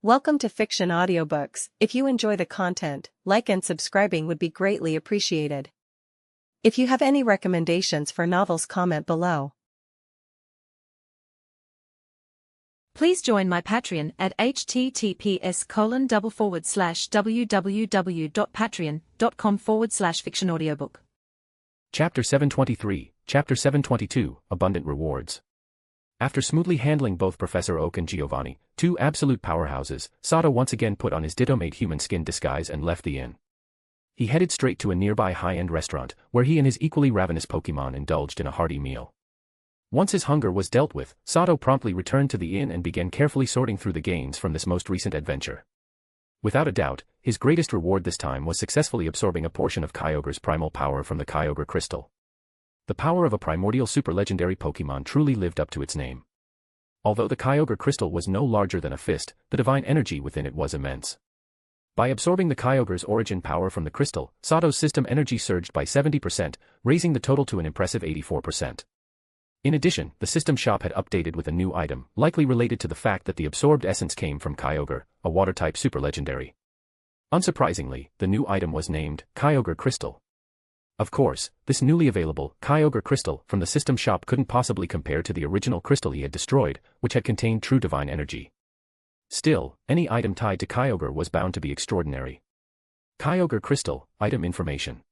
Welcome to Fiction Audiobooks. If you enjoy the content, like and subscribing would be greatly appreciated. If you have any recommendations for novels, comment below. Please join my Patreon at https://www.patreon.com/fictionaudiobook. Chapter 723, Chapter 722, Abundant Rewards. After smoothly handling both Professor Oak and Giovanni, two absolute powerhouses, Sato once again put on his ditto-made human skin disguise and left the inn. He headed straight to a nearby high-end restaurant, where he and his equally ravenous Pokémon indulged in a hearty meal. Once his hunger was dealt with, Sato promptly returned to the inn and began carefully sorting through the gains from this most recent adventure. Without a doubt, his greatest reward this time was successfully absorbing a portion of Kyogre's primal power from the Kyogre crystal. The power of a primordial super-legendary Pokémon truly lived up to its name. Although the Kyogre crystal was no larger than a fist, the divine energy within it was immense. By absorbing the Kyogre's origin power from the crystal, Sato's system energy surged by 70%, raising the total to an impressive 84%. In addition, the system shop had updated with a new item, likely related to the fact that the absorbed essence came from Kyogre, a water-type super-legendary. Unsurprisingly, the new item was named Kyogre Crystal. Of course, this newly available Kyogre crystal from the system shop couldn't possibly compare to the original crystal he had destroyed, which had contained true divine energy. Still, any item tied to Kyogre was bound to be extraordinary. Kyogre crystal, item information.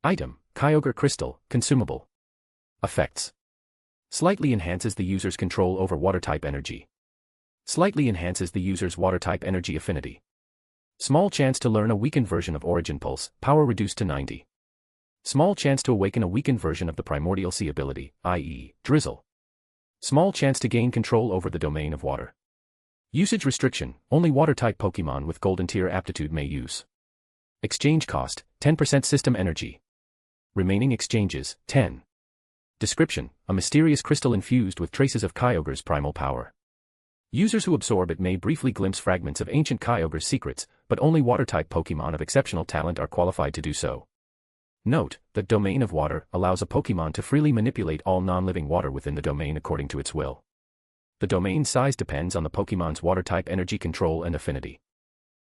Item, Kyogre crystal, consumable. Effects. Slightly enhances the user's control over water-type energy. Slightly enhances the user's water-type energy affinity. Small chance to learn a weakened version of Origin Pulse, power reduced to 90. Small chance to awaken a weakened version of the Primordial Sea ability, i.e., Drizzle. Small chance to gain control over the domain of water. Usage restriction, only water-type Pokémon with Golden Tier aptitude may use. Exchange cost, 10% system energy. Remaining exchanges, 10. Description, a mysterious crystal infused with traces of Kyogre's primal power. Users who absorb it may briefly glimpse fragments of ancient Kyogre's secrets, but only water-type Pokémon of exceptional talent are qualified to do so. Note, the domain of water allows a Pokémon to freely manipulate all non-living water within the domain according to its will. The domain size depends on the Pokémon's water-type energy control and affinity.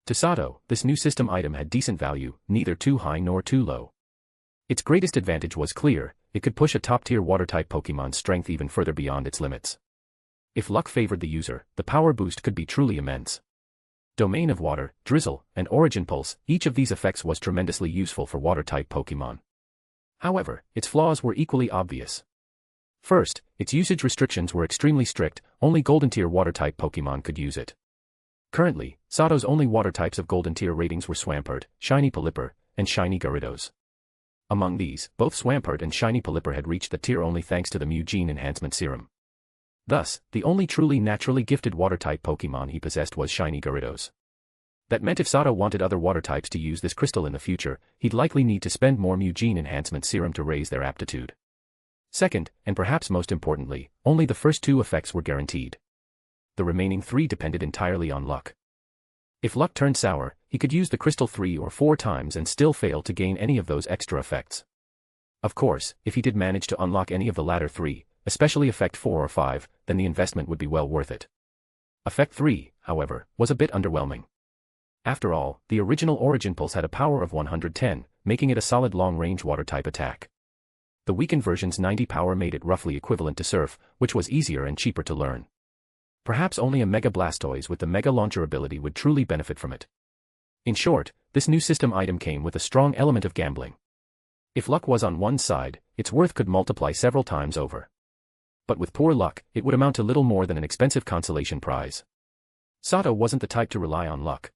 To Sato, this new system item had decent value, neither too high nor too low. Its greatest advantage was clear: it could push a top-tier water-type Pokémon's strength even further beyond its limits. If luck favored the user, the power boost could be truly immense. Domain of Water, Drizzle, and Origin Pulse, each of these effects was tremendously useful for water-type Pokémon. However, its flaws were equally obvious. First, its usage restrictions were extremely strict, only Golden-tier water-type Pokémon could use it. Currently, Sato's only water-types of Golden-tier ratings were Swampert, Shiny Pelipper, and Shiny Gyarados. Among these, both Swampert and Shiny Pelipper had reached the tier only thanks to the Mew Gene Enhancement Serum. Thus, the only truly naturally gifted water-type Pokémon he possessed was Shiny Gyarados. That meant if Sato wanted other water types to use this crystal in the future, he'd likely need to spend more Mew Gene Enhancement Serum to raise their aptitude. Second, and perhaps most importantly, only the first two effects were guaranteed. The remaining three depended entirely on luck. If luck turned sour, he could use the crystal 3 or 4 times and still fail to gain any of those extra effects. Of course, if he did manage to unlock any of the latter 3, especially Effect 4 or 5, then the investment would be well worth it. Effect 3, however, was a bit underwhelming. After all, the original Origin Pulse had a power of 110, making it a solid long-range water-type attack. The weakened version's 90 power made it roughly equivalent to Surf, which was easier and cheaper to learn. Perhaps only a Mega Blastoise with the Mega Launcher ability would truly benefit from it. In short, this new system item came with a strong element of gambling. If luck was on one side, its worth could multiply several times over. But with poor luck, it would amount to little more than an expensive consolation prize. Sato wasn't the type to rely on luck.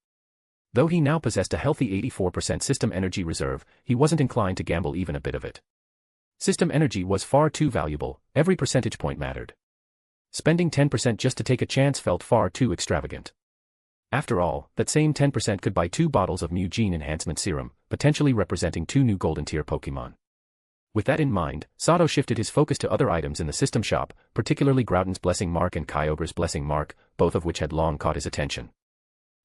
Though he now possessed a healthy 84% system energy reserve, he wasn't inclined to gamble even a bit of it. System energy was far too valuable, every percentage point mattered. Spending 10% just to take a chance felt far too extravagant. After all, that same 10% could buy 2 bottles of Mew Gene Enhancement Serum, potentially representing 2 new Golden-tier Pokémon. With that in mind, Sato shifted his focus to other items in the system shop, particularly Groudon's Blessing Mark and Kyogre's Blessing Mark, both of which had long caught his attention.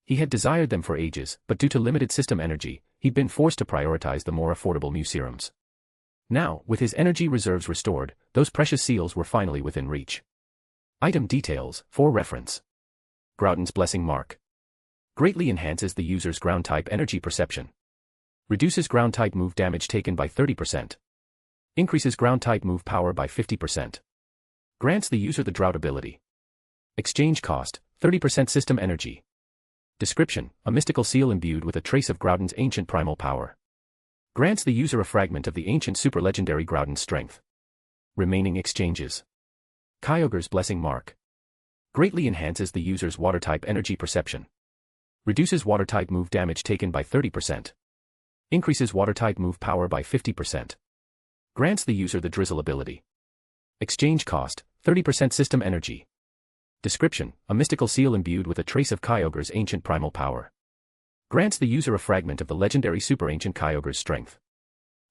He had desired them for ages, but due to limited system energy, he'd been forced to prioritize the more affordable Mew serums. Now, with his energy reserves restored, those precious seals were finally within reach. Item details, for reference. Groudon's Blessing Mark. Greatly enhances the user's ground-type energy perception. Reduces ground-type move damage taken by 30%. Increases ground-type move power by 50%. Grants the user the drought ability. Exchange cost, 30% system energy. Description, a mystical seal imbued with a trace of Groudon's ancient primal power. Grants the user a fragment of the ancient super-legendary Groudon's strength. Remaining exchanges. Kyogre's Blessing Mark. Greatly enhances the user's water-type energy perception. Reduces water-type move damage taken by 30%. Increases water-type move power by 50%. Grants the user the Drizzle ability. Exchange cost, 30% system energy. Description, a mystical seal imbued with a trace of Kyogre's ancient primal power. Grants the user a fragment of the legendary super-ancient Kyogre's strength.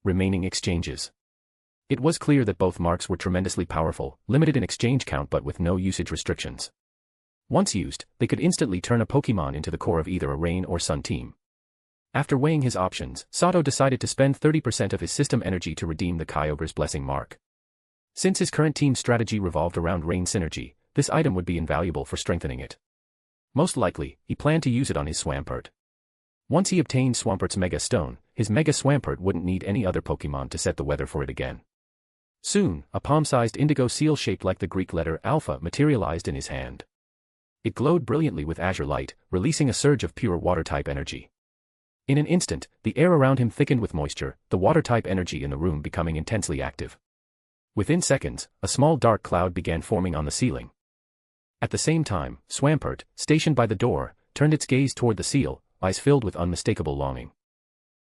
Remaining exchanges. It was clear that both marks were tremendously powerful, limited in exchange count but with no usage restrictions. Once used, they could instantly turn a Pokémon into the core of either a Rain or Sun team. After weighing his options, Sato decided to spend 30% of his system energy to redeem the Kyogre's Blessing Mark. Since his current team strategy revolved around Rain synergy, this item would be invaluable for strengthening it. Most likely, he planned to use it on his Swampert. Once he obtained Swampert's Mega Stone, his Mega Swampert wouldn't need any other Pokémon to set the weather for it again. Soon, a palm-sized indigo seal shaped like the Greek letter Alpha materialized in his hand. It glowed brilliantly with azure light, releasing a surge of pure water-type energy. In an instant, the air around him thickened with moisture, the water-type energy in the room becoming intensely active. Within seconds, a small dark cloud began forming on the ceiling. At the same time, Swampert, stationed by the door, turned its gaze toward the seal, eyes filled with unmistakable longing.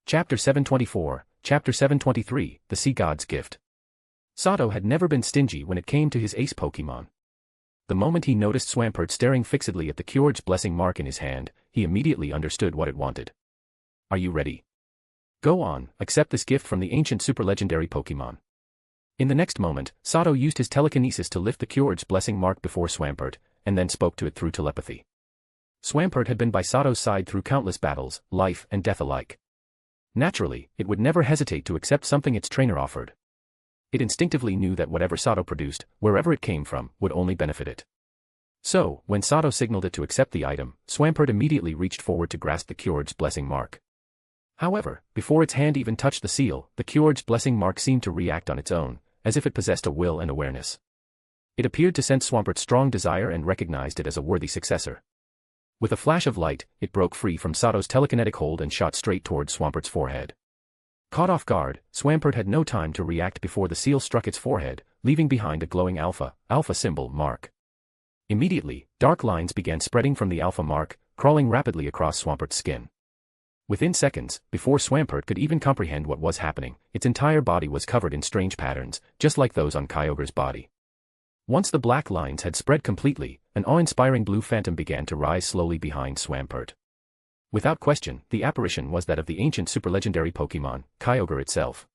Chapter 724, Chapter 723, The Sea God's Gift. Sato had never been stingy when it came to his ace Pokémon. The moment he noticed Swampert staring fixedly at the Kyogre's Blessing Mark in his hand, he immediately understood what it wanted. Are you ready? Go on, accept this gift from the ancient super-legendary Pokémon. In the next moment, Sato used his telekinesis to lift the Kyogre's Blessing Mark before Swampert, and then spoke to it through telepathy. Swampert had been by Sato's side through countless battles, life and death alike. Naturally, it would never hesitate to accept something its trainer offered. It instinctively knew that whatever Sato produced, wherever it came from, would only benefit it. So, when Sato signaled it to accept the item, Swampert immediately reached forward to grasp the Kyogre's Blessing Mark. However, before its hand even touched the seal, the Kyogre's Blessing Mark seemed to react on its own, as if it possessed a will and awareness. It appeared to sense Swampert's strong desire and recognized it as a worthy successor. With a flash of light, it broke free from Sato's telekinetic hold and shot straight towards Swampert's forehead. Caught off guard, Swampert had no time to react before the seal struck its forehead, leaving behind a glowing alpha symbol mark. Immediately, dark lines began spreading from the alpha mark, crawling rapidly across Swampert's skin. Within seconds, before Swampert could even comprehend what was happening, its entire body was covered in strange patterns, just like those on Kyogre's body. Once the black lines had spread completely, an awe-inspiring blue phantom began to rise slowly behind Swampert. Without question, the apparition was that of the ancient super-legendary Pokémon, Kyogre itself.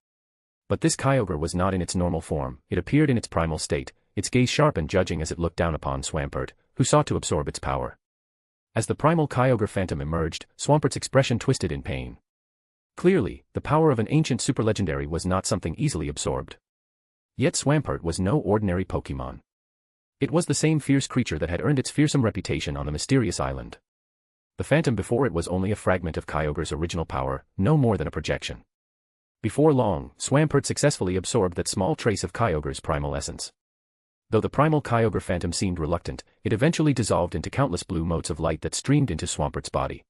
But this Kyogre was not in its normal form, it appeared in its primal state, its gaze sharp and judging as it looked down upon Swampert, who sought to absorb its power. As the primal Kyogre phantom emerged, Swampert's expression twisted in pain. Clearly, the power of an ancient super-legendary was not something easily absorbed. Yet Swampert was no ordinary Pokémon. It was the same fierce creature that had earned its fearsome reputation on the mysterious island. The phantom before it was only a fragment of Kyogre's original power, no more than a projection. Before long, Swampert successfully absorbed that small trace of Kyogre's primal essence. Though the primal Kyogre phantom seemed reluctant, it eventually dissolved into countless blue motes of light that streamed into Swampert's body.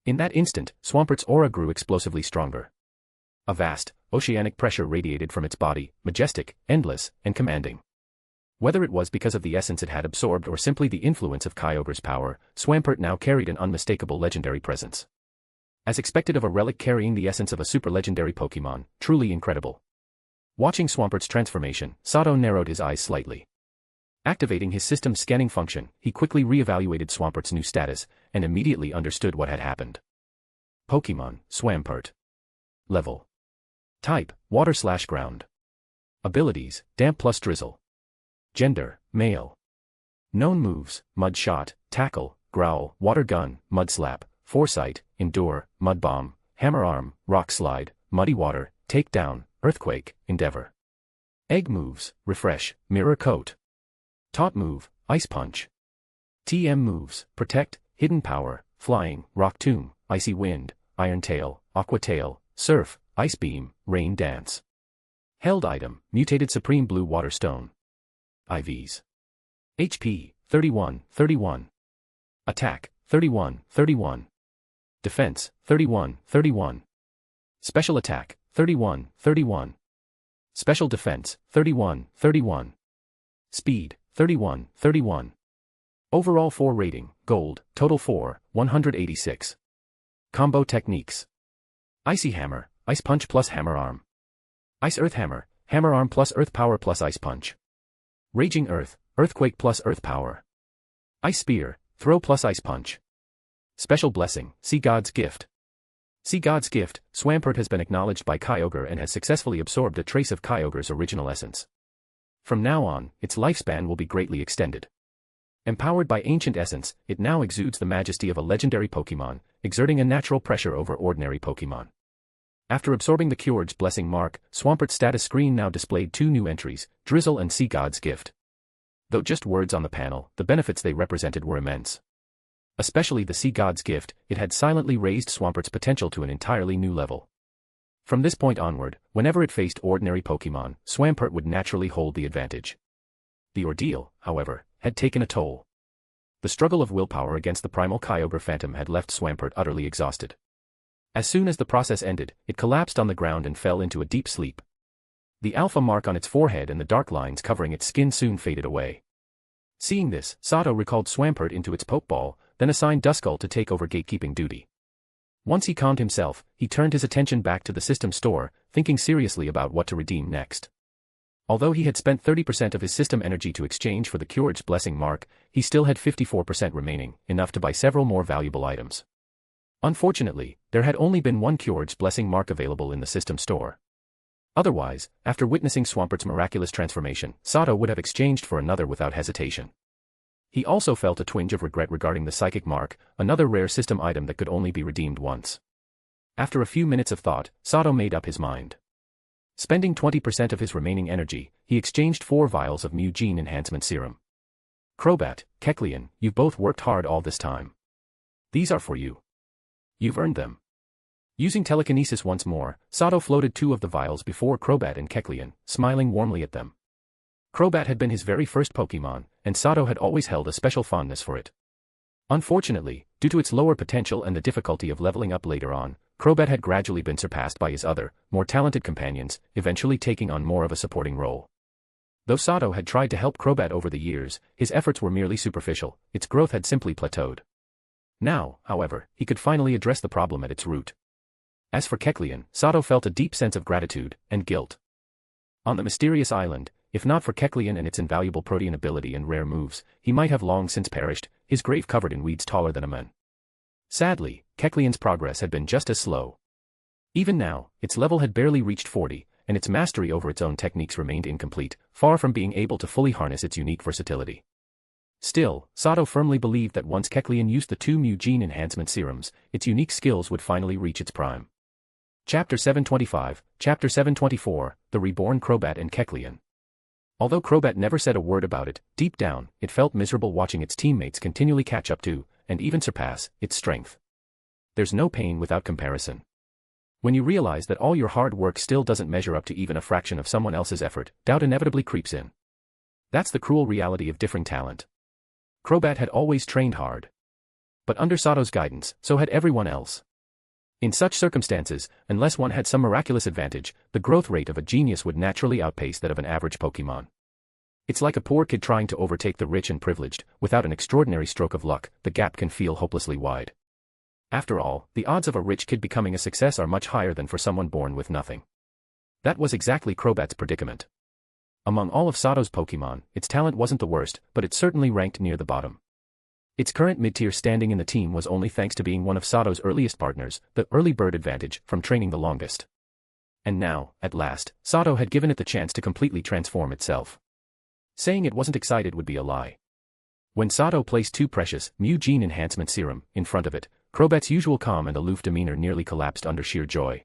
In that instant, Swampert's aura grew explosively stronger. A vast, oceanic pressure radiated from its body, majestic, endless, and commanding. Whether it was because of the essence it had absorbed or simply the influence of Kyogre's power, Swampert now carried an unmistakable legendary presence. As expected of a relic carrying the essence of a super-legendary Pokémon, truly incredible. Watching Swampert's transformation, Sato narrowed his eyes slightly. Activating his system's scanning function, he quickly re-evaluated Swampert's new status, and immediately understood what had happened. Pokémon, Swampert. Level. Type, Water/Ground. Abilities, Damp plus Drizzle. Gender, Male. Known moves, Mud Shot, Tackle, Growl, Water Gun, Mud Slap, Foresight, Endure, Mud Bomb, Hammer Arm, Rock Slide, Muddy Water, Takedown, Earthquake, Endeavor. Egg moves, Refresh, Mirror Coat. Taunt move, Ice Punch. TM moves, Protect, Hidden Power, flying, rock tomb, icy wind, iron tail, aqua tail, surf, ice beam, rain dance. Held item, mutated supreme blue water stone. IVs. HP, 31, 31. Attack, 31, 31. Defense, 31, 31. Special attack, 31, 31. Special defense, 31, 31. Speed, 31, 31. Overall 4 rating, gold, total 4, 186. Combo techniques. Icy hammer, ice punch plus hammer arm. Ice earth hammer, hammer arm plus earth power plus ice punch. Raging earth, earthquake plus earth power. Ice spear, throw plus ice punch. Special blessing, Sea God's gift. Sea God's gift, Swampert has been acknowledged by Kyogre and has successfully absorbed a trace of Kyogre's original essence. From now on, its lifespan will be greatly extended. Empowered by ancient essence, it now exudes the majesty of a legendary Pokémon, exerting a natural pressure over ordinary Pokémon. After absorbing the Kyogre's blessing mark, Swampert's status screen now displayed 2 new entries, Drizzle and Sea God's gift. Though just words on the panel, the benefits they represented were immense. Especially the Sea God's gift, it had silently raised Swampert's potential to an entirely new level. From this point onward, whenever it faced ordinary Pokémon, Swampert would naturally hold the advantage. The ordeal, however, had taken a toll. The struggle of willpower against the primal Kyogre Phantom had left Swampert utterly exhausted. As soon as the process ended, it collapsed on the ground and fell into a deep sleep. The alpha mark on its forehead and the dark lines covering its skin soon faded away. Seeing this, Sato recalled Swampert into its Pokeball, then assigned Duskull to take over gatekeeping duty. Once he calmed himself, he turned his attention back to the system store, thinking seriously about what to redeem next. Although he had spent 30% of his system energy to exchange for the Kyogre's blessing mark, he still had 54% remaining, enough to buy several more valuable items. Unfortunately, there had only been one Kyogre's blessing mark available in the system store. Otherwise, after witnessing Swampert's miraculous transformation, Sato would have exchanged for another without hesitation. He also felt a twinge of regret regarding the psychic mark, another rare system item that could only be redeemed once. After a few minutes of thought, Sato made up his mind. Spending 20% of his remaining energy, he exchanged 4 vials of Mew Gene Enhancement Serum. Crobat, Kecleon, you've both worked hard all this time. These are for you. You've earned them. Using telekinesis once more, Sato floated 2 of the vials before Crobat and Kecleon, smiling warmly at them. Crobat had been his very first Pokémon, and Sato had always held a special fondness for it. Unfortunately, due to its lower potential and the difficulty of leveling up later on, Crobat had gradually been surpassed by his other, more talented companions, eventually taking on more of a supporting role. Though Sato had tried to help Crobat over the years, his efforts were merely superficial, its growth had simply plateaued. Now, however, he could finally address the problem at its root. As for Kecleon, Sato felt a deep sense of gratitude and guilt. On the mysterious island, if not for Kecleon and its invaluable protean ability and rare moves, he might have long since perished, his grave covered in weeds taller than a man. Sadly, Kecleon's progress had been just as slow. Even now, its level had barely reached 40, and its mastery over its own techniques remained incomplete, far from being able to fully harness its unique versatility. Still, Sato firmly believed that once Kecleon used the 2 Mew Gene Enhancement Serums, its unique skills would finally reach its prime. Chapter 725, Chapter 724, The Reborn Crobat and Kecleon. Although Crobat never said a word about it, deep down, it felt miserable watching its teammates continually catch up to, and even surpass, its strength. There's no pain without comparison. When you realize that all your hard work still doesn't measure up to even a fraction of someone else's effort, doubt inevitably creeps in. That's the cruel reality of differing talent. Crobat had always trained hard. But under Sato's guidance, so had everyone else. In such circumstances, unless one had some miraculous advantage, the growth rate of a genius would naturally outpace that of an average Pokémon. It's like a poor kid trying to overtake the rich and privileged. Without an extraordinary stroke of luck, the gap can feel hopelessly wide. After all, the odds of a rich kid becoming a success are much higher than for someone born with nothing. That was exactly Crobat's predicament. Among all of Sato's Pokémon, its talent wasn't the worst, but it certainly ranked near the bottom. Its current mid-tier standing in the team was only thanks to being one of Sato's earliest partners, the early bird advantage from training the longest. And now, at last, Sato had given it the chance to completely transform itself. Saying it wasn't excited would be a lie. When Sato placed 2 precious Mew Gene Enhancement Serum in front of it, Crobat's usual calm and aloof demeanor nearly collapsed under sheer joy.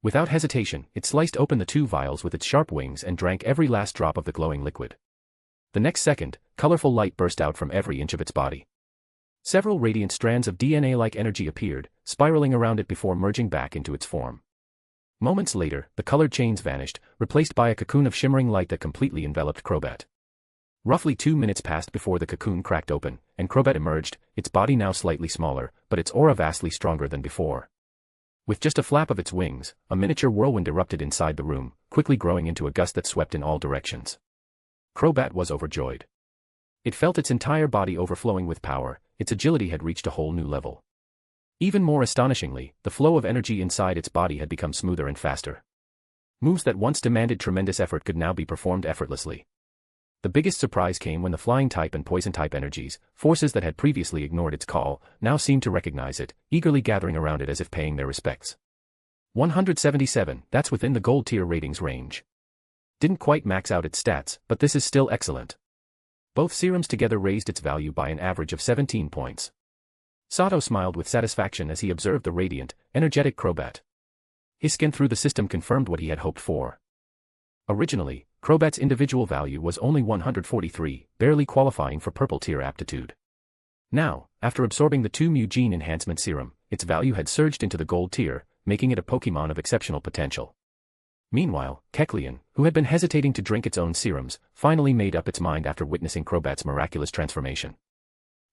Without hesitation, it sliced open the 2 vials with its sharp wings and drank every last drop of the glowing liquid. The next second, colorful light burst out from every inch of its body. Several radiant strands of DNA-like energy appeared, spiraling around it before merging back into its form. Moments later, the colored chains vanished, replaced by a cocoon of shimmering light that completely enveloped Crobat. Roughly 2 minutes passed before the cocoon cracked open, and Crobat emerged, its body now slightly smaller, but its aura vastly stronger than before. With just a flap of its wings, a miniature whirlwind erupted inside the room, quickly growing into a gust that swept in all directions. Crobat was overjoyed. It felt its entire body overflowing with power, its agility had reached a whole new level. Even more astonishingly, the flow of energy inside its body had become smoother and faster. Moves that once demanded tremendous effort could now be performed effortlessly. The biggest surprise came when the flying-type and poison-type energies, forces that had previously ignored its call, now seemed to recognize it, eagerly gathering around it as if paying their respects. 177, that's within the gold tier ratings range. Didn't quite max out its stats, but this is still excellent. Both serums together raised its value by an average of 17 points. Sato smiled with satisfaction as he observed the radiant, energetic Crobat. His scan through the system confirmed what he had hoped for. Originally, Crobat's individual value was only 143, barely qualifying for purple tier aptitude. Now, after absorbing the 2 Mu gene enhancement serum, its value had surged into the gold tier, making it a Pokémon of exceptional potential. Meanwhile, Kecleon, who had been hesitating to drink its own serums, finally made up its mind after witnessing Crobat's miraculous transformation.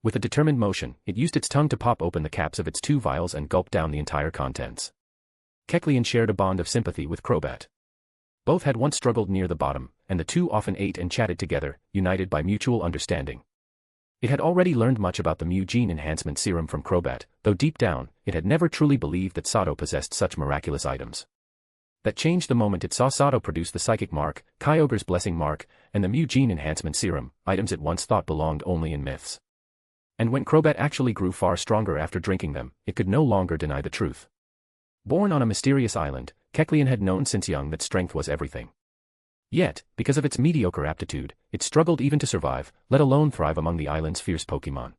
With a determined motion, it used its tongue to pop open the caps of its 2 vials and gulp down the entire contents. Kecleon shared a bond of sympathy with Crobat. Both had once struggled near the bottom, and the two often ate and chatted together, united by mutual understanding. It had already learned much about the Mu gene enhancement serum from Crobat, though deep down, it had never truly believed that Sato possessed such miraculous items. That changed the moment it saw Sato produce the Psychic Mark, Kyogre's Blessing Mark, and the Mu gene enhancement serum, items it once thought belonged only in myths. And when Crobat actually grew far stronger after drinking them, it could no longer deny the truth. Born on a mysterious island, Kecleon had known since young that strength was everything. Yet, because of its mediocre aptitude, it struggled even to survive, let alone thrive among the island's fierce Pokémon.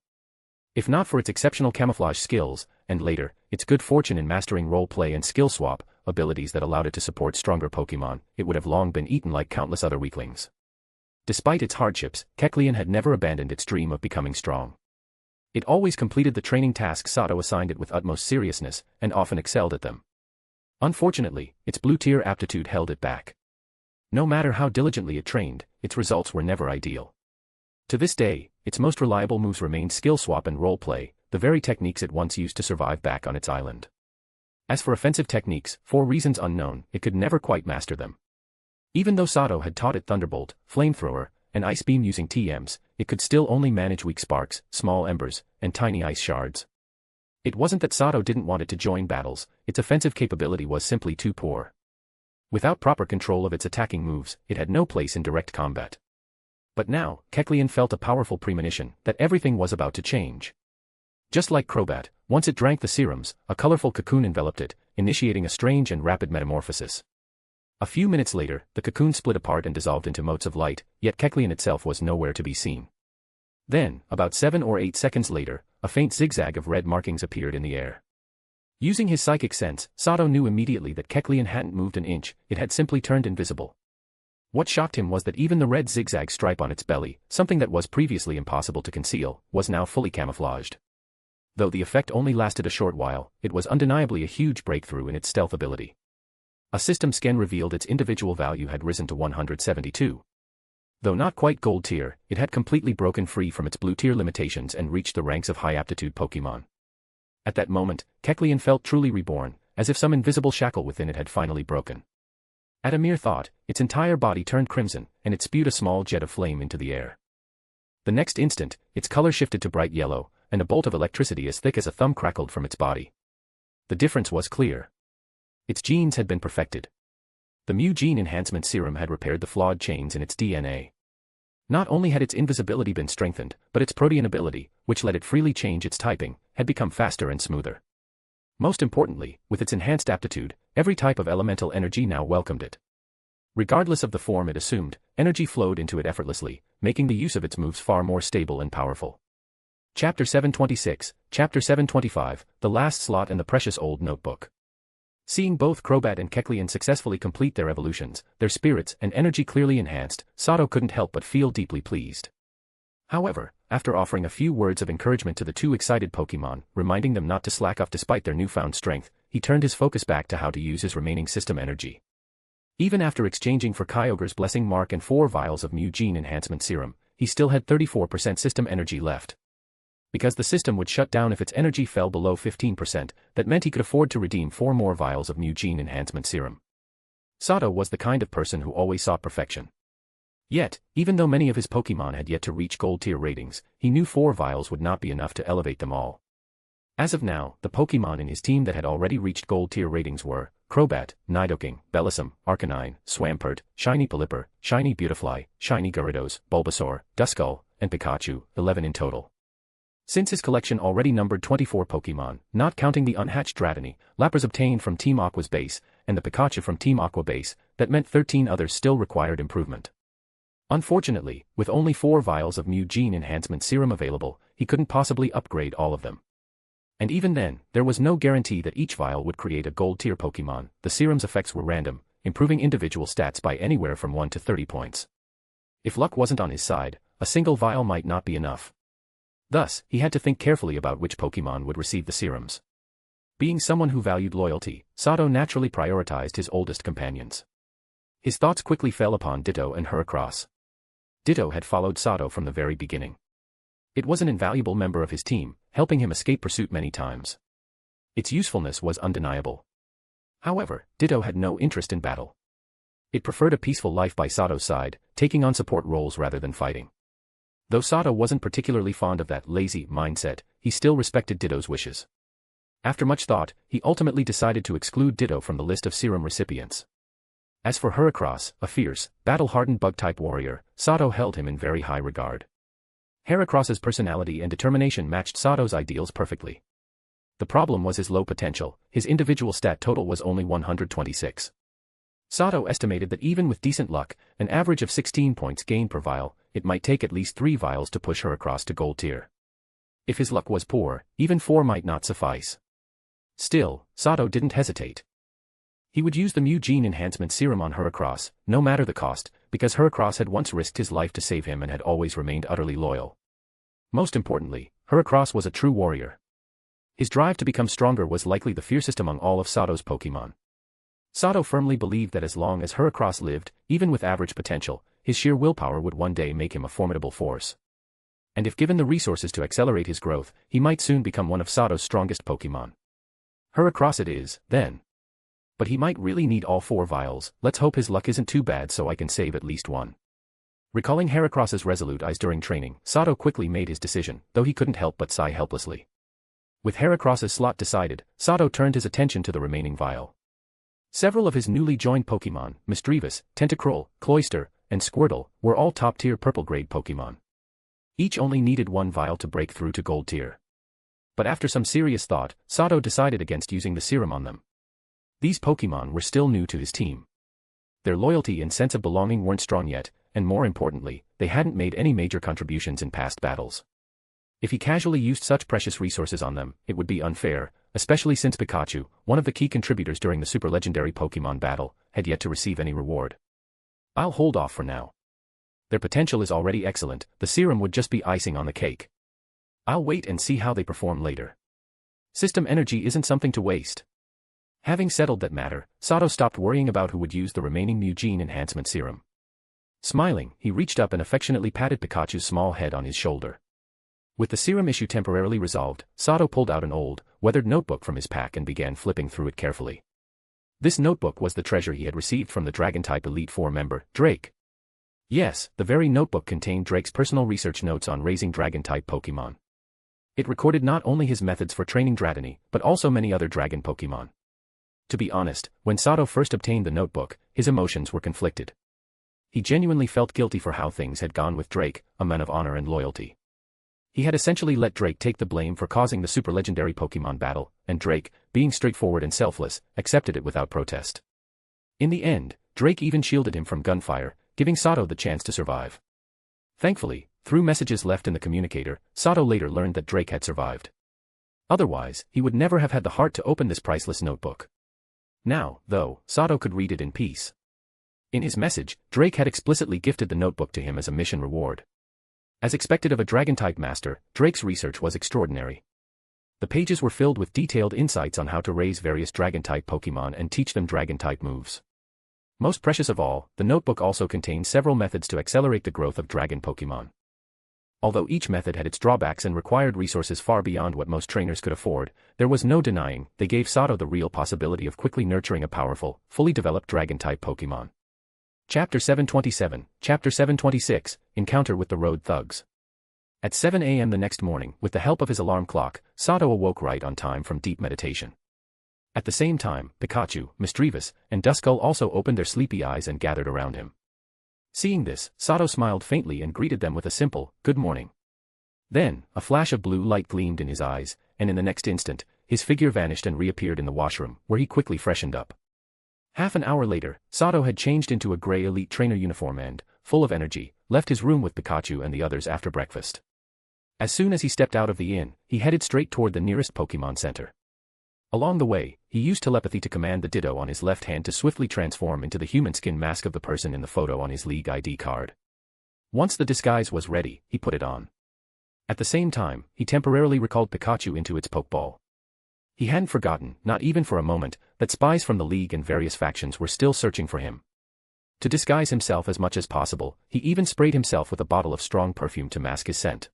If not for its exceptional camouflage skills, and later, its good fortune in mastering role-play and skill swap, abilities that allowed it to support stronger Pokémon, it would have long been eaten like countless other weaklings. Despite its hardships, Kecleon had never abandoned its dream of becoming strong. It always completed the training tasks Sato assigned it with utmost seriousness, and often excelled at them. Unfortunately, its blue-tier aptitude held it back. No matter how diligently it trained, its results were never ideal. To this day, its most reliable moves remained skill swap and role-play, the very techniques it once used to survive back on its island. As for offensive techniques, for reasons unknown, it could never quite master them. Even though Sato had taught it Thunderbolt, Flamethrower, and Ice Beam using TMs, it could still only manage weak sparks, small embers, and tiny ice shards. It wasn't that Sato didn't want it to join battles, its offensive capability was simply too poor. Without proper control of its attacking moves, it had no place in direct combat. But now, Kecleon felt a powerful premonition that everything was about to change. Just like Crobat, once it drank the serums, a colorful cocoon enveloped it, initiating a strange and rapid metamorphosis. A few minutes later, the cocoon split apart and dissolved into motes of light, yet Kecleon itself was nowhere to be seen. Then, about 7 or 8 seconds later, a faint zigzag of red markings appeared in the air. Using his psychic sense, Sato knew immediately that Kecleon hadn't moved an inch, it had simply turned invisible. What shocked him was that even the red zigzag stripe on its belly, something that was previously impossible to conceal, was now fully camouflaged. Though the effect only lasted a short while, it was undeniably a huge breakthrough in its stealth ability. A system scan revealed its individual value had risen to 172. Though not quite gold tier, it had completely broken free from its blue tier limitations and reached the ranks of high-aptitude Pokémon. At that moment, Kecleon felt truly reborn, as if some invisible shackle within it had finally broken. At a mere thought, its entire body turned crimson, and it spewed a small jet of flame into the air. The next instant, its color shifted to bright yellow, and a bolt of electricity as thick as a thumb crackled from its body. The difference was clear. Its genes had been perfected. The Mu gene enhancement serum had repaired the flawed chains in its DNA. Not only had its invisibility been strengthened, but its protean ability, which let it freely change its typing, had become faster and smoother. Most importantly, with its enhanced aptitude, every type of elemental energy now welcomed it. Regardless of the form it assumed, energy flowed into it effortlessly, making the use of its moves far more stable and powerful. Chapter 726, Chapter 725, The Last Slot and the Precious Old Notebook. Seeing both Crobat and Kecleon successfully complete their evolutions, their spirits and energy clearly enhanced, Sato couldn't help but feel deeply pleased. However, after offering a few words of encouragement to the two excited Pokemon, reminding them not to slack off despite their newfound strength, he turned his focus back to how to use his remaining system energy. Even after exchanging for Kyogre's Blessing Mark and 4 vials of Mu Gene Enhancement Serum, he still had 34% system energy left. Because the system would shut down if its energy fell below 15%, that meant he could afford to redeem 4 more vials of Mu Gene Enhancement Serum. Sato was the kind of person who always sought perfection. Yet, even though many of his Pokemon had yet to reach Gold Tier ratings, he knew 4 vials would not be enough to elevate them all. As of now, the Pokemon in his team that had already reached Gold Tier ratings were Crobat, Nidoking, Bellossom, Arcanine, Swampert, Shiny Pelipper, Shiny Beautifly, Shiny Gyarados, Bulbasaur, Duskull, and Pikachu, 11 in total. Since his collection already numbered 24 Pokemon, not counting the unhatched Dratini, Lapras obtained from Team Aqua's base, and the Pikachu from Team Aqua base, that meant 13 others still required improvement. Unfortunately, with only 4 vials of Mu Gene Enhancement Serum available, he couldn't possibly upgrade all of them. And even then, there was no guarantee that each vial would create a Gold Tier Pokemon. The serum's effects were random, improving individual stats by anywhere from 1 to 30 points. If luck wasn't on his side, a single vial might not be enough. Thus, he had to think carefully about which Pokemon would receive the serums. Being someone who valued loyalty, Sato naturally prioritized his oldest companions. His thoughts quickly fell upon Ditto and Heracross. Ditto had followed Sato from the very beginning. It was an invaluable member of his team, helping him escape pursuit many times. Its usefulness was undeniable. However, Ditto had no interest in battle. It preferred a peaceful life by Sato's side, taking on support roles rather than fighting. Though Sato wasn't particularly fond of that lazy mindset, he still respected Ditto's wishes. After much thought, he ultimately decided to exclude Ditto from the list of serum recipients. As for Heracross, a fierce, battle-hardened bug-type warrior, Sato held him in very high regard. Heracross's personality and determination matched Sato's ideals perfectly. The problem was his low potential. His individual stat total was only 126. Sato estimated that even with decent luck, an average of 16 points gained per vial, it might take at least 3 vials to push Heracross to Gold Tier. If his luck was poor, even 4 might not suffice. Still, Sato didn't hesitate. He would use the Mu Gene Enhancement Serum on Heracross, no matter the cost, because Heracross had once risked his life to save him and had always remained utterly loyal. Most importantly, Heracross was a true warrior. His drive to become stronger was likely the fiercest among all of Sato's Pokemon. Sato firmly believed that as long as Heracross lived, even with average potential, his sheer willpower would one day make him a formidable force. And if given the resources to accelerate his growth, he might soon become one of Sato's strongest Pokemon. Heracross it is, then. But he might really need all 4 vials. Let's hope his luck isn't too bad so I can save at least one. Recalling Heracross's resolute eyes during training, Sato quickly made his decision, though he couldn't help but sigh helplessly. With Heracross's slot decided, Sato turned his attention to the remaining vial. Several of his newly joined Pokemon, Misdreavus, Tentacruel, Cloyster, and Squirtle, were all top-tier purple-grade Pokemon. Each only needed 1 vial to break through to Gold Tier. But after some serious thought, Sato decided against using the serum on them. These Pokemon were still new to his team. Their loyalty and sense of belonging weren't strong yet, and more importantly, they hadn't made any major contributions in past battles. If he casually used such precious resources on them, it would be unfair, especially since Pikachu, one of the key contributors during the Super Legendary Pokemon battle, had yet to receive any reward. I'll hold off for now. Their potential is already excellent, the serum would just be icing on the cake. I'll wait and see how they perform later. System energy isn't something to waste. Having settled that matter, Sato stopped worrying about who would use the remaining Mu Gene Enhancement Serum. Smiling, he reached up and affectionately patted Pikachu's small head on his shoulder. With the serum issue temporarily resolved, Sato pulled out an old, weathered notebook from his pack and began flipping through it carefully. This notebook was the treasure he had received from the Dragon-type Elite Four member, Drake. Yes, the very notebook contained Drake's personal research notes on raising Dragon-type Pokemon. It recorded not only his methods for training Dratini, but also many other Dragon Pokemon. To be honest, when Sato first obtained the notebook, his emotions were conflicted. He genuinely felt guilty for how things had gone with Drake, a man of honor and loyalty. He had essentially let Drake take the blame for causing the super legendary Pokemon battle, and Drake, being straightforward and selfless, accepted it without protest. In the end, Drake even shielded him from gunfire, giving Sato the chance to survive. Thankfully, through messages left in the communicator, Sato later learned that Drake had survived. Otherwise, he would never have had the heart to open this priceless notebook. Now, though, Sato could read it in peace. In his message, Drake had explicitly gifted the notebook to him as a mission reward. As expected of a Dragon-type master, Drake's research was extraordinary. The pages were filled with detailed insights on how to raise various Dragon-type Pokemon and teach them Dragon-type moves. Most precious of all, the notebook also contained several methods to accelerate the growth of Dragon Pokemon. Although each method had its drawbacks and required resources far beyond what most trainers could afford, there was no denying they gave Sato the real possibility of quickly nurturing a powerful, fully developed Dragon-type Pokemon. Chapter 727, Chapter 726, Encounter with the Road Thugs. At 7 a.m. the next morning, with the help of his alarm clock, Sato awoke right on time from deep meditation. At the same time, Pikachu, Misdreavus, and Duskull also opened their sleepy eyes and gathered around him. Seeing this, Sato smiled faintly and greeted them with a simple, "Good morning." Then, a flash of blue light gleamed in his eyes, and in the next instant, his figure vanished and reappeared in the washroom, where he quickly freshened up. Half an hour later, Sato had changed into a gray elite trainer uniform and, full of energy, left his room with Pikachu and the others after breakfast. As soon as he stepped out of the inn, he headed straight toward the nearest Pokemon Center. Along the way, he used telepathy to command the Ditto on his left hand to swiftly transform into the human skin mask of the person in the photo on his League ID card. Once the disguise was ready, he put it on. At the same time, he temporarily recalled Pikachu into its Pokeball. He hadn't forgotten, not even for a moment, that spies from the League and various factions were still searching for him. To disguise himself as much as possible, he even sprayed himself with a bottle of strong perfume to mask his scent.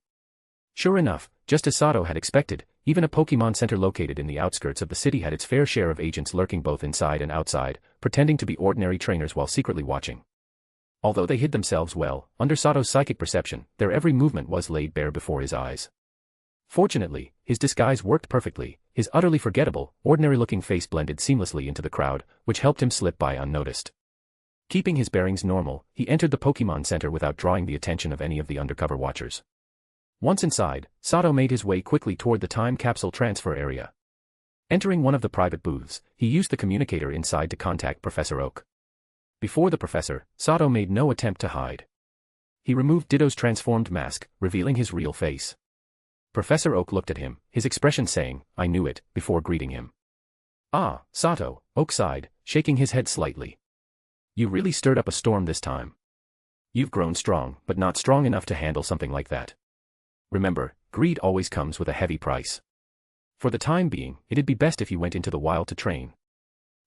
Sure enough, just as Sato had expected, even a Pokemon Center located in the outskirts of the city had its fair share of agents lurking both inside and outside, pretending to be ordinary trainers while secretly watching. Although they hid themselves well, under Sato's psychic perception, their every movement was laid bare before his eyes. Fortunately, his disguise worked perfectly, his utterly forgettable, ordinary-looking face blended seamlessly into the crowd, which helped him slip by unnoticed. Keeping his bearings normal, he entered the Pokemon Center without drawing the attention of any of the undercover watchers. Once inside, Sato made his way quickly toward the time capsule transfer area. Entering one of the private booths, he used the communicator inside to contact Professor Oak. Before the professor, Sato made no attempt to hide. He removed Ditto's transformed mask, revealing his real face. Professor Oak looked at him, his expression saying, "I knew it," before greeting him. "Ah, Sato," Oak sighed, shaking his head slightly. "You really stirred up a storm this time. You've grown strong, but not strong enough to handle something like that. Remember, greed always comes with a heavy price. For the time being, it'd be best if you went into the wild to train.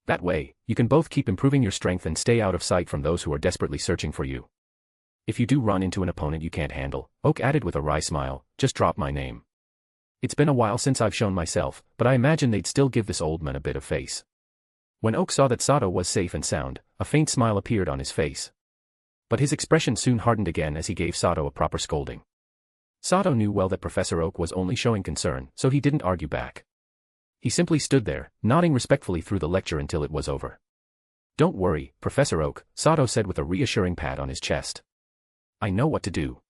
That way, you can both keep improving your strength and stay out of sight from those who are desperately searching for you. If you do run into an opponent you can't handle," Oak added with a wry smile, "just drop my name. It's been a while since I've shown myself, but I imagine they'd still give this old man a bit of face." When Oak saw that Sato was safe and sound, a faint smile appeared on his face. But his expression soon hardened again as he gave Sato a proper scolding. Sato knew well that Professor Oak was only showing concern, so he didn't argue back. He simply stood there, nodding respectfully through the lecture until it was over. "Don't worry, Professor Oak," Sato said with a reassuring pat on his chest. "I know what to do.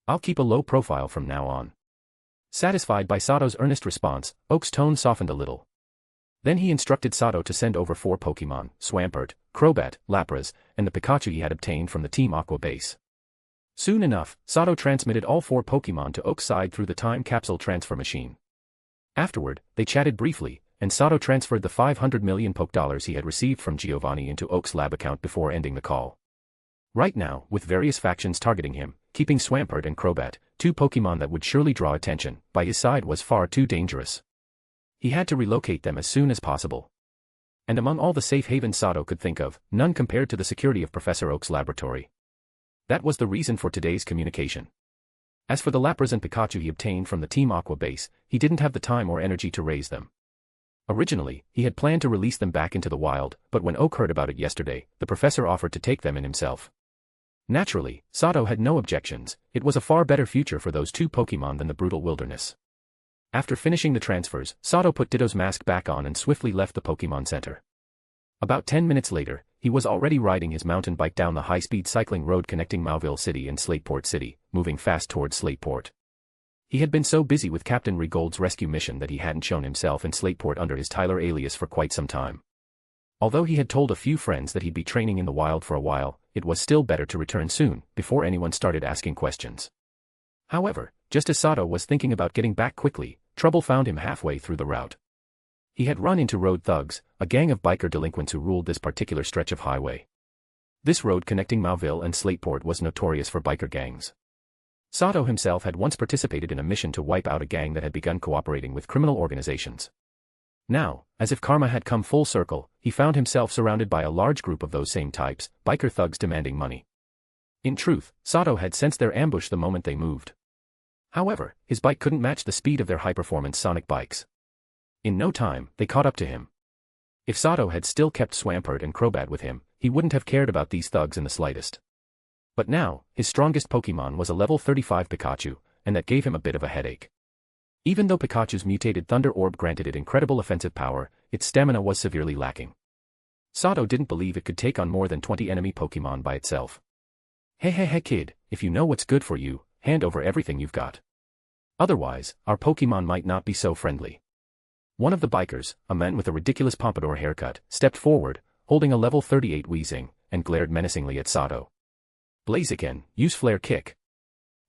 I'll keep a low profile from now on." Satisfied by Sato's earnest response, Oak's tone softened a little. Then he instructed Sato to send over 4 Pokemon, Swampert, Crobat, Lapras, and the Pikachu he had obtained from the Team Aqua base. Soon enough, Sato transmitted all 4 Pokemon to Oak's side through the time capsule transfer machine. Afterward, they chatted briefly, and Sato transferred the 500 million Pokedollars he had received from Giovanni into Oak's lab account before ending the call. Right now, with various factions targeting him, keeping Swampert and Crobat, 2 Pokemon that would surely draw attention, by his side was far too dangerous. He had to relocate them as soon as possible. And among all the safe havens Sato could think of, none compared to the security of Professor Oak's laboratory. That was the reason for today's communication. As for the Lapras and Pikachu he obtained from the Team Aqua base, he didn't have the time or energy to raise them. Originally, he had planned to release them back into the wild, but when Oak heard about it yesterday, the professor offered to take them in himself. Naturally, Sato had no objections. It was a far better future for those 2 Pokemon than the brutal wilderness. After finishing the transfers, Sato put Ditto's mask back on and swiftly left the Pokemon Center. About 10 minutes later, he was already riding his mountain bike down the high-speed cycling road connecting Mauville City and Slateport City, moving fast towards Slateport. He had been so busy with Captain Regold's rescue mission that he hadn't shown himself in Slateport under his Tyler alias for quite some time. Although he had told a few friends that he'd be training in the wild for a while, it was still better to return soon, before anyone started asking questions. However, just as Sato was thinking about getting back quickly, trouble found him halfway through the route. He had run into road thugs, a gang of biker delinquents who ruled this particular stretch of highway. This road connecting Mauville and Slateport was notorious for biker gangs. Sato himself had once participated in a mission to wipe out a gang that had begun cooperating with criminal organizations. Now, as if karma had come full circle, he found himself surrounded by a large group of those same types, biker thugs demanding money. In truth, Sato had sensed their ambush the moment they moved. However, his bike couldn't match the speed of their high-performance Sonic bikes. In no time, they caught up to him. If Sato had still kept Swampert and Crobat with him, he wouldn't have cared about these thugs in the slightest. But now, his strongest Pokemon was a level 35 Pikachu, and that gave him a bit of a headache. Even though Pikachu's mutated Thunder Orb granted it incredible offensive power, its stamina was severely lacking. Sato didn't believe it could take on more than 20 enemy Pokemon by itself. Hey kid, if you know what's good for you, hand over everything you've got. Otherwise, our Pokemon might not be so friendly. One of the bikers, a man with a ridiculous pompadour haircut, stepped forward, holding a level 38 Weezing, and glared menacingly at Sato. Blaziken, use Flare Kick.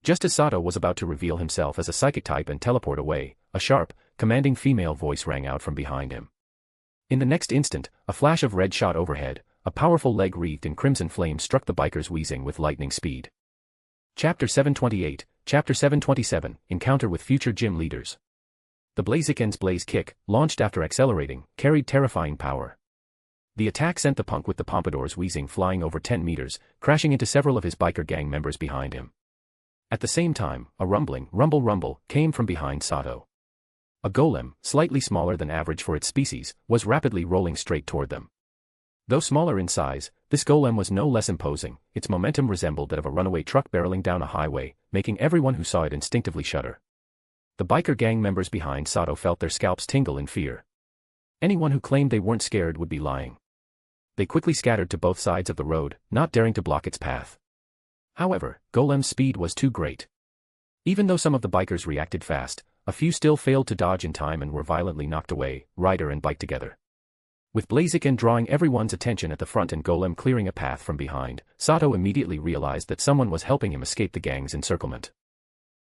Just as Sato was about to reveal himself as a psychic type and teleport away, a sharp, commanding female voice rang out from behind him. In the next instant, a flash of red shot overhead, a powerful leg wreathed in crimson flame struck the biker's Weezing with lightning speed. Chapter 728, Chapter 727, Encounter with Future Gym Leaders. The Blaziken's Blaze Kick, launched after accelerating, carried terrifying power. The attack sent the punk with the pompadour's Weezing flying over 10 meters, crashing into several of his biker gang members behind him. At the same time, a rumbling, rumble, came from behind Sato. A golem, slightly smaller than average for its species, was rapidly rolling straight toward them. Though smaller in size, this golem was no less imposing. Its momentum resembled that of a runaway truck barreling down a highway, making everyone who saw it instinctively shudder. The biker gang members behind Sato felt their scalps tingle in fear. Anyone who claimed they weren't scared would be lying. They quickly scattered to both sides of the road, not daring to block its path. However, Golem's speed was too great. Even though some of the bikers reacted fast, a few still failed to dodge in time and were violently knocked away, rider and bike together. With Blaziken drawing everyone's attention at the front and Golem clearing a path from behind, Sato immediately realized that someone was helping him escape the gang's encirclement.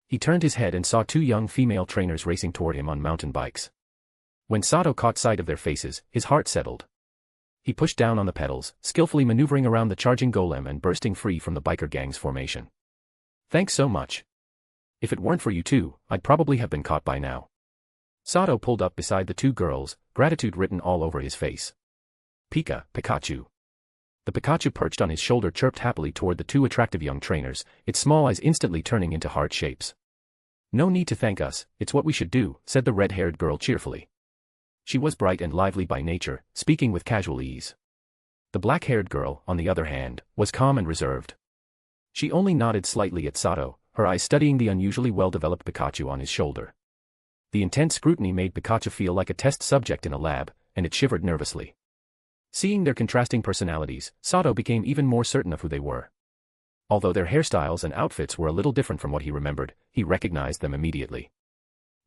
He turned his head and saw two young female trainers racing toward him on mountain bikes. When Sato caught sight of their faces, his heart settled. He pushed down on the pedals, skillfully maneuvering around the charging Golem and bursting free from the biker gang's formation. Thanks so much. If it weren't for you two, I'd probably have been caught by now. Sato pulled up beside the two girls, gratitude written all over his face. Pikachu. The Pikachu perched on his shoulder chirped happily toward the two attractive young trainers, its small eyes instantly turning into heart shapes. No need to thank us, it's what we should do, said the red-haired girl cheerfully. She was bright and lively by nature, speaking with casual ease. The black-haired girl, on the other hand, was calm and reserved. She only nodded slightly at Sato, her eyes studying the unusually well-developed Pikachu on his shoulder. The intense scrutiny made Pikachu feel like a test subject in a lab, and it shivered nervously. Seeing their contrasting personalities, Sato became even more certain of who they were. Although their hairstyles and outfits were a little different from what he remembered, he recognized them immediately.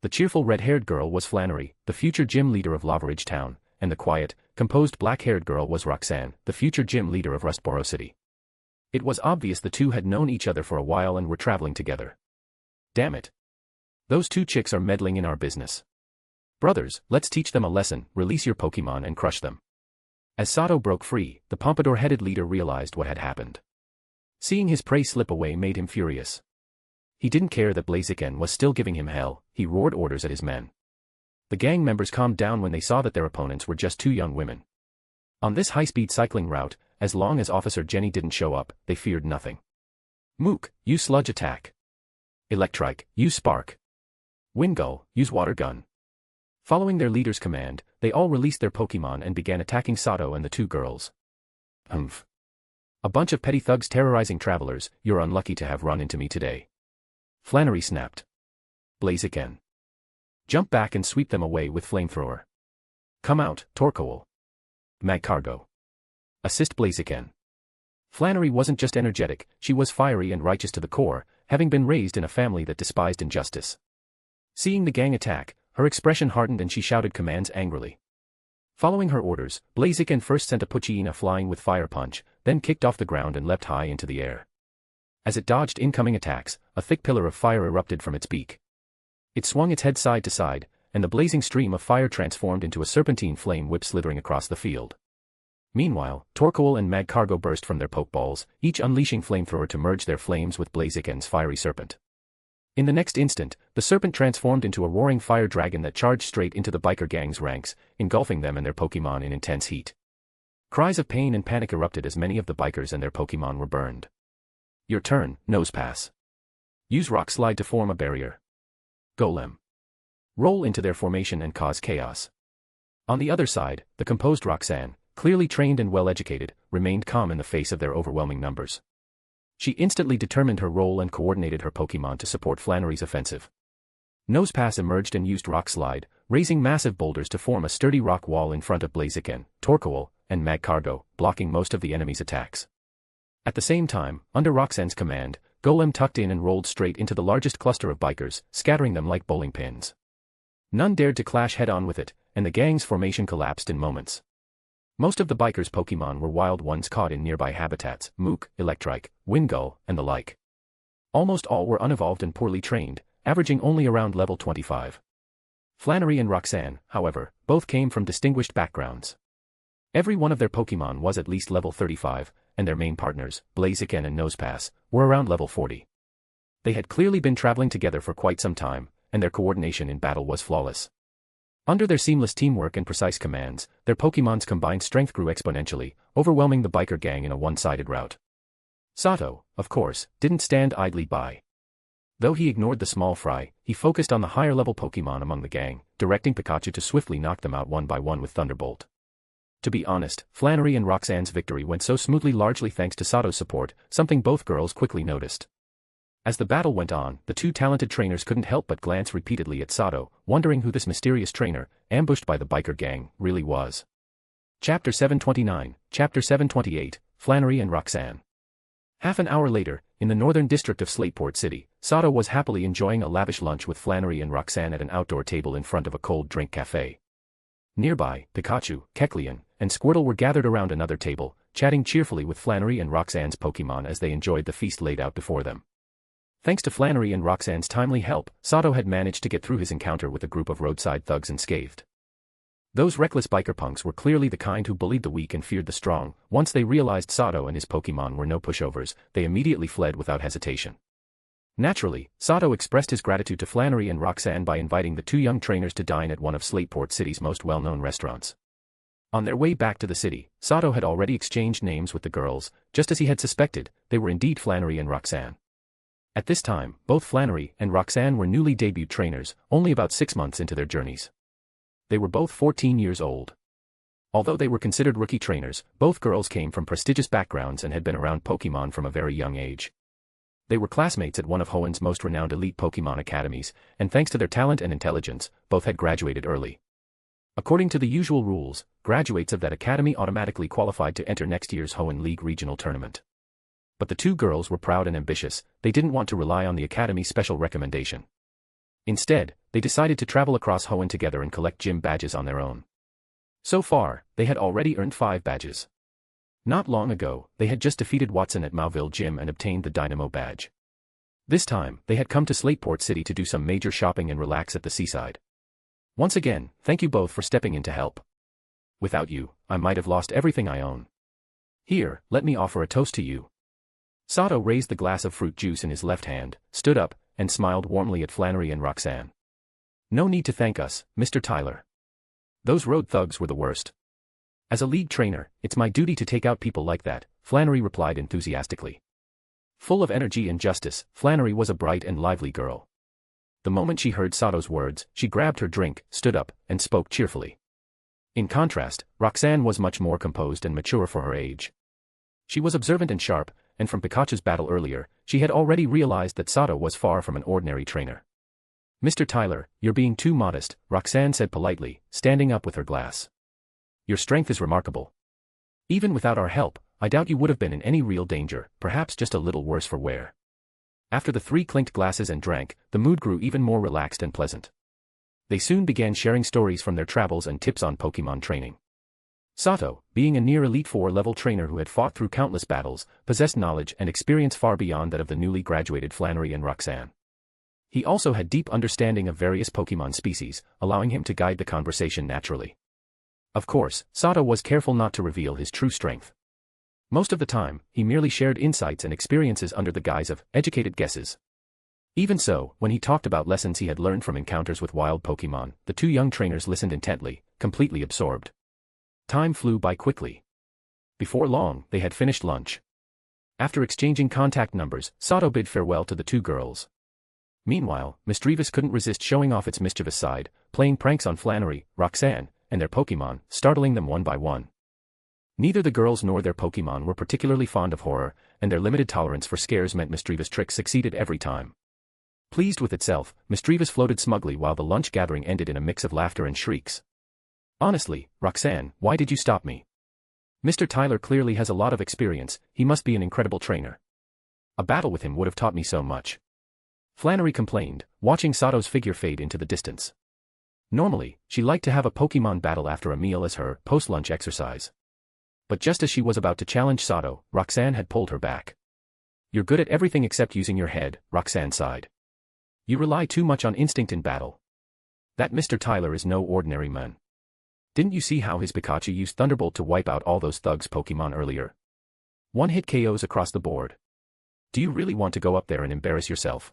The cheerful red-haired girl was Flannery, the future gym leader of Lavaridge Town, and the quiet, composed black-haired girl was Roxanne, the future gym leader of Rustboro City. It was obvious the two had known each other for a while and were traveling together. Damn it. Those two chicks are meddling in our business. Brothers, let's teach them a lesson, release your Pokemon and crush them. As Sato broke free, the pompadour-headed leader realized what had happened. Seeing his prey slip away made him furious. He didn't care that Blaziken was still giving him hell, he roared orders at his men. The gang members calmed down when they saw that their opponents were just two young women. On this high-speed cycling route, as long as Officer Jenny didn't show up, they feared nothing. Mook, use Sludge Attack. Electrike, use Spark. Wingull, use Water Gun. Following their leader's command, they all released their Pokemon and began attacking Sato and the two girls. Humph. A bunch of petty thugs terrorizing travelers, you're unlucky to have run into me today. Flannery snapped. Blaziken. Jump back and sweep them away with Flamethrower. Come out, Torkoal. Magcargo. Assist Blaziken. Flannery wasn't just energetic, she was fiery and righteous to the core, having been raised in a family that despised injustice. Seeing the gang attack, her expression hardened and she shouted commands angrily. Following her orders, Blaziken first sent a Poochyena flying with Fire Punch, then kicked off the ground and leapt high into the air. As it dodged incoming attacks, a thick pillar of fire erupted from its beak. It swung its head side to side, and the blazing stream of fire transformed into a serpentine flame whip slithering across the field. Meanwhile, Torkoal and Magcargo burst from their pokeballs, each unleashing Flamethrower to merge their flames with Blaziken's fiery serpent. In the next instant, the serpent transformed into a roaring fire dragon that charged straight into the biker gang's ranks, engulfing them and their Pokémon in intense heat. Cries of pain and panic erupted as many of the bikers and their Pokémon were burned. Your turn, Nosepass. Use Rock Slide to form a barrier. Golem. Roll into their formation and cause chaos. On the other side, the composed Roxanne, clearly trained and well-educated, remained calm in the face of their overwhelming numbers. She instantly determined her role and coordinated her Pokémon to support Flannery's offensive. Nosepass emerged and used Rock Slide, raising massive boulders to form a sturdy rock wall in front of Blaziken, Torkoal, and Magcargo, blocking most of the enemy's attacks. At the same time, under Roxanne's command, Golem tucked in and rolled straight into the largest cluster of bikers, scattering them like bowling pins. None dared to clash head-on with it, and the gang's formation collapsed in moments. Most of the bikers' Pokémon were wild ones caught in nearby habitats, Mook, Electrike, Wingull, and the like. Almost all were unevolved and poorly trained, averaging only around level 25. Flannery and Roxanne, however, both came from distinguished backgrounds. Every one of their Pokémon was at least level 35, and their main partners, Blaziken and Nosepass, were around level 40. They had clearly been traveling together for quite some time, and their coordination in battle was flawless. Under their seamless teamwork and precise commands, their Pokémon's combined strength grew exponentially, overwhelming the biker gang in a one-sided rout. Sato, of course, didn't stand idly by. Though he ignored the small fry, he focused on the higher-level Pokémon among the gang, directing Pikachu to swiftly knock them out one by one with Thunderbolt. To be honest, Flannery and Roxanne's victory went so smoothly largely thanks to Sato's support, something both girls quickly noticed. As the battle went on, the two talented trainers couldn't help but glance repeatedly at Sato, wondering who this mysterious trainer, ambushed by the biker gang, really was. Chapter 729, Chapter 728, Flannery and Roxanne. Half an hour later, in the northern district of Slateport City, Sato was happily enjoying a lavish lunch with Flannery and Roxanne at an outdoor table in front of a cold drink cafe. Nearby, Pikachu, Kecleon, and Squirtle were gathered around another table, chatting cheerfully with Flannery and Roxanne's Pokémon as they enjoyed the feast laid out before them. Thanks to Flannery and Roxanne's timely help, Sato had managed to get through his encounter with a group of roadside thugs unscathed. Those reckless biker punks were clearly the kind who bullied the weak and feared the strong. Once they realized Sato and his Pokémon were no pushovers, they immediately fled without hesitation. Naturally, Sato expressed his gratitude to Flannery and Roxanne by inviting the two young trainers to dine at one of Slateport City's most well-known restaurants. On their way back to the city, Sato had already exchanged names with the girls. Just as he had suspected, they were indeed Flannery and Roxanne. At this time, both Flannery and Roxanne were newly debuted trainers, only about 6 months into their journeys. They were both 14 years old. Although they were considered rookie trainers, both girls came from prestigious backgrounds and had been around Pokémon from a very young age. They were classmates at one of Hoenn's most renowned elite Pokémon academies, and thanks to their talent and intelligence, both had graduated early. According to the usual rules, graduates of that academy automatically qualified to enter next year's Hoenn League regional tournament. But the two girls were proud and ambitious. They didn't want to rely on the academy's special recommendation. Instead, they decided to travel across Hoenn together and collect gym badges on their own. So far, they had already earned 5 badges. Not long ago, they had just defeated Watson at Mauville Gym and obtained the Dynamo badge. This time, they had come to Slateport City to do some major shopping and relax at the seaside. Once again, thank you both for stepping in to help. Without you, I might have lost everything I own. Here, let me offer a toast to you. Sato raised the glass of fruit juice in his left hand, stood up, and smiled warmly at Flannery and Roxanne. No need to thank us, Mr. Tyler. Those road thugs were the worst. As a league trainer, it's my duty to take out people like that, Flannery replied enthusiastically. Full of energy and justice, Flannery was a bright and lively girl. The moment she heard Sato's words, she grabbed her drink, stood up, and spoke cheerfully. In contrast, Roxanne was much more composed and mature for her age. She was observant and sharp, and from Pikachu's battle earlier, she had already realized that Sato was far from an ordinary trainer. Mr. Tyler, you're being too modest, Roxanne said politely, standing up with her glass. Your strength is remarkable. Even without our help, I doubt you would have been in any real danger, perhaps just a little worse for wear. After the 3 clinked glasses and drank, the mood grew even more relaxed and pleasant. They soon began sharing stories from their travels and tips on Pokémon training. Sato, being a near Elite 4 level trainer who had fought through countless battles, possessed knowledge and experience far beyond that of the newly graduated Flannery and Roxanne. He also had deep understanding of various Pokémon species, allowing him to guide the conversation naturally. Of course, Sato was careful not to reveal his true strength. Most of the time, he merely shared insights and experiences under the guise of educated guesses. Even so, when he talked about lessons he had learned from encounters with wild Pokemon, the two young trainers listened intently, completely absorbed. Time flew by quickly. Before long, they had finished lunch. After exchanging contact numbers, Sato bid farewell to the two girls. Meanwhile, Misdreavus couldn't resist showing off its mischievous side, playing pranks on Flannery, Roxanne, and their Pokemon, startling them one by one. Neither the girls nor their Pokemon were particularly fond of horror, and their limited tolerance for scares meant Misdreavus' tricks succeeded every time. Pleased with itself, Misdreavus floated smugly while the lunch gathering ended in a mix of laughter and shrieks. Honestly, Roxanne, why did you stop me? Mr. Tyler clearly has a lot of experience, he must be an incredible trainer. A battle with him would have taught me so much. Flannery complained, watching Sato's figure fade into the distance. Normally, she liked to have a Pokemon battle after a meal as her post-lunch exercise. But just as she was about to challenge Sato, Roxanne had pulled her back. You're good at everything except using your head, Roxanne sighed. You rely too much on instinct in battle. That Mr. Tyler is no ordinary man. Didn't you see how his Pikachu used Thunderbolt to wipe out all those thugs' Pokemon earlier? One-hit KOs across the board. Do you really want to go up there and embarrass yourself?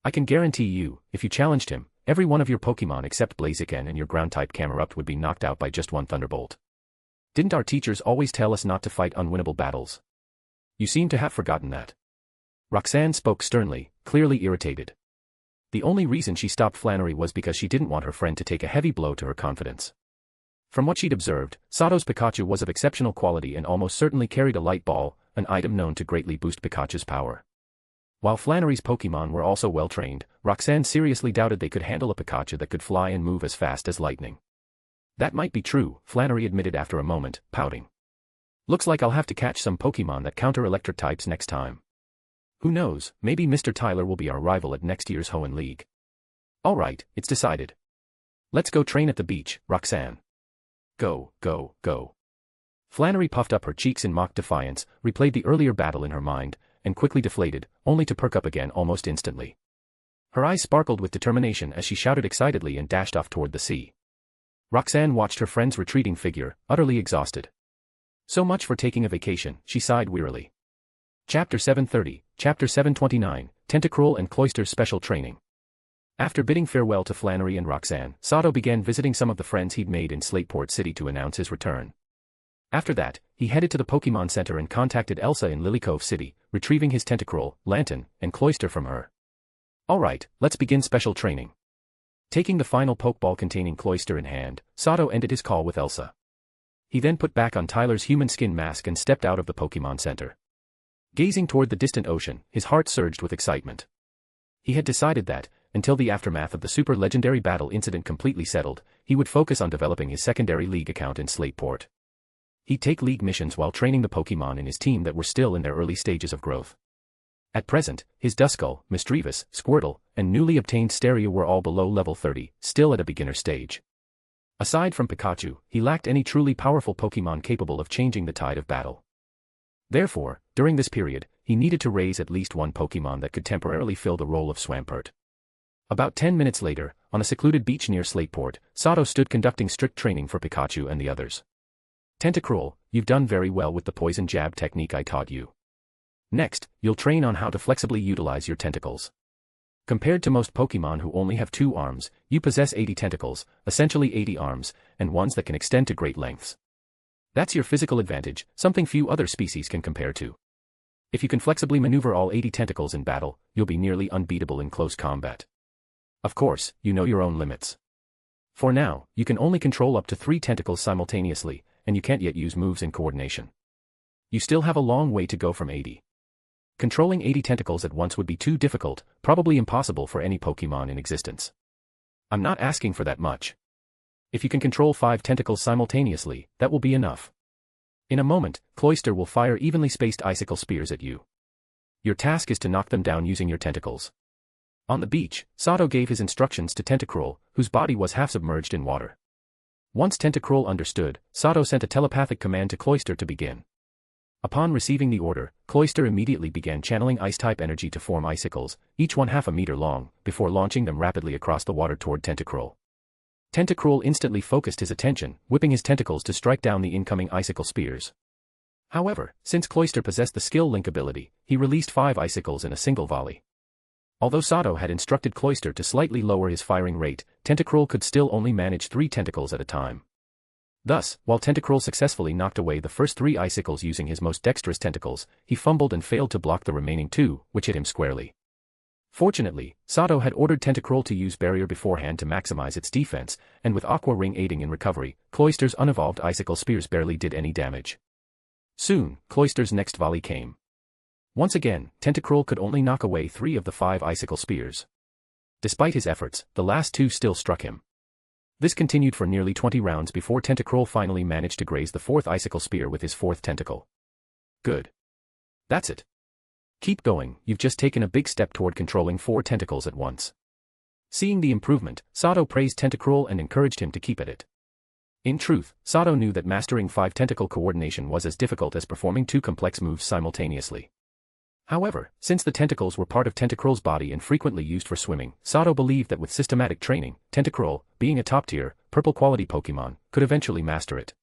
I can guarantee you, if you challenged him, every one of your Pokemon except Blaziken and your ground-type Camerupt would be knocked out by just one Thunderbolt. Didn't our teachers always tell us not to fight unwinnable battles? You seem to have forgotten that. Roxanne spoke sternly, clearly irritated. The only reason she stopped Flannery was because she didn't want her friend to take a heavy blow to her confidence. From what she'd observed, Sato's Pikachu was of exceptional quality and almost certainly carried a light ball, an item known to greatly boost Pikachu's power. While Flannery's Pokemon were also well-trained, Roxanne seriously doubted they could handle a Pikachu that could fly and move as fast as lightning. That might be true, Flannery admitted after a moment, pouting. Looks like I'll have to catch some Pokemon that counter electric types next time. Who knows, maybe Mr. Tyler will be our rival at next year's Hoenn League. Alright, it's decided. Let's go train at the beach, Roxanne. Go, go, go. Flannery puffed up her cheeks in mock defiance, replayed the earlier battle in her mind, and quickly deflated, only to perk up again almost instantly. Her eyes sparkled with determination as she shouted excitedly and dashed off toward the sea. Roxanne watched her friend's retreating figure, utterly exhausted. So much for taking a vacation, she sighed wearily. Chapter 730, Chapter 729, Tentacruel and Cloyster's Special Training. After bidding farewell to Flannery and Roxanne, Sato began visiting some of the friends he'd made in Slateport City to announce his return. After that, he headed to the Pokemon Center and contacted Elsa in Lilycove City, retrieving his Tentacruel, Lantern, and Cloyster from her. Alright, let's begin special training. Taking the final Pokeball containing Cloyster in hand, Sato ended his call with Elsa. He then put back on Tyler's human skin mask and stepped out of the Pokemon Center. Gazing toward the distant ocean, his heart surged with excitement. He had decided that, until the aftermath of the super legendary battle incident completely settled, he would focus on developing his secondary league account in Slateport. He'd take league missions while training the Pokemon in his team that were still in their early stages of growth. At present, his Duskull, Misdreavus, Squirtle, and newly obtained Staria were all below level 30, still at a beginner stage. Aside from Pikachu, he lacked any truly powerful Pokemon capable of changing the tide of battle. Therefore, during this period, he needed to raise at least one Pokemon that could temporarily fill the role of Swampert. About 10 minutes later, on a secluded beach near Slateport, Sato stood conducting strict training for Pikachu and the others. Tentacruel, you've done very well with the poison jab technique I taught you. Next, you'll train on how to flexibly utilize your tentacles. Compared to most Pokemon who only have 2 arms, you possess 80 tentacles, essentially 80 arms, and ones that can extend to great lengths. That's your physical advantage, something few other species can compare to. If you can flexibly maneuver all 80 tentacles in battle, you'll be nearly unbeatable in close combat. Of course, you know your own limits. For now, you can only control up to 3 tentacles simultaneously, and you can't yet use moves in coordination. You still have a long way to go from 80. Controlling 80 tentacles at once would be too difficult, probably impossible for any Pokemon in existence. I'm not asking for that much. If you can control 5 tentacles simultaneously, that will be enough. In a moment, Cloyster will fire evenly spaced icicle spears at you. Your task is to knock them down using your tentacles. On the beach, Sato gave his instructions to Tentacruel, whose body was half submerged in water. Once Tentacruel understood, Sato sent a telepathic command to Cloyster to begin. Upon receiving the order, Cloyster immediately began channeling ice-type energy to form icicles, each one half a meter long, before launching them rapidly across the water toward Tentacruel. Tentacruel instantly focused his attention, whipping his tentacles to strike down the incoming icicle spears. However, since Cloyster possessed the skill link ability, he released 5 icicles in a single volley. Although Sato had instructed Cloyster to slightly lower his firing rate, Tentacruel could still only manage 3 tentacles at a time. Thus, while Tentacruel successfully knocked away the first 3 icicles using his most dexterous tentacles, he fumbled and failed to block the remaining 2, which hit him squarely. Fortunately, Sato had ordered Tentacruel to use Barrier beforehand to maximize its defense, and with Aqua Ring aiding in recovery, Cloyster's unevolved icicle spears barely did any damage. Soon, Cloyster's next volley came. Once again, Tentacruel could only knock away 3 of the 5 icicle spears. Despite his efforts, the last 2 still struck him. This continued for nearly 20 rounds before Tentacruel finally managed to graze the 4th icicle spear with his 4th tentacle. Good. That's it. Keep going, you've just taken a big step toward controlling 4 tentacles at once. Seeing the improvement, Sato praised Tentacruel and encouraged him to keep at it. In truth, Sato knew that mastering 5 tentacle coordination was as difficult as performing 2 complex moves simultaneously. However, since the tentacles were part of Tentacruel's body and frequently used for swimming, Sato believed that with systematic training, Tentacruel, being a top-tier, purple-quality Pokémon, could eventually master it.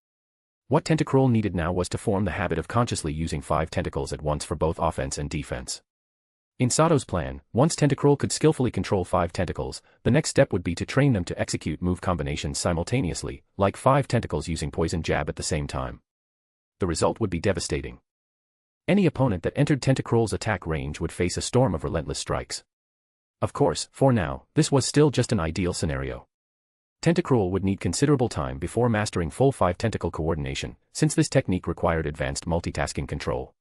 What Tentacruel needed now was to form the habit of consciously using 5 tentacles at once for both offense and defense. In Sato's plan, once Tentacruel could skillfully control 5 tentacles, the next step would be to train them to execute move combinations simultaneously, like 5 tentacles using Poison Jab at the same time. The result would be devastating. Any opponent that entered Tentacruel's attack range would face a storm of relentless strikes. Of course, for now, this was still just an ideal scenario. Tentacruel would need considerable time before mastering full 5 tentacle coordination, since this technique required advanced multitasking control.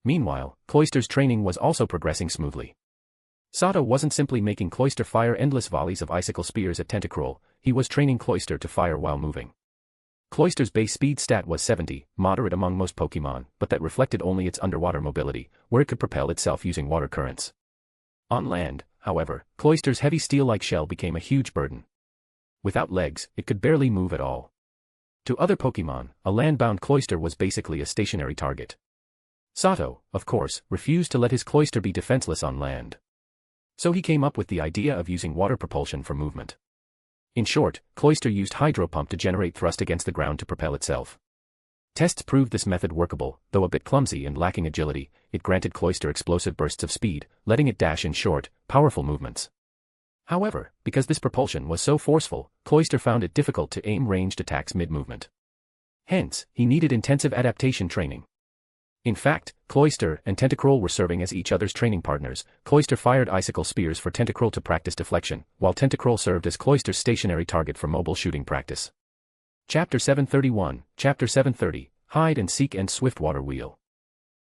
Meanwhile, Cloyster's training was also progressing smoothly. Sato wasn't simply making Cloyster fire endless volleys of icicle spears at Tentacruel, he was training Cloyster to fire while moving. Cloyster's base speed stat was 70, moderate among most Pokémon, but that reflected only its underwater mobility, where it could propel itself using water currents. On land, however, Cloyster's heavy steel-like shell became a huge burden. Without legs, it could barely move at all. To other Pokémon, a land-bound Cloyster was basically a stationary target. Sato, of course, refused to let his Cloyster be defenseless on land. So he came up with the idea of using water propulsion for movement. In short, Cloyster used hydropump to generate thrust against the ground to propel itself. Tests proved this method workable, though a bit clumsy and lacking agility, it granted Cloyster explosive bursts of speed, letting it dash in short, powerful movements. However, because this propulsion was so forceful, Cloyster found it difficult to aim ranged attacks mid-movement. Hence, he needed intensive adaptation training. In fact, Cloyster and Tentacruel were serving as each other's training partners. Cloyster fired icicle spears for Tentacruel to practice deflection, while Tentacruel served as Cloyster's stationary target for mobile shooting practice. Chapter 731, Chapter 730, Hide and Seek and Swift Water Wheel.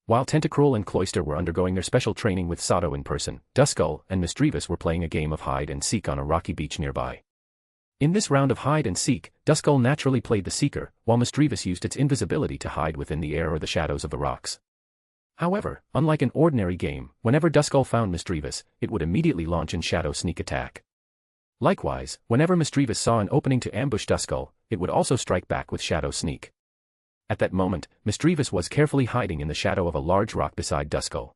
While Tentacruel and Cloyster were undergoing their special training with Sato in person, Duskull and Misdreavus were playing a game of hide and seek on a rocky beach nearby. In this round of hide and seek, Duskull naturally played the seeker, while Misdreavus used its invisibility to hide within the air or the shadows of the rocks. However, unlike an ordinary game, whenever Duskull found Misdreavus, it would immediately launch in shadow sneak attack. Likewise, whenever Misdreavus saw an opening to ambush Duskull, it would also strike back with shadow sneak. At that moment, Misdreavus was carefully hiding in the shadow of a large rock beside Duskull.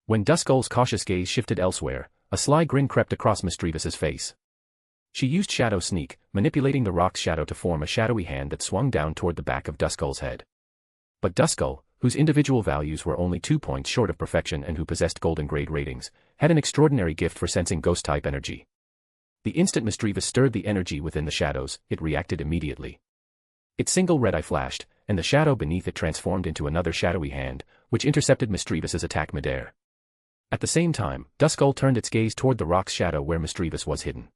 When Duskull's cautious gaze shifted elsewhere, a sly grin crept across Misdreavus's face. She used shadow sneak, manipulating the rock's shadow to form a shadowy hand that swung down toward the back of Duskull's head. But Duskull, whose individual values were only 2 points short of perfection and who possessed golden grade ratings, had an extraordinary gift for sensing ghost-type energy. The instant Misdreavus stirred the energy within the shadows, it reacted immediately. Its single red eye flashed, and the shadow beneath it transformed into another shadowy hand, which intercepted Misdreavus's attack midair. At the same time, Duskull turned its gaze toward the rock's shadow where Misdreavus was hidden.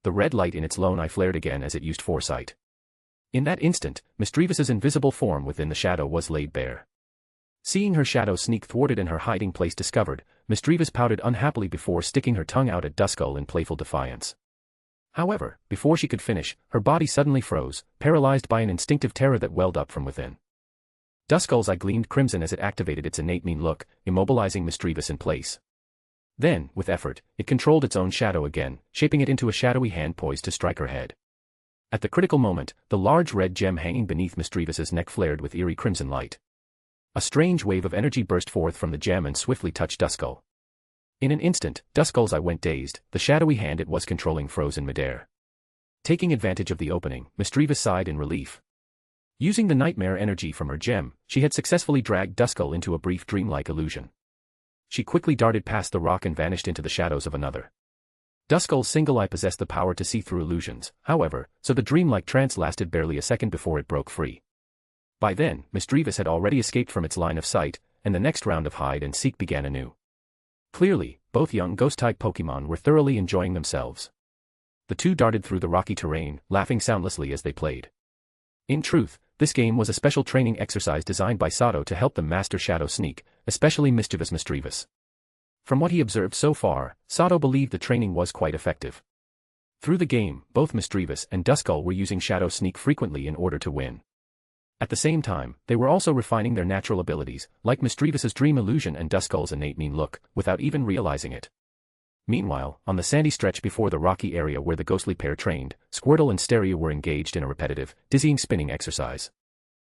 The red light in its lone eye flared again as it used foresight. In that instant, Misdreavus's invisible form within the shadow was laid bare. Seeing her shadow sneak thwarted and her hiding place discovered, Misdreavus pouted unhappily before sticking her tongue out at Duskull in playful defiance. However, before she could finish, her body suddenly froze, paralyzed by an instinctive terror that welled up from within. Duskull's eye gleamed crimson as it activated its innate mean look, immobilizing Misdreavus in place. Then, with effort, it controlled its own shadow again, shaping it into a shadowy hand poised to strike her head. At the critical moment, the large red gem hanging beneath Misdreavus's neck flared with eerie crimson light. A strange wave of energy burst forth from the gem and swiftly touched Duskull. In an instant, Duskull's eye went dazed, the shadowy hand it was controlling froze in midair. Taking advantage of the opening, Misdreavus sighed in relief. Using the nightmare energy from her gem, she had successfully dragged Duskull into a brief dreamlike illusion. she quickly darted past the rock and vanished into the shadows of another. Duskull's single eye possessed the power to see through illusions, however, so the dreamlike trance lasted barely a second before it broke free. By then, Misdreavus had already escaped from its line of sight, and the next round of hide-and-seek began anew. Clearly, both young ghost-type Pokémon were thoroughly enjoying themselves. The two darted through the rocky terrain, laughing soundlessly as they played. In truth, this game was a special training exercise designed by Sato to help them master Shadow Sneak, especially mischievous Misdreavus. From what he observed so far, Sato believed the training was quite effective. Through the game, both Misdreavus and Duskull were using Shadow Sneak frequently in order to win. At the same time, they were also refining their natural abilities, like Misdreavus's dream illusion and Duskull's innate mean look, without even realizing it. Meanwhile, on the sandy stretch before the rocky area where the ghostly pair trained, Squirtle and Stereo were engaged in a repetitive, dizzying spinning exercise.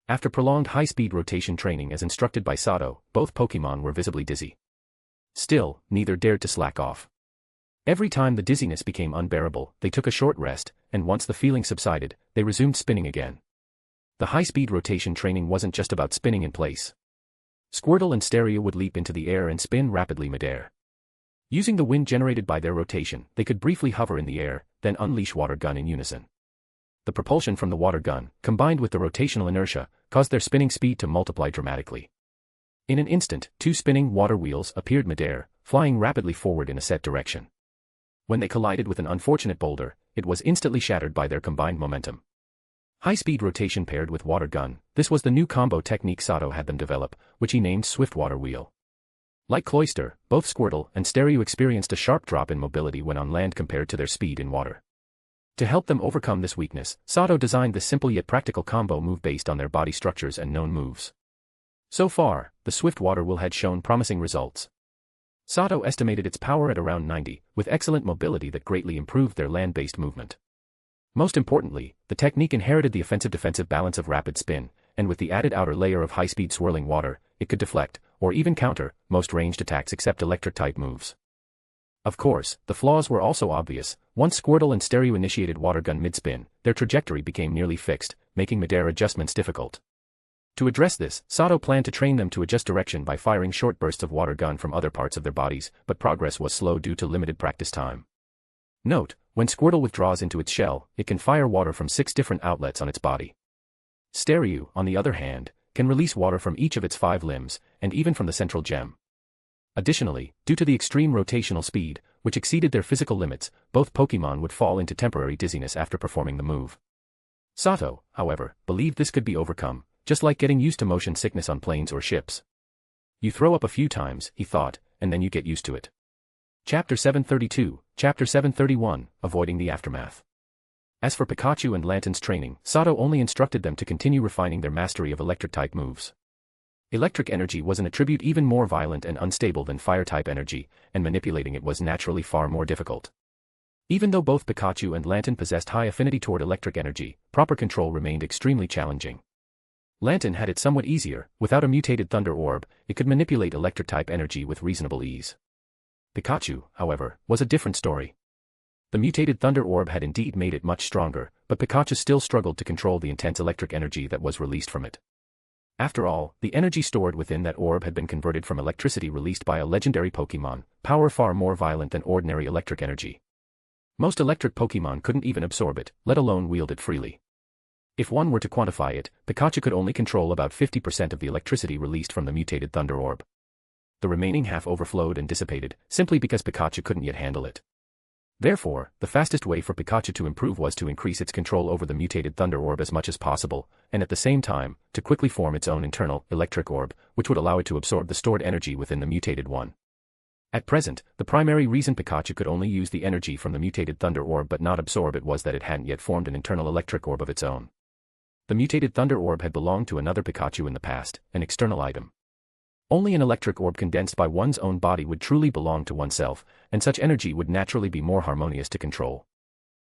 After prolonged high-speed rotation training as instructed by Sato, both Pokémon were visibly dizzy. Still, neither dared to slack off. Every time the dizziness became unbearable, they took a short rest, and once the feeling subsided, they resumed spinning again. The high-speed rotation training wasn't just about spinning in place. Squirtle and Stereo would leap into the air and spin rapidly midair. Using the wind generated by their rotation, they could briefly hover in the air, then unleash Water Gun in unison. The propulsion from the water gun, combined with the rotational inertia, caused their spinning speed to multiply dramatically. In an instant, two spinning water wheels appeared midair, flying rapidly forward in a set direction. When they collided with an unfortunate boulder, it was instantly shattered by their combined momentum. High-speed rotation paired with water gun, this was the new combo technique Sato had them develop, which he named Swift Water Wheel. Like Cloyster, both Squirtle and Stereo experienced a sharp drop in mobility when on land compared to their speed in water. To help them overcome this weakness, Sato designed this simple yet practical combo move based on their body structures and known moves. So far, the Swift Water Wheel had shown promising results. Sato estimated its power at around 90, with excellent mobility that greatly improved their land-based movement. Most importantly, the technique inherited the offensive-defensive balance of rapid spin, and with the added outer layer of high-speed swirling water, it could deflect, or even counter, most ranged attacks except electric-type moves. Of course, the flaws were also obvious. Once Squirtle and Stereo initiated Water Gun mid-spin, their trajectory became nearly fixed, making midair adjustments difficult. To address this, Sato planned to train them to adjust direction by firing short bursts of water gun from other parts of their bodies, but progress was slow due to limited practice time. Note, when Squirtle withdraws into its shell, it can fire water from 6 different outlets on its body. Stereo, on the other hand, can release water from each of its 5 limbs, and even from the central gem. Additionally, due to the extreme rotational speed, which exceeded their physical limits, both Pokémon would fall into temporary dizziness after performing the move. Sato, however, believed this could be overcome, just like getting used to motion sickness on planes or ships. You throw up a few times, he thought, and then you get used to it. Chapter 732, Chapter 731, Avoiding the Aftermath. As for Pikachu and Lanton's training, Sato only instructed them to continue refining their mastery of electric-type moves. Electric energy was an attribute even more violent and unstable than fire-type energy, and manipulating it was naturally far more difficult. Even though both Pikachu and Lanton possessed high affinity toward electric energy, proper control remained extremely challenging. Lanton had it somewhat easier. Without a mutated Thunder Orb, it could manipulate electric-type energy with reasonable ease. Pikachu, however, was a different story. The mutated Thunder Orb had indeed made it much stronger, but Pikachu still struggled to control the intense electric energy that was released from it. After all, the energy stored within that orb had been converted from electricity released by a legendary Pokémon, power far more violent than ordinary electric energy. Most electric Pokémon couldn't even absorb it, let alone wield it freely. If one were to quantify it, Pikachu could only control about 50% of the electricity released from the mutated Thunder Orb. The remaining half overflowed and dissipated, simply because Pikachu couldn't yet handle it. Therefore, the fastest way for Pikachu to improve was to increase its control over the mutated Thunder Orb as much as possible, and at the same time, to quickly form its own internal, electric orb, which would allow it to absorb the stored energy within the mutated one. At present, the primary reason Pikachu could only use the energy from the mutated Thunder Orb but not absorb it was that it hadn't yet formed an internal electric orb of its own. The mutated Thunder Orb had belonged to another Pikachu in the past, an external item. Only an electric orb condensed by one's own body would truly belong to oneself, and such energy would naturally be more harmonious to control.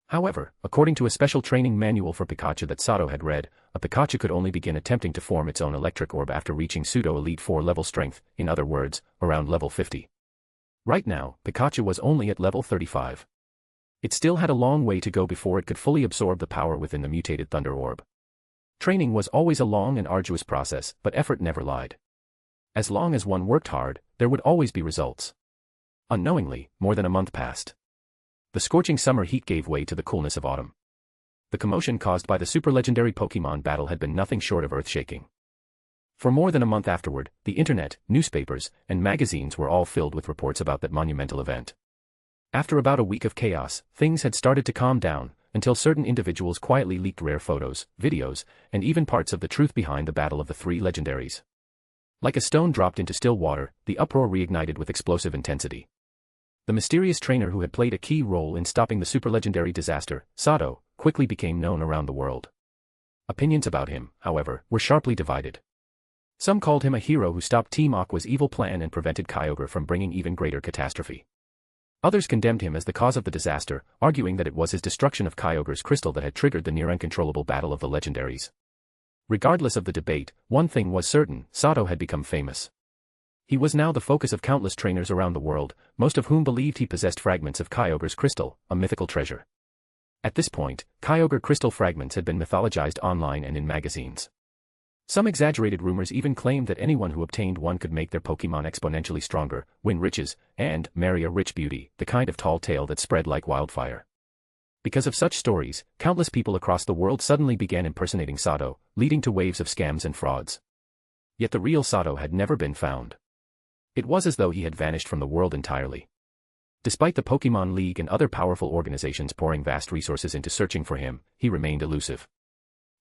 However, according to a special training manual for Pikachu that Sato had read, a Pikachu could only begin attempting to form its own electric orb after reaching Pseudo-Elite 4 level strength, in other words, around level 50. Right now, Pikachu was only at level 35. It still had a long way to go before it could fully absorb the power within the mutated Thunder Orb. Training was always a long and arduous process, but effort never lied. As long as one worked hard, there would always be results. Unknowingly, more than a month passed. The scorching summer heat gave way to the coolness of autumn. The commotion caused by the super-legendary Pokémon battle had been nothing short of earth-shaking. For more than a month afterward, the internet, newspapers, and magazines were all filled with reports about that monumental event. After about a week of chaos, things had started to calm down, until certain individuals quietly leaked rare photos, videos, and even parts of the truth behind the battle of the three legendaries. Like a stone dropped into still water, the uproar reignited with explosive intensity. The mysterious trainer who had played a key role in stopping the super-legendary disaster, Sato, quickly became known around the world. Opinions about him, however, were sharply divided. Some called him a hero who stopped Team Aqua's evil plan and prevented Kyogre from bringing even greater catastrophe. Others condemned him as the cause of the disaster, arguing that it was his destruction of Kyogre's crystal that had triggered the near-uncontrollable battle of the legendaries. Regardless of the debate, one thing was certain: Sato had become famous. He was now the focus of countless trainers around the world, most of whom believed he possessed fragments of Kyogre's crystal, a mythical treasure. At this point, Kyogre crystal fragments had been mythologized online and in magazines. Some exaggerated rumors even claimed that anyone who obtained one could make their Pokémon exponentially stronger, win riches, and marry a rich beauty, the kind of tall tale that spread like wildfire. Because of such stories, countless people across the world suddenly began impersonating Sato, leading to waves of scams and frauds. Yet the real Sato had never been found. It was as though he had vanished from the world entirely. Despite the Pokémon League and other powerful organizations pouring vast resources into searching for him, he remained elusive.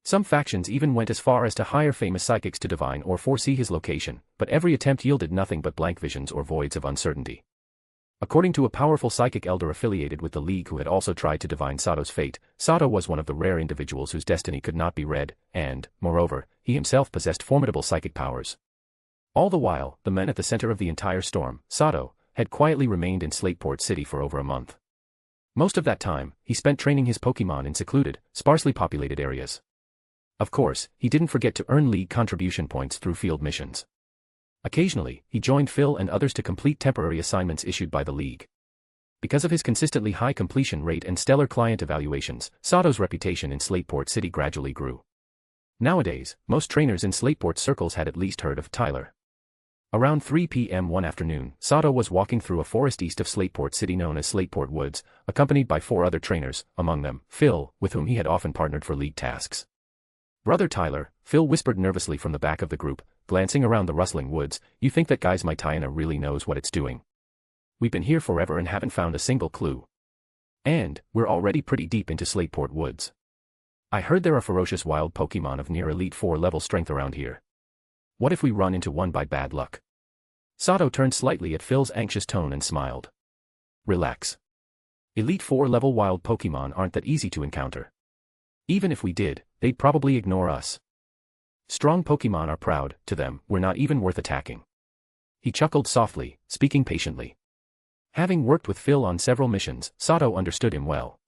Some factions even went as far as to hire famous psychics to divine or foresee his location, but every attempt yielded nothing but blank visions or voids of uncertainty. According to a powerful psychic elder affiliated with the League who had also tried to divine Sato's fate, Sato was one of the rare individuals whose destiny could not be read, and, moreover, he himself possessed formidable psychic powers. All the while, the man at the center of the entire storm, Sato, had quietly remained in Slateport City for over a month. Most of that time, he spent training his Pokémon in secluded, sparsely populated areas. Of course, he didn't forget to earn League contribution points through field missions. Occasionally, he joined Phil and others to complete temporary assignments issued by the League. Because of his consistently high completion rate and stellar client evaluations, Sato's reputation in Slateport City gradually grew. Nowadays, most trainers in Slateport circles had at least heard of Tyler. Around 3 p.m. one afternoon, Sato was walking through a forest east of Slateport City known as Slateport Woods, accompanied by 4 other trainers, among them, Phil, with whom he had often partnered for League tasks. "Brother Tyler," Phil whispered nervously from the back of the group, glancing around the rustling woods, "you think that guy's Mytiana really knows what it's doing? We've been here forever and haven't found a single clue. And, we're already pretty deep into Slateport Woods. I heard there are ferocious wild Pokémon of near Elite 4 level strength around here. What if we run into one by bad luck?" Sato turned slightly at Phil's anxious tone and smiled. "Relax. Elite 4 level wild Pokémon aren't that easy to encounter. Even if we did, they'd probably ignore us. Strong Pokémon are proud, to them, we're not even worth attacking." He chuckled softly, speaking patiently. Having worked with Phil on several missions, Sato understood him well.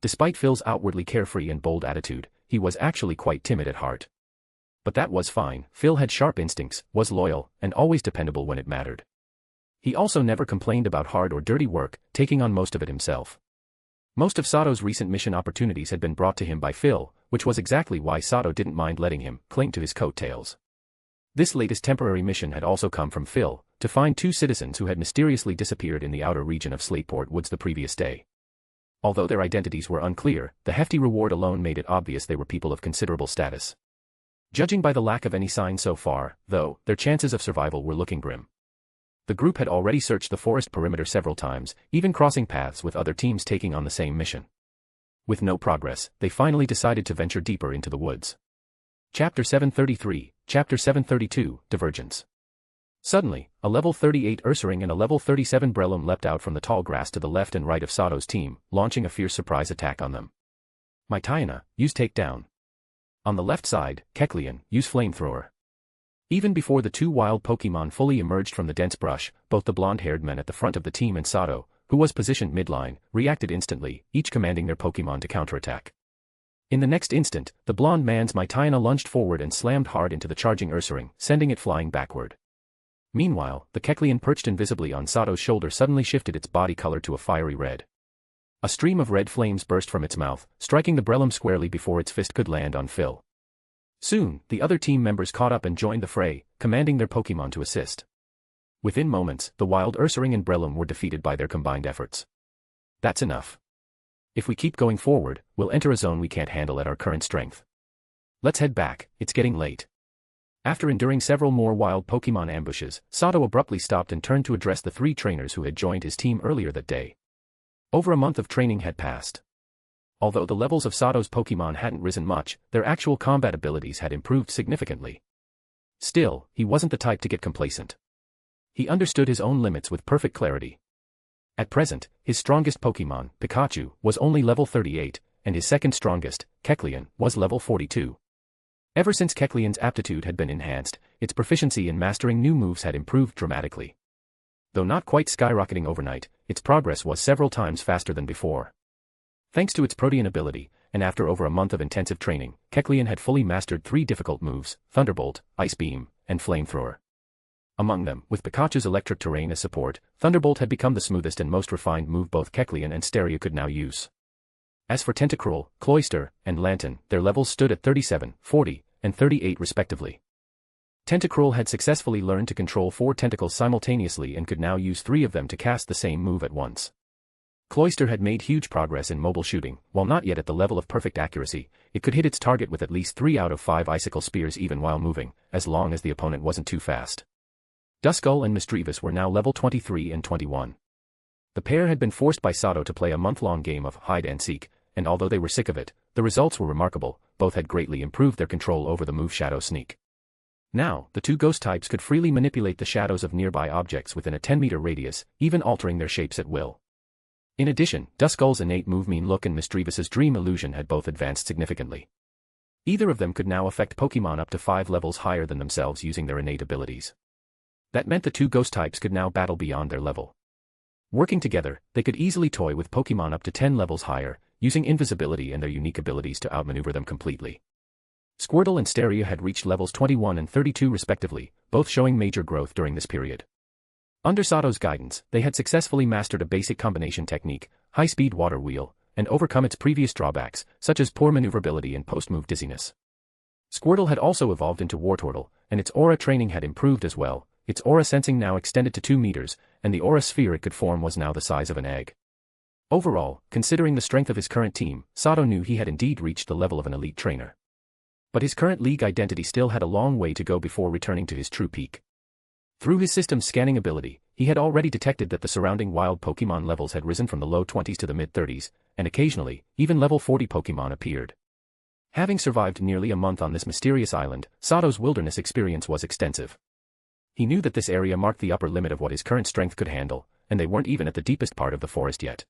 Despite Phil's outwardly carefree and bold attitude, he was actually quite timid at heart. But that was fine. Phil had sharp instincts, was loyal, and always dependable when it mattered. He also never complained about hard or dirty work, taking on most of it himself. Most of Sato's recent mission opportunities had been brought to him by Phil, which was exactly why Sato didn't mind letting him cling to his coattails. This latest temporary mission had also come from Phil, to find 2 citizens who had mysteriously disappeared in the outer region of Slateport Woods the previous day. Although their identities were unclear, the hefty reward alone made it obvious they were people of considerable status. Judging by the lack of any signs so far, though, their chances of survival were looking grim. The group had already searched the forest perimeter several times, even crossing paths with other teams taking on the same mission. With no progress, they finally decided to venture deeper into the woods. Chapter 733, Chapter 732, Divergence. Suddenly, a level 38 Ursaring and a level 37 Breloom leapt out from the tall grass to the left and right of Sato's team, launching a fierce surprise attack on them. Mytiana, use Takedown. On the left side, Kecleon, use Flamethrower. Even before the 2 wild Pokémon fully emerged from the dense brush, both the blonde-haired men at the front of the team and Sato, who was positioned midline, reacted instantly, each commanding their Pokémon to counterattack. In the next instant, the blonde man's Mytiana lunged forward and slammed hard into the charging Ursaring, sending it flying backward. Meanwhile, the Kecleon perched invisibly on Sato's shoulder suddenly shifted its body color to a fiery red. A stream of red flames burst from its mouth, striking the Breloom squarely before its fist could land on Phil. Soon, the other team members caught up and joined the fray, commanding their Pokémon to assist. Within moments, the wild Ursaring and Breloom were defeated by their combined efforts. That's enough. If we keep going forward, we'll enter a zone we can't handle at our current strength. Let's head back, it's getting late. After enduring several more wild Pokémon ambushes, Sato abruptly stopped and turned to address the 3 trainers who had joined his team earlier that day. Over a month of training had passed. Although the levels of Sato's Pokémon hadn't risen much, their actual combat abilities had improved significantly. Still, he wasn't the type to get complacent. He understood his own limits with perfect clarity. At present, his strongest Pokémon, Pikachu, was only level 38, and his second strongest, Kecleon, was level 42. Ever since Kecleon's aptitude had been enhanced, its proficiency in mastering new moves had improved dramatically. Though not quite skyrocketing overnight, its progress was several times faster than before. Thanks to its Protean ability, and after over a month of intensive training, Kecleon had fully mastered 3 difficult moves: Thunderbolt, Ice Beam, and Flamethrower. Among them, with Pikachu's electric terrain as support, Thunderbolt had become the smoothest and most refined move both Kecleon and Steria could now use. As for Tentacruel, Cloyster, and Lantern, their levels stood at 37, 40, and 38 respectively. Tentacruel had successfully learned to control 4 tentacles simultaneously and could now use 3 of them to cast the same move at once. Cloyster had made huge progress in mobile shooting. While not yet at the level of perfect accuracy, it could hit its target with at least 3 out of 5 icicle spears even while moving, as long as the opponent wasn't too fast. Duskull and Misdreavus were now level 23 and 21. The pair had been forced by Sato to play a month-long game of hide-and-seek, and although they were sick of it, the results were remarkable. Both had greatly improved their control over the move Shadow Sneak. Now, the 2 ghost types could freely manipulate the shadows of nearby objects within a 10-meter radius, even altering their shapes at will. In addition, Duskull's innate move Mean Look and Misdreavus's Dream Illusion had both advanced significantly. Either of them could now affect Pokémon up to 5 levels higher than themselves using their innate abilities. That meant the 2 ghost types could now battle beyond their level. Working together, they could easily toy with Pokémon up to 10 levels higher, using invisibility and their unique abilities to outmaneuver them completely. Squirtle and Steria had reached levels 21 and 32 respectively, both showing major growth during this period. Under Sato's guidance, they had successfully mastered a basic combination technique, high-speed water wheel, and overcome its previous drawbacks, such as poor maneuverability and post-move dizziness. Squirtle had also evolved into Wartortle, and its aura training had improved as well. Its aura sensing now extended to 2 meters, and the aura sphere it could form was now the size of an egg. Overall, considering the strength of his current team, Sato knew he had indeed reached the level of an elite trainer. But his current league identity still had a long way to go before returning to his true peak. Through his system's scanning ability, he had already detected that the surrounding wild Pokémon levels had risen from the low 20s to the mid-30s, and occasionally, even level 40 Pokémon appeared. Having survived nearly a month on this mysterious island, Sato's wilderness experience was extensive. He knew that this area marked the upper limit of what his current strength could handle, and they weren't even at the deepest part of the forest yet.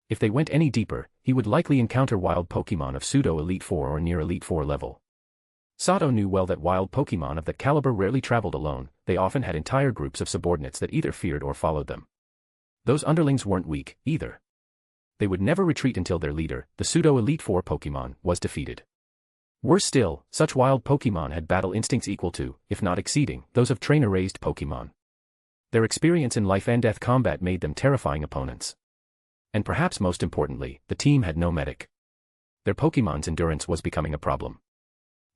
If they went any deeper, he would likely encounter wild Pokémon of pseudo-Elite 4 or near Elite 4 level. Sato knew well that wild Pokémon of that caliber rarely traveled alone. They often had entire groups of subordinates that either feared or followed them. Those underlings weren't weak, either. They would never retreat until their leader, the pseudo-Elite 4 Pokémon, was defeated. Worse still, such wild Pokémon had battle instincts equal to, if not exceeding, those of trainer-raised Pokémon. Their experience in life-and-death combat made them terrifying opponents. And perhaps most importantly, the team had no medic. Their Pokémon's endurance was becoming a problem.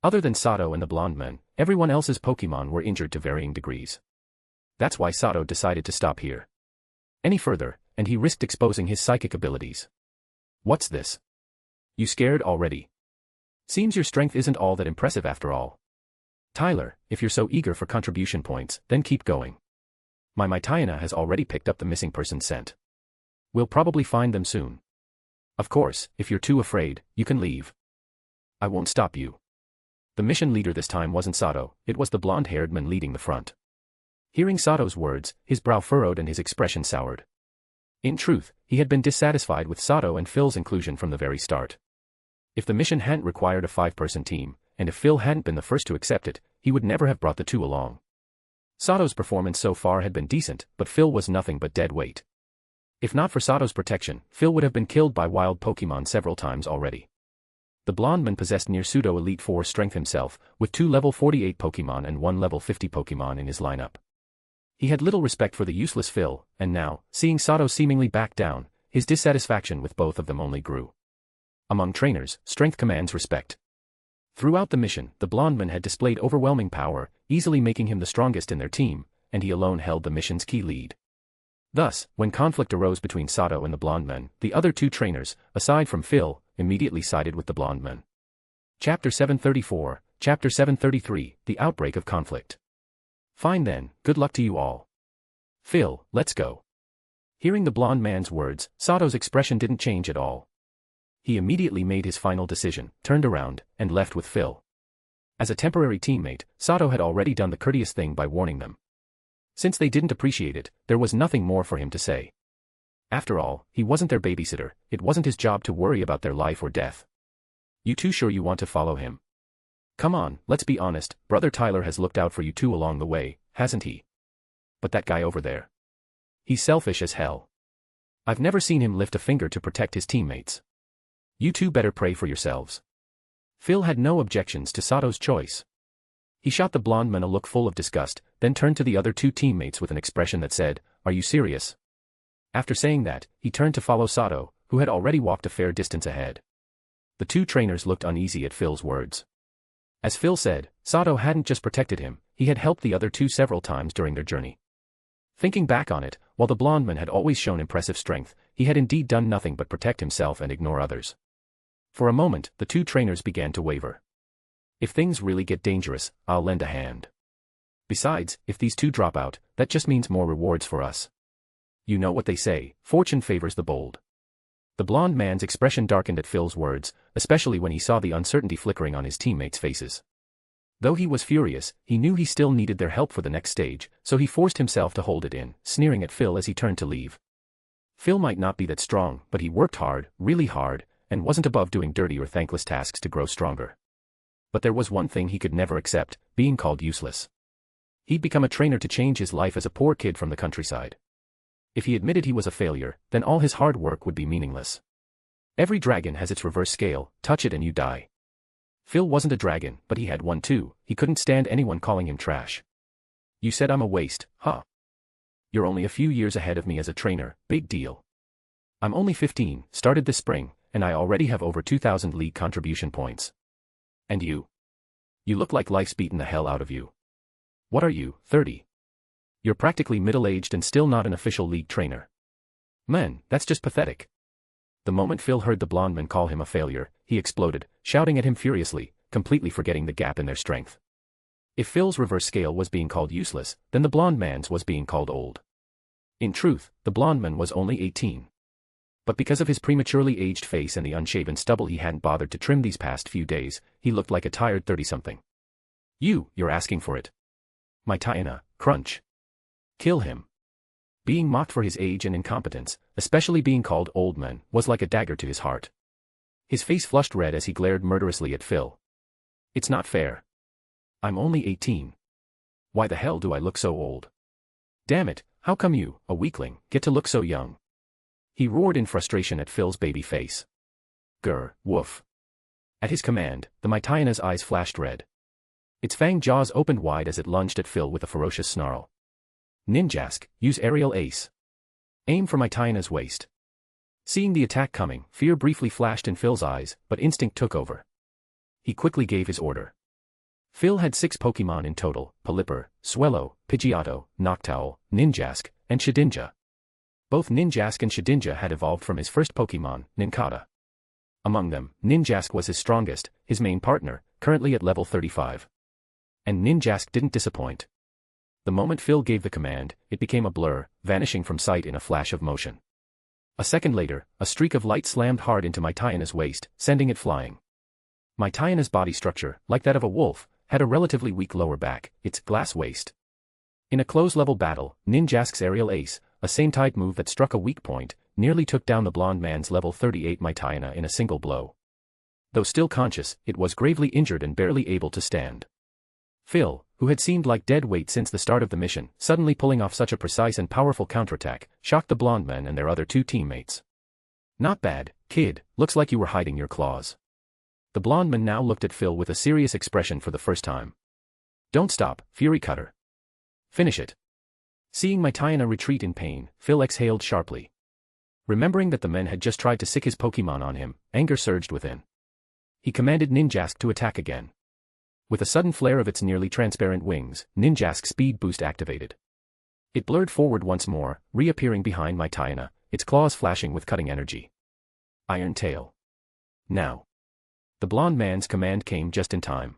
Other than Sato and the blonde men, everyone else's Pokémon were injured to varying degrees. That's why Sato decided to stop here. Any further, and he risked exposing his psychic abilities. What's this? You scared already? Seems your strength isn't all that impressive after all. Tyler, if you're so eager for contribution points, then keep going. My Mytiana has already picked up the missing person scent. We'll probably find them soon. Of course, if you're too afraid, you can leave. I won't stop you. The mission leader this time wasn't Sato, it was the blonde-haired man leading the front. Hearing Sato's words, his brow furrowed and his expression soured. In truth, he had been dissatisfied with Sato and Phil's inclusion from the very start. If the mission hadn't required a 5-person team, and if Phil hadn't been the first to accept it, he would never have brought the 2 along. Sato's performance so far had been decent, but Phil was nothing but dead weight. If not for Sato's protection, Phil would have been killed by wild Pokémon several times already. The blonde man possessed near pseudo-Elite 4 strength himself, with 2 level 48 Pokémon and 1 level 50 Pokémon in his lineup. He had little respect for the useless Phil, and now, seeing Sato seemingly back down, his dissatisfaction with both of them only grew. Among trainers, strength commands respect. Throughout the mission, the blonde man had displayed overwhelming power, easily making him the strongest in their team, and he alone held the mission's key lead. Thus, when conflict arose between Sato and the blonde man, the other two trainers, aside from Phil, immediately sided with the blonde man. Chapter 734, Chapter 733, The Outbreak of Conflict. Fine then, good luck to you all. Phil, let's go. Hearing the blonde man's words, Sato's expression didn't change at all. He immediately made his final decision, turned around, and left with Phil. As a temporary teammate, Sato had already done the courteous thing by warning them. Since they didn't appreciate it, there was nothing more for him to say. After all, he wasn't their babysitter, it wasn't his job to worry about their life or death. You two sure you want to follow him? Come on, let's be honest, Brother Tyler has looked out for you two along the way, hasn't he? But that guy over there. He's selfish as hell. I've never seen him lift a finger to protect his teammates. You two better pray for yourselves. Phil had no objections to Sato's choice. He shot the blonde man a look full of disgust, then turned to the other two teammates with an expression that said, "Are you serious?" After saying that, he turned to follow Sato, who had already walked a fair distance ahead. The two trainers looked uneasy at Phil's words. As Phil said, Sato hadn't just protected him, he had helped the other two several times during their journey. Thinking back on it, while the blonde man had always shown impressive strength, he had indeed done nothing but protect himself and ignore others. For a moment, the two trainers began to waver. If things really get dangerous, I'll lend a hand. Besides, if these two drop out, that just means more rewards for us. You know what they say, fortune favors the bold. The blonde man's expression darkened at Phil's words, especially when he saw the uncertainty flickering on his teammates' faces. Though he was furious, he knew he still needed their help for the next stage, so he forced himself to hold it in, sneering at Phil as he turned to leave. Phil might not be that strong, but he worked hard, really hard, and wasn't above doing dirty or thankless tasks to grow stronger. But there was one thing he could never accept, being called useless. He'd become a trainer to change his life as a poor kid from the countryside. If he admitted he was a failure, then all his hard work would be meaningless. Every dragon has its reverse scale, touch it and you die. Phil wasn't a dragon, but he had one too, he couldn't stand anyone calling him trash. You said I'm a waste, huh? You're only a few years ahead of me as a trainer, big deal. I'm only 15, started this spring, and I already have over 2,000 league contribution points. And you? You look like life's beaten the hell out of you. What are you, 30? You're practically middle-aged and still not an official league trainer. Man, that's just pathetic. The moment Phil heard the blonde man call him a failure, he exploded, shouting at him furiously, completely forgetting the gap in their strength. If Phil's reverse scale was being called useless, then the blonde man's was being called old. In truth, the blonde man was only 18. But because of his prematurely aged face and the unshaven stubble he hadn't bothered to trim these past few days, he looked like a tired 30-something. You're asking for it. My Tiana, crunch. Kill him. Being mocked for his age and incompetence, especially being called old man, was like a dagger to his heart. His face flushed red as he glared murderously at Phil. It's not fair. I'm only 18. Why the hell do I look so old? Damn it, how come you, a weakling, get to look so young? He roared in frustration at Phil's baby face. Grr, woof. At his command, the Mytiana's eyes flashed red. Its fanged jaws opened wide as it lunged at Phil with a ferocious snarl. Ninjask, use aerial ace. Aim for Mytiana's waist. Seeing the attack coming, fear briefly flashed in Phil's eyes, but instinct took over. He quickly gave his order. Phil had 6 Pokemon in total, Pelipper, Swellow, Pidgeotto, Noctowl, Ninjask, and Shedinja. Both Ninjask and Shedinja had evolved from his first Pokemon, Nincada. Among them, Ninjask was his strongest, his main partner, currently at level 35. And Ninjask didn't disappoint. The moment Phil gave the command, it became a blur, vanishing from sight in a flash of motion. A second later, a streak of light slammed hard into Mytiana's waist, sending it flying. Mytiana's body structure, like that of a wolf, had a relatively weak lower back, its glass waist. In a close-level battle, Ninjask's aerial ace, a same-type move that struck a weak point, nearly took down the blonde man's level 38 Mytiana in a single blow. Though still conscious, it was gravely injured and barely able to stand. Phil, who had seemed like dead weight since the start of the mission, suddenly pulling off such a precise and powerful counterattack, shocked the blonde man and their other 2 teammates. Not bad, kid, looks like you were hiding your claws. The blonde man now looked at Phil with a serious expression for the first time. Don't stop, Fury Cutter. Finish it. Seeing Mytiana retreat in pain, Phil exhaled sharply. Remembering that the men had just tried to sick his Pokemon on him, anger surged within. He commanded Ninjask to attack again. With a sudden flare of its nearly transparent wings, Ninjask's speed boost activated. It blurred forward once more, reappearing behind my Tayana, its claws flashing with cutting energy. Iron Tail. Now. The blond man's command came just in time.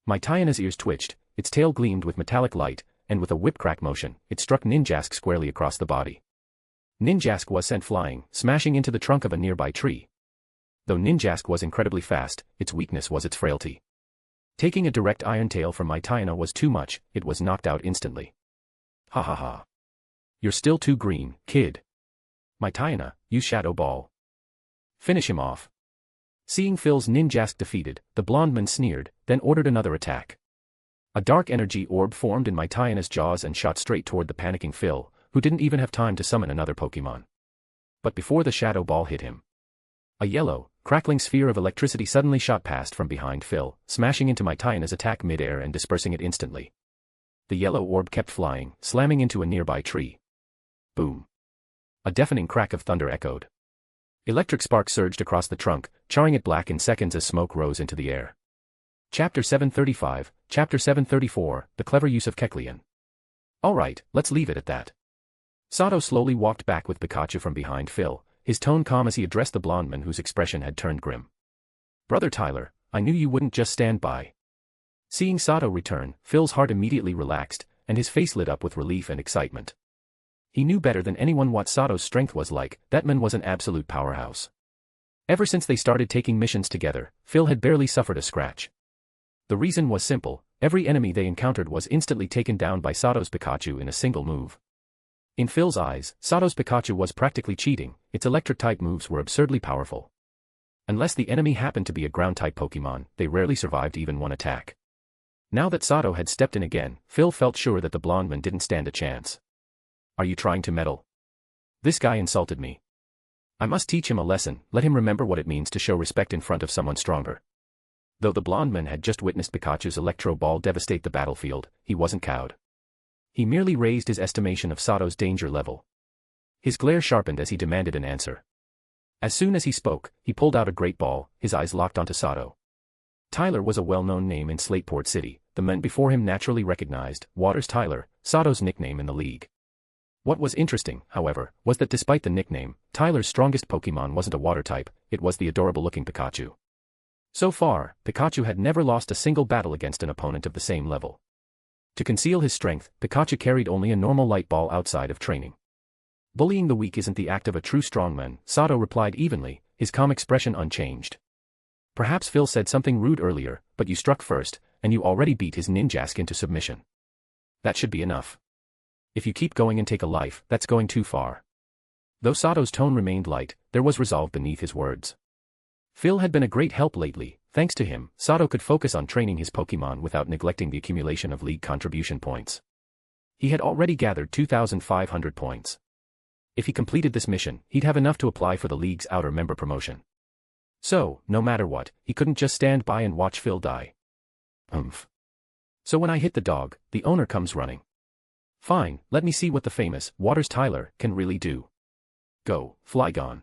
My Tayana's ears twitched, its tail gleamed with metallic light, and with a whip-crack motion, it struck Ninjask squarely across the body. Ninjask was sent flying, smashing into the trunk of a nearby tree. Though Ninjask was incredibly fast, its weakness was its frailty. Taking a direct iron tail from my Tayana was too much, it was knocked out instantly. Ha ha ha. You're still too green, kid. My Tayana, use Shadow Ball. Finish him off. Seeing Phil's Ninjask defeated, the blond man sneered, then ordered another attack. A dark energy orb formed in my Tayana's jaws and shot straight toward the panicking Phil, who didn't even have time to summon another Pokemon. But before the Shadow Ball hit him, a yellow, crackling sphere of electricity suddenly shot past from behind Phil, smashing into my Tayana's attack mid-air and dispersing it instantly. The yellow orb kept flying, slamming into a nearby tree. Boom. A deafening crack of thunder echoed. Electric sparks surged across the trunk, charring it black in seconds as smoke rose into the air. Chapter 735, Chapter 734, The Clever Use of Kecleon. Alright, let's leave it at that. Sato slowly walked back with Pikachu from behind Phil, his tone calm as he addressed the blond man whose expression had turned grim. Brother Tyler, I knew you wouldn't just stand by. Seeing Sato return, Phil's heart immediately relaxed, and his face lit up with relief and excitement. He knew better than anyone what Sato's strength was like, that man was an absolute powerhouse. Ever since they started taking missions together, Phil had barely suffered a scratch. The reason was simple, every enemy they encountered was instantly taken down by Sato's Pikachu in a single move. In Phil's eyes, Sato's Pikachu was practically cheating, its electric-type moves were absurdly powerful. Unless the enemy happened to be a ground-type Pokemon, they rarely survived even one attack. Now that Sato had stepped in again, Phil felt sure that the blond man didn't stand a chance. Are you trying to meddle? This guy insulted me. I must teach him a lesson, let him remember what it means to show respect in front of someone stronger. Though the blond man had just witnessed Pikachu's Electro Ball devastate the battlefield, he wasn't cowed. He merely raised his estimation of Sato's danger level. His glare sharpened as he demanded an answer. As soon as he spoke, he pulled out a great ball, his eyes locked onto Sato. Tyler was a well-known name in Slateport City, the men before him naturally recognized Waters Tyler, Sato's nickname in the league. What was interesting, however, was that despite the nickname, Tyler's strongest Pokemon wasn't a water type, it was the adorable-looking Pikachu. So far, Pikachu had never lost a single battle against an opponent of the same level. To conceal his strength, Pikachu carried only a normal light ball outside of training. Bullying the weak isn't the act of a true strongman, Sato replied evenly, his calm expression unchanged. Perhaps Phil said something rude earlier, but you struck first, and you already beat his Ninjask into submission. That should be enough. If you keep going and take a life, that's going too far. Though Sato's tone remained light, there was resolve beneath his words. Phil had been a great help lately, thanks to him, Sato could focus on training his Pokemon without neglecting the accumulation of league contribution points. He had already gathered 2,500 points. If he completed this mission, he'd have enough to apply for the league's outer member promotion. So, no matter what, he couldn't just stand by and watch Phil die. So when I hit the dog, the owner comes running. Fine, let me see what the famous Waters Tyler can really do. Go, Flygon.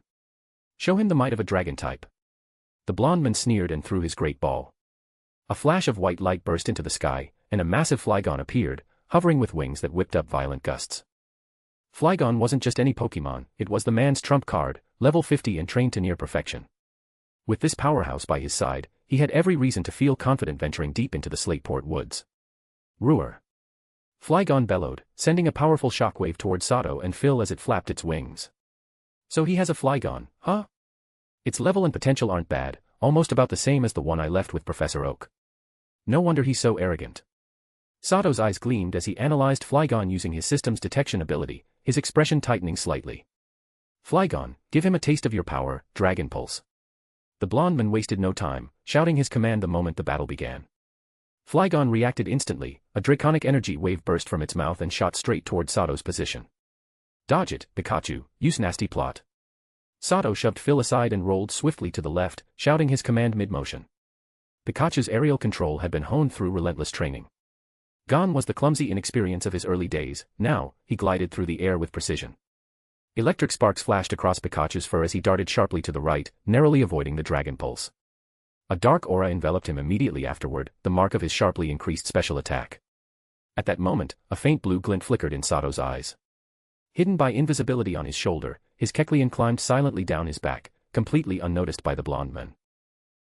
Show him the might of a dragon type. The blond man sneered and threw his great ball. A flash of white light burst into the sky, and a massive Flygon appeared, hovering with wings that whipped up violent gusts. Flygon wasn't just any Pokemon, it was the man's trump card, level 50 and trained to near perfection. With this powerhouse by his side, he had every reason to feel confident venturing deep into the Slateport woods. Roar! Flygon bellowed, sending a powerful shockwave towards Sato and Phil as it flapped its wings. So he has a Flygon, huh? Its level and potential aren't bad, almost about the same as the one I left with Professor Oak. No wonder he's so arrogant. Sato's eyes gleamed as he analyzed Flygon using his system's detection ability, his expression tightening slightly. Flygon, give him a taste of your power, Dragon Pulse. The blond man wasted no time, shouting his command the moment the battle began. Flygon reacted instantly, a draconic energy wave burst from its mouth and shot straight toward Sato's position. Dodge it, Pikachu, use nasty plot. Sato shoved Phil aside and rolled swiftly to the left, shouting his command mid-motion. Pikachu's aerial control had been honed through relentless training. Gone was the clumsy inexperience of his early days, now, he glided through the air with precision. Electric sparks flashed across Pikachu's fur as he darted sharply to the right, narrowly avoiding the Dragon Pulse. A dark aura enveloped him immediately afterward, the mark of his sharply increased special attack. At that moment, a faint blue glint flickered in Sato's eyes. Hidden by invisibility on his shoulder, his Kecleon climbed silently down his back, completely unnoticed by the blonde man.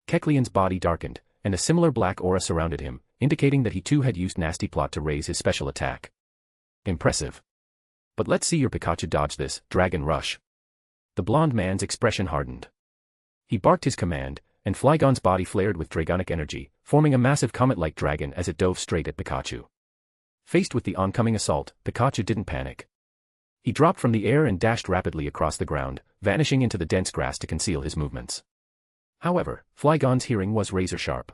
Kecleon's body darkened, and a similar black aura surrounded him, indicating that he too had used Nasty Plot to raise his special attack. Impressive. But let's see your Pikachu dodge this, Dragon Rush. The blonde man's expression hardened. He barked his command, and Flygon's body flared with dragonic energy, forming a massive comet-like dragon as it dove straight at Pikachu. Faced with the oncoming assault, Pikachu didn't panic. He dropped from the air and dashed rapidly across the ground, vanishing into the dense grass to conceal his movements. However, Flygon's hearing was razor-sharp.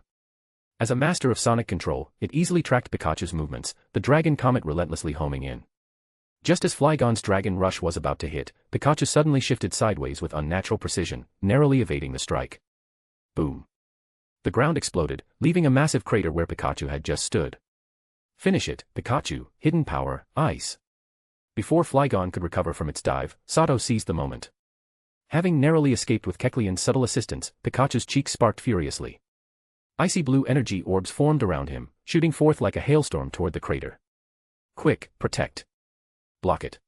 As a master of sonic control, it easily tracked Pikachu's movements, the dragon comet relentlessly homing in. Just as Flygon's Dragon Rush was about to hit, Pikachu suddenly shifted sideways with unnatural precision, narrowly evading the strike. Boom. The ground exploded, leaving a massive crater where Pikachu had just stood. Finish it, Pikachu, hidden power, ice. Before Flygon could recover from its dive, Sato seized the moment. Having narrowly escaped with Kecleon's subtle assistance, Pikachu's cheeks sparked furiously. Icy blue energy orbs formed around him, shooting forth like a hailstorm toward the crater. Quick, protect. Block it.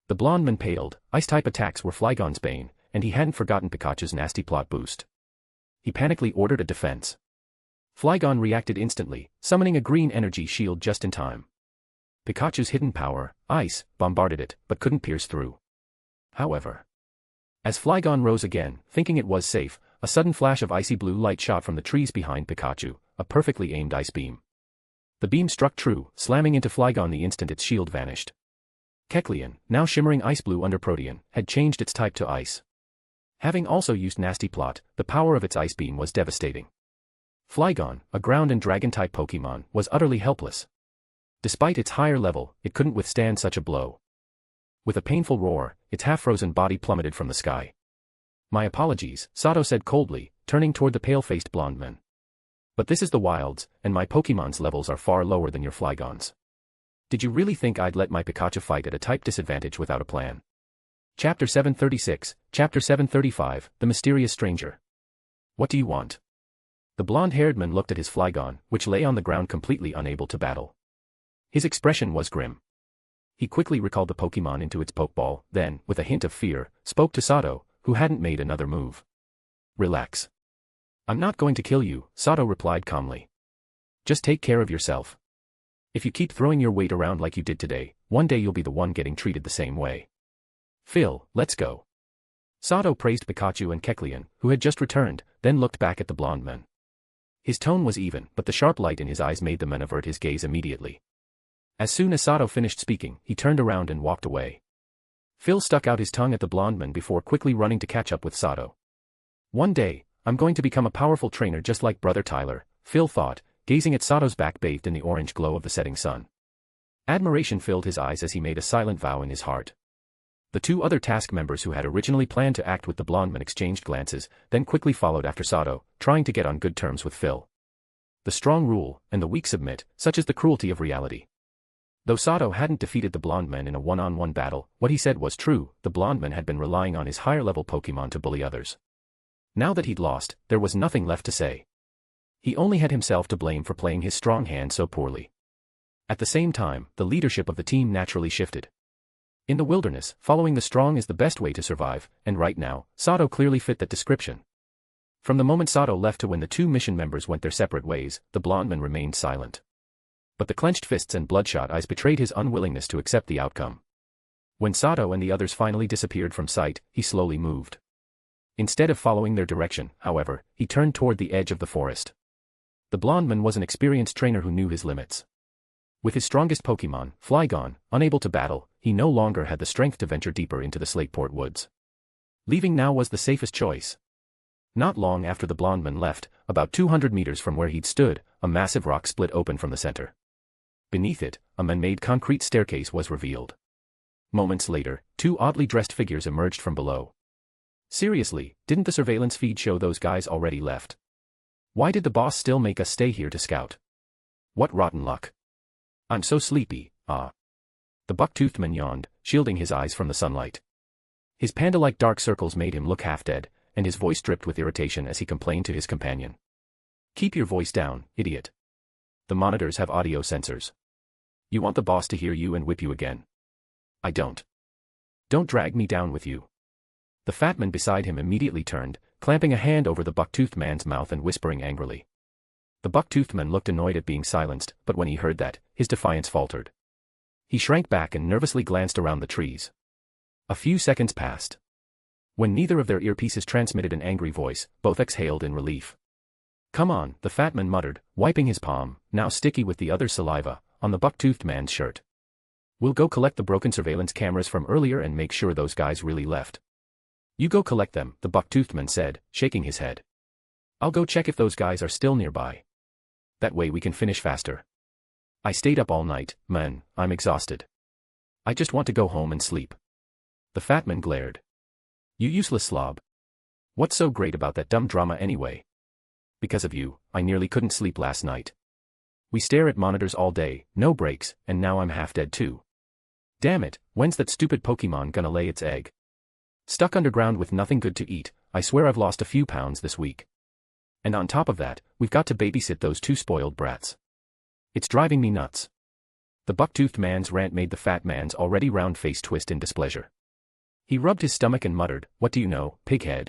The blonde man paled, ice-type attacks were Flygon's bane, and he hadn't forgotten Pikachu's Nasty Plot boost. He panically ordered a defense. Flygon reacted instantly, summoning a green energy shield just in time. Pikachu's hidden power, ice, bombarded it, but couldn't pierce through. However, as Flygon rose again, thinking it was safe, a sudden flash of icy blue light shot from the trees behind Pikachu, a perfectly aimed ice beam. The beam struck true, slamming into Flygon the instant its shield vanished. Kecleon, now shimmering ice blue under Protean, had changed its type to ice. Having also used Nasty Plot, the power of its ice beam was devastating. Flygon, a ground and dragon-type Pokemon, was utterly helpless. Despite its higher level, it couldn't withstand such a blow. With a painful roar, its half-frozen body plummeted from the sky. My apologies, Sato said coldly, turning toward the pale-faced blonde man. But this is the wilds, and my Pokemon's levels are far lower than your Flygon's. Did you really think I'd let my Pikachu fight at a type disadvantage without a plan? Chapter 736, Chapter 735, The Mysterious Stranger. What do you want? The blonde-haired man looked at his Flygon, which lay on the ground completely unable to battle. His expression was grim. He quickly recalled the Pokemon into its Pokeball, then, with a hint of fear, spoke to Sato, who hadn't made another move. Relax. I'm not going to kill you, Sato replied calmly. Just take care of yourself. If you keep throwing your weight around like you did today, one day you'll be the one getting treated the same way. Phil, let's go. Sato praised Pikachu and Kecleon, who had just returned, then looked back at the blonde man. His tone was even, but the sharp light in his eyes made the man avert his gaze immediately. As soon as Sato finished speaking, he turned around and walked away. Phil stuck out his tongue at the blonde man before quickly running to catch up with Sato. One day, I'm going to become a powerful trainer just like Brother Tyler, Phil thought, gazing at Sato's back bathed in the orange glow of the setting sun. Admiration filled his eyes as he made a silent vow in his heart. The two other task members who had originally planned to act with the blonde man exchanged glances, then quickly followed after Sato, trying to get on good terms with Phil. The strong rule, and the weak submit, such is the cruelty of reality. Though Sato hadn't defeated the blonde man in a one-on-one battle, what he said was true, the blonde man had been relying on his higher-level Pokemon to bully others. Now that he'd lost, there was nothing left to say. He only had himself to blame for playing his strong hand so poorly. At the same time, the leadership of the team naturally shifted. In the wilderness, following the strong is the best way to survive, and right now, Sato clearly fit that description. From the moment Sato left to when the two mission members went their separate ways, the blonde man remained silent. But the clenched fists and bloodshot eyes betrayed his unwillingness to accept the outcome. When Sato and the others finally disappeared from sight, he slowly moved. Instead of following their direction, however, he turned toward the edge of the forest. The blonde man was an experienced trainer who knew his limits. With his strongest Pokemon, Flygon, unable to battle, he no longer had the strength to venture deeper into the Slakeport woods. Leaving now was the safest choice. Not long after the blonde man left, about 200 meters from where he'd stood, a massive rock split open from the center. Beneath it, a man-made concrete staircase was revealed. Moments later, two oddly dressed figures emerged from below. Seriously, didn't the surveillance feed show those guys already left? Why did the boss still make us stay here to scout? What rotten luck. I'm so sleepy, ah. The buck-toothed man yawned, shielding his eyes from the sunlight. His panda-like dark circles made him look half dead, and his voice dripped with irritation as he complained to his companion. Keep your voice down, idiot. The monitors have audio sensors. You want the boss to hear you and whip you again. I don't. Don't drag me down with you. The fat man beside him immediately turned, clamping a hand over the buck-toothed man's mouth and whispering angrily. The buck-toothed man looked annoyed at being silenced, but when he heard that, his defiance faltered. He shrank back and nervously glanced around the trees. A few seconds passed. When neither of their earpieces transmitted an angry voice, both exhaled in relief. Come on, the fat man muttered, wiping his palm, now sticky with the other's saliva, on the buck-toothed man's shirt. We'll go collect the broken surveillance cameras from earlier and make sure those guys really left. You go collect them, the buck-toothed man said, shaking his head. I'll go check if those guys are still nearby. That way we can finish faster. I stayed up all night, man, I'm exhausted. I just want to go home and sleep. The fat man glared. You useless slob. What's so great about that dumb drama anyway? Because of you, I nearly couldn't sleep last night. We stare at monitors all day, no breaks, and now I'm half dead too. Damn it, when's that stupid Pokemon gonna lay its egg? Stuck underground with nothing good to eat, I swear I've lost a few pounds this week. And on top of that, we've got to babysit those two spoiled brats. It's driving me nuts. The buck-toothed man's rant made the fat man's already round face twist in displeasure. He rubbed his stomach and muttered, what do you know, pighead?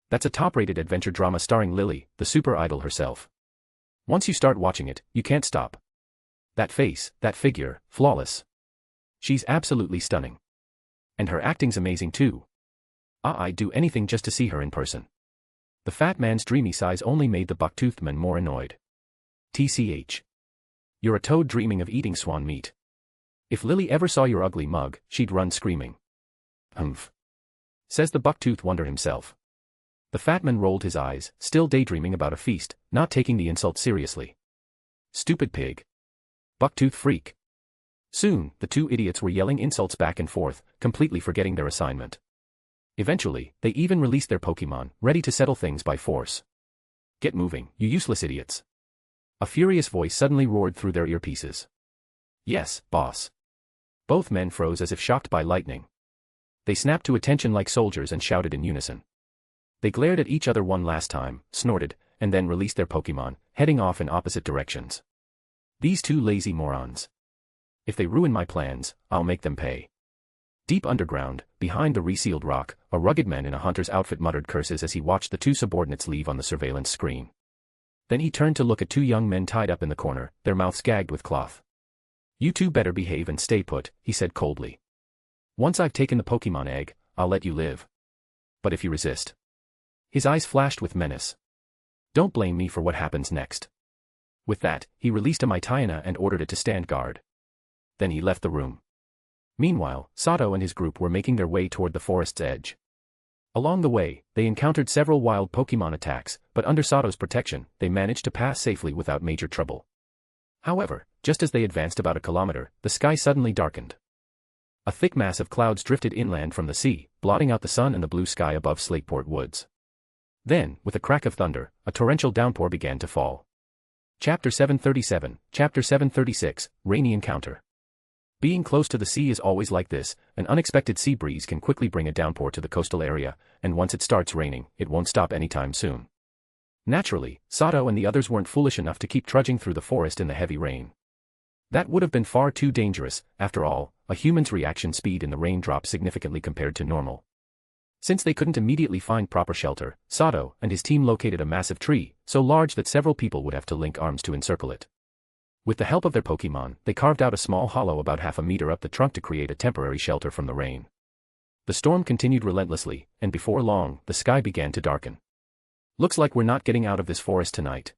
That's a top-rated adventure drama starring Lily, the super idol herself. Once you start watching it, you can't stop. That face, that figure, flawless. She's absolutely stunning. And her acting's amazing too. I'd do anything just to see her in person. The fat man's dreamy sighs only made the buck-toothed man more annoyed. TCH. You're a toad dreaming of eating swan meat. If Lily ever saw your ugly mug, she'd run screaming. Humph. Says the buck-toothed wonder himself. The fat man rolled his eyes, still daydreaming about a feast, not taking the insult seriously. Stupid pig. Buck-tooth freak. Soon, the two idiots were yelling insults back and forth, completely forgetting their assignment. Eventually, they even released their Pokemon, ready to settle things by force. Get moving, you useless idiots. A furious voice suddenly roared through their earpieces. Yes, boss. Both men froze as if shocked by lightning. They snapped to attention like soldiers and shouted in unison. They glared at each other one last time, snorted, and then released their Pokemon, heading off in opposite directions. These two lazy morons. If they ruin my plans, I'll make them pay. Deep underground, behind the resealed rock, a rugged man in a hunter's outfit muttered curses as he watched the two subordinates leave on the surveillance screen. Then he turned to look at two young men tied up in the corner, their mouths gagged with cloth. You two better behave and stay put, he said coldly. Once I've taken the Pokemon egg, I'll let you live. But if you resist. His eyes flashed with menace. Don't blame me for what happens next. With that, he released a Mitayana and ordered it to stand guard. Then he left the room. Meanwhile, Sato and his group were making their way toward the forest's edge. Along the way, they encountered several wild Pokemon attacks, but under Sato's protection, they managed to pass safely without major trouble. However, just as they advanced about a kilometer, the sky suddenly darkened. A thick mass of clouds drifted inland from the sea, blotting out the sun and the blue sky above Slateport Woods. Then, with a crack of thunder, a torrential downpour began to fall. Chapter 737, Chapter 736, Rainy Encounter. Being close to the sea is always like this, an unexpected sea breeze can quickly bring a downpour to the coastal area, and once it starts raining, it won't stop anytime soon. Naturally, Sato and the others weren't foolish enough to keep trudging through the forest in the heavy rain. That would have been far too dangerous, after all, a human's reaction speed in the rain dropped significantly compared to normal. Since they couldn't immediately find proper shelter, Sato and his team located a massive tree, so large that several people would have to link arms to encircle it. With the help of their Pokemon, they carved out a small hollow about half a meter up the trunk to create a temporary shelter from the rain. The storm continued relentlessly, and before long, the sky began to darken. Looks like we're not getting out of this forest tonight.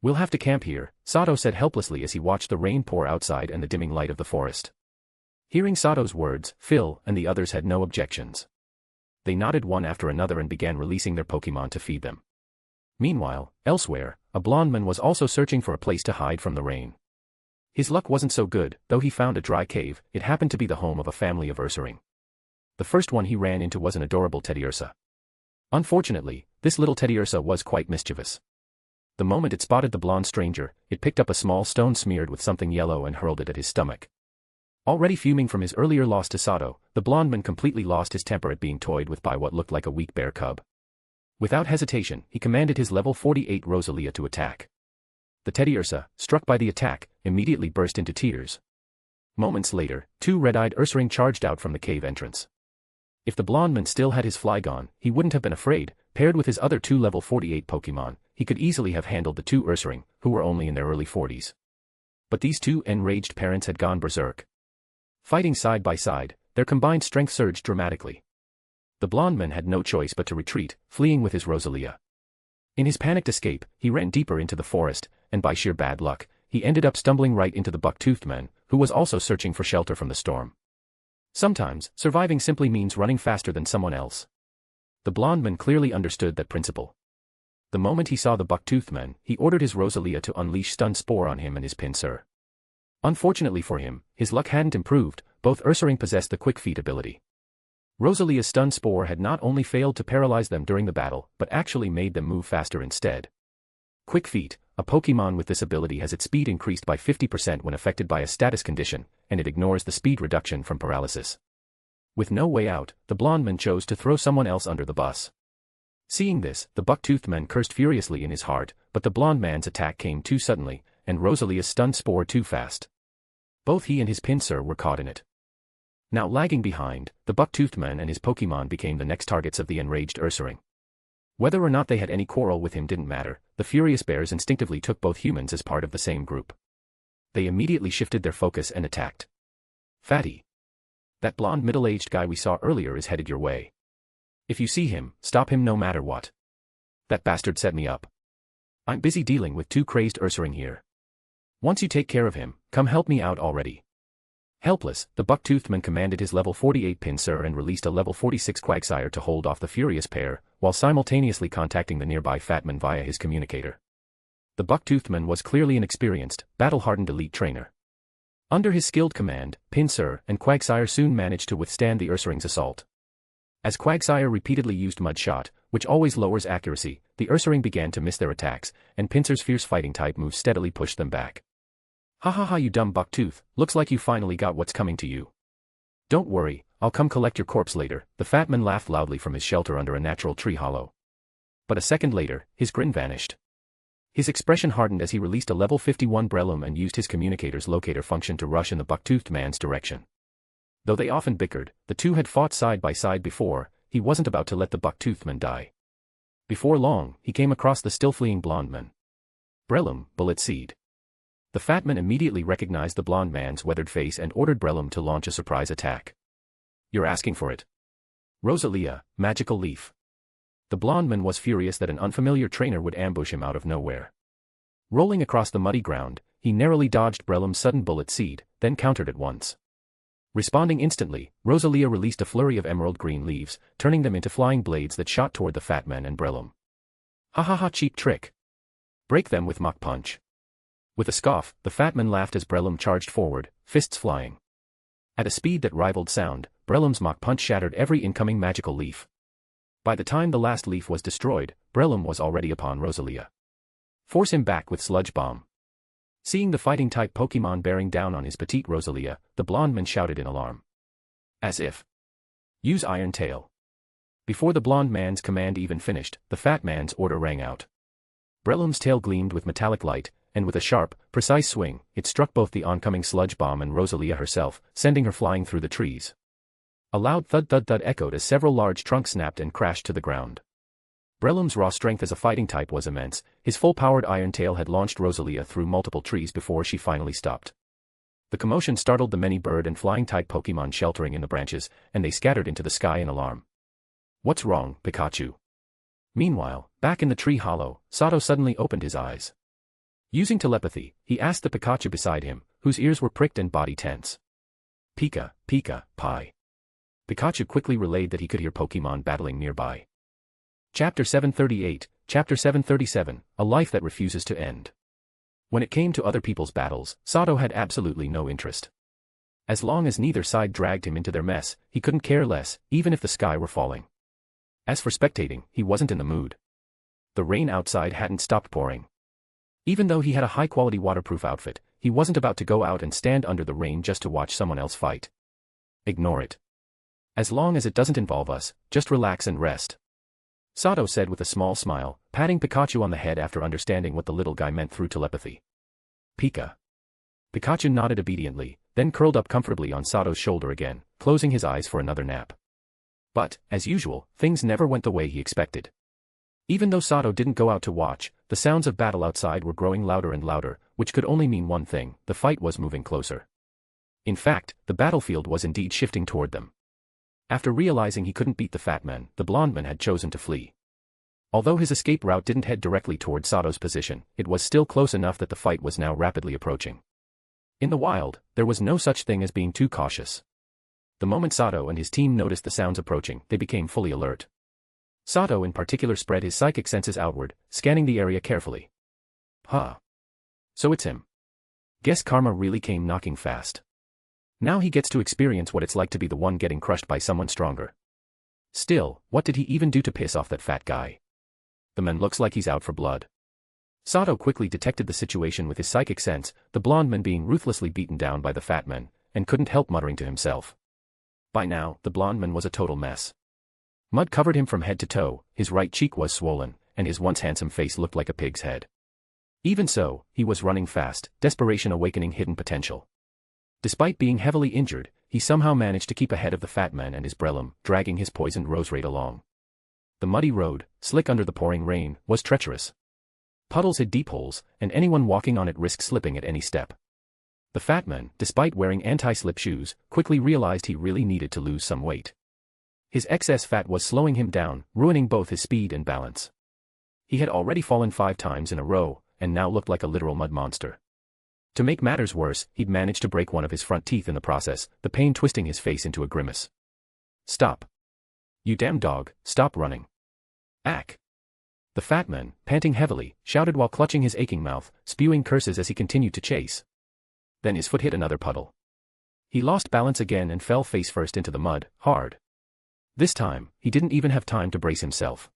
We'll have to camp here, Sato said helplessly as he watched the rain pour outside and the dimming light of the forest. Hearing Sato's words, Phil and the others had no objections. They nodded one after another and began releasing their Pokemon to feed them. Meanwhile, elsewhere, a blond man was also searching for a place to hide from the rain. His luck wasn't so good, though he found a dry cave. It happened to be the home of a family of Ursaring. The first one he ran into was an adorable Teddy Ursa. Unfortunately, this little Teddy Ursa was quite mischievous. The moment it spotted the blond stranger, it picked up a small stone smeared with something yellow and hurled it at his stomach. Already fuming from his earlier loss to Sato, the blond man completely lost his temper at being toyed with by what looked like a weak bear cub. Without hesitation, he commanded his level 48 Rosalia to attack. The Teddy Ursa, struck by the attack, immediately burst into tears. Moments later, two red-eyed Ursaring charged out from the cave entrance. If the blonde man still had his Flygon, he wouldn't have been afraid. Paired with his other two level 48 Pokemon, he could easily have handled the two Ursaring, who were only in their early 40s. But these two enraged parents had gone berserk. Fighting side by side, their combined strength surged dramatically. The blonde man had no choice but to retreat, fleeing with his Rosalia. In his panicked escape, he ran deeper into the forest, and by sheer bad luck, he ended up stumbling right into the buck-toothed man, who was also searching for shelter from the storm. Sometimes, surviving simply means running faster than someone else. The blonde man clearly understood that principle. The moment he saw the buck-toothed man, he ordered his Rosalia to unleash Stun Spore on him and his pincer. Unfortunately for him, his luck hadn't improved. Both Ursaring possessed the Quick Feet ability. Rosalia's Stun Spore had not only failed to paralyze them during the battle, but actually made them move faster instead. Quick Feet, a Pokemon with this ability has its speed increased by 50% when affected by a status condition, and it ignores the speed reduction from paralysis. With no way out, the blonde man chose to throw someone else under the bus. Seeing this, the buck-toothed man cursed furiously in his heart, but the blonde man's attack came too suddenly, and Rosalia's Stun Spore too fast. Both he and his pincer were caught in it. Now lagging behind, the buck-toothed man and his Pokemon became the next targets of the enraged Ursaring. Whether or not they had any quarrel with him didn't matter, the furious bears instinctively took both humans as part of the same group. They immediately shifted their focus and attacked. Fatty. That blonde middle-aged guy we saw earlier is headed your way. If you see him, stop him no matter what. That bastard set me up. I'm busy dealing with two crazed Ursaring here. Once you take care of him, come help me out already. Helpless, the buck-toothed man commanded his level 48 Pinsir and released a level 46 Quagsire to hold off the furious pair, while simultaneously contacting the nearby Fatman via his communicator. The buck-toothed man was clearly an experienced, battle-hardened elite trainer. Under his skilled command, Pinsir and Quagsire soon managed to withstand the Ursaring's assault. As Quagsire repeatedly used Mud Shot, which always lowers accuracy, the Ursaring began to miss their attacks, and Pinsir's fierce fighting type moves steadily pushed them back. Ha ha ha, you dumb bucktooth, looks like you finally got what's coming to you. Don't worry, I'll come collect your corpse later. The fat man laughed loudly from his shelter under a natural tree hollow. But a second later, his grin vanished. His expression hardened as he released a level 51 Breloom and used his communicator's locator function to rush in the buck-toothed man's direction. Though they often bickered, the two had fought side by side before. He wasn't about to let the buck-toothed man die. Before long, he came across the still-fleeing blonde man. Breloom, Bullet Seed. The fat man immediately recognized the blonde man's weathered face and ordered Breloom to launch a surprise attack. You're asking for it. Rosalia, Magical Leaf. The blonde man was furious that an unfamiliar trainer would ambush him out of nowhere. Rolling across the muddy ground, he narrowly dodged Breloom's sudden Bullet Seed, then countered at once. Responding instantly, Rosalia released a flurry of emerald green leaves, turning them into flying blades that shot toward the fat man and Breloom. Ha ha ha, cheap trick. Break them with Mach Punch. With a scoff, the fat man laughed as Breloom charged forward, fists flying. At a speed that rivaled sound, Breloom's Mach Punch shattered every incoming magical leaf. By the time the last leaf was destroyed, Breloom was already upon Rosalia. Force him back with Sludge Bomb. Seeing the fighting-type Pokemon bearing down on his petite Rosalia, the blonde man shouted in alarm. As if. Use Iron Tail. Before the blonde man's command even finished, the fat man's order rang out. Breloom's tail gleamed with metallic light, and with a sharp, precise swing, it struck both the oncoming Sludge Bomb and Rosalia herself, sending her flying through the trees. A loud thud-thud-thud echoed as several large trunks snapped and crashed to the ground. Breloom's raw strength as a fighting type was immense. His full-powered Iron Tail had launched Rosalia through multiple trees before she finally stopped. The commotion startled the many bird and flying-type Pokemon sheltering in the branches, and they scattered into the sky in alarm. What's wrong, Pikachu? Meanwhile, back in the tree hollow, Sato suddenly opened his eyes. Using telepathy, he asked the Pikachu beside him, whose ears were pricked and body tense. Pika, Pika, Pi. Pikachu quickly relayed that he could hear Pokemon battling nearby. Chapter 738, Chapter 737, A Life That Refuses to End. When it came to other people's battles, Sato had absolutely no interest. As long as neither side dragged him into their mess, he couldn't care less, even if the sky were falling. As for spectating, he wasn't in the mood. The rain outside hadn't stopped pouring. Even though he had a high-quality waterproof outfit, he wasn't about to go out and stand under the rain just to watch someone else fight. Ignore it. As long as it doesn't involve us, just relax and rest. Sato said with a small smile, patting Pikachu on the head after understanding what the little guy meant through telepathy. Pika. Pikachu nodded obediently, then curled up comfortably on Sato's shoulder again, closing his eyes for another nap. But, as usual, things never went the way he expected. Even though Sato didn't go out to watch, the sounds of battle outside were growing louder and louder, which could only mean one thing: the fight was moving closer. In fact, the battlefield was indeed shifting toward them. After realizing he couldn't beat the fat man, the blonde man had chosen to flee. Although his escape route didn't head directly toward Sato's position, it was still close enough that the fight was now rapidly approaching. In the wild, there was no such thing as being too cautious. The moment Sato and his team noticed the sounds approaching, they became fully alert. Sato in particular spread his psychic senses outward, scanning the area carefully. Huh. So it's him. Guess karma really came knocking fast. Now he gets to experience what it's like to be the one getting crushed by someone stronger. Still, what did he even do to piss off that fat guy? The man looks like he's out for blood. Sato quickly detected the situation with his psychic sense, the blonde man being ruthlessly beaten down by the fat man, and couldn't help muttering to himself. By now, the blonde man was a total mess. Mud covered him from head to toe, his right cheek was swollen, and his once handsome face looked like a pig's head. Even so, he was running fast, desperation awakening hidden potential. Despite being heavily injured, he somehow managed to keep ahead of the fat man and his Breloom, dragging his poisoned Roserade along. The muddy road, slick under the pouring rain, was treacherous. Puddles hid deep holes, and anyone walking on it risked slipping at any step. The fat man, despite wearing anti-slip shoes, quickly realized he really needed to lose some weight. His excess fat was slowing him down, ruining both his speed and balance. He had already fallen 5 times in a row, and now looked like a literal mud monster. To make matters worse, he'd managed to break one of his front teeth in the process, the pain twisting his face into a grimace. Stop. You damn dog, stop running. Ack. The fat man, panting heavily, shouted while clutching his aching mouth, spewing curses as he continued to chase. Then his foot hit another puddle. He lost balance again and fell face first into the mud, hard. This time, he didn't even have time to brace himself.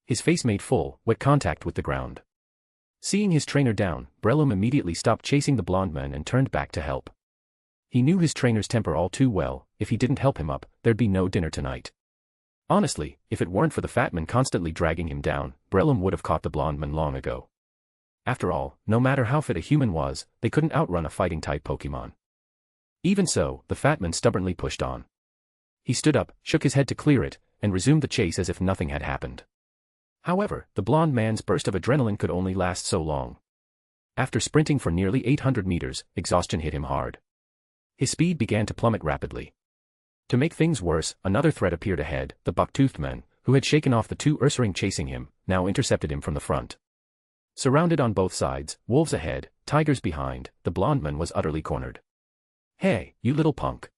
His face made full, wet contact with the ground. Seeing his trainer down, Breloom immediately stopped chasing the blonde man and turned back to help. He knew his trainer's temper all too well: if he didn't help him up, there'd be no dinner tonight. Honestly, if it weren't for the fat man constantly dragging him down, Breloom would have caught the blonde man long ago. After all, no matter how fit a human was, they couldn't outrun a fighting-type Pokemon. Even so, the fat man stubbornly pushed on. He stood up, shook his head to clear it, and resumed the chase as if nothing had happened. However, the blonde man's burst of adrenaline could only last so long. After sprinting for nearly 800 meters, exhaustion hit him hard. His speed began to plummet rapidly. To make things worse, another threat appeared ahead: the buck-toothed man, who had shaken off the 2 Ursaring chasing him, now intercepted him from the front. Surrounded on both sides, wolves ahead, tigers behind, the blonde man was utterly cornered. Hey, you little punk.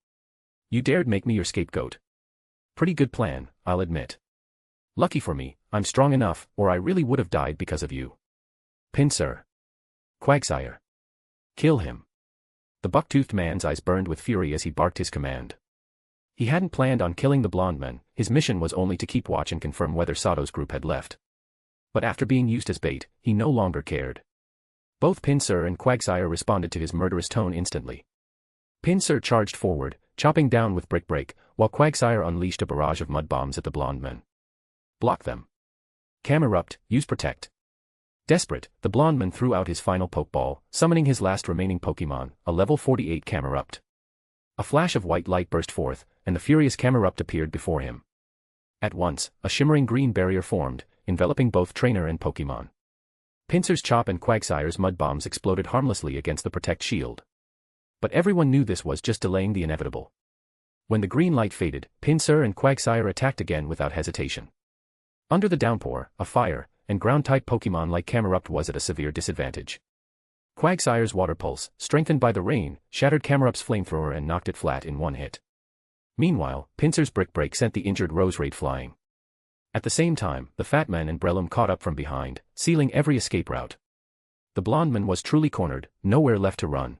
You dared make me your scapegoat. Pretty good plan, I'll admit. Lucky for me, I'm strong enough, or I really would have died because of you. Pinsir. Quagsire. Kill him. The buck-toothed man's eyes burned with fury as he barked his command. He hadn't planned on killing the blonde man, his mission was only to keep watch and confirm whether Sato's group had left. But after being used as bait, he no longer cared. Both Pinsir and Quagsire responded to his murderous tone instantly. Pinsir charged forward, chopping down with Brick Break, while Quagsire unleashed a barrage of mud bombs at the blonde man. Block them. Camerupt, use Protect. Desperate, the blonde man threw out his final Pokeball, summoning his last remaining Pokemon, a level 48 Camerupt. A flash of white light burst forth, and the furious Camerupt appeared before him. At once, a shimmering green barrier formed, enveloping both trainer and Pokemon. Pinsir's Chop and Quagsire's Mud Bombs exploded harmlessly against the Protect shield. But everyone knew this was just delaying the inevitable. When the green light faded, Pinsir and Quagsire attacked again without hesitation. Under the downpour, a fire and ground-type Pokemon like Camerupt was at a severe disadvantage. Quagsire's Water Pulse, strengthened by the rain, shattered Camerupt's Flamethrower and knocked it flat in one hit. Meanwhile, Pinsir's Brick Break sent the injured Roserade flying. At the same time, the fat man and Breloom caught up from behind, sealing every escape route. The blonde man was truly cornered, nowhere left to run.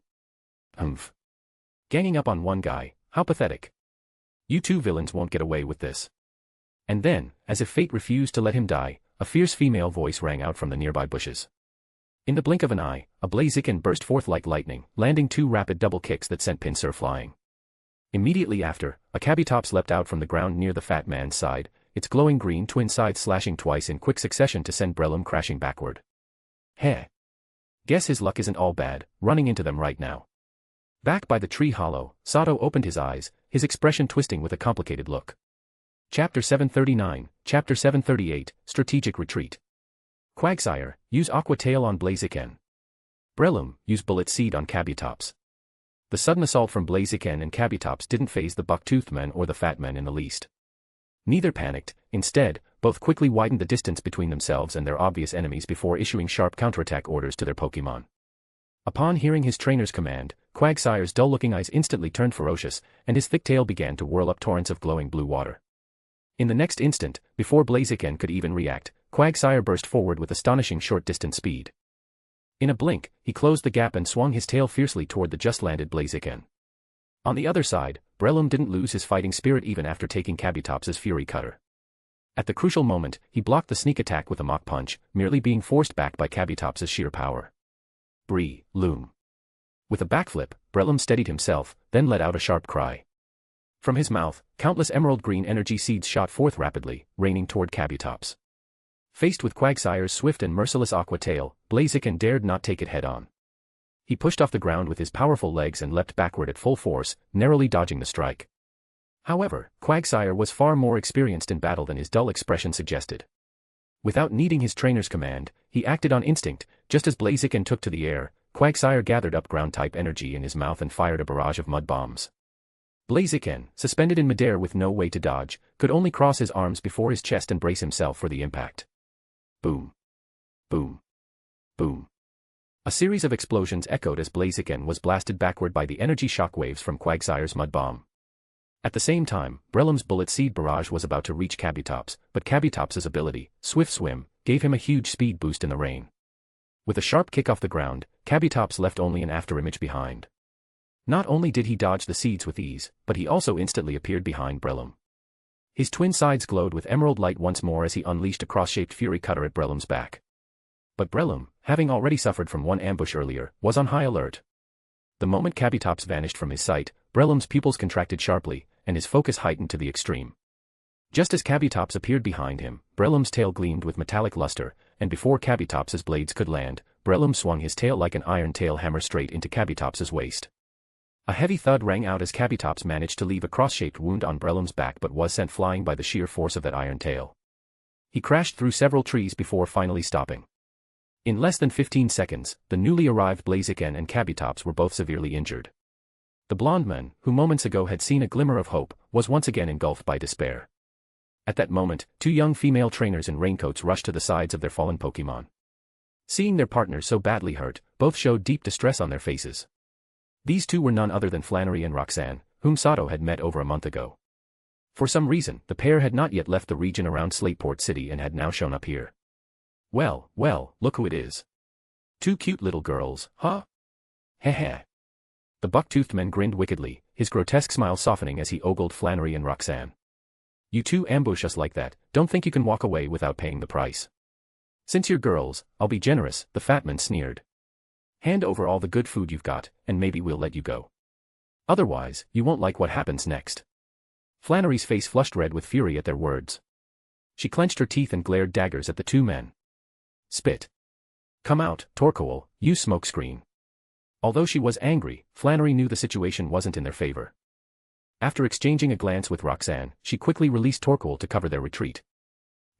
Humph. Ganging up on one guy, how pathetic. You two villains won't get away with this. And then, as if fate refused to let him die, a fierce female voice rang out from the nearby bushes. In the blink of an eye, a Blaziken burst forth like lightning, landing 2 rapid double kicks that sent Pinsir flying. Immediately after, a Kabutops leapt out from the ground near the fat man's side, its glowing green twin sides slashing twice in quick succession to send Breloom crashing backward. Heh. Guess his luck isn't all bad, running into them right now. Back by the tree hollow, Sato opened his eyes, his expression twisting with a complicated look. Chapter 739, Chapter 738, Strategic Retreat. Quagsire, use Aqua Tail on Blaziken. Breloom, use Bullet Seed on Kabutops. The sudden assault from Blaziken and Kabutops didn't faze the buck-toothed men or the fat men in the least. Neither panicked, instead, both quickly widened the distance between themselves and their obvious enemies before issuing sharp counterattack orders to their Pokémon. Upon hearing his trainer's command, Quagsire's dull-looking eyes instantly turned ferocious, and his thick tail began to whirl up torrents of glowing blue water. In the next instant, before Blaziken could even react, Quagsire burst forward with astonishing short-distance speed. In a blink, he closed the gap and swung his tail fiercely toward the just-landed Blaziken. On the other side, Breloom didn't lose his fighting spirit even after taking Kabutops' Fury Cutter. At the crucial moment, he blocked the sneak attack with a Mach Punch, merely being forced back by Kabutops' sheer power. Loom. With a backflip, Breloom steadied himself, then let out a sharp cry. From his mouth, countless emerald green energy seeds shot forth rapidly, raining toward Kabutops. Faced with Quagsire's swift and merciless Aqua Tail, Blaziken dared not take it head-on. He pushed off the ground with his powerful legs and leapt backward at full force, narrowly dodging the strike. However, Quagsire was far more experienced in battle than his dull expression suggested. Without needing his trainer's command, he acted on instinct. Just as Blaziken took to the air, Quagsire gathered up ground-type energy in his mouth and fired a barrage of mud bombs. Blaziken, suspended in midair with no way to dodge, could only cross his arms before his chest and brace himself for the impact. Boom. Boom. Boom. A series of explosions echoed as Blaziken was blasted backward by the energy shockwaves from Quagsire's mud bomb. At the same time, Breloom's Bullet Seed barrage was about to reach Kabutops, but Kabutops' ability, Swift Swim, gave him a huge speed boost in the rain. With a sharp kick off the ground, Kabutops left only an afterimage behind. Not only did he dodge the seeds with ease, but he also instantly appeared behind Breloom. His twin sides glowed with emerald light once more as he unleashed a cross-shaped Fury Cutter at Breloom's back. But Breloom, having already suffered from one ambush earlier, was on high alert. The moment Kabutops vanished from his sight, Breloom's pupils contracted sharply, and his focus heightened to the extreme. Just as Kabutops appeared behind him, Breloom's tail gleamed with metallic luster, and before Kabutops' blades could land, Breloom swung his tail like an iron tail hammer straight into Kabutops' waist. A heavy thud rang out as Kabutops managed to leave a cross-shaped wound on Breloom's back but was sent flying by the sheer force of that iron tail. He crashed through several trees before finally stopping. In less than 15 seconds, the newly arrived Blaziken and Kabutops were both severely injured. The blonde man, who moments ago had seen a glimmer of hope, was once again engulfed by despair. At that moment, two young female trainers in raincoats rushed to the sides of their fallen Pokémon. Seeing their partners so badly hurt, both showed deep distress on their faces. These two were none other than Flannery and Roxanne, whom Sato had met over a month ago. For some reason, the pair had not yet left the region around Slateport City and had now shown up here. Well, look who it is. Two cute little girls, huh? Heh. The buck-toothed man grinned wickedly, his grotesque smile softening as he ogled Flannery and Roxanne. You two ambush us like that, don't think you can walk away without paying the price. Since you're girls, I'll be generous, the fat man sneered. Hand over all the good food you've got, and maybe we'll let you go. Otherwise, you won't like what happens next. Flannery's face flushed red with fury at their words. She clenched her teeth and glared daggers at the two men. Spit. Come out, Torkoal, use smokescreen. Although she was angry, Flannery knew the situation wasn't in their favor. After exchanging a glance with Roxanne, she quickly released Torkoal to cover their retreat.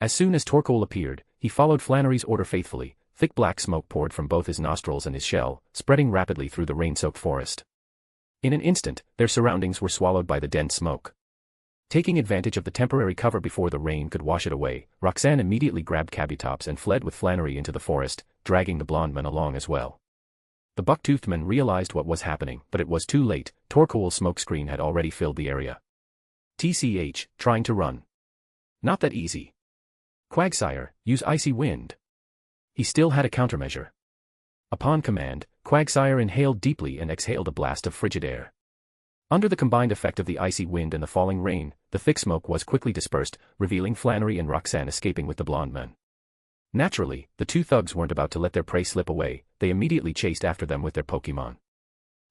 As soon as Torkoal appeared, he followed Flannery's order faithfully. Thick black smoke poured from both his nostrils and his shell, spreading rapidly through the rain-soaked forest. In an instant, their surroundings were swallowed by the dense smoke. Taking advantage of the temporary cover before the rain could wash it away, Roxanne immediately grabbed Kabutops and fled with Flannery into the forest, dragging the blonde man along as well. The buck-toothed man realized what was happening, but it was too late. Torkoal's smokescreen had already filled the area. TCH, trying to run. Not that easy. Quagsire, use Icy Wind. He still had a countermeasure. Upon command, Quagsire inhaled deeply and exhaled a blast of frigid air. Under the combined effect of the icy wind and the falling rain, the thick smoke was quickly dispersed, revealing Flannery and Roxanne escaping with the blonde men. Naturally, the two thugs weren't about to let their prey slip away, they immediately chased after them with their Pokémon.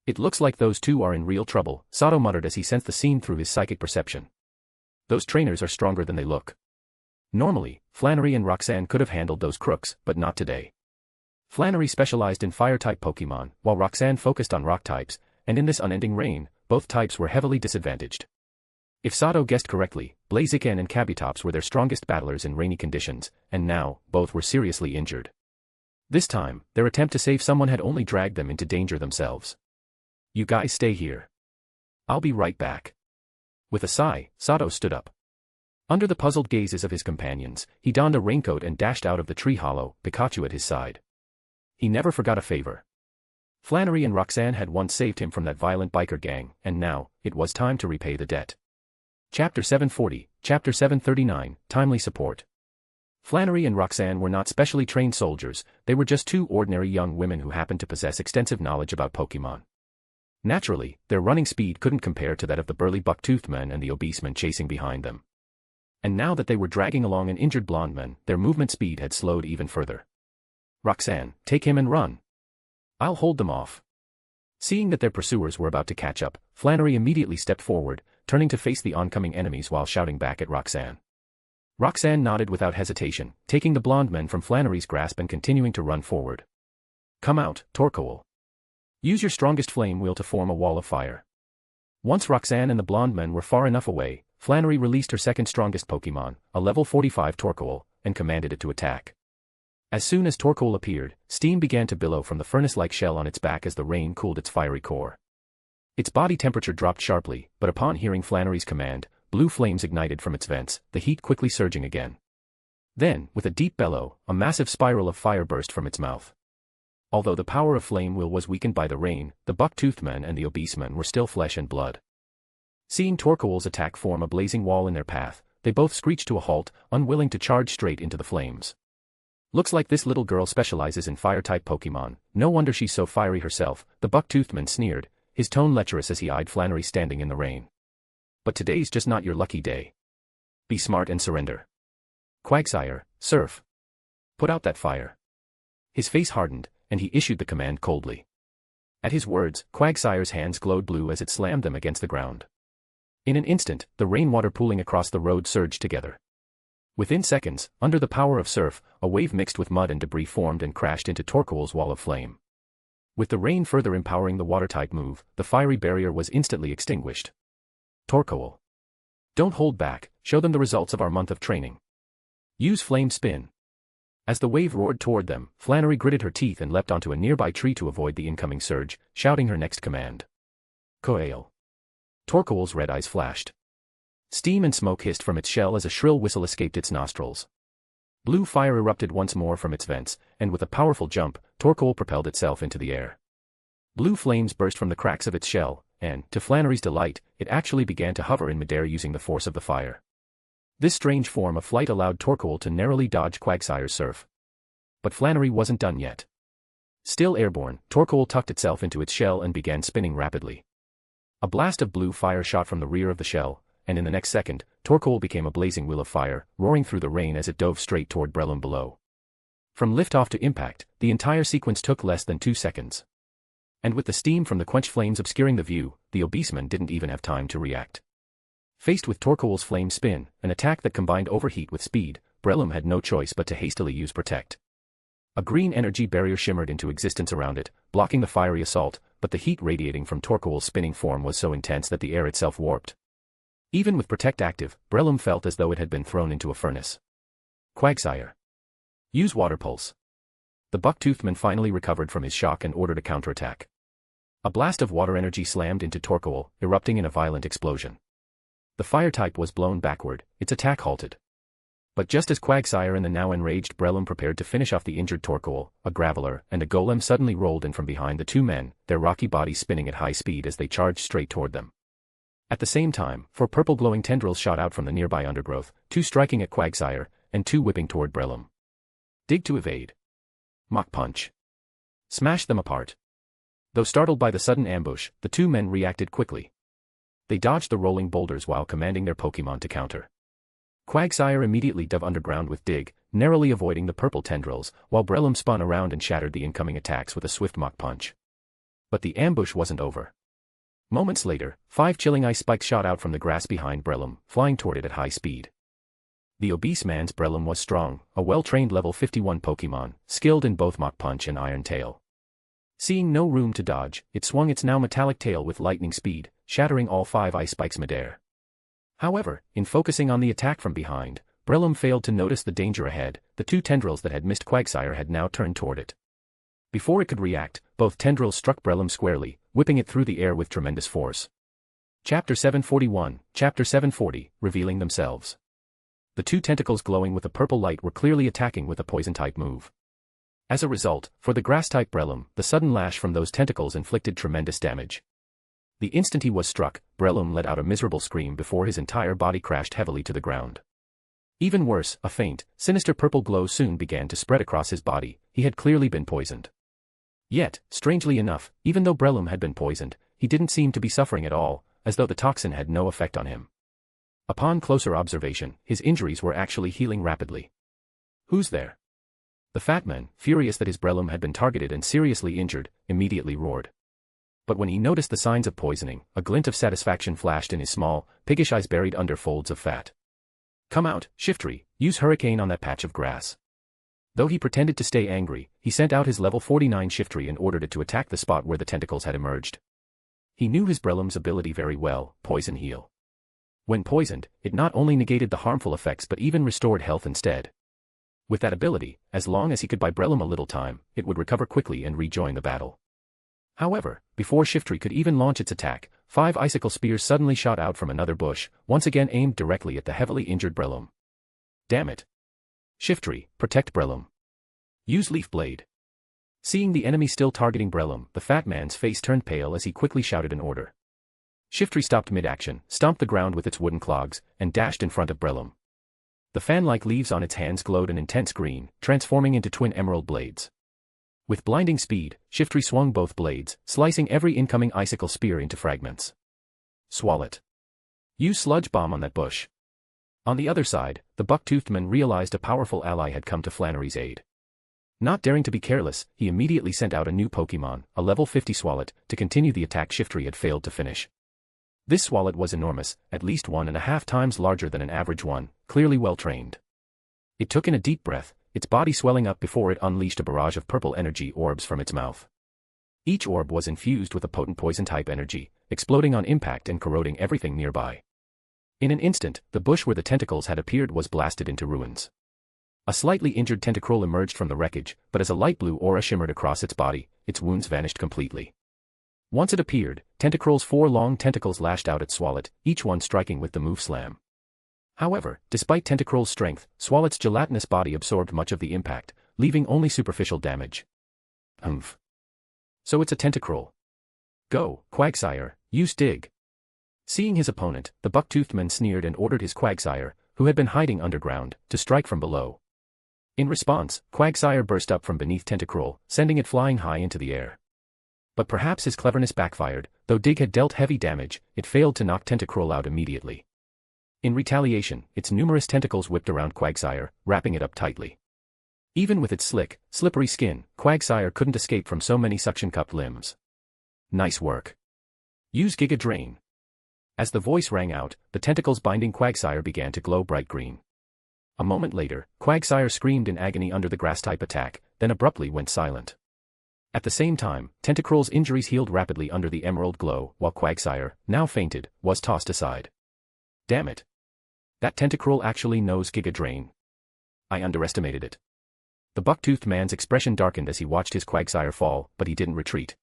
It looks like those two are in real trouble, Sato muttered as he sensed the scene through his psychic perception. Those trainers are stronger than they look. Normally, Flannery and Roxanne could have handled those crooks, but not today. Flannery specialized in fire-type Pokemon, while Roxanne focused on rock types, and in this unending rain, both types were heavily disadvantaged. If Sato guessed correctly, Blaziken and Kabutops were their strongest battlers in rainy conditions, and now, both were seriously injured. This time, their attempt to save someone had only dragged them into danger themselves. "You guys stay here. I'll be right back." With a sigh, Sato stood up. Under the puzzled gazes of his companions, he donned a raincoat and dashed out of the tree hollow, Pikachu at his side. He never forgot a favor. Flannery and Roxanne had once saved him from that violent biker gang, and now, it was time to repay the debt. Chapter 740, Chapter 739, Timely Support. Flannery and Roxanne were not specially trained soldiers, they were just two ordinary young women who happened to possess extensive knowledge about Pokemon. Naturally, their running speed couldn't compare to that of the burly buck-toothed men and the obese men chasing behind them. And now that they were dragging along an injured blonde man, their movement speed had slowed even further. "Roxanne, take him and run. I'll hold them off." Seeing that their pursuers were about to catch up, Flannery immediately stepped forward, turning to face the oncoming enemies while shouting back at Roxanne. Roxanne nodded without hesitation, taking the blonde men from Flannery's grasp and continuing to run forward. "Come out, Torkoal. Use your strongest flame wheel to form a wall of fire." Once Roxanne and the blonde men were far enough away, Flannery released her second strongest Pokemon, a level 45 Torkoal, and commanded it to attack. As soon as Torkoal appeared, steam began to billow from the furnace-like shell on its back as the rain cooled its fiery core. Its body temperature dropped sharply, but upon hearing Flannery's command, blue flames ignited from its vents, the heat quickly surging again. Then, with a deep bellow, a massive spiral of fire burst from its mouth. Although the power of Flame Wheel was weakened by the rain, the buck-toothed men and the obese men were still flesh and blood. Seeing Torkoal's attack form a blazing wall in their path, they both screeched to a halt, unwilling to charge straight into the flames. "Looks like this little girl specializes in fire-type Pokemon, no wonder she's so fiery herself," the buck-toothed man sneered, his tone lecherous as he eyed Flannery standing in the rain. "But today's just not your lucky day. Be smart and surrender. Quagsire, Surf. Put out that fire." His face hardened, and he issued the command coldly. At his words, Quagsire's hands glowed blue as it slammed them against the ground. In an instant, the rainwater pooling across the road surged together. Within seconds, under the power of Surf, a wave mixed with mud and debris formed and crashed into Torkoal's wall of flame. With the rain further empowering the water-type move, the fiery barrier was instantly extinguished. "Torkoal. Don't hold back, show them the results of our month of training. Use Flame Spin." As the wave roared toward them, Flannery gritted her teeth and leapt onto a nearby tree to avoid the incoming surge, shouting her next command. "Koale." Torkoal's red eyes flashed. Steam and smoke hissed from its shell as a shrill whistle escaped its nostrils. Blue fire erupted once more from its vents, and with a powerful jump, Torkoal propelled itself into the air. Blue flames burst from the cracks of its shell, and, to Flannery's delight, it actually began to hover in midair using the force of the fire. This strange form of flight allowed Torkoal to narrowly dodge Quagsire's Surf. But Flannery wasn't done yet. Still airborne, Torkoal tucked itself into its shell and began spinning rapidly. A blast of blue fire shot from the rear of the shell, and in the next second, Torkoal became a blazing wheel of fire, roaring through the rain as it dove straight toward Breloom below. From liftoff to impact, the entire sequence took less than 2 seconds. And with the steam from the quench flames obscuring the view, the obese man didn't even have time to react. Faced with Torkoal's flame spin, an attack that combined overheat with speed, Breloom had no choice but to hastily use Protect. A green energy barrier shimmered into existence around it, blocking the fiery assault, but the heat radiating from Torkoal's spinning form was so intense that the air itself warped. Even with Protect active, Breloom felt as though it had been thrown into a furnace. "Quagsire. Use Water Pulse." The buck-toothed man finally recovered from his shock and ordered a counterattack. A blast of water energy slammed into Torkoal, erupting in a violent explosion. The fire type was blown backward, its attack halted. But just as Quagsire and the now enraged Breloom prepared to finish off the injured Torkoal, a Graveler and a Golem suddenly rolled in from behind the two men, their rocky bodies spinning at high speed as they charged straight toward them. At the same time, 4 purple glowing tendrils shot out from the nearby undergrowth, 2 striking at Quagsire, and 2 whipping toward Breloom. Dig to evade. Mach Punch. Smash them apart. Though startled by the sudden ambush, the two men reacted quickly. They dodged the rolling boulders while commanding their Pokemon to counter. Quagsire immediately dove underground with Dig, narrowly avoiding the purple tendrils, while Breloom spun around and shattered the incoming attacks with a swift Mach Punch. But the ambush wasn't over. Moments later, 5 chilling ice spikes shot out from the grass behind Breloom, flying toward it at high speed. The obese man's Breloom was strong, a well-trained level 51 Pokemon, skilled in both Mach Punch and Iron Tail. Seeing no room to dodge, it swung its now metallic tail with lightning speed, shattering all 5 ice spikes midair. However, in focusing on the attack from behind, Breloom failed to notice the danger ahead. The 2 tendrils that had missed Quagsire had now turned toward it. Before it could react, both tendrils struck Breloom squarely, whipping it through the air with tremendous force. Chapter 741, Chapter 740, Revealing Themselves. The 2 tentacles glowing with a purple light were clearly attacking with a poison-type move. As a result, for the grass-type Breloom, the sudden lash from those tentacles inflicted tremendous damage. The instant he was struck, Breloom let out a miserable scream before his entire body crashed heavily to the ground. Even worse, a faint, sinister purple glow soon began to spread across his body. He had clearly been poisoned. Yet, strangely enough, even though Breloom had been poisoned, he didn't seem to be suffering at all, as though the toxin had no effect on him. Upon closer observation, his injuries were actually healing rapidly. "Who's there?" The fat man, furious that his Breloom had been targeted and seriously injured, immediately roared. But when he noticed the signs of poisoning, a glint of satisfaction flashed in his small, piggish eyes buried under folds of fat. "Come out, Shiftry, use Hurricane on that patch of grass." Though he pretended to stay angry, he sent out his level 49 Shiftry and ordered it to attack the spot where the tentacles had emerged. He knew his Breloom's ability very well, Poison Heal. When poisoned, it not only negated the harmful effects but even restored health instead. With that ability, as long as he could buy Breloom a little time, it would recover quickly and rejoin the battle. However, before Shiftry could even launch its attack, 5 icicle spears suddenly shot out from another bush, once again aimed directly at the heavily injured Breloom. "Damn it! Shiftry, protect Breloom. Use Leaf Blade." Seeing the enemy still targeting Breloom, the fat man's face turned pale as he quickly shouted an order. Shiftry stopped mid-action, stomped the ground with its wooden clogs, and dashed in front of Breloom. The fan-like leaves on its hands glowed an intense green, transforming into twin emerald blades. With blinding speed, Shiftry swung both blades, slicing every incoming icicle spear into fragments. "Swallow it. Use Sludge Bomb on that bush." On the other side, the buck-toothed man realized a powerful ally had come to Flannery's aid. Not daring to be careless, he immediately sent out a new Pokemon, a level 50 Swalot, to continue the attack Shiftry had failed to finish. This Swalot was enormous, at least 1.5 times larger than an average one, clearly well-trained. It took in a deep breath, its body swelling up before it unleashed a barrage of purple energy orbs from its mouth. Each orb was infused with a potent poison-type energy, exploding on impact and corroding everything nearby. In an instant, the bush where the tentacles had appeared was blasted into ruins. A slightly injured Tentacruel emerged from the wreckage, but as a light blue aura shimmered across its body, its wounds vanished completely. Once it appeared, Tentacruel's 4 long tentacles lashed out at Swalot, each one striking with the move Slam. However, despite Tentacruel's strength, Swalot's gelatinous body absorbed much of the impact, leaving only superficial damage. Humph. So it's a Tentacruel. Go, Quagsire, use Dig. Seeing his opponent, the buck-toothed man sneered and ordered his Quagsire, who had been hiding underground, to strike from below. In response, Quagsire burst up from beneath Tentacruel, sending it flying high into the air. But perhaps his cleverness backfired. Though Dig had dealt heavy damage, it failed to knock Tentacruel out immediately. In retaliation, its numerous tentacles whipped around Quagsire, wrapping it up tightly. Even with its slick, slippery skin, Quagsire couldn't escape from so many suction-cupped limbs. Nice work. Use Giga Drain. As the voice rang out, the tentacles binding Quagsire began to glow bright green. A moment later, Quagsire screamed in agony under the grass-type attack, then abruptly went silent. At the same time, Tentacruel's injuries healed rapidly under the emerald glow, while Quagsire, now fainted, was tossed aside. Damn it. That Tentacruel actually knows Giga Drain. I underestimated it. The buck-toothed man's expression darkened as he watched his Quagsire fall, but he didn't retreat.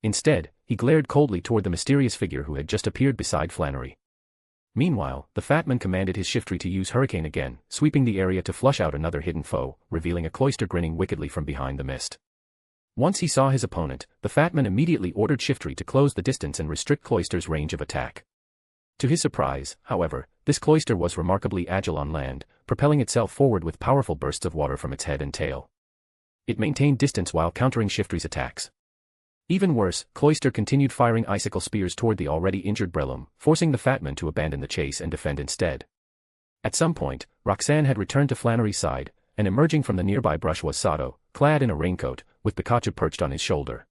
Instead, he glared coldly toward the mysterious figure who had just appeared beside Flannery. Meanwhile, the fat man commanded his Shiftry to use Hurricane again, sweeping the area to flush out another hidden foe, revealing a Cloyster grinning wickedly from behind the mist. Once he saw his opponent, the fat man immediately ordered Shiftry to close the distance and restrict Cloyster's range of attack. To his surprise, however, this Cloyster was remarkably agile on land, propelling itself forward with powerful bursts of water from its head and tail. It maintained distance while countering Shiftry's attacks. Even worse, Cloyster continued firing icicle spears toward the already injured Breloom, forcing the fat man to abandon the chase and defend instead. At some point, Roxanne had returned to Flannery's side, and emerging from the nearby brush was Sato, clad in a raincoat, with Pikachu perched on his shoulder.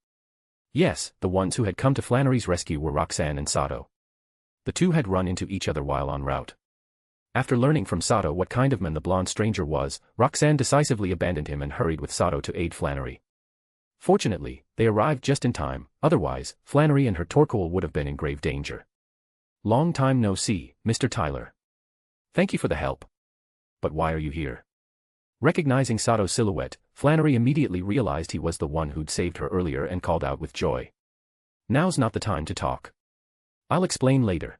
Yes, the ones who had come to Flannery's rescue were Roxanne and Sato. The two had run into each other while en route. After learning from Sato what kind of man the blonde stranger was, Roxanne decisively abandoned him and hurried with Sato to aid Flannery. Fortunately, they arrived just in time, otherwise, Flannery and her Torkoal would have been in grave danger. "Long time no see, Mr. Tyler. Thank you for the help. But why are you here?" Recognizing Sato's silhouette, Flannery immediately realized he was the one who'd saved her earlier and called out with joy. "Now's not the time to talk. I'll explain later.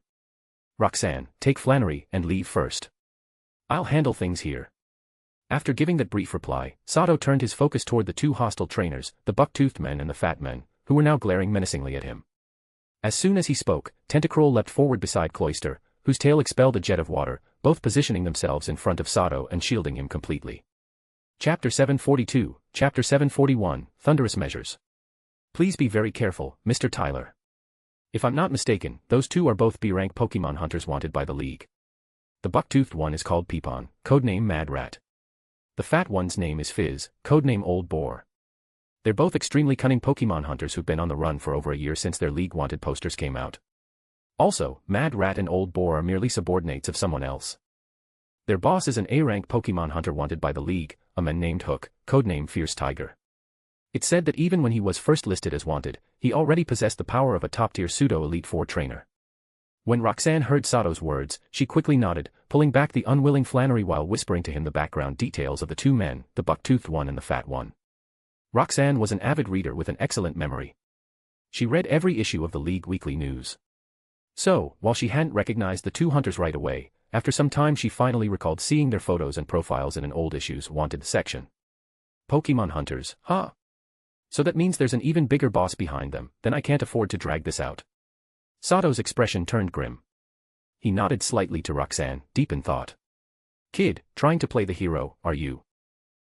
Roxanne, take Flannery and leave first. I'll handle things here." After giving that brief reply, Sato turned his focus toward the two hostile trainers, the buck-toothed men and the fat men, who were now glaring menacingly at him. As soon as he spoke, Tentacruel leapt forward beside Cloyster, whose tail expelled a jet of water, both positioning themselves in front of Sato and shielding him completely. Chapter 742, Chapter 741, Thunderous Measures. "Please be very careful, Mr. Tyler. If I'm not mistaken, those two are both B-rank Pokemon hunters wanted by the League. The buck-toothed one is called Peepon, codename Mad Rat. The fat one's name is Fizz, codename Old Boar. They're both extremely cunning Pokemon hunters who've been on the run for over a year since their League wanted posters came out. Also, Mad Rat and Old Boar are merely subordinates of someone else. Their boss is an A-rank Pokemon hunter wanted by the League, a man named Hook, codename Fierce Tiger. It's said that even when he was first listed as wanted, he already possessed the power of a top-tier pseudo-Elite Four trainer." When Roxanne heard Sato's words, she quickly nodded, pulling back the unwilling Flannery while whispering to him the background details of the two men, the buck-toothed one and the fat one. Roxanne was an avid reader with an excellent memory. She read every issue of the League Weekly News. So, while she hadn't recognized the two hunters right away, after some time she finally recalled seeing their photos and profiles in an old issue's Wanted section. Pokemon hunters, huh? So that means there's an even bigger boss behind them, then I can't afford to drag this out. Sato's expression turned grim. He nodded slightly to Roxanne, deep in thought. "Kid, trying to play the hero, are you?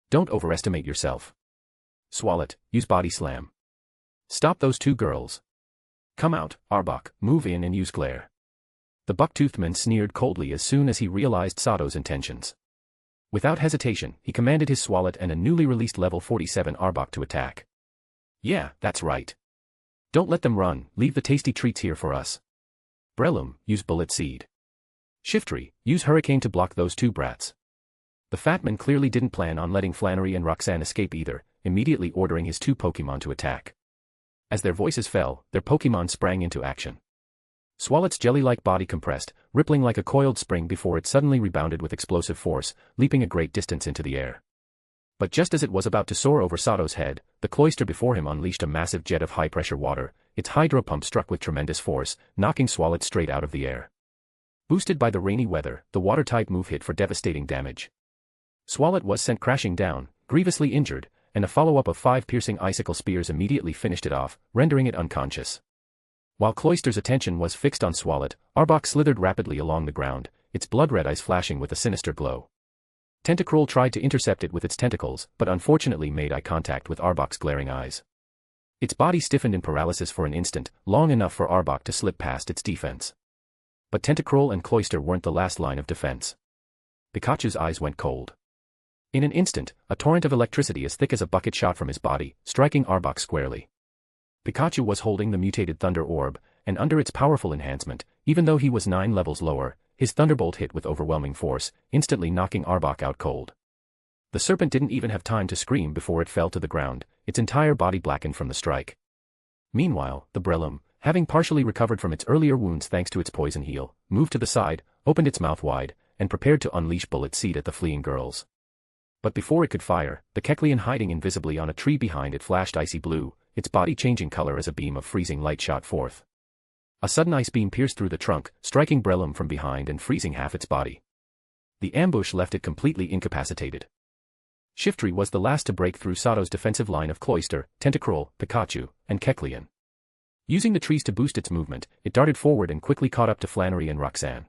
Don't overestimate yourself. Swallet, use Body Slam. Stop those two girls. Come out, Arbok, move in and use Glare." The buck-toothed man sneered coldly as soon as he realized Sato's intentions. Without hesitation, he commanded his Swallet and a newly released level 47 Arbok to attack. "Yeah, that's right. Don't let them run, leave the tasty treats here for us. Breloom, use Bullet Seed. Shiftry, use Hurricane to block those two brats." The fat man clearly didn't plan on letting Flannery and Roxanne escape either, immediately ordering his two Pokemon to attack. As their voices fell, their Pokemon sprang into action. Swallet's jelly-like body compressed, rippling like a coiled spring before it suddenly rebounded with explosive force, leaping a great distance into the air. But just as it was about to soar over Sato's head, the Cloyster before him unleashed a massive jet of high-pressure water. Its hydro pump struck with tremendous force, knocking Swallet straight out of the air. Boosted by the rainy weather, the water-type move hit for devastating damage. Swallet was sent crashing down, grievously injured, and a follow-up of 5 piercing icicle spears immediately finished it off, rendering it unconscious. While Cloyster's attention was fixed on Swallet, Arbok slithered rapidly along the ground, its blood-red eyes flashing with a sinister glow. Tentacruel tried to intercept it with its tentacles, but unfortunately made eye contact with Arbok's glaring eyes. Its body stiffened in paralysis for an instant, long enough for Arbok to slip past its defense. But Tentacruel and Cloyster weren't the last line of defense. Pikachu's eyes went cold. In an instant, a torrent of electricity as thick as a bucket shot from his body, striking Arbok squarely. Pikachu was holding the mutated Thunder Orb, and under its powerful enhancement, even though he was 9 levels lower, his Thunderbolt hit with overwhelming force, instantly knocking Arbok out cold. The serpent didn't even have time to scream before it fell to the ground, its entire body blackened from the strike. Meanwhile, the Breloom, having partially recovered from its earlier wounds thanks to its poison heal, moved to the side, opened its mouth wide, and prepared to unleash Bullet Seed at the fleeing girls. But before it could fire, the Kecleon hiding invisibly on a tree behind it flashed icy blue, its body changing color as a beam of freezing light shot forth. A sudden ice beam pierced through the trunk, striking Breloom from behind and freezing half its body. The ambush left it completely incapacitated. Shiftry was the last to break through Sato's defensive line of Cloyster, Tentacruel, Pikachu, and Kecleon. Using the trees to boost its movement, it darted forward and quickly caught up to Flannery and Roxanne.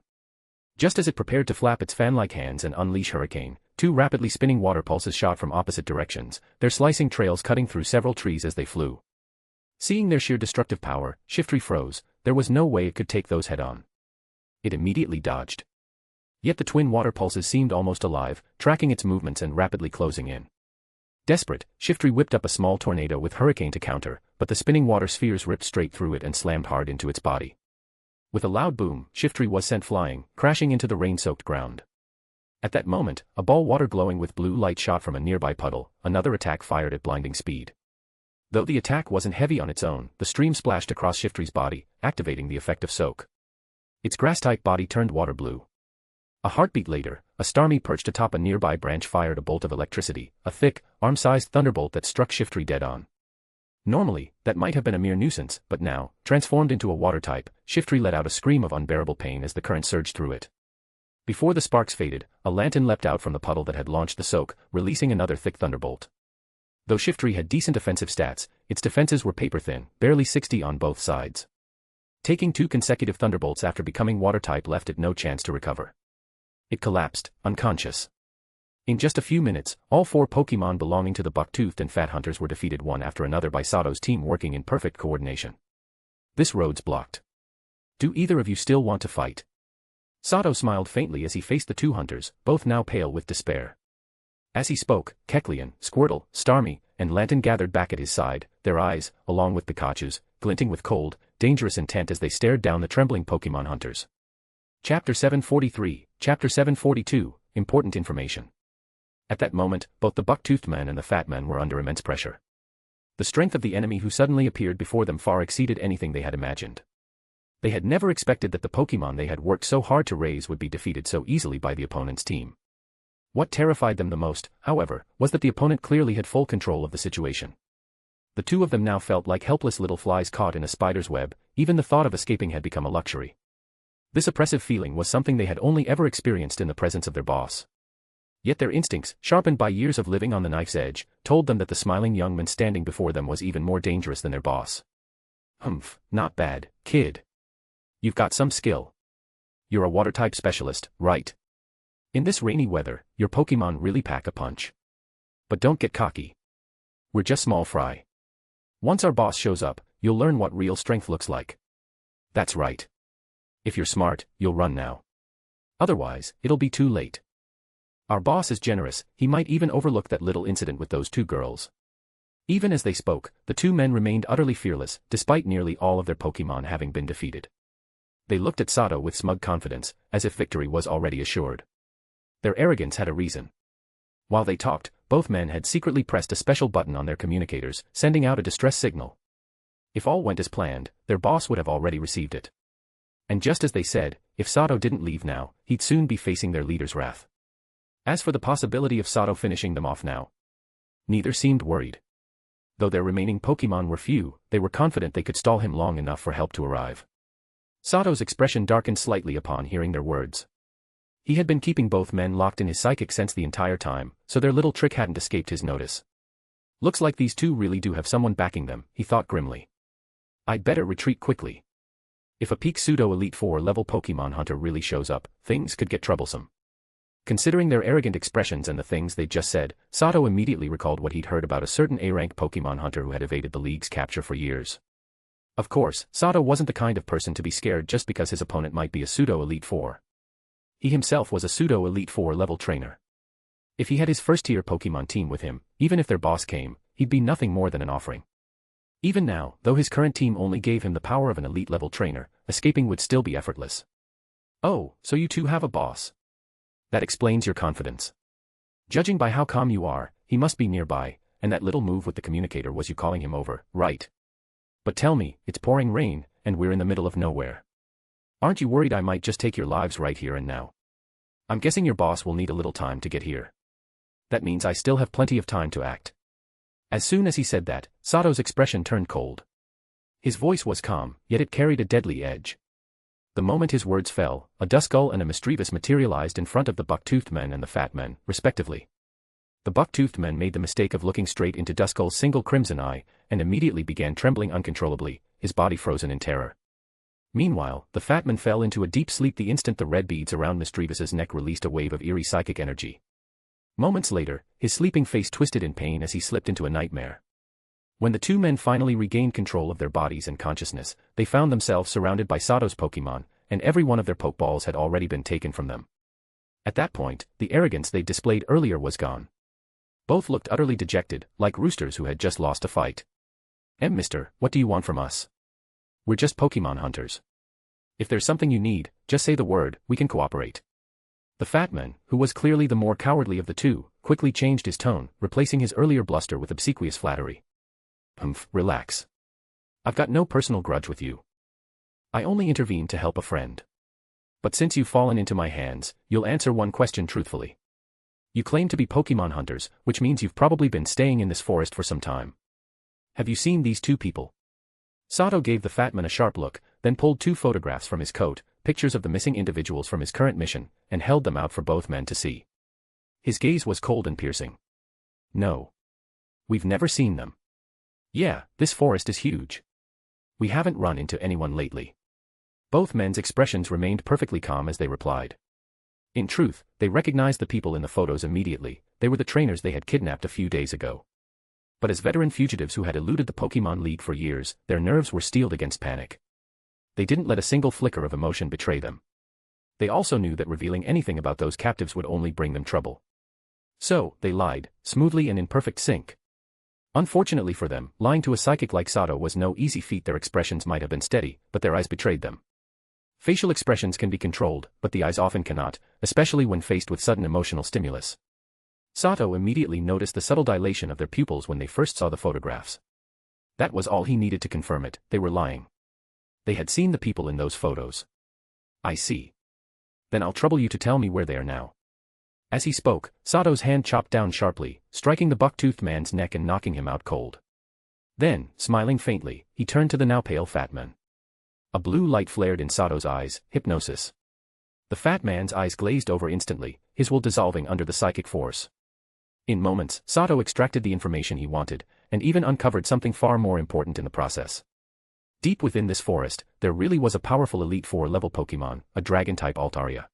Just as it prepared to flap its fan-like hands and unleash Hurricane, 2 rapidly spinning water pulses shot from opposite directions, their slicing trails cutting through several trees as they flew. Seeing their sheer destructive power, Shiftry froze. There was no way it could take those head-on. It immediately dodged. Yet the twin water pulses seemed almost alive, tracking its movements and rapidly closing in. Desperate, Shiftry whipped up a small tornado with Hurricane to counter, but the spinning water spheres ripped straight through it and slammed hard into its body. With a loud boom, Shiftry was sent flying, crashing into the rain-soaked ground. At that moment, a ball water glowing with blue light shot from a nearby puddle, another attack fired at blinding speed. Though the attack wasn't heavy on its own, the stream splashed across Shiftry's body, activating the effect of soak. Its grass-type body turned water blue. A heartbeat later, a Starmie perched atop a nearby branch fired a bolt of electricity, a thick, arm-sized thunderbolt that struck Shiftry dead on. Normally, that might have been a mere nuisance, but now, transformed into a water type, Shiftry let out a scream of unbearable pain as the current surged through it. Before the sparks faded, a lantern leapt out from the puddle that had launched the soak, releasing another thick thunderbolt. Though Shiftry had decent offensive stats, its defenses were paper-thin, barely 60 on both sides. Taking 2 consecutive thunderbolts after becoming water-type left it no chance to recover. It collapsed, unconscious. In just a few minutes, all 4 Pokémon belonging to the buck-toothed and fat hunters were defeated one after another by Sato's team working in perfect coordination. This road's blocked. Do either of you still want to fight? Sato smiled faintly as he faced the 2 hunters, both now pale with despair. As he spoke, Kecleon, Squirtle, Starmie, and Lantern gathered back at his side, their eyes, along with Pikachu's, glinting with cold, dangerous intent as they stared down the trembling Pokémon hunters. Chapter 743, Chapter 742, Important Information. At that moment, both the buck-toothed man and the fat man were under immense pressure. The strength of the enemy who suddenly appeared before them far exceeded anything they had imagined. They had never expected that the Pokémon they had worked so hard to raise would be defeated so easily by the opponent's team. What terrified them the most, however, was that the opponent clearly had full control of the situation. The 2 of them now felt like helpless little flies caught in a spider's web, even the thought of escaping had become a luxury. This oppressive feeling was something they had only ever experienced in the presence of their boss. Yet their instincts, sharpened by years of living on the knife's edge, told them that the smiling young man standing before them was even more dangerous than their boss. Humph, not bad, kid. You've got some skill. You're a water-type specialist, right? In this rainy weather, your Pokémon really pack a punch. But don't get cocky. We're just small fry. Once our boss shows up, you'll learn what real strength looks like. That's right. If you're smart, you'll run now. Otherwise, it'll be too late. Our boss is generous, he might even overlook that little incident with those 2 girls. Even as they spoke, the 2 men remained utterly fearless, despite nearly all of their Pokémon having been defeated. They looked at Sato with smug confidence, as if victory was already assured. Their arrogance had a reason. While they talked, both men had secretly pressed a special button on their communicators, sending out a distress signal. If all went as planned, their boss would have already received it. And just as they said, if Sato didn't leave now, he'd soon be facing their leader's wrath. As for the possibility of Sato finishing them off now, neither seemed worried. Though their remaining Pokémon were few, they were confident they could stall him long enough for help to arrive. Sato's expression darkened slightly upon hearing their words. He had been keeping both men locked in his psychic sense the entire time, so their little trick hadn't escaped his notice. Looks like these 2 really do have someone backing them, he thought grimly. I'd better retreat quickly. If a peak pseudo-elite 4-level Pokémon hunter really shows up, things could get troublesome. Considering their arrogant expressions and the things they'd just said, Sato immediately recalled what he'd heard about a certain A-rank Pokémon hunter who had evaded the League's capture for years. Of course, Sato wasn't the kind of person to be scared just because his opponent might be a pseudo-elite 4. He himself was a pseudo-elite 4-level trainer. If he had his first-tier Pokémon team with him, even if their boss came, he'd be nothing more than an offering. Even now, though his current team only gave him the power of an elite-level trainer, escaping would still be effortless. Oh, so you 2 have a boss. That explains your confidence. Judging by how calm you are, he must be nearby, and that little move with the communicator was you calling him over, right? But tell me, it's pouring rain, and we're in the middle of nowhere. Aren't you worried I might just take your lives right here and now? I'm guessing your boss will need a little time to get here. That means I still have plenty of time to act. As soon as he said that, Sato's expression turned cold. His voice was calm, yet it carried a deadly edge. The moment his words fell, a Duskull and a Misdreavus materialized in front of the buck-toothed men and the fat men, respectively. The buck-toothed men made the mistake of looking straight into Duskull's single crimson eye, and immediately began trembling uncontrollably, his body frozen in terror. Meanwhile, the fat man fell into a deep sleep the instant the red beads around Misdreavus's neck released a wave of eerie psychic energy. Moments later, his sleeping face twisted in pain as he slipped into a nightmare. When the 2 men finally regained control of their bodies and consciousness, they found themselves surrounded by Sato's Pokémon, and every one of their Pokeballs had already been taken from them. At that point, the arrogance they displayed earlier was gone. Both looked utterly dejected, like roosters who had just lost a fight. Mister, what do you want from us? We're just Pokémon hunters. If there's something you need, just say the word, we can cooperate. The fat man, who was clearly the more cowardly of the two, quickly changed his tone, replacing his earlier bluster with obsequious flattery. Relax. I've got no personal grudge with you. I only intervened to help a friend. But since you've fallen into my hands, you'll answer one question truthfully. You claim to be Pokemon hunters, which means you've probably been staying in this forest for some time. Have you seen these two people? Sato gave the fat man a sharp look, then pulled two photographs from his coat, pictures of the missing individuals from his current mission, and held them out for both men to see. His gaze was cold and piercing. No. We've never seen them. Yeah, this forest is huge. We haven't run into anyone lately. Both men's expressions remained perfectly calm as they replied. In truth, they recognized the people in the photos immediately. They were the trainers they had kidnapped a few days ago. But as veteran fugitives who had eluded the Pokemon League for years, their nerves were steeled against panic. They didn't let a single flicker of emotion betray them. They also knew that revealing anything about those captives would only bring them trouble. So, they lied, smoothly and in perfect sync. Unfortunately for them, lying to a psychic like Sato was no easy feat. Their expressions might have been steady, but their eyes betrayed them. Facial expressions can be controlled, but the eyes often cannot, especially when faced with sudden emotional stimulus. Sato immediately noticed the subtle dilation of their pupils when they first saw the photographs. That was all he needed to confirm it. They were lying. They had seen the people in those photos. I see. Then I'll trouble you to tell me where they are now. As he spoke, Sato's hand chopped down sharply, striking the buck-toothed man's neck and knocking him out cold. Then, smiling faintly, he turned to the now pale fat man. A blue light flared in Sato's eyes, hypnosis. The fat man's eyes glazed over instantly, his will dissolving under the psychic force. In moments, Sato extracted the information he wanted, and even uncovered something far more important in the process. Deep within this forest, there really was a powerful Elite Four level Pokemon, a Dragon-type Altaria.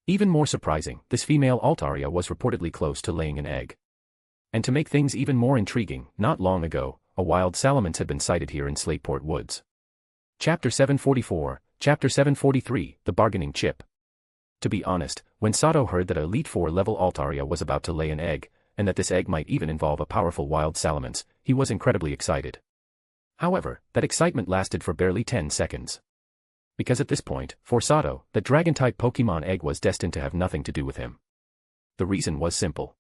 Even more surprising, this female Altaria was reportedly close to laying an egg. And to make things even more intriguing, not long ago, a wild Salamence had been sighted here in Slateport Woods. Chapter 744, Chapter 743, The Bargaining Chip. To be honest, when Sato heard that Elite Four level Altaria was about to lay an egg, and that this egg might even involve a powerful wild Salamence, he was incredibly excited. However, that excitement lasted for barely 10 seconds. Because at this point, for Sato, the Dragon-type Pokemon egg was destined to have nothing to do with him. The reason was simple.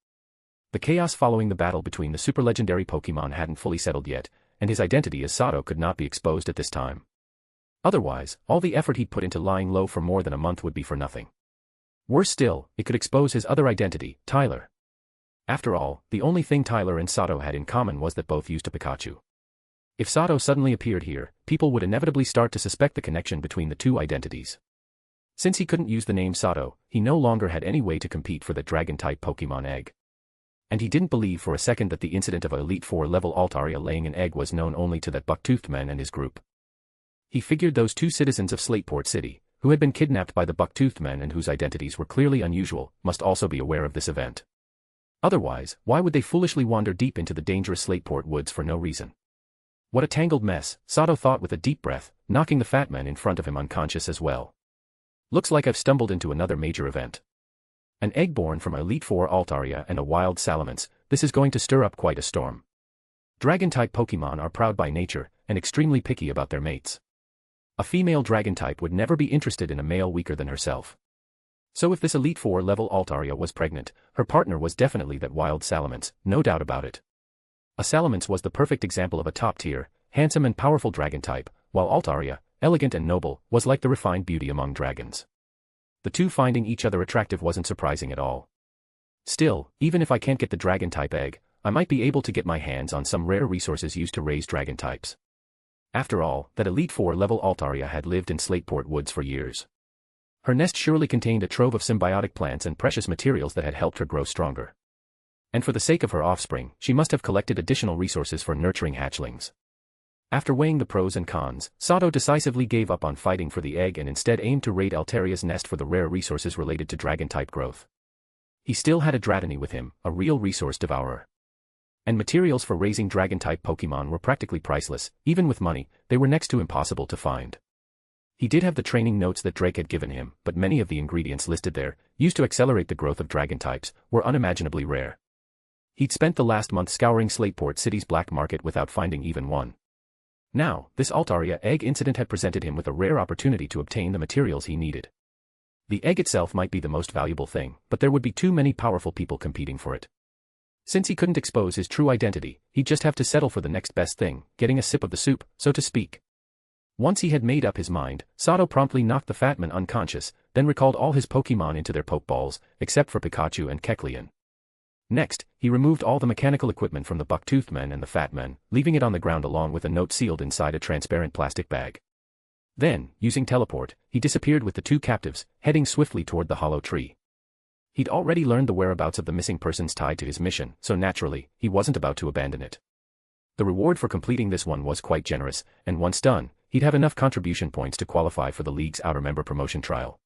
The chaos following the battle between the super-legendary Pokemon hadn't fully settled yet, and his identity as Sato could not be exposed at this time. Otherwise, all the effort he'd put into lying low for more than a month would be for nothing. Worse still, it could expose his other identity, Tyler. After all, the only thing Tyler and Sato had in common was that both used a Pikachu. If Sato suddenly appeared here, people would inevitably start to suspect the connection between the two identities. Since he couldn't use the name Sato, he no longer had any way to compete for the Dragon-type Pokemon egg. And he didn't believe for a second that the incident of a Elite Four level Altaria laying an egg was known only to that buck-toothed man and his group. He figured those two citizens of Slateport City, who had been kidnapped by the buck-toothed men and whose identities were clearly unusual, must also be aware of this event. Otherwise, why would they foolishly wander deep into the dangerous Slateport Woods for no reason? What a tangled mess, Sato thought with a deep breath, knocking the fat man in front of him unconscious as well. Looks like I've stumbled into another major event. An egg born from Elite Four Altaria and a wild Salamence, this is going to stir up quite a storm. Dragon-type Pokemon are proud by nature, and extremely picky about their mates. A female Dragon-type would never be interested in a male weaker than herself. So if this Elite Four level Altaria was pregnant, her partner was definitely that wild Salamence, no doubt about it. A Salamence was the perfect example of a top-tier, handsome and powerful dragon-type, while Altaria, elegant and noble, was like the refined beauty among dragons. The two finding each other attractive wasn't surprising at all. Still, even if I can't get the dragon-type egg, I might be able to get my hands on some rare resources used to raise dragon-types. After all, that Elite Four level Altaria had lived in Slateport Woods for years. Her nest surely contained a trove of symbiotic plants and precious materials that had helped her grow stronger. And for the sake of her offspring, she must have collected additional resources for nurturing hatchlings. After weighing the pros and cons, Sato decisively gave up on fighting for the egg and instead aimed to raid Altaria's nest for the rare resources related to dragon-type growth. He still had a Dratini with him, a real resource devourer. And materials for raising dragon-type Pokemon were practically priceless. Even with money, they were next to impossible to find. He did have the training notes that Drake had given him, but many of the ingredients listed there, used to accelerate the growth of dragon-types, were unimaginably rare. He'd spent the last month scouring Slateport City's black market without finding even one. Now, this Altaria egg incident had presented him with a rare opportunity to obtain the materials he needed. The egg itself might be the most valuable thing, but there would be too many powerful people competing for it. Since he couldn't expose his true identity, he'd just have to settle for the next best thing, getting a sip of the soup, so to speak. Once he had made up his mind, Sato promptly knocked the Fatman unconscious, then recalled all his Pokémon into their Pokeballs, except for Pikachu and Kecleon. Next, he removed all the mechanical equipment from the buck-toothed men and the fat men, leaving it on the ground along with a note sealed inside a transparent plastic bag. Then, using teleport, he disappeared with the two captives, heading swiftly toward the hollow tree. He'd already learned the whereabouts of the missing persons tied to his mission, so naturally, he wasn't about to abandon it. The reward for completing this one was quite generous, and once done, he'd have enough contribution points to qualify for the League's outer member promotion trial.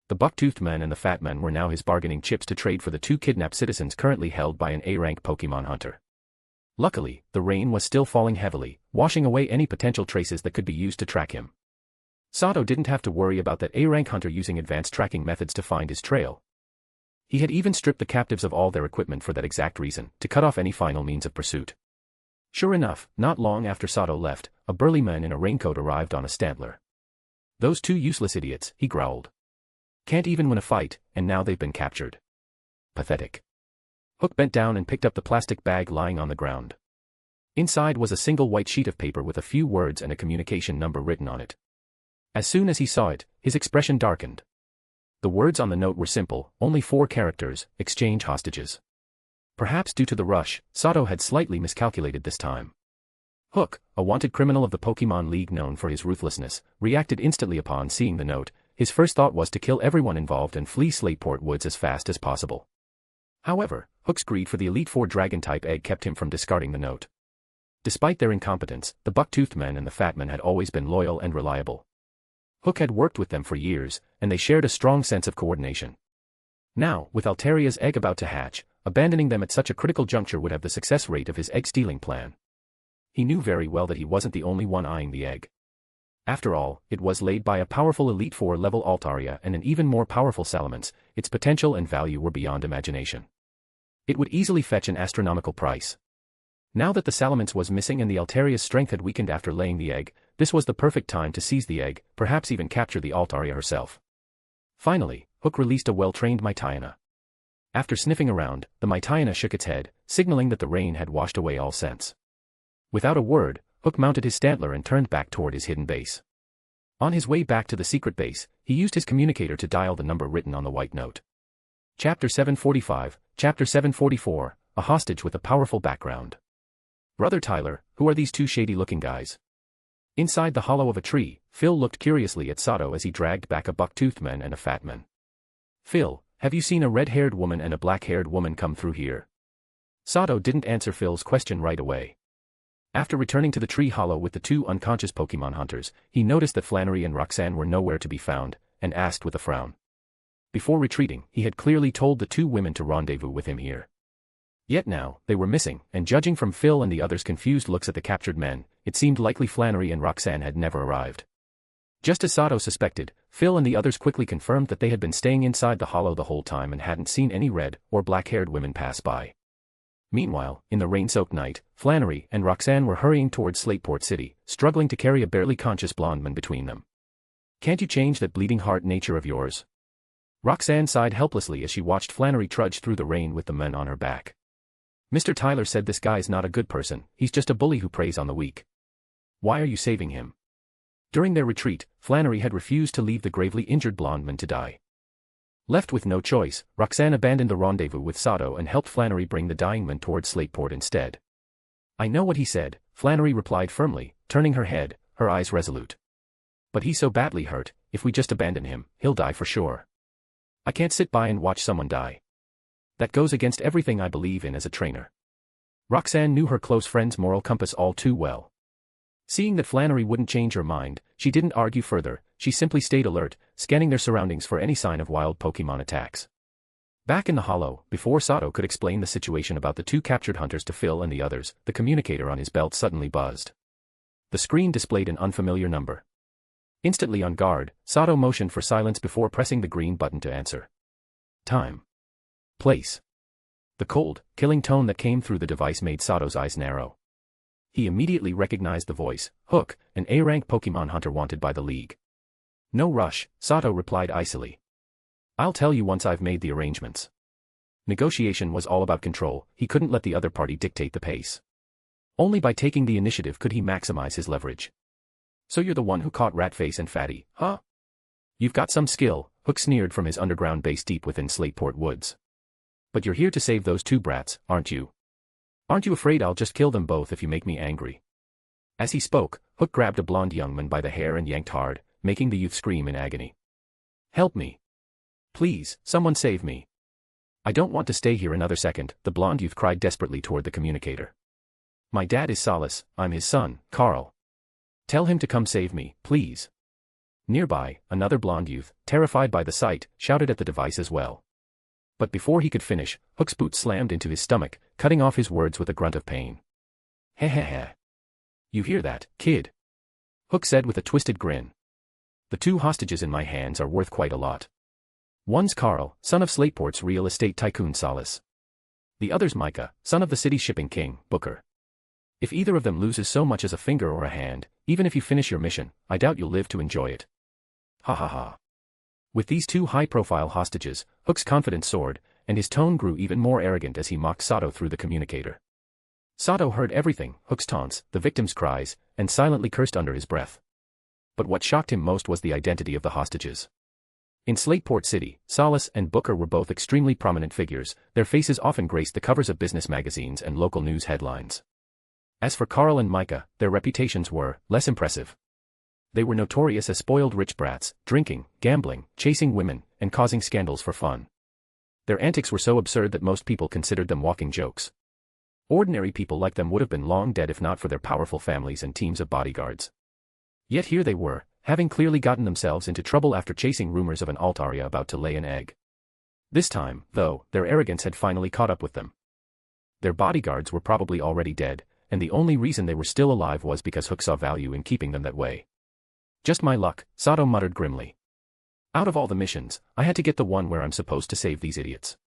The buck-toothed men and the fat men were now his bargaining chips to trade for the two kidnapped citizens currently held by an A-rank Pokémon hunter. Luckily, the rain was still falling heavily, washing away any potential traces that could be used to track him. Sato didn't have to worry about that A-rank hunter using advanced tracking methods to find his trail. He had even stripped the captives of all their equipment for that exact reason, to cut off any final means of pursuit. Sure enough, not long after Sato left, a burly man in a raincoat arrived on a Stantler. "Those two useless idiots," he growled. "Can't even win a fight, and now they've been captured. Pathetic." Hook bent down and picked up the plastic bag lying on the ground. Inside was a single white sheet of paper with a few words and a communication number written on it. As soon as he saw it, his expression darkened. The words on the note were simple, only 4 characters: exchange hostages. Perhaps due to the rush, Sato had slightly miscalculated this time. Hook, a wanted criminal of the Pokémon League known for his ruthlessness, reacted instantly upon seeing the note. His first thought was to kill everyone involved and flee Slateport Woods as fast as possible. However, Hook's greed for the Elite Four Dragon-type egg kept him from discarding the note. Despite their incompetence, the buck-toothed men and the fat men had always been loyal and reliable. Hook had worked with them for years, and they shared a strong sense of coordination. Now, with Altaria's egg about to hatch, abandoning them at such a critical juncture would have the success rate of his egg-stealing plan. He knew very well that he wasn't the only one eyeing the egg. After all, it was laid by a powerful Elite Four level Altaria and an even more powerful Salamence. Its potential and value were beyond imagination. It would easily fetch an astronomical price. Now that the Salamence was missing and the Altaria's strength had weakened after laying the egg, this was the perfect time to seize the egg, perhaps even capture the Altaria herself. Finally, Hook released a well-trained Mytiana. After sniffing around, the Mytiana shook its head, signaling that the rain had washed away all sense. Without a word, Hook mounted his Stantler and turned back toward his hidden base. On his way back to the secret base, he used his communicator to dial the number written on the white note. Chapter 745, Chapter 744, a hostage with a powerful background. "Brother Tyler, who are these two shady-looking guys?" Inside the hollow of a tree, Phil looked curiously at Sato as he dragged back a buck-toothed man and a fat man. "Phil, have you seen a red-haired woman and a black-haired woman come through here?" Sato didn't answer Phil's question right away. After returning to the tree hollow with the 2 unconscious Pokémon hunters, he noticed that Flannery and Roxanne were nowhere to be found, and asked with a frown. Before retreating, he had clearly told the 2 women to rendezvous with him here. Yet now, they were missing, and judging from Phil and the others' confused looks at the captured men, it seemed likely Flannery and Roxanne had never arrived. Just as Sato suspected, Phil and the others quickly confirmed that they had been staying inside the hollow the whole time and hadn't seen any red or black-haired women pass by. Meanwhile, in the rain-soaked night, Flannery and Roxanne were hurrying towards Slateport City, struggling to carry a barely conscious blonde man between them. "Can't you change that bleeding heart nature of yours?" Roxanne sighed helplessly as she watched Flannery trudge through the rain with the men on her back. "Mr. Tyler said this guy's not a good person, he's just a bully who preys on the weak. Why are you saving him?" During their retreat, Flannery had refused to leave the gravely injured blonde man to die. Left with no choice, Roxanne abandoned the rendezvous with Sato and helped Flannery bring the dying man towards Slateport instead. "I know what he said," Flannery replied firmly, turning her head, her eyes resolute. "But he's so badly hurt, if we just abandon him, he'll die for sure. I can't sit by and watch someone die. That goes against everything I believe in as a trainer." Roxanne knew her close friend's moral compass all too well. Seeing that Flannery wouldn't change her mind, she didn't argue further, she simply stayed alert, scanning their surroundings for any sign of wild Pokémon attacks. Back in the hollow, before Sato could explain the situation about the 2 captured hunters to Phil and the others, the communicator on his belt suddenly buzzed. The screen displayed an unfamiliar number. Instantly on guard, Sato motioned for silence before pressing the green button to answer. Time. Place. The cold, killing tone that came through the device made Sato's eyes narrow. He immediately recognized the voice, Hook, an A-rank Pokemon hunter wanted by the League. No rush, Sato replied icily. I'll tell you once I've made the arrangements. Negotiation was all about control, he couldn't let the other party dictate the pace. Only by taking the initiative could he maximize his leverage. So you're the one who caught Ratface and Fatty, huh? You've got some skill, Hook sneered from his underground base deep within Slateport Woods. But you're here to save those two brats, aren't you? Aren't you afraid I'll just kill them both if you make me angry? As he spoke, Hook grabbed a blonde young man by the hair and yanked hard, making the youth scream in agony. Help me. Please, someone save me. I don't want to stay here another second, the blonde youth cried desperately toward the communicator. My dad is Solace, I'm his son, Carl. Tell him to come save me, please. Nearby, another blonde youth, terrified by the sight, shouted at the device as well. But before he could finish, Hook's boot slammed into his stomach, cutting off his words with a grunt of pain. Heh. You hear that, kid? Hook said with a twisted grin. The two hostages in my hands are worth quite a lot. One's Carl, son of Slateport's real estate tycoon Solace. The other's Micah, son of the city's shipping king, Booker. If either of them loses so much as a finger or a hand, even if you finish your mission, I doubt you'll live to enjoy it. Ha ha ha. With these two high-profile hostages, Hook's confidence soared, and his tone grew even more arrogant as he mocked Sato through the communicator. Sato heard everything, Hook's taunts, the victim's cries, and silently cursed under his breath. But what shocked him most was the identity of the hostages. In Slateport City, Solace and Booker were both extremely prominent figures, their faces often graced the covers of business magazines and local news headlines. As for Carl and Micah, their reputations were less impressive. They were notorious as spoiled rich brats, drinking, gambling, chasing women, and causing scandals for fun. Their antics were so absurd that most people considered them walking jokes. Ordinary people like them would have been long dead if not for their powerful families and teams of bodyguards. Yet here they were, having clearly gotten themselves into trouble after chasing rumors of an Altaria about to lay an egg. This time, though, their arrogance had finally caught up with them. Their bodyguards were probably already dead, and the only reason they were still alive was because Hook saw value in keeping them that way. Just my luck, Sato muttered grimly. Out of all the missions, I had to get the one where I'm supposed to save these idiots.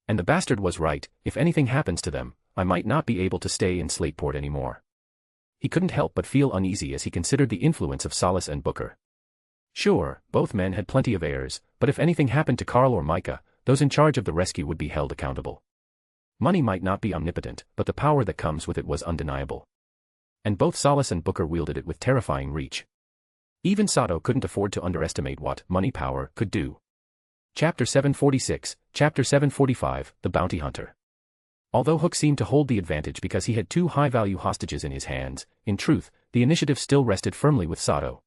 And the bastard was right, if anything happens to them, I might not be able to stay in Slateport anymore. He couldn't help but feel uneasy as he considered the influence of Solace and Booker. Sure, both men had plenty of heirs, but if anything happened to Carl or Micah, those in charge of the rescue would be held accountable. Money might not be omnipotent, but the power that comes with it was undeniable. And both Solace and Booker wielded it with terrifying reach. Even Sato couldn't afford to underestimate what money power could do. Chapter 746, Chapter 745, The Bounty Hunter. Although Hook seemed to hold the advantage because he had two high-value hostages in his hands, in truth, the initiative still rested firmly with Sato.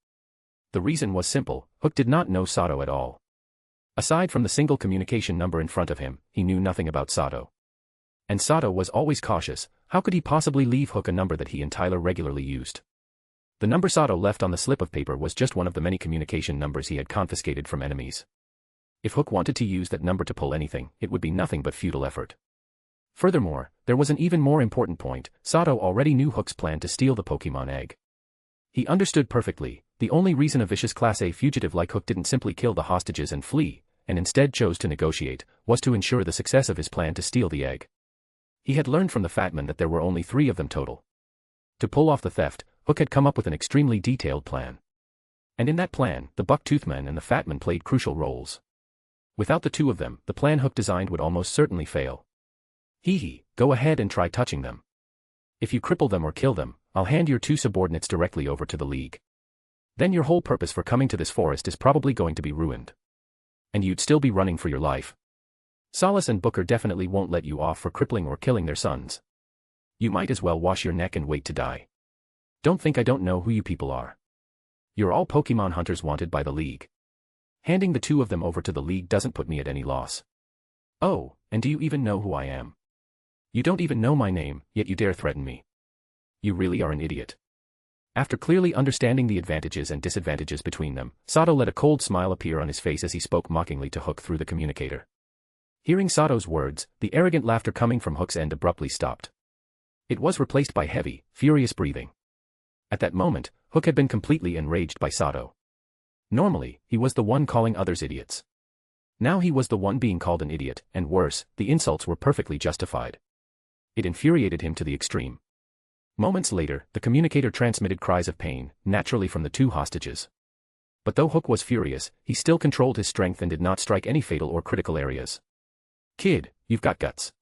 The reason was simple, Hook did not know Sato at all. Aside from the single communication number in front of him, he knew nothing about Sato. And Sato was always cautious, how could he possibly leave Hook a number that he and Tyler regularly used? The number Sato left on the slip of paper was just one of the many communication numbers he had confiscated from enemies. If Hook wanted to use that number to pull anything, it would be nothing but futile effort. Furthermore, there was an even more important point, Sato already knew Hook's plan to steal the Pokemon egg. He understood perfectly, the only reason a vicious Class A fugitive like Hook didn't simply kill the hostages and flee, and instead chose to negotiate, was to ensure the success of his plan to steal the egg. He had learned from the Fatman that there were only 3 of them total. To pull off the theft, Hook had come up with an extremely detailed plan. And in that plan, the Buck-Tooth Man and the Fatman played crucial roles. Without the two of them, the plan Hook designed would almost certainly fail. Hee, go ahead and try touching them. If you cripple them or kill them, I'll hand your 2 subordinates directly over to the League. Then your whole purpose for coming to this forest is probably going to be ruined. And you'd still be running for your life. Solace and Booker definitely won't let you off for crippling or killing their sons. You might as well wash your neck and wait to die. Don't think I don't know who you people are. You're all Pokemon hunters wanted by the League. Handing the 2 of them over to the League doesn't put me at any loss. Oh, and do you even know who I am? You don't even know my name, yet you dare threaten me. You really are an idiot. After clearly understanding the advantages and disadvantages between them, Sato let a cold smile appear on his face as he spoke mockingly to Hook through the communicator. Hearing Sato's words, the arrogant laughter coming from Hook's end abruptly stopped. It was replaced by heavy, furious breathing. At that moment, Hook had been completely enraged by Sato. Normally, he was the one calling others idiots. Now he was the one being called an idiot, and worse, the insults were perfectly justified. It infuriated him to the extreme. Moments later, the communicator transmitted cries of pain, naturally from the two hostages. But though Hook was furious, he still controlled his strength and did not strike any fatal or critical areas. "Kid, you've got guts.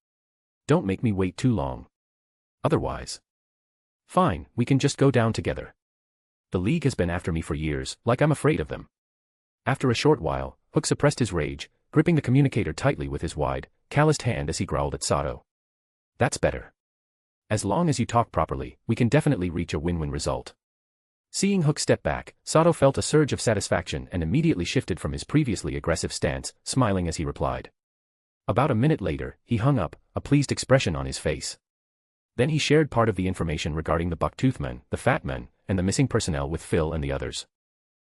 Don't make me wait too long. Otherwise. Fine, we can just go down together. The League has been after me for years, like I'm afraid of them." After a short while, Hook suppressed his rage, gripping the communicator tightly with his wide, calloused hand as he growled at Sato. "That's better. As long as you talk properly, we can definitely reach a win-win result." Seeing Hook step back, Sato felt a surge of satisfaction and immediately shifted from his previously aggressive stance, smiling as he replied. About a minute later, he hung up, a pleased expression on his face. Then he shared part of the information regarding the Bucktooth Men, the Fat Men, and the missing personnel with Phil and the others.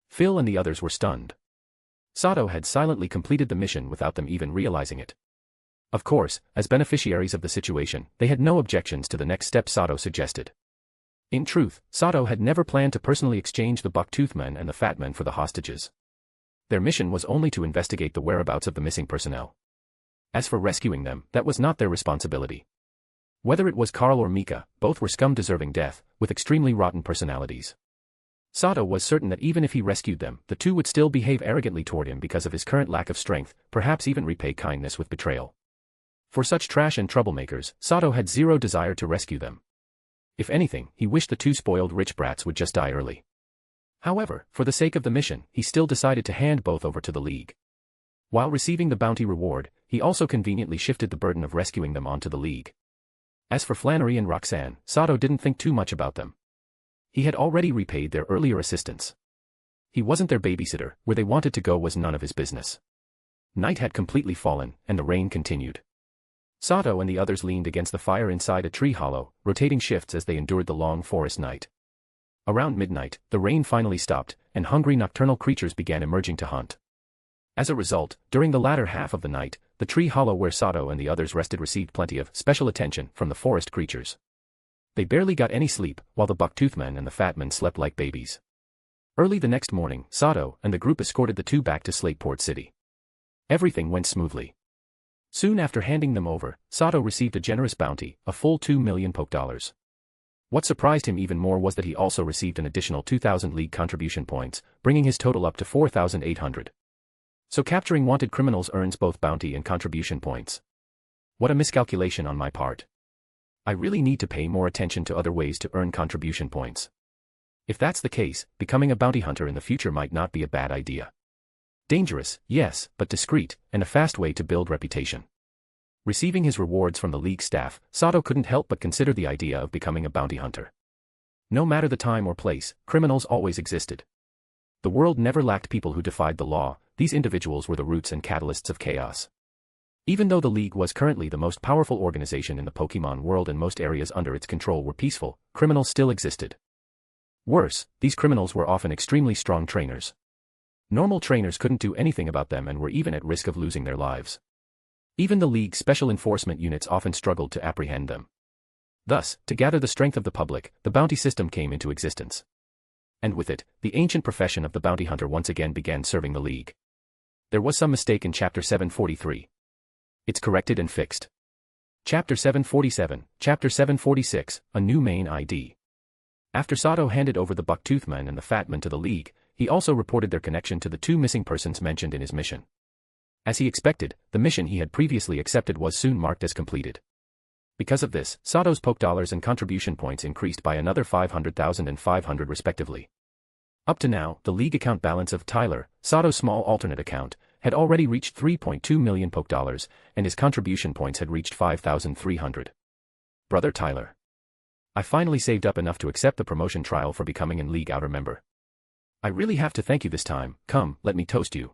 Phil and the others were stunned. Sato had silently completed the mission without them even realizing it. Of course, as beneficiaries of the situation, they had no objections to the next step Sato suggested. In truth, Sato had never planned to personally exchange the Bucktooth Men and the Fat Men for the hostages. Their mission was only to investigate the whereabouts of the missing personnel. As for rescuing them, that was not their responsibility. Whether it was Carl or Mika, both were scum deserving death, with extremely rotten personalities. Sato was certain that even if he rescued them, the two would still behave arrogantly toward him because of his current lack of strength, perhaps even repay kindness with betrayal. For such trash and troublemakers, Sato had zero desire to rescue them. If anything, he wished the two spoiled rich brats would just die early. However, for the sake of the mission, he still decided to hand both over to the League. While receiving the bounty reward, he also conveniently shifted the burden of rescuing them onto the League. As for Flannery and Roxanne, Sato didn't think too much about them. He had already repaid their earlier assistance. He wasn't their babysitter, where they wanted to go was none of his business. Night had completely fallen, and the rain continued. Sato and the others leaned against the fire inside a tree hollow, rotating shifts as they endured the long forest night. Around midnight, the rain finally stopped, and hungry nocturnal creatures began emerging to hunt. As a result, during the latter half of the night, the tree hollow where Sato and the others rested received plenty of special attention from the forest creatures. They barely got any sleep, while the Bucktooth Men and the Fat Men slept like babies. Early the next morning, Sato and the group escorted the two back to Slateport City. Everything went smoothly. Soon after handing them over, Sato received a generous bounty, a full 2 million poke dollars. What surprised him even more was that he also received an additional 2,000 League contribution points, bringing his total up to 4,800. So capturing wanted criminals earns both bounty and contribution points. What a miscalculation on my part. I really need to pay more attention to other ways to earn contribution points. If that's the case, becoming a bounty hunter in the future might not be a bad idea. Dangerous, yes, but discreet, and a fast way to build reputation. Receiving his rewards from the League staff, Sato couldn't help but consider the idea of becoming a bounty hunter. No matter the time or place, criminals always existed. The world never lacked people who defied the law. These individuals were the roots and catalysts of chaos. Even though the League was currently the most powerful organization in the Pokemon world and most areas under its control were peaceful, criminals still existed. Worse, these criminals were often extremely strong trainers. Normal trainers couldn't do anything about them and were even at risk of losing their lives. Even the League's special enforcement units often struggled to apprehend them. Thus, to gather the strength of the public, the bounty system came into existence. And with it, the ancient profession of the bounty hunter once again began serving the League. There was some mistake in Chapter 743. It's corrected and fixed. Chapter 747, Chapter 746, a new main ID. After Sato handed over the Bucktooth Men and the Fat Men to the League, he also reported their connection to the two missing persons mentioned in his mission. As he expected, the mission he had previously accepted was soon marked as completed. Because of this, Sato's poke dollars and contribution points increased by another 500,000 and 500 respectively. Up to now, the League account balance of Tyler, Sato's small alternate account, had already reached 3.2 million poke dollars, and his contribution points had reached 5,300. Brother Tyler. I finally saved up enough to accept the promotion trial for becoming an League Outer member. I really have to thank you this time. Come, let me toast you.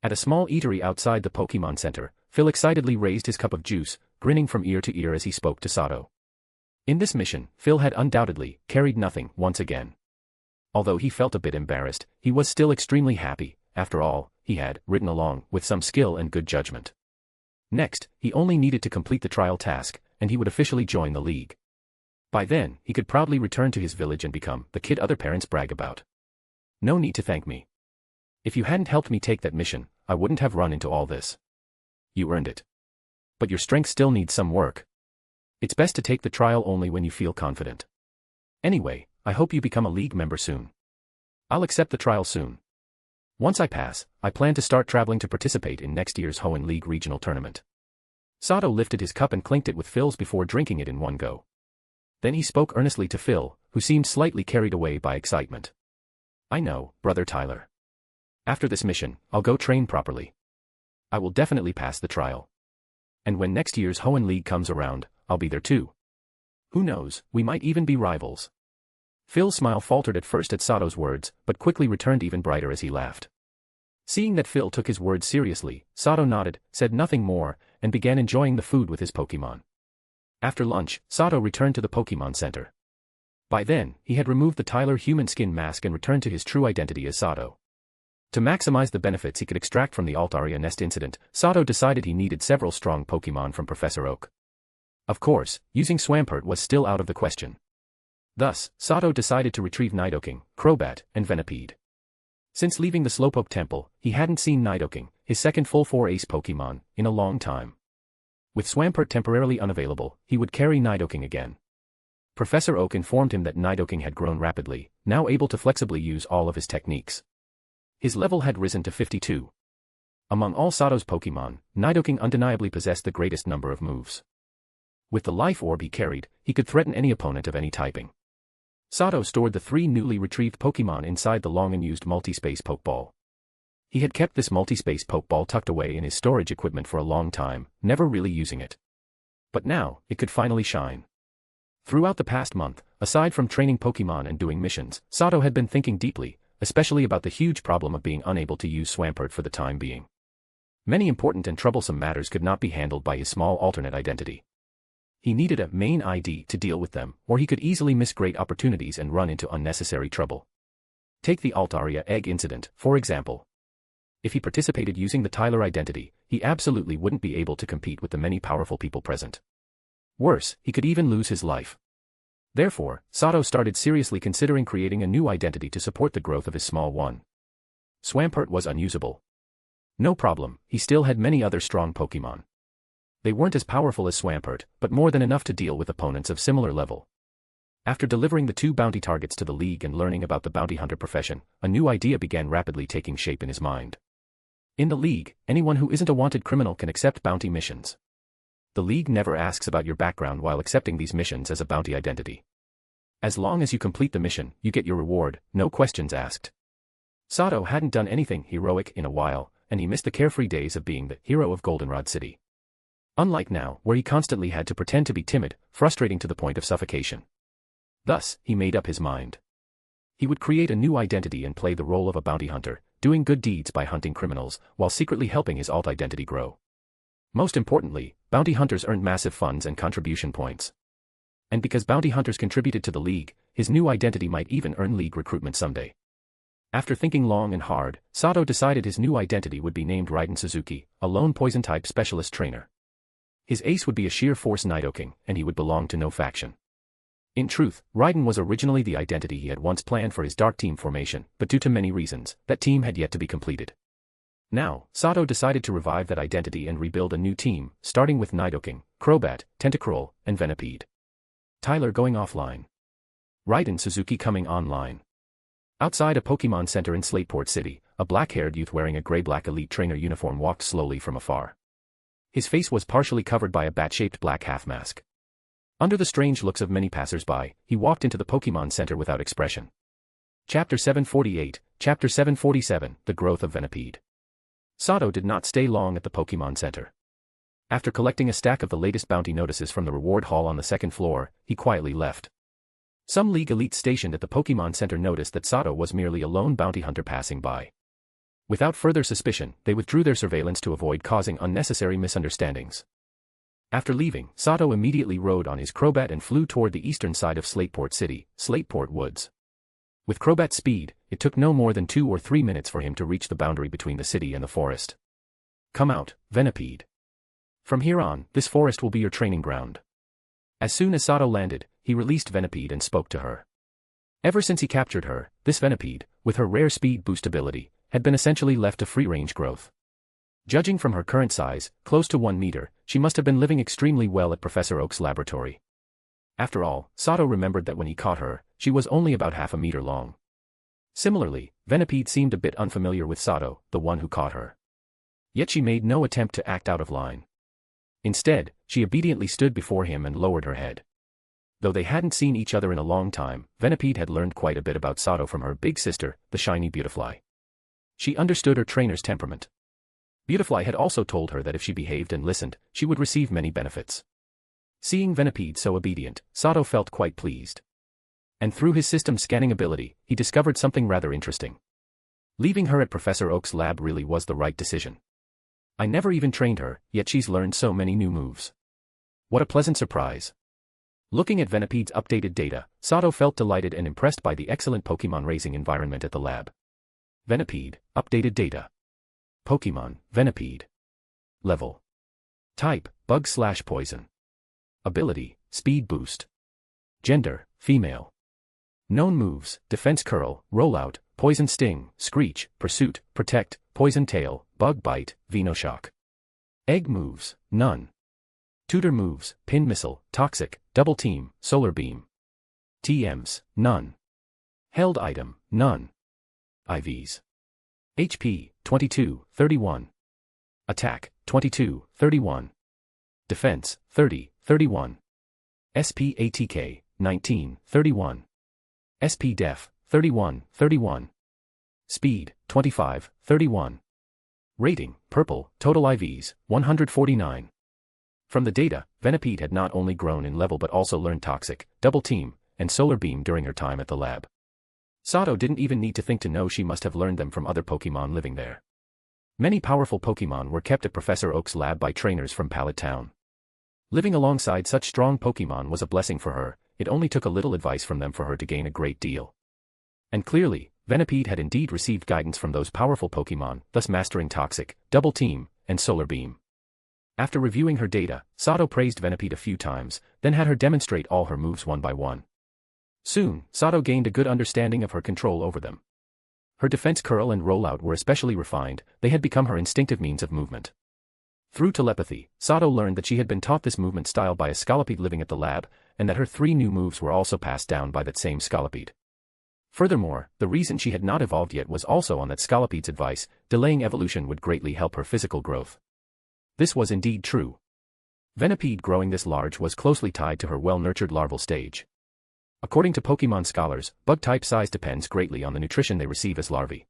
At a small eatery outside the Pokemon Center, Phil excitedly raised his cup of juice, grinning from ear to ear as he spoke to Sato. In this mission, Phil had undoubtedly carried nothing once again. Although he felt a bit embarrassed, he was still extremely happy. After all, he had ridden along with some skill and good judgment. Next, he only needed to complete the trial task, and he would officially join the League. By then, he could proudly return to his village and become the kid other parents brag about. No need to thank me. If you hadn't helped me take that mission, I wouldn't have run into all this. You earned it. But your strength still needs some work. It's best to take the trial only when you feel confident. Anyway, I hope you become a league member soon. I'll accept the trial soon. Once I pass, I plan to start traveling to participate in next year's Hoenn League regional tournament. Sato lifted his cup and clinked it with Phil's before drinking it in one go. Then he spoke earnestly to Phil, who seemed slightly carried away by excitement. I know, Brother Tyler. After this mission, I'll go train properly. I will definitely pass the trial. And when next year's Hoenn League comes around, I'll be there too. Who knows, we might even be rivals. Phil's smile faltered at first at Sato's words, but quickly returned even brighter as he laughed. Seeing that Phil took his words seriously, Sato nodded, said nothing more, and began enjoying the food with his Pokémon. After lunch, Sato returned to the Pokémon Center. By then, he had removed the Tyler human skin mask and returned to his true identity as Sato. To maximize the benefits he could extract from the Altaria nest incident, Sato decided he needed several strong Pokémon from Professor Oak. Of course, using Swampert was still out of the question. Thus, Sato decided to retrieve Nidoking, Crobat, and Venipede. Since leaving the Slowpoke Temple, he hadn't seen Nidoking, his second full 4 ace Pokémon, in a long time. With Swampert temporarily unavailable, he would carry Nidoking again. Professor Oak informed him that Nidoking had grown rapidly, now able to flexibly use all of his techniques. His level had risen to 52. Among all Sato's Pokémon, Nidoking undeniably possessed the greatest number of moves. With the Life Orb he carried, he could threaten any opponent of any typing. Sato stored the 3 newly retrieved Pokémon inside the long-unused multi-space Pokeball. He had kept this multi-space Pokeball tucked away in his storage equipment for a long time, never really using it. But now, it could finally shine. Throughout the past month, aside from training Pokémon and doing missions, Sato had been thinking deeply, especially about the huge problem of being unable to use Swampert for the time being. Many important and troublesome matters could not be handled by his small alternate identity. He needed a main ID to deal with them, or he could easily miss great opportunities and run into unnecessary trouble. Take the Altaria egg incident, for example. If he participated using the Tyler identity, he absolutely wouldn't be able to compete with the many powerful people present. Worse, he could even lose his life. Therefore, Sato started seriously considering creating a new identity to support the growth of his small one. Swampert was unusable. No problem, he still had many other strong Pokémon. They weren't as powerful as Swampert, but more than enough to deal with opponents of similar level. After delivering the 2 bounty targets to the League and learning about the bounty hunter profession, a new idea began rapidly taking shape in his mind. In the League, anyone who isn't a wanted criminal can accept bounty missions. The League never asks about your background while accepting these missions as a bounty identity. As long as you complete the mission, you get your reward, no questions asked. Sato hadn't done anything heroic in a while, and he missed the carefree days of being the hero of Goldenrod City. Unlike now, where he constantly had to pretend to be timid, frustrating to the point of suffocation. Thus, he made up his mind. He would create a new identity and play the role of a bounty hunter, doing good deeds by hunting criminals, while secretly helping his alt identity grow. Most importantly, bounty hunters earned massive funds and contribution points. And because bounty hunters contributed to the League, his new identity might even earn League recruitment someday. After thinking long and hard, Sato decided his new identity would be named Raiden Suzuki, a lone poison-type specialist trainer. His ace would be a sheer force Nidoking, and he would belong to no faction. In truth, Raiden was originally the identity he had once planned for his Dark Team formation, but due to many reasons, that team had yet to be completed. Now, Sato decided to revive that identity and rebuild a new team, starting with Nidoking, Crobat, Tentacruel, and Venipede. Tyler going offline. Raiden Suzuki coming online. Outside a Pokémon Center in Slateport City, a black-haired youth wearing a gray-black elite trainer uniform walked slowly from afar. His face was partially covered by a bat-shaped black half-mask. Under the strange looks of many passers-by, he walked into the Pokémon Center without expression. Chapter 748, Chapter 747, The Growth of Venipede. Sato did not stay long at the Pokémon Center. After collecting a stack of the latest bounty notices from the reward hall on the 2nd floor, he quietly left. Some League elites stationed at the Pokémon Center noticed that Sato was merely a lone bounty hunter passing by. Without further suspicion, they withdrew their surveillance to avoid causing unnecessary misunderstandings. After leaving, Sato immediately rode on his Crobat and flew toward the eastern side of Slateport City, Slateport Woods. With Crobat's speed, it took no more than 2 or 3 minutes for him to reach the boundary between the city and the forest. Come out, Venipede. From here on, this forest will be your training ground. As soon as Sato landed, he released Venipede and spoke to her. Ever since he captured her, this Venipede, with her rare speed boost ability, had been essentially left to free-range growth. Judging from her current size, close to 1 meter, she must have been living extremely well at Professor Oak's laboratory. After all, Sato remembered that when he caught her, she was only about half a meter long. Similarly, Venipede seemed a bit unfamiliar with Sato, the one who caught her. Yet she made no attempt to act out of line. Instead, she obediently stood before him and lowered her head. Though they hadn't seen each other in a long time, Venipede had learned quite a bit about Sato from her big sister, the shiny Beautifly. She understood her trainer's temperament. Beautifly had also told her that if she behaved and listened, she would receive many benefits. Seeing Venipede so obedient, Sato felt quite pleased. And through his system scanning ability, he discovered something rather interesting. Leaving her at Professor Oak's lab really was the right decision. I never even trained her, yet she's learned so many new moves. What a pleasant surprise. Looking at Venipede's updated data, Sato felt delighted and impressed by the excellent Pokemon raising environment at the lab. Venipede, updated data. Pokemon, Venipede. Level. Type, Bug/Poison. Ability, Speed Boost. Gender, Female. Known moves, Defense Curl, Rollout, Poison Sting, Screech, Pursuit, Protect, Poison Tail, Bug Bite, Venoshock. Egg moves, none. Tutor moves, Pin Missile, Toxic, Double Team, Solar Beam. TMs, none. Held item, none. IVs. HP, 22, 31. Attack, 22, 31. Defense, 30, 31. SP ATK, 19, 31. SP Def, 31, 31. Speed, 25, 31. Rating, Purple, total IVs, 149. From the data, Venipede had not only grown in level but also learned Toxic, Double Team, and Solar Beam during her time at the lab. Sato didn't even need to think to know she must have learned them from other Pokemon living there. Many powerful Pokemon were kept at Professor Oak's lab by trainers from Pallet Town. Living alongside such strong Pokemon was a blessing for her, it only took a little advice from them for her to gain a great deal. And clearly, Venipede had indeed received guidance from those powerful Pokemon, thus mastering Toxic, Double Team, and Solar Beam. After reviewing her data, Sato praised Venipede a few times, then had her demonstrate all her moves one by one. Soon, Sato gained a good understanding of her control over them. Her defense curl and rollout were especially refined, they had become her instinctive means of movement. Through telepathy, Sato learned that she had been taught this movement style by a Scolipede living at the lab, and that her 3 new moves were also passed down by that same Scolipede. Furthermore, the reason she had not evolved yet was also on that Scolipede's advice, delaying evolution would greatly help her physical growth. This was indeed true. Venipede growing this large was closely tied to her well-nurtured larval stage. According to Pokemon scholars, bug-type size depends greatly on the nutrition they receive as larvae.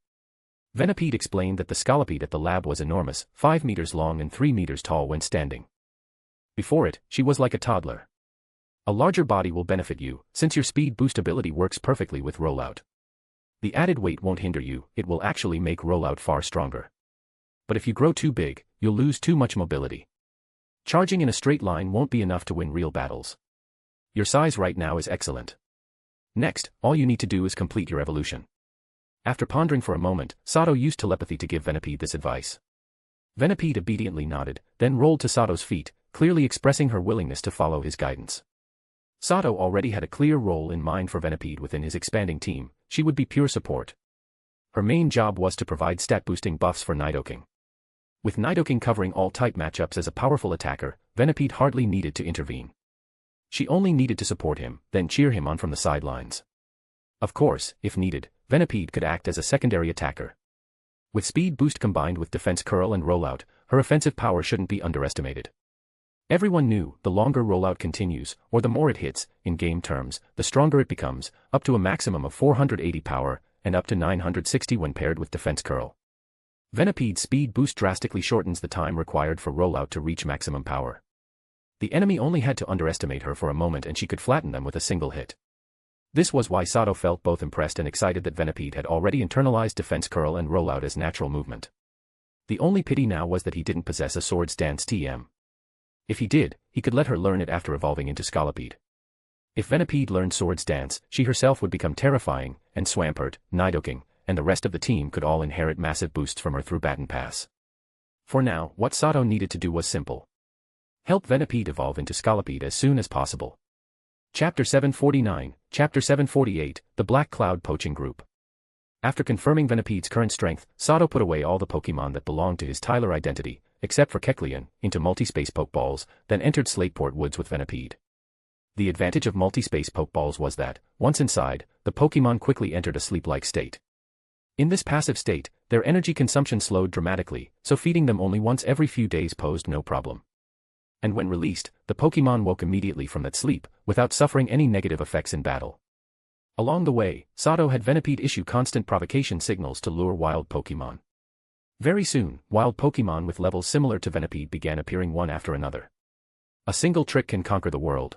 Venipede explained that the Scolipede at the lab was enormous, 5 meters long and 3 meters tall when standing. Before it, she was like a toddler. A larger body will benefit you, since your speed boost ability works perfectly with rollout. The added weight won't hinder you, it will actually make rollout far stronger. But if you grow too big, you'll lose too much mobility. Charging in a straight line won't be enough to win real battles. Your size right now is excellent. Next, all you need to do is complete your evolution. After pondering for a moment, Sato used telepathy to give Venipede this advice. Venipede obediently nodded, then rolled to Sato's feet, clearly expressing her willingness to follow his guidance. Sato already had a clear role in mind for Venipede within his expanding team, she would be pure support. Her main job was to provide stat-boosting buffs for Nidoking. With Nidoking covering all type matchups as a powerful attacker, Venipede hardly needed to intervene. She only needed to support him, then cheer him on from the sidelines. Of course, if needed, Venipede could act as a secondary attacker. With speed boost combined with defense curl and rollout, her offensive power shouldn't be underestimated. Everyone knew, the longer rollout continues, or the more it hits, in game terms, the stronger it becomes, up to a maximum of 480 power, and up to 960 when paired with defense curl. Venipede's speed boost drastically shortens the time required for rollout to reach maximum power. The enemy only had to underestimate her for a moment and she could flatten them with a single hit. This was why Sato felt both impressed and excited that Venipede had already internalized defense curl and rollout as natural movement. The only pity now was that he didn't possess a Swords Dance TM. If he did, he could let her learn it after evolving into Scolipede. If Venipede learned Swords Dance, she herself would become terrifying, and Swampert, Nidoking, and the rest of the team could all inherit massive boosts from her through Baton Pass. For now, what Sato needed to do was simple. Help Venipede evolve into Scolipede as soon as possible. Chapter 749, Chapter 748, The Black Cloud Poaching Group. After confirming Venipede's current strength, Sato put away all the Pokemon that belonged to his Tyler identity, except for Kecleon, into multi-space Pokeballs, then entered Slateport Woods with Venipede. The advantage of multi-space Pokeballs was that, once inside, the Pokemon quickly entered a sleep-like state. In this passive state, their energy consumption slowed dramatically, so feeding them only once every few days posed no problem. And when released, the Pokemon woke immediately from that sleep, without suffering any negative effects in battle. Along the way, Sato had Venipede issue constant provocation signals to lure wild Pokemon. Very soon, wild Pokemon with levels similar to Venipede began appearing one after another. A single trick can conquer the world.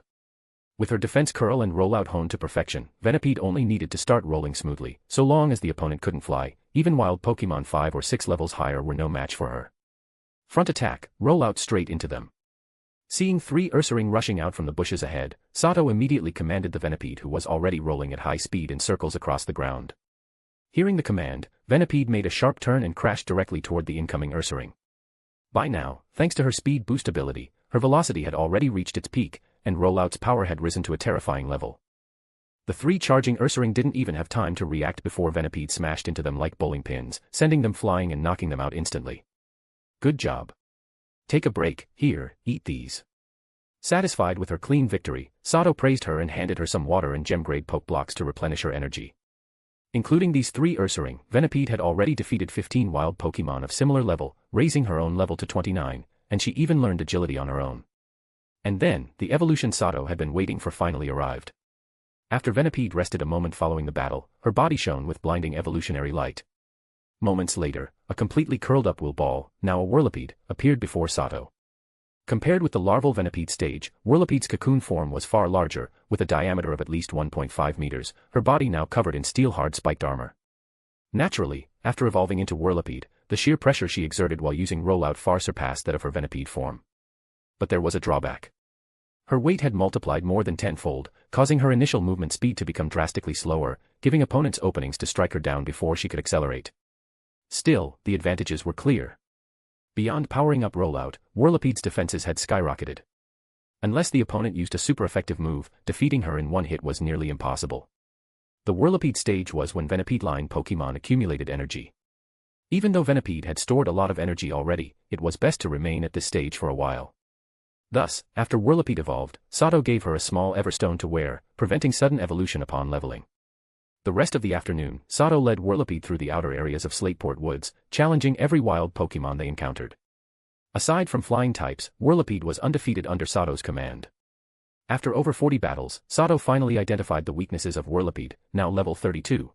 With her defense curl and rollout honed to perfection, Venipede only needed to start rolling smoothly, so long as the opponent couldn't fly. Even wild Pokemon 5 or 6 levels higher were no match for her. Front attack, roll out straight into them. Seeing 3 Ursaring rushing out from the bushes ahead, Sato immediately commanded the Venipede, who was already rolling at high speed in circles across the ground. Hearing the command, Venipede made a sharp turn and crashed directly toward the incoming Ursaring. By now, thanks to her speed boost ability, her velocity had already reached its peak, and Rollout's power had risen to a terrifying level. The 3 charging Ursaring didn't even have time to react before Venipede smashed into them like bowling pins, sending them flying and knocking them out instantly. Good job. Take a break, here, eat these. Satisfied with her clean victory, Sato praised her and handed her some water and gem-grade poke blocks to replenish her energy. Including these 3 Ursaring, Venipede had already defeated 15 wild Pokemon of similar level, raising her own level to 29, and she even learned agility on her own. And then, the evolution Sato had been waiting for finally arrived. After Venipede rested a moment following the battle, her body shone with blinding evolutionary light. Moments later, a completely curled-up wool ball, now a Whirlipede, appeared before Sato. Compared with the larval Venipede stage, Whirlipede's cocoon form was far larger, with a diameter of at least 1.5 meters, her body now covered in steel-hard spiked armor. Naturally, after evolving into Whirlipede, the sheer pressure she exerted while using Rollout far surpassed that of her Venipede form. But there was a drawback. Her weight had multiplied more than tenfold, causing her initial movement speed to become drastically slower, giving opponents openings to strike her down before she could accelerate. Still, the advantages were clear. Beyond powering up Rollout, Whirlipede's defenses had skyrocketed. Unless the opponent used a super effective move, defeating her in one hit was nearly impossible. The Whirlipede stage was when Venipede-line Pokemon accumulated energy. Even though Venipede had stored a lot of energy already, it was best to remain at this stage for a while. Thus, after Whirlipede evolved, Sato gave her a small Everstone to wear, preventing sudden evolution upon leveling. The rest of the afternoon, Sato led Whirlipede through the outer areas of Slateport Woods, challenging every wild Pokemon they encountered. Aside from flying types, Whirlipede was undefeated under Sato's command. After over 40 battles, Sato finally identified the weaknesses of Whirlipede, now level 32.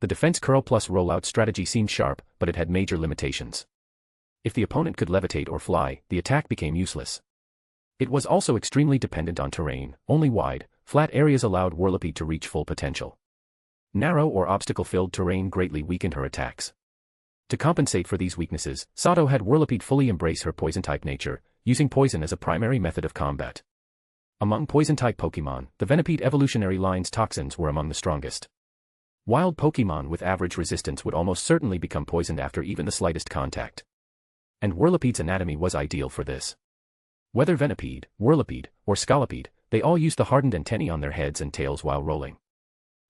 The defense curl plus rollout strategy seemed sharp, but it had major limitations. If the opponent could levitate or fly, the attack became useless. It was also extremely dependent on terrain. Only wide, flat areas allowed Whirlipede to reach full potential. Narrow or obstacle-filled terrain greatly weakened her attacks. To compensate for these weaknesses, Sato had Whirlipede fully embrace her poison-type nature, using poison as a primary method of combat. Among poison-type Pokemon, the Venipede evolutionary line's toxins were among the strongest. Wild Pokemon with average resistance would almost certainly become poisoned after even the slightest contact. And Whirlipede's anatomy was ideal for this. Whether Venipede, Whirlipede, or Scolipede, they all used the hardened antennae on their heads and tails while rolling.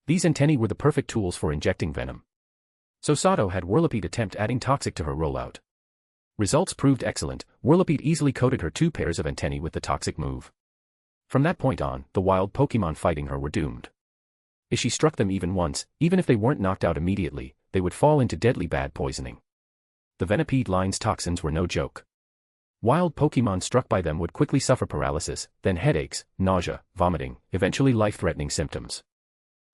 These antennae were the perfect tools for injecting venom. So Sato had Whirlipede attempt adding Toxic to her rollout. Results proved excellent. Whirlipede easily coated her 2 pairs of antennae with the Toxic move. From that point on, the wild Pokemon fighting her were doomed. If she struck them even once, even if they weren't knocked out immediately, they would fall into deadly bad poisoning. The Venipede line's toxins were no joke. Wild Pokemon struck by them would quickly suffer paralysis, then headaches, nausea, vomiting, eventually life-threatening symptoms.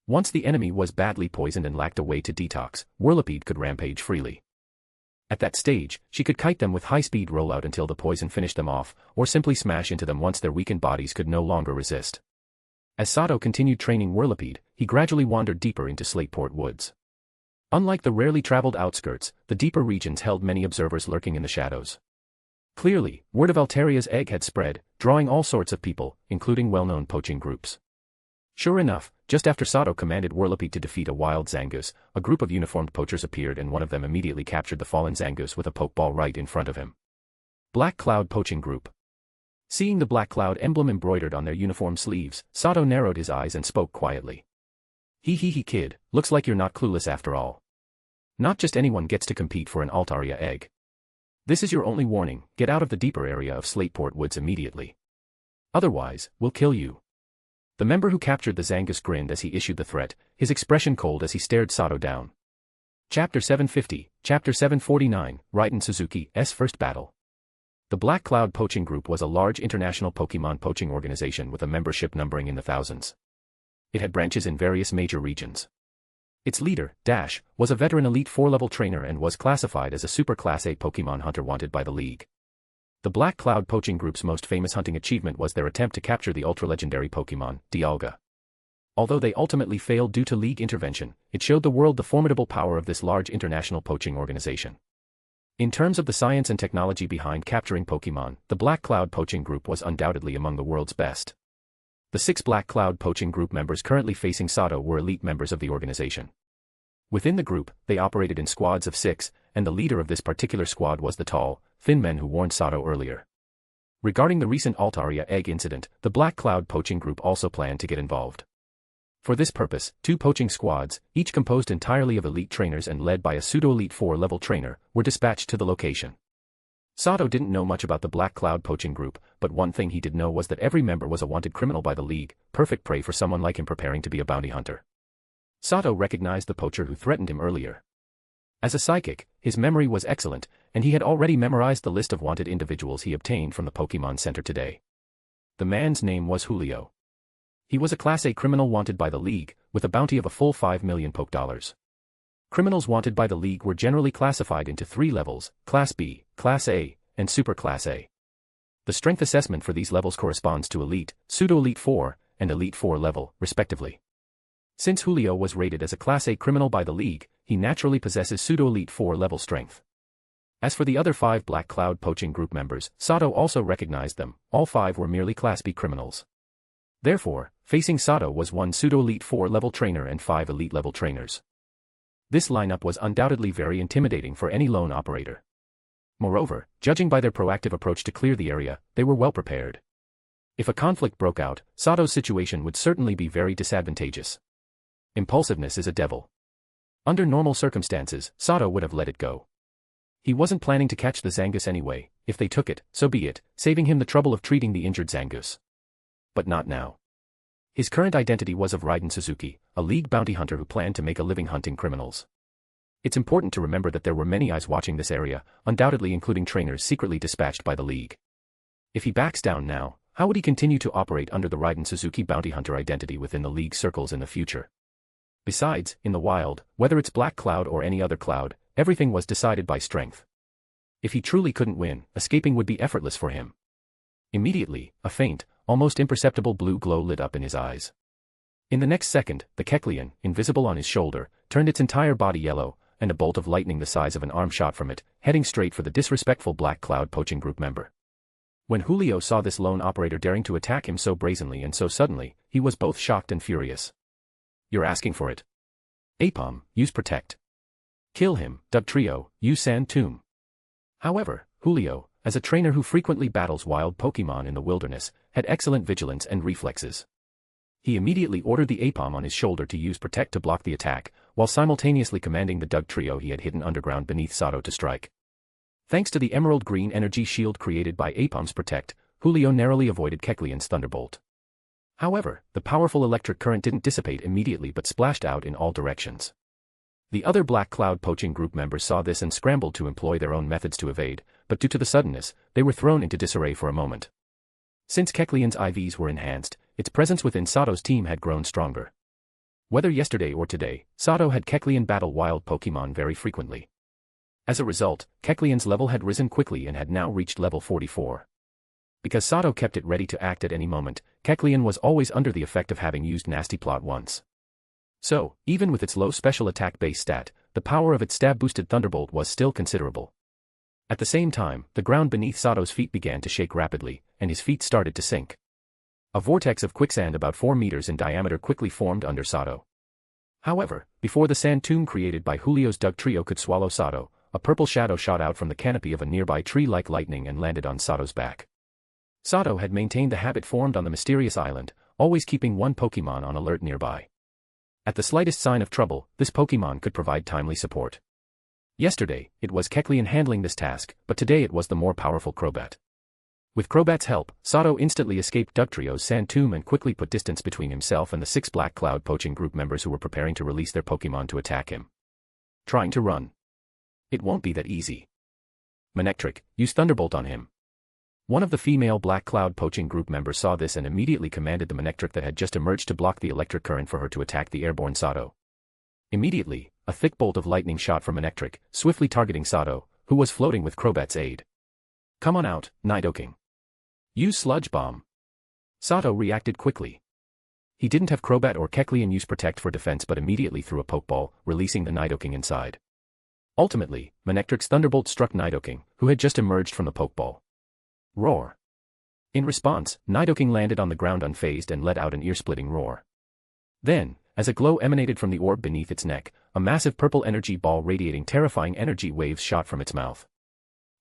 Once the enemy was badly poisoned and lacked a way to detox, Whirlipede could rampage freely. At that stage, she could kite them with high-speed rollout until the poison finished them off, or simply smash into them once their weakened bodies could no longer resist. As Sato continued training Whirlipede, he gradually wandered deeper into Slateport Woods. Unlike the rarely traveled outskirts, the deeper regions held many observers lurking in the shadows. Clearly, word of Alteria's egg had spread, drawing all sorts of people, including well-known poaching groups. Sure enough, just after Sato commanded Whirlipede to defeat a wild Zangoose, a group of uniformed poachers appeared and one of them immediately captured the fallen Zangoose with a pokeball right in front of him. Black Cloud Poaching Group. Seeing the Black Cloud emblem embroidered on their uniform sleeves, Sato narrowed his eyes and spoke quietly. He kid, looks like you're not clueless after all. Not just anyone gets to compete for an Altaria egg. This is your only warning, get out of the deeper area of Slateport Woods immediately. Otherwise, we'll kill you. The member who captured the Zangoose grinned as he issued the threat, his expression cold as he stared Sato down. Chapter 750, Chapter 749, Raiden Suzuki's First Battle. The Black Cloud Poaching Group was a large international Pokemon poaching organization with a membership numbering in the thousands. It had branches in various major regions. Its leader, Dash, was a veteran Elite 4-level trainer and was classified as a Super Class A Pokemon hunter wanted by the League. The Black Cloud Poaching Group's most famous hunting achievement was their attempt to capture the ultra-legendary Pokemon, Dialga. Although they ultimately failed due to League intervention, it showed the world the formidable power of this large international poaching organization. In terms of the science and technology behind capturing Pokemon, the Black Cloud Poaching Group was undoubtedly among the world's best. The 6 Black Cloud Poaching Group members currently facing Sato were elite members of the organization. Within the group, they operated in squads of 6, and the leader of this particular squad was the tall, thin man who warned Sato earlier. Regarding the recent Altaria egg incident, the Black Cloud Poaching Group also planned to get involved. For this purpose, 2 poaching squads, each composed entirely of elite trainers and led by a pseudo-elite 4-level trainer, were dispatched to the location. Sato didn't know much about the Black Cloud Poaching Group, but one thing he did know was that every member was a wanted criminal by the League, perfect prey for someone like him preparing to be a bounty hunter. Sato recognized the poacher who threatened him earlier. As a psychic, his memory was excellent, and he had already memorized the list of wanted individuals he obtained from the Pokemon Center today. The man's name was Julio. He was a Class A criminal wanted by the League, with a bounty of a full 5 million Poke Dollars. Criminals wanted by the League were generally classified into 3 levels, Class B, Class A, and Super Class A. The strength assessment for these levels corresponds to Elite, Pseudo-Elite 4, and Elite 4 level, respectively. Since Julio was rated as a Class A criminal by the League, he naturally possesses Pseudo-Elite 4 level strength. As for the other 5 Black Cloud Poaching Group members, Sato also recognized them, all 5 were merely Class B criminals. Therefore, facing Sato was 1 Pseudo-Elite 4 level trainer and 5 Elite level trainers. This lineup was undoubtedly very intimidating for any lone operator. Moreover, judging by their proactive approach to clear the area, they were well prepared. If a conflict broke out, Sato's situation would certainly be very disadvantageous. Impulsiveness is a devil. Under normal circumstances, Sato would have let it go. He wasn't planning to catch the Zangoose anyway. If they took it, so be it, saving him the trouble of treating the injured Zangoose. But not now. His current identity was of Raiden Suzuki, a League bounty hunter who planned to make a living hunting criminals. It's important to remember that there were many eyes watching this area, undoubtedly including trainers secretly dispatched by the League. If he backs down now, how would he continue to operate under the Raiden Suzuki bounty hunter identity within the League circles in the future? Besides, in the wild, whether it's Black Cloud or any other cloud, everything was decided by strength. If he truly couldn't win, escaping would be effortless for him. Immediately, a faint, almost imperceptible blue glow lit up in his eyes. In the next second, the Kecleon, invisible on his shoulder, turned its entire body yellow, and a bolt of lightning the size of an arm shot from it, heading straight for the disrespectful Black Cloud Poaching Group member. When Julio saw this lone operator daring to attack him so brazenly and so suddenly, he was both shocked and furious. You're asking for it. Apom, use Protect. Kill him, Dugtrio, use Sand Tomb. However, Julio, as a trainer who frequently battles wild Pokemon in the wilderness, had excellent vigilance and reflexes. He immediately ordered the Apom on his shoulder to use Protect to block the attack, while simultaneously commanding the Dugtrio he had hidden underground beneath Sato to strike. Thanks to the emerald green energy shield created by Apom's Protect, Julio narrowly avoided Kecleon's Thunderbolt. However, the powerful electric current didn't dissipate immediately but splashed out in all directions. The other Black Cloud Poaching Group members saw this and scrambled to employ their own methods to evade, but due to the suddenness, they were thrown into disarray for a moment. Since Kecleon's IVs were enhanced, its presence within Sato's team had grown stronger. Whether yesterday or today, Sato had Kecleon battle wild Pokemon very frequently. As a result, Kecleon's level had risen quickly and had now reached level 44. Because Sato kept it ready to act at any moment, Kecleon was always under the effect of having used Nasty Plot once. So, even with its low special attack base stat, the power of its stab-boosted Thunderbolt was still considerable. At the same time, the ground beneath Sato's feet began to shake rapidly, and his feet started to sink. A vortex of quicksand about 4 meters in diameter quickly formed under Sato. However, before the sand tomb created by Julio's Dugtrio could swallow Sato, a purple shadow shot out from the canopy of a nearby tree like lightning and landed on Sato's back. Sato had maintained the habit formed on the mysterious island, always keeping one Pokemon on alert nearby. At the slightest sign of trouble, this Pokemon could provide timely support. Yesterday, it was Kecleon handling this task, but today it was the more powerful Crobat. With Crobat's help, Sato instantly escaped Dugtrio's sand tomb and quickly put distance between himself and the 6 Black Cloud poaching group members who were preparing to release their Pokémon to attack him. Trying to run. It won't be that easy. Manectric, use Thunderbolt on him. One of the female Black Cloud poaching group members saw this and immediately commanded the Manectric that had just emerged to block the electric current for her to attack the airborne Sato. Immediately, a thick bolt of lightning shot from Manectric, swiftly targeting Sato, who was floating with Crobat's aid. Come on out, Nidoking. Use Sludge Bomb. Sato reacted quickly. He didn't have Crobat or Kecleon use Protect for defense but immediately threw a Pokeball, releasing the Nidoking inside. Ultimately, Manectric's Thunderbolt struck Nidoking, who had just emerged from the Pokeball. Roar. In response, Nidoking landed on the ground unfazed and let out an ear-splitting roar. Then, as a glow emanated from the orb beneath its neck, a massive purple energy ball radiating terrifying energy waves shot from its mouth.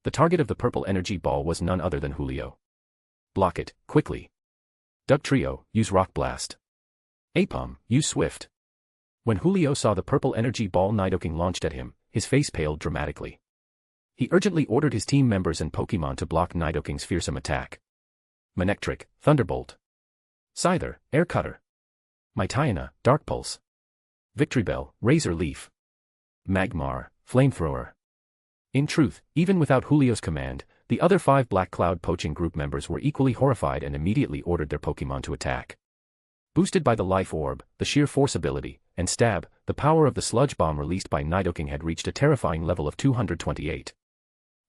The target of the purple energy ball was none other than Julio. Block it, quickly. Dugtrio, use Rock Blast. Apom, use Swift. When Julio saw the purple energy ball Nidoking launched at him, his face paled dramatically. He urgently ordered his team members and Pokémon to block Nidoking's fearsome attack. Manectric, Thunderbolt. Scyther, Air Cutter. Mytiana, Dark Pulse. Victreebel, Razor Leaf. Magmar, Flamethrower. In truth, even without Julio's command, the other 5 Black Cloud poaching group members were equally horrified and immediately ordered their Pokémon to attack. Boosted by the Life Orb, the Sheer Force ability, and Stab, the power of the Sludge Bomb released by Nidoking had reached a terrifying level of 228.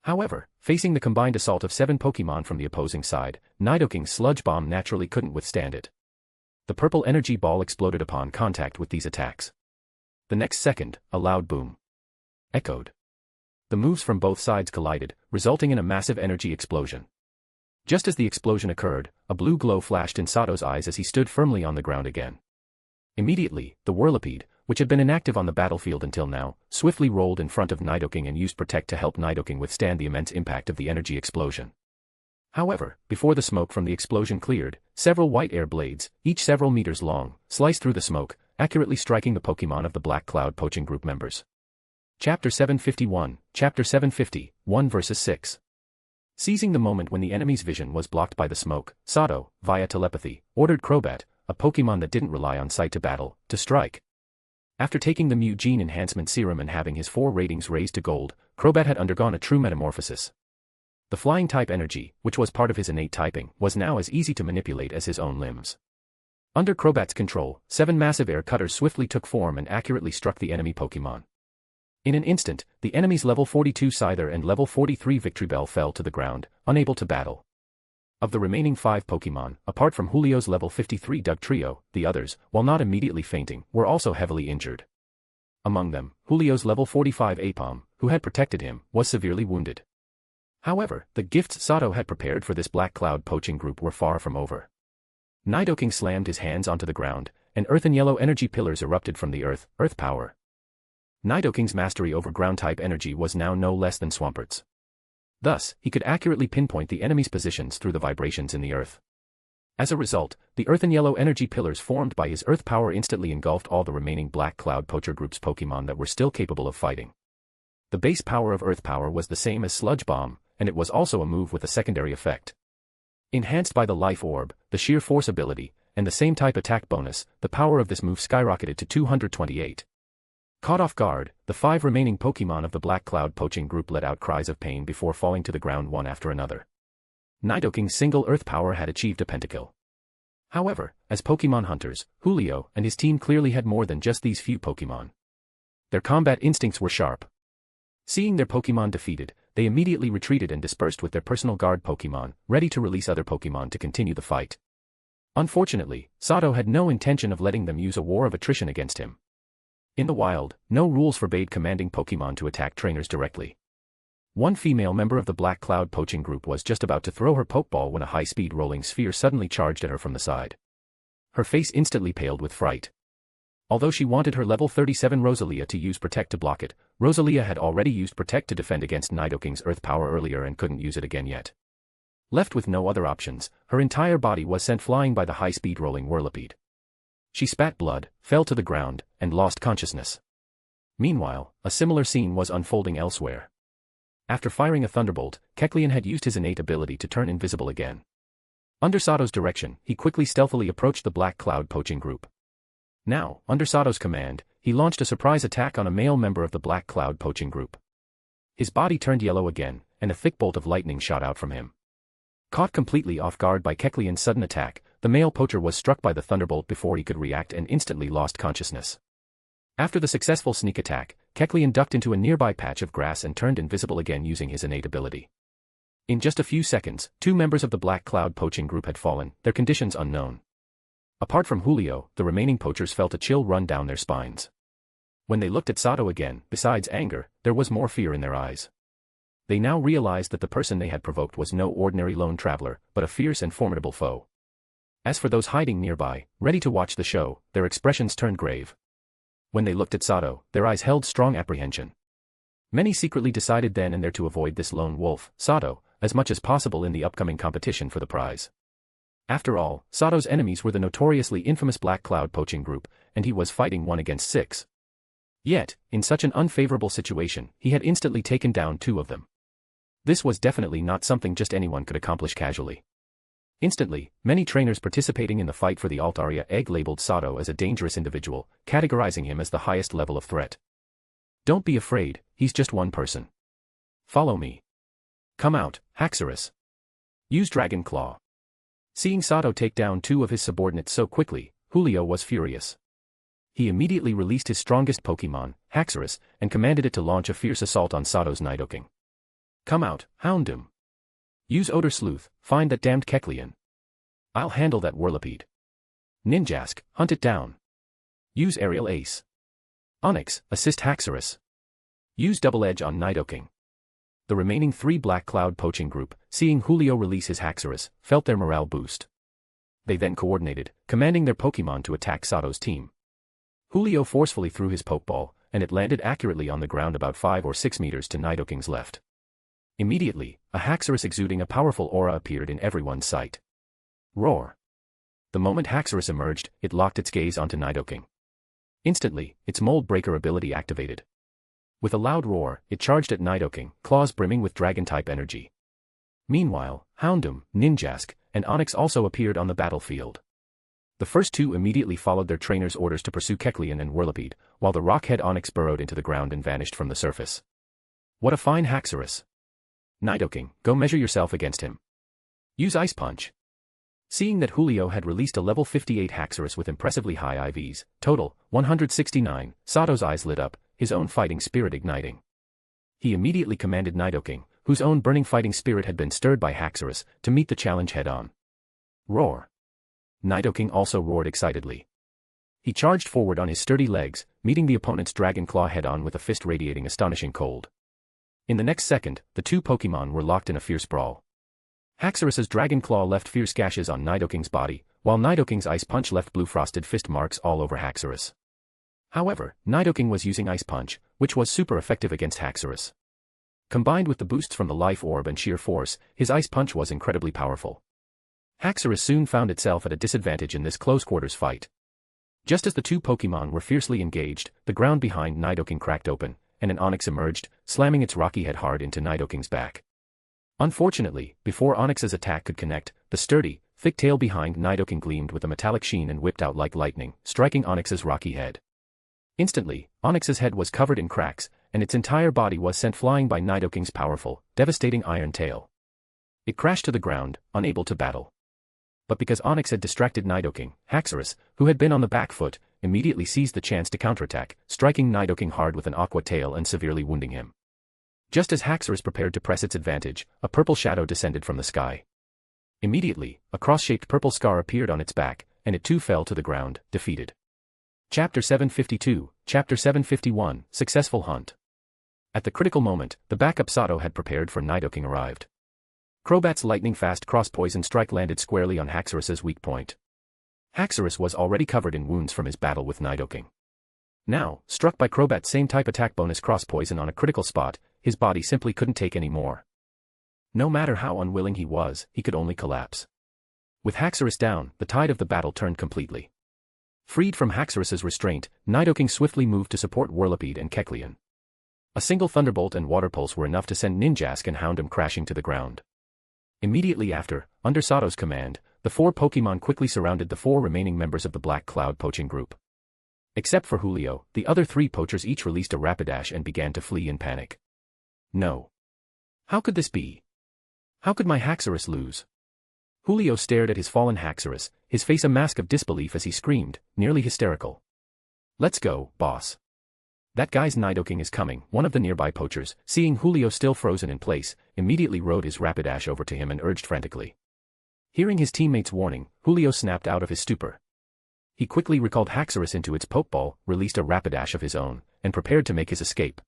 However, facing the combined assault of 7 Pokémon from the opposing side, Nidoking's Sludge Bomb naturally couldn't withstand it. The purple energy ball exploded upon contact with these attacks. The next second, a loud boom echoed. The moves from both sides collided, resulting in a massive energy explosion. Just as the explosion occurred, a blue glow flashed in Sato's eyes as he stood firmly on the ground again. Immediately, the Whirlipede, which had been inactive on the battlefield until now, swiftly rolled in front of Nidoking and used Protect to help Nidoking withstand the immense impact of the energy explosion. However, before the smoke from the explosion cleared, several white air blades, each several meters long, sliced through the smoke, accurately striking the Pokémon of the Black Cloud poaching group members. Chapter 751, Chapter 750, 1 vs 6. Seizing the moment when the enemy's vision was blocked by the smoke, Sato, via telepathy, ordered Crobat, a Pokémon that didn't rely on sight to battle, to strike. After taking the Mew Gene Enhancement Serum and having his 4 ratings raised to gold, Crobat had undergone a true metamorphosis. The Flying-type energy, which was part of his innate typing, was now as easy to manipulate as his own limbs. Under Crobat's control, 7 massive air cutters swiftly took form and accurately struck the enemy Pokémon. In an instant, the enemy's level 42 Scyther and level 43 Victreebel fell to the ground, unable to battle. Of the remaining 5 Pokémon, apart from Julio's level 53 Dugtrio, the others, while not immediately fainting, were also heavily injured. Among them, Julio's level 45 Apom, who had protected him, was severely wounded. However, the gifts Sato had prepared for this Black Cloud poaching group were far from over. Nidoking slammed his hands onto the ground, and earth and yellow energy pillars erupted from the earth power. Nidoking's mastery over ground-type energy was now no less than Swampert's. Thus, he could accurately pinpoint the enemy's positions through the vibrations in the earth. As a result, the earth and yellow energy pillars formed by his earth power instantly engulfed all the remaining Black Cloud poacher group's Pokémon that were still capable of fighting. The base power of earth power was the same as Sludge Bomb, and it was also a move with a secondary effect. Enhanced by the Life Orb, the Sheer Force ability, and the same type attack bonus, the power of this move skyrocketed to 228. Caught off guard, the 5 remaining Pokémon of the Black Cloud poaching group let out cries of pain before falling to the ground one after another. Nidoking's single earth power had achieved a pentakill. However, as Pokémon hunters, Julio and his team clearly had more than just these few Pokémon. Their combat instincts were sharp. Seeing their Pokémon defeated, they immediately retreated and dispersed with their personal guard Pokémon, ready to release other Pokémon to continue the fight. Unfortunately, Sato had no intention of letting them use a war of attrition against him. In the wild, no rules forbade commanding Pokémon to attack trainers directly. One female member of the Black Cloud poaching group was just about to throw her Pokeball when a high-speed rolling sphere suddenly charged at her from the side. Her face instantly paled with fright. Although she wanted her level 37 Rosalia to use Protect to block it, Rosalia had already used Protect to defend against Nidoking's earth power earlier and couldn't use it again yet. Left with no other options, her entire body was sent flying by the high-speed rolling Whirlipede. She spat blood, fell to the ground, and lost consciousness. Meanwhile, a similar scene was unfolding elsewhere. After firing a thunderbolt, Kecleon had used his innate ability to turn invisible again. Under Sato's direction, he quickly stealthily approached the Black Cloud poaching group. Now, under Sato's command, he launched a surprise attack on a male member of the Black Cloud poaching group. His body turned yellow again, and a thick bolt of lightning shot out from him. Caught completely off guard by Kecleon's sudden attack, the male poacher was struck by the thunderbolt before he could react and instantly lost consciousness. After the successful sneak attack, Kecleon ducked into a nearby patch of grass and turned invisible again using his innate ability. In just a few seconds, 2 members of the Black Cloud poaching group had fallen, their conditions unknown. Apart from Julio, the remaining poachers felt a chill run down their spines. When they looked at Sato again, besides anger, there was more fear in their eyes. They now realized that the person they had provoked was no ordinary lone traveler, but a fierce and formidable foe. As for those hiding nearby, ready to watch the show, their expressions turned grave. When they looked at Sato, their eyes held strong apprehension. Many secretly decided then and there to avoid this lone wolf, Sato, as much as possible in the upcoming competition for the prize. After all, Sato's enemies were the notoriously infamous Black Cloud poaching group, and he was fighting 1 against 6. Yet, in such an unfavorable situation, he had instantly taken down 2 of them. This was definitely not something just anyone could accomplish casually. Instantly, many trainers participating in the fight for the Altaria egg labeled Sato as a dangerous individual, categorizing him as the highest level of threat. Don't be afraid, he's just one person. Follow me. Come out, Haxorus. Use Dragon Claw. Seeing Sato take down 2 of his subordinates so quickly, Julio was furious. He immediately released his strongest Pokemon, Haxorus, and commanded it to launch a fierce assault on Sato's Nidoking. Come out, Houndoom. Use Odor Sleuth, find that damned Kecleon. I'll handle that Whirlipede. Ninjask, hunt it down. Use Aerial Ace. Onix, assist Haxorus. Use Double Edge on Nidoking. The remaining 3 Black Cloud poaching group, seeing Julio release his Haxorus, felt their morale boost. They then coordinated, commanding their Pokemon to attack Sato's team. Julio forcefully threw his Pokeball, and it landed accurately on the ground about 5 or 6 meters to Nidoking's left. Immediately, a Haxorus exuding a powerful aura appeared in everyone's sight. Roar! The moment Haxorus emerged, it locked its gaze onto Nidoking. Instantly, its Mold Breaker ability activated. With a loud roar, it charged at Nidoking, claws brimming with Dragon-type energy. Meanwhile, Houndoom, Ninjask, and Onix also appeared on the battlefield. The first 2 immediately followed their trainer's orders to pursue Kecleon and Whirlipede, while the Rockhead Onix burrowed into the ground and vanished from the surface. What a fine Haxorus! Nidoking, go measure yourself against him. Use Ice Punch. Seeing that Julio had released a level 58 Haxorus with impressively high IVs, total, 169, Sato's eyes lit up, his own fighting spirit igniting. He immediately commanded Nidoking, whose own burning fighting spirit had been stirred by Haxorus, to meet the challenge head-on. Roar! Nidoking also roared excitedly. He charged forward on his sturdy legs, meeting the opponent's Dragon Claw head-on with a fist radiating astonishing cold. In the next second, the 2 Pokemon were locked in a fierce brawl. Haxorus's Dragon Claw left fierce gashes on Nidoking's body, while Nidoking's Ice Punch left blue frosted fist marks all over Haxorus. However, Nidoking was using Ice Punch, which was super effective against Haxorus. Combined with the boosts from the Life Orb and sheer force, his Ice Punch was incredibly powerful. Haxorus soon found itself at a disadvantage in this close-quarters fight. Just as the 2 Pokemon were fiercely engaged, the ground behind Nidoking cracked open, and an Onix emerged, slamming its rocky head hard into Nidoking's back. Unfortunately, before Onix's attack could connect, the sturdy, thick tail behind Nidoking gleamed with a metallic sheen and whipped out like lightning, striking Onix's rocky head. Instantly, Onix's head was covered in cracks, and its entire body was sent flying by Nidoking's powerful, devastating iron tail. It crashed to the ground, unable to battle. But because Onix had distracted Nidoking, Haxorus, who had been on the back foot, immediately seized the chance to counterattack, striking Nidoking hard with an aqua tail and severely wounding him. Just as Haxorus prepared to press its advantage, a purple shadow descended from the sky. Immediately, a cross-shaped purple scar appeared on its back, and it too fell to the ground, defeated. Chapter 752, Chapter 751, Successful Hunt. At the critical moment, the backup Sato had prepared for Nidoking arrived. Crobat's lightning-fast cross-poison strike landed squarely on Haxorus's weak point. Haxorus was already covered in wounds from his battle with Nidoking. Now, struck by Crobat's same-type attack bonus cross-poison on a critical spot, his body simply couldn't take any more. No matter how unwilling he was, he could only collapse. With Haxorus down, the tide of the battle turned completely. Freed from Haxorus's restraint, Nidoking swiftly moved to support Whirlipede and Kecleon. A single thunderbolt and water pulse were enough to send Ninjask and Houndoom crashing to the ground. Immediately after, under Sato's command, the 4 Pokémon quickly surrounded the 4 remaining members of the Black Cloud poaching group. Except for Julio, the other 3 poachers each released a Rapidash and began to flee in panic. No. How could this be? How could my Haxorus lose? Julio stared at his fallen Haxorus, his face a mask of disbelief as he screamed, nearly hysterical. Let's go, boss. That guy's Nidoking is coming. One of the nearby poachers, seeing Julio still frozen in place, immediately rode his Rapidash over to him and urged frantically. Hearing his teammate's warning, Julio snapped out of his stupor. He quickly recalled Haxorus into its Pokeball, released a Rapidash of his own, and prepared to make his escape.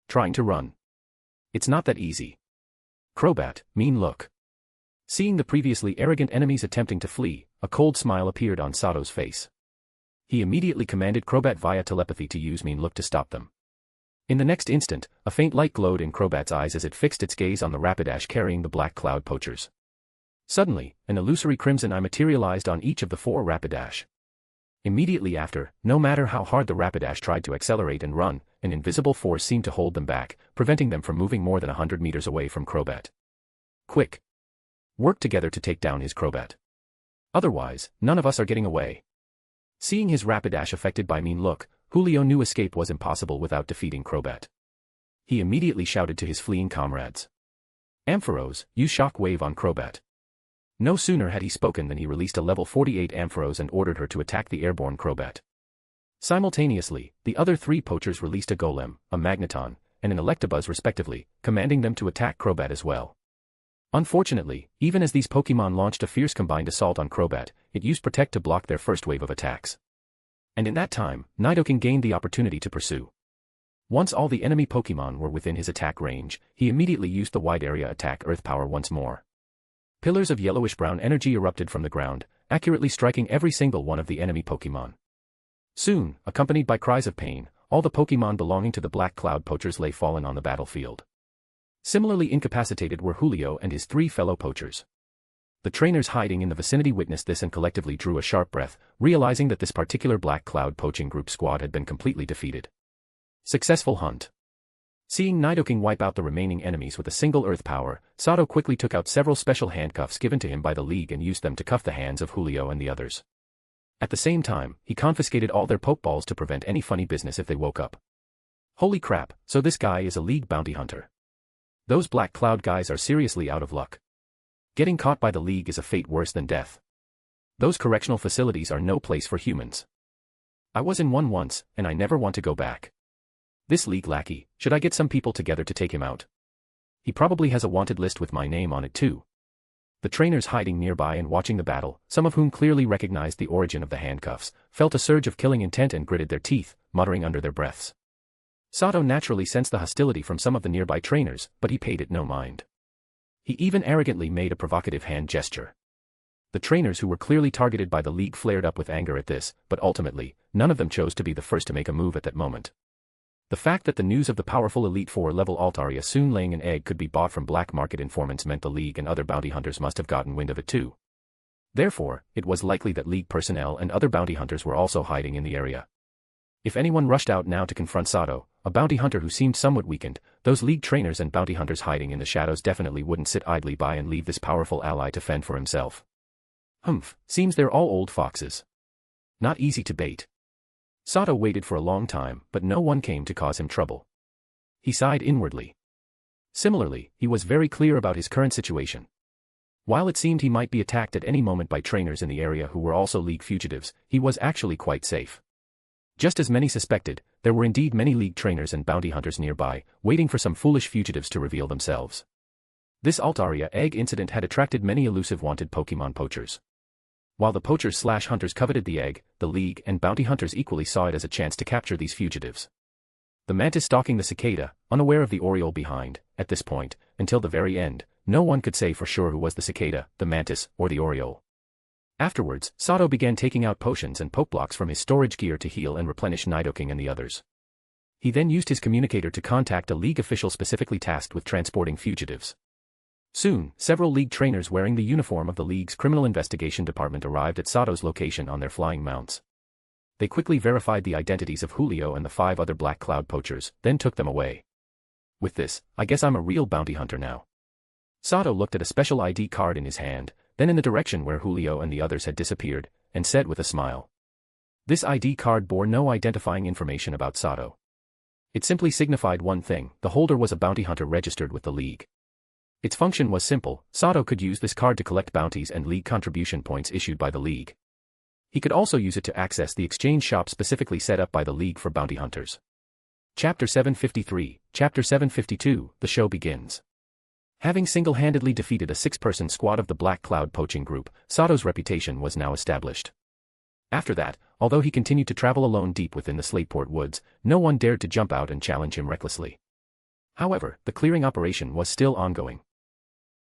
Trying to run. It's not that easy. Crobat, mean look. Seeing the previously arrogant enemies attempting to flee, a cold smile appeared on Sato's face. He immediately commanded Crobat via telepathy to use mean look to stop them. In the next instant, a faint light glowed in Crobat's eyes as it fixed its gaze on the Rapidash carrying the Black Cloud poachers. Suddenly, an illusory crimson eye materialized on each of the 4 Rapidash. Immediately after, no matter how hard the Rapidash tried to accelerate and run, an invisible force seemed to hold them back, preventing them from moving more than 100 meters away from Crobat. Quick! Work together to take down his Crobat. Otherwise, none of us are getting away. Seeing his Rapidash affected by mean look, Julio knew escape was impossible without defeating Crobat. He immediately shouted to his fleeing comrades. Ampharos, use Shock Wave on Crobat. No sooner had he spoken than he released a level 48 Ampharos and ordered her to attack the airborne Crobat. Simultaneously, the other 3 poachers released a Golem, a Magneton, and an Electabuzz respectively, commanding them to attack Crobat as well. Unfortunately, even as these Pokémon launched a fierce combined assault on Crobat, it used Protect to block their first wave of attacks. And in that time, Nidoking gained the opportunity to pursue. Once all the enemy Pokémon were within his attack range, he immediately used the wide area attack Earth Power once more. Pillars of yellowish-brown energy erupted from the ground, accurately striking every single one of the enemy Pokémon. Soon, accompanied by cries of pain, all the Pokémon belonging to the Black Cloud poachers lay fallen on the battlefield. Similarly incapacitated were Julio and his 3 fellow poachers. The trainers hiding in the vicinity witnessed this and collectively drew a sharp breath, realizing that this particular Black Cloud poaching group squad had been completely defeated. Successful hunt. Seeing Nidoking wipe out the remaining enemies with a single Earth Power, Sato quickly took out several special handcuffs given to him by the League and used them to cuff the hands of Julio and the others. At the same time, he confiscated all their Pokeballs to prevent any funny business if they woke up. Holy crap, so this guy is a League bounty hunter. Those Black Cloud guys are seriously out of luck. Getting caught by the League is a fate worse than death. Those correctional facilities are no place for humans. I was in one once, and I never want to go back. This League lackey, should I get some people together to take him out? He probably has a wanted list with my name on it too. The trainers hiding nearby and watching the battle, some of whom clearly recognized the origin of the handcuffs, felt a surge of killing intent and gritted their teeth, muttering under their breaths. Sato naturally sensed the hostility from some of the nearby trainers, but he paid it no mind. He even arrogantly made a provocative hand gesture. The trainers who were clearly targeted by the League flared up with anger at this, but ultimately, none of them chose to be the first to make a move at that moment. The fact that the news of the powerful Elite 4-level Altaria soon laying an egg could be bought from black market informants meant the League and other bounty hunters must have gotten wind of it too. Therefore, it was likely that League personnel and other bounty hunters were also hiding in the area. If anyone rushed out now to confront Sato, a bounty hunter who seemed somewhat weakened, those League trainers and bounty hunters hiding in the shadows definitely wouldn't sit idly by and leave this powerful ally to fend for himself. Humph, seems they're all old foxes. Not easy to bait. Sato waited for a long time, but no one came to cause him trouble. He sighed inwardly. Similarly, he was very clear about his current situation. While it seemed he might be attacked at any moment by trainers in the area who were also League fugitives, he was actually quite safe. Just as many suspected, there were indeed many League trainers and bounty hunters nearby, waiting for some foolish fugitives to reveal themselves. This Altaria egg incident had attracted many elusive wanted Pokemon poachers. While the poachers/hunters coveted the egg, the League and bounty hunters equally saw it as a chance to capture these fugitives. The mantis stalking the cicada, unaware of the Oriole behind, at this point, until the very end, no one could say for sure who was the cicada, the mantis, or the Oriole. Afterwards, Sato began taking out potions and pokeblocks from his storage gear to heal and replenish Nidoking and the others. He then used his communicator to contact a League official specifically tasked with transporting fugitives. Soon, several League trainers wearing the uniform of the League's Criminal Investigation Department arrived at Sato's location on their flying mounts. They quickly verified the identities of Julio and the 5 other Black Cloud poachers, then took them away. With this, I guess I'm a real bounty hunter now. Sato looked at a special ID card in his hand, then in the direction where Julio and the others had disappeared, and said with a smile. This ID card bore no identifying information about Sato. It simply signified one thing: the holder was a bounty hunter registered with the League. Its function was simple: Sato could use this card to collect bounties and League contribution points issued by the League. He could also use it to access the exchange shop specifically set up by the League for bounty hunters. Chapter 753, Chapter 752, the show begins. Having single-handedly defeated a 6-person squad of the Black Cloud poaching group, Sato's reputation was now established. After that, although he continued to travel alone deep within the Slateport woods, no one dared to jump out and challenge him recklessly. However, the clearing operation was still ongoing.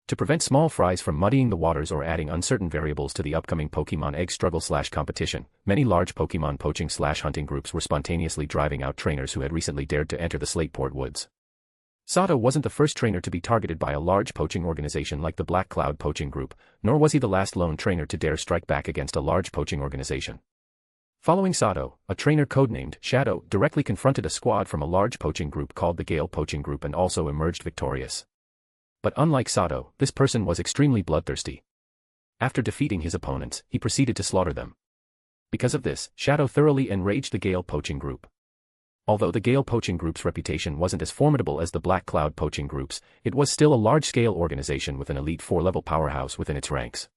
To prevent small fries from muddying the waters or adding uncertain variables to the upcoming Pokemon egg struggle/competition, many large Pokemon poaching/hunting groups were spontaneously driving out trainers who had recently dared to enter the Slateport woods. Sato wasn't the first trainer to be targeted by a large poaching organization like the Black Cloud poaching group, nor was he the last lone trainer to dare strike back against a large poaching organization. Following Sato, a trainer codenamed Shadow directly confronted a squad from a large poaching group called the Gale poaching group and also emerged victorious. But unlike Sato, this person was extremely bloodthirsty. After defeating his opponents, he proceeded to slaughter them. Because of this, Shadow thoroughly enraged the Gale poaching group. Although the Gale poaching group's reputation wasn't as formidable as the Black Cloud poaching groups, it was still a large-scale organization with an elite 4-level powerhouse within its ranks.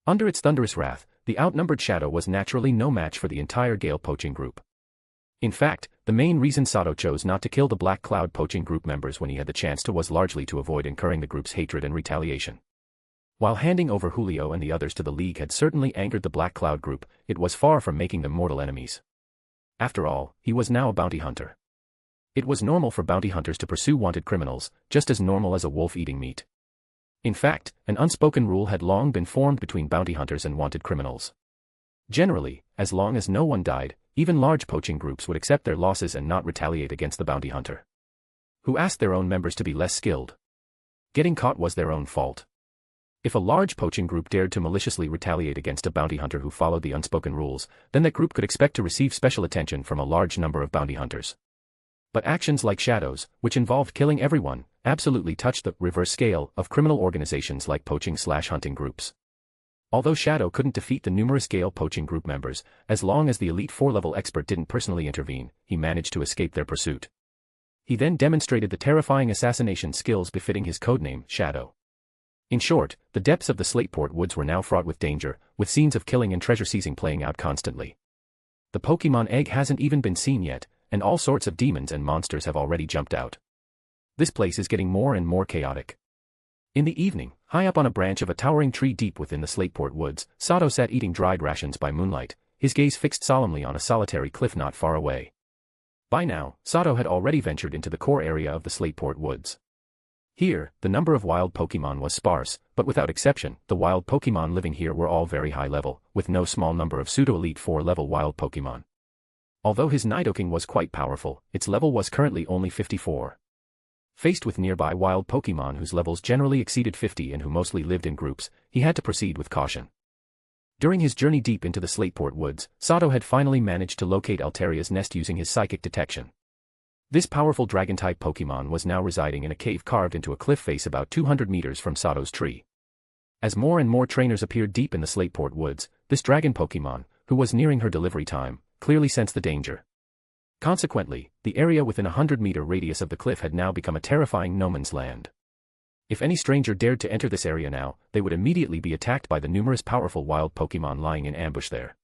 Under its thunderous wrath, the outnumbered Shadow was naturally no match for the entire Gale poaching group. In fact, the main reason Sato chose not to kill the Black Cloud poaching group members when he had the chance to was largely to avoid incurring the group's hatred and retaliation. While handing over Julio and the others to the League had certainly angered the Black Cloud group, it was far from making them mortal enemies. After all, he was now a bounty hunter. It was normal for bounty hunters to pursue wanted criminals, just as normal as a wolf eating meat. In fact, an unspoken rule had long been formed between bounty hunters and wanted criminals. Generally, as long as no one died, even large poaching groups would accept their losses and not retaliate against the bounty hunter, who asked their own members to be less skilled. Getting caught was their own fault. If a large poaching group dared to maliciously retaliate against a bounty hunter who followed the unspoken rules, then that group could expect to receive special attention from a large number of bounty hunters. But actions like Shadow's, which involved killing everyone, absolutely touched the reverse scale of criminal organizations like poaching/hunting groups. Although Shadow couldn't defeat the numerous Gale poaching group members, as long as the elite 4-level expert didn't personally intervene, he managed to escape their pursuit. He then demonstrated the terrifying assassination skills befitting his codename, Shadow. In short, the depths of the Slateport woods were now fraught with danger, with scenes of killing and treasure seizing playing out constantly. The Pokemon egg hasn't even been seen yet, and all sorts of demons and monsters have already jumped out. This place is getting more and more chaotic. In the evening, high up on a branch of a towering tree deep within the Slateport woods, Sato sat eating dried rations by moonlight, his gaze fixed solemnly on a solitary cliff not far away. By now, Sato had already ventured into the core area of the Slateport woods. Here, the number of wild Pokemon was sparse, but without exception, the wild Pokemon living here were all very high level, with no small number of pseudo-elite 4-level wild Pokemon. Although his Nidoking was quite powerful, its level was currently only 54. Faced with nearby wild Pokemon whose levels generally exceeded 50 and who mostly lived in groups, he had to proceed with caution. During his journey deep into the Slateport woods, Sato had finally managed to locate Altaria's nest using his psychic detection. This powerful dragon-type Pokemon was now residing in a cave carved into a cliff face about 200 meters from Sato's tree. As more and more trainers appeared deep in the Slateport woods, this dragon Pokemon, who was nearing her delivery time, clearly sensed the danger. Consequently, the area within a 100-meter radius of the cliff had now become a terrifying no man's land. If any stranger dared to enter this area now, they would immediately be attacked by the numerous powerful wild Pokemon lying in ambush there.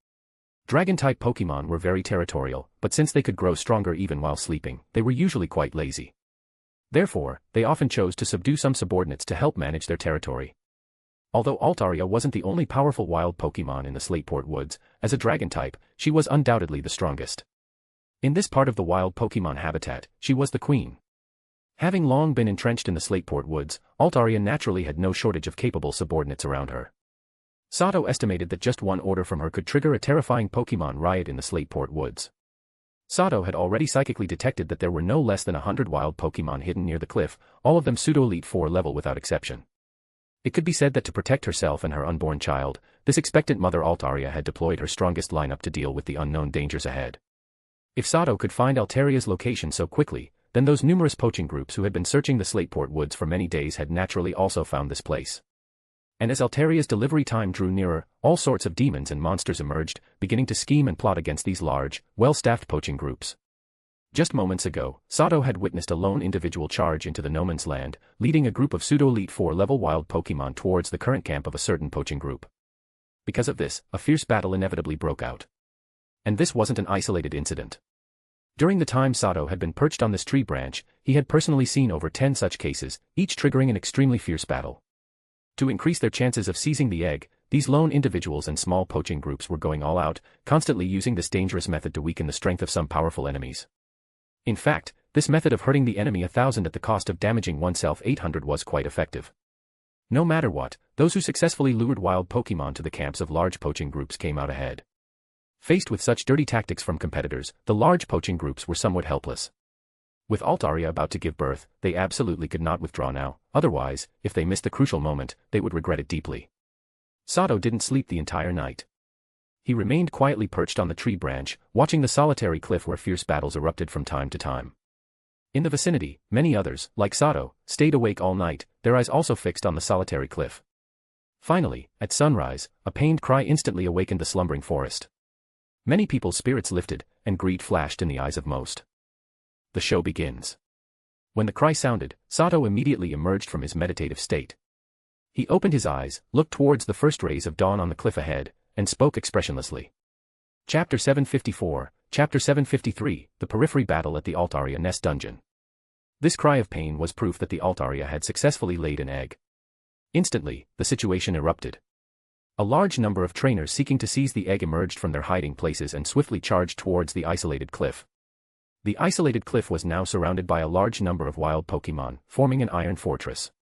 Dragon-type Pokemon were very territorial, but since they could grow stronger even while sleeping, they were usually quite lazy. Therefore, they often chose to subdue some subordinates to help manage their territory. Although Altaria wasn't the only powerful wild Pokemon in the Slateport woods, as a dragon-type, she was undoubtedly the strongest. In this part of the wild Pokemon habitat, she was the queen. Having long been entrenched in the Slateport woods, Altaria naturally had no shortage of capable subordinates around her. Sato estimated that just one order from her could trigger a terrifying Pokemon riot in the Slateport woods. Sato had already psychically detected that there were no less than 100 wild Pokemon hidden near the cliff, all of them pseudo-elite 4 level without exception. It could be said that to protect herself and her unborn child, this expectant mother Altaria had deployed her strongest lineup to deal with the unknown dangers ahead. If Sato could find Altaria's location so quickly, then those numerous poaching groups who had been searching the Slateport woods for many days had naturally also found this place. And as Alteria's delivery time drew nearer, all sorts of demons and monsters emerged, beginning to scheme and plot against these large, well-staffed poaching groups. Just moments ago, Sato had witnessed a lone individual charge into the no man's land, leading a group of pseudo-elite 4-level wild Pokemon towards the current camp of a certain poaching group. Because of this, a fierce battle inevitably broke out. And this wasn't an isolated incident. During the time Sato had been perched on this tree branch, he had personally seen over 10 such cases, each triggering an extremely fierce battle. To increase their chances of seizing the egg, these lone individuals and small poaching groups were going all out, constantly using this dangerous method to weaken the strength of some powerful enemies. In fact, this method of hurting the enemy 1,000 at the cost of damaging oneself 800 was quite effective. No matter what, those who successfully lured wild Pokemon to the camps of large poaching groups came out ahead. Faced with such dirty tactics from competitors, the large poaching groups were somewhat helpless. With Altaria about to give birth, they absolutely could not withdraw now, otherwise, if they missed the crucial moment, they would regret it deeply. Sato didn't sleep the entire night. He remained quietly perched on the tree branch, watching the solitary cliff where fierce battles erupted from time to time. In the vicinity, many others, like Sato, stayed awake all night, their eyes also fixed on the solitary cliff. Finally, at sunrise, a pained cry instantly awakened the slumbering forest. Many people's spirits lifted, and greed flashed in the eyes of most. The show begins. When the cry sounded, Sato immediately emerged from his meditative state. He opened his eyes, looked towards the first rays of dawn on the cliff ahead, and spoke expressionlessly. Chapter 754, Chapter 753, The Periphery Battle at the Altaria Nest Dungeon. This cry of pain was proof that the Altaria had successfully laid an egg. Instantly, the situation erupted. A large number of trainers seeking to seize the egg emerged from their hiding places and swiftly charged towards the isolated cliff. The isolated cliff was now surrounded by a large number of wild Pokemon, forming an iron fortress.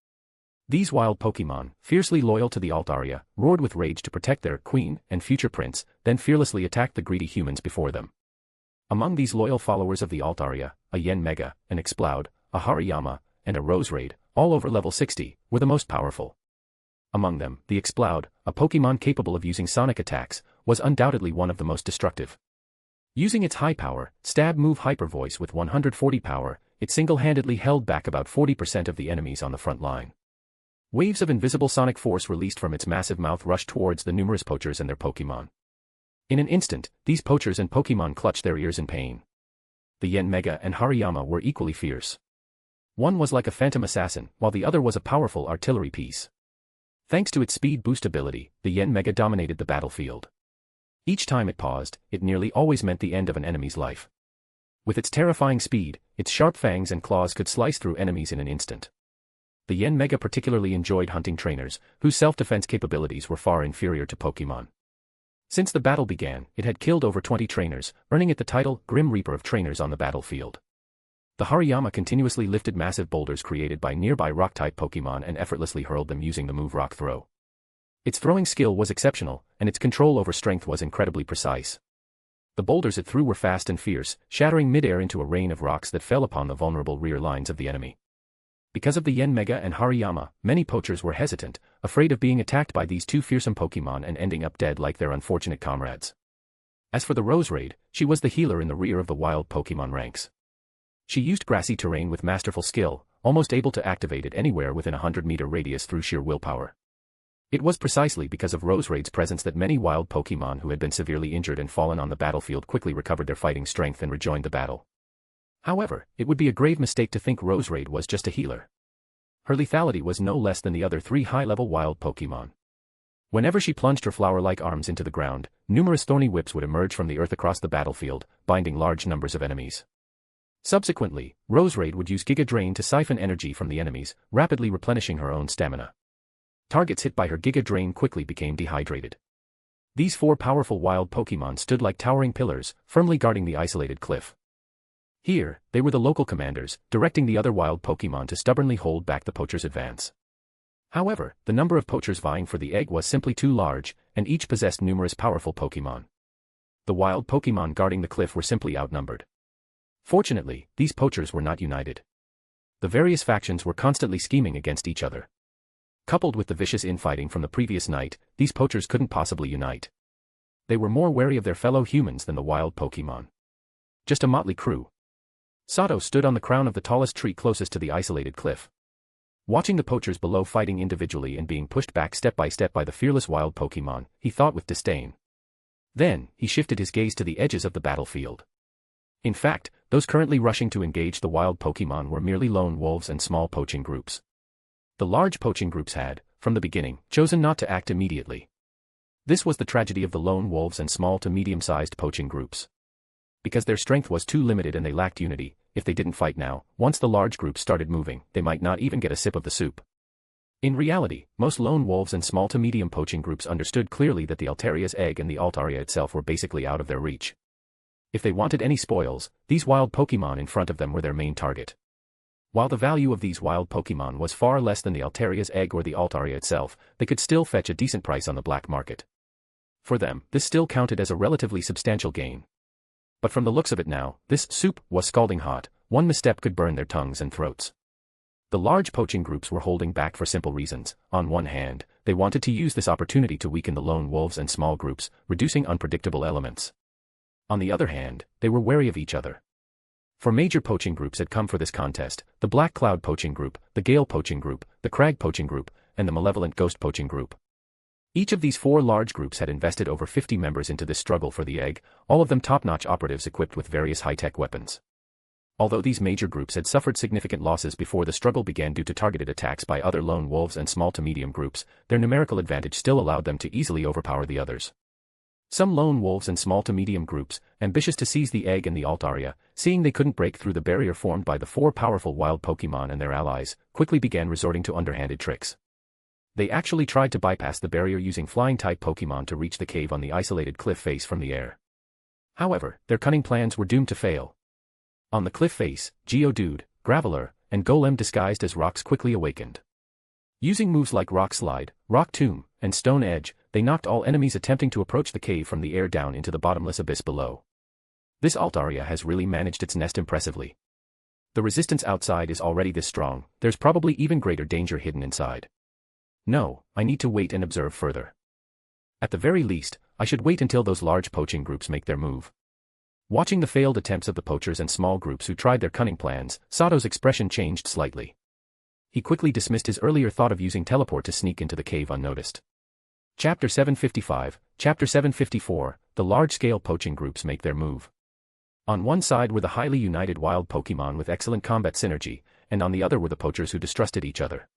These wild Pokemon, fiercely loyal to the Altaria, roared with rage to protect their queen and future prince, then fearlessly attacked the greedy humans before them. Among these loyal followers of the Altaria, a Yen Mega, an Exploud, a Hariyama, and a Roserade, all over level 60, were the most powerful. Among them, the Exploud, a Pokemon capable of using sonic attacks, was undoubtedly one of the most destructive. Using its high power, stab move Hyper Voice with 140 power, it single-handedly held back about 40% of the enemies on the front line. Waves of invisible sonic force released from its massive mouth rushed towards the numerous poachers and their Pokemon. In an instant, these poachers and Pokemon clutched their ears in pain. The Yen Mega and Hariyama were equally fierce. One was like a phantom assassin, while the other was a powerful artillery piece. Thanks to its speed boost ability, the Yen Mega dominated the battlefield. Each time it paused, it nearly always meant the end of an enemy's life. With its terrifying speed, its sharp fangs and claws could slice through enemies in an instant. The Yen Mega particularly enjoyed hunting trainers, whose self-defense capabilities were far inferior to Pokemon. Since the battle began, it had killed over 20 trainers, earning it the title Grim Reaper of Trainers on the battlefield. The Hariyama continuously lifted massive boulders created by nearby rock-type Pokemon and effortlessly hurled them using the move Rock Throw. Its throwing skill was exceptional, and its control over strength was incredibly precise. The boulders it threw were fast and fierce, shattering mid-air into a rain of rocks that fell upon the vulnerable rear lines of the enemy. Because of the Yen Mega and Hariyama, many poachers were hesitant, afraid of being attacked by these two fearsome Pokemon and ending up dead like their unfortunate comrades. As for the Roserade, she was the healer in the rear of the wild Pokemon ranks. She used grassy terrain with masterful skill, almost able to activate it anywhere within a 100-meter radius through sheer willpower. It was precisely because of Roserade's presence that many wild Pokemon who had been severely injured and fallen on the battlefield quickly recovered their fighting strength and rejoined the battle. However, it would be a grave mistake to think Roserade was just a healer. Her lethality was no less than the other 3 high-level wild Pokemon. Whenever she plunged her flower-like arms into the ground, numerous thorny whips would emerge from the earth across the battlefield, binding large numbers of enemies. Subsequently, Roserade would use Giga Drain to siphon energy from the enemies, rapidly replenishing her own stamina. Targets hit by her Giga Drain quickly became dehydrated. These 4 powerful wild Pokemon stood like towering pillars, firmly guarding the isolated cliff. Here, they were the local commanders, directing the other wild Pokemon to stubbornly hold back the poachers' advance. However, the number of poachers vying for the egg was simply too large, and each possessed numerous powerful Pokemon. The wild Pokemon guarding the cliff were simply outnumbered. Fortunately, these poachers were not united. The various factions were constantly scheming against each other. Coupled with the vicious infighting from the previous night, these poachers couldn't possibly unite. They were more wary of their fellow humans than the wild Pokemon. Just a motley crew. Sato stood on the crown of the tallest tree closest to the isolated cliff. Watching the poachers below fighting individually and being pushed back step by the fearless wild Pokemon, he thought with disdain. Then, he shifted his gaze to the edges of the battlefield. In fact, those currently rushing to engage the wild Pokemon were merely lone wolves and small poaching groups. The large poaching groups had, from the beginning, chosen not to act immediately. This was the tragedy of the lone wolves and small to medium-sized poaching groups. Because their strength was too limited and they lacked unity, if they didn't fight now, once the large groups started moving, they might not even get a sip of the soup. In reality, most lone wolves and small to medium poaching groups understood clearly that the Altaria's egg and the Altaria itself were basically out of their reach. If they wanted any spoils, these wild Pokemon in front of them were their main target. While the value of these wild Pokemon was far less than the Altaria's egg or the Altaria itself, they could still fetch a decent price on the black market. For them, this still counted as a relatively substantial gain. But from the looks of it now, this soup was scalding hot. One misstep could burn their tongues and throats. The large poaching groups were holding back for simple reasons. On one hand, they wanted to use this opportunity to weaken the lone wolves and small groups, reducing unpredictable elements. On the other hand, they were wary of each other. Four major poaching groups had come for this contest: the Black Cloud Poaching Group, the Gale Poaching Group, the Crag Poaching Group, and the Malevolent Ghost Poaching Group. Each of these four large groups had invested over 50 members into this struggle for the egg, all of them top-notch operatives equipped with various high-tech weapons. Although these major groups had suffered significant losses before the struggle began due to targeted attacks by other lone wolves and small to medium groups, their numerical advantage still allowed them to easily overpower the others. Some lone wolves and small to medium groups, ambitious to seize the egg and the Altaria, seeing they couldn't break through the barrier formed by the four powerful wild Pokemon and their allies, quickly began resorting to underhanded tricks. They actually tried to bypass the barrier using flying-type Pokemon to reach the cave on the isolated cliff face from the air. However, their cunning plans were doomed to fail. On the cliff face, Geodude, Graveler, and Golem disguised as rocks quickly awakened. Using moves like Rock Slide, Rock Tomb, and Stone Edge, they knocked all enemies attempting to approach the cave from the air down into the bottomless abyss below. This Altaria has really managed its nest impressively. The resistance outside is already this strong, there's probably even greater danger hidden inside. No, I need to wait and observe further. At the very least, I should wait until those large poaching groups make their move. Watching the failed attempts of the poachers and small groups who tried their cunning plans, Sato's expression changed slightly. He quickly dismissed his earlier thought of using teleport to sneak into the cave unnoticed. Chapter 755, Chapter 754, the large-scale poaching groups make their move. On one side were the highly united wild Pokemon with excellent combat synergy, and on the other were the poachers who distrusted each other.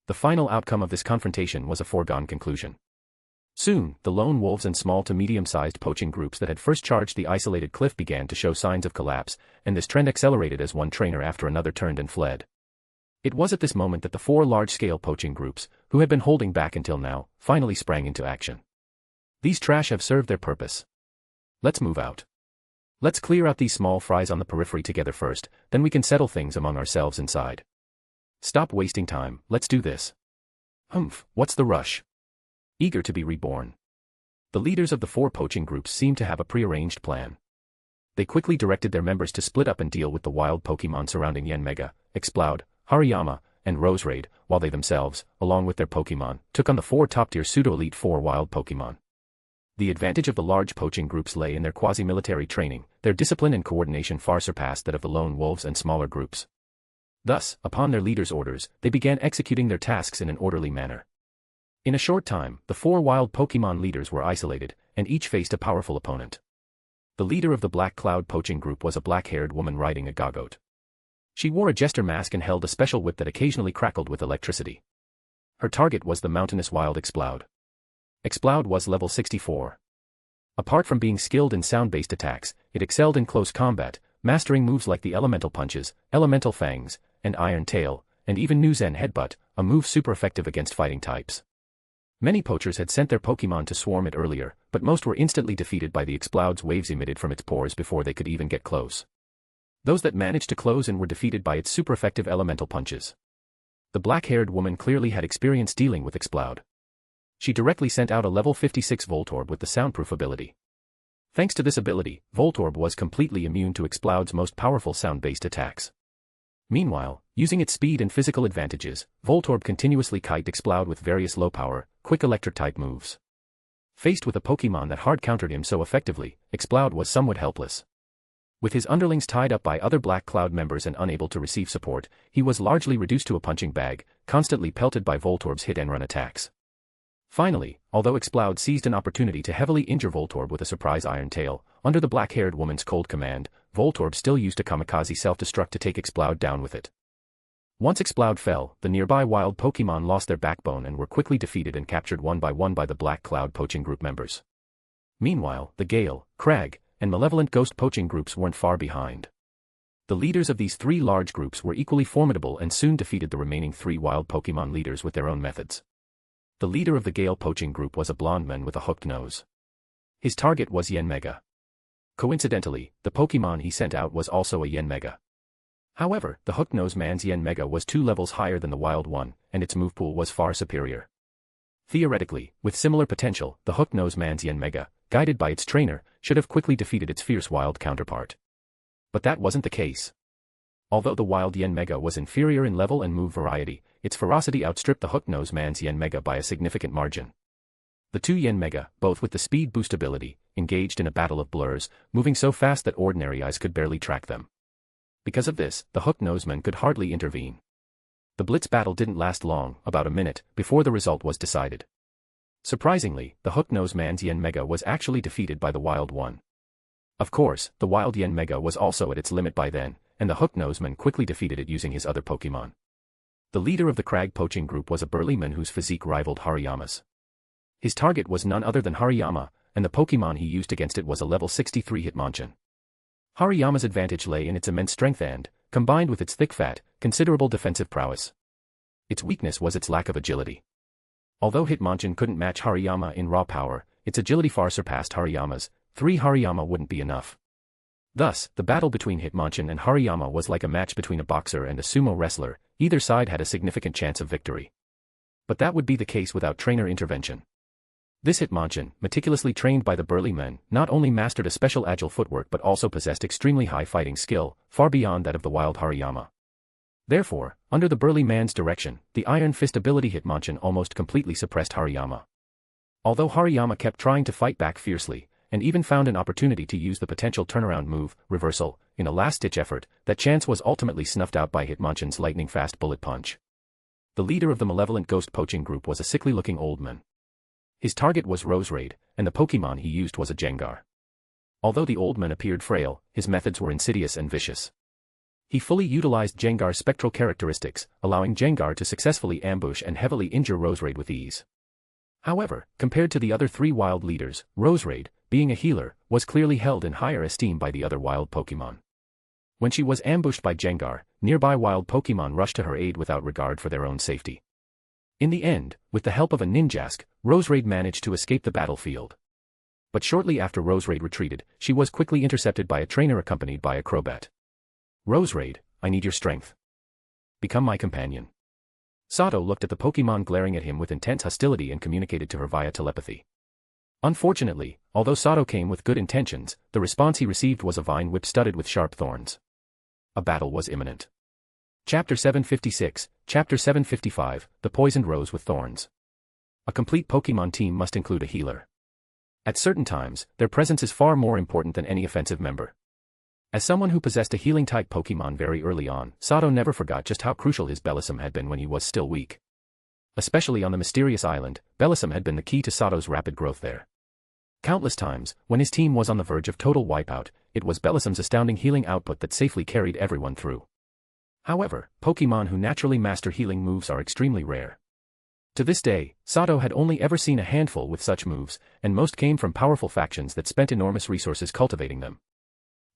The final outcome of this confrontation was a foregone conclusion. Soon, the lone wolves and small to medium-sized poaching groups that had first charged the isolated cliff began to show signs of collapse, and this trend accelerated as one trainer after another turned and fled. It was at this moment that the four large-scale poaching groups, who had been holding back until now, finally sprang into action. These trash have served their purpose. Let's move out. Let's clear out these small fries on the periphery together first, then we can settle things among ourselves inside. Stop wasting time, let's do this. Humph, what's the rush? Eager to be reborn. The leaders of the four poaching groups seemed to have a prearranged plan. They quickly directed their members to split up and deal with the wild Pokemon surrounding Yanmega, Exploud, Hariyama, and Roserade, while they themselves, along with their Pokemon, took on the four top-tier pseudo-elite four wild Pokemon. The advantage of the large poaching groups lay in their quasi-military training, their discipline and coordination far surpassed that of the lone wolves and smaller groups. Thus, upon their leaders' orders, they began executing their tasks in an orderly manner. In a short time, the four wild Pokemon leaders were isolated, and each faced a powerful opponent. The leader of the Black Cloud Poaching Group was a black-haired woman riding a Gogoat. She wore a jester mask and held a special whip that occasionally crackled with electricity. Her target was the mountainous wild Exploud. Exploud was level 64. Apart from being skilled in sound-based attacks, it excelled in close combat, mastering moves like the Elemental Punches, Elemental Fangs, and Iron Tail, and even New Zen Headbutt, a move super effective against fighting types. Many poachers had sent their Pokemon to swarm it earlier, but most were instantly defeated by the Exploud's waves emitted from its pores before they could even get close. Those that managed to close in were defeated by its super effective Elemental Punches. The black-haired woman clearly had experience dealing with Exploud. She directly sent out a level 56 Voltorb with the soundproof ability. Thanks to this ability, Voltorb was completely immune to Exploud's most powerful sound-based attacks. Meanwhile, using its speed and physical advantages, Voltorb continuously kited Exploud with various low-power, quick electric-type moves. Faced with a Pokemon that hard-countered him so effectively, Exploud was somewhat helpless. With his underlings tied up by other Black Cloud members and unable to receive support, he was largely reduced to a punching bag, constantly pelted by Voltorb's hit-and-run attacks. Finally, although Exploud seized an opportunity to heavily injure Voltorb with a surprise Iron Tail, under the black-haired woman's cold command, Voltorb still used a kamikaze self-destruct to take Exploud down with it. Once Exploud fell, the nearby wild Pokémon lost their backbone and were quickly defeated and captured one by the Black Cloud poaching group members. Meanwhile, the Gale, Crag, and Malevolent Ghost poaching groups weren't far behind. The leaders of these three large groups were equally formidable and soon defeated the remaining three wild Pokémon leaders with their own methods. The leader of the Gale poaching group was a blonde man with a hooked nose. His target was Yanmega. Coincidentally, the Pokémon he sent out was also a Yanmega. However, the hooked-nosed man's Yanmega was 2 levels higher than the wild one, and its move pool was far superior. Theoretically, with similar potential, the hooked-nosed man's Yanmega, guided by its trainer, should have quickly defeated its fierce wild counterpart. But that wasn't the case. Although the wild Yanmega was inferior in level and move variety, its ferocity outstripped the hooked-nosed man's Yanmega by a significant margin. The two Yanmega, both with the speed boost ability, engaged in a battle of blurs, moving so fast that ordinary eyes could barely track them. Because of this, the hooked-nosed man could hardly intervene. The blitz battle didn't last long, about a minute, before the result was decided. Surprisingly, the hooked-nosed man's Yanmega was actually defeated by the wild one. Of course, the wild Yanmega was also at its limit by then, and the hooked-nosed man quickly defeated it using his other Pokémon. The leader of the Crag poaching group was a burly man whose physique rivaled Hariyama's. His target was none other than Hariyama, and the Pokémon he used against it was a level 63 Hitmonchan. Hariyama's advantage lay in its immense strength and, combined with its thick fat, considerable defensive prowess. Its weakness was its lack of agility. Although Hitmonchan couldn't match Hariyama in raw power, its agility far surpassed Hariyama's. 3 Hariyama wouldn't be enough. Thus, the battle between Hitmonchan and Hariyama was like a match between a boxer and a sumo wrestler. Either side had a significant chance of victory. But that would be the case without trainer intervention. This Hitmonchan, meticulously trained by the burly men, not only mastered a special agile footwork but also possessed extremely high fighting skill, far beyond that of the wild Hariyama. Therefore, under the burly man's direction, the Iron Fist ability Hitmonchan almost completely suppressed Hariyama. Although Hariyama kept trying to fight back fiercely, and even found an opportunity to use the potential turnaround move, Reversal, in a last-ditch effort, that chance was ultimately snuffed out by Hitmonchan's lightning-fast bullet punch. The leader of the Malevolent Ghost poaching group was a sickly-looking old man. His target was Roserade, and the Pokémon he used was a Gengar. Although the old man appeared frail, his methods were insidious and vicious. He fully utilized Gengar's spectral characteristics, allowing Gengar to successfully ambush and heavily injure Roserade with ease. However, compared to the other 3 wild leaders, Roserade, being a healer, was clearly held in higher esteem by the other wild Pokémon. When she was ambushed by Gengar, nearby wild Pokémon rushed to her aid without regard for their own safety. In the end, with the help of a Ninjask, Roserade managed to escape the battlefield. But shortly after Roserade retreated, she was quickly intercepted by a trainer accompanied by a Crobat. "Roserade, I need your strength. Become my companion." Sato looked at the Pokémon glaring at him with intense hostility and communicated to her via telepathy. Unfortunately, although Sato came with good intentions, the response he received was a vine whip studded with sharp thorns. A battle was imminent. Chapter 756, Chapter 755, The Poisoned Rose with Thorns. A complete Pokémon team must include a healer. At certain times, their presence is far more important than any offensive member. As someone who possessed a healing-type Pokémon very early on, Sato never forgot just how crucial his Bellossom had been when he was still weak. Especially on the mysterious island, Bellossom had been the key to Sato's rapid growth there. Countless times, when his team was on the verge of total wipeout, it was Bellossom's astounding healing output that safely carried everyone through. However, Pokémon who naturally master healing moves are extremely rare. To this day, Sato had only ever seen a handful with such moves, and most came from powerful factions that spent enormous resources cultivating them.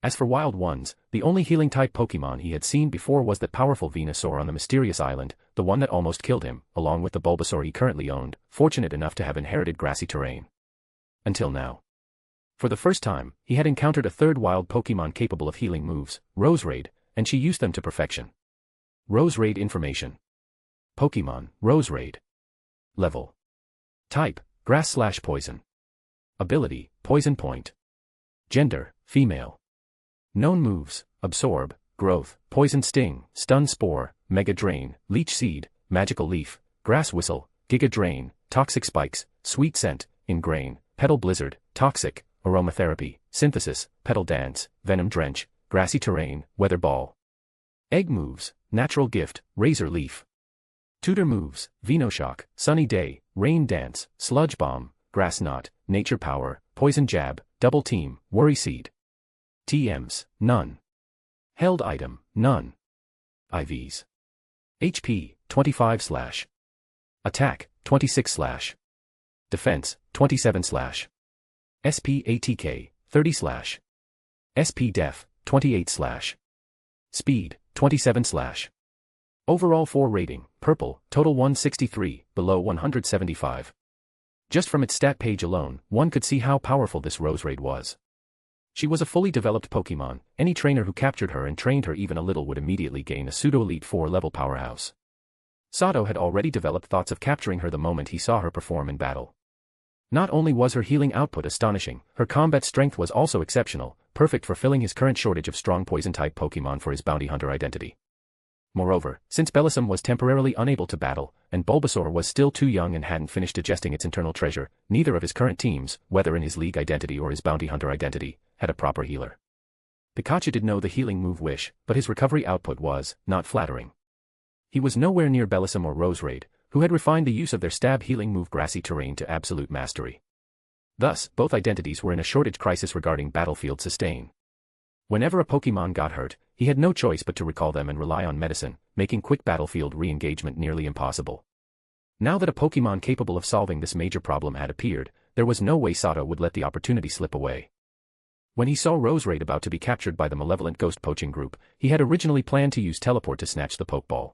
As for wild ones, the only healing-type Pokémon he had seen before was that powerful Venusaur on the mysterious island, the one that almost killed him, along with the Bulbasaur he currently owned, fortunate enough to have inherited grassy terrain. Until now. For the first time, he had encountered a third wild Pokémon capable of healing moves, Roserade, and she used them to perfection. Roserade information. Pokémon, Roserade. Level. Type, Grass/Poison. Ability, Poison Point. Gender, female. Known moves, Absorb, Growth, Poison Sting, Stun Spore, Mega Drain, Leech Seed, Magical Leaf, Grass Whistle, Giga Drain, Toxic Spikes, Sweet Scent, Ingrain, Petal Blizzard, Toxic, Aromatherapy, Synthesis, Petal Dance, Venom Drench, Grassy Terrain, Weather Ball. Egg moves, Natural Gift, Razor Leaf. Tutor moves, Venoshock, Sunny Day, Rain Dance, Sludge Bomb, Grass Knot, Nature Power, Poison Jab, Double Team, Worry Seed. TMs, none. Held item, none. IVs. HP, 25/. Attack, 26/. Defense, 27/. SP ATK, 30/. SP Def, 28/. Speed, 27/. Overall 4 rating, purple, total 163, below 175. Just from its stat page alone, one could see how powerful this Roserade was. She was a fully developed Pokemon. Any trainer who captured her and trained her even a little would immediately gain a pseudo-elite 4-level powerhouse. Sato had already developed thoughts of capturing her the moment he saw her perform in battle. Not only was her healing output astonishing, her combat strength was also exceptional, perfect for filling his current shortage of strong poison-type Pokemon for his bounty hunter identity. Moreover, since Bellossom was temporarily unable to battle, and Bulbasaur was still too young and hadn't finished digesting its internal treasure, neither of his current teams, whether in his league identity or his bounty hunter identity, had a proper healer. Pikachu did know the healing move Wish, but his recovery output was not flattering. He was nowhere near Bellossom or Roserade, who had refined the use of their stab healing move Grassy Terrain to absolute mastery. Thus, both identities were in a shortage crisis regarding battlefield sustain. Whenever a Pokemon got hurt, he had no choice but to recall them and rely on medicine, making quick battlefield re-engagement nearly impossible. Now that a Pokemon capable of solving this major problem had appeared, there was no way Sato would let the opportunity slip away. When he saw Roserade about to be captured by the malevolent ghost poaching group, he had originally planned to use teleport to snatch the Pokeball.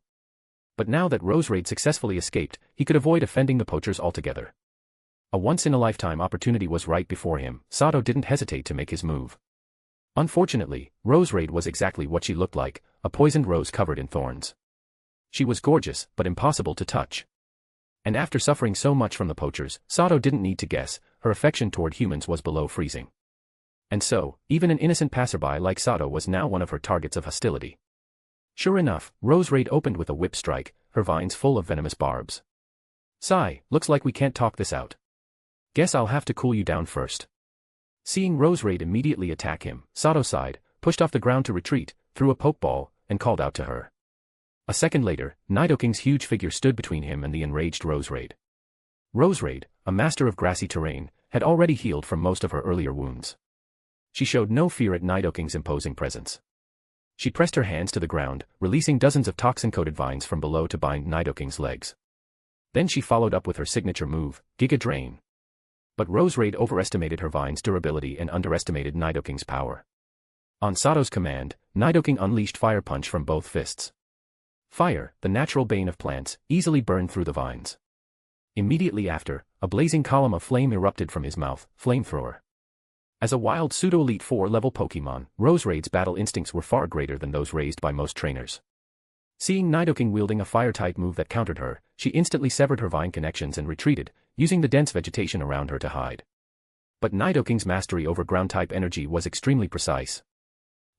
But now that Roserade successfully escaped, he could avoid offending the poachers altogether. A once-in-a-lifetime opportunity was right before him. Sato didn't hesitate to make his move. Unfortunately, Roserade was exactly what she looked like, a poisoned rose covered in thorns. She was gorgeous, but impossible to touch. And after suffering so much from the poachers, Sato didn't need to guess, her affection toward humans was below freezing. And so, even an innocent passerby like Sato was now one of her targets of hostility. Sure enough, Roserade opened with a whip strike, her vines full of venomous barbs. Sigh, looks like we can't talk this out. Guess I'll have to cool you down first. Seeing Roserade immediately attack him, Sato sighed, pushed off the ground to retreat, threw a Pokeball, and called out to her. A second later, Nidoking's huge figure stood between him and the enraged Roserade. Roserade, a master of grassy terrain, had already healed from most of her earlier wounds. She showed no fear at Nidoking's imposing presence. She pressed her hands to the ground, releasing dozens of toxin-coated vines from below to bind Nidoking's legs. Then she followed up with her signature move, Giga Drain. But Roserade overestimated her vine's durability and underestimated Nidoking's power. On Sato's command, Nidoking unleashed Fire Punch from both fists. Fire, the natural bane of plants, easily burned through the vines. Immediately after, a blazing column of flame erupted from his mouth, Flamethrower. As a wild pseudo-elite 4-level Pokemon, Roserade's battle instincts were far greater than those raised by most trainers. Seeing Nidoking wielding a fire-type move that countered her, she instantly severed her vine connections and retreated, using the dense vegetation around her to hide. But Nidoking's mastery over ground-type energy was extremely precise.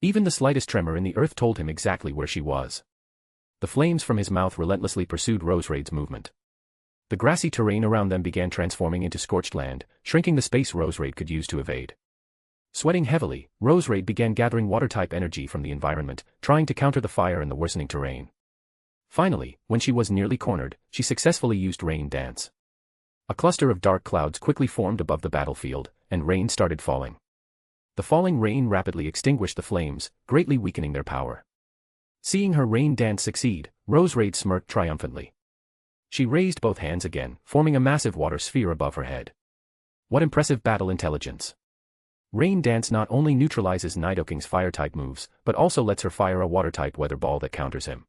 Even the slightest tremor in the earth told him exactly where she was. The flames from his mouth relentlessly pursued Roserade's movement. The grassy terrain around them began transforming into scorched land, shrinking the space Roserade could use to evade. Sweating heavily, Roserade began gathering water-type energy from the environment, trying to counter the fire and the worsening terrain. Finally, when she was nearly cornered, she successfully used Rain Dance. A cluster of dark clouds quickly formed above the battlefield, and rain started falling. The falling rain rapidly extinguished the flames, greatly weakening their power. Seeing her Rain Dance succeed, Roserade smirked triumphantly. She raised both hands again, forming a massive water sphere above her head. What impressive battle intelligence! Rain Dance not only neutralizes Nidoking's fire-type moves, but also lets her fire a water-type weather ball that counters him.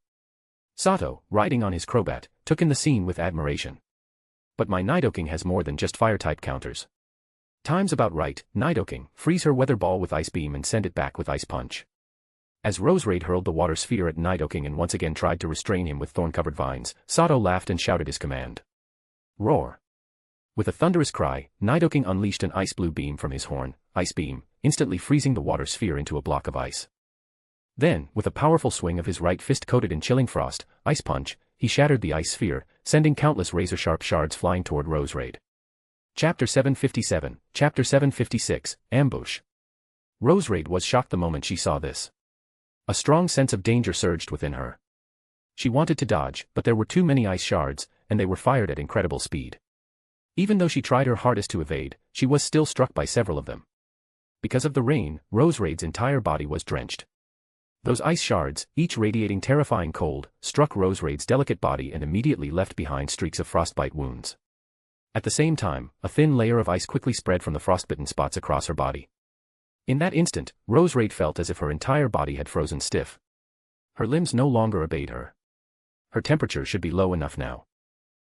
Sato, riding on his Crobat, took in the scene with admiration. But my Nidoking has more than just fire-type counters. Time's about right, Nidoking, freeze her weather ball with Ice Beam and send it back with Ice Punch. As Roserade hurled the water sphere at Nidoking and once again tried to restrain him with thorn-covered vines, Sato laughed and shouted his command. Roar! With a thunderous cry, Nidoking unleashed an ice blue beam from his horn, Ice Beam, instantly freezing the water sphere into a block of ice. Then, with a powerful swing of his right fist coated in chilling frost, Ice Punch, he shattered the ice sphere, sending countless razor-sharp shards flying toward Roserade. Chapter 757, Chapter 756, Ambush. Roserade was shocked the moment she saw this. A strong sense of danger surged within her. She wanted to dodge, but there were too many ice shards, and they were fired at incredible speed. Even though she tried her hardest to evade, she was still struck by several of them. Because of the rain, Roserade's entire body was drenched. Those ice shards, each radiating terrifying cold, struck Roserade's delicate body and immediately left behind streaks of frostbite wounds. At the same time, a thin layer of ice quickly spread from the frostbitten spots across her body. In that instant, Roserade felt as if her entire body had frozen stiff. Her limbs no longer obeyed her. Her temperature should be low enough now.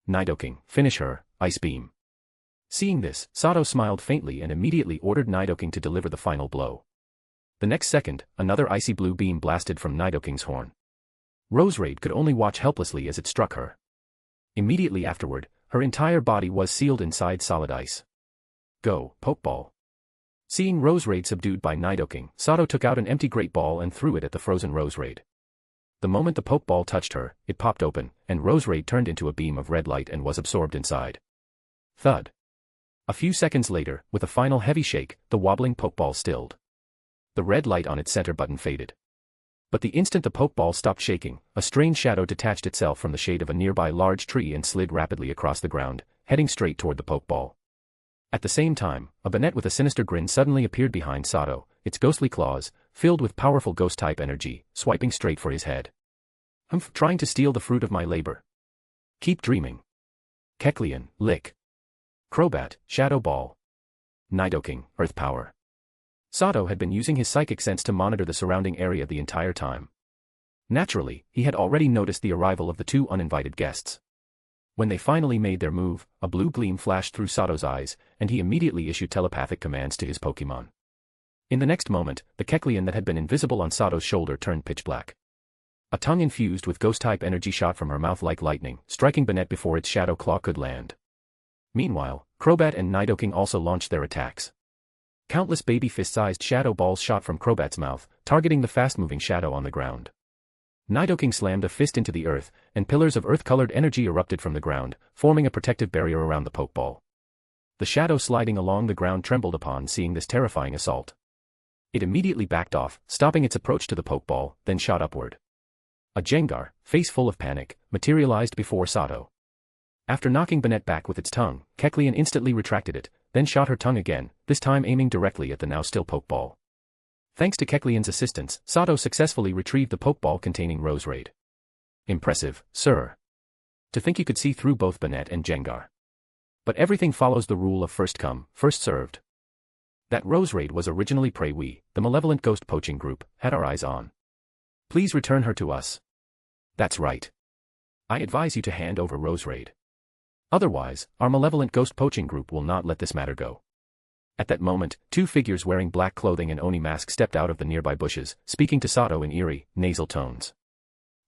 Nidoking, finish her, Ice Beam. Seeing this, Sato smiled faintly and immediately ordered Nidoking to deliver the final blow. The next second, another icy blue beam blasted from Nidoking's horn. Roserade could only watch helplessly as it struck her. Immediately afterward, her entire body was sealed inside solid ice. Go, Pokeball. Seeing Roserade subdued by Nidoking, Sato took out an empty great ball and threw it at the frozen Roserade. The moment the Pokeball touched her, it popped open, and Roserade turned into a beam of red light and was absorbed inside. Thud. A few seconds later, with a final heavy shake, the wobbling Pokeball stilled. The red light on its center button faded. But the instant the Pokeball stopped shaking, a strange shadow detached itself from the shade of a nearby large tree and slid rapidly across the ground, heading straight toward the Pokeball. At the same time, a Banette with a sinister grin suddenly appeared behind Sato, its ghostly claws, filled with powerful ghost-type energy, swiping straight for his head. Humph, trying to steal the fruit of my labor. Keep dreaming. Kecleon, Lick. Crobat, Shadow Ball. Nidoking, Earth Power. Sato had been using his psychic sense to monitor the surrounding area the entire time. Naturally, he had already noticed the arrival of the two uninvited guests. When they finally made their move, a blue gleam flashed through Sato's eyes, and he immediately issued telepathic commands to his Pokémon. In the next moment, the Kecleon that had been invisible on Sato's shoulder turned pitch black. A tongue infused with ghost-type energy shot from her mouth like lightning, striking Banette before its shadow claw could land. Meanwhile, Crobat and Nidoking also launched their attacks. Countless baby fist-sized shadow balls shot from Crobat's mouth, targeting the fast-moving shadow on the ground. Nidoking slammed a fist into the earth, and pillars of earth-colored energy erupted from the ground, forming a protective barrier around the Pokeball. The shadow sliding along the ground trembled upon seeing this terrifying assault. It immediately backed off, stopping its approach to the Pokeball, then shot upward. A Jengar, face full of panic, materialized before Sato. After knocking Banette back with its tongue, Kecleon instantly retracted it, then shot her tongue again, this time aiming directly at the now-still Pokeball. Thanks to Kecleon's assistance, Sato successfully retrieved the Pokeball containing Roserade. Impressive, sir. To think you could see through both Banette and Jengar. But everything follows the rule of first come, first served. That Roserade was originally prey we, the malevolent ghost poaching group, had our eyes on. Please return her to us. That's right. I advise you to hand over Roserade. Otherwise, our malevolent ghost poaching group will not let this matter go. At that moment, two figures wearing black clothing and Oni masks stepped out of the nearby bushes, speaking to Sato in eerie, nasal tones.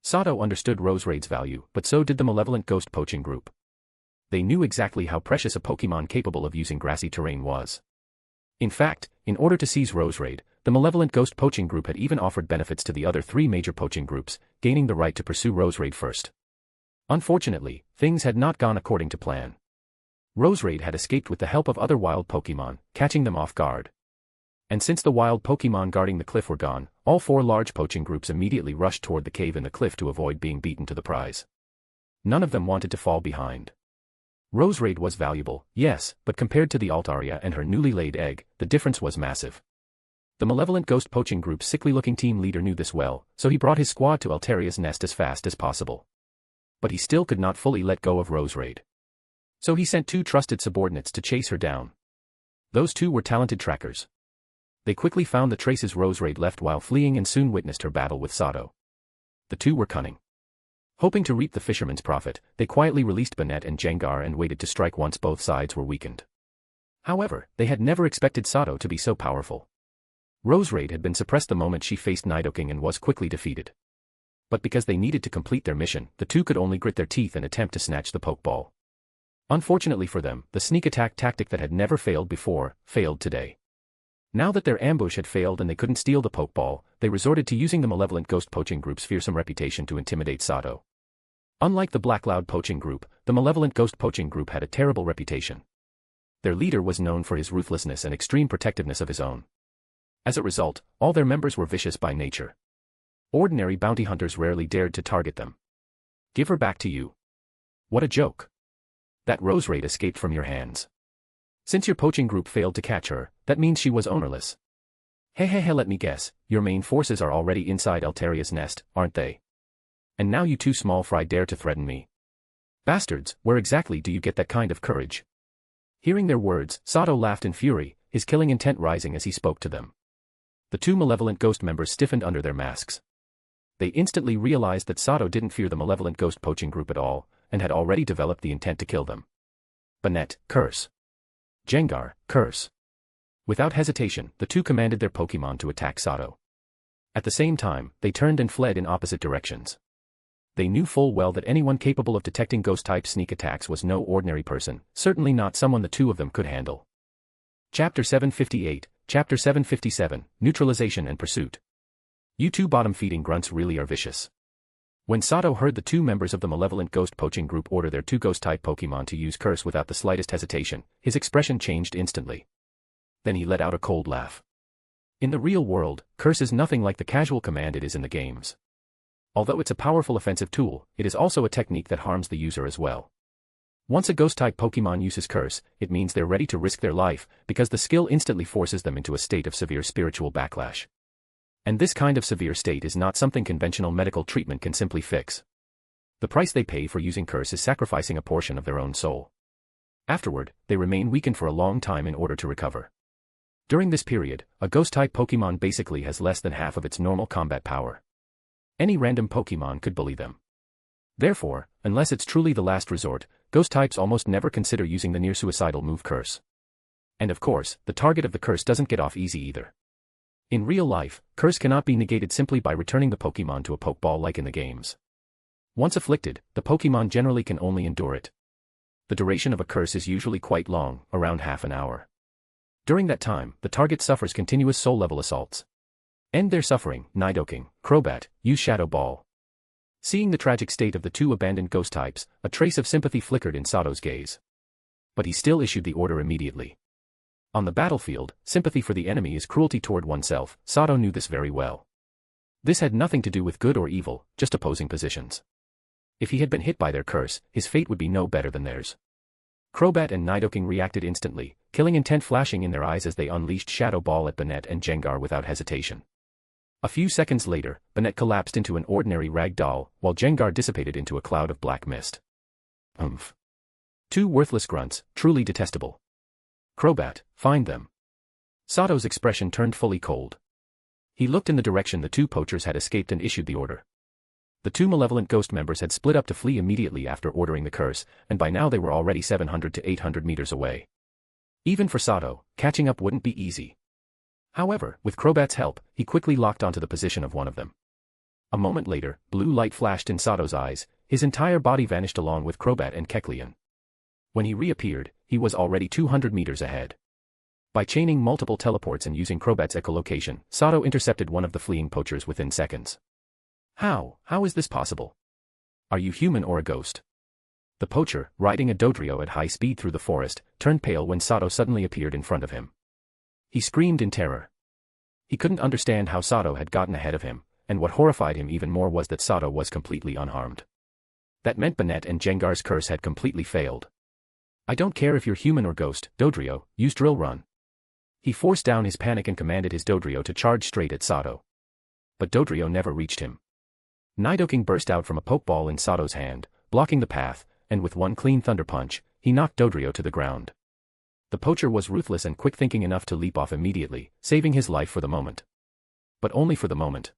Sato understood Roserade's value, but so did the malevolent ghost poaching group. They knew exactly how precious a Pokémon capable of using grassy terrain was. In fact, in order to seize Roserade, the malevolent ghost poaching group had even offered benefits to the other three major poaching groups, gaining the right to pursue Roserade first. Unfortunately, things had not gone according to plan. Roserade had escaped with the help of other wild Pokémon, catching them off guard. And since the wild Pokémon guarding the cliff were gone, all four large poaching groups immediately rushed toward the cave in the cliff to avoid being beaten to the prize. None of them wanted to fall behind. Roserade was valuable, yes, but compared to the Altaria and her newly laid egg, the difference was massive. The malevolent ghost poaching group's sickly-looking team leader knew this well, so he brought his squad to Altaria's nest as fast as possible. But he still could not fully let go of Roserade. So he sent two trusted subordinates to chase her down. Those two were talented trackers. They quickly found the traces Roserade left while fleeing and soon witnessed her battle with Sato. The two were cunning. Hoping to reap the fisherman's profit, they quietly released Banette and Jengar and waited to strike once both sides were weakened. However, they had never expected Sato to be so powerful. Roserade had been suppressed the moment she faced Nidoking and was quickly defeated. But because they needed to complete their mission, the two could only grit their teeth and attempt to snatch the Pokeball. Unfortunately for them, the sneak attack tactic that had never failed before, failed today. Now that their ambush had failed and they couldn't steal the Pokeball, they resorted to using the malevolent ghost poaching group's fearsome reputation to intimidate Sato. Unlike the Black Cloud poaching group, the malevolent ghost poaching group had a terrible reputation. Their leader was known for his ruthlessness and extreme protectiveness of his own. As a result, all their members were vicious by nature. Ordinary bounty hunters rarely dared to target them. Give her back to you. What a joke. That rose raid escaped from your hands. Since your poaching group failed to catch her, that means she was ownerless. Hey, let me guess, your main forces are already inside Alteria's nest, aren't they? And now you two small fry dare to threaten me. Bastards, where exactly do you get that kind of courage? Hearing their words, Sato laughed in fury, his killing intent rising as he spoke to them. The two malevolent ghost members stiffened under their masks. They instantly realized that Sato didn't fear the malevolent ghost poaching group at all, and had already developed the intent to kill them. Banette, curse. Jengar, curse. Without hesitation, the two commanded their Pokémon to attack Sato. At the same time, they turned and fled in opposite directions. They knew full well that anyone capable of detecting ghost-type sneak attacks was no ordinary person, certainly not someone the two of them could handle. Chapter 758, Chapter 757, Neutralization and Pursuit. You two bottom-feeding grunts really are vicious. When Sato heard the two members of the malevolent ghost poaching group order their two ghost-type Pokémon to use Curse without the slightest hesitation, his expression changed instantly. Then he let out a cold laugh. In the real world, Curse is nothing like the casual command it is in the games. Although it's a powerful offensive tool, it is also a technique that harms the user as well. Once a ghost-type Pokémon uses Curse, it means they're ready to risk their life, because the skill instantly forces them into a state of severe spiritual backlash. And this kind of severe state is not something conventional medical treatment can simply fix. The price they pay for using Curse is sacrificing a portion of their own soul. Afterward, they remain weakened for a long time in order to recover. During this period, a ghost-type Pokémon basically has less than half of its normal combat power. Any random Pokémon could bully them. Therefore, unless it's truly the last resort, ghost types almost never consider using the near-suicidal move Curse. And of course, the target of the Curse doesn't get off easy either. In real life, Curse cannot be negated simply by returning the Pokémon to a Pokeball like in the games. Once afflicted, the Pokémon generally can only endure it. The duration of a Curse is usually quite long, around half an hour. During that time, the target suffers continuous soul-level assaults. End their suffering, Nidoking, Crobat, use Shadow Ball. Seeing the tragic state of the two abandoned ghost types, a trace of sympathy flickered in Sato's gaze. But he still issued the order immediately. On the battlefield, sympathy for the enemy is cruelty toward oneself. Sato knew this very well. This had nothing to do with good or evil, just opposing positions. If he had been hit by their Curse, his fate would be no better than theirs. Crobat and Nidoking reacted instantly, killing intent flashing in their eyes as they unleashed Shadow Ball at Banette and Jengar without hesitation. A few seconds later, Banette collapsed into an ordinary rag doll, while Jengar dissipated into a cloud of black mist. Humph. Two worthless grunts, truly detestable. Crobat, find them. Sato's expression turned fully cold. He looked in the direction the two poachers had escaped and issued the order. The two malevolent ghost members had split up to flee immediately after ordering the Curse, and by now they were already 700 to 800 meters away. Even for Sato, catching up wouldn't be easy. However, with Crobat's help, he quickly locked onto the position of one of them. A moment later, blue light flashed in Sato's eyes, his entire body vanished along with Crobat and Kecleon. When he reappeared, he was already 200 meters ahead. By chaining multiple teleports and using Crobat's echolocation, Sato intercepted one of the fleeing poachers within seconds. How is this possible? Are you human or a ghost? The poacher, riding a Dodrio at high speed through the forest, turned pale when Sato suddenly appeared in front of him. He screamed in terror. He couldn't understand how Sato had gotten ahead of him, and what horrified him even more was that Sato was completely unharmed. That meant Banette and Jengar's Curse had completely failed. I don't care if you're human or ghost, Dodrio, use Drill Run. He forced down his panic and commanded his Dodrio to charge straight at Sato. But Dodrio never reached him. Nidoking burst out from a Pokeball in Sato's hand, blocking the path, and with one clean Thunder Punch, he knocked Dodrio to the ground. The poacher was ruthless and quick-thinking enough to leap off immediately, saving his life for the moment. But only for the moment.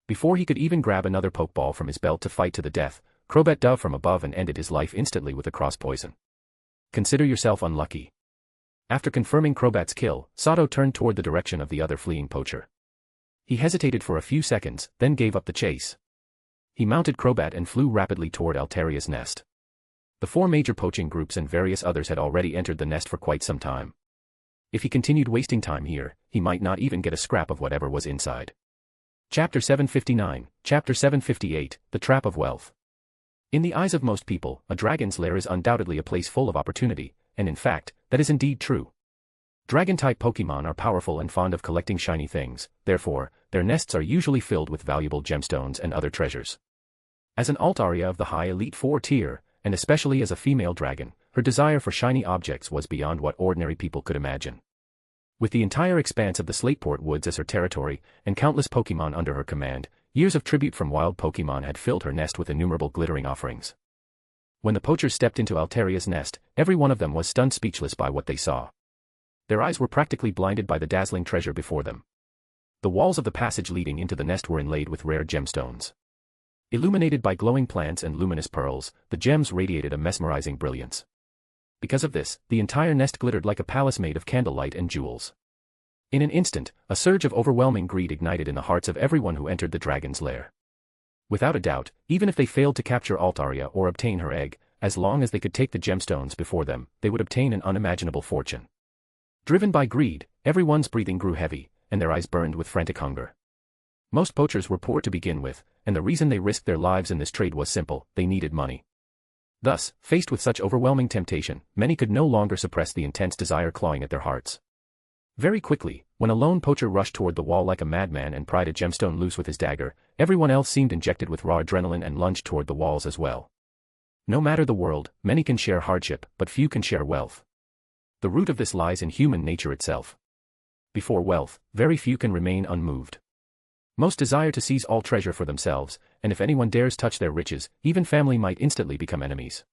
Before he could even grab another Pokeball from his belt to fight to the death, Crobat dove from above and ended his life instantly with a cross poison. Consider yourself unlucky. After confirming Crobat's kill, Sato turned toward the direction of the other fleeing poacher. He hesitated for a few seconds, then gave up the chase. He mounted Crobat and flew rapidly toward Alteria's nest. The four major poaching groups and various others had already entered the nest for quite some time. If he continued wasting time here, he might not even get a scrap of whatever was inside. Chapter 759, Chapter 758, The Trap of Wealth. In the eyes of most people, a dragon's lair is undoubtedly a place full of opportunity, and in fact, that is indeed true. Dragon-type Pokemon are powerful and fond of collecting shiny things, therefore, their nests are usually filled with valuable gemstones and other treasures. As an Altaria of the high Elite 4 tier, and especially as a female dragon, her desire for shiny objects was beyond what ordinary people could imagine. With the entire expanse of the Slateport Woods as her territory, and countless Pokemon under her command, years of tribute from wild Pokemon had filled her nest with innumerable glittering offerings. When the poachers stepped into Altaria's nest, every one of them was stunned speechless by what they saw. Their eyes were practically blinded by the dazzling treasure before them. The walls of the passage leading into the nest were inlaid with rare gemstones. Illuminated by glowing plants and luminous pearls, the gems radiated a mesmerizing brilliance. Because of this, the entire nest glittered like a palace made of candlelight and jewels. In an instant, a surge of overwhelming greed ignited in the hearts of everyone who entered the dragon's lair. Without a doubt, even if they failed to capture Altaria or obtain her egg, as long as they could take the gemstones before them, they would obtain an unimaginable fortune. Driven by greed, everyone's breathing grew heavy, and their eyes burned with frantic hunger. Most poachers were poor to begin with, and the reason they risked their lives in this trade was simple: they needed money. Thus, faced with such overwhelming temptation, many could no longer suppress the intense desire clawing at their hearts. Very quickly, when a lone poacher rushed toward the wall like a madman and pried a gemstone loose with his dagger, everyone else seemed injected with raw adrenaline and lunged toward the walls as well. No matter the world, many can share hardship, but few can share wealth. The root of this lies in human nature itself. Before wealth, very few can remain unmoved. Most desire to seize all treasure for themselves, and if anyone dares touch their riches, even family might instantly become enemies.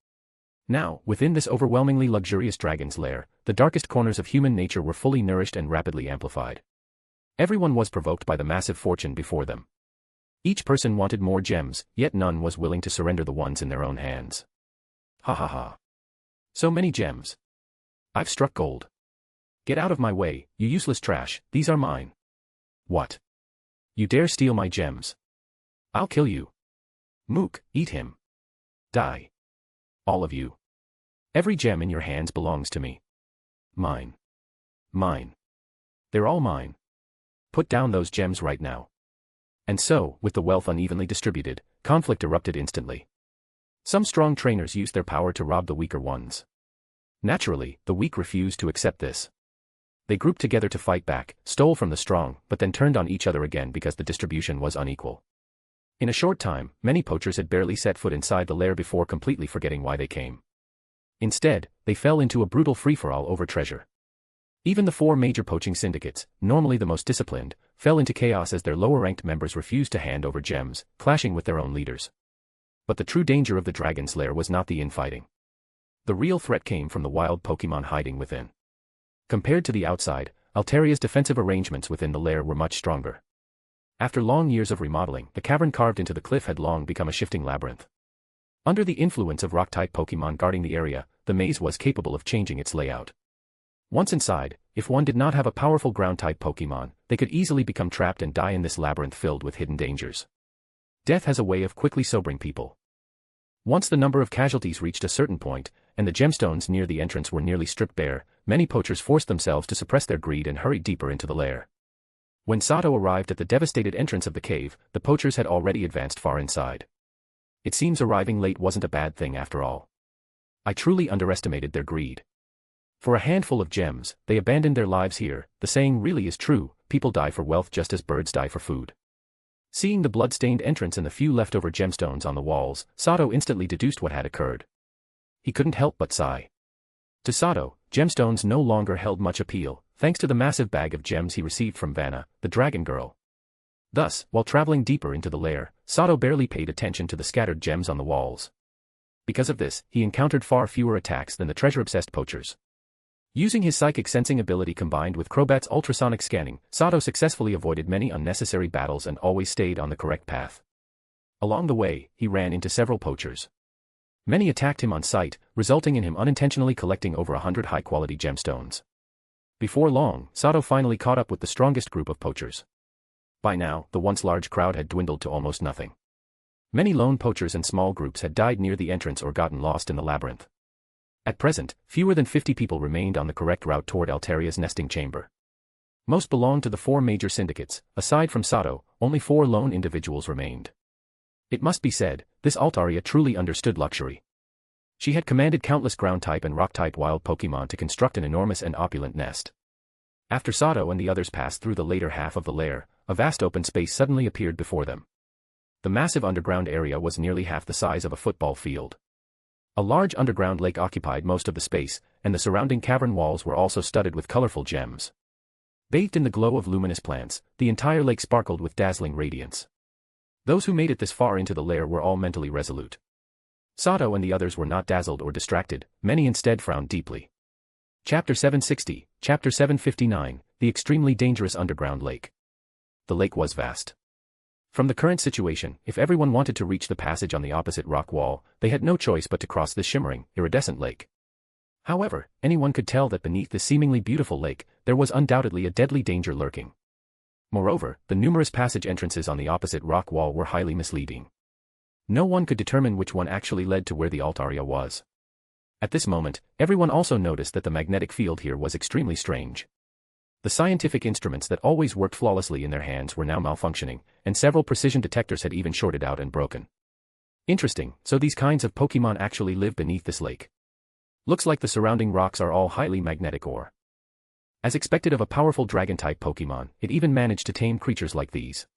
Now, within this overwhelmingly luxurious dragon's lair, the darkest corners of human nature were fully nourished and rapidly amplified. Everyone was provoked by the massive fortune before them. Each person wanted more gems, yet none was willing to surrender the ones in their own hands. Ha ha ha. So many gems. I've struck gold. Get out of my way, you useless trash, these are mine. What? You dare steal my gems? I'll kill you. Mook, eat him. Die. All of you. Every gem in your hands belongs to me. Mine. Mine. They're all mine. Put down those gems right now. And so, with the wealth unevenly distributed, conflict erupted instantly. Some strong trainers used their power to rob the weaker ones. Naturally, the weak refused to accept this. They grouped together to fight back, stole from the strong, but then turned on each other again because the distribution was unequal. In a short time, many poachers had barely set foot inside the lair before completely forgetting why they came. Instead, they fell into a brutal free-for-all over treasure. Even the 4 major poaching syndicates, normally the most disciplined, fell into chaos as their lower-ranked members refused to hand over gems, clashing with their own leaders. But the true danger of the dragon's lair was not the infighting. The real threat came from the wild Pokemon hiding within. Compared to the outside, Altaria's defensive arrangements within the lair were much stronger. After long years of remodeling, the cavern carved into the cliff had long become a shifting labyrinth. Under the influence of rock-type Pokemon guarding the area, the maze was capable of changing its layout. Once inside, if one did not have a powerful ground-type Pokemon, they could easily become trapped and die in this labyrinth filled with hidden dangers. Death has a way of quickly sobering people. Once the number of casualties reached a certain point, and the gemstones near the entrance were nearly stripped bare, many poachers forced themselves to suppress their greed and hurried deeper into the lair. When Sato arrived at the devastated entrance of the cave, the poachers had already advanced far inside. It seems arriving late wasn't a bad thing after all. I truly underestimated their greed. For a handful of gems, they abandoned their lives here. The saying really is true: people die for wealth just as birds die for food. Seeing the blood-stained entrance and the few leftover gemstones on the walls, Sato instantly deduced what had occurred. He couldn't help but sigh. To Sato, gemstones no longer held much appeal, thanks to the massive bag of gems he received from Vanna, the dragon girl. Thus, while traveling deeper into the lair, Sato barely paid attention to the scattered gems on the walls. Because of this, he encountered far fewer attacks than the treasure-obsessed poachers. Using his psychic sensing ability combined with Crobat's ultrasonic scanning, Sato successfully avoided many unnecessary battles and always stayed on the correct path. Along the way, he ran into several poachers. Many attacked him on sight, resulting in him unintentionally collecting over 100 high-quality gemstones. Before long, Sato finally caught up with the strongest group of poachers. By now, the once large crowd had dwindled to almost nothing. Many lone poachers and small groups had died near the entrance or gotten lost in the labyrinth. At present, fewer than 50 people remained on the correct route toward Altaria's nesting chamber. Most belonged to the 4 major syndicates. Aside from Sato, only 4 lone individuals remained. It must be said, this Altaria truly understood luxury. She had commanded countless ground-type and rock-type wild Pokemon to construct an enormous and opulent nest. After Sato and the others passed through the later half of the lair, a vast open space suddenly appeared before them. The massive underground area was nearly half the size of a football field. A large underground lake occupied most of the space, and the surrounding cavern walls were also studded with colorful gems. Bathed in the glow of luminous plants, the entire lake sparkled with dazzling radiance. Those who made it this far into the lair were all mentally resolute. Sato and the others were not dazzled or distracted, many instead frowned deeply. Chapter 760, Chapter 759, The Extremely Dangerous Underground Lake. The lake was vast. From the current situation, if everyone wanted to reach the passage on the opposite rock wall, they had no choice but to cross this shimmering, iridescent lake. However, anyone could tell that beneath this seemingly beautiful lake, there was undoubtedly a deadly danger lurking. Moreover, the numerous passage entrances on the opposite rock wall were highly misleading. No one could determine which one actually led to where the Altaria was. At this moment, everyone also noticed that the magnetic field here was extremely strange. The scientific instruments that always worked flawlessly in their hands were now malfunctioning, and several precision detectors had even shorted out and broken. Interesting, so these kinds of Pokemon actually live beneath this lake. Looks like the surrounding rocks are all highly magnetic ore. As expected of a powerful dragon-type Pokemon, it even managed to tame creatures like these.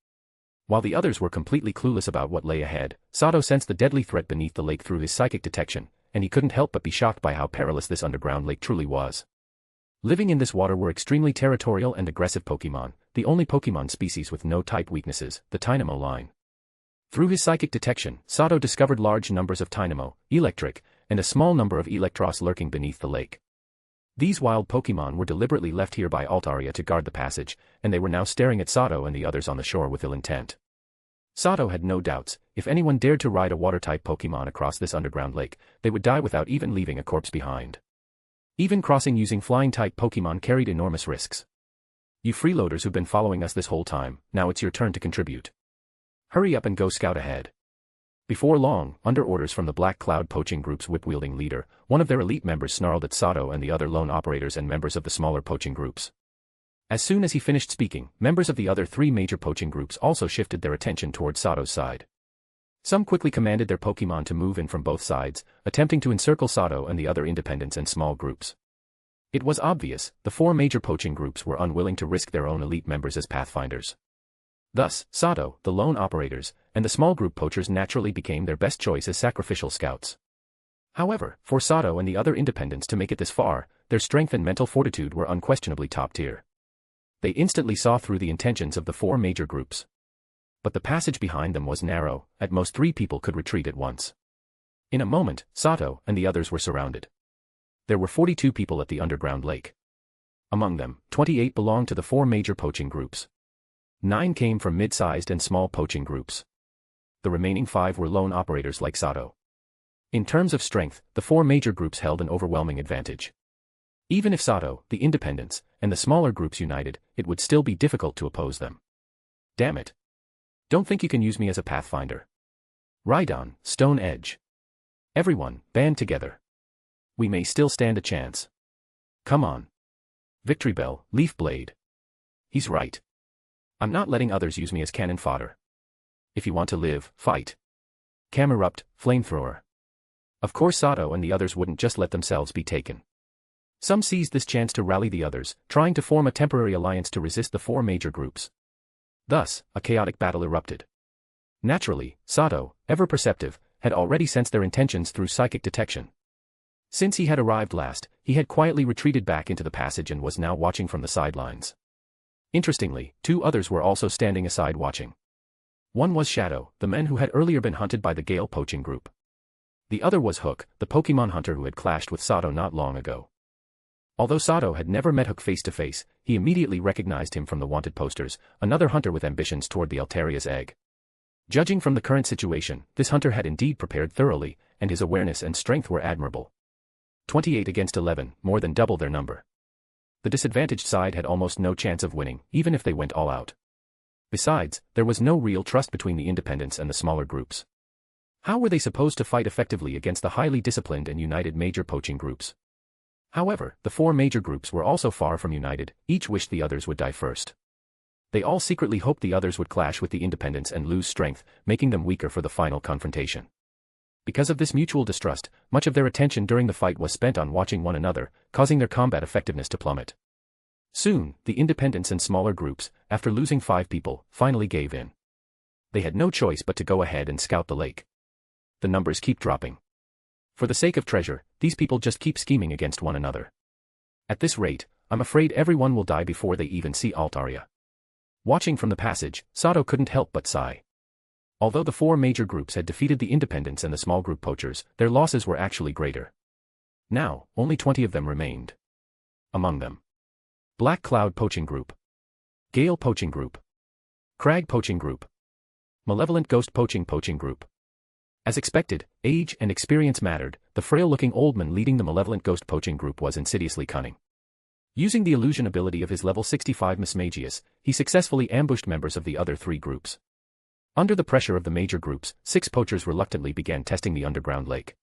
While the others were completely clueless about what lay ahead, Sato sensed the deadly threat beneath the lake through his psychic detection, and he couldn't help but be shocked by how perilous this underground lake truly was. Living in this water were extremely territorial and aggressive Pokemon, the only Pokemon species with no type weaknesses, the Dynamo line. Through his psychic detection, Sato discovered large numbers of Dynamo, Electric, and a small number of Electros lurking beneath the lake. These wild Pokemon were deliberately left here by Altaria to guard the passage, and they were now staring at Sato and the others on the shore with ill intent. Sato had no doubts, if anyone dared to ride a water-type Pokemon across this underground lake, they would die without even leaving a corpse behind. Even crossing using flying-type Pokemon carried enormous risks. You freeloaders who've been following us this whole time, now it's your turn to contribute. Hurry up and go scout ahead. Before long, under orders from the Black Cloud poaching group's whip-wielding leader, one of their elite members snarled at Sato and the other lone operators and members of the smaller poaching groups. As soon as he finished speaking, members of the other three major poaching groups also shifted their attention towards Sato's side. Some quickly commanded their Pokemon to move in from both sides, attempting to encircle Sato and the other independents and small groups. It was obvious, the four major poaching groups were unwilling to risk their own elite members as pathfinders. Thus, Sato, the lone operators, and the small group poachers naturally became their best choice as sacrificial scouts. However, for Sato and the other independents to make it this far, their strength and mental fortitude were unquestionably top tier. They instantly saw through the intentions of the four major groups. But the passage behind them was narrow, at most 3 people could retreat at once. In a moment, Sato and the others were surrounded. There were 42 people at the underground lake. Among them, 28 belonged to the 4 major poaching groups. 9 came from mid-sized and small poaching groups. The remaining 5 were lone operators like Sato. In terms of strength, the 4 major groups held an overwhelming advantage. Even if Sato, the independents, and the smaller groups united, it would still be difficult to oppose them. Damn it. Don't think you can use me as a pathfinder. Rhydon, Stone Edge. Everyone, band together. We may still stand a chance. Come on. Victory Bell, Leaf Blade. He's right. I'm not letting others use me as cannon fodder. If you want to live, fight. Camerupt, Flamethrower. Of course Sato and the others wouldn't just let themselves be taken. Some seized this chance to rally the others, trying to form a temporary alliance to resist the 4 major groups. Thus, a chaotic battle erupted. Naturally, Sato, ever perceptive, had already sensed their intentions through psychic detection. Since he had arrived last, he had quietly retreated back into the passage and was now watching from the sidelines. Interestingly, 2 others were also standing aside watching. One was Shadow, the man who had earlier been hunted by the Gale poaching group. The other was Hook, the Pokemon hunter who had clashed with Sato not long ago. Although Sato had never met Hook face-to-face, he immediately recognized him from the wanted posters, another hunter with ambitions toward the Altaria's egg. Judging from the current situation, this hunter had indeed prepared thoroughly, and his awareness and strength were admirable. 28 against 11, more than double their number. The disadvantaged side had almost no chance of winning, even if they went all out. Besides, there was no real trust between the independents and the smaller groups. How were they supposed to fight effectively against the highly disciplined and united major poaching groups? However, the 4 major groups were also far from united, each wished the others would die first. They all secretly hoped the others would clash with the independents and lose strength, making them weaker for the final confrontation. Because of this mutual distrust, much of their attention during the fight was spent on watching one another, causing their combat effectiveness to plummet. Soon, the independents and smaller groups, after losing 5 people, finally gave in. They had no choice but to go ahead and scout the lake. The numbers keep dropping. For the sake of treasure, these people just keep scheming against one another. At this rate, I'm afraid everyone will die before they even see Altaria. Watching from the passage, Sato couldn't help but sigh. Although the 4 major groups had defeated the independents and the small group poachers, their losses were actually greater. Now, only 20 of them remained. Among them, Black Cloud Poaching Group, Gale Poaching Group, Crag Poaching Group, Malevolent Ghost Poaching Group. As expected, age and experience mattered. The frail-looking old man leading the Malevolent Ghost Poaching Group was insidiously cunning. Using the illusion ability of his level 65 Mismagius, he successfully ambushed members of the other 3 groups. Under the pressure of the major groups, 6 poachers reluctantly began testing the underground lake.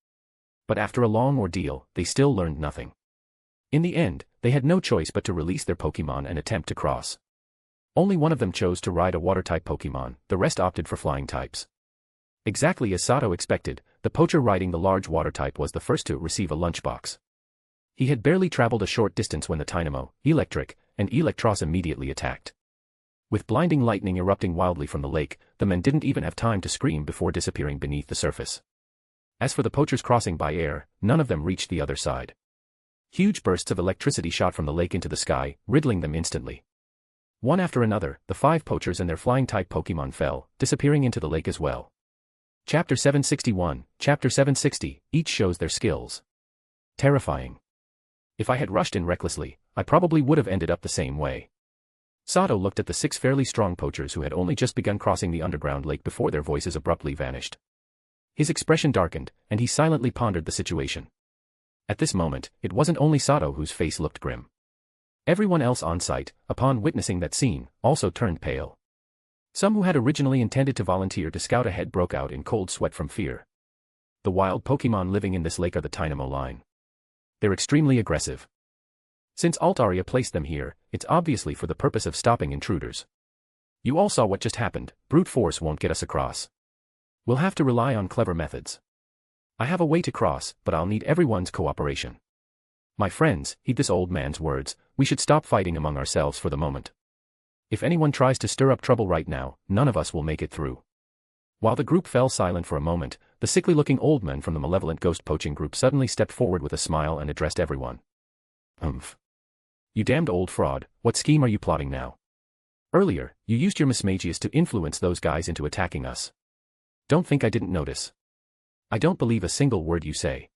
But after a long ordeal, they still learned nothing. In the end, they had no choice but to release their Pokémon and attempt to cross. Only one of them chose to ride a water-type Pokémon, the rest opted for flying types. Exactly as Sato expected, the poacher riding the large water-type was the first to receive a lunchbox. He had barely traveled a short distance when the Dynamo, Electric, and Electros immediately attacked. With blinding lightning erupting wildly from the lake, the men didn't even have time to scream before disappearing beneath the surface. As for the poachers crossing by air, none of them reached the other side. Huge bursts of electricity shot from the lake into the sky, riddling them instantly. One after another, the 5 poachers and their flying-type Pokémon fell, disappearing into the lake as well. Chapter 761, Chapter 760, each shows their skills. Terrifying. If I had rushed in recklessly, I probably would have ended up the same way. Sato looked at the 6 fairly strong poachers who had only just begun crossing the underground lake before their voices abruptly vanished. His expression darkened, and he silently pondered the situation. At this moment, it wasn't only Sato whose face looked grim. Everyone else on site, upon witnessing that scene, also turned pale. Some who had originally intended to volunteer to scout ahead broke out in cold sweat from fear. The wild Pokémon living in this lake are the Dynamo line. They're extremely aggressive. Since Altaria placed them here, it's obviously for the purpose of stopping intruders. You all saw what just happened. Brute force won't get us across. We'll have to rely on clever methods. I have a way to cross, but I'll need everyone's cooperation. My friends, heed this old man's words, we should stop fighting among ourselves for the moment. If anyone tries to stir up trouble right now, none of us will make it through. While the group fell silent for a moment, the sickly-looking old man from the Malevolent Ghost Poaching Group suddenly stepped forward with a smile and addressed everyone. Humph. You damned old fraud, what scheme are you plotting now? Earlier, you used your Mismagius to influence those guys into attacking us. Don't think I didn't notice. I don't believe a single word you say.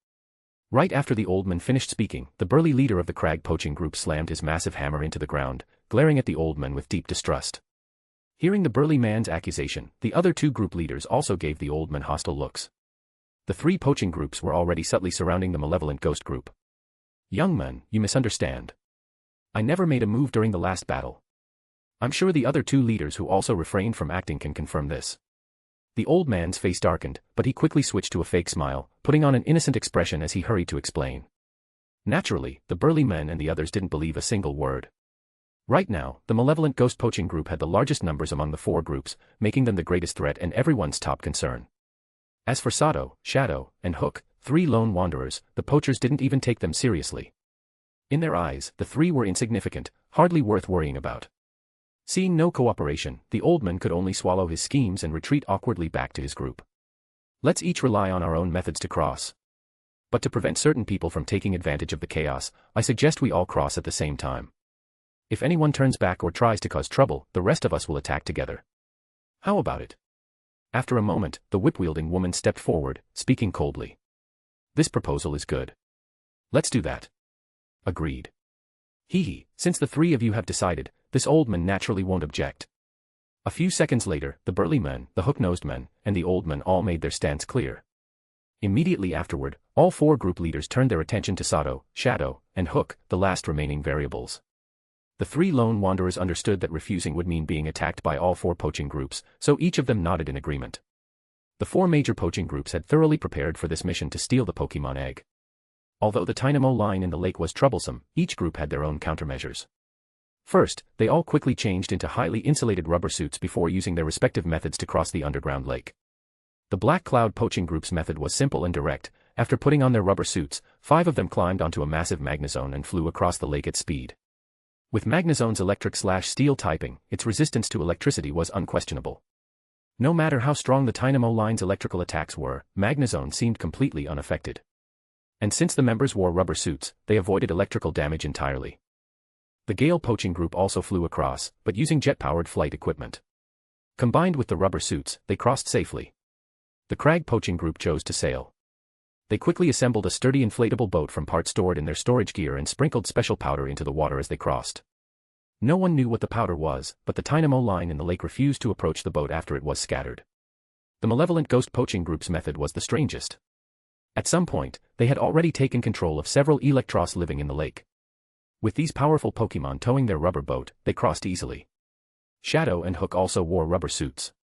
Right after the old man finished speaking, the burly leader of the Crag Poaching Group slammed his massive hammer into the ground, glaring at the old man with deep distrust. Hearing the burly man's accusation, the other 2 group leaders also gave the old man hostile looks. The 3 poaching groups were already subtly surrounding the Malevolent Ghost Group. Young man, you misunderstand. I never made a move during the last battle. I'm sure the other 2 leaders who also refrained from acting can confirm this. The old man's face darkened, but he quickly switched to a fake smile, putting on an innocent expression as he hurried to explain. Naturally, the burly men and the others didn't believe a single word. Right now, the Malevolent Ghost Poaching Group had the largest numbers among the 4 groups, making them the greatest threat and everyone's top concern. As for Sato, Shadow, and Hook, 3 lone wanderers, the poachers didn't even take them seriously. In their eyes, the 3 were insignificant, hardly worth worrying about. Seeing no cooperation, the old man could only swallow his schemes and retreat awkwardly back to his group. Let's each rely on our own methods to cross. But to prevent certain people from taking advantage of the chaos, I suggest we all cross at the same time. If anyone turns back or tries to cause trouble, the rest of us will attack together. How about it? After a moment, the whip-wielding woman stepped forward, speaking coldly. This proposal is good. Let's do that. Agreed. Hee, since the 3 of you have decided, this old man naturally won't object. A few seconds later, the burly man, the hook-nosed man, and the old man all made their stance clear. Immediately afterward, all 4 group leaders turned their attention to Sato, Shadow, and Hook, the last remaining variables. The 3 lone wanderers understood that refusing would mean being attacked by all 4 poaching groups, so each of them nodded in agreement. The 4 major poaching groups had thoroughly prepared for this mission to steal the Pokémon egg. Although the Dynamo line in the lake was troublesome, each group had their own countermeasures. First, they all quickly changed into highly insulated rubber suits before using their respective methods to cross the underground lake. The Black Cloud Poaching Group's method was simple and direct. After putting on their rubber suits, 5 of them climbed onto a massive magnezone and flew across the lake at speed. With Magnazone's electric/steel typing, its resistance to electricity was unquestionable. No matter how strong the Dynamo line's electrical attacks were, Magnazone seemed completely unaffected. And since the members wore rubber suits, they avoided electrical damage entirely. The Gale poaching group also flew across, but using jet-powered flight equipment. Combined with the rubber suits, they crossed safely. The Crag poaching group chose to sail. They quickly assembled a sturdy inflatable boat from parts stored in their storage gear and sprinkled special powder into the water as they crossed. No one knew what the powder was, but the Dynamo line in the lake refused to approach the boat after it was scattered. The malevolent ghost poaching group's method was the strangest. At some point, they had already taken control of several Electros living in the lake. With these powerful Pokemon towing their rubber boat, they crossed easily. Shadow and Hook also wore rubber suits.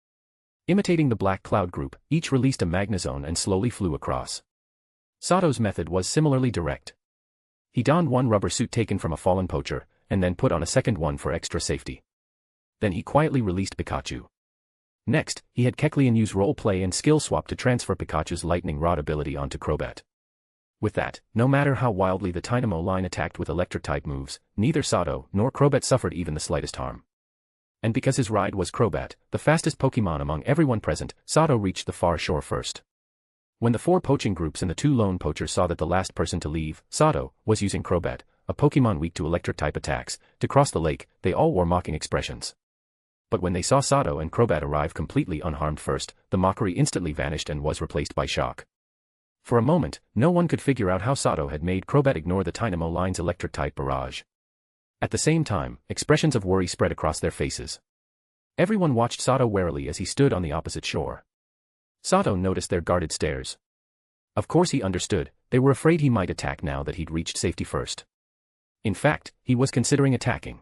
Imitating the Black Cloud group, each released a Magnazone and slowly flew across. Sato's method was similarly direct. He donned one rubber suit taken from a fallen poacher, and then put on a second one for extra safety. Then he quietly released Pikachu. Next, he had Kecleon use role play and skill swap to transfer Pikachu's lightning rod ability onto Crobat. With that, no matter how wildly the Dynamo line attacked with electric-type moves, neither Sato nor Crobat suffered even the slightest harm. And because his ride was Crobat, the fastest Pokemon among everyone present, Sato reached the far shore first. When the 4 poaching groups and the 2 lone poachers saw that the last person to leave, Sato, was using Crobat, a Pokemon weak to electric-type attacks, to cross the lake, they all wore mocking expressions. But when they saw Sato and Crobat arrive completely unharmed first, the mockery instantly vanished and was replaced by shock. For a moment, no one could figure out how Sato had made Crobat ignore the Dynamo line's electric-type barrage. At the same time, expressions of worry spread across their faces. Everyone watched Sato warily as he stood on the opposite shore. Sato noticed their guarded stares. Of course he understood, they were afraid he might attack now that he'd reached safety first. In fact, he was considering attacking.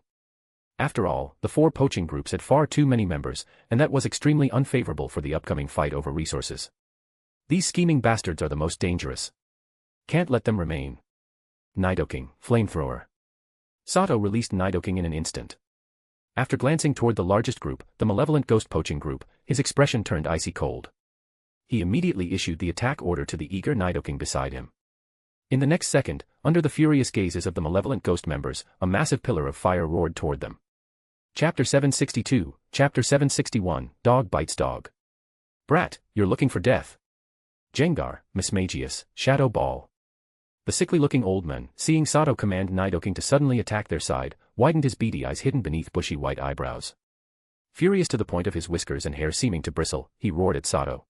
After all, the 4 poaching groups had far too many members, and that was extremely unfavorable for the upcoming fight over resources. These scheming bastards are the most dangerous. Can't let them remain. Nidoking, Flamethrower. Sato released Nidoking in an instant. After glancing toward the largest group, the malevolent ghost poaching group, his expression turned icy cold. He immediately issued the attack order to the eager Nidoking beside him. In the next second, under the furious gazes of the malevolent ghost members, a massive pillar of fire roared toward them. Chapter 762, Chapter 761, Dog Bites Dog. Brat, you're looking for death. Gengar, Mismagius, Shadow Ball. The sickly-looking old man, seeing Sato command Nidoking to suddenly attack their side, widened his beady eyes hidden beneath bushy white eyebrows. Furious to the point of his whiskers and hair seeming to bristle, he roared at Sato.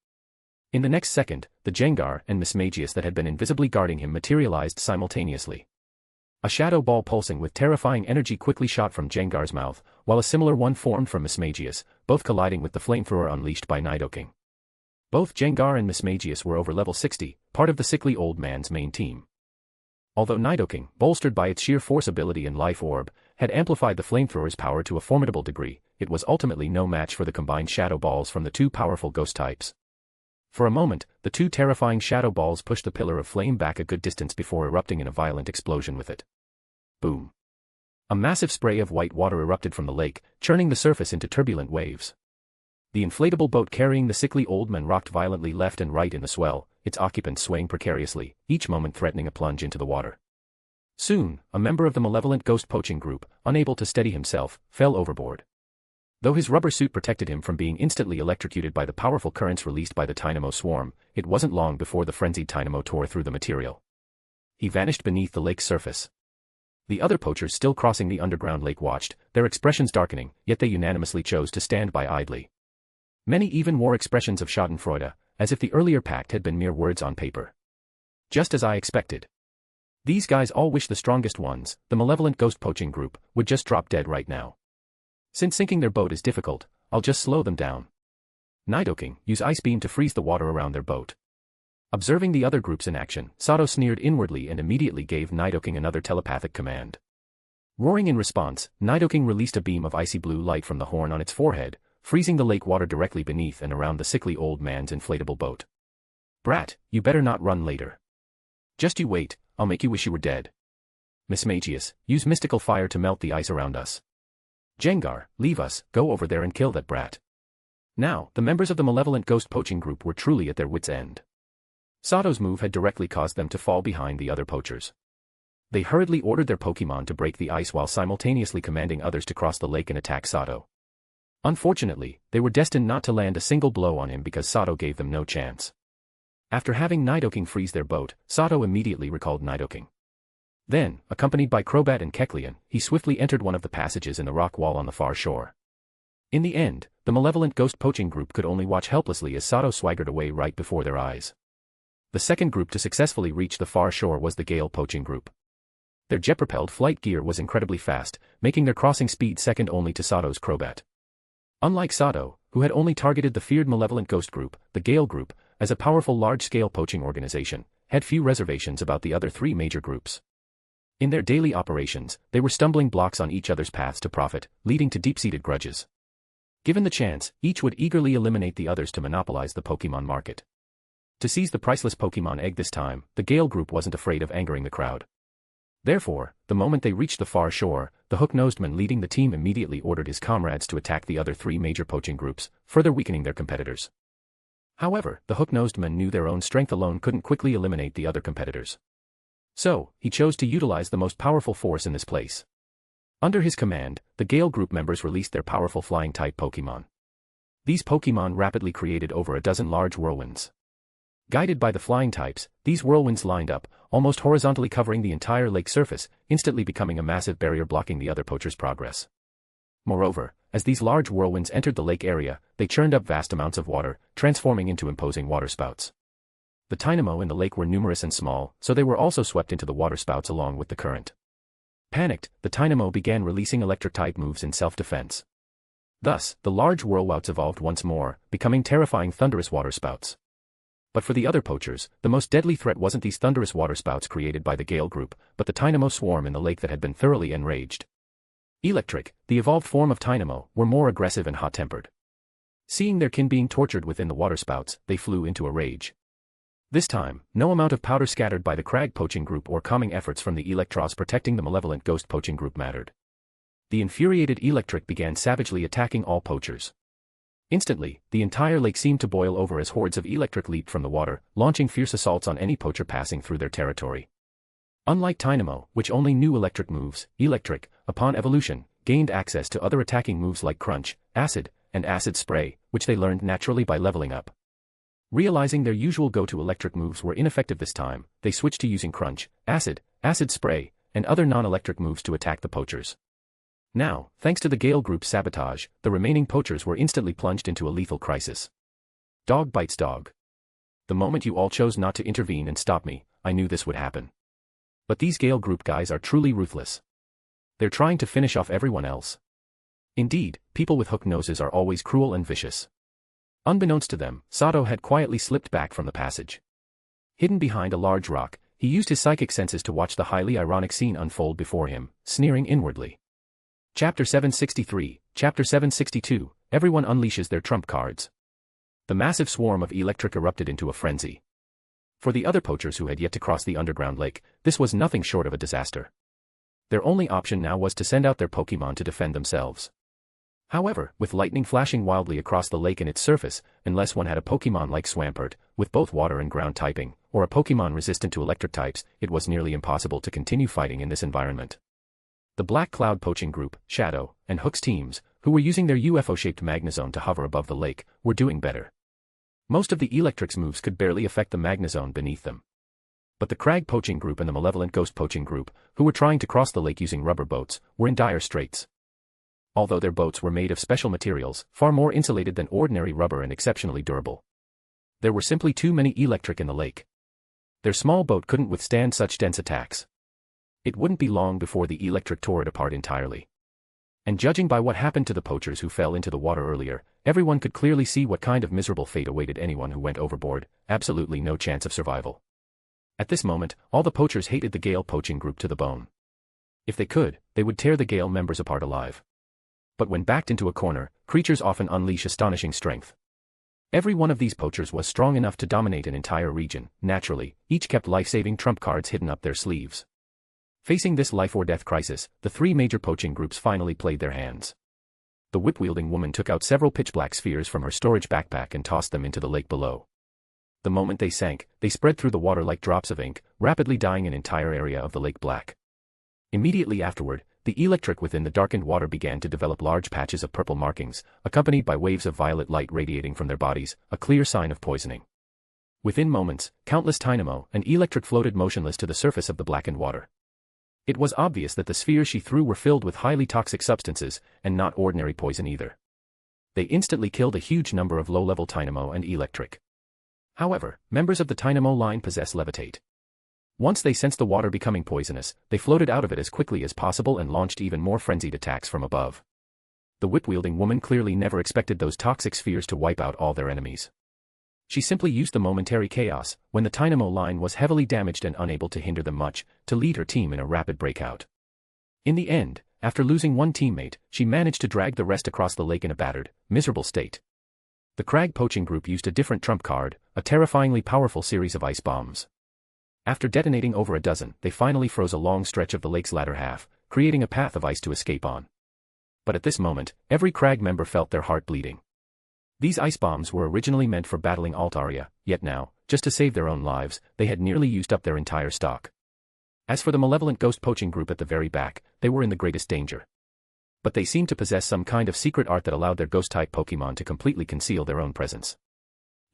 In the next second, the Gengar and Mismagius that had been invisibly guarding him materialized simultaneously. A shadow ball pulsing with terrifying energy quickly shot from Gengar's mouth, while a similar one formed from Mismagius, both colliding with the flamethrower unleashed by Nidoking. Both Gengar and Mismagius were over level 60, part of the sickly old man's main team. Although Nidoking, bolstered by its sheer force ability and life orb, had amplified the flamethrower's power to a formidable degree, it was ultimately no match for the combined shadow balls from the 2 powerful ghost types. For a moment, the 2 terrifying shadow balls pushed the pillar of flame back a good distance before erupting in a violent explosion with it. Boom. A massive spray of white water erupted from the lake, churning the surface into turbulent waves. The inflatable boat carrying the sickly old man rocked violently left and right in the swell, its occupants swaying precariously, each moment threatening a plunge into the water. Soon, a member of the malevolent ghost poaching group, unable to steady himself, fell overboard. Though his rubber suit protected him from being instantly electrocuted by the powerful currents released by the Dynamo swarm, it wasn't long before the frenzied Dynamo tore through the material. He vanished beneath the lake's surface. The other poachers still crossing the underground lake watched, their expressions darkening, yet they unanimously chose to stand by idly. Many even wore expressions of schadenfreude, as if the earlier pact had been mere words on paper. Just as I expected. These guys all wish the strongest ones, the malevolent ghost poaching group, would just drop dead right now. Since sinking their boat is difficult, I'll just slow them down. Nidoking, use Ice Beam to freeze the water around their boat. Observing the other groups in action, Sato sneered inwardly and immediately gave Nidoking another telepathic command. Roaring in response, Nidoking released a beam of icy blue light from the horn on its forehead, freezing the lake water directly beneath and around the sickly old man's inflatable boat. Brat, you better not run later. Just you wait, I'll make you wish you were dead. Mismagius, use mystical fire to melt the ice around us. Gengar, leave us, go over there and kill that brat. Now, the members of the malevolent ghost poaching group were truly at their wits' end. Sato's move had directly caused them to fall behind the other poachers. They hurriedly ordered their Pokémon to break the ice while simultaneously commanding others to cross the lake and attack Sato. Unfortunately, they were destined not to land a single blow on him because Sato gave them no chance. After having Nidoking freeze their boat, Sato immediately recalled Nidoking. Then, accompanied by Crobat and Kecleon, he swiftly entered one of the passages in the rock wall on the far shore. In the end, the malevolent ghost poaching group could only watch helplessly as Sato swaggered away right before their eyes. The second group to successfully reach the far shore was the Gale poaching group. Their jet-propelled flight gear was incredibly fast, making their crossing speed second only to Sato's Crobat. Unlike Sato, who had only targeted the feared malevolent ghost group, the Gale group, as a powerful large-scale poaching organization, had few reservations about the other three major groups. In their daily operations, they were stumbling blocks on each other's paths to profit, leading to deep-seated grudges. Given the chance, each would eagerly eliminate the others to monopolize the Pokémon market. To seize the priceless Pokémon egg this time, the Gale group wasn't afraid of angering the crowd. Therefore, the moment they reached the far shore, the hook-nosed man leading the team immediately ordered his comrades to attack the other three major poaching groups, further weakening their competitors. However, the hook-nosed man knew their own strength alone couldn't quickly eliminate the other competitors. So, he chose to utilize the most powerful force in this place. Under his command, the Gale group members released their powerful flying-type Pokémon. These Pokémon rapidly created over a dozen large whirlwinds. Guided by the flying types, these whirlwinds lined up, almost horizontally covering the entire lake surface, instantly becoming a massive barrier blocking the other poachers' progress. Moreover, as these large whirlwinds entered the lake area, they churned up vast amounts of water, transforming into imposing waterspouts. The Tynamo in the lake were numerous and small, so they were also swept into the waterspouts along with the current. Panicked, the Tynamo began releasing electric-type moves in self-defense. Thus, the large whirlwouts evolved once more, becoming terrifying thunderous waterspouts. But for the other poachers, the most deadly threat wasn't these thunderous waterspouts created by the Gale group, but the Tynamo swarm in the lake that had been thoroughly enraged. Electric, the evolved form of Tynamo, were more aggressive and hot-tempered. Seeing their kin being tortured within the waterspouts, they flew into a rage. This time, no amount of powder scattered by the Crag poaching group or calming efforts from the Electros protecting the malevolent ghost poaching group mattered. The infuriated Electric began savagely attacking all poachers. Instantly, the entire lake seemed to boil over as hordes of Electric leaped from the water, launching fierce assaults on any poacher passing through their territory. Unlike Tynamo, which only knew electric moves, Electric, upon evolution, gained access to other attacking moves like Crunch, Acid, and Acid Spray, which they learned naturally by leveling up. Realizing their usual go-to electric moves were ineffective this time, they switched to using Crunch, Acid, Acid Spray, and other non-electric moves to attack the poachers. Now, thanks to the Gale group's sabotage, the remaining poachers were instantly plunged into a lethal crisis. Dog bites dog. The moment you all chose not to intervene and stop me, I knew this would happen. But these Gale group guys are truly ruthless. They're trying to finish off everyone else. Indeed, people with hook noses are always cruel and vicious. Unbeknownst to them, Sato had quietly slipped back from the passage. Hidden behind a large rock, he used his psychic senses to watch the highly ironic scene unfold before him, sneering inwardly. Chapter 763, Chapter 762, Everyone unleashes their trump cards. The massive swarm of Electric erupted into a frenzy. For the other poachers who had yet to cross the underground lake, this was nothing short of a disaster. Their only option now was to send out their Pokémon to defend themselves. However, with lightning flashing wildly across the lake and its surface, unless one had a Pokémon like Swampert, with both water and ground typing, or a Pokémon resistant to electric types, it was nearly impossible to continue fighting in this environment. The Black Cloud poaching group, Shadow, and Hook's teams, who were using their UFO-shaped Magnezone to hover above the lake, were doing better. Most of the Electric's moves could barely affect the Magnezone beneath them. But the Crag poaching group and the Malevolent Ghost poaching group, who were trying to cross the lake using rubber boats, were in dire straits. Although their boats were made of special materials, far more insulated than ordinary rubber and exceptionally durable. There were simply too many Electric in the lake. Their small boat couldn't withstand such dense attacks. It wouldn't be long before the Electric tore it apart entirely. And judging by what happened to the poachers who fell into the water earlier, everyone could clearly see what kind of miserable fate awaited anyone who went overboard, absolutely no chance of survival. At this moment, all the poachers hated the Gale poaching group to the bone. If they could, they would tear the Gale members apart alive. But when backed into a corner, creatures often unleash astonishing strength. Every one of these poachers was strong enough to dominate an entire region. Naturally, each kept life-saving trump cards hidden up their sleeves. Facing this life-or-death crisis, the three major poaching groups finally played their hands. The whip-wielding woman took out several pitch-black spheres from her storage backpack and tossed them into the lake below. The moment they sank, they spread through the water like drops of ink, rapidly dyeing an entire area of the lake black. Immediately afterward, the electric within the darkened water began to develop large patches of purple markings, accompanied by waves of violet light radiating from their bodies, a clear sign of poisoning. Within moments, countless dynamo and electric floated motionless to the surface of the blackened water. It was obvious that the spheres she threw were filled with highly toxic substances, and not ordinary poison either. They instantly killed a huge number of low-level dynamo and electric. However, members of the dynamo line possess levitate. Once they sensed the water becoming poisonous, they floated out of it as quickly as possible and launched even more frenzied attacks from above. The whip-wielding woman clearly never expected those toxic spheres to wipe out all their enemies. She simply used the momentary chaos, when the dynamo line was heavily damaged and unable to hinder them much, to lead her team in a rapid breakout. In the end, after losing one teammate, she managed to drag the rest across the lake in a battered, miserable state. The Crag poaching group used a different trump card, a terrifyingly powerful series of ice bombs. After detonating over a dozen, they finally froze a long stretch of the lake's latter half, creating a path of ice to escape on. But at this moment, every Crag member felt their heart bleeding. These ice bombs were originally meant for battling Altaria, yet now, just to save their own lives, they had nearly used up their entire stock. As for the malevolent ghost poaching group at the very back, they were in the greatest danger. But they seemed to possess some kind of secret art that allowed their ghost-type Pokemon to completely conceal their own presence.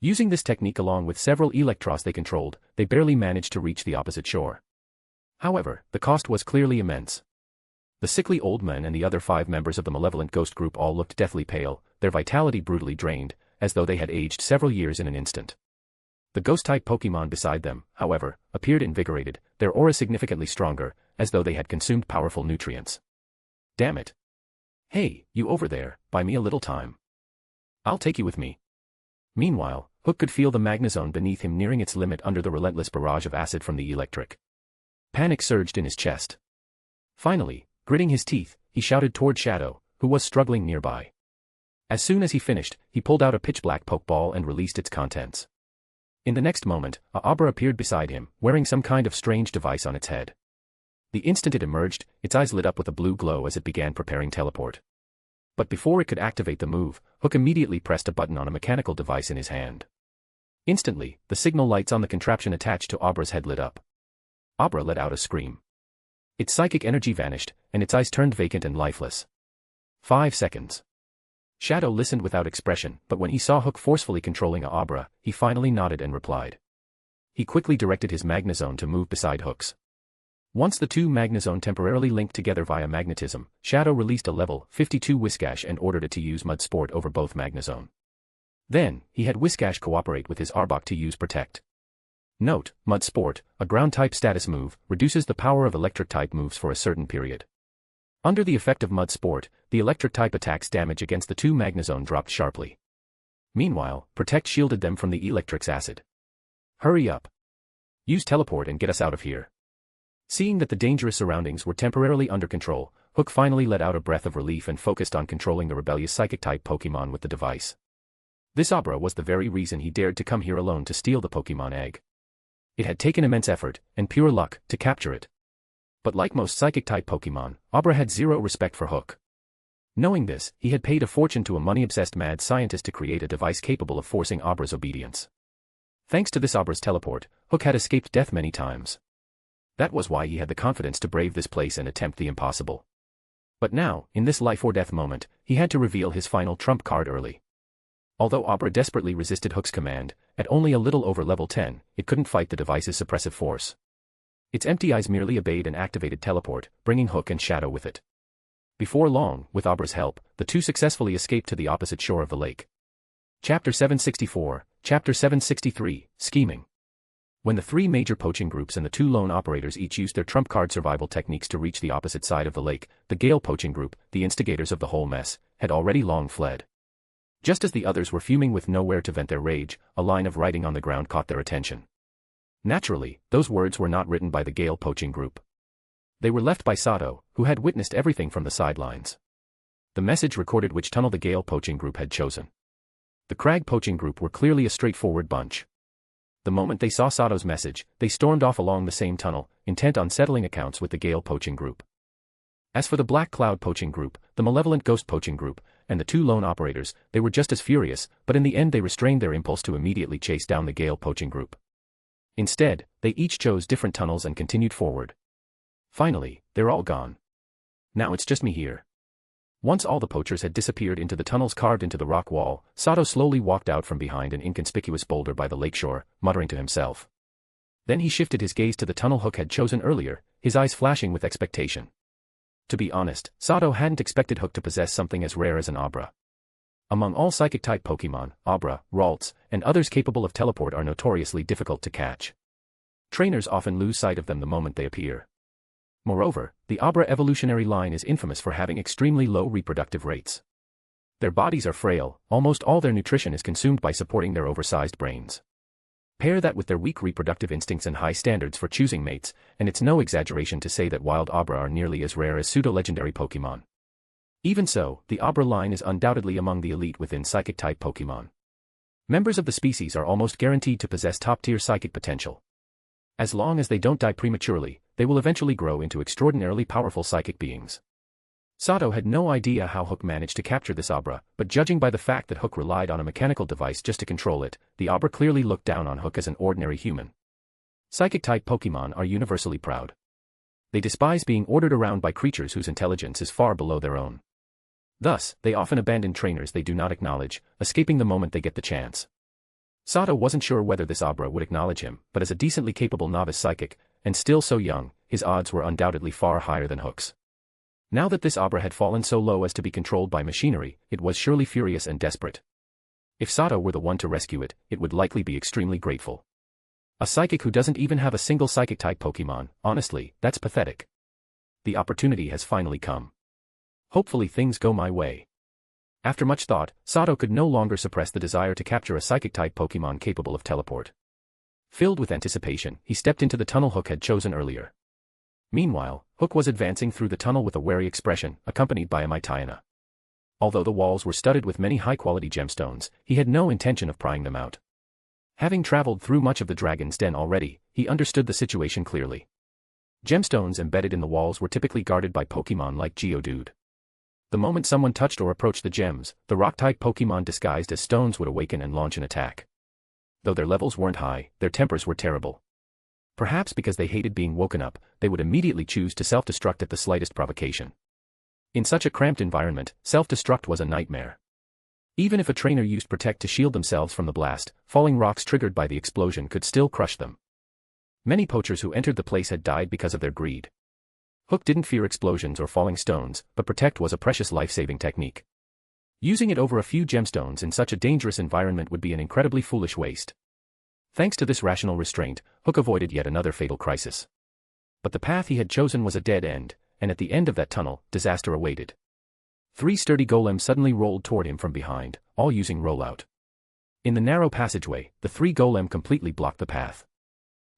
Using this technique along with several Electros they controlled, they barely managed to reach the opposite shore. However, the cost was clearly immense. The sickly old man and the other 5 members of the malevolent ghost group all looked deathly pale, their vitality brutally drained, as though they had aged several years in an instant. The ghost-type Pokemon beside them, however, appeared invigorated, their aura significantly stronger, as though they had consumed powerful nutrients. Damn it. Hey, you over there, buy me a little time. I'll take you with me. Meanwhile, Hook could feel the Magnezone beneath him nearing its limit under the relentless barrage of acid from the electric. Panic surged in his chest. Finally, gritting his teeth, he shouted toward Shadow, who was struggling nearby. As soon as he finished, he pulled out a pitch-black Pokeball and released its contents. In the next moment, a Abra appeared beside him, wearing some kind of strange device on its head. The instant it emerged, its eyes lit up with a blue glow as it began preparing teleport. But before it could activate the move, Hook immediately pressed a button on a mechanical device in his hand. Instantly, the signal lights on the contraption attached to Abra's head lit up. Abra let out a scream. Its psychic energy vanished, and its eyes turned vacant and lifeless. 5 seconds. Shadow listened without expression, but when he saw Hook forcefully controlling Abra, he finally nodded and replied. He quickly directed his Magnezone to move beside Hook's. Once the two Magnezone temporarily linked together via magnetism, Shadow released a level 52 Whiscash and ordered it to use Mud Sport over both Magnezone. Then, he had Whiscash cooperate with his Arbok to use Protect. Note, Mud Sport, a ground-type status move, reduces the power of electric-type moves for a certain period. Under the effect of Mud Sport, the electric-type attack's damage against the two Magnezone dropped sharply. Meanwhile, Protect shielded them from the electric's acid. Hurry up. Use Teleport and get us out of here. Seeing that the dangerous surroundings were temporarily under control, Hook finally let out a breath of relief and focused on controlling the rebellious Psychic-type Pokemon with the device. This Abra was the very reason he dared to come here alone to steal the Pokemon egg. It had taken immense effort, and pure luck, to capture it. But like most Psychic-type Pokemon, Abra had zero respect for Hook. Knowing this, he had paid a fortune to a money-obsessed mad scientist to create a device capable of forcing Abra's obedience. Thanks to this Abra's teleport, Hook had escaped death many times. That was why he had the confidence to brave this place and attempt the impossible. But now, in this life-or-death moment, he had to reveal his final trump card early. Although Abra desperately resisted Hook's command, at only a little over level 10, it couldn't fight the device's suppressive force. Its empty eyes merely obeyed and activated teleport, bringing Hook and Shadow with it. Before long, with Abra's help, the two successfully escaped to the opposite shore of the lake. Chapter 764, Chapter 763, Scheming. When the three major poaching groups and the two lone operators each used their trump card survival techniques to reach the opposite side of the lake, the Gale poaching group, the instigators of the whole mess, had already long fled. Just as the others were fuming with nowhere to vent their rage, a line of writing on the ground caught their attention. Naturally, those words were not written by the Gale poaching group. They were left by Sato, who had witnessed everything from the sidelines. The message recorded which tunnel the Gale poaching group had chosen. The Crag poaching group were clearly a straightforward bunch. The moment they saw Sato's message, they stormed off along the same tunnel, intent on settling accounts with the Gale poaching group. As for the Black Cloud poaching group, the Malevolent Ghost poaching group, and the two lone operators, they were just as furious, but in the end they restrained their impulse to immediately chase down the Gale poaching group. Instead, they each chose different tunnels and continued forward. Finally, They're all gone. Now it's just me here. Once all the poachers had disappeared into the tunnels carved into the rock wall, Sato slowly walked out from behind an inconspicuous boulder by the lakeshore, muttering to himself. Then he shifted his gaze to the tunnel Hook had chosen earlier, his eyes flashing with expectation. To be honest, Sato hadn't expected Hook to possess something as rare as an Abra. Among all Psychic-type Pokemon, Abra, Ralts, and others capable of teleport are notoriously difficult to catch. Trainers often lose sight of them the moment they appear. Moreover, the Abra evolutionary line is infamous for having extremely low reproductive rates. Their bodies are frail, almost all their nutrition is consumed by supporting their oversized brains. Pair that with their weak reproductive instincts and high standards for choosing mates, and it's no exaggeration to say that wild Abra are nearly as rare as pseudo-legendary Pokemon. Even so, the Abra line is undoubtedly among the elite within Psychic-type Pokemon. Members of the species are almost guaranteed to possess top-tier psychic potential. As long as they don't die prematurely, they will eventually grow into extraordinarily powerful psychic beings. Sato had no idea how Hook managed to capture this Abra, but judging by the fact that Hook relied on a mechanical device just to control it, the Abra clearly looked down on Hook as an ordinary human. Psychic-type Pokemon are universally proud. They despise being ordered around by creatures whose intelligence is far below their own. Thus, they often abandon trainers they do not acknowledge, escaping the moment they get the chance. Sato wasn't sure whether this Abra would acknowledge him, but as a decently capable novice psychic, and still so young, his odds were undoubtedly far higher than Hook's. Now that this Abra had fallen so low as to be controlled by machinery, it was surely furious and desperate. If Sato were the one to rescue it, it would likely be extremely grateful. A psychic who doesn't even have a single psychic-type Pokemon, honestly, that's pathetic. The opportunity has finally come. Hopefully things go my way. After much thought, Sato could no longer suppress the desire to capture a psychic-type Pokemon capable of teleport. Filled with anticipation, he stepped into the tunnel Hook had chosen earlier. Meanwhile, Hook was advancing through the tunnel with a wary expression, accompanied by a Maitaiana. Although the walls were studded with many high-quality gemstones, he had no intention of prying them out. Having traveled through much of the Dragon's Den already, he understood the situation clearly. Gemstones embedded in the walls were typically guarded by Pokemon like Geodude. The moment someone touched or approached the gems, the rock-type Pokemon disguised as stones would awaken and launch an attack. Though their levels weren't high, their tempers were terrible. Perhaps because they hated being woken up, they would immediately choose to self-destruct at the slightest provocation. In such a cramped environment, self-destruct was a nightmare. Even if a trainer used Protect to shield themselves from the blast, falling rocks triggered by the explosion could still crush them. Many poachers who entered the place had died because of their greed. Hook didn't fear explosions or falling stones, but Protect was a precious life-saving technique. Using it over a few gemstones in such a dangerous environment would be an incredibly foolish waste. Thanks to this rational restraint, Hook avoided yet another fatal crisis. But the path he had chosen was a dead end, and at the end of that tunnel, disaster awaited. 3 sturdy golems suddenly rolled toward him from behind, all using rollout. In the narrow passageway, the 3 golem completely blocked the path.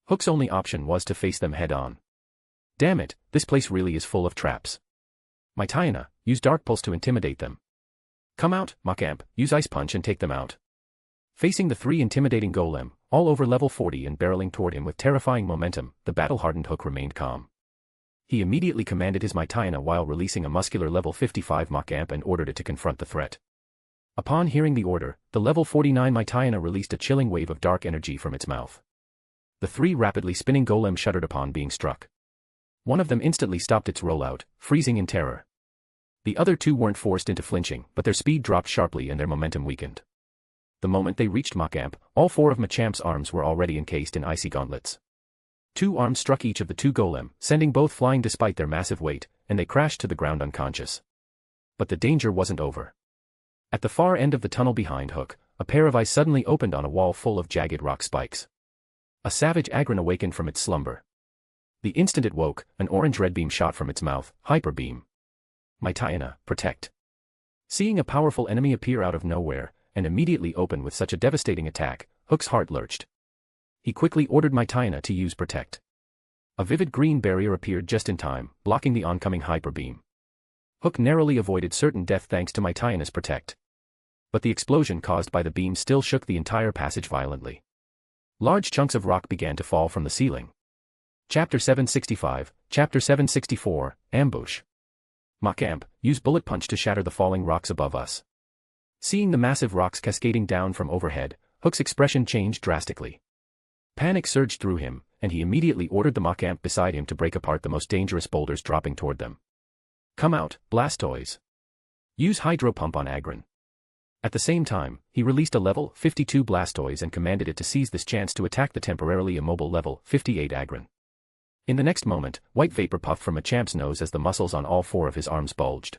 Hook's only option was to face them head-on. Damn it, this place really is full of traps. Maitaiana, use Dark Pulse to intimidate them. Come out, Machamp, use Ice Punch and take them out. Facing the 3 intimidating golem, all over level 40 and barreling toward him with terrifying momentum, the battle-hardened Hook remained calm. He immediately commanded his Maitaiana while releasing a muscular level 55 Machamp and ordered it to confront the threat. Upon hearing the order, the level 49 Maitaiana released a chilling wave of dark energy from its mouth. The 3 rapidly spinning golems shuddered upon being struck. One of them instantly stopped its rollout, freezing in terror. The other 2 weren't forced into flinching, but their speed dropped sharply and their momentum weakened. The moment they reached Machamp, all 4 of Machamp's arms were already encased in icy gauntlets. 2 arms struck each of the 2 golem, sending both flying despite their massive weight, and they crashed to the ground unconscious. But the danger wasn't over. At the far end of the tunnel behind Hook, a pair of eyes suddenly opened on a wall full of jagged rock spikes. A savage Agron awakened from its slumber. The instant it woke, an orange-red beam shot from its mouth, Hyper Beam. Maitaiana, Protect. Seeing a powerful enemy appear out of nowhere, and immediately open with such a devastating attack, Hook's heart lurched. He quickly ordered Maitaiana to use Protect. A vivid green barrier appeared just in time, blocking the oncoming Hyper Beam. Hook narrowly avoided certain death thanks to Maitaiana's Protect. But the explosion caused by the beam still shook the entire passage violently. Large chunks of rock began to fall from the ceiling. Chapter 765, Chapter 764, Ambush. Machamp, use Bullet Punch to shatter the falling rocks above us. Seeing the massive rocks cascading down from overhead, Hook's expression changed drastically. Panic surged through him, and he immediately ordered the Macamp beside him to break apart the most dangerous boulders dropping toward them. Come out, Blastoise. Use Hydro Pump on Agron. At the same time, he released a level 52 Blastoise and commanded it to seize this chance to attack the temporarily immobile level 58 Agron. In the next moment, white vapor puffed from Machamp's nose as the muscles on all four of his arms bulged.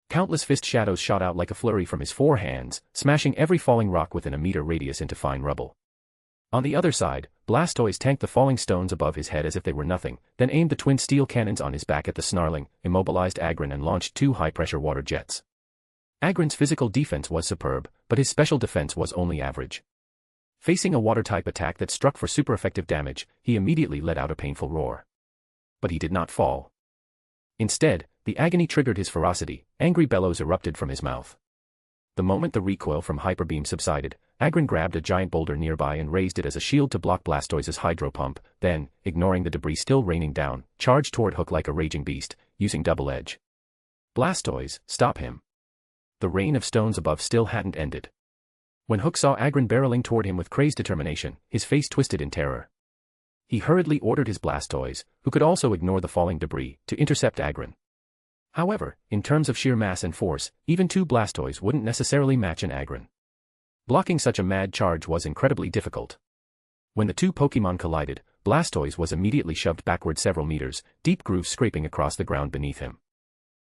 Countless fist shadows shot out like a flurry from his four hands, smashing every falling rock within a meter radius into fine rubble. On the other side, Blastoise tanked the falling stones above his head as if they were nothing, then aimed the twin steel cannons on his back at the snarling, immobilized Agron and launched two high-pressure water jets. Agron's physical defense was superb, but his special defense was only average. Facing a water-type attack that struck for super-effective damage, he immediately let out a painful roar. But he did not fall. Instead, the agony triggered his ferocity, angry bellows erupted from his mouth. The moment the recoil from Hyper Beam subsided, Agron grabbed a giant boulder nearby and raised it as a shield to block Blastoise's Hydro Pump, then, ignoring the debris still raining down, charged toward Hook like a raging beast, using Double Edge. Blastoise, stop him. The rain of stones above still hadn't ended. When Hook saw Agron barreling toward him with crazed determination, his face twisted in terror. He hurriedly ordered his Blastoise, who could also ignore the falling debris, to intercept Agron. However, in terms of sheer mass and force, even two Blastoise wouldn't necessarily match an Agron. Blocking such a mad charge was incredibly difficult. When the two Pokémon collided, Blastoise was immediately shoved backward several meters, deep grooves scraping across the ground beneath him.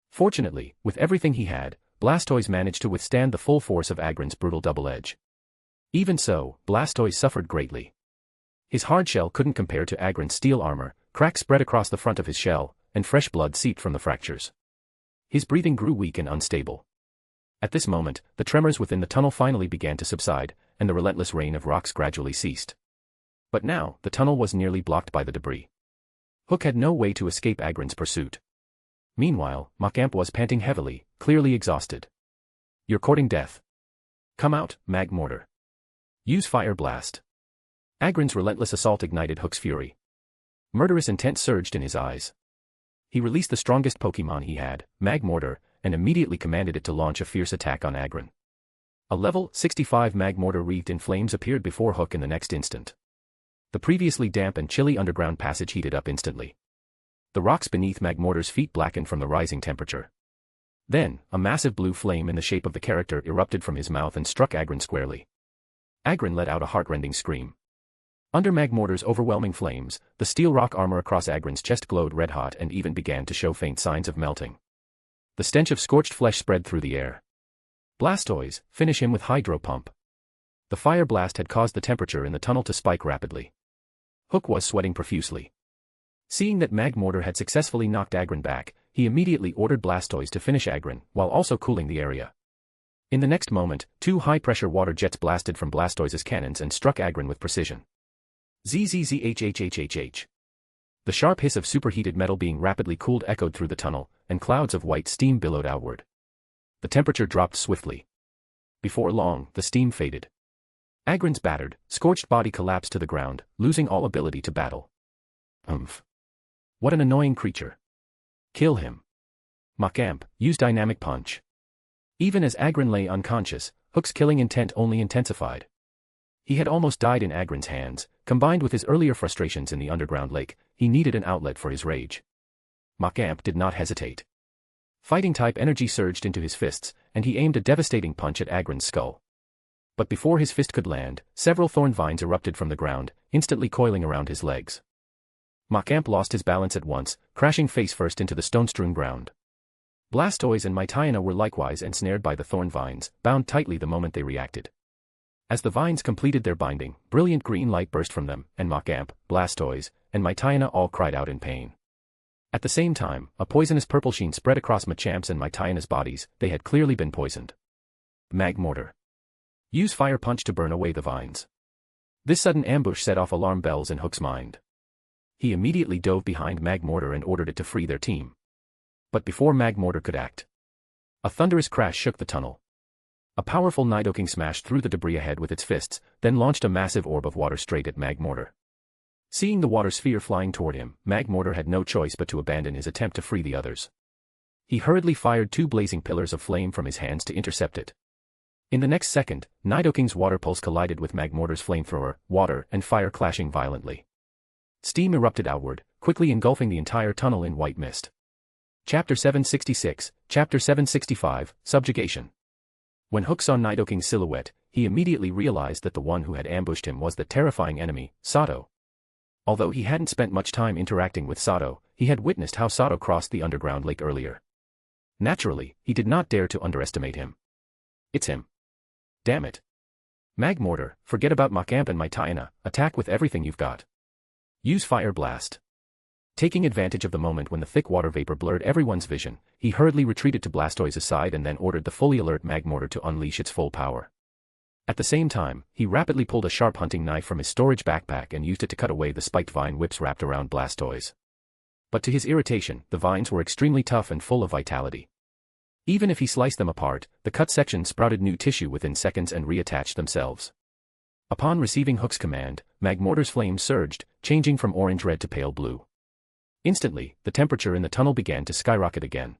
Fortunately, with everything he had, Blastoise managed to withstand the full force of Agron's brutal double edge. Even so, Blastoise suffered greatly. His hard shell couldn't compare to Agron's steel armor, cracks spread across the front of his shell, and fresh blood seeped from the fractures. His breathing grew weak and unstable. At this moment, the tremors within the tunnel finally began to subside, and the relentless rain of rocks gradually ceased. But now, the tunnel was nearly blocked by the debris. Hook had no way to escape Agron's pursuit. Meanwhile, Macamp was panting heavily, clearly exhausted. You're courting death. Come out, Mag Mortar. Use Fire Blast. Agron's relentless assault ignited Hook's fury. Murderous intent surged in his eyes. He released the strongest Pokémon he had, Mag Mortar, and immediately commanded it to launch a fierce attack on Agron. A level 65 Mag Mortar wreathed in flames appeared before Hook in the next instant. The previously damp and chilly underground passage heated up instantly. The rocks beneath Mag Mortar's feet blackened from the rising temperature. Then, a massive blue flame in the shape of the character erupted from his mouth and struck Agron squarely. Agron let out a heart-rending scream. Under Mag Mortar's overwhelming flames, the steel rock armor across Agron's chest glowed red-hot and even began to show faint signs of melting. The stench of scorched flesh spread through the air. Blastoise, finish him with Hydro Pump. The fire blast had caused the temperature in the tunnel to spike rapidly. Hook was sweating profusely. Seeing that Mag Mortar had successfully knocked Agron back, he immediately ordered Blastoise to finish Agron, while also cooling the area. In the next moment, two high-pressure water jets blasted from Blastoise's cannons and struck Agron with precision. Zzzzhhhhh. The sharp hiss of superheated metal being rapidly cooled echoed through the tunnel, and clouds of white steam billowed outward. The temperature dropped swiftly. Before long, the steam faded. Agron's battered, scorched body collapsed to the ground, losing all ability to battle. What an annoying creature. Kill him. Macamp, use Dynamic Punch. Even as Agron lay unconscious, Hook's killing intent only intensified. He had almost died in Agron's hands, combined with his earlier frustrations in the underground lake, he needed an outlet for his rage. Macamp did not hesitate. Fighting-type energy surged into his fists, and he aimed a devastating punch at Agron's skull. But before his fist could land, several thorn vines erupted from the ground, instantly coiling around his legs. Macamp lost his balance at once, crashing face-first into the stone-strewn ground. Blastoise and Mytiana were likewise ensnared by the thorn vines, bound tightly the moment they reacted. As the vines completed their binding, brilliant green light burst from them, and Macamp, Blastoise, and Mytiana all cried out in pain. At the same time, a poisonous purple sheen spread across Machamp's and Mytiana's bodies, they had clearly been poisoned. Mag Mortar. Use Fire Punch to burn away the vines. This sudden ambush set off alarm bells in Hook's mind. He immediately dove behind Mag Mortar and ordered it to free their team. But before Mag Mortar could act, a thunderous crash shook the tunnel. A powerful Nidoking smashed through the debris ahead with its fists, then launched a massive orb of water straight at Mag Mortar. Seeing the water sphere flying toward him, Mag Mortar had no choice but to abandon his attempt to free the others. He hurriedly fired two blazing pillars of flame from his hands to intercept it. In the next second, Nidoking's water pulse collided with Mag Mortar's flamethrower, water and fire clashing violently. Steam erupted outward, quickly engulfing the entire tunnel in white mist. Chapter 766, Chapter 765, Subjugation. When Hook saw Nidoking's silhouette, he immediately realized that the one who had ambushed him was the terrifying enemy, Sato. Although he hadn't spent much time interacting with Sato, he had witnessed how Sato crossed the underground lake earlier. Naturally, he did not dare to underestimate him. It's him. Damn it. Mag Mortar, forget about Macamp and my Taina, attack with everything you've got. Use Fire Blast. Taking advantage of the moment when the thick water vapor blurred everyone's vision, he hurriedly retreated to Blastoise's side and then ordered the fully alert Mag Mortar to unleash its full power. At the same time, he rapidly pulled a sharp hunting knife from his storage backpack and used it to cut away the spiked vine whips wrapped around Blastoise. But to his irritation, the vines were extremely tough and full of vitality. Even if he sliced them apart, the cut sections sprouted new tissue within seconds and reattached themselves. Upon receiving Hook's command, Mag Mortar's flames surged, changing from orange-red to pale blue. Instantly, the temperature in the tunnel began to skyrocket again.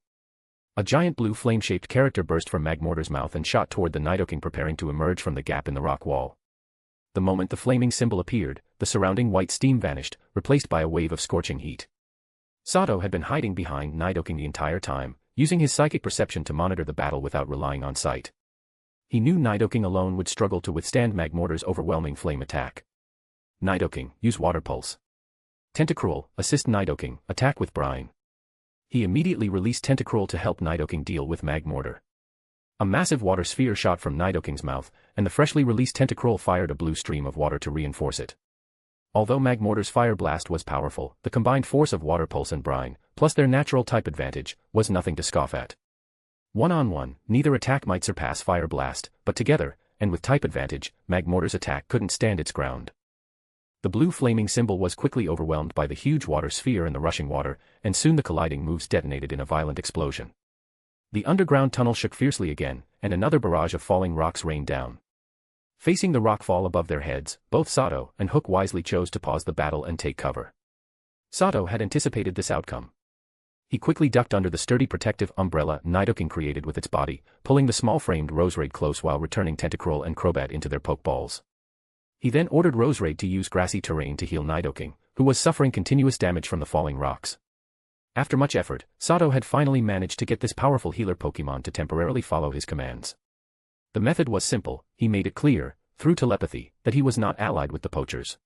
A giant blue flame-shaped character burst from Mag Mortar's mouth and shot toward the Nidoking preparing to emerge from the gap in the rock wall. The moment the flaming symbol appeared, the surrounding white steam vanished, replaced by a wave of scorching heat. Sato had been hiding behind Nidoking the entire time, using his psychic perception to monitor the battle without relying on sight. He knew Nidoking alone would struggle to withstand Mag Mortar's overwhelming flame attack. Nidoking, use Water Pulse. Tentacruel, assist Nidoking, attack with Brine. He immediately released Tentacruel to help Nidoking deal with Mag Mortar. A massive water sphere shot from Nidoking's mouth, and the freshly released Tentacruel fired a blue stream of water to reinforce it. Although Mag Mortar's Fire Blast was powerful, the combined force of Water Pulse and Brine, plus their natural type advantage, was nothing to scoff at. One-on-one, neither attack might surpass Fire Blast, but together, and with type advantage, Mag Mortar's attack couldn't stand its ground. The blue flaming symbol was quickly overwhelmed by the huge water sphere and the rushing water, and soon the colliding moves detonated in a violent explosion. The underground tunnel shook fiercely again, and another barrage of falling rocks rained down. Facing the rockfall above their heads, both Sato and Hook wisely chose to pause the battle and take cover. Sato had anticipated this outcome. He quickly ducked under the sturdy protective umbrella Nidoking created with its body, pulling the small-framed Roserade close while returning Tentacruel and Crobat into their pokeballs. He then ordered Roserade to use grassy terrain to heal Nidoking, who was suffering continuous damage from the falling rocks. After much effort, Sato had finally managed to get this powerful healer Pokemon to temporarily follow his commands. The method was simple, he made it clear, through telepathy, that he was not allied with the poachers.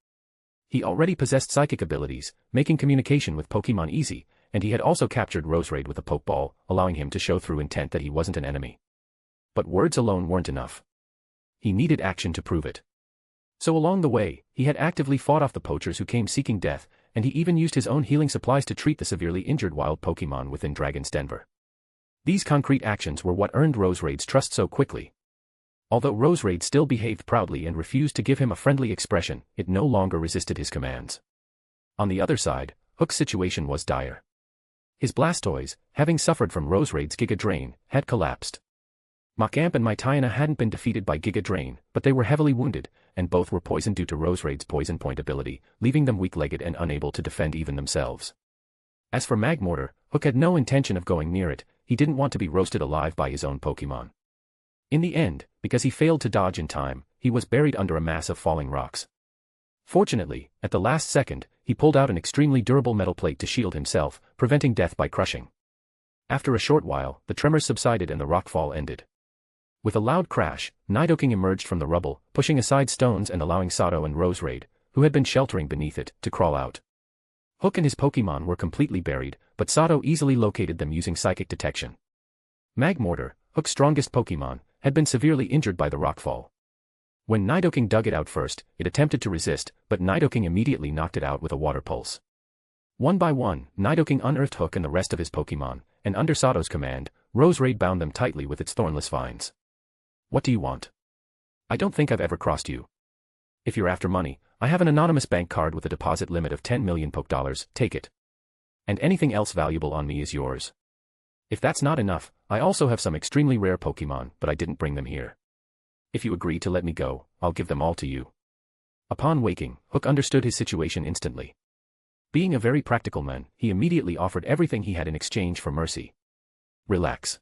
He already possessed psychic abilities, making communication with Pokemon easy, and he had also captured Roserade with a Pokeball, allowing him to show through intent that he wasn't an enemy. But words alone weren't enough. He needed action to prove it. So along the way, he had actively fought off the poachers who came seeking death, and he even used his own healing supplies to treat the severely injured wild Pokemon within Dragon's Denver. These concrete actions were what earned Roserade's trust so quickly. Although Roserade still behaved proudly and refused to give him a friendly expression, it no longer resisted his commands. On the other side, Hook's situation was dire. His Blastoise, having suffered from Roserade's Giga Drain, had collapsed. Macamp and Mytiana hadn't been defeated by Giga Drain, but they were heavily wounded, and both were poisoned due to Roserade's poison point ability, leaving them weak-legged and unable to defend even themselves. As for Mag Mortar, Hook had no intention of going near it, he didn't want to be roasted alive by his own Pokemon. In the end, because he failed to dodge in time, he was buried under a mass of falling rocks. Fortunately, at the last second, he pulled out an extremely durable metal plate to shield himself, preventing death by crushing. After a short while, the tremors subsided and the rockfall ended. With a loud crash, Nidoking emerged from the rubble, pushing aside stones and allowing Sato and Roserade, who had been sheltering beneath it, to crawl out. Hook and his Pokemon were completely buried, but Sato easily located them using psychic detection. Mag Mortar, Hook's strongest Pokemon, had been severely injured by the rockfall. When Nidoking dug it out first, it attempted to resist, but Nidoking immediately knocked it out with a water pulse. One by one, Nidoking unearthed Hook and the rest of his Pokemon, and under Sato's command, Roserade bound them tightly with its thornless vines. What do you want? I don't think I've ever crossed you. If you're after money, I have an anonymous bank card with a deposit limit of 10 million Poke Dollars, take it. And anything else valuable on me is yours. If that's not enough, I also have some extremely rare Pokemon, but I didn't bring them here. If you agree to let me go, I'll give them all to you. Upon waking, Hook understood his situation instantly. Being a very practical man, he immediately offered everything he had in exchange for mercy. Relax.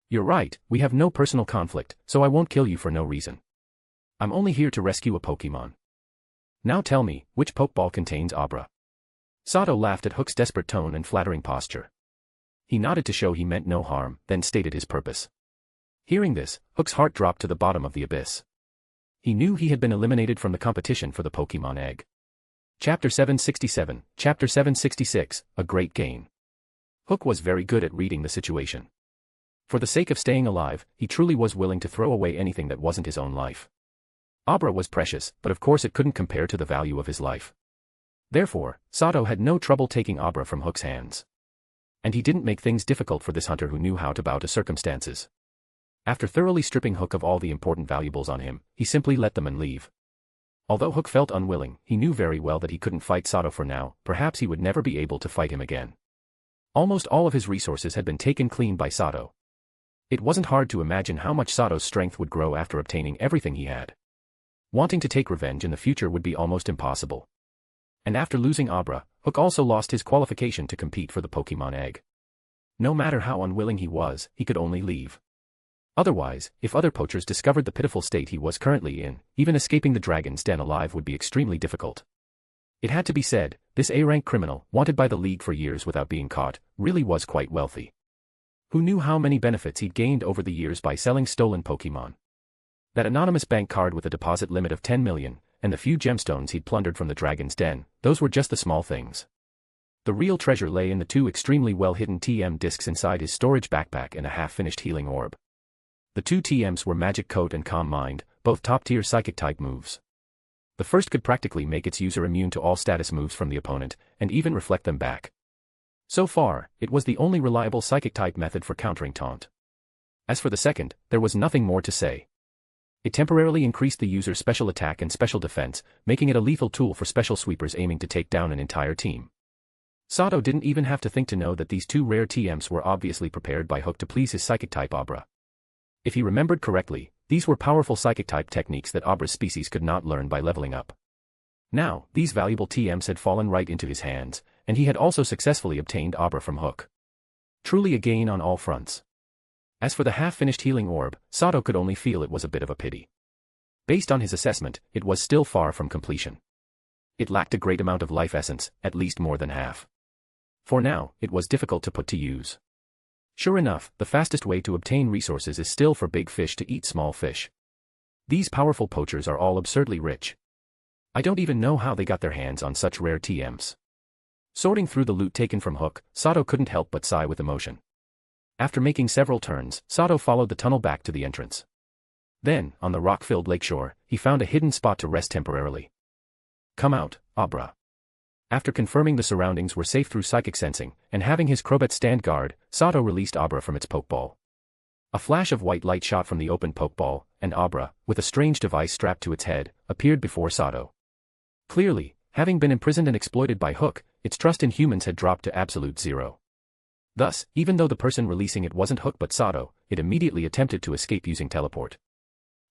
You're right, we have no personal conflict, so I won't kill you for no reason. I'm only here to rescue a Pokemon. Now tell me, which Pokeball contains Abra? Sato laughed at Hook's desperate tone and flattering posture. He nodded to show he meant no harm, then stated his purpose. Hearing this, Hook's heart dropped to the bottom of the abyss. He knew he had been eliminated from the competition for the Pokemon Egg. Chapter 767, Chapter 766, A Great Gain. Hook was very good at reading the situation. For the sake of staying alive, he truly was willing to throw away anything that wasn't his own life. Abra was precious, but of course it couldn't compare to the value of his life. Therefore, Sato had no trouble taking Abra from Hook's hands. And he didn't make things difficult for this hunter who knew how to bow to circumstances. After thoroughly stripping Hook of all the important valuables on him, he simply let them and leave. Although Hook felt unwilling, he knew very well that he couldn't fight Sato for now, perhaps he would never be able to fight him again. Almost all of his resources had been taken clean by Sato. It wasn't hard to imagine how much Sato's strength would grow after obtaining everything he had. Wanting to take revenge in the future would be almost impossible. And after losing Abra, Hook also lost his qualification to compete for the Pokemon Egg. No matter how unwilling he was, he could only leave. Otherwise, if other poachers discovered the pitiful state he was currently in, even escaping the dragon's den alive would be extremely difficult. It had to be said, this A-rank criminal, wanted by the League for years without being caught, really was quite wealthy. Who knew how many benefits he'd gained over the years by selling stolen Pokemon? That anonymous bank card with a deposit limit of 10 million, and the few gemstones he'd plundered from the dragon's den, those were just the small things. The real treasure lay in the two extremely well-hidden TM discs inside his storage backpack and a half-finished healing orb. The two TMs were Magic Coat and Calm Mind, both top-tier Psychic-type moves. The first could practically make its user immune to all status moves from the opponent, and even reflect them back. So far, it was the only reliable Psychic-type method for countering Taunt. As for the second, there was nothing more to say. It temporarily increased the user's special attack and special defense, making it a lethal tool for special sweepers aiming to take down an entire team. Sato didn't even have to think to know that these two rare TMs were obviously prepared by Hook to please his Psychic-type Abra. If he remembered correctly, these were powerful Psychic-type techniques that Abra's species could not learn by leveling up. Now, these valuable TMs had fallen right into his hands, and he had also successfully obtained Abra from Hook. Truly a gain on all fronts. As for the half-finished healing orb, Sato could only feel it was a bit of a pity. Based on his assessment, it was still far from completion. It lacked a great amount of life essence, at least more than half. For now, it was difficult to put to use. Sure enough, the fastest way to obtain resources is still for big fish to eat small fish. These powerful poachers are all absurdly rich. I don't even know how they got their hands on such rare TMs. Sorting through the loot taken from Hook, Sato couldn't help but sigh with emotion. After making several turns, Sato followed the tunnel back to the entrance. Then, on the rock-filled lakeshore, he found a hidden spot to rest temporarily. Come out, Abra. After confirming the surroundings were safe through psychic sensing, and having his Crobat stand guard, Sato released Abra from its Pokeball. A flash of white light shot from the open Pokeball, and Abra, with a strange device strapped to its head, appeared before Sato. Clearly, having been imprisoned and exploited by Hook, its trust in humans had dropped to absolute zero. Thus, even though the person releasing it wasn't Hook but Sato, it immediately attempted to escape using teleport.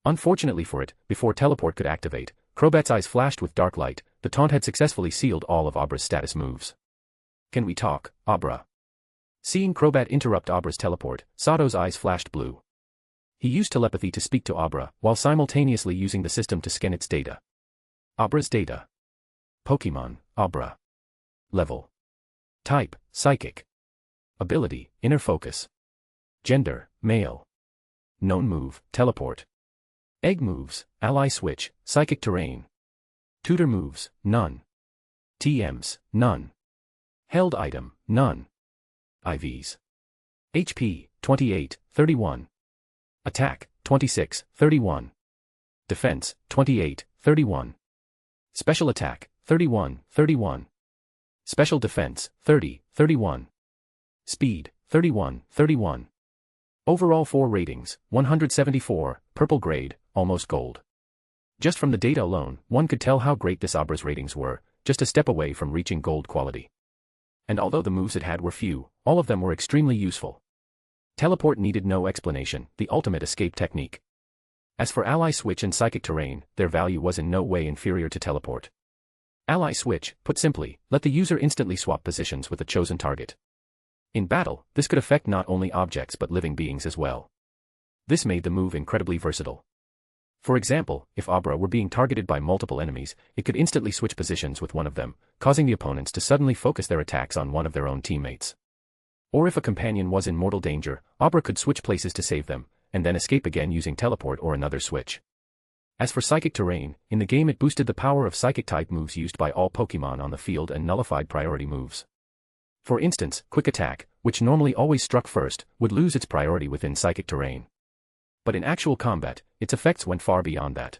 Unfortunately for it, before teleport could activate, Crobat's eyes flashed with dark light. The taunt had successfully sealed all of Abra's status moves. Can we talk, Abra? Seeing Crobat interrupt Abra's teleport, Sato's eyes flashed blue. He used telepathy to speak to Abra, while simultaneously using the system to scan its data. Abra's data. Pokemon, Abra. Level. Type, Psychic. Ability, Inner Focus. Gender, Male. Known move, Teleport. Egg moves, Ally Switch, Psychic Terrain. Tutor moves, none. TMs, none. Held item, none. IVs. HP, 28, 31. Attack, 26, 31. Defense, 28, 31. Special attack, 31, 31. Special defense, 30, 31. Speed, 31, 31. Overall 4 ratings, 174, purple grade, almost gold. Just from the data alone, one could tell how great this Abra's ratings were, just a step away from reaching gold quality. And although the moves it had were few, all of them were extremely useful. Teleport needed no explanation, the ultimate escape technique. As for Ally Switch and Psychic Terrain, their value was in no way inferior to Teleport. Ally Switch, put simply, let the user instantly swap positions with a chosen target. In battle, this could affect not only objects but living beings as well. This made the move incredibly versatile. For example, if Abra were being targeted by multiple enemies, it could instantly switch positions with one of them, causing the opponents to suddenly focus their attacks on one of their own teammates. Or if a companion was in mortal danger, Abra could switch places to save them, and then escape again using teleport or another switch. As for Psychic Terrain, in the game it boosted the power of Psychic-type moves used by all Pokémon on the field and nullified priority moves. For instance, Quick Attack, which normally always struck first, would lose its priority within Psychic Terrain. But in actual combat, its effects went far beyond that.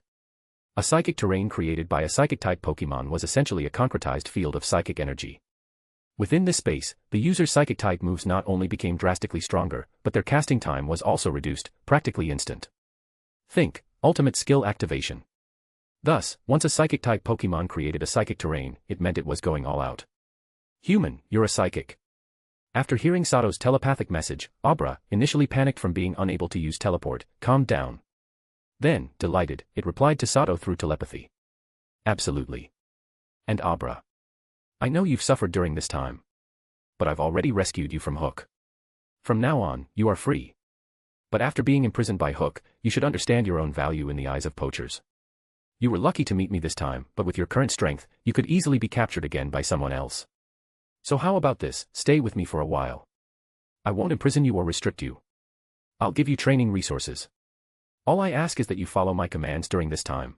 A Psychic Terrain created by a Psychic-type Pokémon was essentially a concretized field of psychic energy. Within this space, the user's Psychic-type moves not only became drastically stronger, but their casting time was also reduced, practically instant. Think, ultimate skill activation. Thus, once a Psychic-type Pokémon created a Psychic Terrain, it meant it was going all out. Human, you're a Psychic. After hearing Sato's telepathic message, Abra, initially panicked from being unable to use teleport, calmed down. Then, delighted, it replied to Sato through telepathy. Absolutely. And Abra. I know you've suffered during this time. But I've already rescued you from Hook. From now on, you are free. But after being imprisoned by Hook, you should understand your own value in the eyes of poachers. You were lucky to meet me this time, but with your current strength, you could easily be captured again by someone else. So how about this, stay with me for a while. I won't imprison you or restrict you. I'll give you training resources. All I ask is that you follow my commands during this time.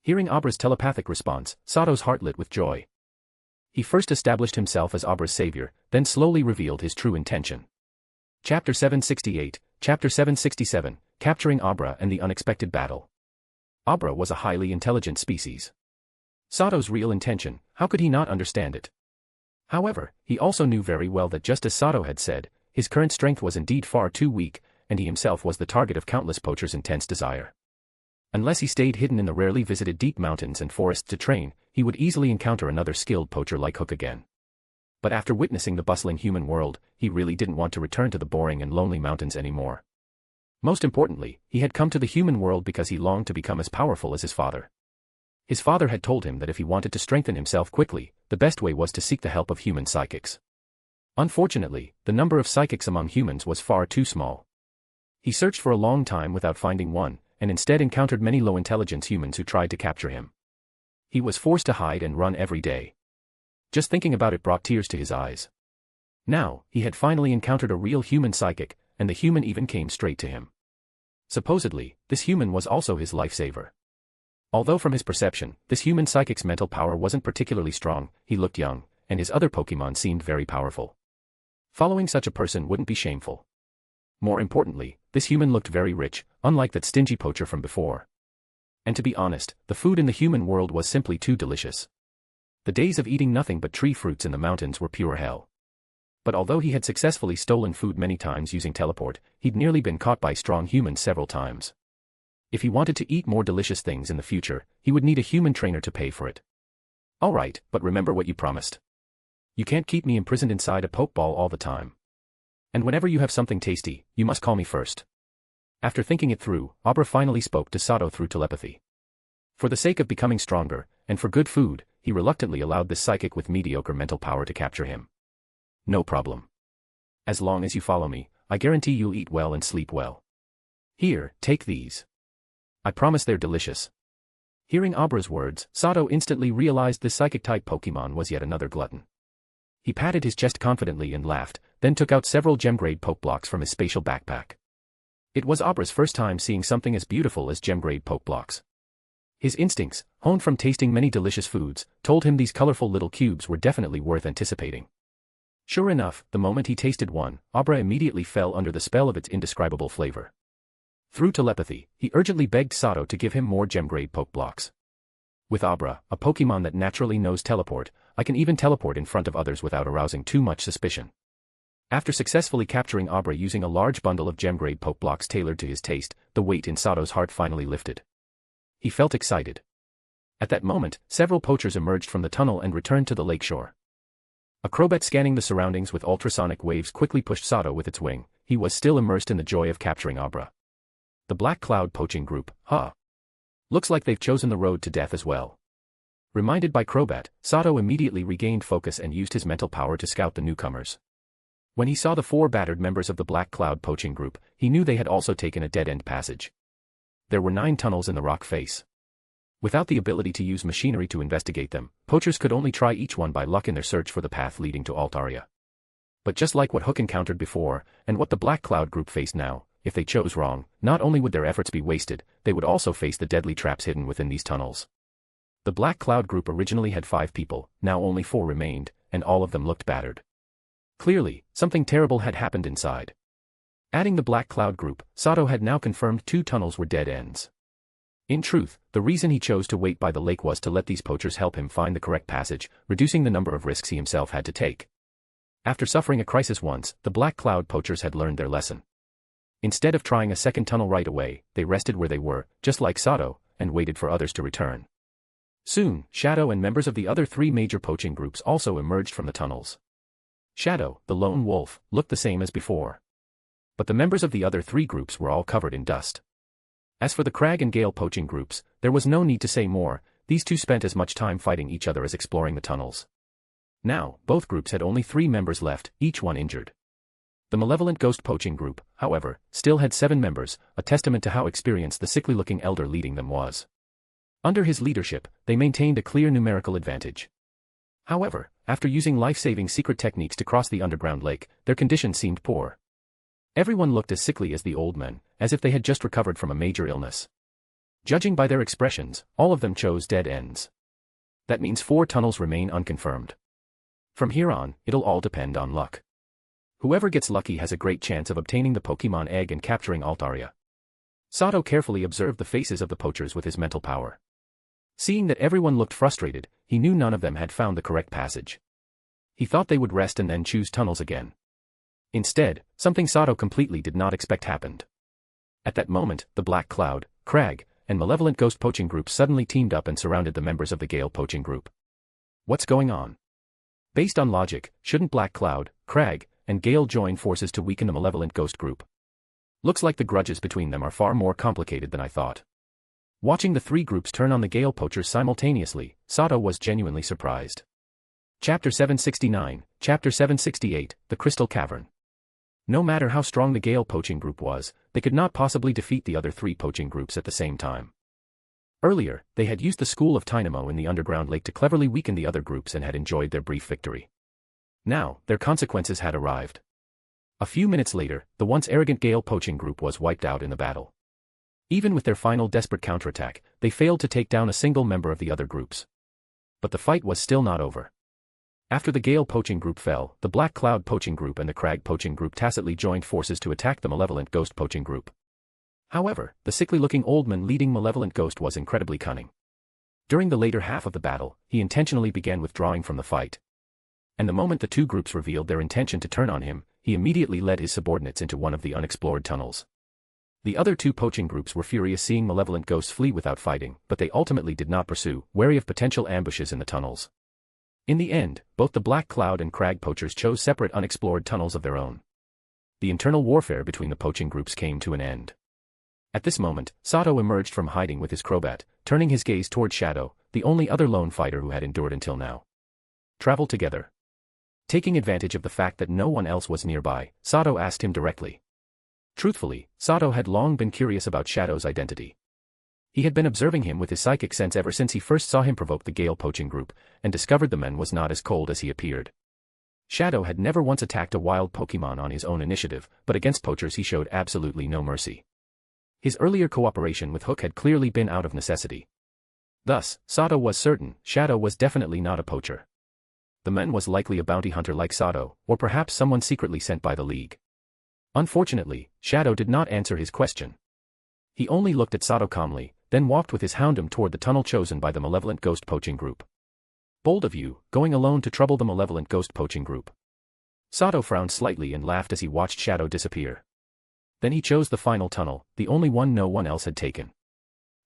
Hearing Abra's telepathic response, Sato's heart lit with joy. He first established himself as Abra's savior, then slowly revealed his true intention. Chapter 768, Chapter 767, Capturing Abra and the Unexpected Battle. Abra was a highly intelligent species. Sato's real intention, how could he not understand it? However, he also knew very well that just as Sato had said, his current strength was indeed far too weak, and he himself was the target of countless poachers' intense desire. Unless he stayed hidden in the rarely visited deep mountains and forests to train, he would easily encounter another skilled poacher like Hook again. But after witnessing the bustling human world, he really didn't want to return to the boring and lonely mountains anymore. Most importantly, he had come to the human world because he longed to become as powerful as his father. His father had told him that if he wanted to strengthen himself quickly, the best way was to seek the help of human psychics. Unfortunately, the number of psychics among humans was far too small. He searched for a long time without finding one, and instead encountered many low-intelligence humans who tried to capture him. He was forced to hide and run every day. Just thinking about it brought tears to his eyes. Now, he had finally encountered a real human psychic, and the human even came straight to him. Supposedly, this human was also his lifesaver. Although from his perception, this human psychic's mental power wasn't particularly strong, he looked young, and his other Pokémon seemed very powerful. Following such a person wouldn't be shameful. More importantly, this human looked very rich, unlike that stingy poacher from before. And to be honest, the food in the human world was simply too delicious. The days of eating nothing but tree fruits in the mountains were pure hell. But although he had successfully stolen food many times using teleport, he'd nearly been caught by strong humans several times. If he wanted to eat more delicious things in the future, he would need a human trainer to pay for it. Alright, but remember what you promised. You can't keep me imprisoned inside a pokeball all the time. And whenever you have something tasty, you must call me first. After thinking it through, Abra finally spoke to Sato through telepathy. For the sake of becoming stronger, and for good food, he reluctantly allowed this psychic with mediocre mental power to capture him. No problem. As long as you follow me, I guarantee you'll eat well and sleep well. Here, take these. I promise they're delicious. Hearing Abra's words, Sato instantly realized this psychic-type Pokémon was yet another glutton. He patted his chest confidently and laughed, then took out several gem-grade Pokeblocks from his spatial backpack. It was Abra's first time seeing something as beautiful as gem-grade Pokeblocks. His instincts, honed from tasting many delicious foods, told him these colorful little cubes were definitely worth anticipating. Sure enough, the moment he tasted one, Abra immediately fell under the spell of its indescribable flavor. Through telepathy, he urgently begged Sato to give him more gem-grade Pokeblocks. With Abra, a Pokémon that naturally knows teleport, I can even teleport in front of others without arousing too much suspicion. After successfully capturing Abra using a large bundle of gem-grade Pokeblocks tailored to his taste, the weight in Sato's heart finally lifted. He felt excited. At that moment, several poachers emerged from the tunnel and returned to the lakeshore. A Crobat scanning the surroundings with ultrasonic waves quickly pushed Sato with its wing. He was still immersed in the joy of capturing Abra. The Black Cloud poaching group, huh? Looks like they've chosen the road to death as well. Reminded by Crobat, Sato immediately regained focus and used his mental power to scout the newcomers. When he saw the 4 battered members of the Black Cloud poaching group, he knew they had also taken a dead-end passage. There were 9 tunnels in the rock face. Without the ability to use machinery to investigate them, poachers could only try each one by luck in their search for the path leading to Altaria. But just like what Hook encountered before, and what the Black Cloud group faced now, if they chose wrong, not only would their efforts be wasted, they would also face the deadly traps hidden within these tunnels. The Black Cloud group originally had 5 people, now only 4 remained, and all of them looked battered. Clearly, something terrible had happened inside. Adding the Black Cloud group, Sato had now confirmed 2 tunnels were dead ends. In truth, the reason he chose to wait by the lake was to let these poachers help him find the correct passage, reducing the number of risks he himself had to take. After suffering a crisis once, the Black Cloud poachers had learned their lesson. Instead of trying a second tunnel right away, they rested where they were, just like Sato, and waited for others to return. Soon, Shadow and members of the other 3 major poaching groups also emerged from the tunnels. Shadow, the lone wolf, looked the same as before. But the members of the other 3 groups were all covered in dust. As for the Crag and Gale poaching groups, there was no need to say more, these two spent as much time fighting each other as exploring the tunnels. Now, both groups had only 3 members left, each one injured. The Malevolent Ghost poaching group, however, still had 7 members, a testament to how experienced the sickly-looking elder leading them was. Under his leadership, they maintained a clear numerical advantage. However, after using life-saving secret techniques to cross the underground lake, their condition seemed poor. Everyone looked as sickly as the old men, as if they had just recovered from a major illness. Judging by their expressions, all of them chose dead ends. That means 4 tunnels remain unconfirmed. From here on, it'll all depend on luck. Whoever gets lucky has a great chance of obtaining the Pokemon egg and capturing Altaria. Sato carefully observed the faces of the poachers with his mental power. Seeing that everyone looked frustrated, he knew none of them had found the correct passage. He thought they would rest and then choose tunnels again. Instead, something Sato completely did not expect happened. At that moment, the Black Cloud, Crag, and Malevolent Ghost poaching groups suddenly teamed up and surrounded the members of the Gale poaching group. What's going on? Based on logic, shouldn't Black Cloud, Crag, and Gale join forces to weaken the Malevolent Ghost group? Looks like the grudges between them are far more complicated than I thought. Watching the 3 groups turn on the Gale poachers simultaneously, Sato was genuinely surprised. Chapter 769, Chapter 768, The Crystal Cavern. No matter how strong the Gale poaching group was, they could not possibly defeat the other 3 poaching groups at the same time. Earlier, they had used the School of Dynamo in the underground lake to cleverly weaken the other groups and had enjoyed their brief victory. Now, their consequences had arrived. A few minutes later, the once arrogant Gale poaching group was wiped out in the battle. Even with their final desperate counterattack, they failed to take down a single member of the other groups. But the fight was still not over. After the Gale poaching group fell, the Black Cloud poaching group and the Crag poaching group tacitly joined forces to attack the Malevolent Ghost poaching group. However, the sickly-looking old man leading Malevolent Ghost was incredibly cunning. During the later half of the battle, he intentionally began withdrawing from the fight. And the moment the 2 groups revealed their intention to turn on him, he immediately led his subordinates into one of the unexplored tunnels. The other 2 poaching groups were furious seeing Malevolent Ghost flee without fighting, but they ultimately did not pursue, wary of potential ambushes in the tunnels. In the end, both the Black Cloud and Crag poachers chose separate unexplored tunnels of their own. The internal warfare between the poaching groups came to an end. At this moment, Sato emerged from hiding with his Crobat, turning his gaze toward Shadow, the only other lone fighter who had endured until now. Travel together. Taking advantage of the fact that no one else was nearby, Sato asked him directly. Truthfully, Sato had long been curious about Shadow's identity. He had been observing him with his psychic sense ever since he first saw him provoke the Gale poaching group, and discovered the man was not as cold as he appeared. Shadow had never once attacked a wild Pokemon on his own initiative, but against poachers he showed absolutely no mercy. His earlier cooperation with Hook had clearly been out of necessity. Thus, Sato was certain Shadow was definitely not a poacher. The man was likely a bounty hunter like Sato, or perhaps someone secretly sent by the League. Unfortunately, Shadow did not answer his question. He only looked at Sato calmly, then walked with his Houndoom toward the tunnel chosen by the Malevolent Ghost poaching group. Bold of you, going alone to trouble the Malevolent Ghost poaching group. Sato frowned slightly and laughed as he watched Shadow disappear. Then he chose the final tunnel, the only one no one else had taken.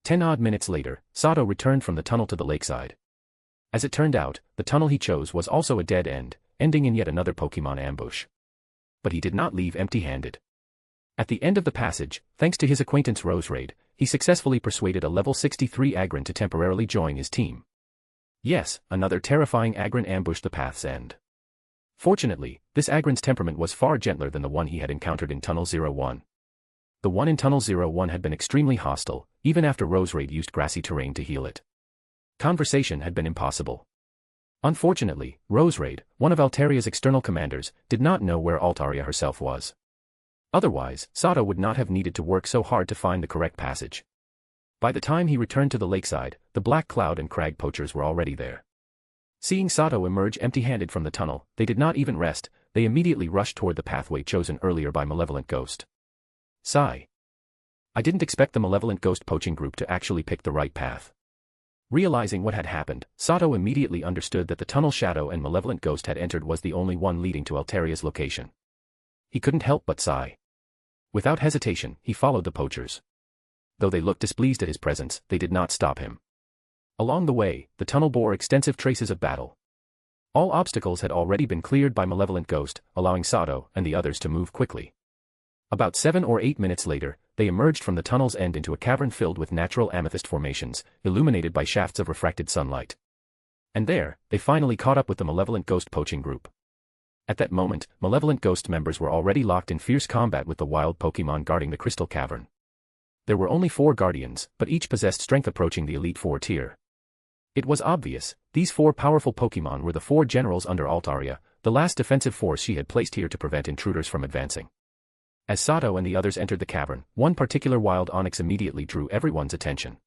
10 odd minutes later, Sato returned from the tunnel to the lakeside. As it turned out, the tunnel he chose was also a dead end, ending in yet another Pokemon ambush. But he did not leave empty-handed. At the end of the passage, thanks to his acquaintance Roserade, he successfully persuaded a level 63 Agron to temporarily join his team. Yes, another terrifying Agron ambushed the path's end. Fortunately, this Agron's temperament was far gentler than the one he had encountered in Tunnel 01. the one in Tunnel 01 had been extremely hostile, even after Rose Raid used grassy terrain to heal it. Conversation had been impossible. Unfortunately, Rose Raid, one of Altaria's external commanders, did not know where Altaria herself was. Otherwise, Sato would not have needed to work so hard to find the correct passage. By the time he returned to the lakeside, the Black Cloud and Crag poachers were already there. Seeing Sato emerge empty-handed from the tunnel, they did not even rest, they immediately rushed toward the pathway chosen earlier by Malevolent Ghost. Sigh. I didn't expect the Malevolent Ghost poaching group to actually pick the right path. Realizing what had happened, Sato immediately understood that the tunnel Shadow and Malevolent Ghost had entered was the only one leading to Altaria's location. He couldn't help but sigh. Without hesitation, he followed the poachers. Though they looked displeased at his presence, they did not stop him. Along the way, the tunnel bore extensive traces of battle. All obstacles had already been cleared by Malevolent Ghost, allowing Sato and the others to move quickly. About 7 or 8 minutes later, they emerged from the tunnel's end into a cavern filled with natural amethyst formations, illuminated by shafts of refracted sunlight. And there, they finally caught up with the Malevolent Ghost poaching group. At that moment, Malevolent Ghost members were already locked in fierce combat with the wild Pokémon guarding the crystal cavern. There were only 4 guardians, but each possessed strength approaching the Elite 4 tier. It was obvious, these 4 powerful Pokémon were the 4 generals under Altaria, the last defensive force she had placed here to prevent intruders from advancing. As Sato and the others entered the cavern, one particular wild onyx immediately drew everyone's attention.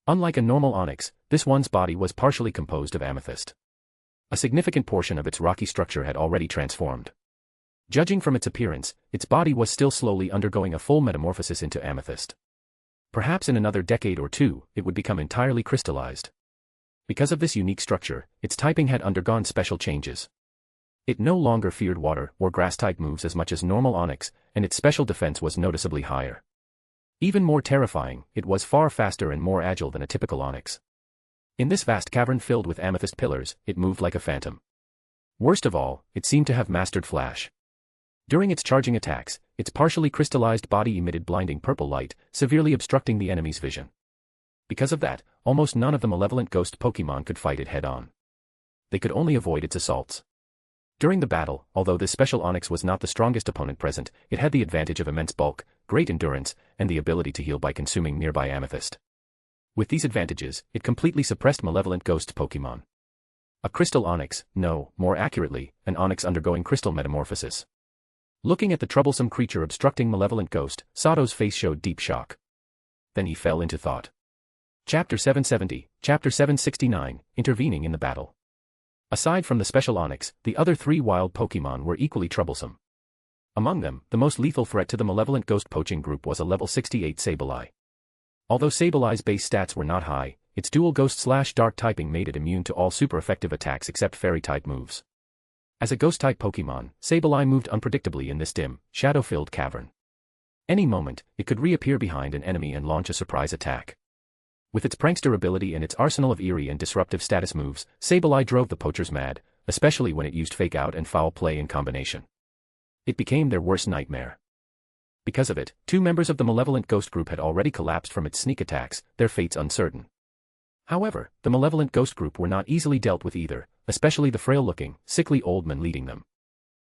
Unlike a normal onyx, this one's body was partially composed of amethyst. A significant portion of its rocky structure had already transformed. Judging from its appearance, its body was still slowly undergoing a full metamorphosis into amethyst. Perhaps in another decade or 2, it would become entirely crystallized. Because of this unique structure, its typing had undergone special changes. It no longer feared water or grass-type moves as much as normal onyx, and its special defense was noticeably higher. Even more terrifying, it was far faster and more agile than a typical onyx. In this vast cavern filled with amethyst pillars, it moved like a phantom. Worst of all, it seemed to have mastered flash. During its charging attacks, its partially crystallized body emitted blinding purple light, severely obstructing the enemy's vision. Because of that, almost none of the Malevolent Ghost Pokémon could fight it head-on. They could only avoid its assaults. During the battle, although this special onyx was not the strongest opponent present, it had the advantage of immense bulk, great endurance, and the ability to heal by consuming nearby amethyst. With these advantages, it completely suppressed Malevolent Ghost Pokémon. A crystal onyx, no, more accurately, an onyx undergoing crystal metamorphosis. Looking at the troublesome creature obstructing Malevolent Ghost, Sato's face showed deep shock. Then he fell into thought. Chapter 770, Chapter 769, Intervening in the Battle. Aside from the special onyx, the other 3 wild Pokémon were equally troublesome. Among them, the most lethal threat to the Malevolent Ghost poaching group was a level 68 Sableye. Although Sableye's base stats were not high, its dual Ghost/Dark typing made it immune to all super effective attacks except Fairy-type moves. As a Ghost-type Pokémon, Sableye moved unpredictably in this dim, shadow-filled cavern. Any moment, it could reappear behind an enemy and launch a surprise attack. With its prankster ability and its arsenal of eerie and disruptive status moves, Sableye drove the poachers mad, especially when it used Fake Out and Foul Play in combination. It became their worst nightmare. Because of it, 2 members of the Malevolent Ghost group had already collapsed from its sneak attacks, their fates uncertain. However, the Malevolent Ghost group were not easily dealt with either, especially the frail-looking, sickly old man leading them.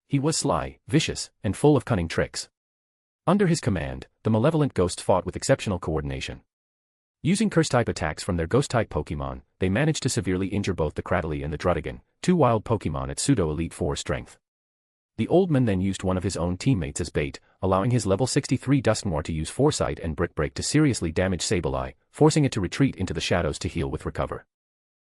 He was sly, vicious, and full of cunning tricks. Under his command, the Malevolent Ghosts fought with exceptional coordination. Using curse-type attacks from their ghost-type Pokémon, they managed to severely injure both the Cradily and the Druddigan, 2 wild Pokémon at pseudo-Elite 4 strength. The old man then used one of his own teammates as bait, allowing his level 63 Dusknoir to use Foresight and Brick Break to seriously damage Sableye, forcing it to retreat into the shadows to heal with Recover.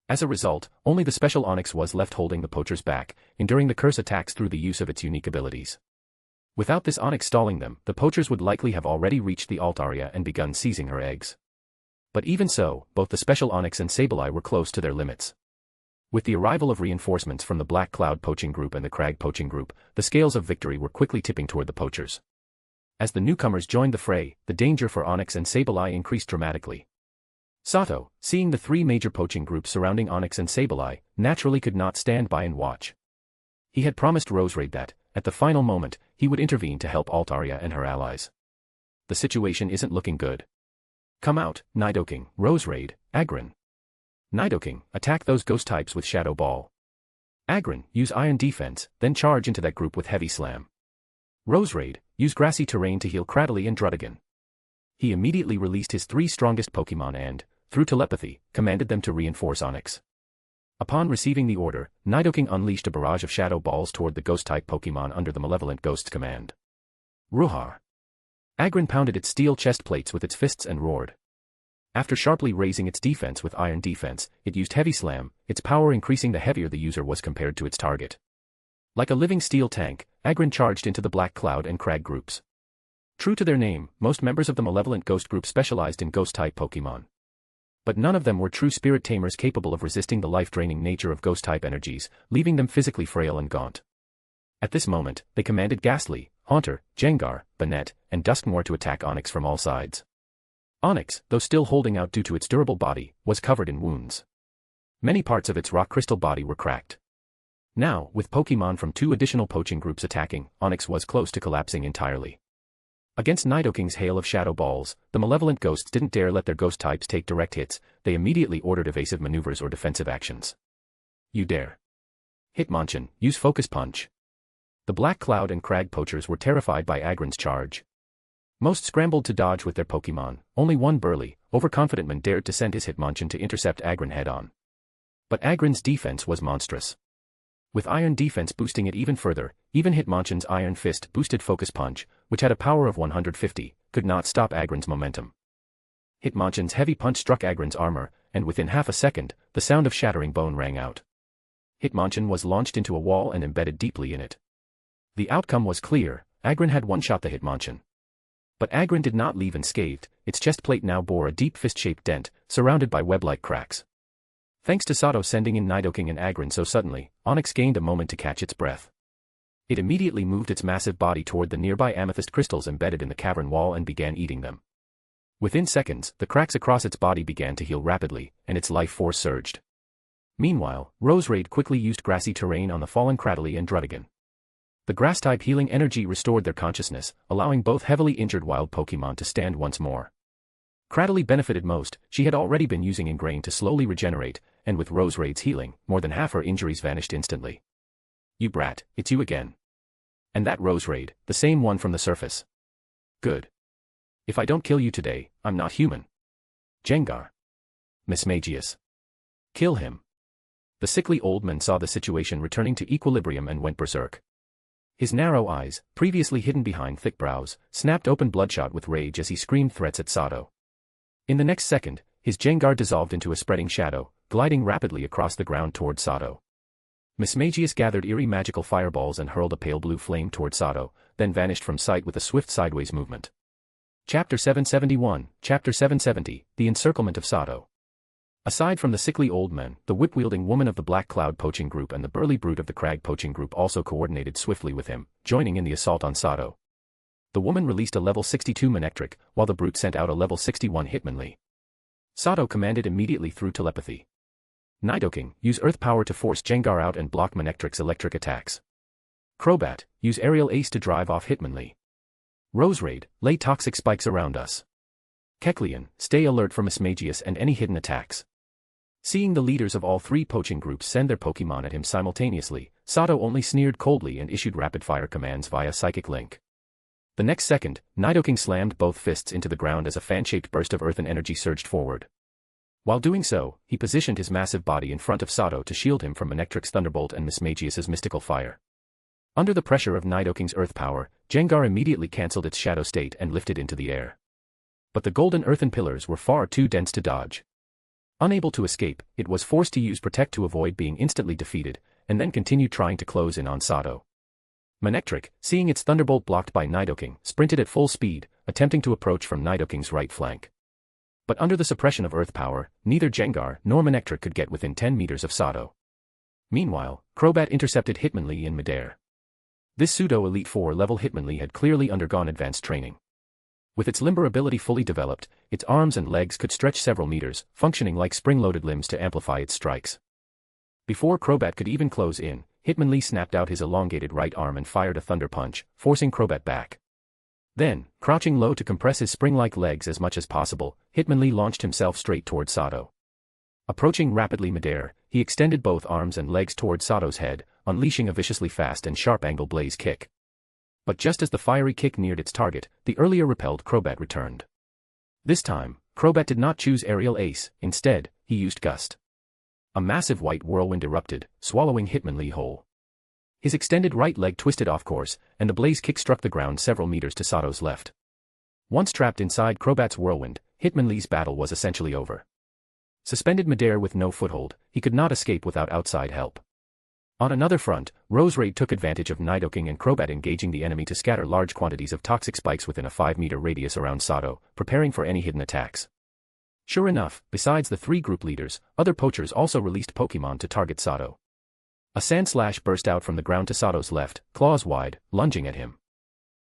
As a result, only the special Onyx was left holding the poachers back, enduring the curse attacks through the use of its unique abilities. Without this Onyx stalling them, the poachers would likely have already reached the Altaria and begun seizing her eggs. But even so, both the special Onyx and Sableye were close to their limits. With the arrival of reinforcements from the Black Cloud poaching group and the Crag poaching group, the scales of victory were quickly tipping toward the poachers. As the newcomers joined the fray, the danger for Onyx and Sableye increased dramatically. Sato, seeing the 3 major poaching groups surrounding Onyx and Sableye, naturally could not stand by and watch. He had promised Rose Raid that, at the final moment, he would intervene to help Altaria and her allies. The situation isn't looking good. Come out, Nidoking, Rose Raid, Agron. Nidoking, attack those ghost types with Shadow Ball. Agron, use Iron Defense, then charge into that group with Heavy Slam. Rose Raid, use grassy terrain to heal Cradily and Druddigan. He immediately released his 3 strongest Pokemon and, through telepathy, commanded them to reinforce Onix. Upon receiving the order, Nidoking unleashed a barrage of Shadow Balls toward the Ghost-type Pokemon under the Malevolent Ghost's command. Ruhar! Agron pounded its steel chest plates with its fists and roared. After sharply raising its defense with Iron Defense, it used Heavy Slam, its power increasing the heavier the user was compared to its target. Like a living steel tank, Agron charged into the Black Cloud and Crag groups. True to their name, most members of the Malevolent Ghost group specialized in Ghost-type Pokemon. But none of them were true spirit tamers capable of resisting the life-draining nature of Ghost-type energies, leaving them physically frail and gaunt. At this moment, they commanded Ghastly, Haunter, Jengar, Banette, and Duskmoor to attack Onix from all sides. Onix, though still holding out due to its durable body, was covered in wounds. Many parts of its rock crystal body were cracked. Now, with Pokemon from 2 additional poaching groups attacking, Onix was close to collapsing entirely. Against Nidoking's hail of Shadow Balls, the Malevolent Ghosts didn't dare let their ghost types take direct hits, they immediately ordered evasive maneuvers or defensive actions. You dare. Hitmonchan, use Focus Punch. The Black Cloud and Crag poachers were terrified by Agron's charge. Most scrambled to dodge with their Pokemon, only one burly, overconfident man dared to send his Hitmonchan to intercept Agron head-on. But Agron's defense was monstrous. With Iron Defense boosting it even further, even Hitmonchan's Iron Fist boosted Focus Punch, which had a power of 150, could not stop Agron's momentum. Hitmonchan's heavy punch struck Agron's armor, and within half a second, the sound of shattering bone rang out. Hitmonchan was launched into a wall and embedded deeply in it. The outcome was clear, Agron had one-shot the Hitmonchan. But Agron did not leave unscathed, its chest plate now bore a deep fist-shaped dent, surrounded by web-like cracks. Thanks to Sato sending in Nidoking and Agron so suddenly, Onix gained a moment to catch its breath. It immediately moved its massive body toward the nearby amethyst crystals embedded in the cavern wall and began eating them. Within seconds, the cracks across its body began to heal rapidly, and its life force surged. Meanwhile, Roserade quickly used grassy terrain on the fallen Cradily and Druddigan. The grass-type healing energy restored their consciousness, allowing both heavily injured wild Pokemon to stand once more. Cradily benefited most, she had already been using Ingrain to slowly regenerate, and with Roserade's healing, more than half her injuries vanished instantly. You brat, it's you again. And that Roserade, the same one from the surface. Good. If I don't kill you today, I'm not human. Jengar. Mismagius. Kill him. The sickly old man saw the situation returning to equilibrium and went berserk. His narrow eyes, previously hidden behind thick brows, snapped open bloodshot with rage as he screamed threats at Sato. In the next second, his Jengar dissolved into a spreading shadow, gliding rapidly across the ground toward Sato. Mismagius gathered eerie magical fireballs and hurled a pale blue flame toward Sato, then vanished from sight with a swift sideways movement. Chapter 771, Chapter 770, The Encirclement of Sato. Aside from the sickly old man, the whip-wielding woman of the Black Cloud poaching group and the burly brute of the Crag poaching group also coordinated swiftly with him, joining in the assault on Sato. The woman released a level 62 Manectric, while the brute sent out a level 61 Hitmonlee. Sato commanded immediately through telepathy. Nidoking, use Earth Power to force Jengar out and block Manectric's electric attacks. Crobat, use Aerial Ace to drive off Hitmonlee. Roserade, lay toxic spikes around us. Kecleon, stay alert for Mismagius and any hidden attacks. Seeing the leaders of all 3 poaching groups send their Pokemon at him simultaneously, Sato only sneered coldly and issued rapid-fire commands via Psychic Link. The next second, Nidoking slammed both fists into the ground as a fan-shaped burst of earth and energy surged forward. While doing so, he positioned his massive body in front of Sato to shield him from Manectric's Thunderbolt and Mismagius's Mystical Fire. Under the pressure of Nidoking's Earth Power, Jengar immediately cancelled its shadow state and lifted into the air. But the golden earthen pillars were far too dense to dodge. Unable to escape, it was forced to use Protect to avoid being instantly defeated, and then continued trying to close in on Sato. Manectric, seeing its Thunderbolt blocked by Nidoking, sprinted at full speed, attempting to approach from Nidoking's right flank. But under the suppression of Earth Power, neither Jengar nor Manectric could get within 10 meters of Sato. Meanwhile, Crobat intercepted Hitmonlee in midair. This pseudo-Elite 4-level Hitmonlee had clearly undergone advanced training. With its limber ability fully developed, its arms and legs could stretch several meters, functioning like spring-loaded limbs to amplify its strikes. Before Crobat could even close in, Hitmonlee snapped out his elongated right arm and fired a Thunder Punch, forcing Crobat back. Then, crouching low to compress his spring-like legs as much as possible, Hitmonlee launched himself straight toward Sato. Approaching rapidly midair, he extended both arms and legs toward Sato's head, unleashing a viciously fast and sharp-angle blaze kick. But just as the fiery kick neared its target, the earlier repelled Crobat returned. This time, Crobat did not choose Aerial Ace, instead, he used Gust. A massive white whirlwind erupted, swallowing Hitmonlee whole. His extended right leg twisted off course, and the blaze kick struck the ground several meters to Sato's left. Once trapped inside Crobat's whirlwind, Hitmonlee's battle was essentially over. Suspended midair with no foothold, he could not escape without outside help. On another front, Roserade took advantage of Nidoking and Crobat engaging the enemy to scatter large quantities of toxic spikes within a 5-meter radius around Sato, preparing for any hidden attacks. Sure enough, besides the 3 group leaders, other poachers also released Pokémon to target Sato. A Sandslash burst out from the ground to Sato's left, claws wide, lunging at him.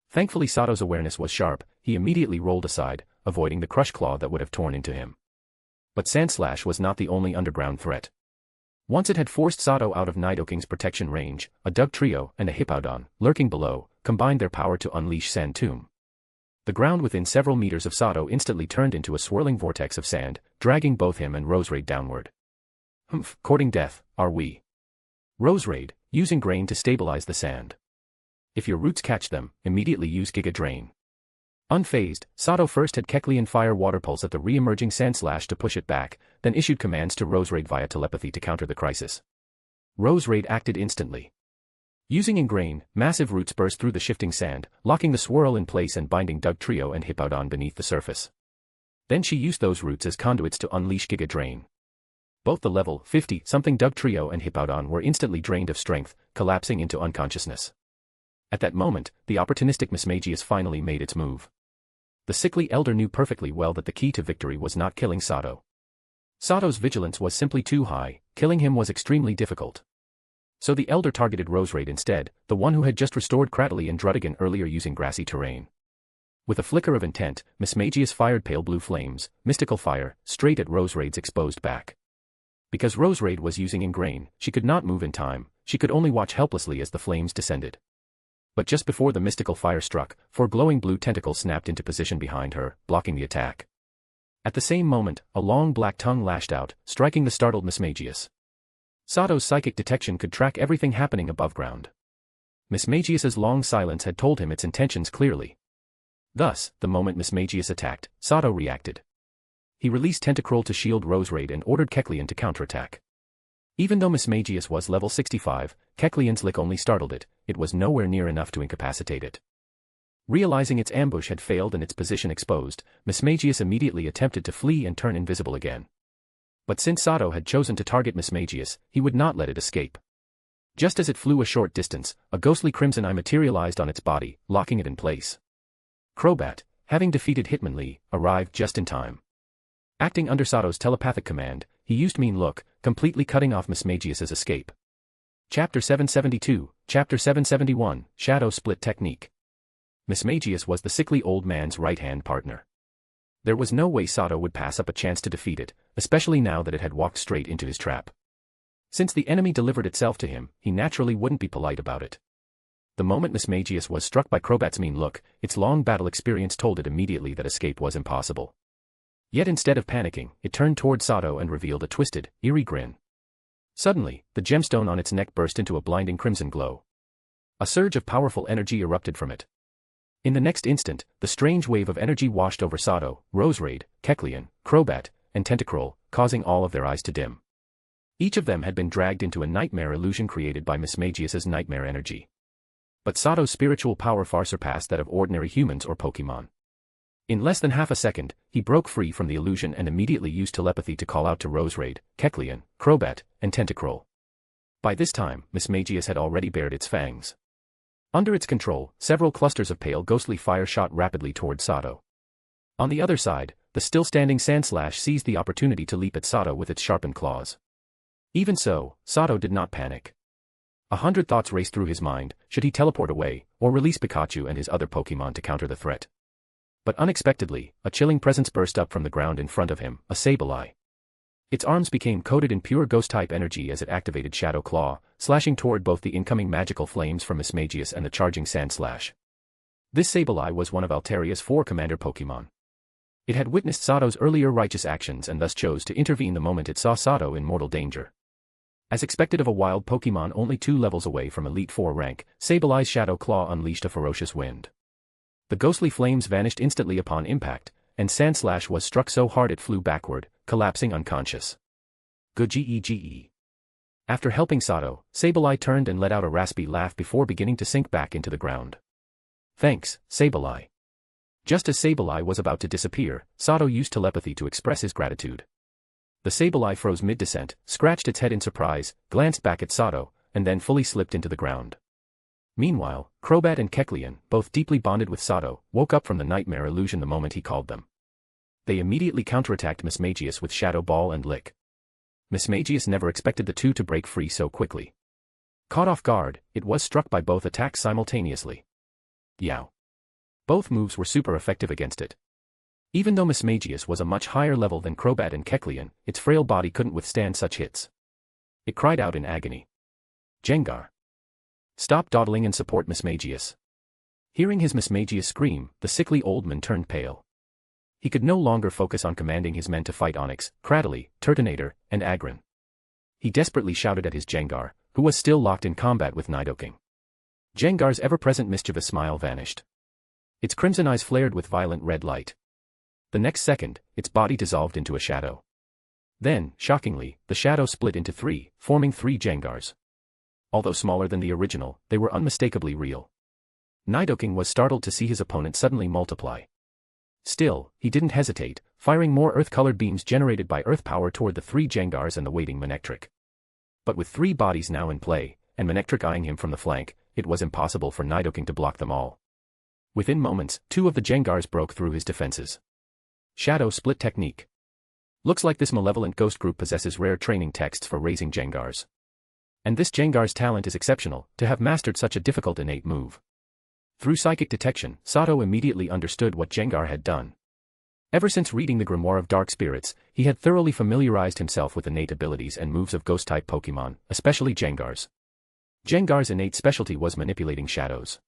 Thankfully Sato's awareness was sharp, he immediately rolled aside, avoiding the Crush Claw that would have torn into him. But Sandslash was not the only underground threat. Once it had forced Sato out of Nidoking's protection range, a Dugtrio and a Hippowdon, lurking below, combined their power to unleash Sand Tomb. The ground within several meters of Sato instantly turned into a swirling vortex of sand, dragging both him and Roserade downward. Humph, courting death, are we? Roserade, using Grain to stabilize the sand. If your roots catch them, immediately use Giga Drain. Unfazed, Sato first had Kecleon Fire Water Pulse at the re-emerging Sandslash to push it back, then issued commands to Roserade via telepathy to counter the crisis. Roserade acted instantly. Using Ingrain, massive roots burst through the shifting sand, locking the swirl in place and binding Dugtrio and Hippowdon beneath the surface. Then she used those roots as conduits to unleash Giga Drain. Both the level 50-something Dugtrio and Hippowdon were instantly drained of strength, collapsing into unconsciousness. At that moment, the opportunistic Mismagius finally made its move. The sickly elder knew perfectly well that the key to victory was not killing Sato. Sato's vigilance was simply too high, killing him was extremely difficult. So the elder targeted Roserade instead, the one who had just restored Cratylly and Druddigon earlier using grassy terrain. With a flicker of intent, Mismagius fired pale blue flames, mystical fire, straight at Roserade's exposed back. Because Roserade was using Ingrain, she could not move in time, she could only watch helplessly as the flames descended. But just before the mystical fire struck, 4 glowing blue tentacles snapped into position behind her, blocking the attack. At the same moment, a long black tongue lashed out, striking the startled Mismagius. Sato's psychic detection could track everything happening above ground. Mismagius's long silence had told him its intentions clearly. Thus, the moment Mismagius attacked, Sato reacted. He released Tentacruel to shield Roserade and ordered Kecleon to counterattack. Even though Mismagius was level 65, Kecleon's lick only startled it, it was nowhere near enough to incapacitate it. Realizing its ambush had failed and its position exposed, Mismagius immediately attempted to flee and turn invisible again. But since Sato had chosen to target Mismagius, he would not let it escape. Just as it flew a short distance, a ghostly crimson eye materialized on its body, locking it in place. Crobat, having defeated Hitmonlee, arrived just in time. Acting under Sato's telepathic command, he used Mean Look, completely cutting off Mismagius's escape. Chapter 772, Chapter 771, Shadow Split Technique. Mismagius was the sickly old man's right-hand partner. There was no way Sato would pass up a chance to defeat it, especially now that it had walked straight into his trap. Since the enemy delivered itself to him, he naturally wouldn't be polite about it. The moment Mismagius was struck by Crobat's Mean Look, its long battle experience told it immediately that escape was impossible. Yet instead of panicking, it turned toward Sato and revealed a twisted, eerie grin. Suddenly, the gemstone on its neck burst into a blinding crimson glow. A surge of powerful energy erupted from it. In the next instant, the strange wave of energy washed over Sato, Roserade, Kecleon, Crobat, and Tentacruel, causing all of their eyes to dim. Each of them had been dragged into a nightmare illusion created by Mismagius's nightmare energy. But Sato's spiritual power far surpassed that of ordinary humans or Pokémon. In less than half a second, he broke free from the illusion and immediately used telepathy to call out to Roserade, Kecleon, Crobat, and Tentacruel. By this time, Mismagius had already bared its fangs. Under its control, several clusters of pale ghostly fire shot rapidly toward Sato. On the other side, the still-standing Sandslash seized the opportunity to leap at Sato with its sharpened claws. Even so, Sato did not panic. 100 thoughts raced through his mind, should he teleport away, or release Pikachu and his other Pokémon to counter the threat. But unexpectedly, a chilling presence burst up from the ground in front of him, a Sableye. Its arms became coated in pure ghost-type energy as it activated Shadow Claw, slashing toward both the incoming magical flames from Mismagius and the charging Sandslash. This Sableye was one of Alteria's 4 commander Pokémon. It had witnessed Sato's earlier righteous actions and thus chose to intervene the moment it saw Sato in mortal danger. As expected of a wild Pokemon only 2 levels away from Elite 4 rank, Sableye's Shadow Claw unleashed a ferocious wind. The ghostly flames vanished instantly upon impact, and Sandslash was struck so hard it flew backward, collapsing unconscious. Good GEGE. After helping Sato, Sableye turned and let out a raspy laugh before beginning to sink back into the ground. Thanks, Sableye. Just as Sableye was about to disappear, Sato used telepathy to express his gratitude. The Sableye froze mid-descent, scratched its head in surprise, glanced back at Sato, and then fully slipped into the ground. Meanwhile, Crobat and Kecleon, both deeply bonded with Sato, woke up from the nightmare illusion the moment he called them. They immediately counterattacked Mismagius with Shadow Ball and Lick. Mismagius never expected the two to break free so quickly. Caught off guard, it was struck by both attacks simultaneously. Yow. Both moves were super effective against it. Even though Mismagius was a much higher level than Crobat and Kecleon, its frail body couldn't withstand such hits. It cried out in agony. Gengar. Stop dawdling and support Mismagius. Hearing his Mismagius scream, the sickly old man turned pale. He could no longer focus on commanding his men to fight Onix, Cradily, Turtonator, and Agron. He desperately shouted at his Gengar, who was still locked in combat with Nidoking. Gengar's ever-present mischievous smile vanished. Its crimson eyes flared with violent red light. The next second, its body dissolved into a shadow. Then, shockingly, the shadow split into 3, forming 3 Gengars. Although smaller than the original, they were unmistakably real. Nidoking was startled to see his opponent suddenly multiply. Still, he didn't hesitate, firing more earth-colored beams generated by earth power toward the 3 Gengars and the waiting Manectric. But with 3 bodies now in play, and Manectric eyeing him from the flank, it was impossible for Nidoking to block them all. Within moments, 2 of the Gengars broke through his defenses. Shadow Split Technique. Looks like this malevolent ghost group possesses rare training texts for raising Gengars. And this Gengar's talent is exceptional, to have mastered such a difficult innate move. Through psychic detection, Sato immediately understood what Gengar had done. Ever since reading the Grimoire of Dark Spirits, he had thoroughly familiarized himself with innate abilities and moves of ghost-type Pokemon, especially Gengar's. Gengar's innate specialty was manipulating shadows.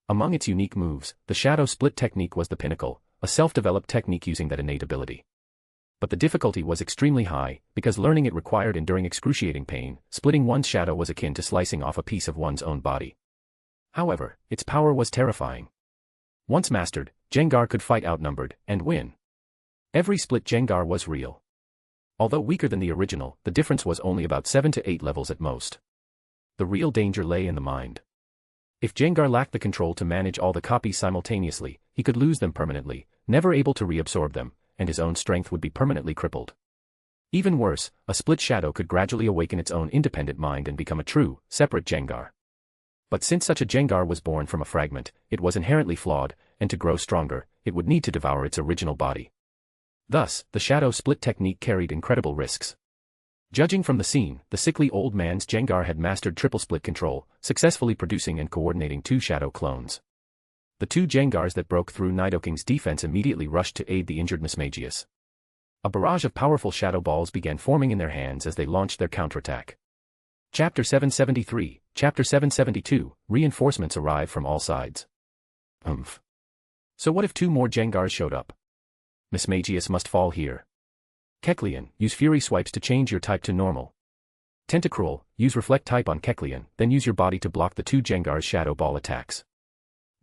Among its unique moves, the Shadow Split technique was the pinnacle, a self-developed technique using that innate ability. But the difficulty was extremely high, because learning it required enduring excruciating pain. Splitting one's shadow was akin to slicing off a piece of one's own body. However, its power was terrifying. Once mastered, Gengar could fight outnumbered, and win. Every split Gengar was real. Although weaker than the original, the difference was only about 7 to 8 levels at most. The real danger lay in the mind. If Gengar lacked the control to manage all the copies simultaneously, he could lose them permanently, never able to reabsorb them, and his own strength would be permanently crippled. Even worse, a split shadow could gradually awaken its own independent mind and become a true, separate Gengar. But since such a Gengar was born from a fragment, it was inherently flawed, and to grow stronger, it would need to devour its original body. Thus, the Shadow Split technique carried incredible risks. Judging from the scene, the sickly old man's Gengar had mastered triple split control, successfully producing and coordinating 2 shadow clones. The 2 Gengars that broke through Nidoking's defense immediately rushed to aid the injured Mismagius. A barrage of powerful shadow balls began forming in their hands as they launched their counterattack. Chapter 773, Chapter 772, Reinforcements arrive from all sides. So what if 2 more Gengars showed up? Mismagius must fall here. Kecleon, use Fury Swipes to change your type to normal. Tentacruel, use Reflect type on Kecleon, then use your body to block the 2 Gengar's Shadow Ball attacks.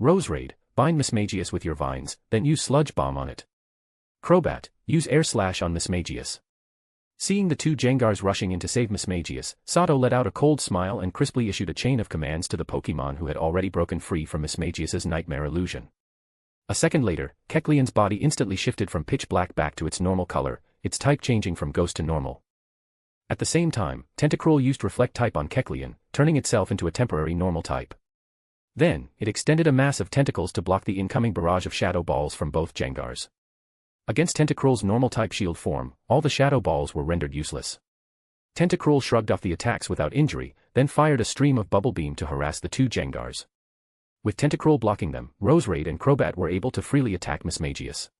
Roserade, bind Mismagius with your vines, then use Sludge Bomb on it. Crobat, use Air Slash on Mismagius. Seeing the 2 Gengars rushing in to save Mismagius, Sato let out a cold smile and crisply issued a chain of commands to the Pokemon who had already broken free from Mismagius's nightmare illusion. A second later, Kecleon's body instantly shifted from pitch black back to its normal color, its type changing from ghost to normal. At the same time, Tentacruel used Reflect type on Kecleon, turning itself into a temporary normal type. Then, it extended a mass of tentacles to block the incoming barrage of shadow balls from both Gengars. Against Tentacruel's normal-type shield form, all the shadow balls were rendered useless. Tentacruel shrugged off the attacks without injury, then fired a stream of bubble beam to harass the 2 Gengars. With Tentacruel blocking them, Roserade and Crobat were able to freely attack Mismagius.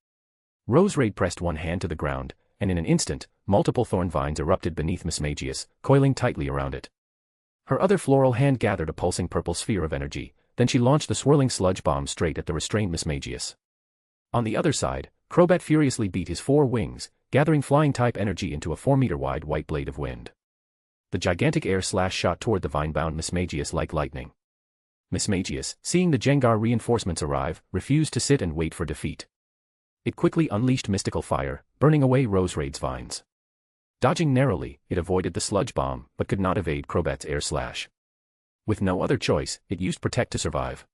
Roserade pressed one hand to the ground, and in an instant, multiple thorn vines erupted beneath Mismagius, coiling tightly around it. Her other floral hand gathered a pulsing purple sphere of energy, then she launched the swirling sludge bomb straight at the restrained Mismagius. On the other side, Crobat furiously beat his 4 wings, gathering flying-type energy into a 4-meter-wide white blade of wind. The gigantic air slash shot toward the vine-bound Mismagius like lightning. Mismagius, seeing the Jengar reinforcements arrive, refused to sit and wait for defeat. It quickly unleashed mystical fire, burning away Roserade's vines. Dodging narrowly, it avoided the sludge bomb, but could not evade Crobat's air slash. With no other choice, it used Protect to survive.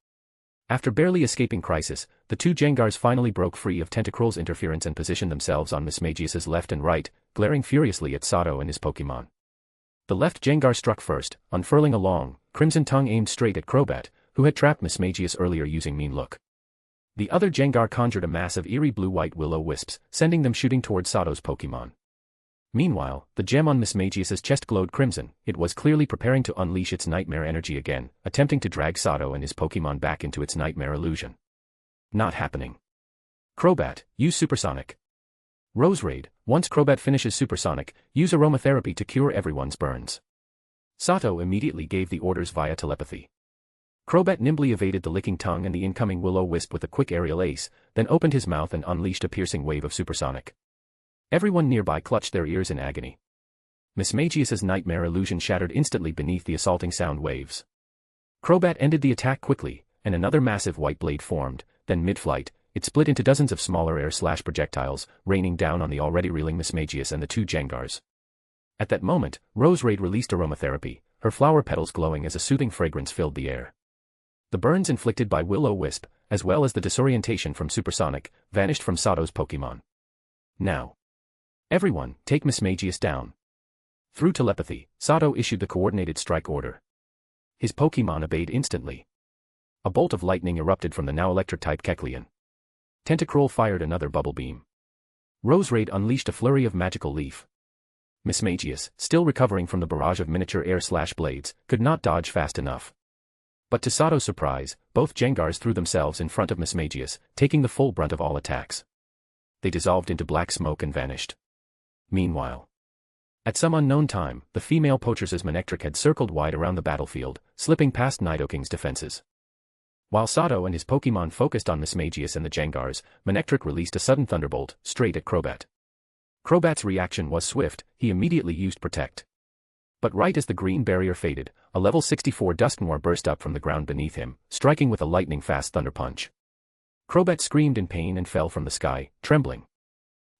After barely escaping crisis, the two Jengars finally broke free of Tentacruel's interference and positioned themselves on Mismagius's left and right, glaring furiously at Sato and his Pokémon. The left Jengar struck first, unfurling a long, crimson tongue aimed straight at Crobat, who had trapped Mismagius earlier using Mean Look. The other Jengar conjured a mass of eerie blue-white will-o-wisps, sending them shooting towards Sato's Pokémon. Meanwhile, the gem on Mismagius's chest glowed crimson. It was clearly preparing to unleash its nightmare energy again, attempting to drag Sato and his Pokémon back into its nightmare illusion. Not happening. Crobat, use Supersonic. Roserade, once Crobat finishes Supersonic, use aromatherapy to cure everyone's burns. Sato immediately gave the orders via telepathy. Crobat nimbly evaded the licking tongue and the incoming will-o-wisp with a quick aerial ace, then opened his mouth and unleashed a piercing wave of Supersonic. Everyone nearby clutched their ears in agony. Mismagius's nightmare illusion shattered instantly beneath the assaulting sound waves. Crobat ended the attack quickly, and another massive white blade formed, then mid-flight, it split into dozens of smaller air slash projectiles, raining down on the already reeling Mismagius and the two Jengars. At that moment, Roserade released aromatherapy, her flower petals glowing as a soothing fragrance filled the air. The burns inflicted by will-o-wisp, as well as the disorientation from Supersonic, vanished from Sato's Pokémon. Now, everyone, take Mismagius down. Through telepathy, Sato issued the coordinated strike order. His Pokémon obeyed instantly. A bolt of lightning erupted from the now electric-type Kecleon. Tentacruel fired another bubble beam. Roserade unleashed a flurry of magical leaf. Mismagius, still recovering from the barrage of miniature air slash blades, could not dodge fast enough. But to Sato's surprise, both Jengars threw themselves in front of Mismagius, taking the full brunt of all attacks. They dissolved into black smoke and vanished. Meanwhile, at some unknown time, the female poacher's Manectric had circled wide around the battlefield, slipping past Nidoking's defenses. While Sato and his Pokémon focused on Mismagius and the Jengars, Manectric released a sudden thunderbolt, straight at Crobat. Crobat's reaction was swift, he immediately used Protect. But right as the green barrier faded, a level 64 Dusknoir burst up from the ground beneath him, striking with a lightning-fast thunder punch. Crobat screamed in pain and fell from the sky, trembling.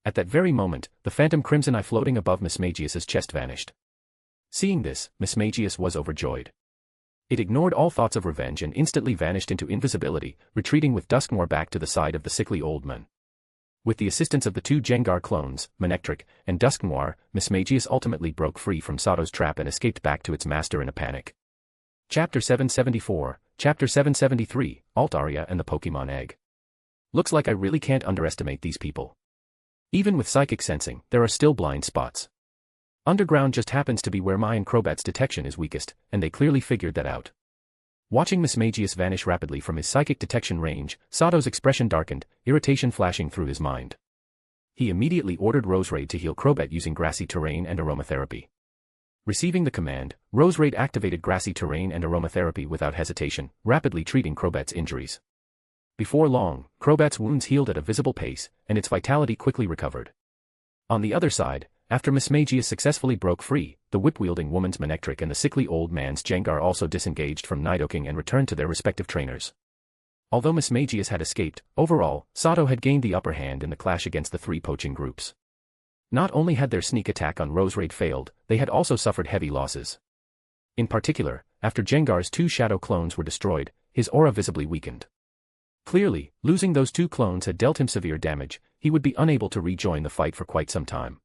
At that very moment, the phantom crimson eye floating above Mismagius's chest vanished. Seeing this, Mismagius was overjoyed. It ignored all thoughts of revenge and instantly vanished into invisibility, retreating with Dusknoir back to the side of the sickly old man. With the assistance of the two Jengar clones, Manectric and Dusknoir, Mismagius ultimately broke free from Sato's trap and escaped back to its master in a panic. Chapter 774, Chapter 773, Altaria and the Pokémon Egg. Looks like I really can't underestimate these people. Even with psychic sensing, there are still blind spots. Underground just happens to be where my and Crobat's detection is weakest, and they clearly figured that out. Watching Mismagius vanish rapidly from his psychic detection range, Sato's expression darkened, irritation flashing through his mind. He immediately ordered Roserade to heal Crobat using Grassy Terrain and Aromatherapy. Receiving the command, Roserade activated Grassy Terrain and Aromatherapy without hesitation, rapidly treating Crobat's injuries. Before long, Crobat's wounds healed at a visible pace, and its vitality quickly recovered. On the other side, after Mismagius successfully broke free, the whip-wielding woman's Manectric and the sickly old man's Jengar also disengaged from Nidoking and returned to their respective trainers. Although Mismagius had escaped, overall, Sato had gained the upper hand in the clash against the three poaching groups. Not only had their sneak attack on Roserade failed, they had also suffered heavy losses. In particular, after Jengar's two shadow clones were destroyed, his aura visibly weakened. Clearly, losing those two clones had dealt him severe damage, he would be unable to rejoin the fight for quite some time.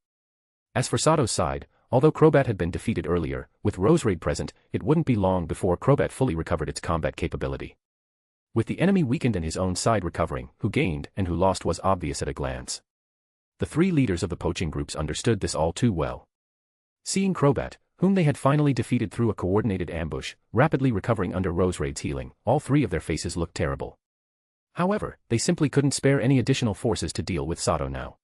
As for Sato's side, although Crobat had been defeated earlier, with Roserade present, it wouldn't be long before Crobat fully recovered its combat capability. With the enemy weakened and his own side recovering, who gained and who lost was obvious at a glance. The three leaders of the poaching groups understood this all too well. Seeing Crobat, whom they had finally defeated through a coordinated ambush, rapidly recovering under Roserade's healing, all three of their faces looked terrible. However, they simply couldn't spare any additional forces to deal with Sato now.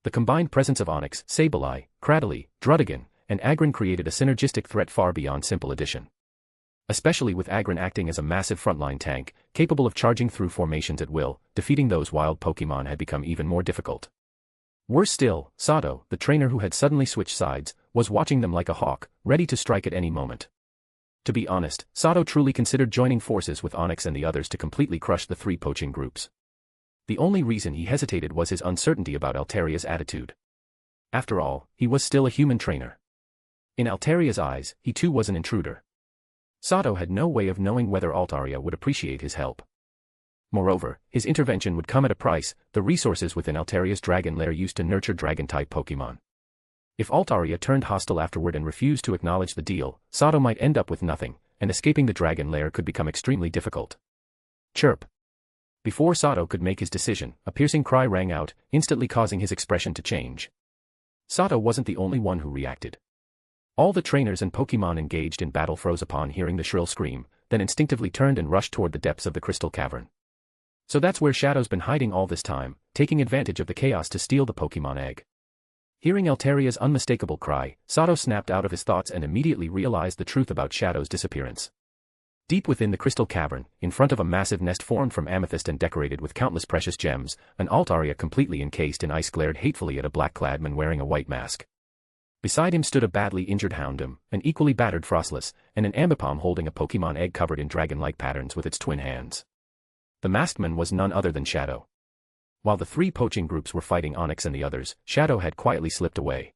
The combined presence of Onyx, Sableye, Cradily, Druddigon, and Agron created a synergistic threat far beyond simple addition. Especially with Agron acting as a massive frontline tank, capable of charging through formations at will, defeating those wild Pokémon had become even more difficult. Worse still, Sato, the trainer who had suddenly switched sides, was watching them like a hawk, ready to strike at any moment. To be honest, Sato truly considered joining forces with Onyx and the others to completely crush the three poaching groups. The only reason he hesitated was his uncertainty about Alteria's attitude. After all, he was still a human trainer. In Alteria's eyes, he too was an intruder. Sato had no way of knowing whether Altaria would appreciate his help. Moreover, his intervention would come at a price, the resources within Alteria's dragon lair used to nurture dragon-type Pokémon. If Altaria turned hostile afterward and refused to acknowledge the deal, Sato might end up with nothing, and escaping the dragon lair could become extremely difficult. Chirp. Before Sato could make his decision, a piercing cry rang out, instantly causing his expression to change. Sato wasn't the only one who reacted. All the trainers and Pokémon engaged in battle froze upon hearing the shrill scream, then instinctively turned and rushed toward the depths of the crystal cavern. So that's where Shadow's been hiding all this time, taking advantage of the chaos to steal the Pokémon egg. Hearing Alteria's unmistakable cry, Sato snapped out of his thoughts and immediately realized the truth about Shadow's disappearance. Deep within the crystal cavern, in front of a massive nest formed from amethyst and decorated with countless precious gems, an Altaria completely encased in ice glared hatefully at a black-clad man wearing a white mask. Beside him stood a badly injured Houndoom, an equally battered Frostless, and an Ambipom holding a Pokémon egg covered in dragon-like patterns with its twin hands. The masked man was none other than Shadow. While the three poaching groups were fighting Onyx and the others, Shadow had quietly slipped away.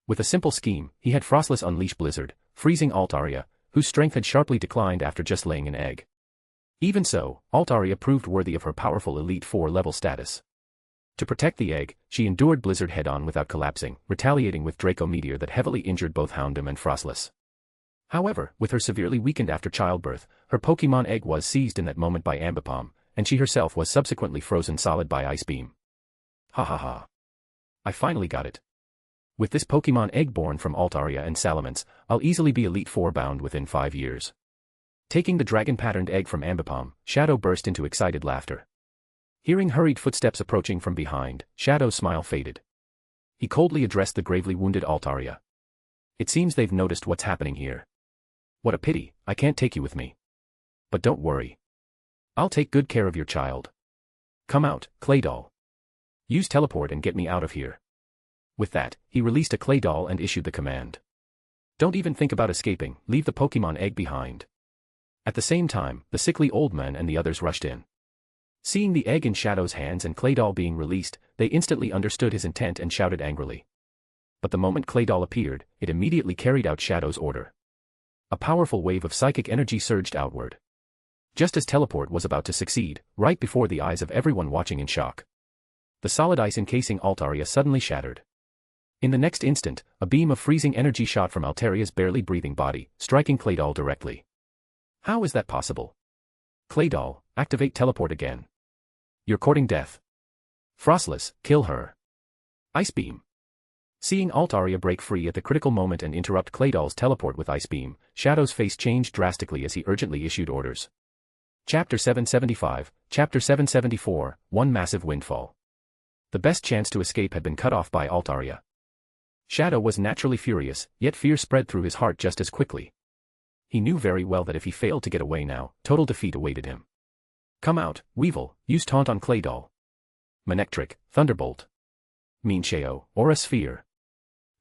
With a simple scheme, he had Frostless unleash Blizzard, freezing Altaria, whose strength had sharply declined after just laying an egg. Even so, Altaria proved worthy of her powerful Elite Four level status. To protect the egg, she endured Blizzard head-on without collapsing, retaliating with Draco Meteor that heavily injured both Houndoom and Frostless. However, with her severely weakened after childbirth, her Pokémon egg was seized in that moment by Ambipom, and she herself was subsequently frozen solid by Ice Beam. Ha ha ha. I finally got it. With this Pokémon egg born from Altaria and Salamence, I'll easily be Elite Four bound within 5 years. Taking the dragon-patterned egg from Ambipom, Shadow burst into excited laughter. Hearing hurried footsteps approaching from behind, Shadow's smile faded. He coldly addressed the gravely wounded Altaria. It seems they've noticed what's happening here. What a pity, I can't take you with me. But don't worry. I'll take good care of your child. Come out, Clay Doll. Use teleport and get me out of here. With that, he released a Clay Doll and issued the command. Don't even think about escaping, leave the Pokémon egg behind. At the same time, the sickly old man and the others rushed in. Seeing the egg in Shadow's hands and Clay Doll being released, they instantly understood his intent and shouted angrily. But the moment Clay Doll appeared, it immediately carried out Shadow's order. A powerful wave of psychic energy surged outward. Just as teleport was about to succeed, right before the eyes of everyone watching in shock. The solid ice encasing Altaria suddenly shattered. In the next instant, a beam of freezing energy shot from Altaria's barely breathing body, striking Clay Doll directly. How is that possible? Clay Doll, activate teleport again. You're courting death. Frostless, kill her. Ice Beam. Seeing Altaria break free at the critical moment and interrupt Clay Doll's teleport with Ice Beam, Shadow's face changed drastically as he urgently issued orders. Chapter 775, Chapter 774, One Massive Windfall. The best chance to escape had been cut off by Altaria. Shadow was naturally furious, yet fear spread through his heart just as quickly. He knew very well that if he failed to get away now, total defeat awaited him. Come out, Weevil, use Taunt on Clay Doll. Manectric, Thunderbolt. Mincheo, Aura Sphere.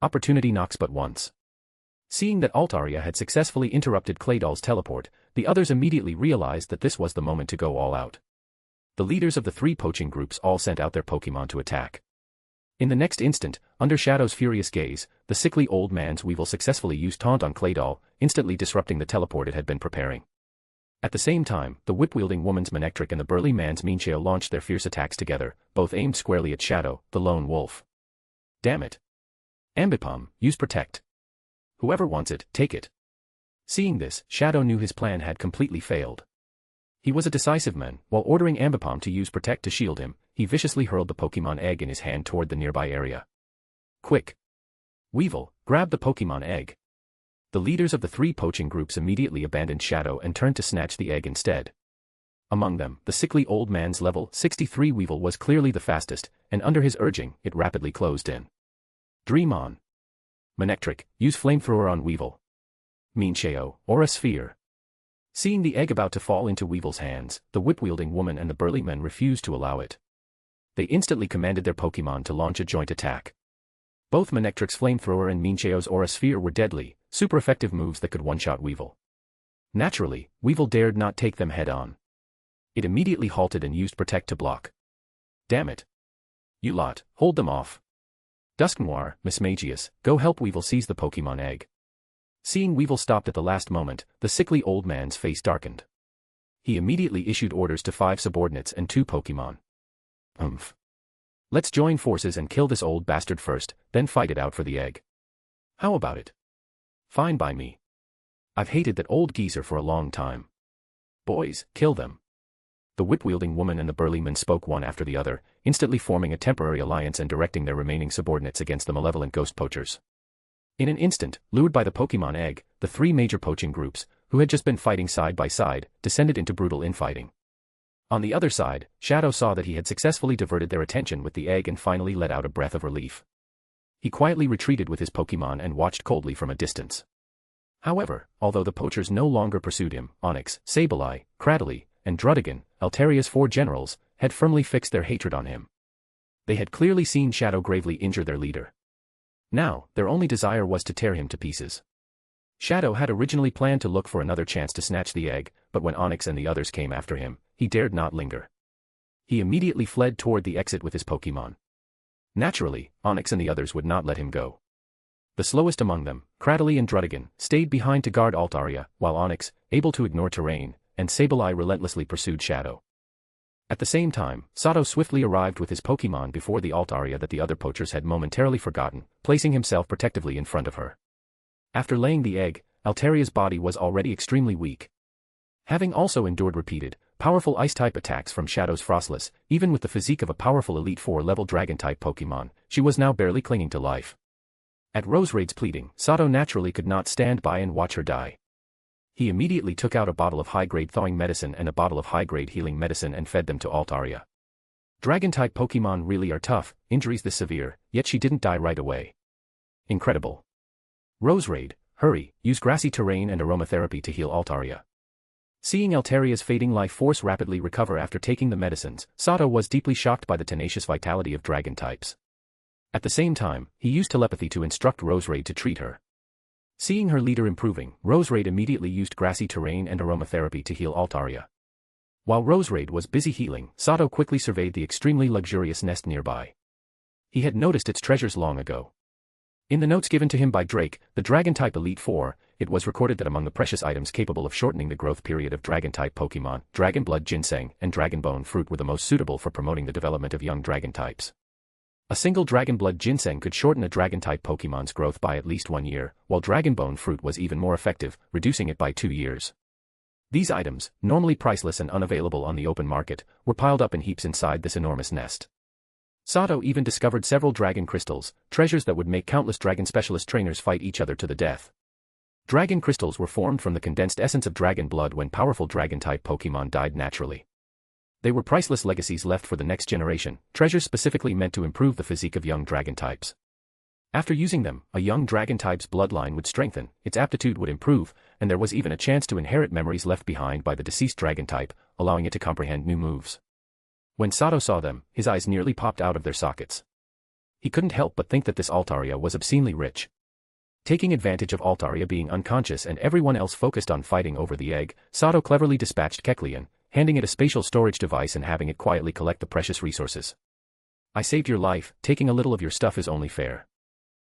Opportunity knocks but once. Seeing that Altaria had successfully interrupted Clay Doll's teleport, the others immediately realized that this was the moment to go all out. The leaders of the three poaching groups all sent out their Pokémon to attack. In the next instant, under Shadow's furious gaze, the sickly old man's Weevil successfully used Taunt on Clay Doll, instantly disrupting the teleport it had been preparing. At the same time, the whip-wielding woman's Manectric and the burly man's Mincheo launched their fierce attacks together, both aimed squarely at Shadow, the lone wolf. Damn it. Ambipom, use Protect. Whoever wants it, take it. Seeing this, Shadow knew his plan had completely failed. He was a decisive man, while ordering Ambipom to use Protect to shield him, he viciously hurled the Pokémon egg in his hand toward the nearby area. Quick! Weevil, grab the Pokémon egg. The leaders of the three poaching groups immediately abandoned Shadow and turned to snatch the egg instead. Among them, the sickly old man's level 63 Weevil was clearly the fastest, and under his urging, it rapidly closed in. Dream on. Manectric, use Flamethrower on Weevil. Mincheo, Aura Sphere. Seeing the egg about to fall into Weevil's hands, the whip-wielding woman and the burly men refused to allow it. They instantly commanded their Pokémon to launch a joint attack. Both Manectric's flamethrower and Mincheo's aura sphere were deadly, super effective moves that could one-shot Weevil. Naturally, Weevil dared not take them head-on. It immediately halted and used Protect to block. Damn it. You lot, hold them off. Dusknoir, Miss Magius, go help Weevil seize the Pokemon egg. Seeing Weevil stopped at the last moment, the sickly old man's face darkened. He immediately issued orders to 5 subordinates and 2 Pokemon. Let's join forces and kill this old bastard first, then fight it out for the egg. How about it? Fine by me. I've hated that old geezer for a long time. Boys, kill them. The whip-wielding woman and the burly man spoke one after the other, instantly forming a temporary alliance and directing their remaining subordinates against the malevolent ghost poachers. In an instant, lured by the Pokemon egg, the 3 major poaching groups, who had just been fighting side by side, descended into brutal infighting. On the other side, Shadow saw that he had successfully diverted their attention with the egg and finally let out a breath of relief. He quietly retreated with his Pokemon and watched coldly from a distance. However, although the poachers no longer pursued him, Onix, Sableye, Cradily, and Druddigon, Alteria's 4 generals, had firmly fixed their hatred on him. They had clearly seen Shadow gravely injure their leader. Now, their only desire was to tear him to pieces. Shadow had originally planned to look for another chance to snatch the egg, but when Onix and the others came after him, he dared not linger. He immediately fled toward the exit with his Pokemon. Naturally, Onix and the others would not let him go. The slowest among them, Cradily and Druddigon, stayed behind to guard Altaria, while Onix, able to ignore terrain, and Sableye relentlessly pursued Shadow. At the same time, Sato swiftly arrived with his Pokemon before the Altaria that the other poachers had momentarily forgotten, placing himself protectively in front of her. After laying the egg, Altaria's body was already extremely weak. Having also endured repeated, powerful Ice-type attacks from Shadow's Frostless, even with the physique of a powerful Elite 4-level Dragon-type Pokemon, she was now barely clinging to life. At Roserade's pleading, Sato naturally could not stand by and watch her die. He immediately took out a bottle of high-grade thawing medicine and a bottle of high-grade healing medicine and fed them to Altaria. Dragon-type Pokemon really are tough, injuries this severe, yet she didn't die right away. Incredible. Roserade, hurry, use grassy terrain and aromatherapy to heal Altaria. Seeing Altaria's fading life force rapidly recover after taking the medicines, Sato was deeply shocked by the tenacious vitality of dragon types. At the same time, he used telepathy to instruct Roserade to treat her. Seeing her leader improving, Roserade immediately used grassy terrain and aromatherapy to heal Altaria. While Roserade was busy healing, Sato quickly surveyed the extremely luxurious nest nearby. He had noticed its treasures long ago. In the notes given to him by Drake, the Dragon-type Elite Four, it was recorded that among the precious items capable of shortening the growth period of Dragon-type Pokemon, Dragon Blood Ginseng and Dragon Bone Fruit were the most suitable for promoting the development of young Dragon types. A single Dragon Blood Ginseng could shorten a Dragon-type Pokemon's growth by at least 1 year, while Dragon Bone Fruit was even more effective, reducing it by 2 years. These items, normally priceless and unavailable on the open market, were piled up in heaps inside this enormous nest. Sato even discovered several dragon crystals, treasures that would make countless dragon specialist trainers fight each other to the death. Dragon crystals were formed from the condensed essence of dragon blood when powerful dragon-type Pokemon died naturally. They were priceless legacies left for the next generation, treasures specifically meant to improve the physique of young dragon types. After using them, a young dragon type's bloodline would strengthen, its aptitude would improve, and there was even a chance to inherit memories left behind by the deceased dragon type, allowing it to comprehend new moves. When Sato saw them, his eyes nearly popped out of their sockets. He couldn't help but think that this Altaria was obscenely rich. Taking advantage of Altaria being unconscious and everyone else focused on fighting over the egg, Sato cleverly dispatched Kecleon, handing it a spatial storage device and having it quietly collect the precious resources. I saved your life, taking a little of your stuff is only fair.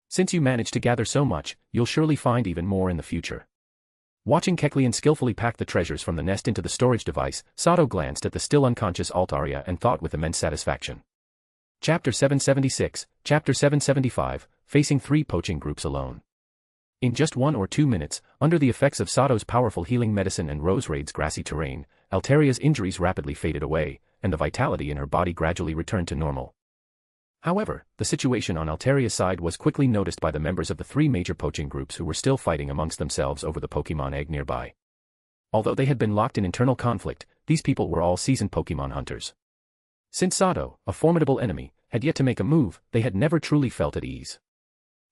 Since you managed to gather so much, you'll surely find even more in the future. Watching Kecleon skillfully pack the treasures from the nest into the storage device, Sato glanced at the still unconscious Altaria and thought with immense satisfaction. Chapter 776, Chapter 775, Facing 3 Poaching Groups Alone. In just 1 or 2 minutes, under the effects of Sato's powerful healing medicine and Roserade's grassy terrain, Altaria's injuries rapidly faded away, and the vitality in her body gradually returned to normal. However, the situation on Altaria's side was quickly noticed by the members of the 3 major poaching groups who were still fighting amongst themselves over the Pokemon egg nearby. Although they had been locked in internal conflict, these people were all seasoned Pokemon hunters. Since Sato, a formidable enemy, had yet to make a move, they had never truly felt at ease.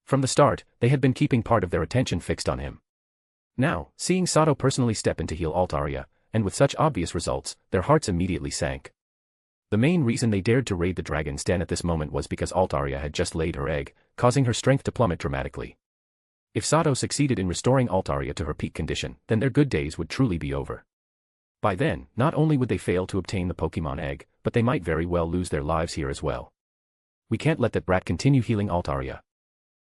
From the start, they had been keeping part of their attention fixed on him. Now, seeing Sato personally step in to heal Altaria, and with such obvious results, their hearts immediately sank. The main reason they dared to raid the dragon's den at this moment was because Altaria had just laid her egg, causing her strength to plummet dramatically. If Sato succeeded in restoring Altaria to her peak condition, then their good days would truly be over. By then, not only would they fail to obtain the Pokemon egg, but they might very well lose their lives here as well. We can't let that brat continue healing Altaria.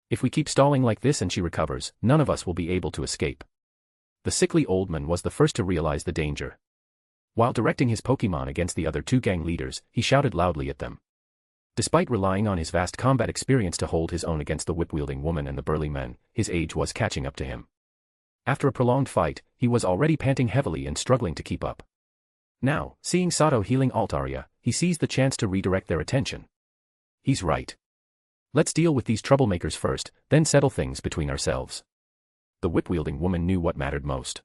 If we keep stalling like this and she recovers, none of us will be able to escape. The sickly old man was the first to realize the danger. While directing his Pokemon against the other two gang leaders, he shouted loudly at them. Despite relying on his vast combat experience to hold his own against the whip-wielding woman and the burly men, his age was catching up to him. After a prolonged fight, he was already panting heavily and struggling to keep up. Now, seeing Sato healing Altaria, he seized the chance to redirect their attention. He's right. Let's deal with these troublemakers first, then settle things between ourselves. The whip-wielding woman knew what mattered most.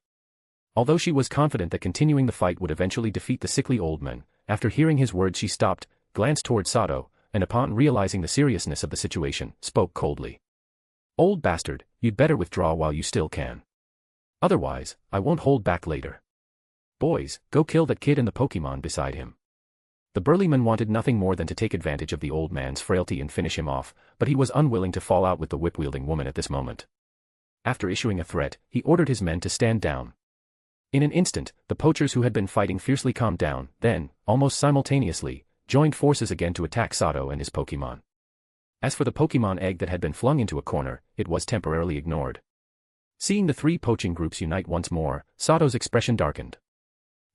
Although she was confident that continuing the fight would eventually defeat the sickly old man, after hearing his words she stopped, glanced toward Sato, and upon realizing the seriousness of the situation, spoke coldly. Old bastard, you'd better withdraw while you still can. Otherwise, I won't hold back later. Boys, go kill that kid and the Pokemon beside him. The burly man wanted nothing more than to take advantage of the old man's frailty and finish him off, but he was unwilling to fall out with the whip-wielding woman at this moment. After issuing a threat, he ordered his men to stand down. In an instant, the poachers who had been fighting fiercely calmed down, then, almost simultaneously, joined forces again to attack Sato and his Pokemon. As for the Pokemon egg that had been flung into a corner, it was temporarily ignored. Seeing the three poaching groups unite once more, Sato's expression darkened.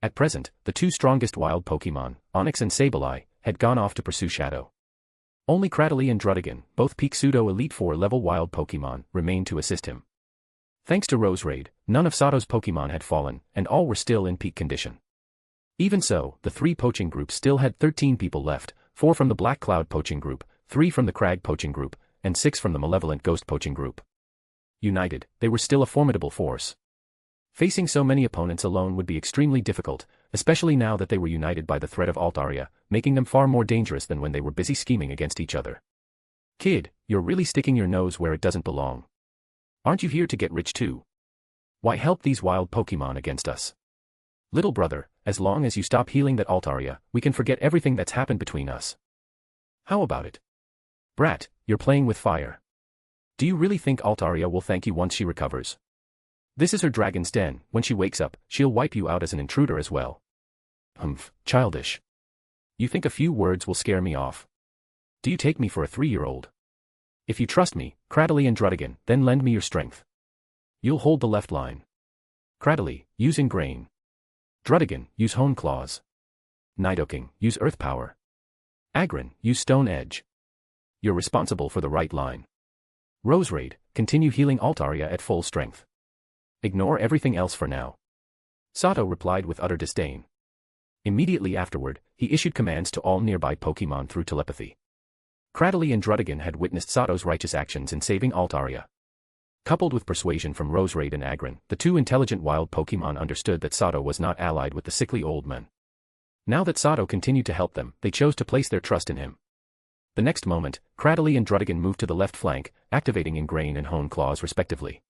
At present, the two strongest wild Pokemon, Onix and Sableye, had gone off to pursue Shadow. Only Cradily and Druddigon, both peak pseudo-elite 4-level wild Pokemon, remained to assist him. Thanks to Roserade, none of Sato's Pokemon had fallen, and all were still in peak condition. Even so, the three poaching groups still had 13 people left, 4 from the Black Cloud poaching group, 3 from the Crag poaching group, and 6 from the Malevolent Ghost poaching group. United, they were still a formidable force. Facing so many opponents alone would be extremely difficult, especially now that they were united by the threat of Altaria, making them far more dangerous than when they were busy scheming against each other. Kid, you're really sticking your nose where it doesn't belong. Aren't you here to get rich too? Why help these wild Pokemon against us? Little brother, as long as you stop healing that Altaria, we can forget everything that's happened between us. How about it? Brat, you're playing with fire. Do you really think Altaria will thank you once she recovers? This is her dragon's den, when she wakes up, she'll wipe you out as an intruder as well. Humph, childish. You think a few words will scare me off? Do you take me for a 3-year-old? If you trust me, Cradily and Druddigon, then lend me your strength. You'll hold the left line. Cradily, use Ingrain. Druddigon, use Hone Claws. Nidoking, use Earth Power. Agron, use Stone Edge. You're responsible for the right line. Roserade, continue healing Altaria at full strength. Ignore everything else for now. Sato replied with utter disdain. Immediately afterward, he issued commands to all nearby Pokemon through telepathy. Cradily and Druddigon had witnessed Sato's righteous actions in saving Altaria. Coupled with persuasion from Roserade and Agron, the two intelligent wild Pokemon understood that Sato was not allied with the sickly old man. Now that Sato continued to help them, they chose to place their trust in him. The next moment, Cradily and Druddigon moved to the left flank, activating Ingrain and Hone Claws respectively.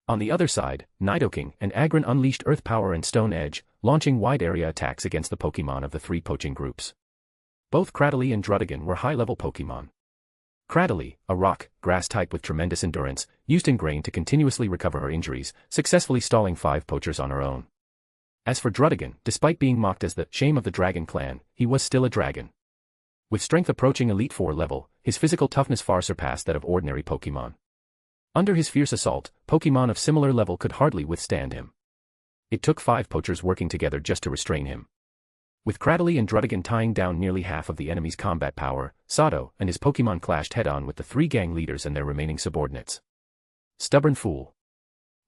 On the other side, Nidoking and Agron unleashed Earth Power and Stone Edge, launching wide-area attacks against the Pokemon of the three poaching groups. Both Cradily and Druddigon were high-level Pokemon. Cradily, a rock, grass type with tremendous endurance, used Ingrain to continuously recover her injuries, successfully stalling 5 poachers on her own. As for Druddigon, despite being mocked as the shame of the Dragon Clan, he was still a dragon. With strength approaching Elite 4 level, his physical toughness far surpassed that of ordinary Pokemon. Under his fierce assault, Pokemon of similar level could hardly withstand him. It took 5 poachers working together just to restrain him. With Cradily and Druddigon tying down nearly half of the enemy's combat power, Sato and his Pokemon clashed head-on with the 3 gang leaders and their remaining subordinates. Stubborn fool.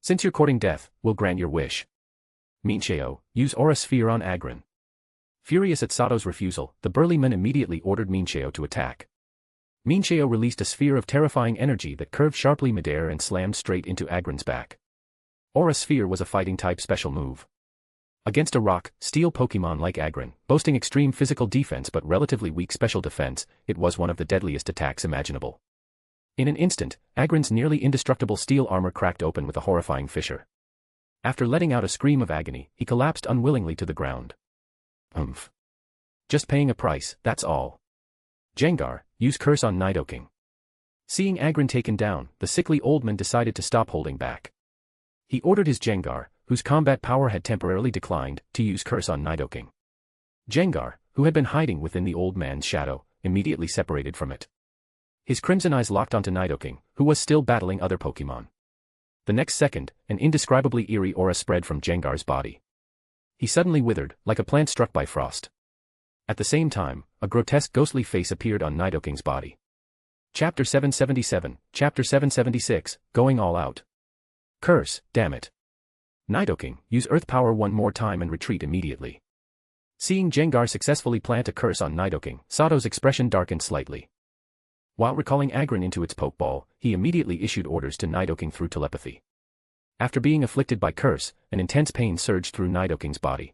Since you're courting death, we'll grant your wish. Mincheo, use Aura Sphere on Agron. Furious at Sato's refusal, the burly man immediately ordered Mincheo to attack. Mincheo released a sphere of terrifying energy that curved sharply midair and slammed straight into Agron's back. Aura Sphere was a fighting-type special move. Against a rock, steel Pokemon like Agron, boasting extreme physical defense but relatively weak special defense, it was one of the deadliest attacks imaginable. In an instant, Agron's nearly indestructible steel armor cracked open with a horrifying fissure. After letting out a scream of agony, he collapsed unwillingly to the ground. Humph. Just paying a price, that's all. Jengar, use curse on Nidoking. Seeing Agron taken down, the sickly old man decided to stop holding back. He ordered his Jengar, whose combat power had temporarily declined, to use curse on Nidoking. Jengar, who had been hiding within the old man's shadow, immediately separated from it. His crimson eyes locked onto Nidoking, who was still battling other Pokémon. The next second, an indescribably eerie aura spread from Jengar's body. He suddenly withered, like a plant struck by frost. At the same time, a grotesque ghostly face appeared on Nidoking's body. Chapter 777, Chapter 776, Going All Out. Curse, damn it. Nidoking, use Earth Power one more time and retreat immediately. Seeing Jengar successfully plant a curse on Nidoking, Sato's expression darkened slightly. While recalling Agron into its Pokeball, he immediately issued orders to Nidoking through telepathy. After being afflicted by curse, an intense pain surged through Nidoking's body.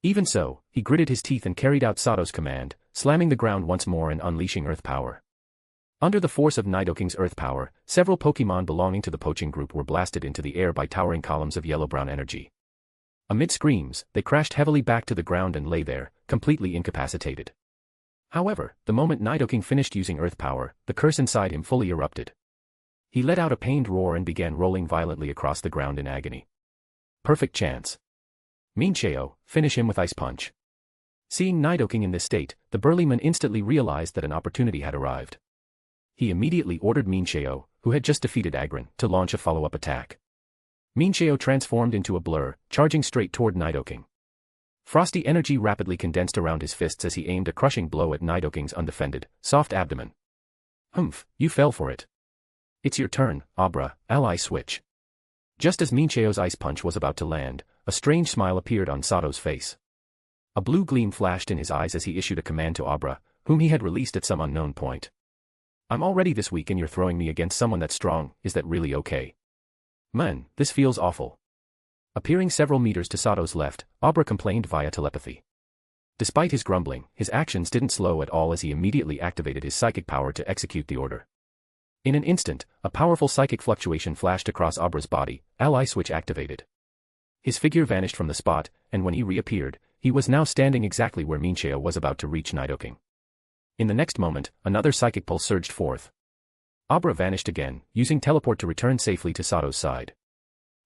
Even so, he gritted his teeth and carried out Sato's command, slamming the ground once more and unleashing Earth Power. Under the force of Nidoking's Earth Power, several Pokémon belonging to the poaching group were blasted into the air by towering columns of yellow-brown energy. Amid screams, they crashed heavily back to the ground and lay there, completely incapacitated. However, the moment Nidoking finished using Earth Power, the curse inside him fully erupted. He let out a pained roar and began rolling violently across the ground in agony. Perfect chance. Mincheo, finish him with Ice Punch. Seeing Nidoking in this state, the burly man instantly realized that an opportunity had arrived. He immediately ordered Mincheo, who had just defeated Agron, to launch a follow-up attack. Mincheo transformed into a blur, charging straight toward Nidoking. Frosty energy rapidly condensed around his fists as he aimed a crushing blow at Nidoking's undefended, soft abdomen. Humph, you fell for it. It's your turn, Abra, ally switch. Just as Mincheo's Ice Punch was about to land, a strange smile appeared on Sato's face. A blue gleam flashed in his eyes as he issued a command to Abra, whom he had released at some unknown point. I'm already this weak and you're throwing me against someone that's strong, is that really okay? Man, this feels awful. Appearing several meters to Sato's left, Abra complained via telepathy. Despite his grumbling, his actions didn't slow at all as he immediately activated his psychic power to execute the order. In an instant, a powerful psychic fluctuation flashed across Abra's body, ally switch activated. His figure vanished from the spot, and when he reappeared, he was now standing exactly where Mincheo was about to reach Nidoking. In the next moment, another psychic pulse surged forth. Abra vanished again, using teleport to return safely to Sato's side.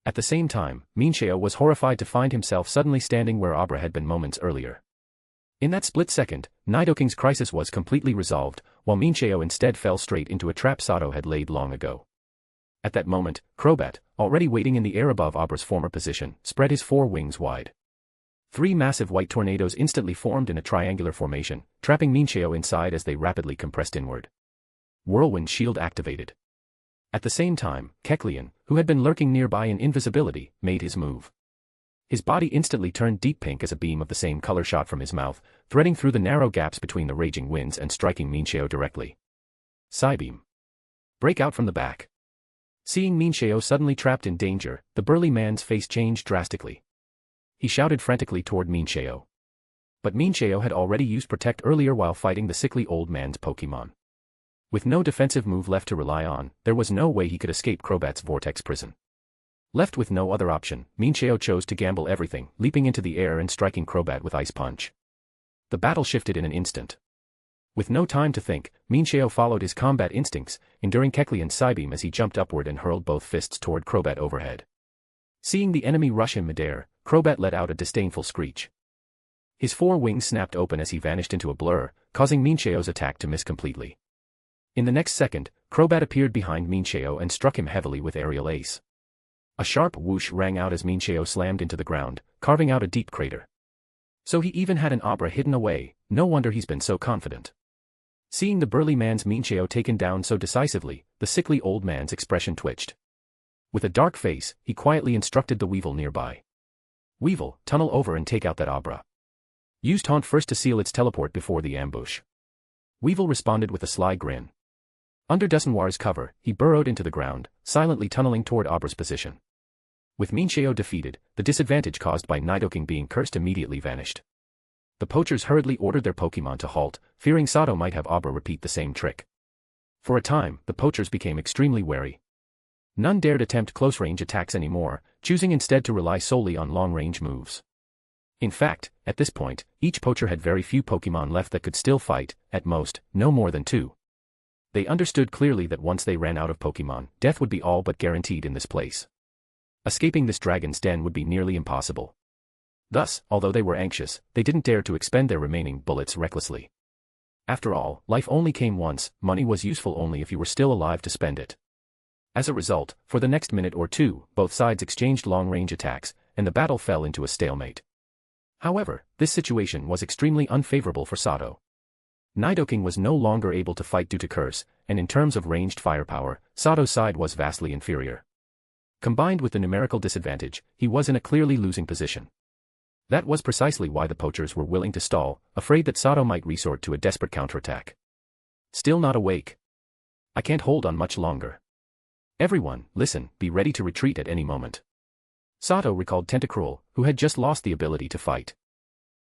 At the same time, Mincheo was horrified to find himself suddenly standing where Abra had been moments earlier. In that split second, Nidoking's crisis was completely resolved, while Mincheo instead fell straight into a trap Sato had laid long ago. At that moment, Crobat, already waiting in the air above Abra's former position, spread his four wings wide. 3 massive white tornadoes instantly formed in a triangular formation, trapping Mincheo inside as they rapidly compressed inward. Whirlwind Shield activated. At the same time, Kecleon, who had been lurking nearby in invisibility, made his move. His body instantly turned deep pink as a beam of the same color shot from his mouth, threading through the narrow gaps between the raging winds and striking Mincheo directly. Psybeam. Break out from the back. Seeing Mincheo suddenly trapped in danger, the burly man's face changed drastically. He shouted frantically toward Mincheo. But Mincheo had already used Protect earlier while fighting the sickly old man's Pokémon. With no defensive move left to rely on, there was no way he could escape Crobat's vortex prison. Left with no other option, Mincheo chose to gamble everything, leaping into the air and striking Crobat with Ice Punch. The battle shifted in an instant. With no time to think, Mincheo followed his combat instincts, enduring Kecleon's Psybeam as he jumped upward and hurled both fists toward Crobat overhead. Seeing the enemy rush in midair, Crobat let out a disdainful screech. His 4 wings snapped open as he vanished into a blur, causing Mincheo's attack to miss completely. In the next second, Crobat appeared behind Mincheo and struck him heavily with Aerial Ace. A sharp whoosh rang out as Mincheo slammed into the ground, carving out a deep crater. So he even had an Abra hidden away, no wonder he's been so confident. Seeing the burly man's Mincheo taken down so decisively, the sickly old man's expression twitched. With a dark face, he quietly instructed the Weevil nearby. Weevil, tunnel over and take out that Abra. Use Taunt first to seal its teleport before the ambush. Weevil responded with a sly grin. Under Dusknoir's cover, he burrowed into the ground, silently tunneling toward Abra's position. With Mincheo defeated, the disadvantage caused by Nidoking being cursed immediately vanished. The poachers hurriedly ordered their Pokémon to halt, fearing Sato might have Abra repeat the same trick. For a time, the poachers became extremely wary. None dared attempt close-range attacks anymore, choosing instead to rely solely on long-range moves. In fact, at this point, each poacher had very few Pokemon left that could still fight, at most, no more than 2. They understood clearly that once they ran out of Pokemon, death would be all but guaranteed in this place. Escaping this dragon's den would be nearly impossible. Thus, although they were anxious, they didn't dare to expend their remaining bullets recklessly. After all, life only came once, money was useful only if you were still alive to spend it. As a result, for the next minute or two, both sides exchanged long-range attacks, and the battle fell into a stalemate. However, this situation was extremely unfavorable for Sato. Nidoking was no longer able to fight due to curse, and in terms of ranged firepower, Sato's side was vastly inferior. Combined with the numerical disadvantage, he was in a clearly losing position. That was precisely why the poachers were willing to stall, afraid that Sato might resort to a desperate counterattack. Still not awake? I can't hold on much longer. Everyone, listen, be ready to retreat at any moment. Sato recalled Tentacruel, who had just lost the ability to fight.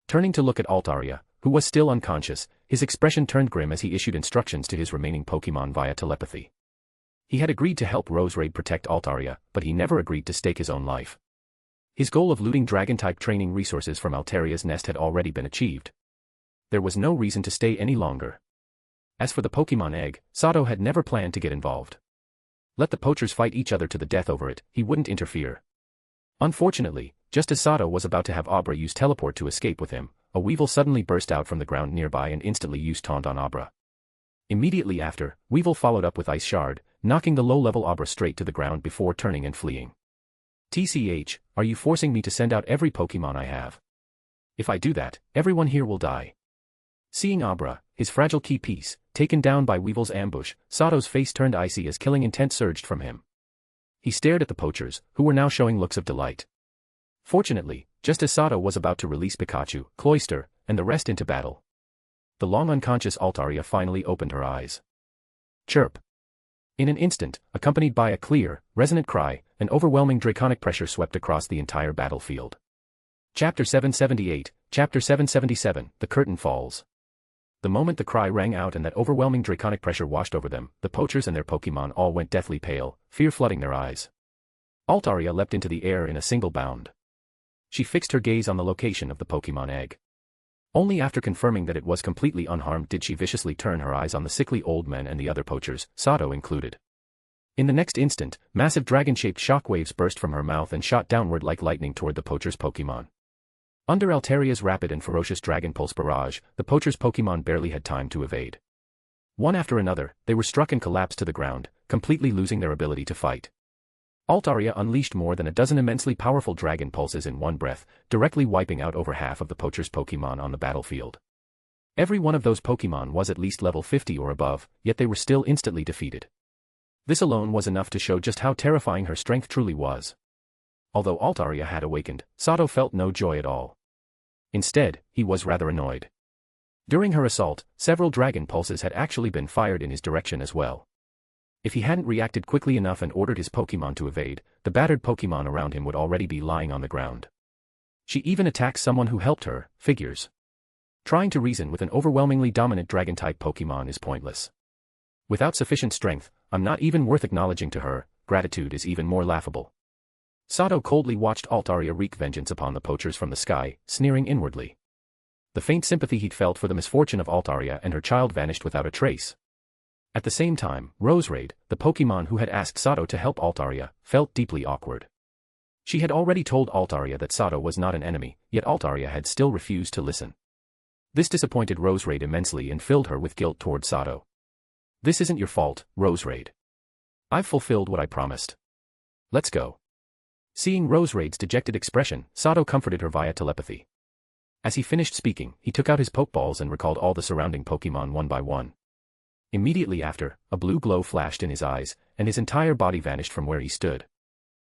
Turning to look at Altaria, who was still unconscious, his expression turned grim as he issued instructions to his remaining Pokemon via telepathy. He had agreed to help Roserade protect Altaria, but he never agreed to stake his own life. His goal of looting Dragon-type training resources from Altaria's nest had already been achieved. There was no reason to stay any longer. As for the Pokemon egg, Sato had never planned to get involved. Let the poachers fight each other to the death over it, he wouldn't interfere. Unfortunately, just as Sato was about to have Abra use teleport to escape with him, a Weevil suddenly burst out from the ground nearby and instantly used Taunt on Abra. Immediately after, Weevil followed up with Ice Shard, knocking the low-level Abra straight to the ground before turning and fleeing. TCH, are you forcing me to send out every Pokemon I have? If I do that, everyone here will die. Seeing Abra, his fragile key piece, taken down by Weevil's ambush, Sato's face turned icy as killing intent surged from him. He stared at the poachers, who were now showing looks of delight. Fortunately, just as Sato was about to release Pikachu, Cloyster, and the rest into battle, the long unconscious Altaria finally opened her eyes. Chirp. In an instant, accompanied by a clear, resonant cry, an overwhelming draconic pressure swept across the entire battlefield. Chapter 778, Chapter 777, The Curtain Falls. The moment the cry rang out and that overwhelming draconic pressure washed over them, the poachers and their Pokemon all went deathly pale, fear flooding their eyes. Altaria leapt into the air in a single bound. She fixed her gaze on the location of the Pokemon egg. Only after confirming that it was completely unharmed did she viciously turn her eyes on the sickly old men and the other poachers, Sato included. In the next instant, massive dragon-shaped shockwaves burst from her mouth and shot downward like lightning toward the poachers' Pokemon. Under Altaria's rapid and ferocious Dragon Pulse barrage, the poachers' Pokemon barely had time to evade. One after another, they were struck and collapsed to the ground, completely losing their ability to fight. Altaria unleashed more than a dozen immensely powerful Dragon Pulses in one breath, directly wiping out over half of the poachers' Pokemon on the battlefield. Every one of those Pokemon was at least level 50 or above, yet they were still instantly defeated. This alone was enough to show just how terrifying her strength truly was. Although Altaria had awakened, Sato felt no joy at all. Instead, he was rather annoyed. During her assault, several Dragon Pulses had actually been fired in his direction as well. If he hadn't reacted quickly enough and ordered his Pokemon to evade, the battered Pokemon around him would already be lying on the ground. She even attacked someone who helped her, figures. Trying to reason with an overwhelmingly dominant Dragon-type Pokemon is pointless. Without sufficient strength, I'm not even worth acknowledging to her, gratitude is even more laughable. Sato coldly watched Altaria wreak vengeance upon the poachers from the sky, sneering inwardly. The faint sympathy he'd felt for the misfortune of Altaria and her child vanished without a trace. At the same time, Roserade, the Pokemon who had asked Sato to help Altaria, felt deeply awkward. She had already told Altaria that Sato was not an enemy, yet Altaria had still refused to listen. This disappointed Roserade immensely and filled her with guilt toward Sato. This isn't your fault, Roserade. I've fulfilled what I promised. Let's go. Seeing Roserade's dejected expression, Sato comforted her via telepathy. As he finished speaking, he took out his Pokeballs and recalled all the surrounding Pokemon one by one. Immediately after, a blue glow flashed in his eyes, and his entire body vanished from where he stood.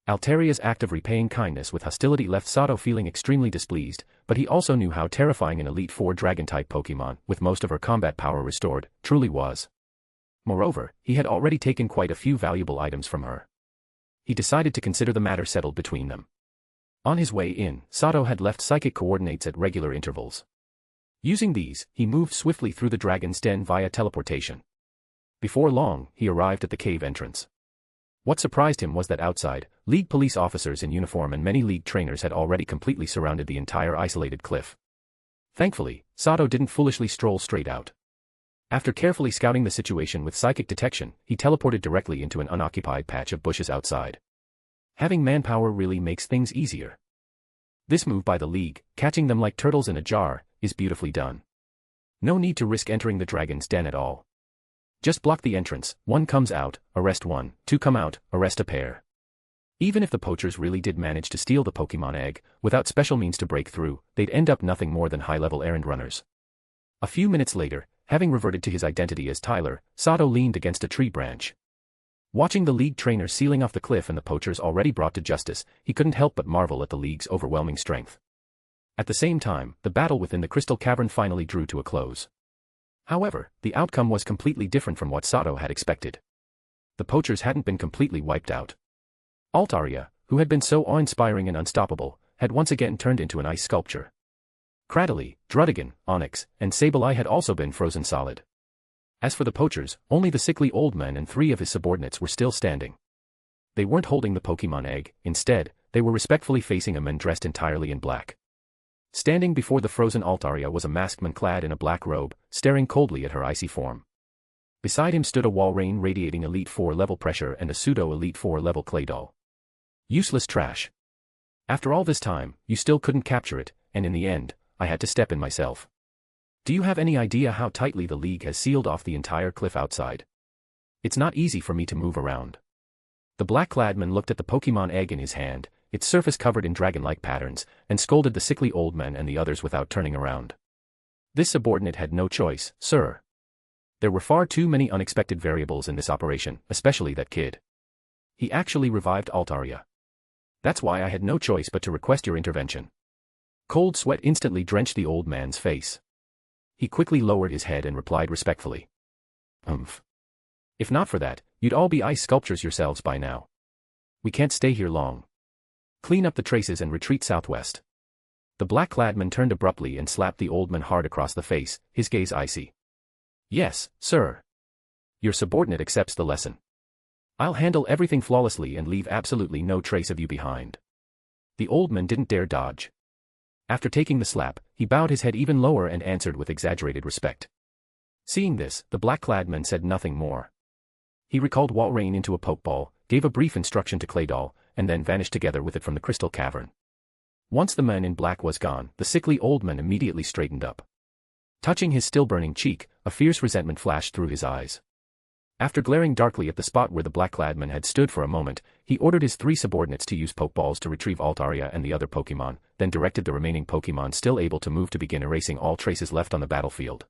Altaria's act of repaying kindness with hostility left Sato feeling extremely displeased, but he also knew how terrifying an Elite Four Dragon-type Pokemon, with most of her combat power restored, truly was. Moreover, he had already taken quite a few valuable items from her. He decided to consider the matter settled between them. On his way in, Sato had left psychic coordinates at regular intervals. Using these, he moved swiftly through the dragon's den via teleportation. Before long, he arrived at the cave entrance. What surprised him was that outside, League police officers in uniform and many League trainers had already completely surrounded the entire isolated cliff. Thankfully, Sato didn't foolishly stroll straight out. After carefully scouting the situation with psychic detection, he teleported directly into an unoccupied patch of bushes outside. Having manpower really makes things easier. This move by the League, catching them like turtles in a jar, is beautifully done. No need to risk entering the dragon's den at all. Just block the entrance, one comes out, arrest one, two come out, arrest a pair. Even if the poachers really did manage to steal the Pokemon egg, without special means to break through, they'd end up nothing more than high-level errand runners. A few minutes later, having reverted to his identity as Tyler, Sato leaned against a tree branch. Watching the League trainer sealing off the cliff and the poachers already brought to justice, he couldn't help but marvel at the League's overwhelming strength. At the same time, the battle within the crystal cavern finally drew to a close. However, the outcome was completely different from what Sato had expected. The poachers hadn't been completely wiped out. Altaria, who had been so awe-inspiring and unstoppable, had once again turned into an ice sculpture. Cradily, Drudigan, Onyx, and Sableye had also been frozen solid. As for the poachers, only the sickly old man and 3 of his subordinates were still standing. They weren't holding the Pokemon egg, instead, they were respectfully facing a man dressed entirely in black. Standing before the frozen Altaria was a masked man clad in a black robe, staring coldly at her icy form. Beside him stood a Walrein radiating Elite 4 level pressure and a pseudo-Elite 4 level Claydol. Useless trash. After all this time, you still couldn't capture it, and in the end, I had to step in myself. Do you have any idea how tightly the League has sealed off the entire cliff outside? It's not easy for me to move around. The black-clad man looked at the Pokemon egg in his hand, its surface covered in dragon-like patterns, and scolded the sickly old man and the others without turning around. This subordinate had no choice, sir. There were far too many unexpected variables in this operation, especially that kid. He actually revived Altaria. That's why I had no choice but to request your intervention. Cold sweat instantly drenched the old man's face. He quickly lowered his head and replied respectfully. If not for that, you'd all be ice sculptures yourselves by now. We can't stay here long. Clean up the traces and retreat southwest. The black-clad man turned abruptly and slapped the old man hard across the face, his gaze icy. Yes, sir. Your subordinate accepts the lesson. I'll handle everything flawlessly and leave absolutely no trace of you behind. The old man didn't dare dodge. After taking the slap, he bowed his head even lower and answered with exaggerated respect. Seeing this, the black-clad man said nothing more. He recalled Walrein into a pokeball, gave a brief instruction to Claydol, and then vanished together with it from the crystal cavern. Once the man in black was gone, the sickly old man immediately straightened up. Touching his still-burning cheek, a fierce resentment flashed through his eyes. After glaring darkly at the spot where the black-clad man had stood for a moment, he ordered his 3 subordinates to use Pokeballs to retrieve Altaria and the other Pokemon, then directed the remaining Pokemon still able to move to begin erasing all traces left on the battlefield.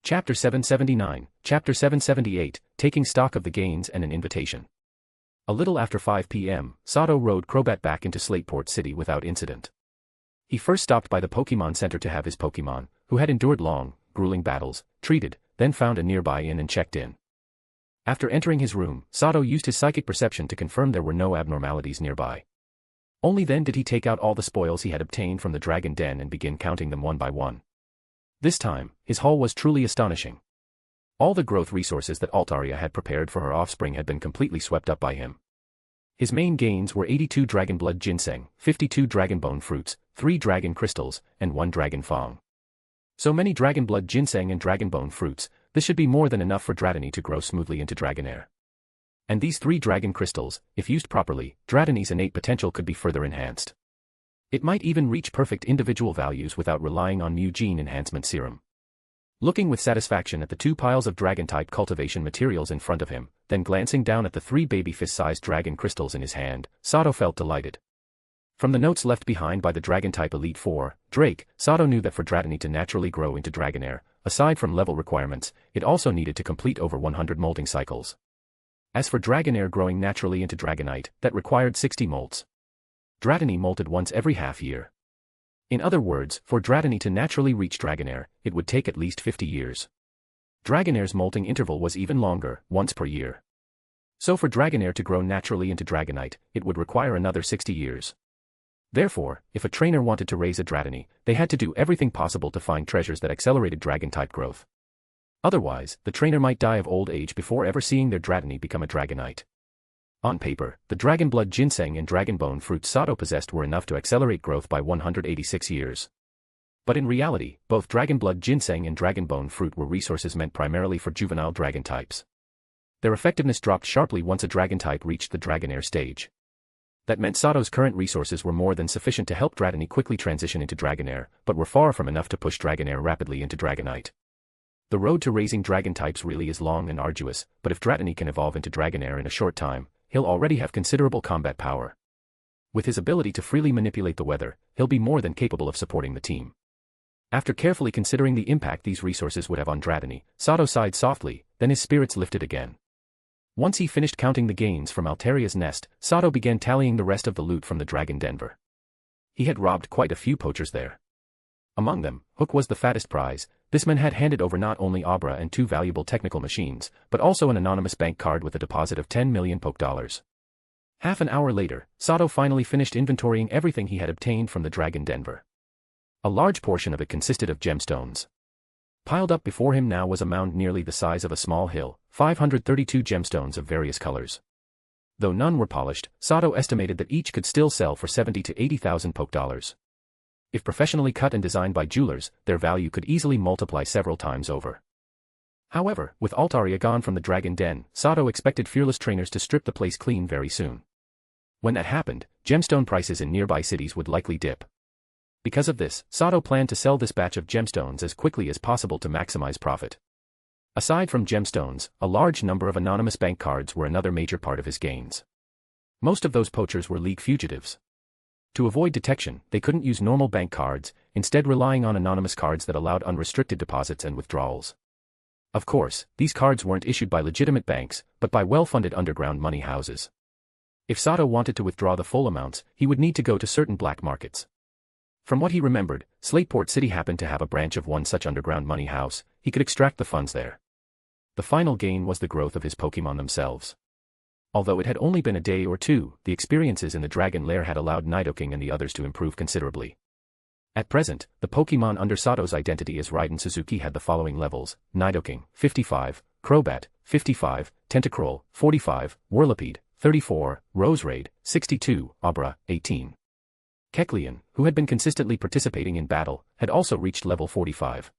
Chapter 779, Chapter 778, Taking Stock of the Gains and an Invitation. A little after 5 p.m., Sato rode Crobat back into Slateport City without incident. He first stopped by the Pokemon Center to have his Pokemon, who had endured long, grueling battles, treated, then found a nearby inn and checked in. After entering his room, Sato used his psychic perception to confirm there were no abnormalities nearby. Only then did he take out all the spoils he had obtained from the Dragon Den and begin counting them one by one. This time, his haul was truly astonishing. All the growth resources that Altaria had prepared for her offspring had been completely swept up by him. His main gains were 82 Dragon Blood Ginseng, 52 Dragon Bone Fruits, 3 Dragon Crystals, and 1 Dragon Fong. So many Dragon Blood Ginseng and Dragon Bone Fruits, this should be more than enough for Dratini to grow smoothly into Dragonair. And these 3 Dragon Crystals, if used properly, Dratini's innate potential could be further enhanced. It might even reach perfect individual values without relying on Mu Gene Enhancement Serum. Looking with satisfaction at the 2 piles of Dragon-type cultivation materials in front of him, then glancing down at the 3 baby fist-sized Dragon Crystals in his hand, Sato felt delighted. From the notes left behind by the Dragon-type Elite 4, Drake, Sato knew that for Dratini to naturally grow into Dragonair, aside from level requirements, it also needed to complete over 100 molting cycles. As for Dragonair growing naturally into Dragonite, that required 60 molts. Dratini molted once every half year. In other words, for Dratini to naturally reach Dragonair, it would take at least 50 years. Dragonair's molting interval was even longer, once per year. So for Dragonair to grow naturally into Dragonite, it would require another 60 years. Therefore, if a trainer wanted to raise a Dratini, they had to do everything possible to find treasures that accelerated Dragon-type growth. Otherwise, the trainer might die of old age before ever seeing their Dratini become a Dragonite. On paper, the Dragon Blood Ginseng and Dragon Bone fruits Sato possessed were enough to accelerate growth by 186 years. But in reality, both Dragon Blood Ginseng and Dragon Bone fruit were resources meant primarily for juvenile dragon types. Their effectiveness dropped sharply once a dragon type reached the Dragonair stage. That meant Sato's current resources were more than sufficient to help Dratini quickly transition into Dragonair, but were far from enough to push Dragonair rapidly into Dragonite. The road to raising dragon types really is long and arduous, but if Dratini can evolve into Dragonair in a short time, he'll already have considerable combat power. With his ability to freely manipulate the weather, he'll be more than capable of supporting the team. After carefully considering the impact these resources would have on Dratini, Sato sighed softly, then his spirits lifted again. Once he finished counting the gains from Alteria's nest, Sato began tallying the rest of the loot from the Dragon Denver. He had robbed quite a few poachers there. Among them, Hook was the fattest prize. This man had handed over not only Abra and 2 valuable technical machines, but also an anonymous bank card with a deposit of 10 million poke dollars. Half an hour later, Sato finally finished inventorying everything he had obtained from the Dragon Denver. A large portion of it consisted of gemstones. Piled up before him now was a mound nearly the size of a small hill, 532 gemstones of various colors. Though none were polished, Sato estimated that each could still sell for 70 to 80,000 poke dollars. If professionally cut and designed by jewelers, their value could easily multiply several times over. However, with Altaria gone from the Dragon Den, Sato expected fearless trainers to strip the place clean very soon. When that happened, gemstone prices in nearby cities would likely dip. Because of this, Sato planned to sell this batch of gemstones as quickly as possible to maximize profit. Aside from gemstones, a large number of anonymous bank cards were another major part of his gains. Most of those poachers were League fugitives. To avoid detection, they couldn't use normal bank cards, instead relying on anonymous cards that allowed unrestricted deposits and withdrawals. Of course, these cards weren't issued by legitimate banks, but by well-funded underground money houses. If Sato wanted to withdraw the full amounts, he would need to go to certain black markets. From what he remembered, Slateport City happened to have a branch of one such underground money house. He could extract the funds there. The final gain was the growth of his Pokémon themselves. Although it had only been a day or two, the experiences in the Dragon Lair had allowed Nidoking and the others to improve considerably. At present, the Pokémon under Sato's identity as Raiden Suzuki had the following levels: Nidoking, 55, Crobat, 55, Tentacruel, 45, Whirlipede, 34, Roserade, 62, Abra, 18. Kecleon, who had been consistently participating in battle, had also reached level 45.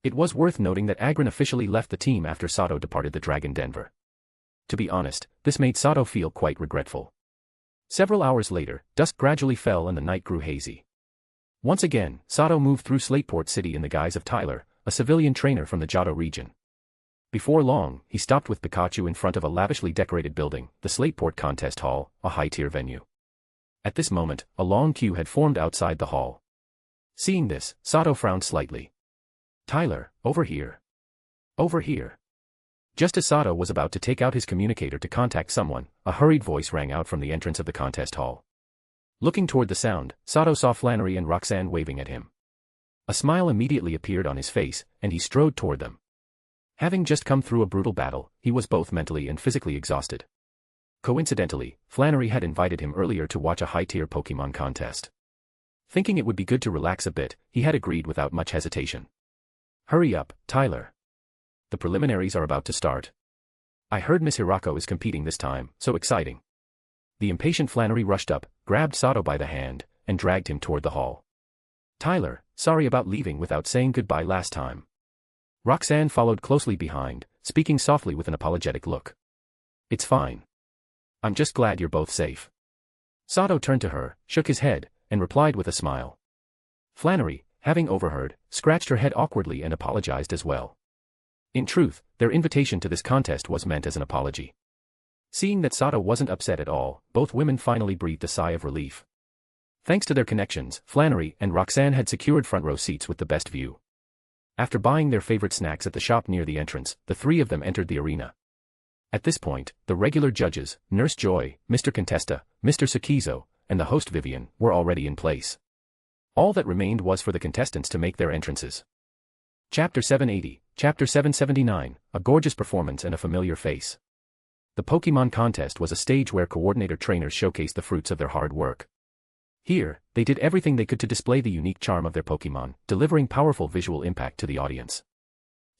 It was worth noting that Agron officially left the team after Sato departed the Dragon Denver. To be honest, this made Sato feel quite regretful. Several hours later, dusk gradually fell and the night grew hazy. Once again, Sato moved through Slateport City in the guise of Tyler, a civilian trainer from the Johto region. Before long, he stopped with Pikachu in front of a lavishly decorated building, the Slateport Contest Hall, a high-tier venue. At this moment, a long queue had formed outside the hall. Seeing this, Sato frowned slightly. "Tyler, over here. Over here." Just as Sato was about to take out his communicator to contact someone, a hurried voice rang out from the entrance of the contest hall. Looking toward the sound, Sato saw Flannery and Roxanne waving at him. A smile immediately appeared on his face, and he strode toward them. Having just come through a brutal battle, he was both mentally and physically exhausted. Coincidentally, Flannery had invited him earlier to watch a high-tier Pokémon contest. Thinking it would be good to relax a bit, he had agreed without much hesitation. "Hurry up, Tyler. The preliminaries are about to start. I heard Miss Hirako is competing this time, so exciting." The impatient Flannery rushed up, grabbed Sato by the hand, and dragged him toward the hall. "Tyler, sorry about leaving without saying goodbye last time." Roxanne followed closely behind, speaking softly with an apologetic look. "It's fine. I'm just glad you're both safe." Sato turned to her, shook his head, and replied with a smile. Flannery, having overheard, scratched her head awkwardly and apologized as well. In truth, their invitation to this contest was meant as an apology. Seeing that Sato wasn't upset at all, both women finally breathed a sigh of relief. Thanks to their connections, Flannery and Roxanne had secured front row seats with the best view. After buying their favorite snacks at the shop near the entrance, the three of them entered the arena. At this point, the regular judges, Nurse Joy, Mr. Contesta, Mr. Sukizo, and the host Vivian, were already in place. All that remained was for the contestants to make their entrances. Chapter 780, Chapter 779, a gorgeous performance and a familiar face. The Pokémon contest was a stage where coordinator trainers showcased the fruits of their hard work. Here, they did everything they could to display the unique charm of their Pokémon, delivering powerful visual impact to the audience.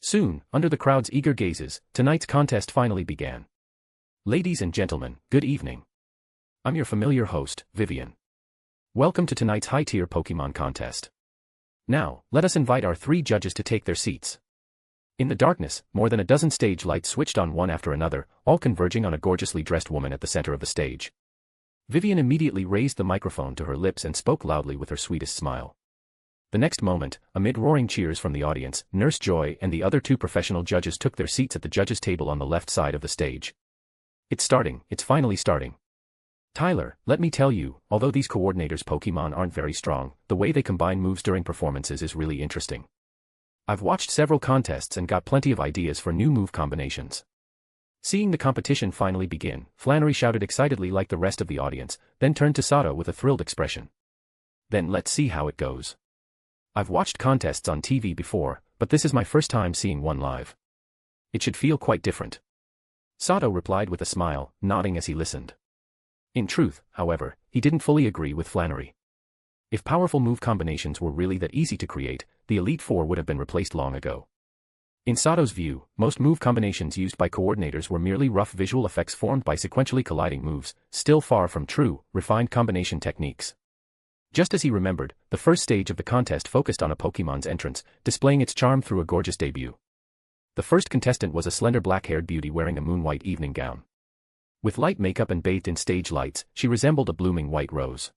Soon, under the crowd's eager gazes, tonight's contest finally began. Ladies and gentlemen, good evening. I'm your familiar host, Vivian. Welcome to tonight's high-tier Pokemon contest. Now, let us invite our 3 judges to take their seats. In the darkness, more than a dozen stage lights switched on one after another, all converging on a gorgeously dressed woman at the center of the stage. Vivian immediately raised the microphone to her lips and spoke loudly with her sweetest smile. The next moment, amid roaring cheers from the audience, Nurse Joy and the other 2 professional judges took their seats at the judges' table on the left side of the stage. It's finally starting. Tyler, let me tell you, although these coordinators' Pokemon aren't very strong, the way they combine moves during performances is really interesting. I've watched several contests and got plenty of ideas for new move combinations. Seeing the competition finally begin, Flannery shouted excitedly like the rest of the audience, then turned to Sato with a thrilled expression. Then let's see how it goes. I've watched contests on TV before, but this is my first time seeing one live. It should feel quite different. Sato replied with a smile, nodding as he listened. In truth, however, he didn't fully agree with Flannery. If powerful move combinations were really that easy to create, the Elite Four would have been replaced long ago. In Sato's view, most move combinations used by coordinators were merely rough visual effects formed by sequentially colliding moves, still far from true, refined combination techniques. Just as he remembered, the first stage of the contest focused on a Pokemon's entrance, displaying its charm through a gorgeous debut. The first contestant was a slender black-haired beauty wearing a moon-white evening gown. With light makeup and bathed in stage lights, she resembled a blooming white rose.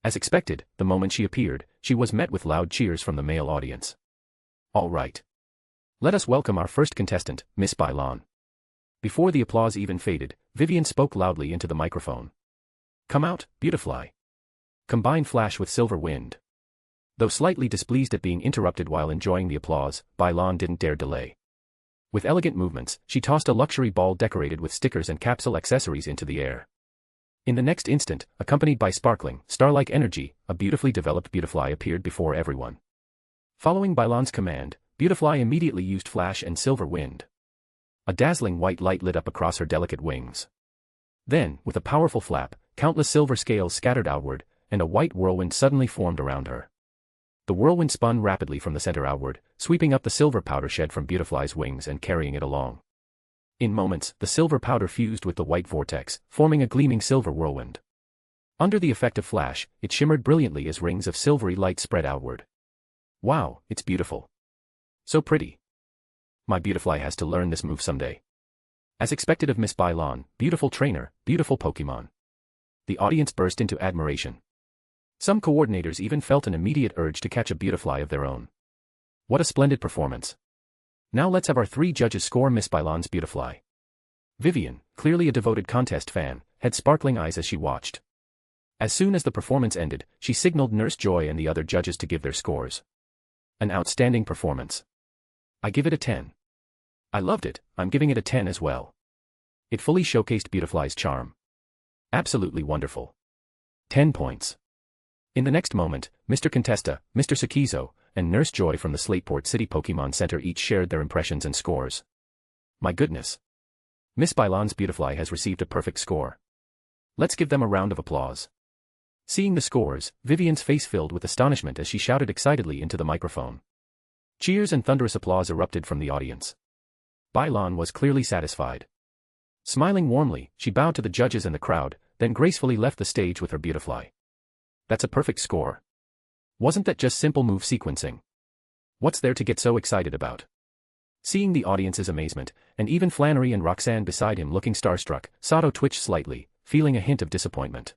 As expected, the moment she appeared, she was met with loud cheers from the male audience. All right. Let us welcome our first contestant, Miss Bylon. Before the applause even faded, Vivian spoke loudly into the microphone. Come out, Beautifly. Combine Flash with Silver Wind. Though slightly displeased at being interrupted while enjoying the applause, Bylon didn't dare delay. With elegant movements, she tossed a luxury ball decorated with stickers and capsule accessories into the air. In the next instant, accompanied by sparkling, star-like energy, a beautifully developed Beautifly appeared before everyone. Following Bylon's command, Beautifly immediately used Flash and Silver Wind. A dazzling white light lit up across her delicate wings. Then, with a powerful flap, countless silver scales scattered outward, and a white whirlwind suddenly formed around her. The whirlwind spun rapidly from the center outward, sweeping up the silver powder shed from Beautifly's wings and carrying it along. In moments, the silver powder fused with the white vortex, forming a gleaming silver whirlwind. Under the effect of Flash, it shimmered brilliantly as rings of silvery light spread outward. Wow, it's beautiful. So pretty. My Beautifly has to learn this move someday. As expected of Miss Bylon, beautiful trainer, beautiful Pokemon. The audience burst into admiration. Some coordinators even felt an immediate urge to catch a Beautifly of their own. What a splendid performance. Now let's have our 3 judges score Miss Bylon's Beautifly. Vivian, clearly a devoted contest fan, had sparkling eyes as she watched. As soon as the performance ended, she signaled Nurse Joy and the other judges to give their scores. An outstanding performance. I give it a 10. I loved it, I'm giving it a 10 as well. It fully showcased Beautifly's charm. Absolutely wonderful. 10 points. In the next moment, Mr. Contesta, Mr. Sakizo, and Nurse Joy from the Slateport City Pokemon Center each shared their impressions and scores. My goodness. Miss Bylon's Beautifly has received a perfect score. Let's give them a round of applause. Seeing the scores, Vivian's face filled with astonishment as she shouted excitedly into the microphone. Cheers and thunderous applause erupted from the audience. Bylon was clearly satisfied. Smiling warmly, she bowed to the judges and the crowd, then gracefully left the stage with her Beautifly. That's a perfect score. Wasn't that just simple move sequencing? What's there to get so excited about? Seeing the audience's amazement, and even Flannery and Roxanne beside him looking starstruck, Sato twitched slightly, feeling a hint of disappointment.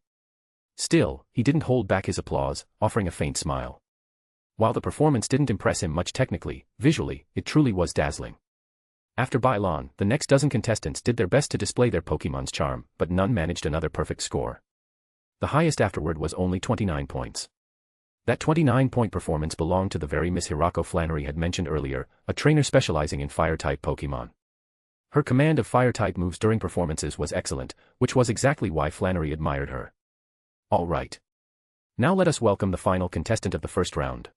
Still, he didn't hold back his applause, offering a faint smile. While the performance didn't impress him much technically, visually, it truly was dazzling. After Bylon, the next dozen contestants did their best to display their Pokemon's charm, but none managed another perfect score. The highest afterward was only 29 points. That 29-point performance belonged to the very Miss Hirako Flannery had mentioned earlier, a trainer specializing in Fire-type Pokemon. Her command of Fire-type moves during performances was excellent, which was exactly why Flannery admired her. All right. Now let us welcome the final contestant of the first round.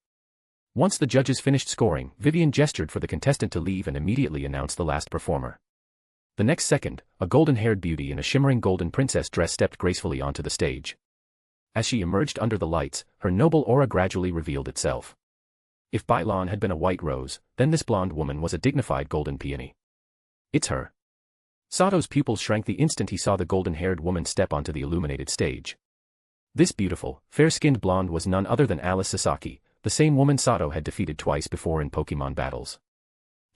Once the judges finished scoring, Vivian gestured for the contestant to leave and immediately announced the last performer. The next second, a golden-haired beauty in a shimmering golden princess dress stepped gracefully onto the stage. As she emerged under the lights, her noble aura gradually revealed itself. If Bylon had been a white rose, then this blonde woman was a dignified golden peony. It's her. Sato's pupils shrank the instant he saw the golden-haired woman step onto the illuminated stage. This beautiful, fair-skinned blonde was none other than Alice Sasaki, the same woman Sato had defeated twice before in Pokemon battles.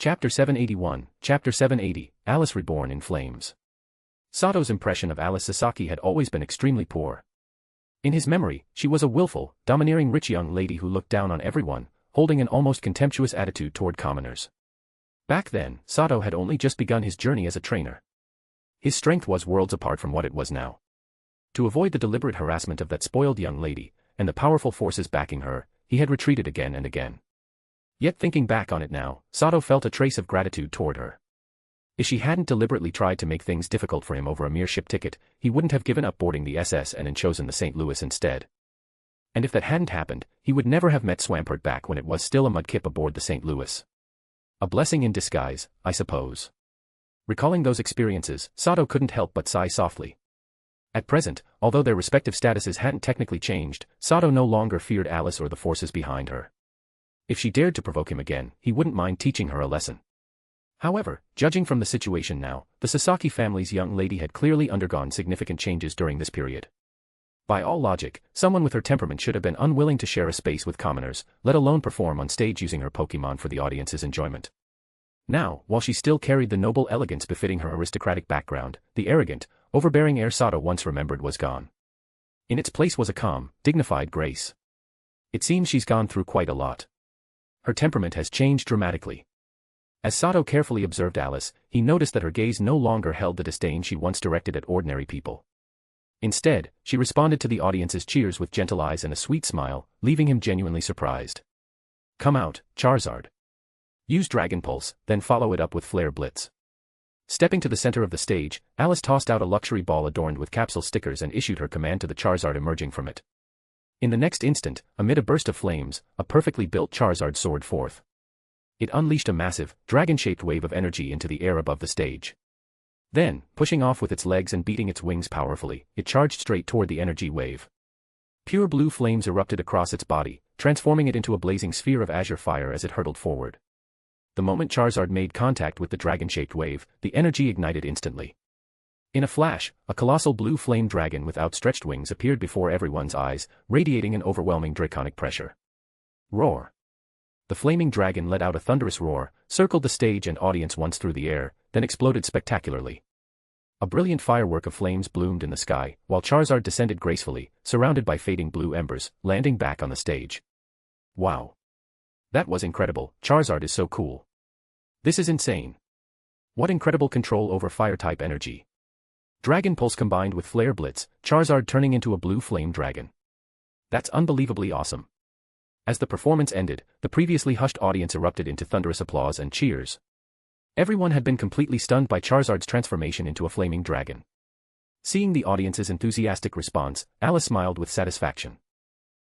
Chapter 781, Chapter 780, Alice Reborn in Flames. Sato's impression of Alice Sasaki had always been extremely poor. In his memory, she was a willful, domineering rich young lady who looked down on everyone, holding an almost contemptuous attitude toward commoners. Back then, Sato had only just begun his journey as a trainer. His strength was worlds apart from what it was now. To avoid the deliberate harassment of that spoiled young lady, and the powerful forces backing her, he had retreated again and again. Yet thinking back on it now, Sato felt a trace of gratitude toward her. If she hadn't deliberately tried to make things difficult for him over a mere ship ticket, he wouldn't have given up boarding the SS and chosen the St. Louis instead. And if that hadn't happened, he would never have met Swampert back when it was still a mudkip aboard the St. Louis. A blessing in disguise, I suppose. Recalling those experiences, Sato couldn't help but sigh softly. At present, although their respective statuses hadn't technically changed, Sato no longer feared Alice or the forces behind her. If she dared to provoke him again, he wouldn't mind teaching her a lesson. However, judging from the situation now, the Sasaki family's young lady had clearly undergone significant changes during this period. By all logic, someone with her temperament should have been unwilling to share a space with commoners, let alone perform on stage using her Pokemon for the audience's enjoyment. Now, while she still carried the noble elegance befitting her aristocratic background, the arrogant, overbearing air Sato once remembered was gone. In its place was a calm, dignified grace. It seems she's gone through quite a lot. Her temperament has changed dramatically. As Sato carefully observed Alice, he noticed that her gaze no longer held the disdain she once directed at ordinary people. Instead, she responded to the audience's cheers with gentle eyes and a sweet smile, leaving him genuinely surprised. Come out, Charizard. Use Dragon Pulse, then follow it up with Flare Blitz. Stepping to the center of the stage, Alice tossed out a luxury ball adorned with capsule stickers and issued her command to the Charizard emerging from it. In the next instant, amid a burst of flames, a perfectly built Charizard soared forth. It unleashed a massive, dragon-shaped wave of energy into the air above the stage. Then, pushing off with its legs and beating its wings powerfully, it charged straight toward the energy wave. Pure blue flames erupted across its body, transforming it into a blazing sphere of azure fire as it hurtled forward. The moment Charizard made contact with the dragon-shaped wave, the energy ignited instantly. In a flash, a colossal blue flame dragon with outstretched wings appeared before everyone's eyes, radiating an overwhelming draconic pressure. Roar! The flaming dragon let out a thunderous roar, circled the stage and audience once through the air, then exploded spectacularly. A brilliant firework of flames bloomed in the sky, while Charizard descended gracefully, surrounded by fading blue embers, landing back on the stage. Wow! That was incredible. Charizard is so cool. This is insane. What incredible control over fire-type energy. Dragon Pulse combined with Flare Blitz, Charizard turning into a blue flame dragon. That's unbelievably awesome. As the performance ended, the previously hushed audience erupted into thunderous applause and cheers. Everyone had been completely stunned by Charizard's transformation into a flaming dragon. Seeing the audience's enthusiastic response, Alice smiled with satisfaction.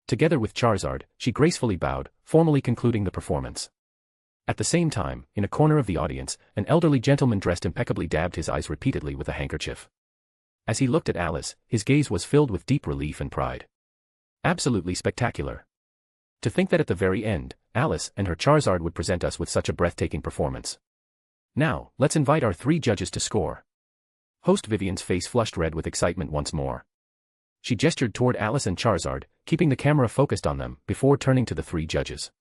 Together with Charizard, she gracefully bowed, formally concluding the performance. At the same time, in a corner of the audience, an elderly gentleman dressed impeccably dabbed his eyes repeatedly with a handkerchief. As he looked at Alice, his gaze was filled with deep relief and pride. Absolutely spectacular. To think that at the very end, Alice and her Charizard would present us with such a breathtaking performance. Now, let's invite our 3 judges to score. Host Vivian's face flushed red with excitement once more. She gestured toward Alice and Charizard, keeping the camera focused on them, before turning to the 3 judges.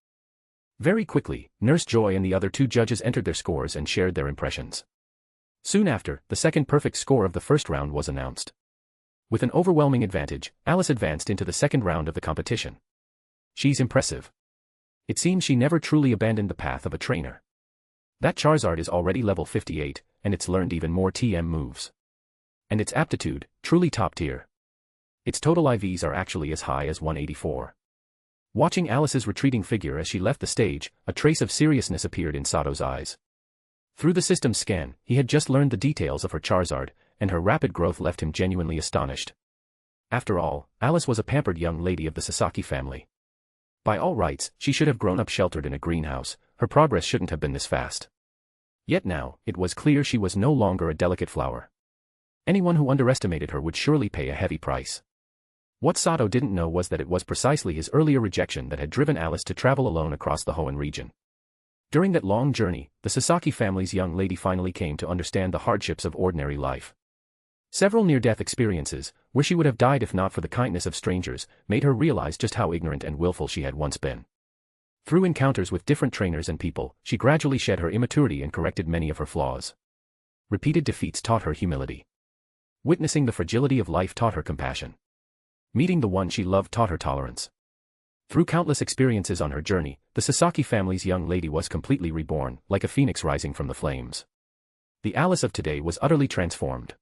Very quickly, Nurse Joy and the other 2 judges entered their scores and shared their impressions. Soon after, the second perfect score of the first round was announced. With an overwhelming advantage, Alice advanced into the second round of the competition. She's impressive. It seems she never truly abandoned the path of a trainer. That Charizard is already level 58, and it's learned even more TM moves. And its aptitude, truly top tier. Its total IVs are actually as high as 184. Watching Alice's retreating figure as she left the stage, a trace of seriousness appeared in Sato's eyes. Through the system's scan, he had just learned the details of her Charizard, and her rapid growth left him genuinely astonished. After all, Alice was a pampered young lady of the Sasaki family. By all rights, she should have grown up sheltered in a greenhouse. Her progress shouldn't have been this fast. Yet now, it was clear she was no longer a delicate flower. Anyone who underestimated her would surely pay a heavy price. What Sato didn't know was that it was precisely his earlier rejection that had driven Alice to travel alone across the Hoenn region. During that long journey, the Sasaki family's young lady finally came to understand the hardships of ordinary life. Several near-death experiences, where she would have died if not for the kindness of strangers, made her realize just how ignorant and willful she had once been. Through encounters with different trainers and people, she gradually shed her immaturity and corrected many of her flaws. Repeated defeats taught her humility. Witnessing the fragility of life taught her compassion. Meeting the one she loved taught her tolerance. Through countless experiences on her journey, the Sasaki family's young lady was completely reborn, like a phoenix rising from the flames. The Alice of today was utterly transformed.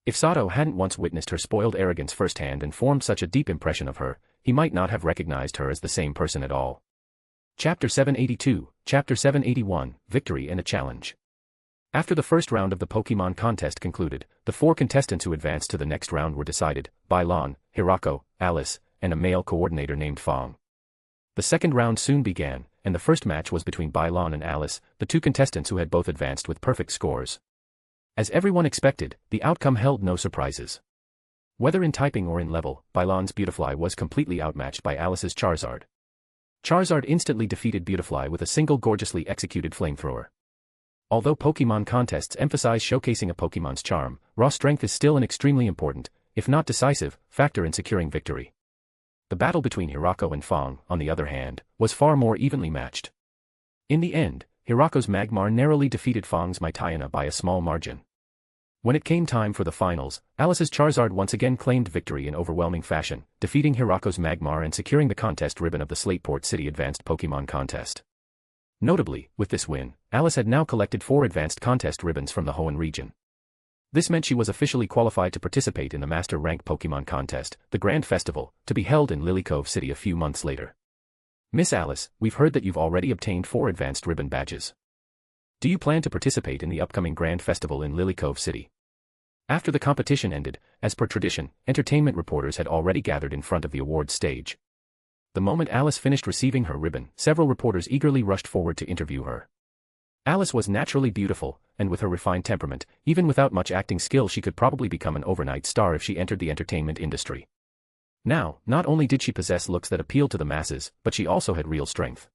If Sato hadn't once witnessed her spoiled arrogance firsthand and formed such a deep impression of her, he might not have recognized her as the same person at all. Chapter 782, Chapter 781, Victory and a Challenge. After the first round of the Pokemon contest concluded, the 4 contestants who advanced to the next round were decided: Bailan, Hirako, Alice, and a male coordinator named Fong. The second round soon began, and the first match was between Bailan and Alice, the 2 contestants who had both advanced with perfect scores. As everyone expected, the outcome held no surprises. Whether in typing or in level, Bailan's Beautifly was completely outmatched by Alice's Charizard. Charizard instantly defeated Beautifly with a single gorgeously executed flamethrower. Although Pokemon contests emphasize showcasing a Pokemon's charm, raw strength is still an extremely important, if not decisive, factor in securing victory. The battle between Hirako and Fong, on the other hand, was far more evenly matched. In the end, Hirako's Magmar narrowly defeated Fong's Mitayana by a small margin. When it came time for the finals, Alice's Charizard once again claimed victory in overwhelming fashion, defeating Hirako's Magmar and securing the contest ribbon of the Slateport City Advanced Pokemon Contest. Notably, with this win, Alice had now collected 4 advanced contest ribbons from the Hoenn region. This meant she was officially qualified to participate in the Master Rank Pokemon Contest, the Grand Festival, to be held in Lily Cove City a few months later. Miss Alice, we've heard that you've already obtained 4 advanced ribbon badges. Do you plan to participate in the upcoming Grand Festival in Lily Cove City? After the competition ended, as per tradition, entertainment reporters had already gathered in front of the awards stage. The moment Alice finished receiving her ribbon, several reporters eagerly rushed forward to interview her. Alice was naturally beautiful, and with her refined temperament, even without much acting skill she could probably become an overnight star if she entered the entertainment industry. Now, not only did she possess looks that appealed to the masses, but she also had real strength.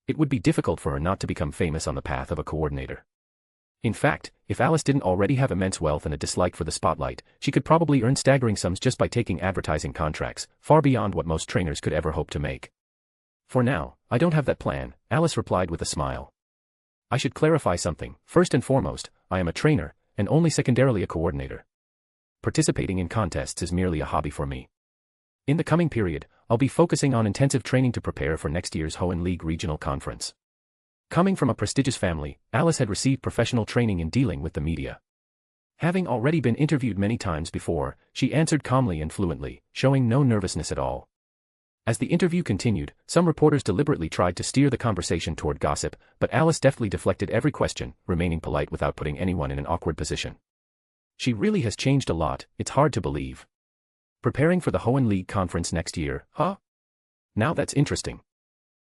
It would be difficult for her not to become famous on the path of a coordinator. In fact, if Alice didn't already have immense wealth and a dislike for the spotlight, she could probably earn staggering sums just by taking advertising contracts, far beyond what most trainers could ever hope to make. For now, I don't have that plan, Alice replied with a smile. I should clarify something. First and foremost, I am a trainer, and only secondarily a coordinator. Participating in contests is merely a hobby for me. In the coming period, I'll be focusing on intensive training to prepare for next year's Hoenn League Regional Conference. Coming from a prestigious family, Alice had received professional training in dealing with the media. Having already been interviewed many times before, she answered calmly and fluently, showing no nervousness at all. As the interview continued, some reporters deliberately tried to steer the conversation toward gossip, but Alice deftly deflected every question, remaining polite without putting anyone in an awkward position. She really has changed a lot, it's hard to believe. Preparing for the Hoenn League Conference next year, huh? Now that's interesting.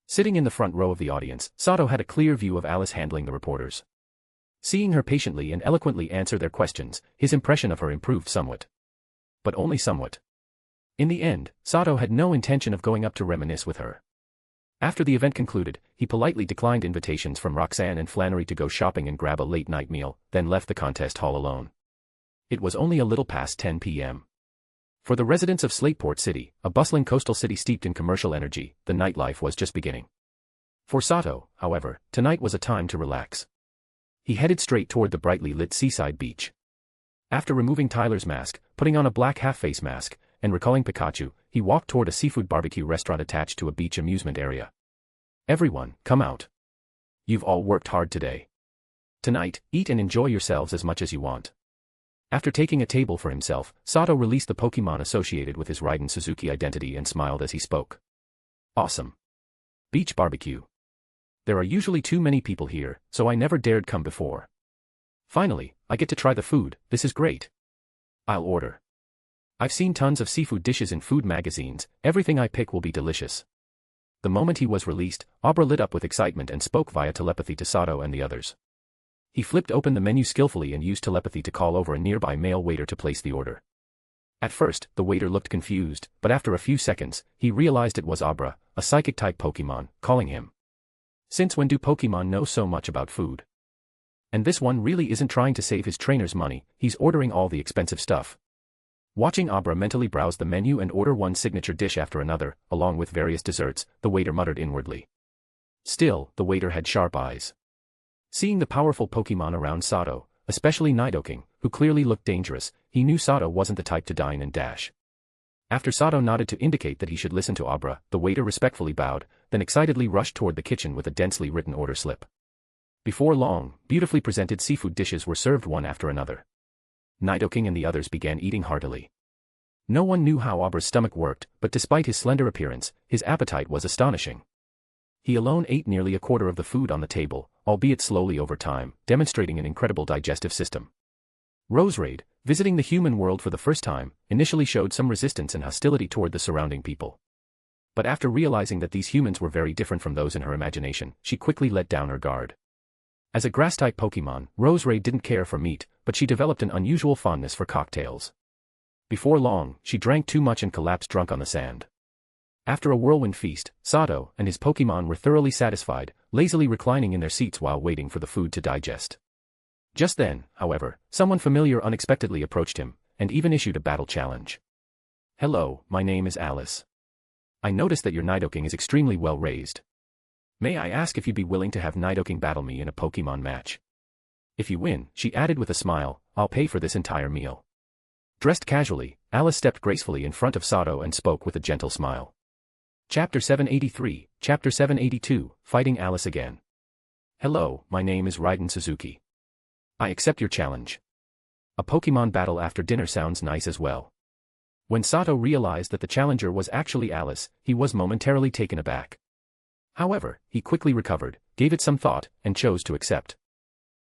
Sitting in the front row of the audience, Sato had a clear view of Alice handling the reporters. Seeing her patiently and eloquently answer their questions, his impression of her improved somewhat. But only somewhat. In the end, Sato had no intention of going up to reminisce with her. After the event concluded, he politely declined invitations from Roxanne and Flannery to go shopping and grab a late-night meal, then left the contest hall alone. It was only a little past 10 p.m. For the residents of Slateport City, a bustling coastal city steeped in commercial energy, the nightlife was just beginning. For Sato, however, tonight was a time to relax. He headed straight toward the brightly lit seaside beach. After removing Tyler's mask, putting on a black half-face mask, and recalling Pikachu, he walked toward a seafood barbecue restaurant attached to a beach amusement area. Everyone, come out. You've all worked hard today. Tonight, eat and enjoy yourselves as much as you want. After taking a table for himself, Sato released the Pokemon associated with his Raiden Suzuki identity and smiled as he spoke. Awesome. Beach barbecue. There are usually too many people here, so I never dared come before. Finally, I get to try the food, this is great. I'll order. I've seen tons of seafood dishes in food magazines, everything I pick will be delicious. The moment he was released, Abra lit up with excitement and spoke via telepathy to Sato and the others. He flipped open the menu skillfully and used telepathy to call over a nearby male waiter to place the order. At first, the waiter looked confused, but after a few seconds, he realized it was Abra, a psychic-type Pokemon, calling him. Since when do Pokemon know so much about food? And this one really isn't trying to save his trainer's money, he's ordering all the expensive stuff. Watching Abra mentally browse the menu and order one signature dish after another, along with various desserts, the waiter muttered inwardly. Still, the waiter had sharp eyes. Seeing the powerful Pokemon around Sato, especially Nidoking, who clearly looked dangerous, he knew Sato wasn't the type to dine and dash. After Sato nodded to indicate that he should listen to Abra, the waiter respectfully bowed, then excitedly rushed toward the kitchen with a densely written order slip. Before long, beautifully presented seafood dishes were served one after another. Nidoking and the others began eating heartily. No one knew how Abra's stomach worked, but despite his slender appearance, his appetite was astonishing. He alone ate nearly a quarter of the food on the table, albeit slowly over time, demonstrating an incredible digestive system. Roserade, visiting the human world for the first time, initially showed some resistance and hostility toward the surrounding people. But after realizing that these humans were very different from those in her imagination, she quickly let down her guard. As a grass-type Pokemon, Roserade didn't care for meat, but she developed an unusual fondness for cocktails. Before long, she drank too much and collapsed drunk on the sand. After a whirlwind feast, Sato and his Pokemon were thoroughly satisfied, lazily reclining in their seats while waiting for the food to digest. Just then, however, someone familiar unexpectedly approached him, and even issued a battle challenge. "Hello, my name is Alice. I noticed that your Nidoking is extremely well raised. May I ask if you'd be willing to have Nidoking battle me in a Pokemon match? If you win," she added with a smile, "I'll pay for this entire meal." Dressed casually, Alice stepped gracefully in front of Sato and spoke with a gentle smile. Chapter 783, Chapter 782, Fighting Alice Again. "Hello, my name is Raiden Suzuki. I accept your challenge. A Pokemon battle after dinner sounds nice as well." When Sato realized that the challenger was actually Alice, he was momentarily taken aback. However, he quickly recovered, gave it some thought, and chose to accept.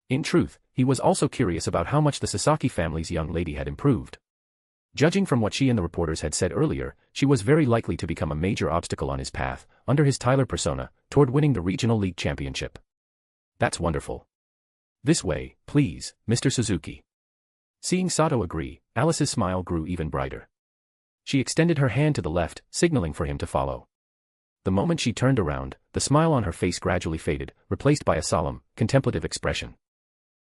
In truth, he was also curious about how much the Sasaki family's young lady had improved. Judging from what she and the reporters had said earlier, she was very likely to become a major obstacle on his path, under his Tyler persona, toward winning the Regional League Championship. "That's wonderful. This way, please, Mr. Suzuki." Seeing Sato agree, Alice's smile grew even brighter. She extended her hand to the left, signaling for him to follow. The moment she turned around, the smile on her face gradually faded, replaced by a solemn, contemplative expression.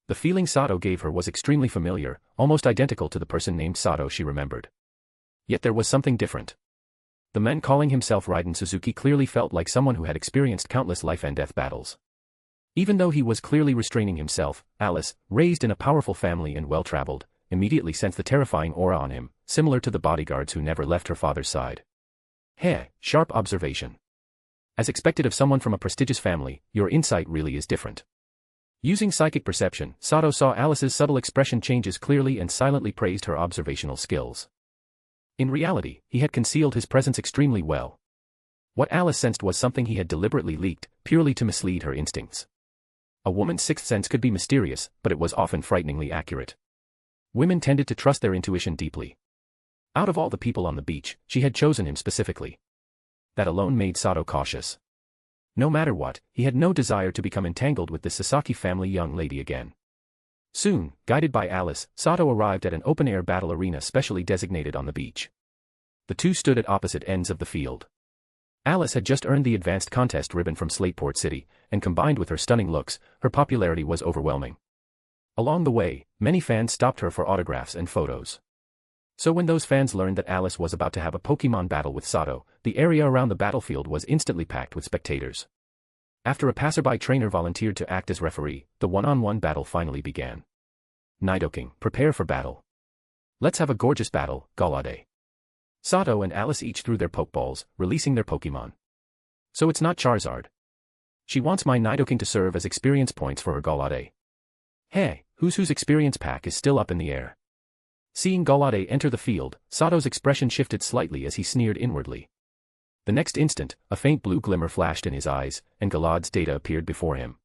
The feeling Sato gave her was extremely familiar, almost identical to the person named Sato she remembered. Yet there was something different. The man calling himself Raiden Suzuki clearly felt like someone who had experienced countless life-and-death battles. Even though he was clearly restraining himself, Alice, raised in a powerful family and well-traveled, immediately sensed the terrifying aura on him, similar to the bodyguards who never left her father's side. Sharp observation. As expected of someone from a prestigious family, your insight really is different. Using psychic perception, Sato saw Alice's subtle expression changes clearly and silently praised her observational skills. In reality, he had concealed his presence extremely well. What Alice sensed was something he had deliberately leaked, purely to mislead her instincts. A woman's sixth sense could be mysterious, but it was often frighteningly accurate. Women tended to trust their intuition deeply. Out of all the people on the beach, she had chosen him specifically. That alone made Sato cautious. No matter what, he had no desire to become entangled with this Sasaki family young lady again. Soon, guided by Alice, Sato arrived at an open-air battle arena specially designated on the beach. The two stood at opposite ends of the field. Alice had just earned the advanced contest ribbon from Slateport City, and combined with her stunning looks, her popularity was overwhelming. Along the way, many fans stopped her for autographs and photos. So when those fans learned that Alice was about to have a Pokemon battle with Sato, the area around the battlefield was instantly packed with spectators. After a passerby trainer volunteered to act as referee, the one-on-one battle finally began. Nidoking, prepare for battle. Let's have a gorgeous battle, Galade. Sato and Alice each threw their Pokeballs, releasing their Pokemon. So it's not Charizard. She wants my Nidoking to serve as experience points for her Galade. Whose experience pack is still up in the air? Seeing Galade enter the field, Sato's expression shifted slightly as he sneered inwardly. The next instant, a faint blue glimmer flashed in his eyes, and Galade's data appeared before him.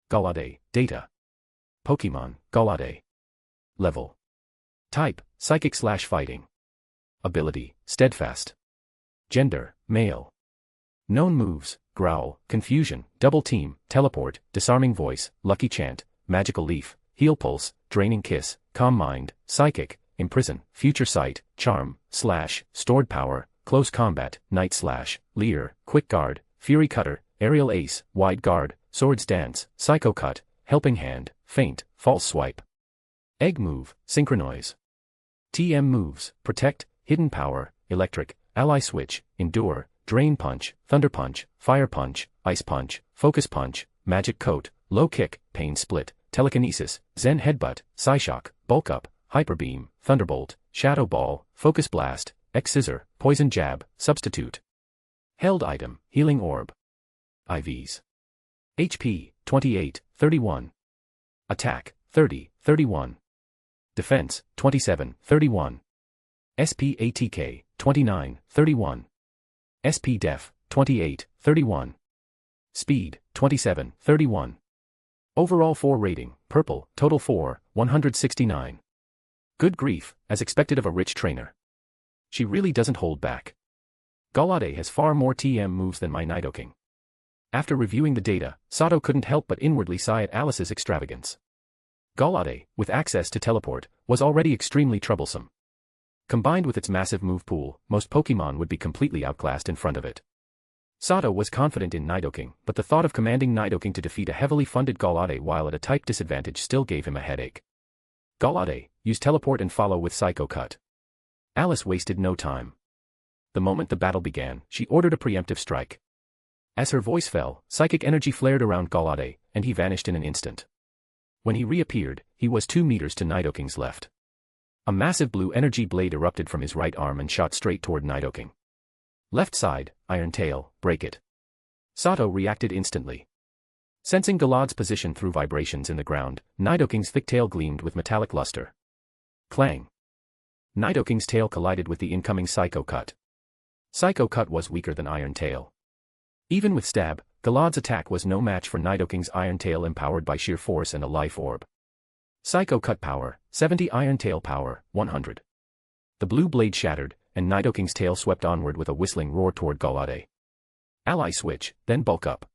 Galade, data. Pokemon, Galade. Level. Type, Psychic/Fighting. Ability, Steadfast. Gender, male. Known moves, Growl, Confusion, Double Team, Teleport, Disarming Voice, Lucky Chant, Magical Leaf, Heal Pulse, Draining Kiss, Calm Mind, Psychic, Imprison, Future Sight, Charm, Slash, Stored Power, Close Combat, Night Slash, Leer, Quick Guard, Fury Cutter, Aerial Ace, Wide Guard, Swords Dance, Psycho Cut, Helping Hand, Feint, False Swipe. Egg Move, Synchronize. TM Moves, Protect, Hidden Power, Electric, Ally Switch, Endure, Drain Punch, Thunder Punch, Fire Punch, Ice Punch, Focus Punch, Magic Coat, Low Kick, Pain Split, Telekinesis, Zen Headbutt, Psyshock, Bulk Up, Hyper Beam, Thunderbolt, Shadow Ball, Focus Blast, X-Scissor, Poison Jab, Substitute. Held Item, Healing Orb. IVs. HP, 28, 31. Attack, 30, 31. Defense, 27, 31. SP ATK, 29, 31. SP Def, 28, 31. Speed, 27, 31. Overall 4 rating, purple, total 4, 169. Good grief, as expected of a rich trainer. She really doesn't hold back. Gallade has far more TM moves than my Nidoking. After reviewing the data, Sato couldn't help but inwardly sigh at Alice's extravagance. Gallade, with access to teleport, was already extremely troublesome. Combined with its massive move pool, most Pokémon would be completely outclassed in front of it. Sato was confident in Nidoking, but the thought of commanding Nidoking to defeat a heavily funded Gallade while at a type disadvantage still gave him a headache. Gallade, use teleport and follow with Psycho Cut. Alice wasted no time. The moment the battle began, she ordered a preemptive strike. As her voice fell, psychic energy flared around Gallade, and he vanished in an instant. When he reappeared, he was 2 meters to Nidoking's left. A massive blue energy blade erupted from his right arm and shot straight toward Nidoking. Left side, Iron Tail, break it. Sato reacted instantly. Sensing Gallade's position through vibrations in the ground, Nidoking's thick tail gleamed with metallic luster. Clang. Nidoking's tail collided with the incoming Psycho Cut. Psycho Cut was weaker than Iron Tail. Even with stab, Gallade's attack was no match for Nidoking's Iron Tail empowered by sheer force and a life orb. Psycho Cut power, 70. Iron Tail power, 100. The blue blade shattered, and Nidoking's tail swept onward with a whistling roar toward Gallade. Ally Switch, then Bulk Up.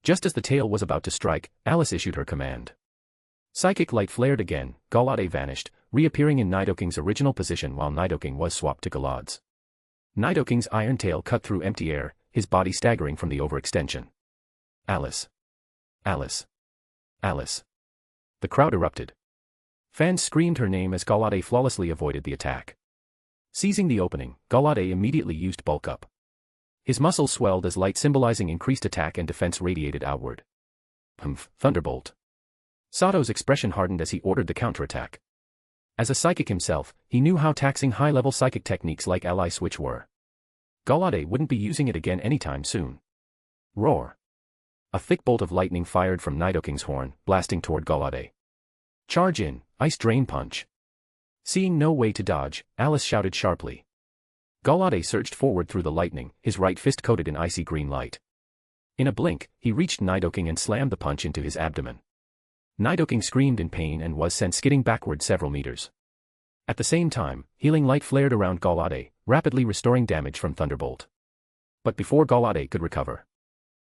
Just as the tail was about to strike, Alice issued her command. Psychic Light flared again, Gallade vanished, reappearing in Nidoking's original position while Nidoking was swapped to Gallade's. Nidoking's Iron Tail cut through empty air, his body staggering from the overextension. Alice. Alice. Alice. The crowd erupted. Fans screamed her name as Gallade flawlessly avoided the attack. Seizing the opening, Gallade immediately used Bulk Up. His muscles swelled as light symbolizing increased attack and defense radiated outward. Humph, Thunderbolt. Sato's expression hardened as he ordered the counterattack. As a psychic himself, he knew how taxing high-level psychic techniques like Ally Switch were. Gallade wouldn't be using it again anytime soon. Roar. A thick bolt of lightning fired from Nidoking's horn, blasting toward Gallade. Charge in, Ice Drain Punch. Seeing no way to dodge, Alice shouted sharply. Gallade surged forward through the lightning, his right fist coated in icy green light. In a blink, he reached Nidoking and slammed the punch into his abdomen. Nidoking screamed in pain and was sent skidding backward several meters. At the same time, healing light flared around Gallade, rapidly restoring damage from Thunderbolt. But before Gallade could recover,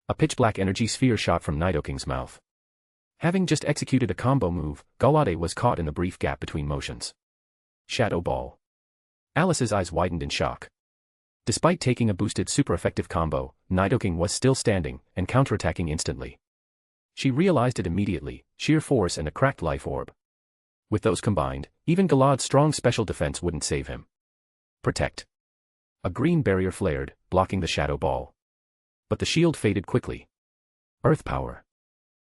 a pitch-black energy sphere shot from Nidoking's mouth. Having just executed a combo move, Gallade was caught in the brief gap between motions. Shadow Ball. Alice's eyes widened in shock. Despite taking a boosted super-effective combo, Nidoking was still standing and counterattacking instantly. She realized it immediately, sheer force and a cracked life orb. With those combined, even Gallade's strong special defense wouldn't save him. Protect. A green barrier flared, blocking the Shadow Ball. But the shield faded quickly. Earth Power.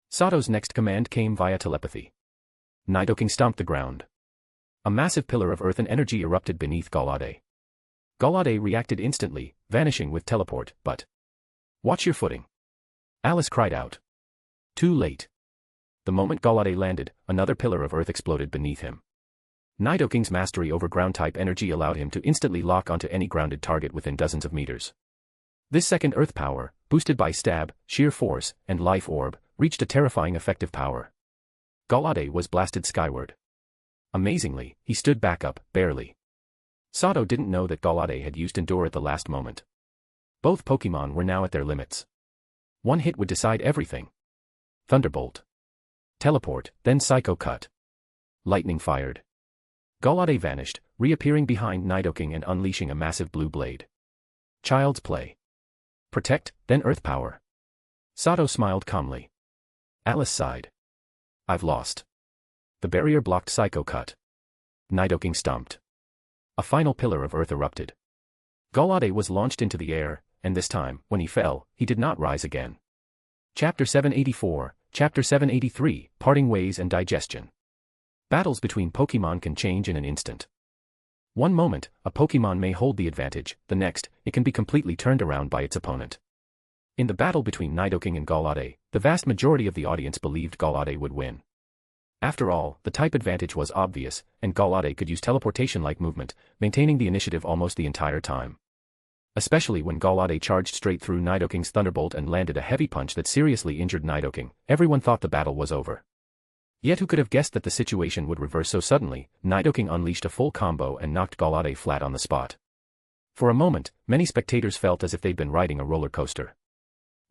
Sato's next command came via telepathy. Nidoking stomped the ground. A massive pillar of earth and energy erupted beneath Gallade. Gallade reacted instantly, vanishing with teleport, but... Watch your footing. Alice cried out. Too late. The moment Gallade landed, another pillar of earth exploded beneath him. Nidoking's mastery over ground-type energy allowed him to instantly lock onto any grounded target within dozens of meters. This second earth power, boosted by stab, sheer force, and life orb, reached a terrifying effective power. Gallade was blasted skyward. Amazingly, he stood back up, barely. Sato didn't know that Gallade had used Endure at the last moment. Both Pokémon were now at their limits. One hit would decide everything. Thunderbolt. Teleport, then Psycho Cut. Lightning fired. Gallade vanished, reappearing behind Nidoking and unleashing a massive blue blade. Child's Play. Protect, then Earth Power. Sato smiled calmly. Alice sighed. I've lost. The barrier blocked Psycho Cut. Nidoking stomped. A final pillar of earth erupted. Gallade was launched into the air, and this time, when he fell, he did not rise again. Chapter 784, Chapter 783, Parting Ways and Digestion. Battles between Pokémon can change in an instant. One moment, a Pokémon may hold the advantage, the next, it can be completely turned around by its opponent. In the battle between Nidoking and Gallade, the vast majority of the audience believed Gallade would win. After all, the type advantage was obvious, and Gallade could use teleportation-like movement, maintaining the initiative almost the entire time. Especially when Gallade charged straight through Nidoking's Thunderbolt and landed a heavy punch that seriously injured Nidoking, everyone thought the battle was over. Yet who could have guessed that the situation would reverse so suddenly? Nidoking unleashed a full combo and knocked Gallade flat on the spot. For a moment, many spectators felt as if they'd been riding a roller coaster.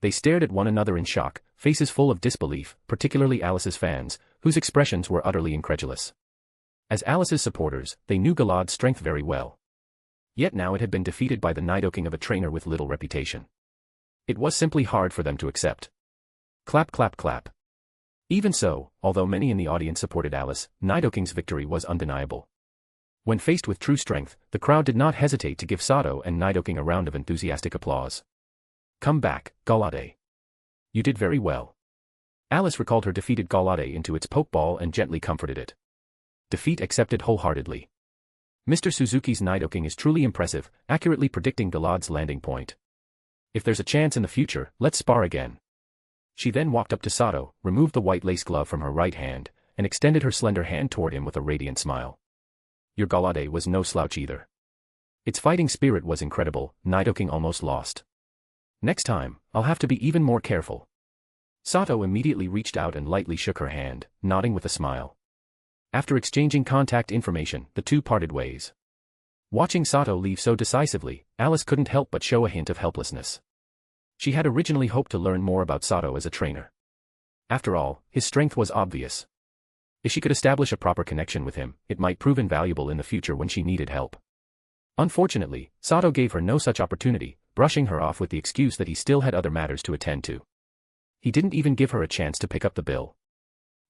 They stared at one another in shock, faces full of disbelief, particularly Alice's fans, whose expressions were utterly incredulous. As Alice's supporters, they knew Gallade's strength very well. Yet now it had been defeated by the Nidoking of a trainer with little reputation. It was simply hard for them to accept. Clap clap clap. Even so, although many in the audience supported Alice, Nidoking's victory was undeniable. When faced with true strength, the crowd did not hesitate to give Sato and Nidoking a round of enthusiastic applause. Come back, Gallade. You did very well. Alice recalled her defeated Gallade into its Pokeball and gently comforted it. Defeat accepted wholeheartedly. Mr. Suzuki's Nidoking is truly impressive, accurately predicting Gallade's landing point. If there's a chance in the future, let's spar again. She then walked up to Sato, removed the white lace glove from her right hand, and extended her slender hand toward him with a radiant smile. Your Gallade was no slouch either. Its fighting spirit was incredible, Nidoking almost lost. Next time, I'll have to be even more careful. Sato immediately reached out and lightly shook her hand, nodding with a smile. After exchanging contact information, the two parted ways. Watching Sato leave so decisively, Alice couldn't help but show a hint of helplessness. She had originally hoped to learn more about Sato as a trainer. After all, his strength was obvious. If she could establish a proper connection with him, it might prove invaluable in the future when she needed help. Unfortunately, Sato gave her no such opportunity, brushing her off with the excuse that he still had other matters to attend to. He didn't even give her a chance to pick up the bill.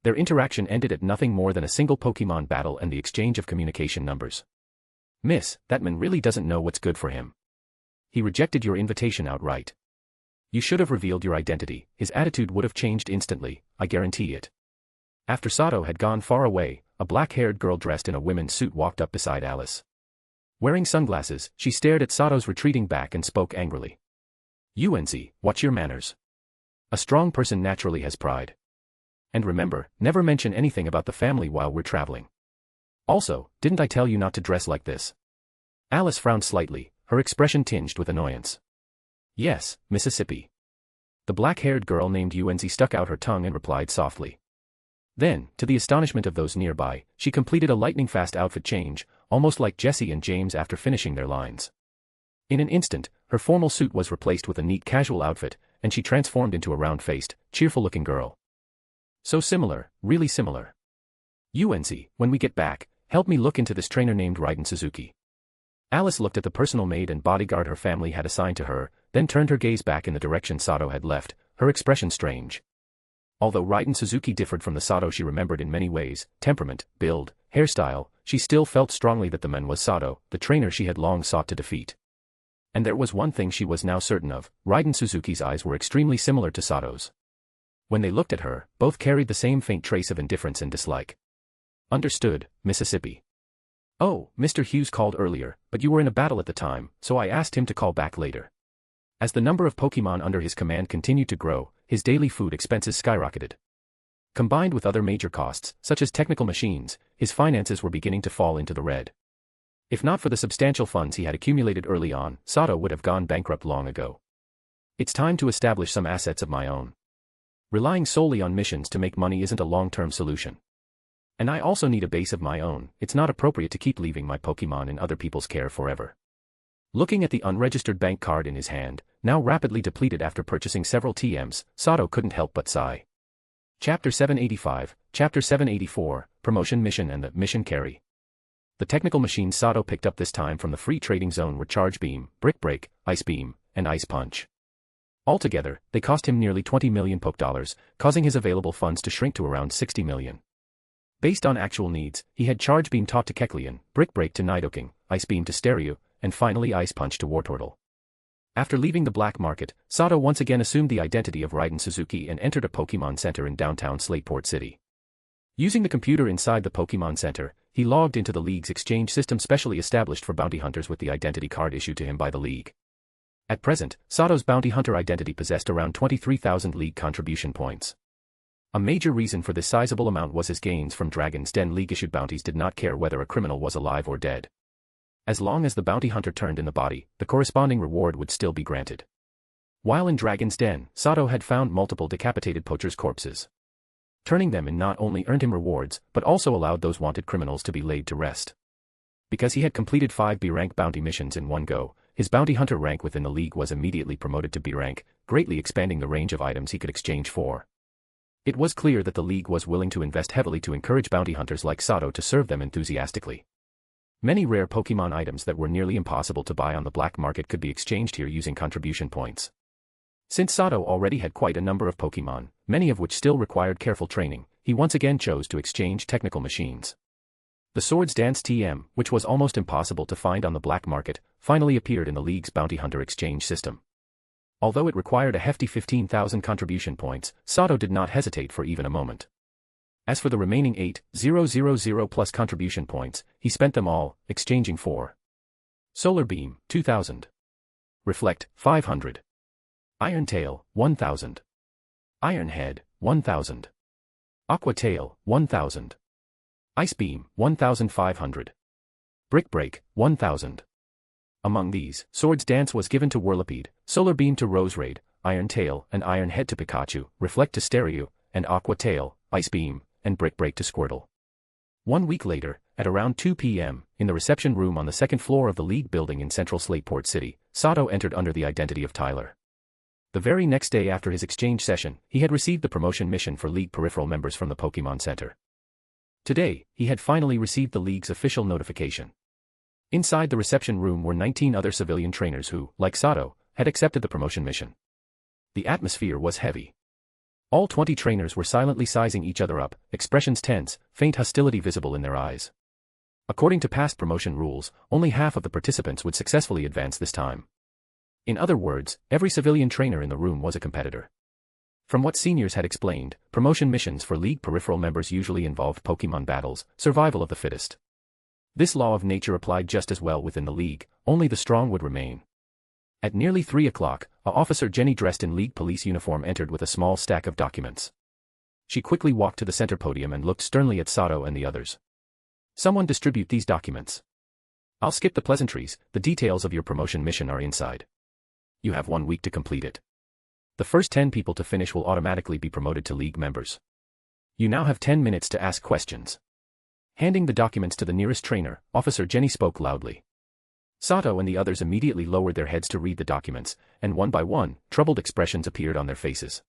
Their interaction ended at nothing more than a single Pokemon battle and the exchange of communication numbers. Miss, that man really doesn't know what's good for him. He rejected your invitation outright. You should have revealed your identity, his attitude would have changed instantly, I guarantee it. After Sato had gone far away, a black-haired girl dressed in a women's suit walked up beside Alice. Wearing sunglasses, she stared at Sato's retreating back and spoke angrily. UNC, watch your manners. A strong person naturally has pride. And remember, never mention anything about the family while we're traveling. Also, didn't I tell you not to dress like this? Alice frowned slightly, her expression tinged with annoyance. Yes, Mississippi. The black-haired girl named UNC stuck out her tongue and replied softly. Then, to the astonishment of those nearby, she completed a lightning-fast outfit change, almost like Jessie and James after finishing their lines. In an instant, her formal suit was replaced with a neat casual outfit, and she transformed into a round-faced, cheerful-looking girl. So similar, really similar. UNC, when we get back, help me look into this trainer named Raiden Suzuki. Alice looked at the personal maid and bodyguard her family had assigned to her, then turned her gaze back in the direction Sato had left, her expression strange. Although Raiden Suzuki differed from the Sato she remembered in many ways, temperament, build, hairstyle, she still felt strongly that the man was Sato, the trainer she had long sought to defeat. And there was one thing she was now certain of, Raiden Suzuki's eyes were extremely similar to Sato's. When they looked at her, both carried the same faint trace of indifference and dislike. Understood, Mississippi. Oh, Mr. Hughes called earlier, but you were in a battle at the time, so I asked him to call back later. As the number of Pokemon under his command continued to grow, his daily food expenses skyrocketed. Combined with other major costs, such as technical machines, his finances were beginning to fall into the red. If not for the substantial funds he had accumulated early on, Sato would have gone bankrupt long ago. It's time to establish some assets of my own. Relying solely on missions to make money isn't a long-term solution. And I also need a base of my own, it's not appropriate to keep leaving my Pokemon in other people's care forever. Looking at the unregistered bank card in his hand, now rapidly depleted after purchasing several TMs, Sato couldn't help but sigh. Chapter 785, Chapter 784, Promotion Mission and the Mission Carry. The technical machines Sato picked up this time from the free trading zone were Charge Beam, Brick Break, Ice Beam, and Ice Punch. Altogether, they cost him nearly 20 million poke dollars, causing his available funds to shrink to around 60 million. Based on actual needs, he had Charge Beam taught to Kecleon, Brick Break to Nidoking, Ice Beam to Stereo, and finally Ice Punch to Wartortle. After leaving the black market, Sato once again assumed the identity of Raiden Suzuki and entered a Pokemon Center in downtown Slateport City. Using the computer inside the Pokemon Center, he logged into the League's exchange system specially established for bounty hunters with the identity card issued to him by the League. At present, Sato's bounty hunter identity possessed around 23,000 League contribution points. A major reason for this sizable amount was his gains from Dragon's Den. League-issued bounties did not care whether a criminal was alive or dead. As long as the bounty hunter turned in the body, the corresponding reward would still be granted. While in Dragon's Den, Sato had found multiple decapitated poachers' corpses. Turning them in not only earned him rewards, but also allowed those wanted criminals to be laid to rest. Because he had completed 5 B-rank bounty missions in one go, his bounty hunter rank within the League was immediately promoted to B rank, greatly expanding the range of items he could exchange for. It was clear that the League was willing to invest heavily to encourage bounty hunters like Sato to serve them enthusiastically. Many rare Pokemon items that were nearly impossible to buy on the black market could be exchanged here using contribution points. Since Sato already had quite a number of Pokemon, many of which still required careful training, he once again chose to exchange technical machines. The Swords Dance TM, which was almost impossible to find on the black market, finally appeared in the League's bounty hunter exchange system. Although it required a hefty 15,000 contribution points, Sato did not hesitate for even a moment. As for the remaining 8,000 plus contribution points, he spent them all, exchanging for Solar Beam, 2,000. Reflect, 500. Iron Tail, 1,000. Iron Head, 1,000. Aqua Tail, 1,000. Ice Beam, 1,500. Brick Break, 1,000. Among these, Swords Dance was given to Whirlipede, Solar Beam to Roserade, Iron Tail and Iron Head to Pikachu, Reflect to Stereo, and Aqua Tail, Ice Beam, and Brick Break to Squirtle. 1 week later, at around 2 p.m., in the reception room on the second floor of the League building in central Slateport City, Sato entered under the identity of Tyler. The very next day after his exchange session, he had received the promotion mission for League peripheral members from the Pokemon Center. Today, he had finally received the League's official notification. Inside the reception room were 19 other civilian trainers who, like Sato, had accepted the promotion mission. The atmosphere was heavy. All 20 trainers were silently sizing each other up, expressions tense, faint hostility visible in their eyes. According to past promotion rules, only half of the participants would successfully advance this time. In other words, every civilian trainer in the room was a competitor. From what seniors had explained, promotion missions for League peripheral members usually involved Pokemon battles, survival of the fittest. This law of nature applied just as well within the League, only the strong would remain. At nearly 3 o'clock, Officer Jenny dressed in League police uniform entered with a small stack of documents. She quickly walked to the center podium and looked sternly at Sato and the others. Someone distribute these documents. I'll skip the pleasantries, the details of your promotion mission are inside. You have 1 week to complete it. The first 10 people to finish will automatically be promoted to League members. You now have 10 minutes to ask questions. Handing the documents to the nearest trainer, Officer Jenny spoke loudly. Sato and the others immediately lowered their heads to read the documents, and one by one, troubled expressions appeared on their faces.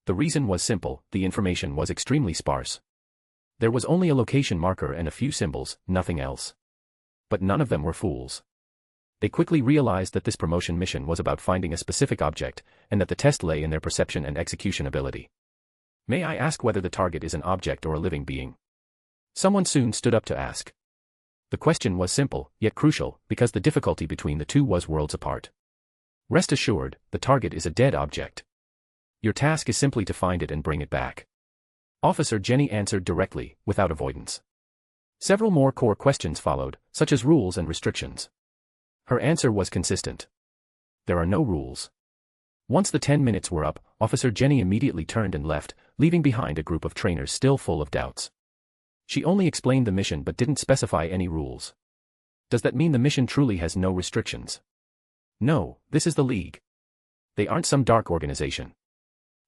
The reason was simple, the information was extremely sparse. There was only a location marker and a few symbols, nothing else. But none of them were fools. They quickly realized that this promotion mission was about finding a specific object, and that the test lay in their perception and execution ability. May I ask whether the target is an object or a living being? Someone soon stood up to ask. The question was simple, yet crucial, because the difficulty between the two was worlds apart. Rest assured, the target is a dead object. Your task is simply to find it and bring it back. Officer Jenny answered directly, without avoidance. Several more core questions followed, such as rules and restrictions. Her answer was consistent. There are no rules. Once the 10 minutes were up, Officer Jenny immediately turned and left, leaving behind a group of trainers still full of doubts. She only explained the mission but didn't specify any rules. Does that mean the mission truly has no restrictions? No, this is the League. They aren't some dark organization.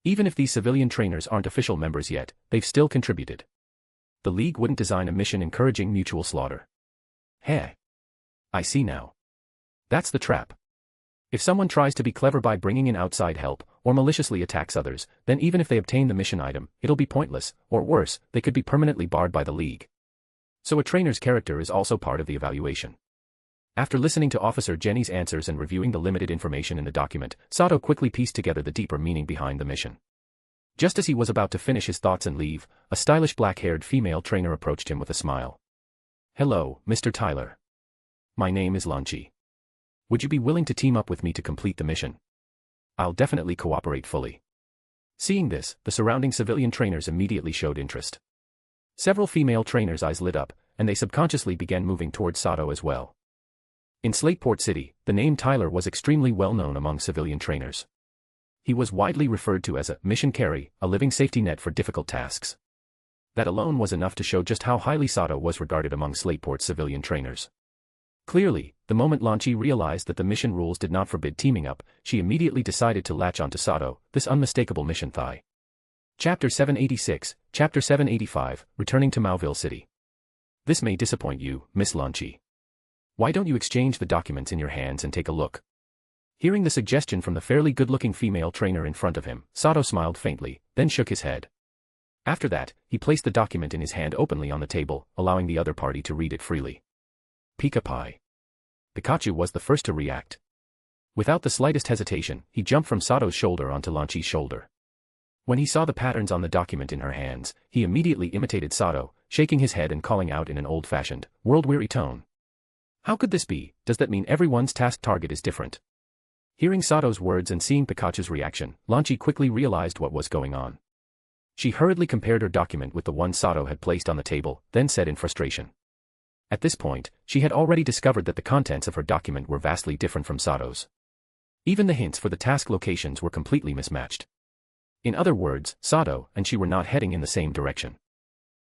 Even if these civilian trainers aren't official members yet, they've still contributed. The League wouldn't design a mission encouraging mutual slaughter. Heh. I see now. That's the trap. If someone tries to be clever by bringing in outside help, or maliciously attacks others, then even if they obtain the mission item, it'll be pointless, or worse, they could be permanently barred by the League. So a trainer's character is also part of the evaluation. After listening to Officer Jenny's answers and reviewing the limited information in the document, Sato quickly pieced together the deeper meaning behind the mission. Just as he was about to finish his thoughts and leave, a stylish black-haired female trainer approached him with a smile. "Hello, Mr. Tyler. My name is Lanchi. Would you be willing to team up with me to complete the mission? I'll definitely cooperate fully." Seeing this, the surrounding civilian trainers immediately showed interest. Several female trainers' eyes lit up, and they subconsciously began moving towards Sato as well. In Slateport City, the name Tyler was extremely well known among civilian trainers. He was widely referred to as a mission carry, a living safety net for difficult tasks. That alone was enough to show just how highly Sato was regarded among Slateport's civilian trainers. Clearly, the moment Lanchi realized that the mission rules did not forbid teaming up, she immediately decided to latch onto Sato, this unmistakable mission thigh. Chapter 786, Chapter 785, Returning to Mauville City. This may disappoint you, Miss Lanchi. Why don't you exchange the documents in your hands and take a look? Hearing the suggestion from the fairly good-looking female trainer in front of him, Sato smiled faintly, then shook his head. After that, he placed the document in his hand openly on the table, allowing the other party to read it freely. Pika Pie. Pikachu was the first to react. Without the slightest hesitation, he jumped from Sato's shoulder onto Lanchi's shoulder. When he saw the patterns on the document in her hands, he immediately imitated Sato, shaking his head and calling out in an old-fashioned, world-weary tone. How could this be? Does that mean everyone's task target is different? Hearing Sato's words and seeing Pikachu's reaction, Lanchi quickly realized what was going on. She hurriedly compared her document with the one Sato had placed on the table, then said in frustration. At this point, she had already discovered that the contents of her document were vastly different from Sato's. Even the hints for the task locations were completely mismatched. In other words, Sato and she were not heading in the same direction.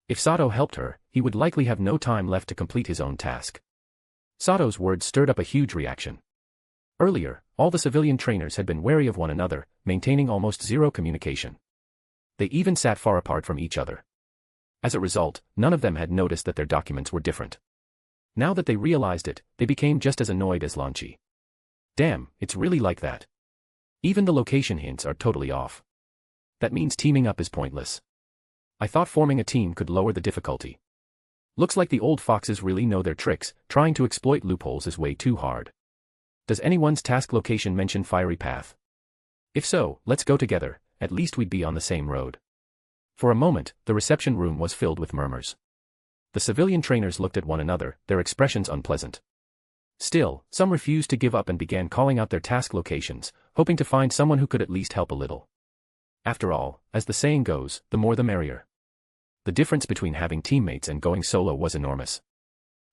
If Sato helped her, he would likely have no time left to complete his own task. Sato's words stirred up a huge reaction. Earlier, all the civilian trainers had been wary of one another, maintaining almost zero communication. They even sat far apart from each other. As a result, none of them had noticed that their documents were different. Now that they realized it, they became just as annoyed as Lanchi. Damn, it's really like that. Even the location hints are totally off. That means teaming up is pointless. I thought forming a team could lower the difficulty. Looks like the old foxes really know their tricks, trying to exploit loopholes is way too hard. Does anyone's task location mention Fiery Path? If so, let's go together, at least we'd be on the same road. For a moment, the reception room was filled with murmurs. The civilian trainers looked at one another, their expressions unpleasant. Still, some refused to give up and began calling out their task locations, hoping to find someone who could at least help a little. After all, as the saying goes, the more the merrier. The difference between having teammates and going solo was enormous.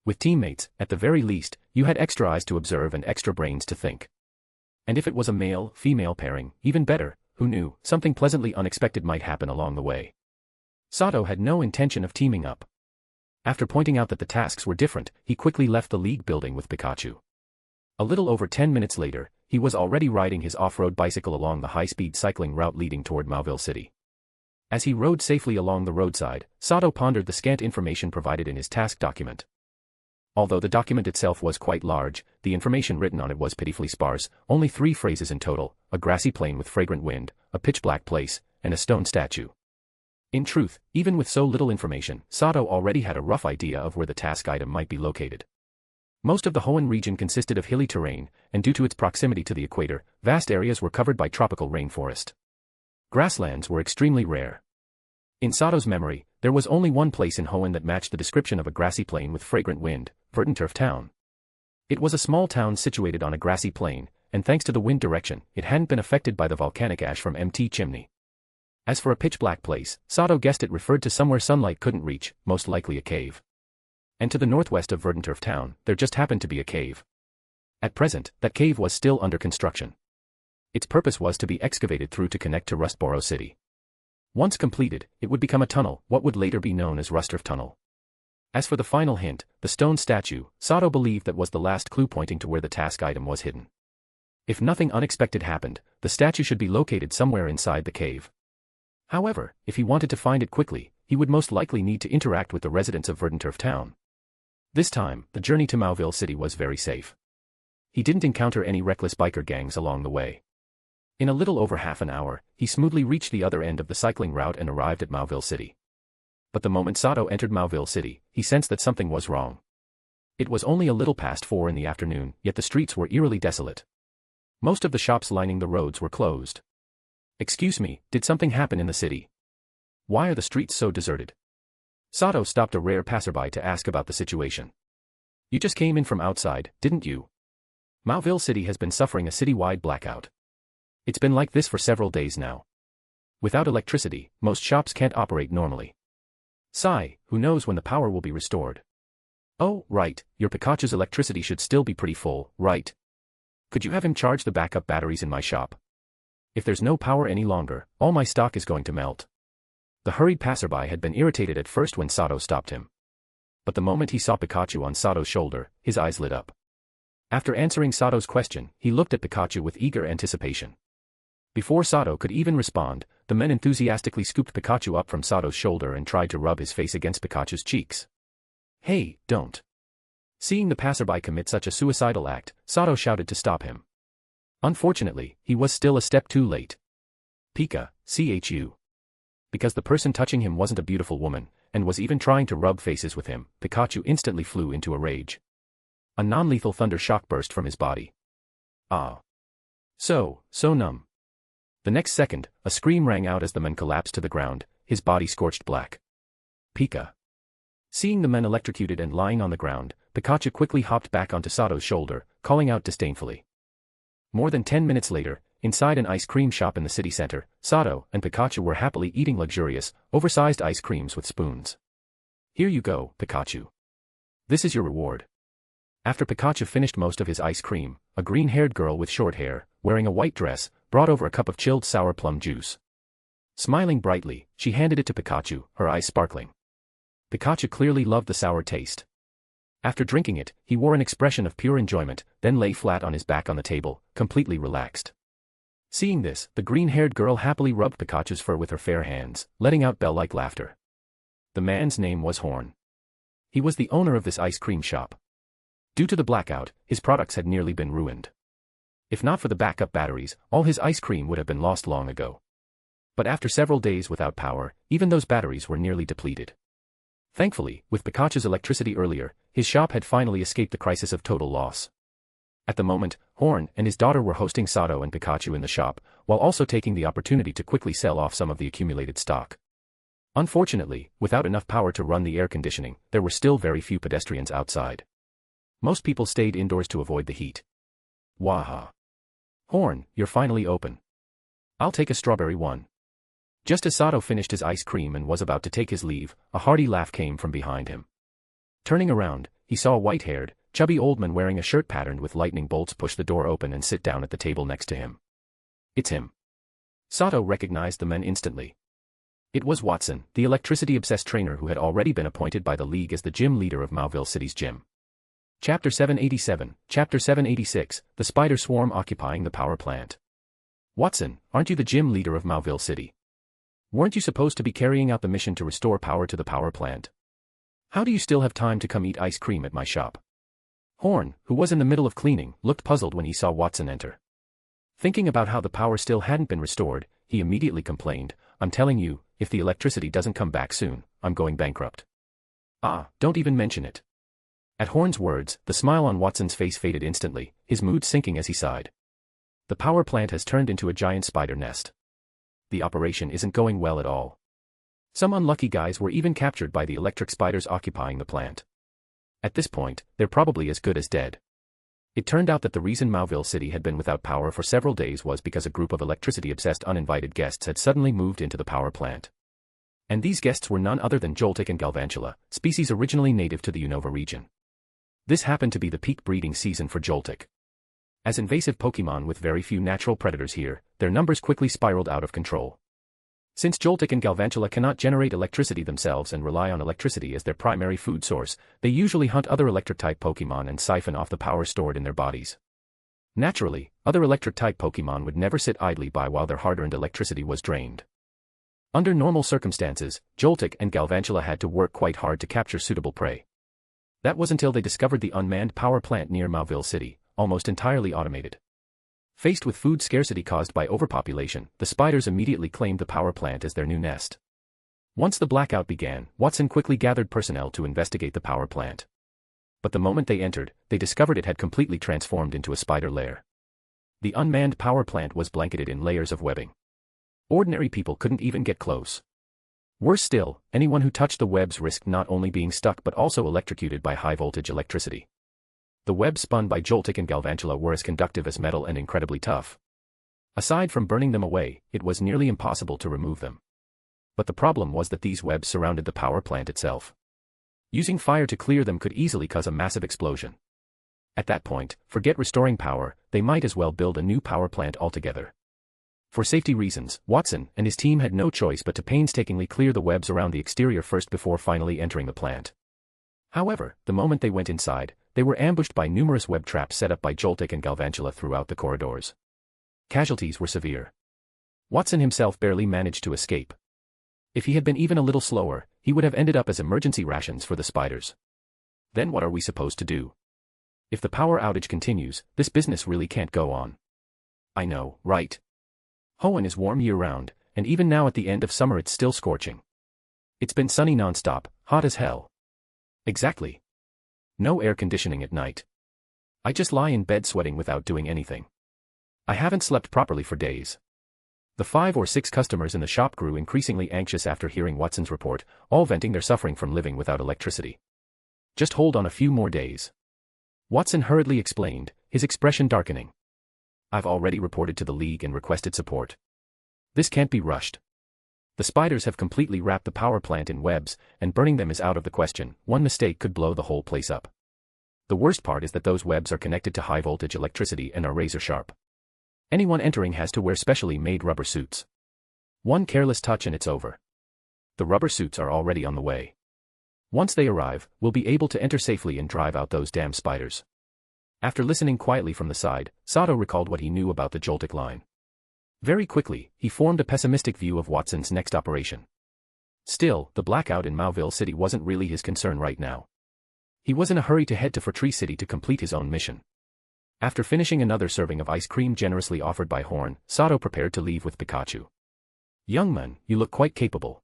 With teammates, at the very least, you had extra eyes to observe and extra brains to think. And if it was a male-female pairing, even better, who knew, something pleasantly unexpected might happen along the way. Sato had no intention of teaming up. After pointing out that the tasks were different, he quickly left the league building with Pikachu. A little over 10 minutes later, he was already riding his off-road bicycle along the high-speed cycling route leading toward Mauville City. As he rode safely along the roadside, Sato pondered the scant information provided in his task document. Although the document itself was quite large, the information written on it was pitifully sparse, only 3 phrases in total: a grassy plain with fragrant wind, a pitch-black place, and a stone statue. In truth, even with so little information, Sato already had a rough idea of where the task item might be located. Most of the Hoenn region consisted of hilly terrain, and due to its proximity to the equator, vast areas were covered by tropical rainforest. Grasslands were extremely rare. In Sato's memory, there was only one place in Hoenn that matched the description of a grassy plain with fragrant wind: Verdanturf Town. It was a small town situated on a grassy plain, and thanks to the wind direction, it hadn't been affected by the volcanic ash from MT Chimney. As for a pitch-black place, Sato guessed it referred to somewhere sunlight couldn't reach, most likely a cave. And to the northwest of Verdanturf Town, there just happened to be a cave. At present, that cave was still under construction. Its purpose was to be excavated through to connect to Rustboro City. Once completed, it would become a tunnel, what would later be known as Rusturf Tunnel. As for the final hint, the stone statue, Sato believed that was the last clue pointing to where the task item was hidden. If nothing unexpected happened, the statue should be located somewhere inside the cave. However, if he wanted to find it quickly, he would most likely need to interact with the residents of Verdanturf Town. This time, the journey to Mauville City was very safe. He didn't encounter any reckless biker gangs along the way. In a little over half an hour, he smoothly reached the other end of the cycling route and arrived at Mauville City. But the moment Sato entered Mauville City, he sensed that something was wrong. It was only a little past 4 in the afternoon, yet the streets were eerily desolate. Most of the shops lining the roads were closed. Excuse me, did something happen in the city? Why are the streets so deserted? Sato stopped a rare passerby to ask about the situation. You just came in from outside, didn't you? Mauville City has been suffering a citywide blackout. It's been like this for several days now. Without electricity, most shops can't operate normally. Sigh, who knows when the power will be restored? Oh, right, your Pikachu's electricity should still be pretty full, right? Could you have him charge the backup batteries in my shop? If there's no power any longer, all my stock is going to melt. The hurried passerby had been irritated at first when Sato stopped him. But the moment he saw Pikachu on Sato's shoulder, his eyes lit up. After answering Sato's question, he looked at Pikachu with eager anticipation. Before Sato could even respond, the men enthusiastically scooped Pikachu up from Sato's shoulder and tried to rub his face against Pikachu's cheeks. Hey, don't. Seeing the passerby commit such a suicidal act, Sato shouted to stop him. Unfortunately, he was still a step too late. Pika, chu. Because the person touching him wasn't a beautiful woman, and was even trying to rub faces with him, Pikachu instantly flew into a rage. A non-lethal thunder shock burst from his body. Ah. So numb. The next second, a scream rang out as the man collapsed to the ground, his body scorched black. Pika. Seeing the men electrocuted and lying on the ground, Pikachu quickly hopped back onto Sato's shoulder, calling out disdainfully. More than 10 minutes later, inside an ice cream shop in the city center, Sato and Pikachu were happily eating luxurious, oversized ice creams with spoons. Here you go, Pikachu. This is your reward. After Pikachu finished most of his ice cream, a green-haired girl with short hair, wearing a white dress, brought over a cup of chilled sour plum juice. Smiling brightly, she handed it to Pikachu, her eyes sparkling. Pikachu clearly loved the sour taste. After drinking it, he wore an expression of pure enjoyment, then lay flat on his back on the table, completely relaxed. Seeing this, the green-haired girl happily rubbed Pikachu's fur with her fair hands, letting out bell-like laughter. The man's name was Horn. He was the owner of this ice cream shop. Due to the blackout, his products had nearly been ruined. If not for the backup batteries, all his ice cream would have been lost long ago. But after several days without power, even those batteries were nearly depleted. Thankfully, with Pikachu's electricity earlier, his shop had finally escaped the crisis of total loss. At the moment, Horn and his daughter were hosting Sato and Pikachu in the shop, while also taking the opportunity to quickly sell off some of the accumulated stock. Unfortunately, without enough power to run the air conditioning, there were still very few pedestrians outside. Most people stayed indoors to avoid the heat. Waha. Horn, you're finally open. I'll take a strawberry one. Just as Sato finished his ice cream and was about to take his leave, a hearty laugh came from behind him. Turning around, he saw a white-haired, chubby old man wearing a shirt patterned with lightning bolts push the door open and sit down at the table next to him. It's him. Sato recognized the man instantly. It was Watson, the electricity-obsessed trainer who had already been appointed by the League as the gym leader of Mauville City's gym. Chapter 787, Chapter 786, The Spider Swarm Occupying the Power Plant. Watson, aren't you the gym leader of Mauville City? Weren't you supposed to be carrying out the mission to restore power to the power plant? How do you still have time to come eat ice cream at my shop? Horn, who was in the middle of cleaning, looked puzzled when he saw Watson enter. Thinking about how the power still hadn't been restored, he immediately complained, I'm telling you, if the electricity doesn't come back soon, I'm going bankrupt. Ah, don't even mention it. At Horn's words, the smile on Watson's face faded instantly, his mood sinking as he sighed. The power plant has turned into a giant spider nest. The operation isn't going well at all. Some unlucky guys were even captured by the electric spiders occupying the plant. At this point, they're probably as good as dead. It turned out that the reason Mauville City had been without power for several days was because a group of electricity-obsessed uninvited guests had suddenly moved into the power plant. And these guests were none other than Joltik and Galvantula, species originally native to the Unova region. This happened to be the peak breeding season for Joltik. As invasive Pokémon with very few natural predators here, their numbers quickly spiraled out of control. Since Joltik and Galvantula cannot generate electricity themselves and rely on electricity as their primary food source, they usually hunt other electric-type Pokémon and siphon off the power stored in their bodies. Naturally, other electric-type Pokémon would never sit idly by while their hard-earned electricity was drained. Under normal circumstances, Joltik and Galvantula had to work quite hard to capture suitable prey. That was until they discovered the unmanned power plant near Mauville City, almost entirely automated. Faced with food scarcity caused by overpopulation, the spiders immediately claimed the power plant as their new nest. Once the blackout began, Watson quickly gathered personnel to investigate the power plant. But the moment they entered, they discovered it had completely transformed into a spider lair. The unmanned power plant was blanketed in layers of webbing. Ordinary people couldn't even get close. Worse still, anyone who touched the webs risked not only being stuck but also electrocuted by high-voltage electricity. The webs spun by Joltik and Galvantula were as conductive as metal and incredibly tough. Aside from burning them away, it was nearly impossible to remove them. But the problem was that these webs surrounded the power plant itself. Using fire to clear them could easily cause a massive explosion. At that point, forget restoring power, they might as well build a new power plant altogether. For safety reasons, Watson and his team had no choice but to painstakingly clear the webs around the exterior first before finally entering the plant. However, the moment they went inside, they were ambushed by numerous web traps set up by Joltik and Galvantula throughout the corridors. Casualties were severe. Watson himself barely managed to escape. If he had been even a little slower, he would have ended up as emergency rations for the spiders. Then what are we supposed to do? If the power outage continues, this business really can't go on. I know, right? Hoenn is warm year-round, and even now at the end of summer it's still scorching. It's been sunny non-stop, hot as hell. Exactly. No air conditioning at night. I just lie in bed sweating without doing anything. I haven't slept properly for days. The 5 or 6 customers in the shop grew increasingly anxious after hearing Watson's report, all venting their suffering from living without electricity. Just hold on a few more days. Watson hurriedly explained, his expression darkening. I've already reported to the League and requested support. This can't be rushed. The spiders have completely wrapped the power plant in webs, and burning them is out of the question. One mistake could blow the whole place up. The worst part is that those webs are connected to high-voltage electricity and are razor-sharp. Anyone entering has to wear specially made rubber suits. One careless touch and it's over. The rubber suits are already on the way. Once they arrive, we'll be able to enter safely and drive out those damn spiders. After listening quietly from the side, Sato recalled what he knew about the Joltik line. Very quickly, he formed a pessimistic view of Watson's next operation. Still, the blackout in Mauville City wasn't really his concern right now. He was in a hurry to head to Fortree City to complete his own mission. After finishing another serving of ice cream generously offered by Hoenn, Sato prepared to leave with Pikachu. Young man, you look quite capable.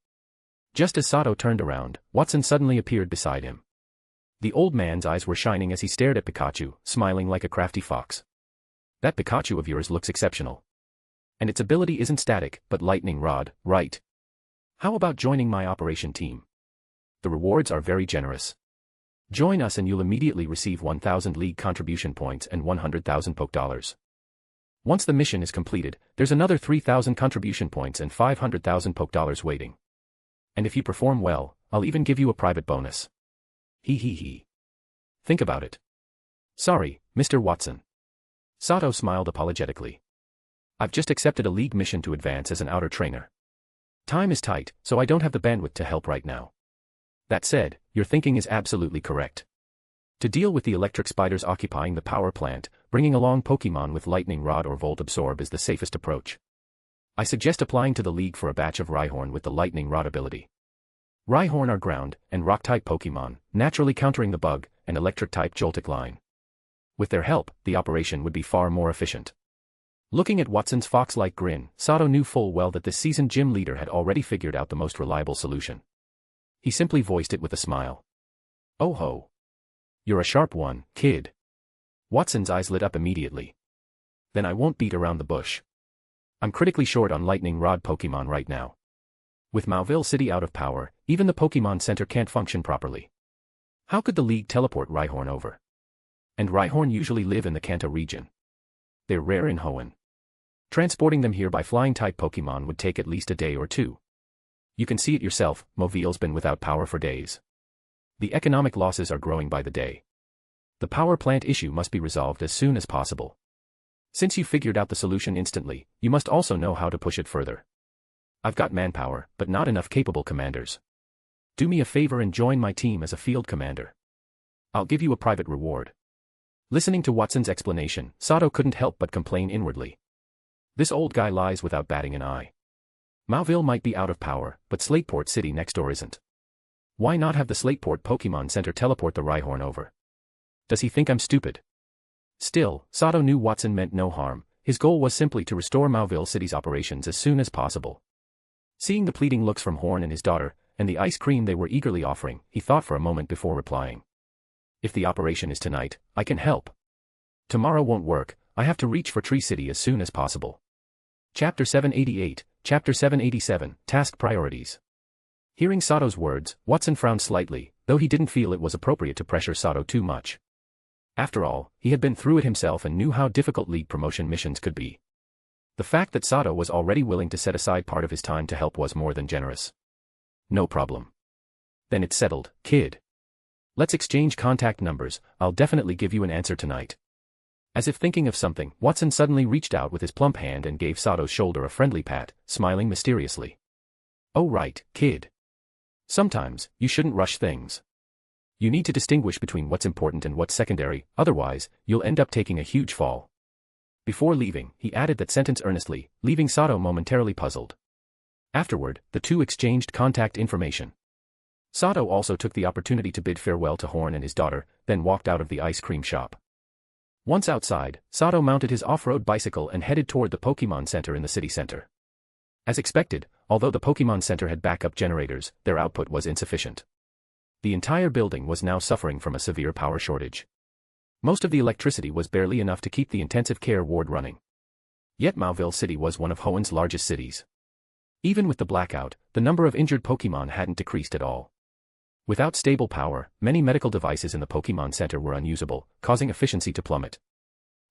Just as Sato turned around, Watson suddenly appeared beside him. The old man's eyes were shining as he stared at Pikachu, smiling like a crafty fox. That Pikachu of yours looks exceptional. And its ability isn't static, but lightning rod, right? How about joining my operation team? The rewards are very generous. Join us and you'll immediately receive 1,000 League contribution points and 100,000 Poke Dollars. Once the mission is completed, there's another 3,000 contribution points and 500,000 Poke Dollars waiting. And if you perform well, I'll even give you a private bonus. Hee hee hee. Think about it. Sorry, Mr. Watson. Sato smiled apologetically. I've just accepted a League mission to advance as an outer trainer. Time is tight, so I don't have the bandwidth to help right now. That said, your thinking is absolutely correct. To deal with the electric spiders occupying the power plant, bringing along Pokemon with Lightning Rod or Volt Absorb is the safest approach. I suggest applying to the League for a batch of Rhyhorn with the Lightning Rod ability. Rhyhorn are ground and rock-type Pokemon, naturally countering the bug and electric-type Joltik line. With their help, the operation would be far more efficient. Looking at Watson's fox-like grin, Sato knew full well that this seasoned gym leader had already figured out the most reliable solution. He simply voiced it with a smile. Oh ho. You're a sharp one, kid. Watson's eyes lit up immediately. Then I won't beat around the bush. I'm critically short on Lightning Rod Pokemon right now. With Mauville City out of power, even the Pokemon Center can't function properly. How could the League teleport Rhyhorn over? And Rhyhorn usually live in the Kanto region. They're rare in Hoenn. Transporting them here by flying-type Pokemon would take at least a day or two. You can see it yourself, Mauville's been without power for days. The economic losses are growing by the day. The power plant issue must be resolved as soon as possible. Since you figured out the solution instantly, you must also know how to push it further. I've got manpower, but not enough capable commanders. Do me a favor and join my team as a field commander. I'll give you a private reward. Listening to Watson's explanation, Sato couldn't help but complain inwardly. This old guy lies without batting an eye. Mauville might be out of power, but Slateport City next door isn't. Why not have the Slateport Pokemon Center teleport the Rhyhorn over? Does he think I'm stupid? Still, Sato knew Watson meant no harm. His goal was simply to restore Mauville City's operations as soon as possible. Seeing the pleading looks from Hoenn and his daughter, and the ice cream they were eagerly offering, he thought for a moment before replying. If the operation is tonight, I can help. Tomorrow won't work, I have to reach for Tree City as soon as possible. Chapter 788, Chapter 787, Task Priorities. Hearing Sato's words, Watson frowned slightly, though he didn't feel it was appropriate to pressure Sato too much. After all, he had been through it himself and knew how difficult league promotion missions could be. The fact that Sato was already willing to set aside part of his time to help was more than generous. No problem. Then it's settled, kid. Let's exchange contact numbers, I'll definitely give you an answer tonight. As if thinking of something, Watson suddenly reached out with his plump hand and gave Sato's shoulder a friendly pat, smiling mysteriously. Oh right, kid. Sometimes, you shouldn't rush things. You need to distinguish between what's important and what's secondary, otherwise, you'll end up taking a huge fall. Before leaving, he added that sentence earnestly, leaving Sato momentarily puzzled. Afterward, the two exchanged contact information. Sato also took the opportunity to bid farewell to Horn and his daughter, then walked out of the ice cream shop. Once outside, Sato mounted his off-road bicycle and headed toward the Pokemon Center in the city center. As expected, although the Pokemon Center had backup generators, their output was insufficient. The entire building was now suffering from a severe power shortage. Most of the electricity was barely enough to keep the intensive care ward running. Yet Mauville City was one of Hoenn's largest cities. Even with the blackout, the number of injured Pokemon hadn't decreased at all. Without stable power, many medical devices in the Pokemon Center were unusable, causing efficiency to plummet.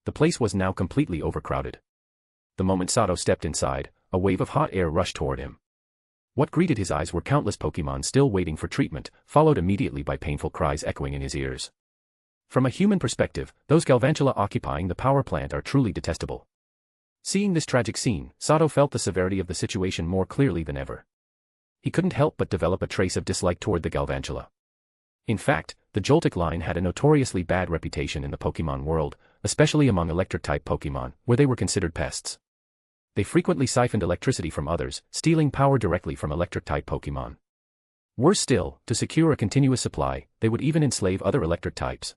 The place was now completely overcrowded. The moment Sato stepped inside, a wave of hot air rushed toward him. What greeted his eyes were countless Pokemon still waiting for treatment, followed immediately by painful cries echoing in his ears. From a human perspective, those Galvantula occupying the power plant are truly detestable. Seeing this tragic scene, Sato felt the severity of the situation more clearly than ever. He couldn't help but develop a trace of dislike toward the Galvantula. In fact, the Joltik line had a notoriously bad reputation in the Pokemon world, especially among electric-type Pokemon, where they were considered pests. They frequently siphoned electricity from others, stealing power directly from electric-type Pokemon. Worse still, to secure a continuous supply, they would even enslave other electric types.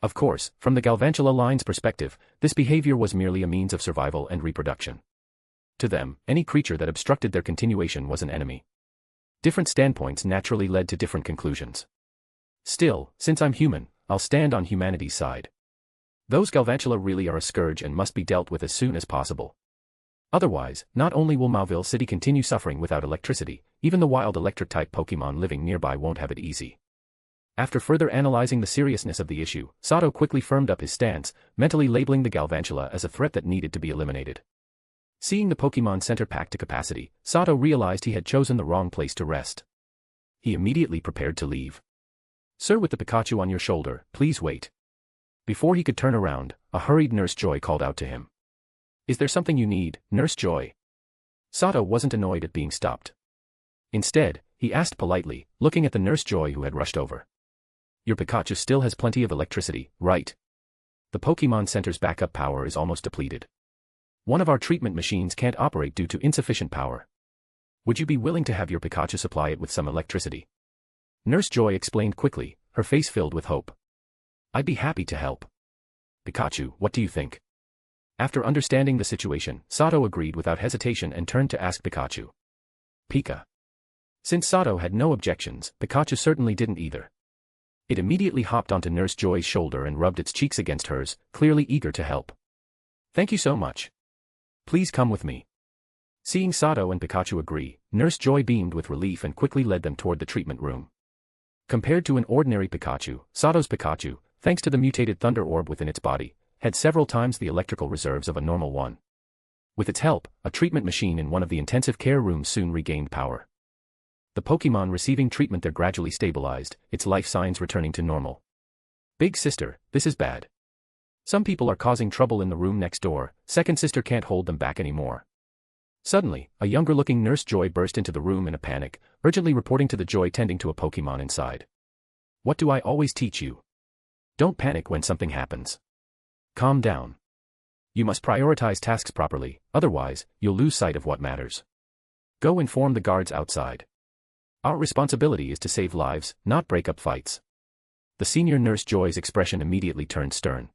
Of course, from the Galvantula line's perspective, this behavior was merely a means of survival and reproduction. To them, any creature that obstructed their continuation was an enemy. Different standpoints naturally led to different conclusions. Still, since I'm human, I'll stand on humanity's side. Those Galvantula really are a scourge and must be dealt with as soon as possible. Otherwise, not only will Mauville City continue suffering without electricity, even the wild electric-type Pokemon living nearby won't have it easy. After further analyzing the seriousness of the issue, Sato quickly firmed up his stance, mentally labeling the Galvantula as a threat that needed to be eliminated. Seeing the Pokemon Center packed to capacity, Sato realized he had chosen the wrong place to rest. He immediately prepared to leave. Sir, with the Pikachu on your shoulder, please wait. Before he could turn around, a hurried Nurse Joy called out to him. Is there something you need, Nurse Joy? Sato wasn't annoyed at being stopped. Instead, he asked politely, looking at the Nurse Joy who had rushed over. Your Pikachu still has plenty of electricity, right? The Pokemon Center's backup power is almost depleted. One of our treatment machines can't operate due to insufficient power. Would you be willing to have your Pikachu supply it with some electricity? Nurse Joy explained quickly, her face filled with hope. I'd be happy to help. Pikachu, what do you think? After understanding the situation, Sato agreed without hesitation and turned to ask Pikachu. Pika. Since Sato had no objections, Pikachu certainly didn't either. It immediately hopped onto Nurse Joy's shoulder and rubbed its cheeks against hers, clearly eager to help. Thank you so much. Please come with me. Seeing Sato and Pikachu agree, Nurse Joy beamed with relief and quickly led them toward the treatment room. Compared to an ordinary Pikachu, Sato's Pikachu, thanks to the mutated Thunder Orb within its body, had several times the electrical reserves of a normal one. With its help, a treatment machine in one of the intensive care rooms soon regained power. The Pokemon receiving treatment there gradually stabilized, its life signs returning to normal. Big sister, this is bad. Some people are causing trouble in the room next door, second sister can't hold them back anymore. Suddenly, a younger-looking Nurse Joy burst into the room in a panic, urgently reporting to the Joy tending to a Pokemon inside. What do I always teach you? Don't panic when something happens. Calm down. You must prioritize tasks properly, otherwise, you'll lose sight of what matters. Go inform the guards outside. Our responsibility is to save lives, not break up fights. The senior Nurse Joy's expression immediately turned stern.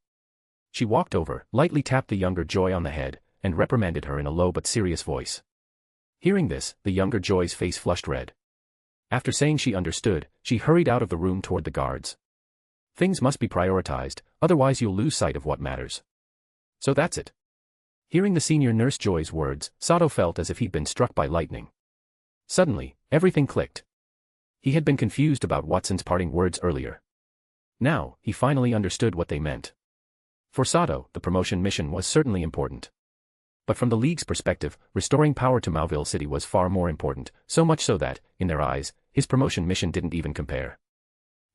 She walked over, lightly tapped the younger Joy on the head, and reprimanded her in a low but serious voice. Hearing this, the younger Joy's face flushed red. After saying she understood, she hurried out of the room toward the guards. Things must be prioritized, otherwise you'll lose sight of what matters. So that's it. Hearing the senior nurse Joy's words, Sato felt as if he'd been struck by lightning. Suddenly, everything clicked. He had been confused about Watson's parting words earlier. Now, he finally understood what they meant. For Sato, the promotion mission was certainly important. But from the League's perspective, restoring power to Mauville City was far more important, so much so that, in their eyes, his promotion mission didn't even compare.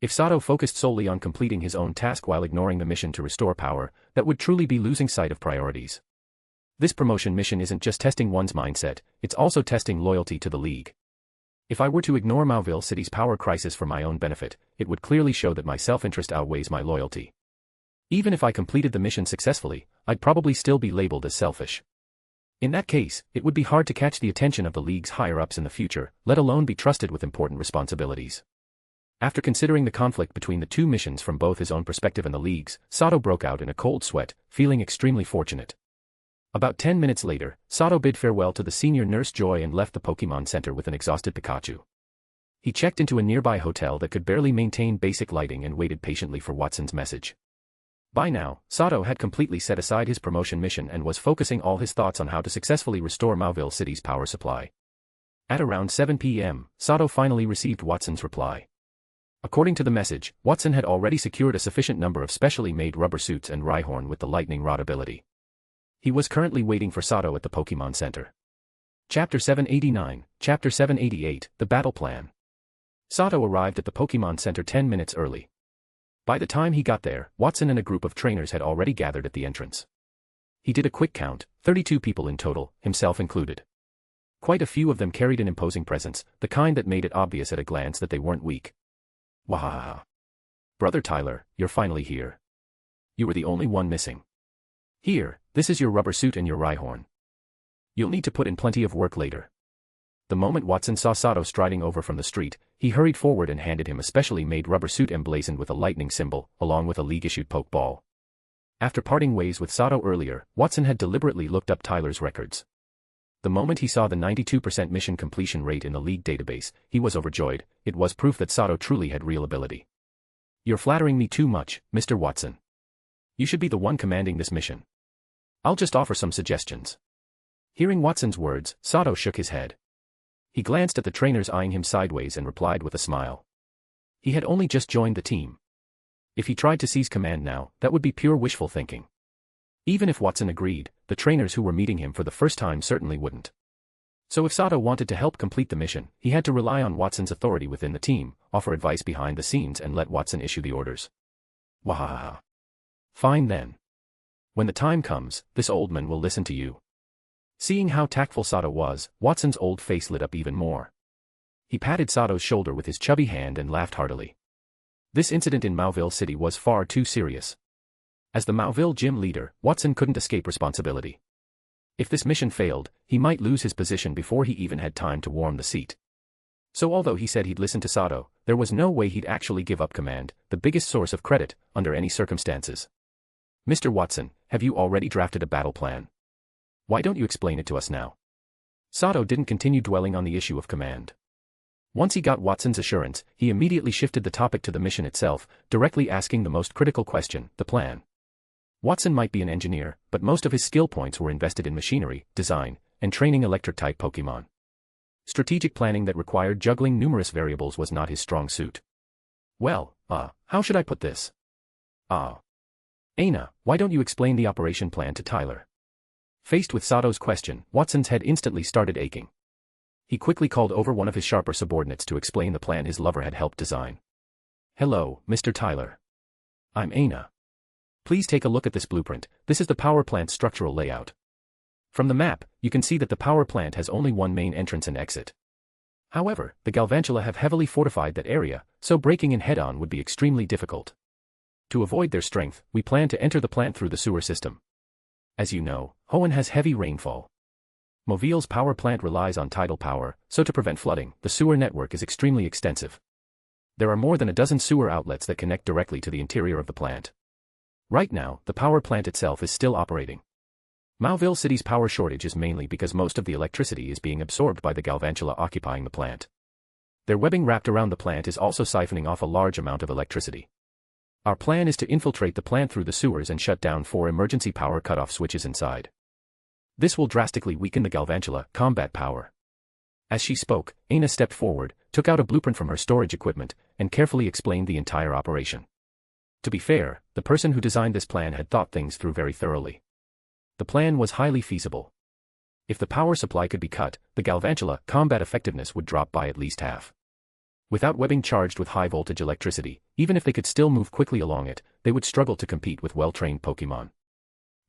If Sato focused solely on completing his own task while ignoring the mission to restore power, that would truly be losing sight of priorities. This promotion mission isn't just testing one's mindset, it's also testing loyalty to the League. If I were to ignore Mauville City's power crisis for my own benefit, it would clearly show that my self-interest outweighs my loyalty. Even if I completed the mission successfully, I'd probably still be labeled as selfish. In that case, it would be hard to catch the attention of the League's higher-ups in the future, let alone be trusted with important responsibilities. After considering the conflict between the two missions from both his own perspective and the League's, Sato broke out in a cold sweat, feeling extremely fortunate. About 10 minutes later, Sato bid farewell to the senior nurse Joy and left the Pokemon Center with an exhausted Pikachu. He checked into a nearby hotel that could barely maintain basic lighting and waited patiently for Watson's message. By now, Sato had completely set aside his promotion mission and was focusing all his thoughts on how to successfully restore Mauville City's power supply. At around 7 p.m., Sato finally received Watson's reply. According to the message, Watson had already secured a sufficient number of specially made rubber suits and Rhyhorn with the lightning rod ability. He was currently waiting for Sato at the Pokemon Center. Chapter 789, Chapter 788, The Battle Plan. Sato arrived at the Pokemon Center 10 minutes early. By the time he got there, Watson and a group of trainers had already gathered at the entrance. He did a quick count, 32 people in total, himself included. Quite a few of them carried an imposing presence, the kind that made it obvious at a glance that they weren't weak. Wahaha. Brother Tyler, you're finally here. You were the only one missing. Here, this is your rubber suit and your Rhyhorn. You'll need to put in plenty of work later. The moment Watson saw Sato striding over from the street, he hurried forward and handed him a specially made rubber suit emblazoned with a lightning symbol, along with a League-issued Pokeball. After parting ways with Sato earlier, Watson had deliberately looked up Tyler's records. The moment he saw the 92% mission completion rate in the League database, he was overjoyed. It was proof that Sato truly had real ability. You're flattering me too much, Mr. Watson. You should be the one commanding this mission. I'll just offer some suggestions. Hearing Watson's words, Sato shook his head. He glanced at the trainers eyeing him sideways and replied with a smile. He had only just joined the team. If he tried to seize command now, that would be pure wishful thinking. Even if Watson agreed, the trainers who were meeting him for the first time certainly wouldn't. So if Sato wanted to help complete the mission, he had to rely on Watson's authority within the team, offer advice behind the scenes and let Watson issue the orders. Wahaha. Fine then. When the time comes, this old man will listen to you. Seeing how tactful Sato was, Watson's old face lit up even more. He patted Sato's shoulder with his chubby hand and laughed heartily. This incident in Mauville City was far too serious. As the Mauville gym leader, Watson couldn't escape responsibility. If this mission failed, he might lose his position before he even had time to warm the seat. So although he said he'd listen to Sato, there was no way he'd actually give up command, the biggest source of credit, under any circumstances. Mr. Watson, have you already drafted a battle plan? Why don't you explain it to us now? Sato didn't continue dwelling on the issue of command. Once he got Watson's assurance, he immediately shifted the topic to the mission itself, directly asking the most critical question, the plan. Watson might be an engineer, but most of his skill points were invested in machinery, design, and training electric-type Pokemon. Strategic planning that required juggling numerous variables was not his strong suit. Well, how should I put this? Aina, why don't you explain the operation plan to Tyler? Faced with Sato's question, Watson's head instantly started aching. He quickly called over one of his sharper subordinates to explain the plan his lover had helped design. Hello, Mr. Tyler. I'm Aina. Please take a look at this blueprint. This is the power plant's structural layout. From the map, you can see that the power plant has only one main entrance and exit. However, the Galvantula have heavily fortified that area, so breaking in head-on would be extremely difficult. To avoid their strength, we plan to enter the plant through the sewer system. As you know, Hoenn has heavy rainfall. Mauville's power plant relies on tidal power, so to prevent flooding, the sewer network is extremely extensive. There are more than a dozen sewer outlets that connect directly to the interior of the plant. Right now, the power plant itself is still operating. Mauville City's power shortage is mainly because most of the electricity is being absorbed by the Galvantula occupying the plant. Their webbing wrapped around the plant is also siphoning off a large amount of electricity. Our plan is to infiltrate the plant through the sewers and shut down 4 emergency power cutoff switches inside. This will drastically weaken the Galvantula combat power. As she spoke, Aina stepped forward, took out a blueprint from her storage equipment, and carefully explained the entire operation. To be fair, the person who designed this plan had thought things through very thoroughly. The plan was highly feasible. If the power supply could be cut, the Galvantula combat effectiveness would drop by at least half. Without webbing charged with high-voltage electricity, even if they could still move quickly along it, they would struggle to compete with well-trained Pokémon.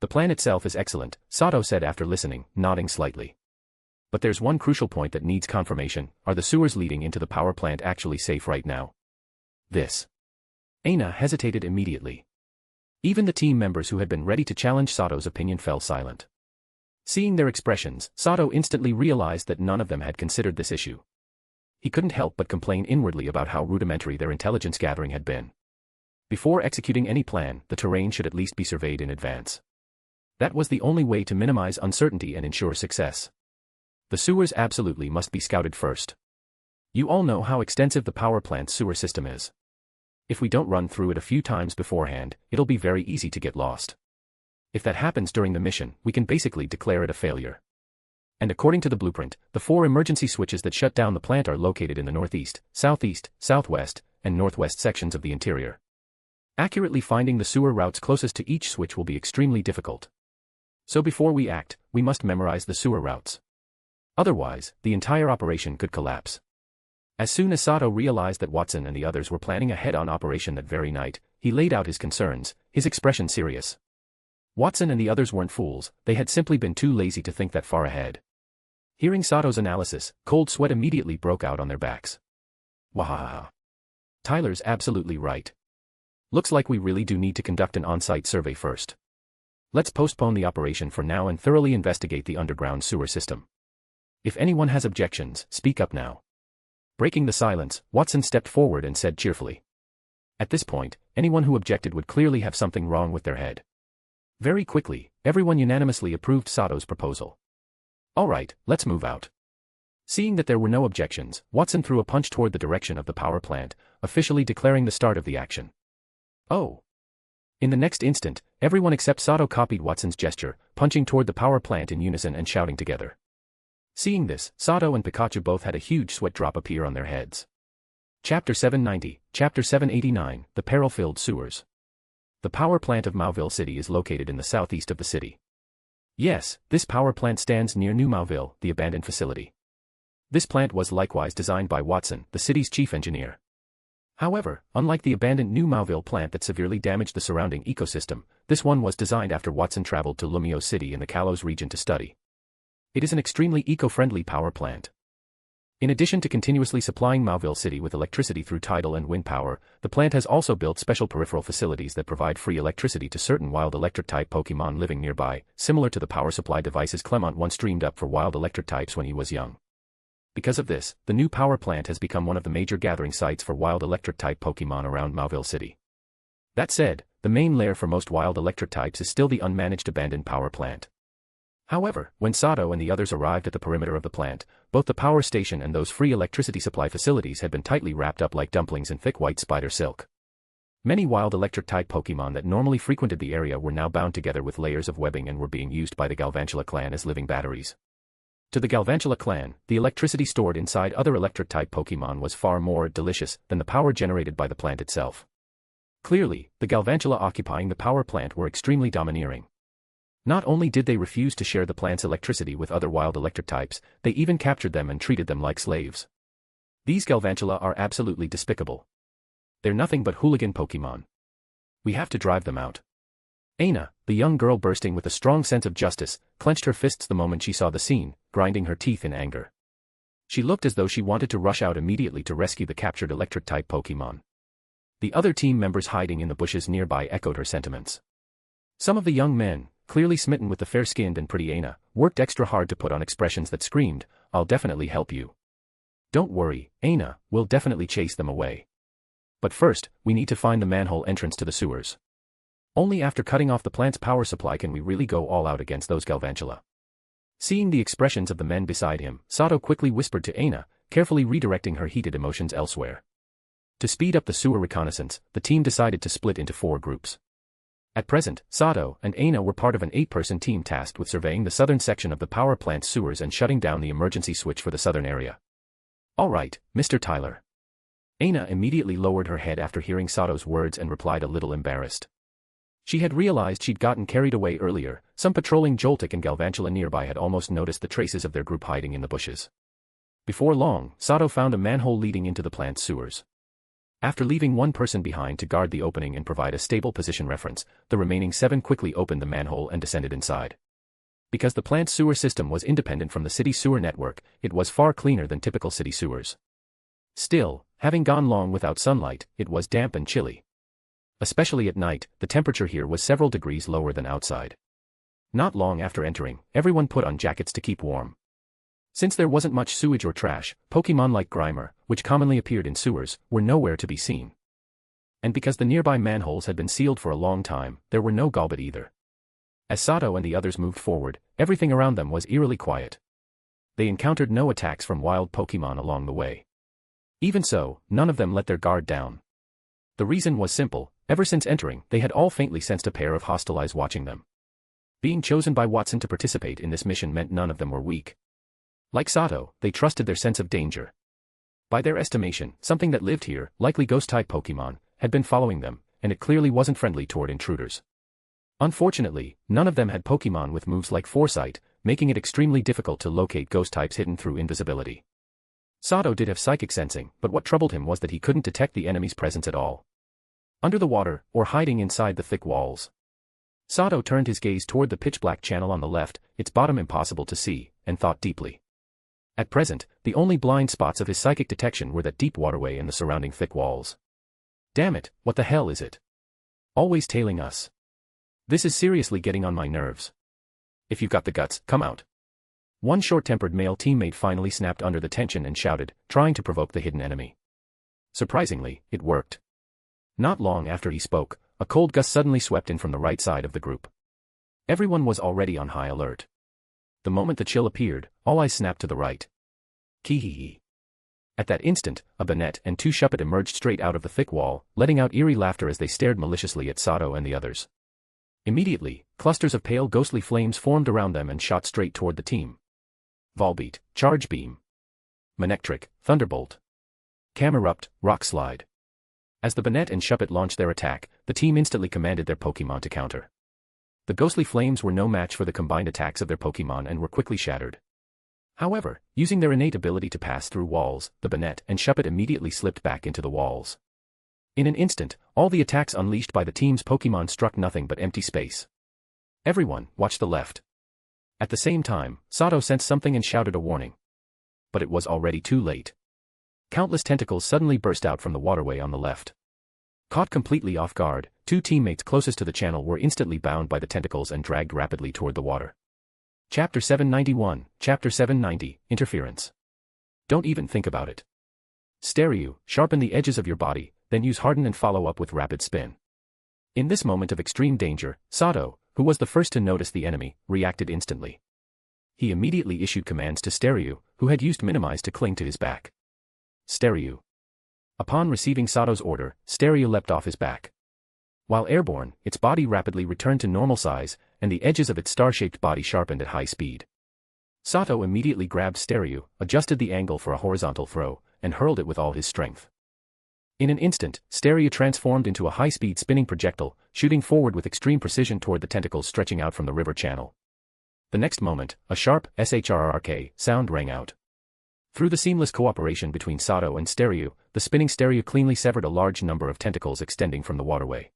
The plan itself is excellent, Sato said after listening, nodding slightly. But there's one crucial point that needs confirmation: are the sewers leading into the power plant actually safe right now? This. Aina hesitated immediately. Even the team members who had been ready to challenge Sato's opinion fell silent. Seeing their expressions, Sato instantly realized that none of them had considered this issue. He couldn't help but complain inwardly about how rudimentary their intelligence gathering had been. Before executing any plan, the terrain should at least be surveyed in advance. That was the only way to minimize uncertainty and ensure success. The sewers absolutely must be scouted first. You all know how extensive the power plant's sewer system is. If we don't run through it a few times beforehand, it'll be very easy to get lost. If that happens during the mission, we can basically declare it a failure. And according to the blueprint, the 4 emergency switches that shut down the plant are located in the northeast, southeast, southwest, and northwest sections of the interior. Accurately finding the sewer routes closest to each switch will be extremely difficult. So before we act, we must memorize the sewer routes. Otherwise, the entire operation could collapse. As soon as Sato realized that Watson and the others were planning a head-on operation that very night, he laid out his concerns, his expression serious. Watson and the others weren't fools, they had simply been too lazy to think that far ahead. Hearing Sato's analysis, cold sweat immediately broke out on their backs. Wahaha. Tyler's absolutely right. Looks like we really do need to conduct an on-site survey first. Let's postpone the operation for now and thoroughly investigate the underground sewer system. If anyone has objections, speak up now. Breaking the silence, Watson stepped forward and said cheerfully. At this point, anyone who objected would clearly have something wrong with their head. Very quickly, everyone unanimously approved Sato's proposal. All right, let's move out. Seeing that there were no objections, Watson threw a punch toward the direction of the power plant, officially declaring the start of the action. Oh. In the next instant, everyone except Sato copied Watson's gesture, punching toward the power plant in unison and shouting together. Seeing this, Sato and Pikachu both had a huge sweat drop appear on their heads. Chapter 790, Chapter 789, The Peril-Filled Sewers. The power plant of Mauville City is located in the southeast of the city. Yes, this power plant stands near New Mauville, the abandoned facility. This plant was likewise designed by Watson, the city's chief engineer. However, unlike the abandoned New Mauville plant that severely damaged the surrounding ecosystem, this one was designed after Watson traveled to Lumio City in the Kalos region to study. It is an extremely eco-friendly power plant. In addition to continuously supplying Mauville City with electricity through tidal and wind power, the plant has also built special peripheral facilities that provide free electricity to certain wild electric-type Pokémon living nearby, similar to the power supply devices Clement once dreamed up for wild electric types when he was young. Because of this, the new power plant has become one of the major gathering sites for wild electric-type Pokémon around Mauville City. That said, the main lair for most wild electric types is still the unmanaged abandoned power plant. However, when Sato and the others arrived at the perimeter of the plant, both the power station and those free electricity supply facilities had been tightly wrapped up like dumplings in thick white spider silk. Many wild electric-type Pokémon that normally frequented the area were now bound together with layers of webbing and were being used by the Galvantula clan as living batteries. To the Galvantula clan, the electricity stored inside other electric-type Pokémon was far more delicious than the power generated by the plant itself. Clearly, the Galvantula occupying the power plant were extremely domineering. Not only did they refuse to share the plant's electricity with other wild electric types, they even captured them and treated them like slaves. These Galvantula are absolutely despicable. They're nothing but hooligan Pokémon. We have to drive them out. Aina, the young girl bursting with a strong sense of justice, clenched her fists the moment she saw the scene, grinding her teeth in anger. She looked as though she wanted to rush out immediately to rescue the captured electric-type Pokémon. The other team members hiding in the bushes nearby echoed her sentiments. Some of the young men, clearly smitten with the fair-skinned and pretty Aina, worked extra hard to put on expressions that screamed, "I'll definitely help you. Don't worry, Aina, we'll definitely chase them away. But first, we need to find the manhole entrance to the sewers. Only after cutting off the plant's power supply can we really go all out against those Galvantula." Seeing the expressions of the men beside him, Sato quickly whispered to Aina, carefully redirecting her heated emotions elsewhere. To speed up the sewer reconnaissance, the team decided to split into 4 groups. At present, Sato and Aina were part of an 8-person team tasked with surveying the southern section of the power plant's sewers and shutting down the emergency switch for the southern area. "All right, Mr. Tyler." Aina immediately lowered her head after hearing Sato's words and replied a little embarrassed. She had realized she'd gotten carried away earlier. Some patrolling Joltik and Galvantula nearby had almost noticed the traces of their group hiding in the bushes. Before long, Sato found a manhole leading into the plant's sewers. After leaving 1 person behind to guard the opening and provide a stable position reference, the remaining 7 quickly opened the manhole and descended inside. Because the plant's sewer system was independent from the city sewer network, it was far cleaner than typical city sewers. Still, having gone long without sunlight, it was damp and chilly. Especially at night, the temperature here was several degrees lower than outside. Not long after entering, everyone put on jackets to keep warm. Since there wasn't much sewage or trash, Pokemon like Grimer, which commonly appeared in sewers, were nowhere to be seen. And because the nearby manholes had been sealed for a long time, there were no Golbat either. As Sato and the others moved forward, everything around them was eerily quiet. They encountered no attacks from wild Pokemon along the way. Even so, none of them let their guard down. The reason was simple: ever since entering, they had all faintly sensed a pair of hostile eyes watching them. Being chosen by Watson to participate in this mission meant none of them were weak. Like Sato, they trusted their sense of danger. By their estimation, something that lived here, likely ghost-type Pokemon, had been following them, and it clearly wasn't friendly toward intruders. Unfortunately, none of them had Pokemon with moves like Foresight, making it extremely difficult to locate ghost types hidden through invisibility. Sato did have psychic sensing, but what troubled him was that he couldn't detect the enemy's presence at all. Under the water, or hiding inside the thick walls. Sato turned his gaze toward the pitch-black channel on the left, its bottom impossible to see, and thought deeply. At present, the only blind spots of his psychic detection were that deep waterway and the surrounding thick walls. Damn it, what the hell is it? Always tailing us. This is seriously getting on my nerves. If you've got the guts, come out. One short-tempered male teammate finally snapped under the tension and shouted, trying to provoke the hidden enemy. Surprisingly, it worked. Not long after he spoke, a cold gust suddenly swept in from the right side of the group. Everyone was already on high alert. The moment the chill appeared, all eyes snapped to the right. Kee-hee-hee. At that instant, a Banette and 2 Shuppet emerged straight out of the thick wall, letting out eerie laughter as they stared maliciously at Sato and the others. Immediately, clusters of pale ghostly flames formed around them and shot straight toward the team. Volbeat, Charge Beam. Manectric, Thunderbolt. Camerupt, Rock Slide. As the Banette and Shuppet launched their attack, the team instantly commanded their Pokemon to counter. The ghostly flames were no match for the combined attacks of their Pokemon and were quickly shattered. However, using their innate ability to pass through walls, the Banette and Shuppet immediately slipped back into the walls. In an instant, all the attacks unleashed by the team's Pokemon struck nothing but empty space. Everyone, watch the left. At the same time, Sato sensed something and shouted a warning. But it was already too late. Countless tentacles suddenly burst out from the waterway on the left. Caught completely off guard, 2 teammates closest to the channel were instantly bound by the tentacles and dragged rapidly toward the water. Chapter 791, Chapter 790, Interference. Don't even think about it. Stereo, sharpen the edges of your body, then use Harden and follow up with Rapid Spin. In this moment of extreme danger, Sato, who was the first to notice the enemy, reacted instantly. He immediately issued commands to Stereo, who had used Minimize to cling to his back. Stereo. Upon receiving Sato's order, Stereo leapt off his back. While airborne, its body rapidly returned to normal size, and the edges of its star-shaped body sharpened at high speed. Sato immediately grabbed Stereo, adjusted the angle for a horizontal throw, and hurled it with all his strength. In an instant, Stereo transformed into a high-speed spinning projectile, shooting forward with extreme precision toward the tentacles stretching out from the river channel. The next moment, a sharp SHRRK sound rang out. Through the seamless cooperation between Sato and Stereo, the spinning Stereo cleanly severed a large number of tentacles extending from the waterway.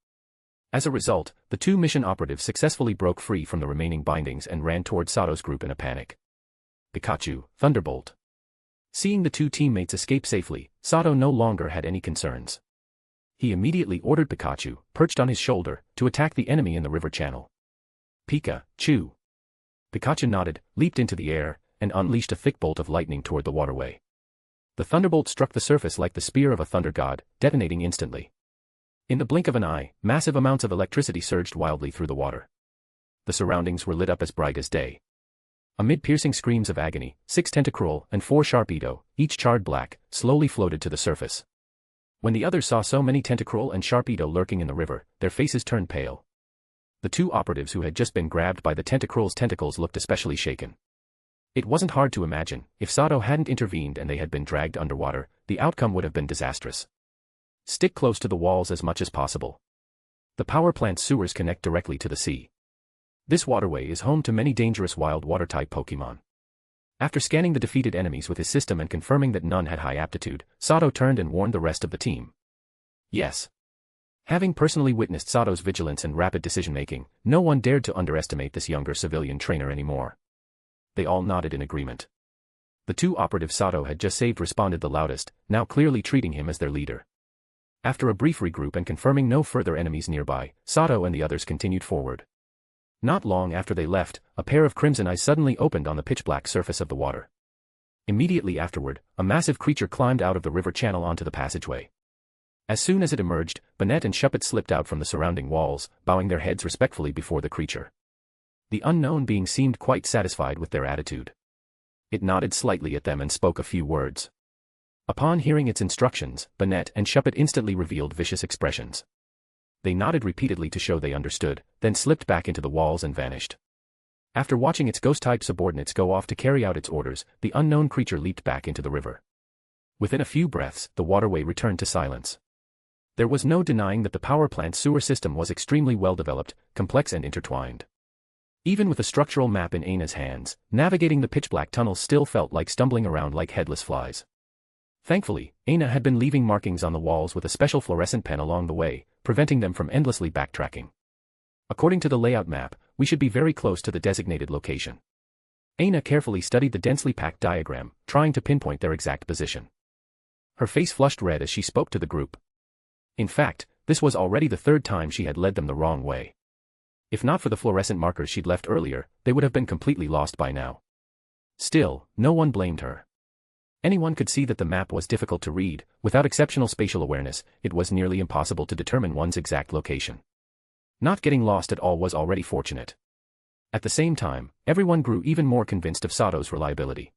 As a result, the 2 mission operatives successfully broke free from the remaining bindings and ran toward Sato's group in a panic. Pikachu, Thunderbolt. Seeing the 2 teammates escape safely, Sato no longer had any concerns. He immediately ordered Pikachu, perched on his shoulder, to attack the enemy in the river channel. Pika-Chu. Pikachu nodded, leaped into the air, and unleashed a thick bolt of lightning toward the waterway. The thunderbolt struck the surface like the spear of a thunder god, detonating instantly. In the blink of an eye, massive amounts of electricity surged wildly through the water. The surroundings were lit up as bright as day. Amid piercing screams of agony, 6 Tentacruel and 4 Sharpedo, each charred black, slowly floated to the surface. When the others saw so many Tentacruel and Sharpedo lurking in the river, their faces turned pale. The two operatives who had just been grabbed by the Tentacruel's tentacles looked especially shaken. It wasn't hard to imagine, if Sato hadn't intervened and they had been dragged underwater, the outcome would have been disastrous. Stick close to the walls as much as possible. The power plant's sewers connect directly to the sea. This waterway is home to many dangerous wild water-type Pokémon. After scanning the defeated enemies with his system and confirming that none had high aptitude, Sato turned and warned the rest of the team. Yes. Having personally witnessed Sato's vigilance and rapid decision-making, no one dared to underestimate this younger civilian trainer anymore. They all nodded in agreement. The two operatives Sato had just saved responded the loudest, now clearly treating him as their leader. After a brief regroup and confirming no further enemies nearby, Sato and the others continued forward. Not long after they left, a pair of crimson eyes suddenly opened on the pitch-black surface of the water. Immediately afterward, a massive creature climbed out of the river channel onto the passageway. As soon as it emerged, Banette and Shuppet slipped out from the surrounding walls, bowing their heads respectfully before the creature. The unknown being seemed quite satisfied with their attitude. It nodded slightly at them and spoke a few words. Upon hearing its instructions, Banette and Shuppet instantly revealed vicious expressions. They nodded repeatedly to show they understood, then slipped back into the walls and vanished. After watching its ghost-type subordinates go off to carry out its orders, the unknown creature leaped back into the river. Within a few breaths, the waterway returned to silence. There was no denying that the power plant's sewer system was extremely well-developed, complex and intertwined. Even with a structural map in Aina's hands, navigating the pitch-black tunnels still felt like stumbling around like headless flies. Thankfully, Aina had been leaving markings on the walls with a special fluorescent pen along the way, preventing them from endlessly backtracking. According to the layout map, we should be very close to the designated location. Aina carefully studied the densely packed diagram, trying to pinpoint their exact position. Her face flushed red as she spoke to the group. In fact, this was already the third time she had led them the wrong way. If not for the fluorescent markers she'd left earlier, they would have been completely lost by now. Still, no one blamed her. Anyone could see that the map was difficult to read. Without exceptional spatial awareness, it was nearly impossible to determine one's exact location. Not getting lost at all was already fortunate. At the same time, everyone grew even more convinced of Sato's reliability.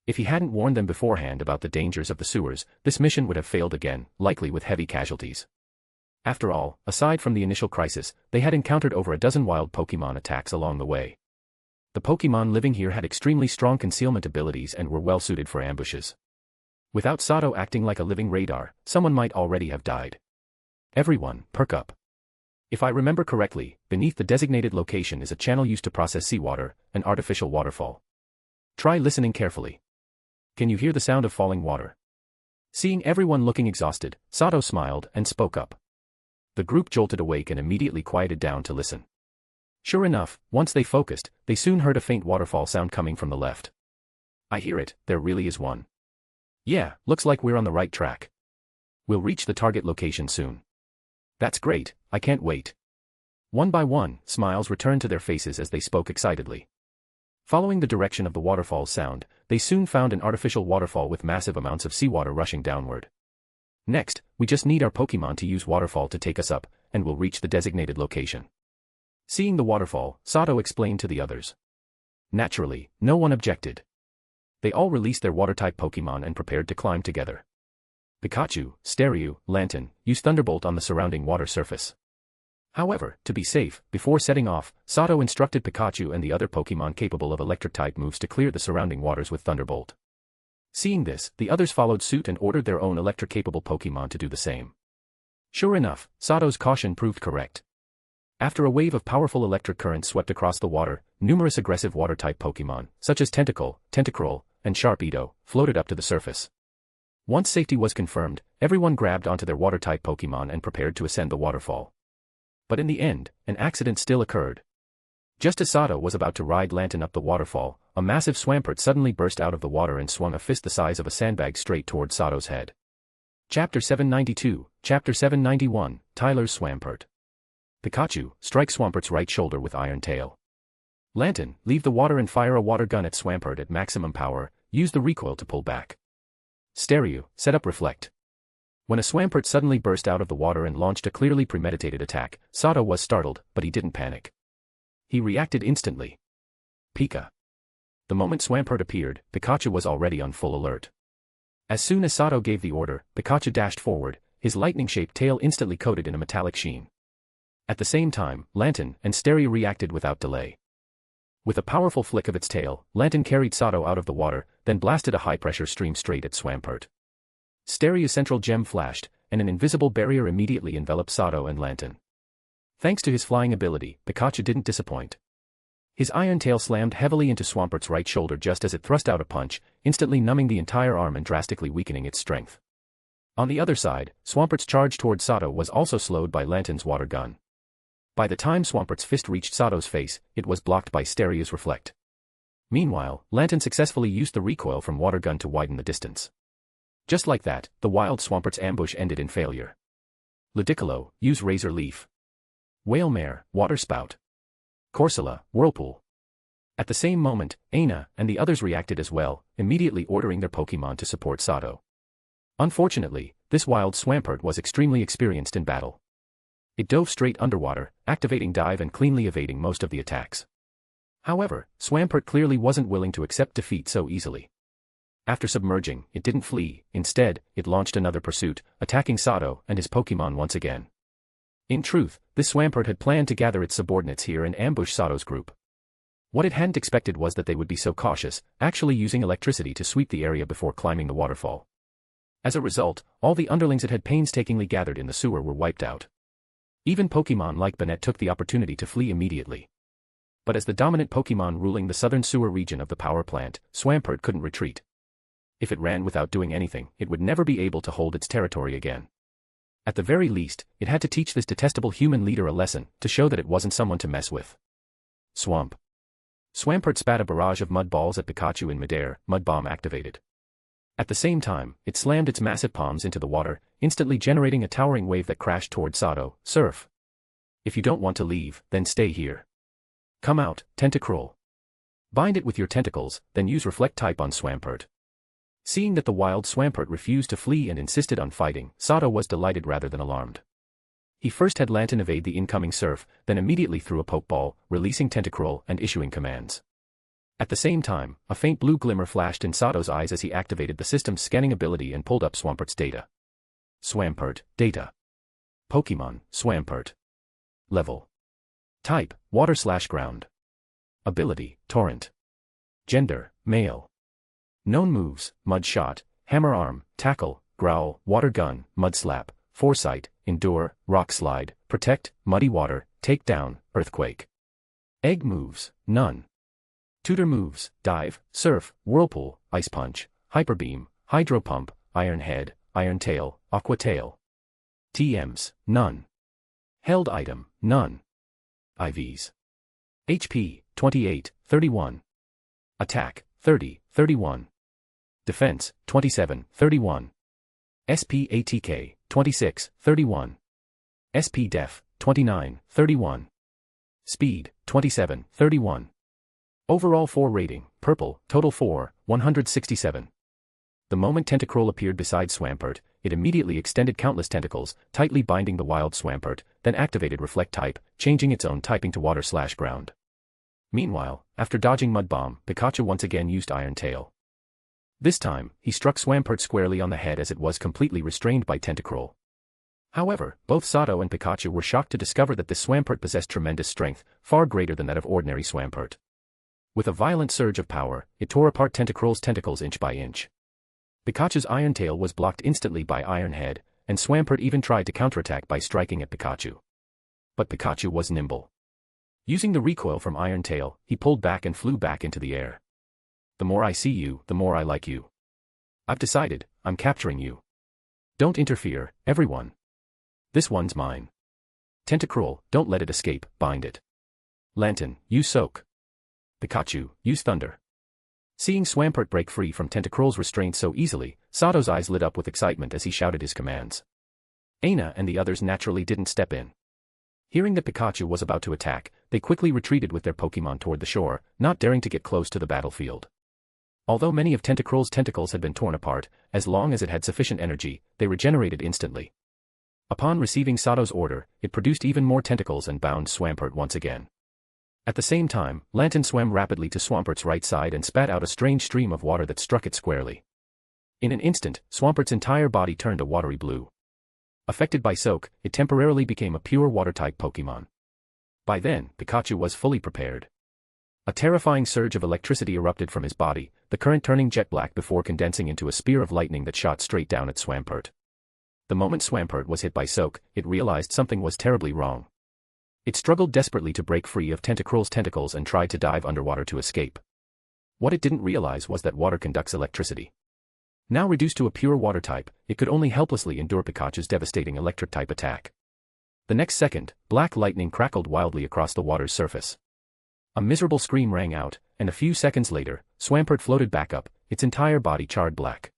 If he hadn't warned them beforehand about the dangers of the sewers, this mission would have failed again, likely with heavy casualties. After all, aside from the initial crisis, they had encountered over a dozen wild Pokémon attacks along the way. The Pokémon living here had extremely strong concealment abilities and were well suited for ambushes. Without Sato acting like a living radar, someone might already have died. Everyone, perk up. If I remember correctly, beneath the designated location is a channel used to process seawater, an artificial waterfall. Try listening carefully. Can you hear the sound of falling water? Seeing everyone looking exhausted, Sato smiled and spoke up. The group jolted awake and immediately quieted down to listen. Sure enough, once they focused, they soon heard a faint waterfall sound coming from the left. I hear it, there really is one. Yeah, looks like we're on the right track. We'll reach the target location soon. That's great, I can't wait. One by one, smiles returned to their faces as they spoke excitedly. Following the direction of the waterfall's sound, they soon found an artificial waterfall with massive amounts of seawater rushing downward. Next, we just need our Pokémon to use waterfall to take us up, and we'll reach the designated location. Seeing the waterfall, Sato explained to the others. Naturally, no one objected. They all released their water-type Pokémon and prepared to climb together. Pikachu, Staryu, Lantern, used Thunderbolt on the surrounding water surface. However, to be safe, before setting off, Sato instructed Pikachu and the other Pokémon capable of electric-type moves to clear the surrounding waters with Thunderbolt. Seeing this, the others followed suit and ordered their own electric-capable Pokémon to do the same. Sure enough, Sato's caution proved correct. After a wave of powerful electric currents swept across the water, numerous aggressive water-type Pokémon, such as Tentacruel, and Sharpedo, floated up to the surface. Once safety was confirmed, everyone grabbed onto their water-type Pokémon and prepared to ascend the waterfall. But in the end, an accident still occurred. Just as Sato was about to ride Lantern up the waterfall, a massive Swampert suddenly burst out of the water and swung a fist the size of a sandbag straight toward Sato's head. Chapter 792, Chapter 791, Tyler's Swampert. Pikachu, strike Swampert's right shoulder with Iron Tail. Lantern, leave the water and fire a water gun at Swampert at maximum power, use the recoil to pull back. Staryu, set up Reflect. When a Swampert suddenly burst out of the water and launched a clearly premeditated attack, Sato was startled, but he didn't panic. He reacted instantly. Pika. The moment Swampert appeared, Pikachu was already on full alert. As soon as Sato gave the order, Pikachu dashed forward, his lightning-shaped tail instantly coated in a metallic sheen. At the same time, Lantern and Stereo reacted without delay. With a powerful flick of its tail, Lantern carried Sato out of the water, then blasted a high-pressure stream straight at Swampert. Stereo's central gem flashed, and an invisible barrier immediately enveloped Sato and Lantern. Thanks to his flying ability, Pikachu didn't disappoint. His iron tail slammed heavily into Swampert's right shoulder just as it thrust out a punch, instantly numbing the entire arm and drastically weakening its strength. On the other side, Swampert's charge toward Sato was also slowed by Lantern's water gun. By the time Swampert's fist reached Sato's face, it was blocked by Stereo's reflect. Meanwhile, Lantern successfully used the recoil from water gun to widen the distance. Just like that, the wild Swampert's ambush ended in failure. Ludicolo, use Razor Leaf. Whalemare, Water Spout. Corsola, Whirlpool. At the same moment, Aina and the others reacted as well, immediately ordering their Pokémon to support Sato. Unfortunately, this wild Swampert was extremely experienced in battle. It dove straight underwater, activating dive and cleanly evading most of the attacks. However, Swampert clearly wasn't willing to accept defeat so easily. After submerging, it didn't flee, instead, it launched another pursuit, attacking Sato and his Pokémon once again. In truth, this Swampert had planned to gather its subordinates here and ambush Sato's group. What it hadn't expected was that they would be so cautious, actually using electricity to sweep the area before climbing the waterfall. As a result, all the underlings it had painstakingly gathered in the sewer were wiped out. Even Pokémon like Banette took the opportunity to flee immediately. But as the dominant Pokémon ruling the southern sewer region of the power plant, Swampert couldn't retreat. If it ran without doing anything, it would never be able to hold its territory again. At the very least, it had to teach this detestable human leader a lesson, to show that it wasn't someone to mess with. Swamp. Swampert spat a barrage of mud balls at Pikachu in midair, Mud Bomb activated. At the same time, it slammed its massive palms into the water, instantly generating a towering wave that crashed toward Sato. Surf. If you don't want to leave, then stay here. Come out, Tentacruel. Bind it with your tentacles, then use Reflect type on Swampert. Seeing that the wild Swampert refused to flee and insisted on fighting, Sato was delighted rather than alarmed. He first had Lantern evade the incoming surf, then immediately threw a Pokeball, releasing Tentacruel and issuing commands. At the same time, a faint blue glimmer flashed in Sato's eyes as he activated the system's scanning ability and pulled up Swampert's data. Swampert, data. Pokemon, Swampert. Level. Type, Water/Ground. Ability, Torrent. Gender, Male. Known moves, Mud Shot, Hammer Arm, Tackle, Growl, Water Gun, Mud Slap, Foresight, Endure, Rock Slide, Protect, Muddy Water, Takedown, Earthquake. Egg moves, none. Tutor moves, Dive, Surf, Whirlpool, Ice Punch, Hyper Beam, Hydro Pump, Iron Head, Iron Tail, Aqua Tail. TMs, none. Held item, none. IVs. HP, 28, 31. Attack, 30, 31. Defense, 27, 31. SP ATK, 26, 31. SP Def, 29, 31. Speed, 27, 31. Overall 4 rating, Purple, total 4, 167. The moment Tentacruel appeared beside Swampert, it immediately extended countless tentacles, tightly binding the wild Swampert, then activated Reflect type, changing its own typing to Water/Ground. Meanwhile, after dodging Mud Bomb, Pikachu once again used Iron Tail. This time, he struck Swampert squarely on the head as it was completely restrained by Tentacruel. However, both Sato and Pikachu were shocked to discover that this Swampert possessed tremendous strength, far greater than that of ordinary Swampert. With a violent surge of power, it tore apart Tentacruel's tentacles inch by inch. Pikachu's Iron Tail was blocked instantly by Iron Head, and Swampert even tried to counterattack by striking at Pikachu. But Pikachu was nimble. Using the recoil from Iron Tail, he pulled back and flew back into the air. The more I see you, the more I like you. I've decided, I'm capturing you. Don't interfere, everyone. This one's mine. Tentacruel, don't let it escape, bind it. Lantern, use Soak. Pikachu, use Thunder. Seeing Swampert break free from Tentacruel's restraint so easily, Sato's eyes lit up with excitement as he shouted his commands. Aina and the others naturally didn't step in. Hearing that Pikachu was about to attack, they quickly retreated with their Pokémon toward the shore, not daring to get close to the battlefield. Although many of Tentacruel's tentacles had been torn apart, as long as it had sufficient energy, they regenerated instantly. Upon receiving Sato's order, it produced even more tentacles and bound Swampert once again. At the same time, Lantern swam rapidly to Swampert's right side and spat out a strange stream of water that struck it squarely. In an instant, Swampert's entire body turned a watery blue. Affected by soak, it temporarily became a pure water-type Pokemon. By then, Pikachu was fully prepared. A terrifying surge of electricity erupted from his body, the current turning jet black before condensing into a spear of lightning that shot straight down at Swampert. The moment Swampert was hit by soak, it realized something was terribly wrong. It struggled desperately to break free of Tentacruel's tentacles and tried to dive underwater to escape. What it didn't realize was that water conducts electricity. Now reduced to a pure water type, it could only helplessly endure Pikachu's devastating electric-type attack. The next second, black lightning crackled wildly across the water's surface. A miserable scream rang out, and a few seconds later, Swampert floated back up, its entire body charred black.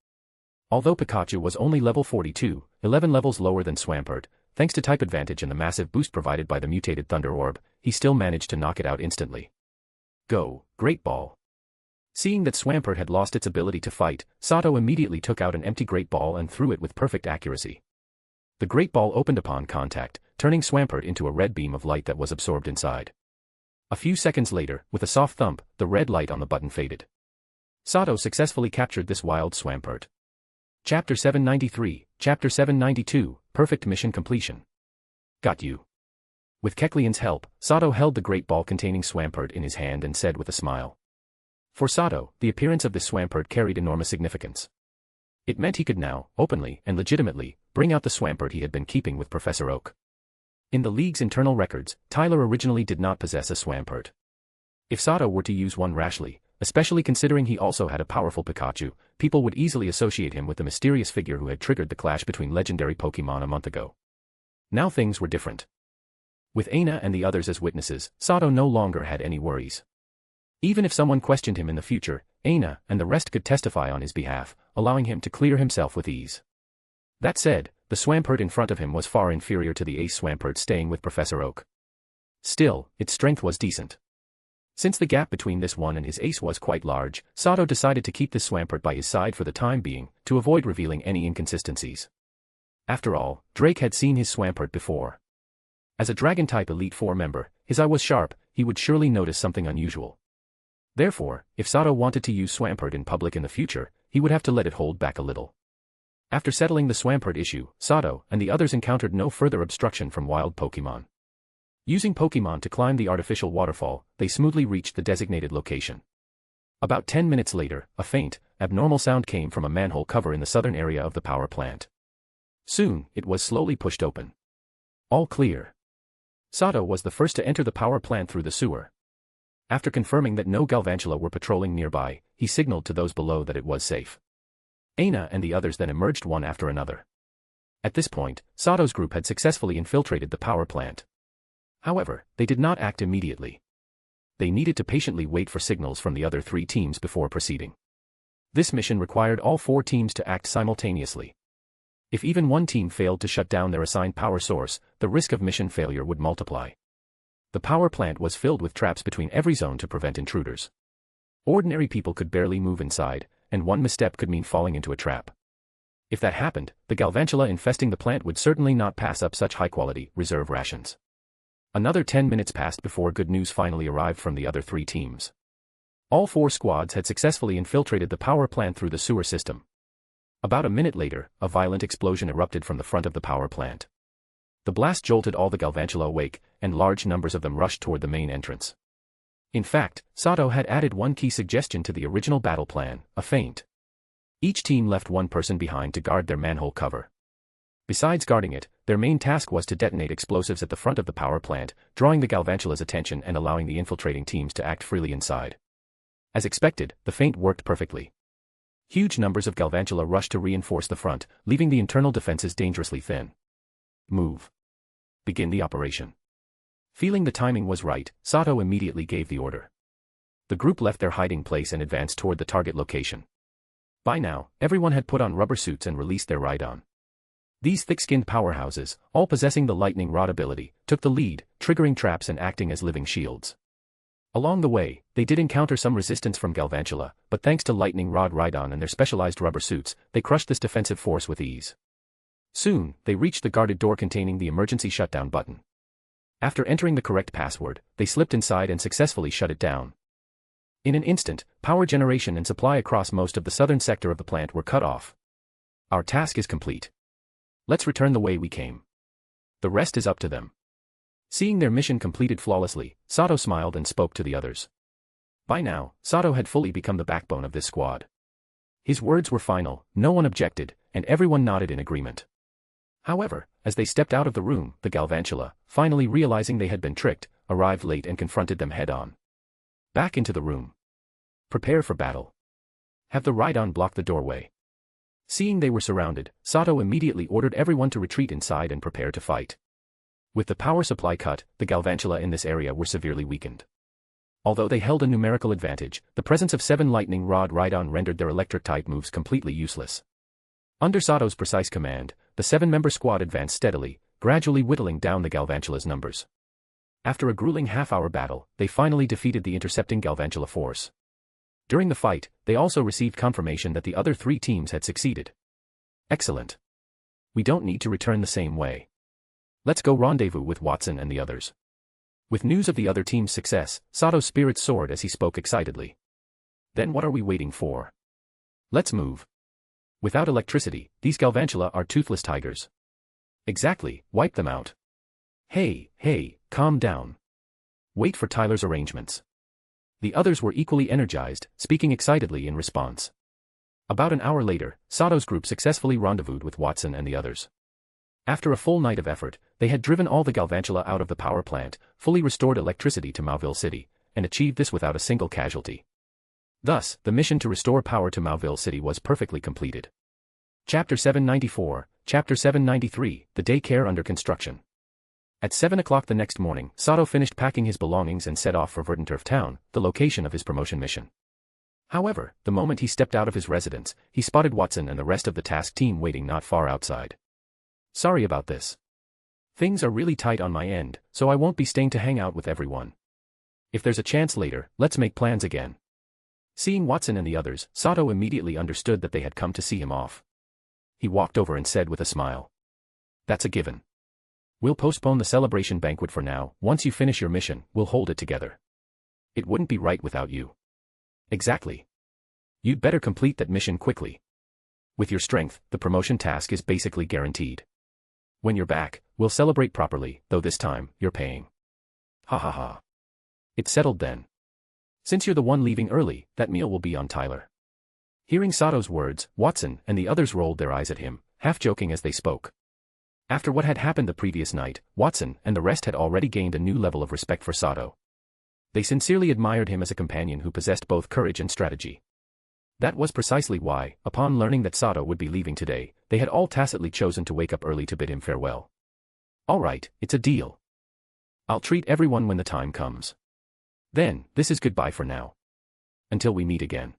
Although Pikachu was only level 42, 11 levels lower than Swampert, thanks to type advantage and the massive boost provided by the mutated Thunder Orb, he still managed to knock it out instantly. Go, Great Ball! Seeing that Swampert had lost its ability to fight, Sato immediately took out an empty Great Ball and threw it with perfect accuracy. The Great Ball opened upon contact, turning Swampert into a red beam of light that was absorbed inside. A few seconds later, with a soft thump, the red light on the button faded. Sato successfully captured this wild Swampert. Chapter 793, Chapter 792, Perfect Mission Completion. Got you. With Kecleon's help, Sato held the Great Ball containing Swampert in his hand and said with a smile. For Sato, the appearance of this Swampert carried enormous significance. It meant he could now, openly and legitimately, bring out the Swampert he had been keeping with Professor Oak. In the League's internal records, Tyler originally did not possess a Swampert. If Sato were to use one rashly, especially considering he also had a powerful Pikachu, people would easily associate him with the mysterious figure who had triggered the clash between legendary Pokemon a month ago. Now things were different. With Aina and the others as witnesses, Sato no longer had any worries. Even if someone questioned him in the future, Aina and the rest could testify on his behalf, allowing him to clear himself with ease. That said, the Swampert in front of him was far inferior to the Ace Swampert staying with Professor Oak. Still, its strength was decent. Since the gap between this one and his ace was quite large, Sato decided to keep this Swampert by his side for the time being, to avoid revealing any inconsistencies. After all, Drake had seen his Swampert before. As a Dragon-type Elite Four member, his eye was sharp, he would surely notice something unusual. Therefore, if Sato wanted to use Swampert in public in the future, he would have to let it hold back a little. After settling the Swampert issue, Sato and the others encountered no further obstruction from wild Pokemon. Using Pokemon to climb the artificial waterfall, they smoothly reached the designated location. About 10 minutes later, a faint, abnormal sound came from a manhole cover in the southern area of the power plant. Soon, it was slowly pushed open. All clear. Sato was the first to enter the power plant through the sewer. After confirming that no Galvantula were patrolling nearby, he signaled to those below that it was safe. Aina and the others then emerged one after another. At this point, Sato's group had successfully infiltrated the power plant. However, they did not act immediately. They needed to patiently wait for signals from the other three teams before proceeding. This mission required all four teams to act simultaneously. If even one team failed to shut down their assigned power source, the risk of mission failure would multiply. The power plant was filled with traps between every zone to prevent intruders. Ordinary people could barely move inside, and one misstep could mean falling into a trap. If that happened, the Galvantula infesting the plant would certainly not pass up such high-quality, reserve rations. Another 10 minutes passed before good news finally arrived from the other three teams. All four squads had successfully infiltrated the power plant through the sewer system. About a minute later, a violent explosion erupted from the front of the power plant. The blast jolted all the Galvantula awake, and large numbers of them rushed toward the main entrance. In fact, Sato had added one key suggestion to the original battle plan, a feint. Each team left one person behind to guard their manhole cover. Besides guarding it, their main task was to detonate explosives at the front of the power plant, drawing the Galvantula's attention and allowing the infiltrating teams to act freely inside. As expected, the feint worked perfectly. Huge numbers of Galvantula rushed to reinforce the front, leaving the internal defenses dangerously thin. Move. Begin the operation. Feeling the timing was right, Sato immediately gave the order. The group left their hiding place and advanced toward the target location. By now, everyone had put on rubber suits and released their Rhydon. These thick-skinned powerhouses, all possessing the lightning rod ability, took the lead, triggering traps and acting as living shields. Along the way, they did encounter some resistance from Galvantula, but thanks to lightning rod Rhydon and their specialized rubber suits, they crushed this defensive force with ease. Soon, they reached the guarded door containing the emergency shutdown button. After entering the correct password, they slipped inside and successfully shut it down. In an instant, power generation and supply across most of the southern sector of the plant were cut off. Our task is complete. Let's return the way we came. The rest is up to them. Seeing their mission completed flawlessly, Sato smiled and spoke to the others. By now, Sato had fully become the backbone of this squad. His words were final, no one objected, and everyone nodded in agreement. However, as they stepped out of the room, the Galvantula, finally realizing they had been tricked, arrived late and confronted them head-on. Back into the room. Prepare for battle. Have the Rhydon block the doorway. Seeing they were surrounded, Sato immediately ordered everyone to retreat inside and prepare to fight. With the power supply cut, the Galvantula in this area were severely weakened. Although they held a numerical advantage, the presence of 7 lightning rod Rhydon rendered their electric-type moves completely useless. Under Sato's precise command, the 7-member squad advanced steadily, gradually whittling down the Galvantula's numbers. After a grueling half-hour battle, they finally defeated the intercepting Galvantula force. During the fight, they also received confirmation that the other 3 teams had succeeded. Excellent. We don't need to return the same way. Let's go rendezvous with Watson and the others. With news of the other team's success, Sato's spirits soared as he spoke excitedly. Then what are we waiting for? Let's move. Without electricity, these Galvantula are toothless tigers. Exactly, wipe them out. Hey, calm down. Wait for Tyler's arrangements. The others were equally energized, speaking excitedly in response. About an hour later, Sato's group successfully rendezvoused with Watson and the others. After a full night of effort, they had driven all the Galvantula out of the power plant, fully restored electricity to Mauville City, and achieved this without a single casualty. Thus, the mission to restore power to Mauville City was perfectly completed. Chapter 794, Chapter 793, The Daycare Under Construction. At 7 o'clock the next morning, Sato finished packing his belongings and set off for Verdanturf Town, the location of his promotion mission. However, the moment he stepped out of his residence, he spotted Watson and the rest of the task team waiting not far outside. Sorry about this. Things are really tight on my end, so I won't be staying to hang out with everyone. If there's a chance later, let's make plans again. Seeing Watson and the others, Sato immediately understood that they had come to see him off. He walked over and said with a smile. That's a given. We'll postpone the celebration banquet for now. Once you finish your mission, we'll hold it together. It wouldn't be right without you. Exactly. You'd better complete that mission quickly. With your strength, the promotion task is basically guaranteed. When you're back, we'll celebrate properly, though this time, you're paying. Ha ha ha. It's settled then. Since you're the one leaving early, that meal will be on Tyler. Hearing Sato's words, Watson and the others rolled their eyes at him, half joking as they spoke. After what had happened the previous night, Watson and the rest had already gained a new level of respect for Sato. They sincerely admired him as a companion who possessed both courage and strategy. That was precisely why, upon learning that Sato would be leaving today, they had all tacitly chosen to wake up early to bid him farewell. All right, it's a deal. I'll treat everyone when the time comes. Then, this is goodbye for now. Until we meet again.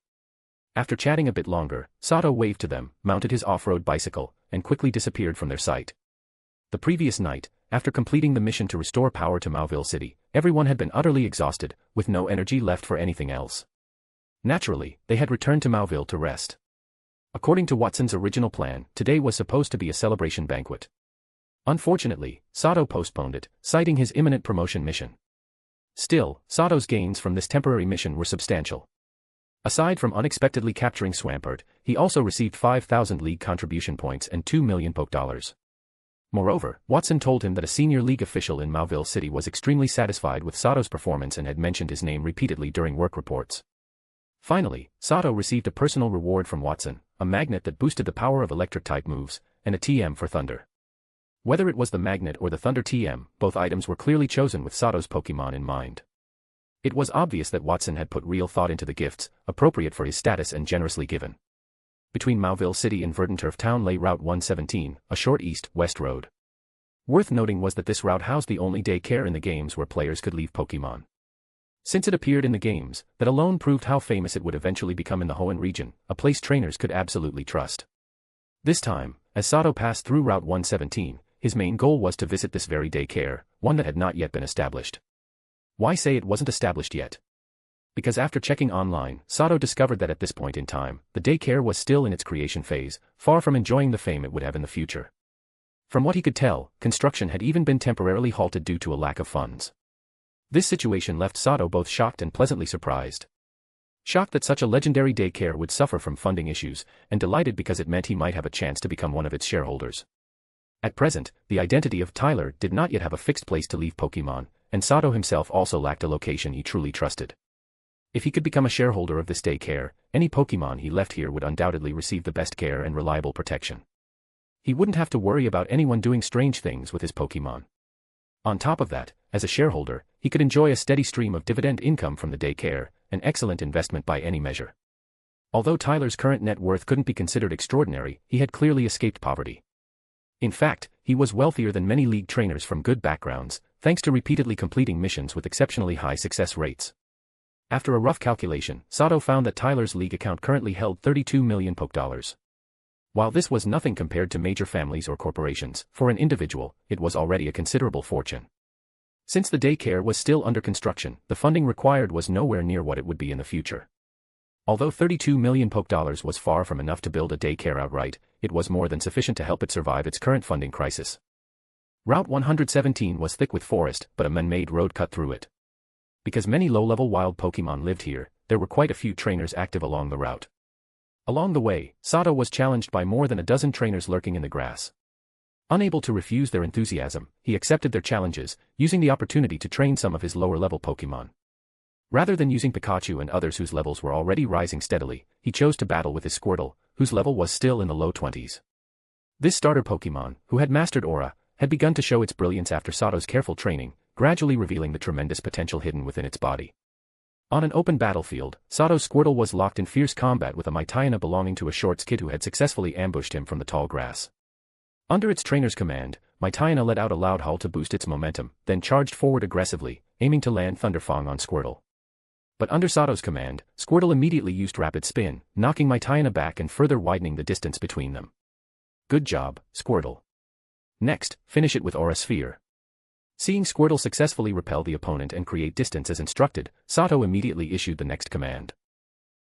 After chatting a bit longer, Sato waved to them, mounted his off-road bicycle, and quickly disappeared from their sight. The previous night, after completing the mission to restore power to Mauville City, everyone had been utterly exhausted, with no energy left for anything else. Naturally, they had returned to Mauville to rest. According to Watson's original plan, today was supposed to be a celebration banquet. Unfortunately, Sato postponed it, citing his imminent promotion mission. Still, Sato's gains from this temporary mission were substantial. Aside from unexpectedly capturing Swampert, he also received 5,000 league contribution points and 2 million poke dollars. Moreover, Watson told him that a senior league official in Mauville City was extremely satisfied with Sato's performance and had mentioned his name repeatedly during work reports. Finally, Sato received a personal reward from Watson, a magnet that boosted the power of electric-type moves, and a TM for Thunder. Whether it was the magnet or the Thunder TM, both items were clearly chosen with Sato's Pokemon in mind. It was obvious that Watson had put real thought into the gifts, appropriate for his status and generously given. Between Mauville City and Verdanturf Town lay Route 117, a short east-west road. Worth noting was that this route housed the only daycare in the games where players could leave Pokemon. Since it appeared in the games, that alone proved how famous it would eventually become in the Hoenn region, a place trainers could absolutely trust. This time, as Sato passed through Route 117, his main goal was to visit this very daycare, one that had not yet been established. Why say it wasn't established yet? Because after checking online, Sato discovered that at this point in time, the daycare was still in its creation phase, far from enjoying the fame it would have in the future. From what he could tell, construction had even been temporarily halted due to a lack of funds. This situation left Sato both shocked and pleasantly surprised. Shocked that such a legendary daycare would suffer from funding issues, and delighted because it meant he might have a chance to become one of its shareholders. At present, the identity of Tyler did not yet have a fixed place to leave Pokemon, and Sato himself also lacked a location he truly trusted. If he could become a shareholder of this daycare, any Pokemon he left here would undoubtedly receive the best care and reliable protection. He wouldn't have to worry about anyone doing strange things with his Pokemon. On top of that, as a shareholder, he could enjoy a steady stream of dividend income from the daycare, an excellent investment by any measure. Although Tyler's current net worth couldn't be considered extraordinary, he had clearly escaped poverty. In fact, he was wealthier than many league trainers from good backgrounds, thanks to repeatedly completing missions with exceptionally high success rates. After a rough calculation, Sato found that Tyler's league account currently held 32 million Pokedollars. While this was nothing compared to major families or corporations, for an individual, it was already a considerable fortune. Since the daycare was still under construction, the funding required was nowhere near what it would be in the future. Although 32 million Pokedollars was far from enough to build a daycare outright, it was more than sufficient to help it survive its current funding crisis. Route 117 was thick with forest, but a man-made road cut through it. Because many low-level wild Pokemon lived here, there were quite a few trainers active along the route. Along the way, Sato was challenged by more than a dozen trainers lurking in the grass. Unable to refuse their enthusiasm, he accepted their challenges, using the opportunity to train some of his lower-level Pokemon. Rather than using Pikachu and others whose levels were already rising steadily, he chose to battle with his Squirtle, whose level was still in the low 20s. This starter Pokemon, who had mastered Aura, had begun to show its brilliance after Sato's careful training, gradually revealing the tremendous potential hidden within its body. On an open battlefield, Sato's Squirtle was locked in fierce combat with a Mytyana belonging to a Shorts kid who had successfully ambushed him from the tall grass. Under its trainer's command, Mytyana let out a loud howl to boost its momentum, then charged forward aggressively, aiming to land Thunderfang on Squirtle. But under Sato's command, Squirtle immediately used Rapid Spin, knocking Mytyana back and further widening the distance between them. Good job, Squirtle. Next, finish it with Aura Sphere. Seeing Squirtle successfully repel the opponent and create distance as instructed, Sato immediately issued the next command.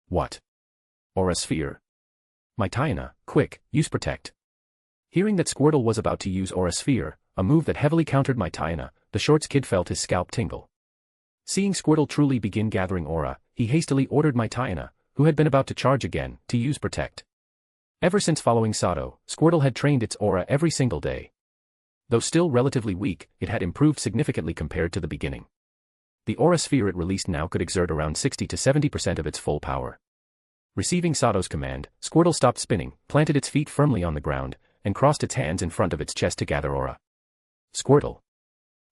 What? Aura Sphere? Mytyana, quick, use Protect. Hearing that Squirtle was about to use Aura Sphere, a move that heavily countered Mytyana, the Shorts kid felt his scalp tingle. Seeing Squirtle truly begin gathering aura, he hastily ordered Mytyana, who had been about to charge again, to use Protect. Ever since following Sato, Squirtle had trained its aura every single day. Though still relatively weak, it had improved significantly compared to the beginning. The Aura Sphere it released now could exert around 60 to 70% of its full power. Receiving Sato's command, Squirtle stopped spinning, planted its feet firmly on the ground, and crossed its hands in front of its chest to gather aura. Squirtle.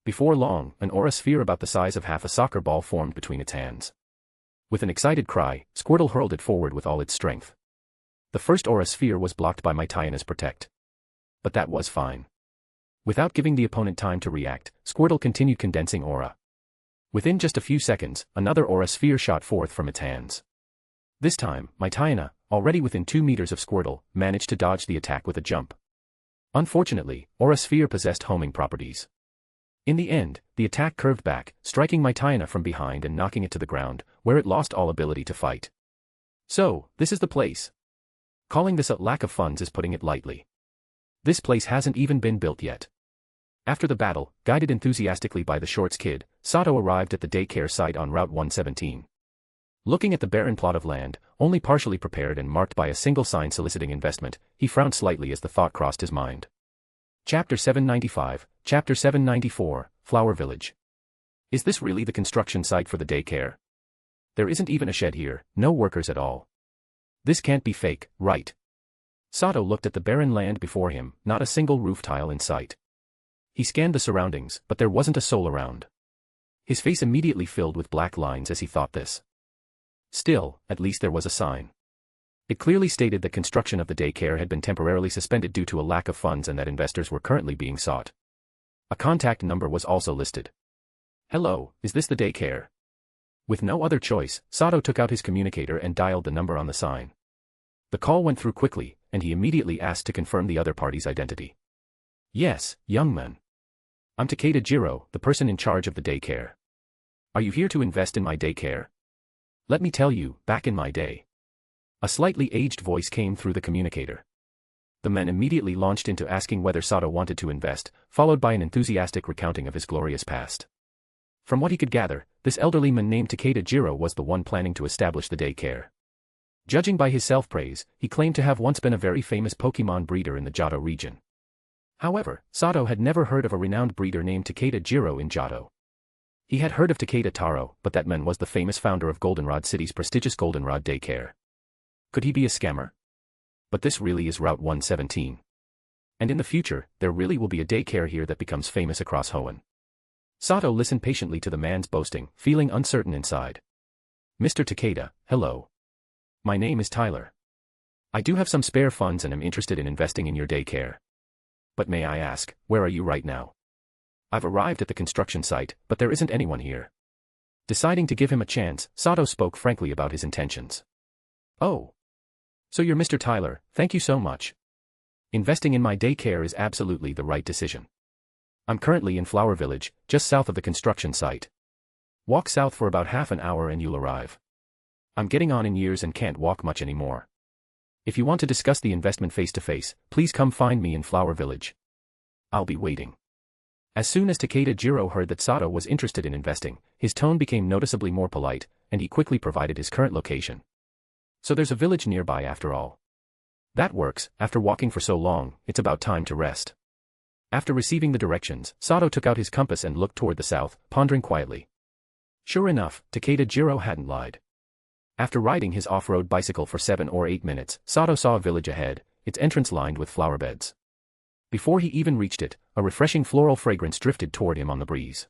Before long, an Aura Sphere about the size of half a soccer ball formed between its hands. With an excited cry, Squirtle hurled it forward with all its strength. The first Aura Sphere was blocked by Mytyana's Protect. But that was fine. Without giving the opponent time to react, Squirtle continued condensing aura. Within just a few seconds, another Aura Sphere shot forth from its hands. This time, Mytyana, already within 2 meters of Squirtle, managed to dodge the attack with a jump. Unfortunately, Aura Sphere possessed homing properties. In the end, the attack curved back, striking Mytyana from behind and knocking it to the ground, where it lost all ability to fight. So, this is the place. Calling this a lack of funds is putting it lightly. This place hasn't even been built yet. After the battle, guided enthusiastically by the Shorts kid, Sato arrived at the daycare site on Route 117. Looking at the barren plot of land, only partially prepared and marked by a single sign soliciting investment, he frowned slightly as the thought crossed his mind. Chapter 795, Chapter 794, Flower Village. Is this really the construction site for the daycare? There isn't even a shed here, no workers at all. This can't be fake, right? Sato looked at the barren land before him, not a single roof tile in sight. He scanned the surroundings, but there wasn't a soul around. His face immediately filled with black lines as he thought this. Still, at least there was a sign. It clearly stated that construction of the daycare had been temporarily suspended due to a lack of funds and that investors were currently being sought. A contact number was also listed. Hello, is this the daycare? With no other choice, Sato took out his communicator and dialed the number on the sign. The call went through quickly, and he immediately asked to confirm the other party's identity. Yes, young man. I'm Takeda Jiro, the person in charge of the daycare. Are you here to invest in my daycare? Let me tell you, back in my day. A slightly aged voice came through the communicator. The man immediately launched into asking whether Sato wanted to invest, followed by an enthusiastic recounting of his glorious past. From what he could gather, this elderly man named Takeda Jiro was the one planning to establish the daycare. Judging by his self-praise, he claimed to have once been a very famous Pokemon breeder in the Johto region. However, Sato had never heard of a renowned breeder named Takeda Jiro in Johto. He had heard of Takeda Taro, but that man was the famous founder of Goldenrod City's prestigious Goldenrod daycare. Could he be a scammer? But this really is Route 117. And in the future, there really will be a daycare here that becomes famous across Hoenn. Sato listened patiently to the man's boasting, feeling uncertain inside. Mr. Takeda, hello. My name is Tyler. I do have some spare funds and am interested in investing in your daycare. But may I ask, where are you right now? I've arrived at the construction site, but there isn't anyone here. Deciding to give him a chance, Sato spoke frankly about his intentions. Oh. So you're Mr. Tyler, thank you so much. Investing in my daycare is absolutely the right decision. I'm currently in Flower Village, just south of the construction site. Walk south for about half an hour and you'll arrive. I'm getting on in years and can't walk much anymore. If you want to discuss the investment face-to-face, please come find me in Flower Village. I'll be waiting. As soon as Takeda Jiro heard that Sato was interested in investing, his tone became noticeably more polite, and he quickly provided his current location. So there's a village nearby after all. That works. After walking for so long, it's about time to rest. After receiving the directions, Sato took out his compass and looked toward the south, pondering quietly. Sure enough, Takeda Jiro hadn't lied. After riding his off-road bicycle for 7 or 8 minutes, Sato saw a village ahead, its entrance lined with flower beds. Before he even reached it, a refreshing floral fragrance drifted toward him on the breeze.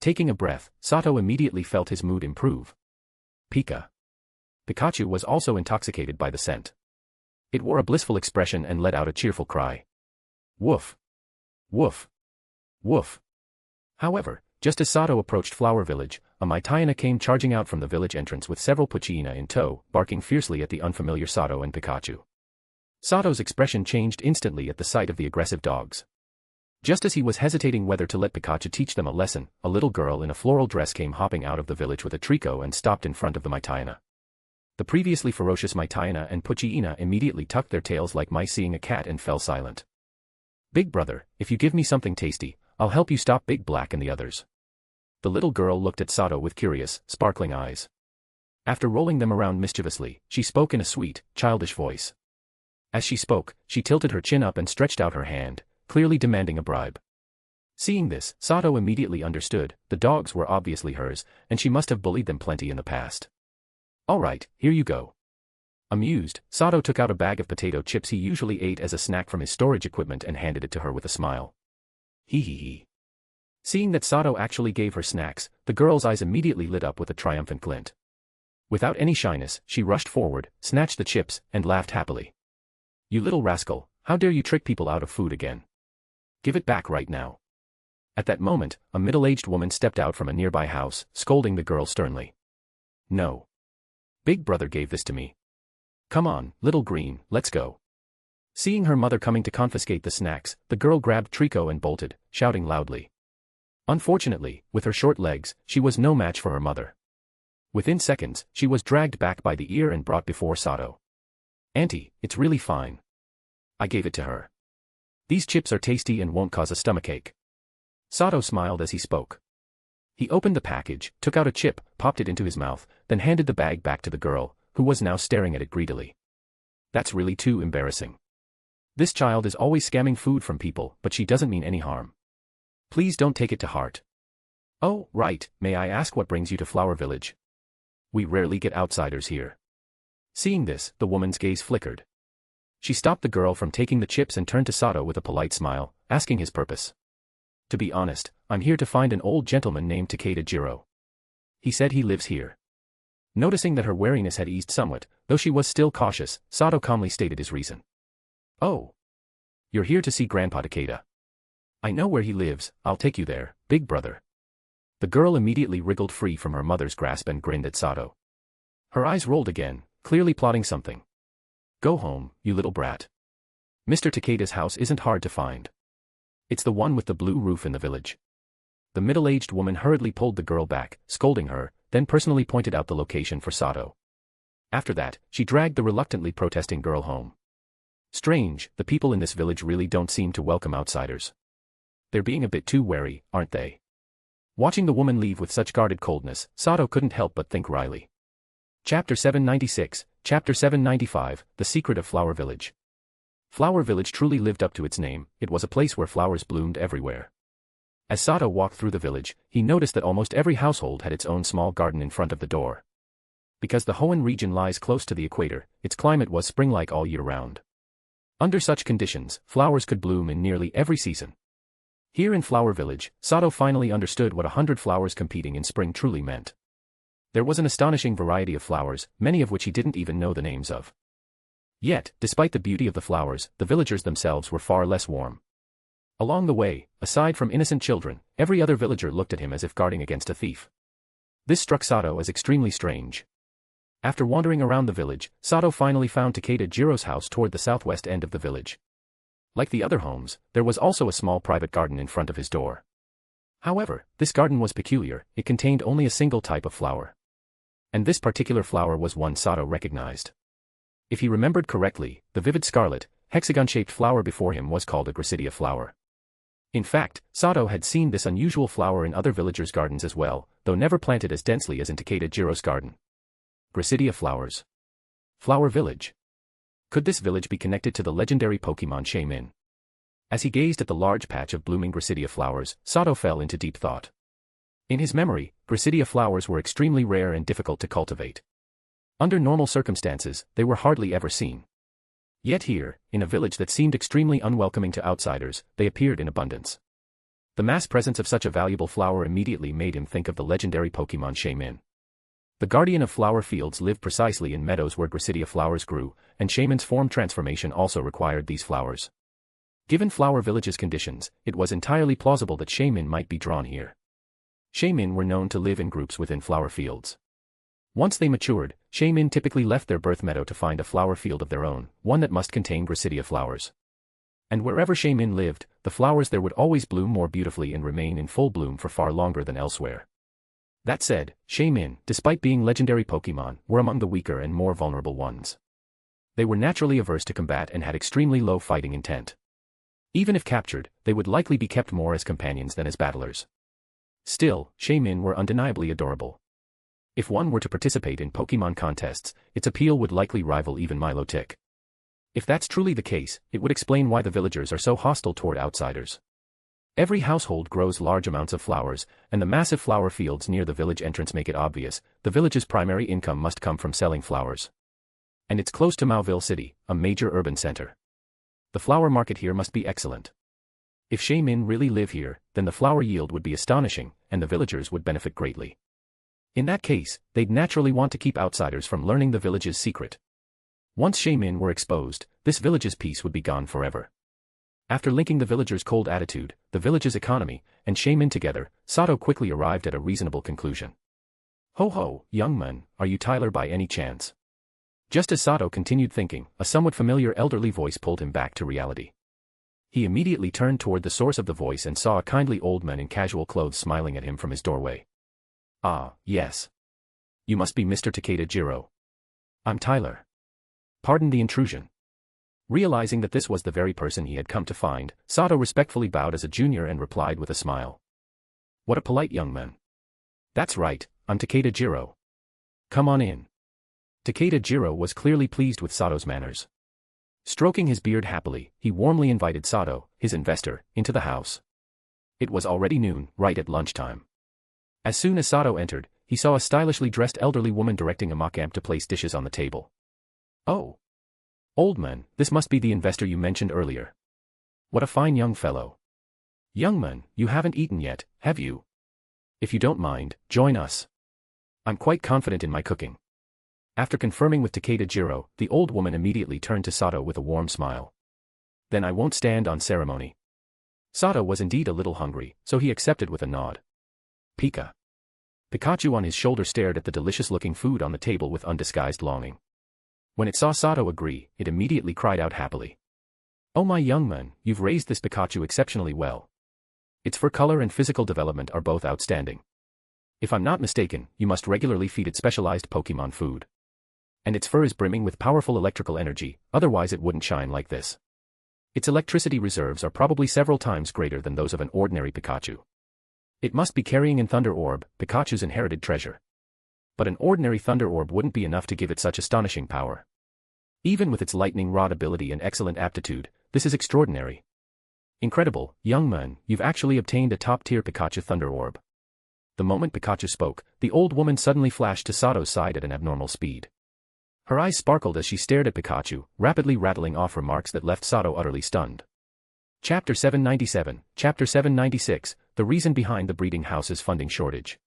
Taking a breath, Sato immediately felt his mood improve. Pikachu was also intoxicated by the scent. It wore a blissful expression and let out a cheerful cry. Woof! Woof! Woof! However, just as Sato approached Flower Village, a Maitayana came charging out from the village entrance with several Poochyena in tow, barking fiercely at the unfamiliar Sato and Pikachu. Sato's expression changed instantly at the sight of the aggressive dogs. Just as he was hesitating whether to let Pikachu teach them a lesson, a little girl in a floral dress came hopping out of the village with a Trico and stopped in front of the Maitayana. The previously ferocious Maitayana and Poochyena immediately tucked their tails like mice seeing a cat and fell silent. Big brother, if you give me something tasty, I'll help you stop Big Black and the others. The little girl looked at Sato with curious, sparkling eyes. After rolling them around mischievously, she spoke in a sweet, childish voice. As she spoke, she tilted her chin up and stretched out her hand, clearly demanding a bribe. Seeing this, Sato immediately understood, the dogs were obviously hers, and she must have bullied them plenty in the past. All right, here you go. Amused, Sato took out a bag of potato chips he usually ate as a snack from his storage equipment and handed it to her with a smile. Hee hee hee. Seeing that Sato actually gave her snacks, the girl's eyes immediately lit up with a triumphant glint. Without any shyness, she rushed forward, snatched the chips, and laughed happily. You little rascal, how dare you trick people out of food again? Give it back right now. At that moment, a middle-aged woman stepped out from a nearby house, scolding the girl sternly. No. Big brother gave this to me. Come on, little green, let's go. Seeing her mother coming to confiscate the snacks, the girl grabbed Trico and bolted, shouting loudly. Unfortunately, with her short legs, she was no match for her mother. Within seconds, she was dragged back by the ear and brought before Sato. Auntie, it's really fine. I gave it to her. These chips are tasty and won't cause a stomachache. Sato smiled as he spoke. He opened the package, took out a chip, popped it into his mouth, then handed the bag back to the girl, who was now staring at it greedily. That's really too embarrassing. This child is always scamming food from people, but she doesn't mean any harm. Please don't take it to heart. Oh, right, may I ask what brings you to Flower Village? We rarely get outsiders here. Seeing this, the woman's gaze flickered. She stopped the girl from taking the chips and turned to Sato with a polite smile, asking his purpose. To be honest, I'm here to find an old gentleman named Takeda Jiro. He said he lives here. Noticing that her wariness had eased somewhat, though she was still cautious, Sato calmly stated his reason. Oh. You're here to see Grandpa Takeda. I know where he lives, I'll take you there, big brother. The girl immediately wriggled free from her mother's grasp and grinned at Sato. Her eyes rolled again, clearly plotting something. Go home, you little brat. Mr. Takeda's house isn't hard to find. It's the one with the blue roof in the village. The middle-aged woman hurriedly pulled the girl back, scolding her, then personally pointed out the location for Sato. After that, she dragged the reluctantly protesting girl home. Strange, the people in this village really don't seem to welcome outsiders. They're being a bit too wary, aren't they? Watching the woman leave with such guarded coldness, Sato couldn't help but think wryly. Chapter 796, Chapter 795, The Secret of Flower Village. Flower Village truly lived up to its name. It was a place where flowers bloomed everywhere. As Sato walked through the village, he noticed that almost every household had its own small garden in front of the door. Because the Hoenn region lies close to the equator, its climate was spring-like all year round. Under such conditions, flowers could bloom in nearly every season. Here in Flower Village, Sato finally understood what 100 flowers competing in spring truly meant. There was an astonishing variety of flowers, many of which he didn't even know the names of. Yet, despite the beauty of the flowers, the villagers themselves were far less warm. Along the way, aside from innocent children, every other villager looked at him as if guarding against a thief. This struck Sato as extremely strange. After wandering around the village, Sato finally found Takeda Jiro's house toward the southwest end of the village. Like the other homes, there was also a small private garden in front of his door. However, this garden was peculiar. It contained only a single type of flower. And this particular flower was one Sato recognized. If he remembered correctly, the vivid scarlet, hexagon-shaped flower before him was called a Gracidia flower. In fact, Sato had seen this unusual flower in other villagers' gardens as well, though never planted as densely as in Takeda Jiro's garden. Gracidia flowers. Flower Village. Could this village be connected to the legendary Pokemon Shaymin? As he gazed at the large patch of blooming Gracidia flowers, Sato fell into deep thought. In his memory, Gracidia flowers were extremely rare and difficult to cultivate. Under normal circumstances, they were hardly ever seen. Yet here, in a village that seemed extremely unwelcoming to outsiders, they appeared in abundance. The mass presence of such a valuable flower immediately made him think of the legendary Pokemon Shaymin. The guardian of flower fields lived precisely in meadows where Gracidia flowers grew, and Shaymin's form transformation also required these flowers. Given Flower Village's conditions, it was entirely plausible that Shaymin might be drawn here. Shaymin were known to live in groups within flower fields. Once they matured, Shaymin typically left their birth meadow to find a flower field of their own, one that must contain Gracidia flowers. And wherever Shaymin lived, the flowers there would always bloom more beautifully and remain in full bloom for far longer than elsewhere. That said, Shaymin, despite being legendary Pokemon, were among the weaker and more vulnerable ones. They were naturally averse to combat and had extremely low fighting intent. Even if captured, they would likely be kept more as companions than as battlers. Still, Shaymin were undeniably adorable. If one were to participate in Pokemon contests, its appeal would likely rival even Milotic. If that's truly the case, it would explain why the villagers are so hostile toward outsiders. Every household grows large amounts of flowers, and the massive flower fields near the village entrance make it obvious, the village's primary income must come from selling flowers. And it's close to Mauville City, a major urban center. The flower market here must be excellent. If Shaymin really live here, then the flower yield would be astonishing, and the villagers would benefit greatly. In that case, they'd naturally want to keep outsiders from learning the village's secret. Once Shaymin were exposed, this village's peace would be gone forever. After linking the villagers' cold attitude, the village's economy, and Shaymin together, Sato quickly arrived at a reasonable conclusion. Ho ho, young man, are you Tyler by any chance? Just as Sato continued thinking, a somewhat familiar elderly voice pulled him back to reality. He immediately turned toward the source of the voice and saw a kindly old man in casual clothes smiling at him from his doorway. Ah, yes. You must be Mr. Takeda Jiro. I'm Tyler. Pardon the intrusion. Realizing that this was the very person he had come to find, Sato respectfully bowed as a junior and replied with a smile. What a polite young man. That's right, I'm Takeda Jiro. Come on in. Takeda Jiro was clearly pleased with Sato's manners. Stroking his beard happily, he warmly invited Sato, his investor, into the house. It was already noon, right at lunchtime. As soon as Sato entered, he saw a stylishly dressed elderly woman directing a mock-amp to place dishes on the table. Oh. Old man, this must be the investor you mentioned earlier. What a fine young fellow. Young man, you haven't eaten yet, have you? If you don't mind, join us. I'm quite confident in my cooking. After confirming with Takeda Jiro, the old woman immediately turned to Sato with a warm smile. Then I won't stand on ceremony. Sato was indeed a little hungry, so he accepted with a nod. Pika. Pikachu on his shoulder stared at the delicious-looking food on the table with undisguised longing. When it saw Sato agree, it immediately cried out happily. Oh my young man, you've raised this Pikachu exceptionally well. Its fur color and physical development are both outstanding. If I'm not mistaken, you must regularly feed it specialized Pokemon food. And its fur is brimming with powerful electrical energy, otherwise it wouldn't shine like this. Its electricity reserves are probably several times greater than those of an ordinary Pikachu. It must be carrying in Thunder Orb, Pikachu's inherited treasure. But an ordinary Thunder Orb wouldn't be enough to give it such astonishing power. Even with its lightning rod ability and excellent aptitude, this is extraordinary. Incredible, young man, you've actually obtained a top-tier Pikachu Thunder Orb. The moment Pikachu spoke, the old woman suddenly flashed to Sato's side at an abnormal speed. Her eyes sparkled as she stared at Pikachu, rapidly rattling off remarks that left Sato utterly stunned. Chapter 797, Chapter 796, The Reason Behind the Breeding House's Funding Shortage.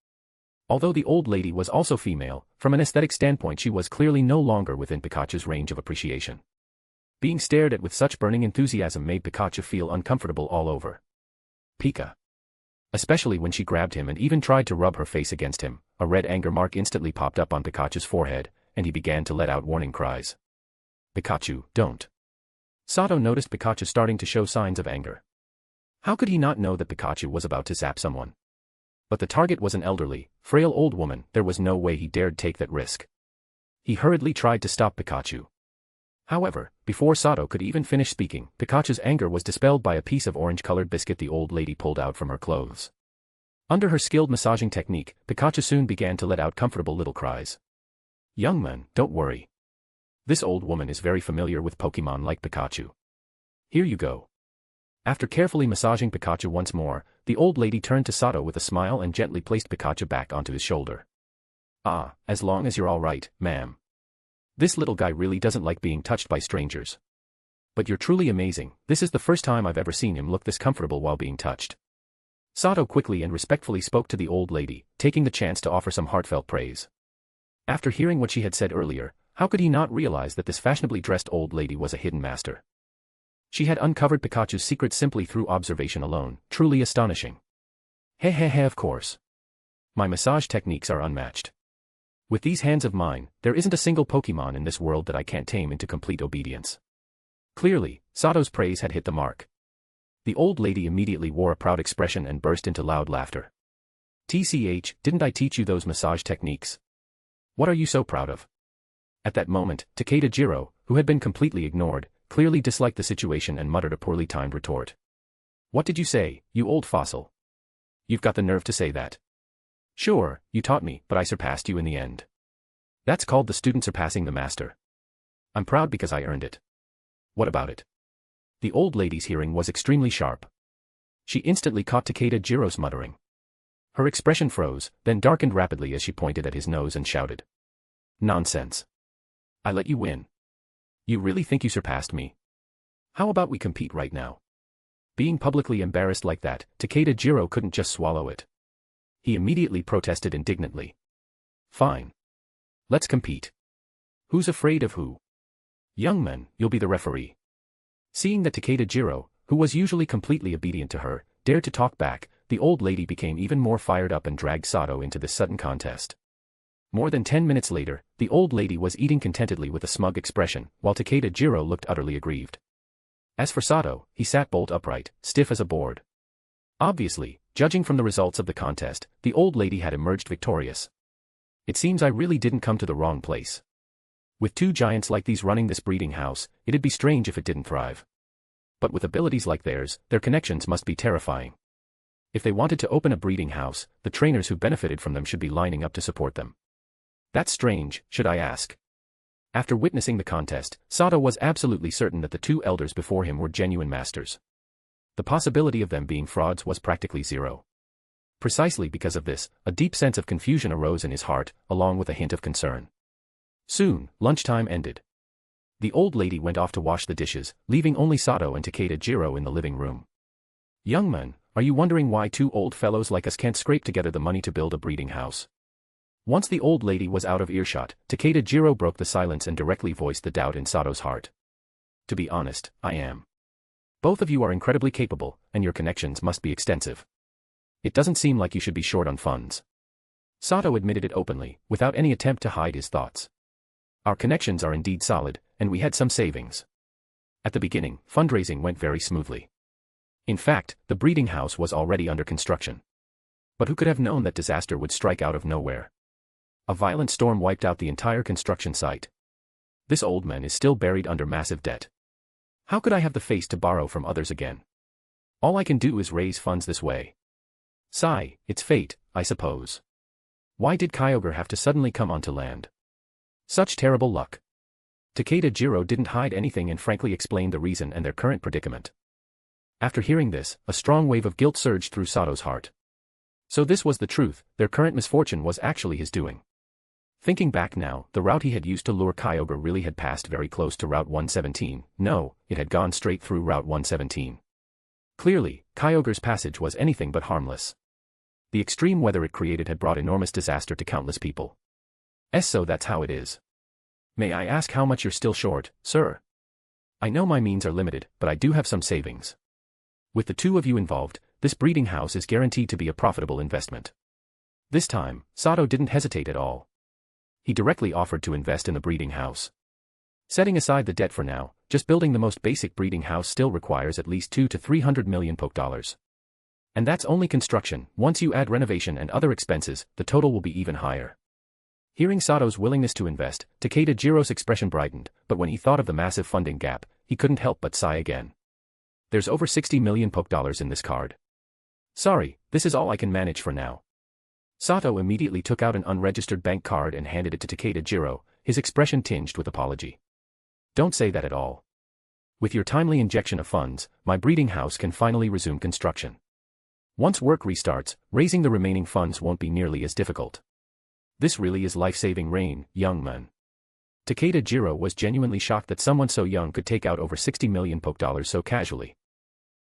Although the old lady was also female, from an aesthetic standpoint she was clearly no longer within Pikachu's range of appreciation. Being stared at with such burning enthusiasm made Pikachu feel uncomfortable all over. Pika. Especially when she grabbed him and even tried to rub her face against him, a red anger mark instantly popped up on Pikachu's forehead, and he began to let out warning cries. Pikachu, don't. Sato noticed Pikachu starting to show signs of anger. How could he not know that Pikachu was about to zap someone? But the target was an elderly, frail old woman, there was no way he dared take that risk. He hurriedly tried to stop Pikachu. However, before Sato could even finish speaking, Pikachu's anger was dispelled by a piece of orange-colored biscuit the old lady pulled out from her clothes. Under her skilled massaging technique, Pikachu soon began to let out comfortable little cries. Young man, don't worry. This old woman is very familiar with Pokemon like Pikachu. Here you go. After carefully massaging Pikachu once more, the old lady turned to Sato with a smile and gently placed Pikachu back onto his shoulder. Ah, as long as you're all right, ma'am. This little guy really doesn't like being touched by strangers. But you're truly amazing, this is the first time I've ever seen him look this comfortable while being touched. Sato quickly and respectfully spoke to the old lady, taking the chance to offer some heartfelt praise. After hearing what she had said earlier, how could he not realize that this fashionably dressed old lady was a hidden master? She had uncovered Pikachu's secret simply through observation alone, truly astonishing. Of course. My massage techniques are unmatched. With these hands of mine, there isn't a single Pokemon in this world that I can't tame into complete obedience. Clearly, Sato's praise had hit the mark. The old lady immediately wore a proud expression and burst into loud laughter. TCH, didn't I teach you those massage techniques? What are you so proud of? At that moment, Takeda Jiro, who had been completely ignored, clearly disliked the situation and muttered a poorly timed retort. What did you say, you old fossil? You've got the nerve to say that. Sure, you taught me, but I surpassed you in the end. That's called the student surpassing the master. I'm proud because I earned it. What about it? The old lady's hearing was extremely sharp. She instantly caught Takeda Jiro's muttering. Her expression froze, then darkened rapidly as she pointed at his nose and shouted. Nonsense. I let you win. You really think you surpassed me? How about we compete right now? Being publicly embarrassed like that, Takeda Jiro couldn't just swallow it. He immediately protested indignantly. Fine. Let's compete. Who's afraid of who? Young man, you'll be the referee. Seeing that Takeda Jiro, who was usually completely obedient to her, dared to talk back, the old lady became even more fired up and dragged Sato into this sudden contest. More than 10 minutes later, the old lady was eating contentedly with a smug expression, while Takeda Jiro looked utterly aggrieved. As for Sato, he sat bolt upright, stiff as a board. Obviously, judging from the results of the contest, the old lady had emerged victorious. It seems I really didn't come to the wrong place. With two giants like these running this breeding house, it'd be strange if it didn't thrive. But with abilities like theirs, their connections must be terrifying. If they wanted to open a breeding house, the trainers who benefited from them should be lining up to support them. That's strange, should I ask? After witnessing the contest, Sato was absolutely certain that the two elders before him were genuine masters. The possibility of them being frauds was practically zero. Precisely because of this, a deep sense of confusion arose in his heart, along with a hint of concern. Soon, lunchtime ended. The old lady went off to wash the dishes, leaving only Sato and Takeda Jiro in the living room. Young man, are you wondering why two old fellows like us can't scrape together the money to build a breeding house? Once the old lady was out of earshot, Takeda Jiro broke the silence and directly voiced the doubt in Sato's heart. To be honest, I am. Both of you are incredibly capable, and your connections must be extensive. It doesn't seem like you should be short on funds. Sato admitted it openly, without any attempt to hide his thoughts. Our connections are indeed solid, and we had some savings. At the beginning, fundraising went very smoothly. In fact, the breeding house was already under construction. But who could have known that disaster would strike out of nowhere? A violent storm wiped out the entire construction site. This old man is still buried under massive debt. How could I have the face to borrow from others again? All I can do is raise funds this way. Sigh, it's fate, I suppose. Why did Kyogre have to suddenly come onto land? Such terrible luck. Takeda Jiro didn't hide anything and frankly explained the reason and their current predicament. After hearing this, a strong wave of guilt surged through Sato's heart. So this was the truth, their current misfortune was actually his doing. Thinking back now, the route he had used to lure Kyogre really had passed very close to Route 117, no, it had gone straight through Route 117. Clearly, Kyogre's passage was anything but harmless. The extreme weather it created had brought enormous disaster to countless people. So that's how it is. May I ask how much you're still short, sir? I know my means are limited, but I do have some savings. With the two of you involved, this breeding house is guaranteed to be a profitable investment. This time, Sato didn't hesitate at all. He directly offered to invest in the breeding house. Setting aside the debt for now, just building the most basic breeding house still requires at least 2 to 300 million dollars. And that's only construction. Once you add renovation and other expenses, the total will be even higher. Hearing Sato's willingness to invest, Takeda Jiro's expression brightened, but when he thought of the massive funding gap, he couldn't help but sigh again. There's over 60 million dollars in this card. Sorry, this is all I can manage for now. Sato immediately took out an unregistered bank card and handed it to Takeda Jiro, his expression tinged with apology. Don't say that at all. With your timely injection of funds, my breeding house can finally resume construction. Once work restarts, raising the remaining funds won't be nearly as difficult. This really is life-saving rain, young man. Takeda Jiro was genuinely shocked that someone so young could take out over 60 million dollars so casually.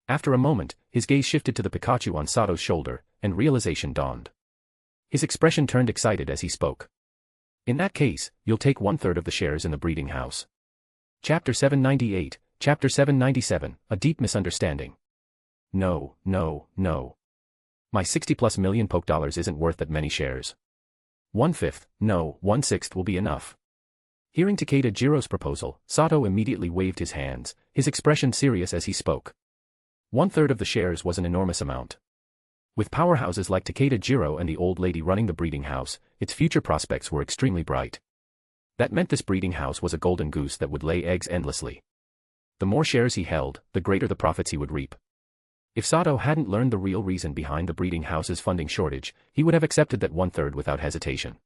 After a moment, his gaze shifted to the Pikachu on Sato's shoulder, and realization dawned. His expression turned excited as he spoke. In that case, you'll take 1/3 of the shares in the breeding house. Chapter 798, Chapter 797, A Deep Misunderstanding. No. My 60+ million dollars isn't worth that many shares. 1/5, no, 1/6 will be enough. Hearing Takeda Jiro's proposal, Sato immediately waved his hands, his expression serious as he spoke. 1/3 of the shares was an enormous amount. With powerhouses like Takeda Jiro and the old lady running the breeding house, its future prospects were extremely bright. That meant this breeding house was a golden goose that would lay eggs endlessly. The more shares he held, the greater the profits he would reap. If Sato hadn't learned the real reason behind the breeding house's funding shortage, he would have accepted that 1/3 without hesitation.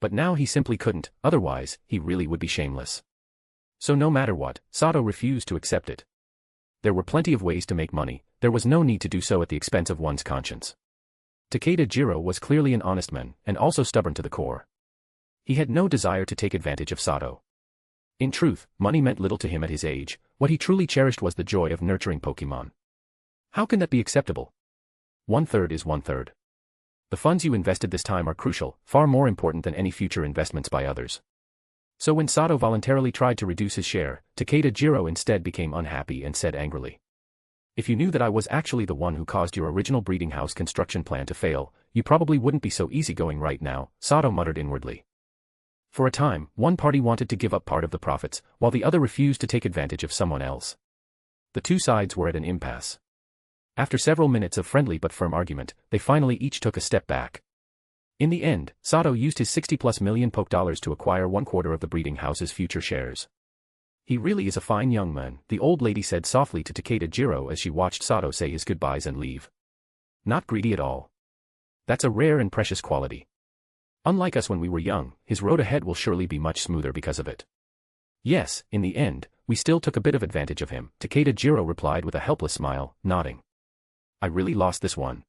But now he simply couldn't, otherwise, he really would be shameless. So no matter what, Sato refused to accept it. There were plenty of ways to make money, there was no need to do so at the expense of one's conscience. Takeda Jiro was clearly an honest man, and also stubborn to the core. He had no desire to take advantage of Sato. In truth, money meant little to him at his age, what he truly cherished was the joy of nurturing Pokémon. How can that be acceptable? 1/3 is 1/3. The funds you invested this time are crucial, far more important than any future investments by others. So when Sato voluntarily tried to reduce his share, Takeda Jiro instead became unhappy and said angrily. If you knew that I was actually the one who caused your original breeding house construction plan to fail, you probably wouldn't be so easygoing right now, Sato muttered inwardly. For a time, one party wanted to give up part of the profits, while the other refused to take advantage of someone else. The two sides were at an impasse. After several minutes of friendly but firm argument, they finally each took a step back. In the end, Sato used his 60+ million dollars to acquire 1/4 of the breeding house's future shares. He really is a fine young man, the old lady said softly to Takeda Jiro as she watched Sato say his goodbyes and leave. Not greedy at all. That's a rare and precious quality. Unlike us when we were young, his road ahead will surely be much smoother because of it. Yes, in the end, we still took a bit of advantage of him, Takeda Jiro replied with a helpless smile, nodding. I really lost this one.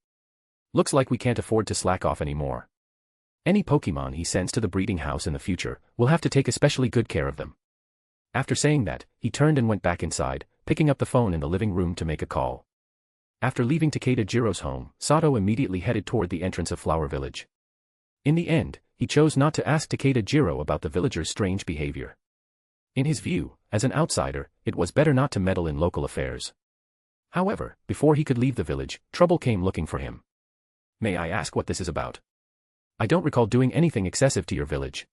Looks like we can't afford to slack off anymore. Any Pokémon he sends to the breeding house in the future, will have to take especially good care of them. After saying that, he turned and went back inside, picking up the phone in the living room to make a call. After leaving Takeda Jiro's home, Sato immediately headed toward the entrance of Flower Village. In the end, he chose not to ask Takeda Jiro about the villagers' strange behavior. In his view, as an outsider, it was better not to meddle in local affairs. However, before he could leave the village, trouble came looking for him. May I ask what this is about? I don't recall doing anything excessive to your village.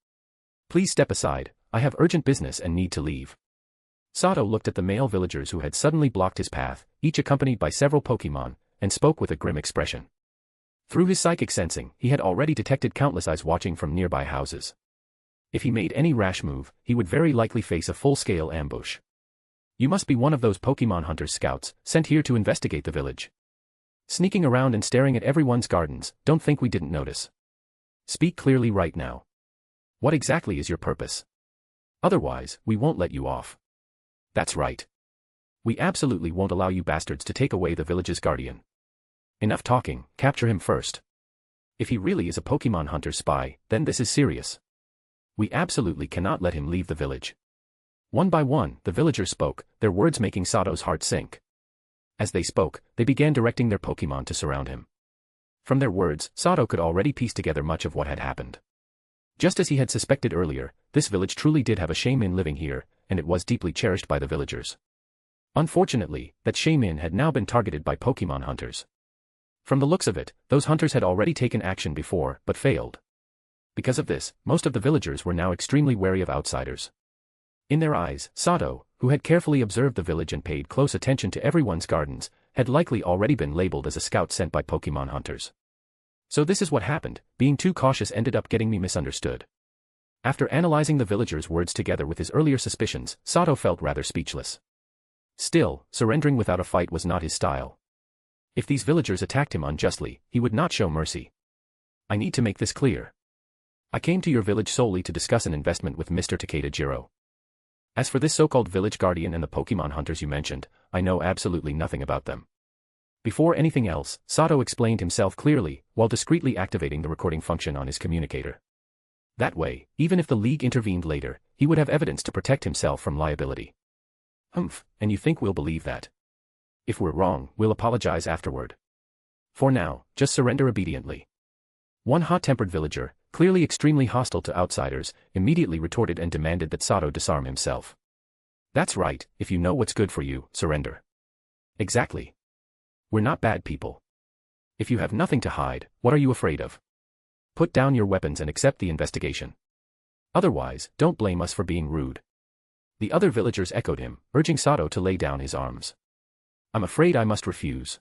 Please step aside, I have urgent business and need to leave. Sato looked at the male villagers who had suddenly blocked his path, each accompanied by several Pokémon, and spoke with a grim expression. Through his psychic sensing, he had already detected countless eyes watching from nearby houses. If he made any rash move, he would very likely face a full-scale ambush. You must be one of those Pokémon hunters scouts, sent here to investigate the village. Sneaking around and staring at everyone's gardens, don't think we didn't notice. Speak clearly right now. What exactly is your purpose? Otherwise, we won't let you off. That's right. We absolutely won't allow you bastards to take away the village's guardian. Enough talking, capture him first. If he really is a Pokemon hunter spy, then this is serious. We absolutely cannot let him leave the village. One by one, the villagers spoke, their words making Sato's heart sink. As they spoke, they began directing their Pokemon to surround him. From their words, Sato could already piece together much of what had happened. Just as he had suspected earlier, this village truly did have a shaman living here, and it was deeply cherished by the villagers. Unfortunately, that shaman had now been targeted by Pokemon hunters. From the looks of it, those hunters had already taken action before, but failed. Because of this, most of the villagers were now extremely wary of outsiders. In their eyes, Sato, who had carefully observed the village and paid close attention to everyone's gardens, had likely already been labeled as a scout sent by Pokemon hunters. So this is what happened, being too cautious ended up getting me misunderstood. After analyzing the villagers' words together with his earlier suspicions, Sato felt rather speechless. Still, surrendering without a fight was not his style. If these villagers attacked him unjustly, he would not show mercy. I need to make this clear. I came to your village solely to discuss an investment with Mr. Takeda Jiro. As for this so-called village guardian and the Pokemon hunters you mentioned, I know absolutely nothing about them. Before anything else, Sato explained himself clearly, while discreetly activating the recording function on his communicator. That way, even if the League intervened later, he would have evidence to protect himself from liability. Humph, and you think we'll believe that? If we're wrong, we'll apologize afterward. For now, just surrender obediently. One hot-tempered villager, clearly extremely hostile to outsiders, immediately retorted and demanded that Sato disarm himself. That's right, if you know what's good for you, surrender. Exactly. We're not bad people. If you have nothing to hide, what are you afraid of? Put down your weapons and accept the investigation. Otherwise, don't blame us for being rude. The other villagers echoed him, urging Sato to lay down his arms. I'm afraid I must refuse.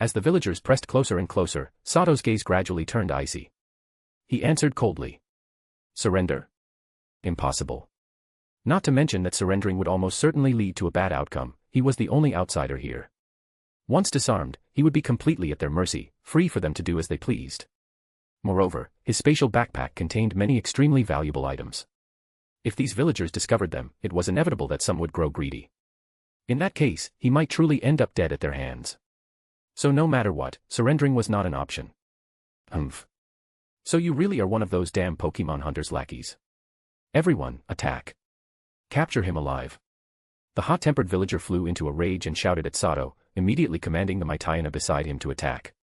As the villagers pressed closer and closer, Sato's gaze gradually turned icy. He answered coldly. Surrender? Impossible. Not to mention that surrendering would almost certainly lead to a bad outcome, he was the only outsider here. Once disarmed, he would be completely at their mercy, free for them to do as they pleased. Moreover, his spatial backpack contained many extremely valuable items. If these villagers discovered them, it was inevitable that some would grow greedy. In that case, he might truly end up dead at their hands. So no matter what, surrendering was not an option. Humph. So you really are one of those damn Pokemon hunters' lackeys. Everyone, attack. Capture him alive. The hot-tempered villager flew into a rage and shouted at Sato, immediately commanding the Mytiana beside him to attack.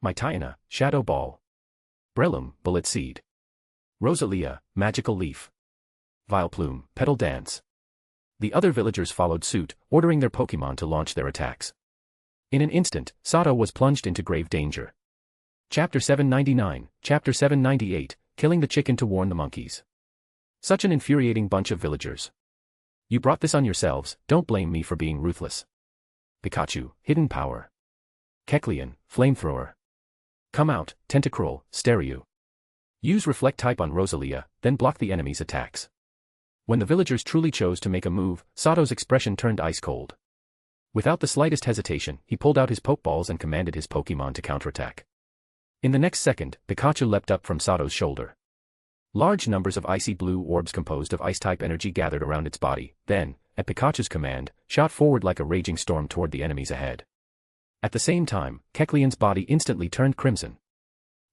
Mytiana, Shadow Ball. Breloom, Bullet Seed. Rosalia, Magical Leaf. Vileplume, Petal Dance. The other villagers followed suit, ordering their Pokemon to launch their attacks. In an instant, Sato was plunged into grave danger. Chapter 799, Chapter 798, Killing the Chicken to Warn the Monkeys. Such an infuriating bunch of villagers. You brought this on yourselves, don't blame me for being ruthless. Pikachu, Hidden Power. Kecleon, Flamethrower. Come out, Tentacruel, Stereo. Use Reflect type on Rosalia, then block the enemy's attacks. When the villagers truly chose to make a move, Sato's expression turned ice cold. Without the slightest hesitation, he pulled out his Pokeballs and commanded his Pokemon to counterattack. In the next second, Pikachu leapt up from Sato's shoulder. Large numbers of icy blue orbs composed of ice-type energy gathered around its body, then, at Pikachu's command, shot forward like a raging storm toward the enemies ahead. At the same time, Kecleon's body instantly turned crimson.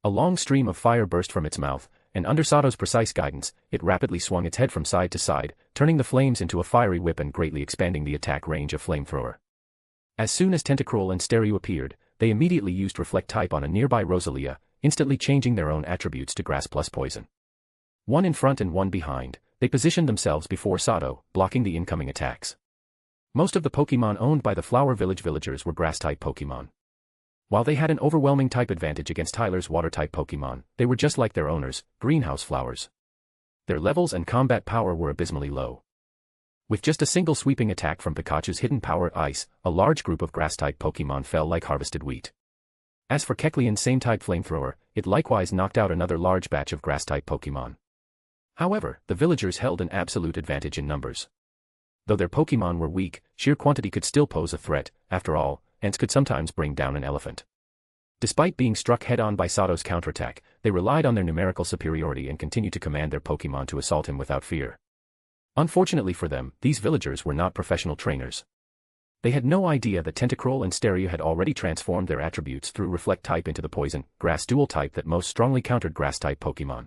A long stream of fire burst from its mouth, and under Sato's precise guidance, it rapidly swung its head from side to side, turning the flames into a fiery whip and greatly expanding the attack range of Flamethrower. As soon as Tentacruel and Stereo appeared, they immediately used Reflect type on a nearby Rosalia, instantly changing their own attributes to Grass plus Poison. One in front and one behind, they positioned themselves before Sato, blocking the incoming attacks. Most of the Pokemon owned by the Flower Village villagers were Grass-type Pokemon. While they had an overwhelming type advantage against Tyler's Water-type Pokemon, they were just like their owners, greenhouse flowers. Their levels and combat power were abysmally low. With just a single sweeping attack from Pikachu's Hidden Power Ice, a large group of Grass-type Pokemon fell like harvested wheat. As for Kecleon's same-type Flamethrower, it likewise knocked out another large batch of Grass-type Pokemon. However, the villagers held an absolute advantage in numbers. Though their Pokemon were weak, sheer quantity could still pose a threat. After all, ants could sometimes bring down an elephant. Despite being struck head-on by Sato's counterattack, they relied on their numerical superiority and continued to command their Pokémon to assault him without fear. Unfortunately for them, these villagers were not professional trainers. They had no idea that Tentacruel and Stereo had already transformed their attributes through Reflect type into the Poison, Grass dual type that most strongly countered Grass-type Pokémon.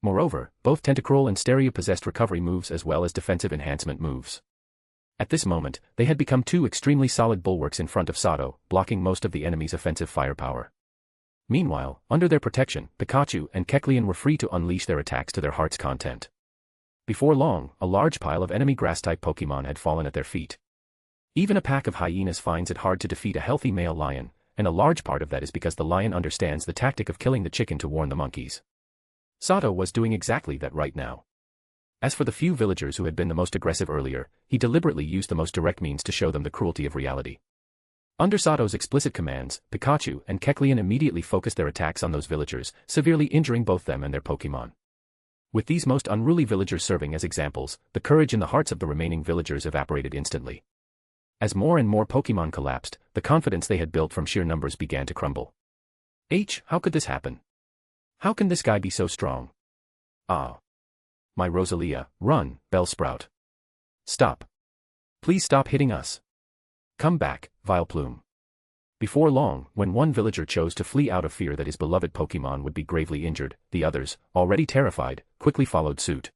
Moreover, both Tentacruel and Stereo possessed recovery moves as well as defensive enhancement moves. At this moment, they had become two extremely solid bulwarks in front of Sato, blocking most of the enemy's offensive firepower. Meanwhile, under their protection, Pikachu and Kecleon were free to unleash their attacks to their heart's content. Before long, a large pile of enemy Grass-type Pokémon had fallen at their feet. Even a pack of hyenas finds it hard to defeat a healthy male lion, and a large part of that is because the lion understands the tactic of killing the chicken to warn the monkeys. Sato was doing exactly that right now. As for the few villagers who had been the most aggressive earlier, he deliberately used the most direct means to show them the cruelty of reality. Under Sato's explicit commands, Pikachu and Kecleon immediately focused their attacks on those villagers, severely injuring both them and their Pokémon. With these most unruly villagers serving as examples, the courage in the hearts of the remaining villagers evaporated instantly. As more and more Pokémon collapsed, the confidence they had built from sheer numbers began to crumble. How could this happen? How can this guy be so strong? Ah. My Rosalia, run, Bellsprout. Stop. Please stop hitting us. Come back, Vileplume. Before long, when one villager chose to flee out of fear that his beloved Pokémon would be gravely injured, the others, already terrified, quickly followed suit.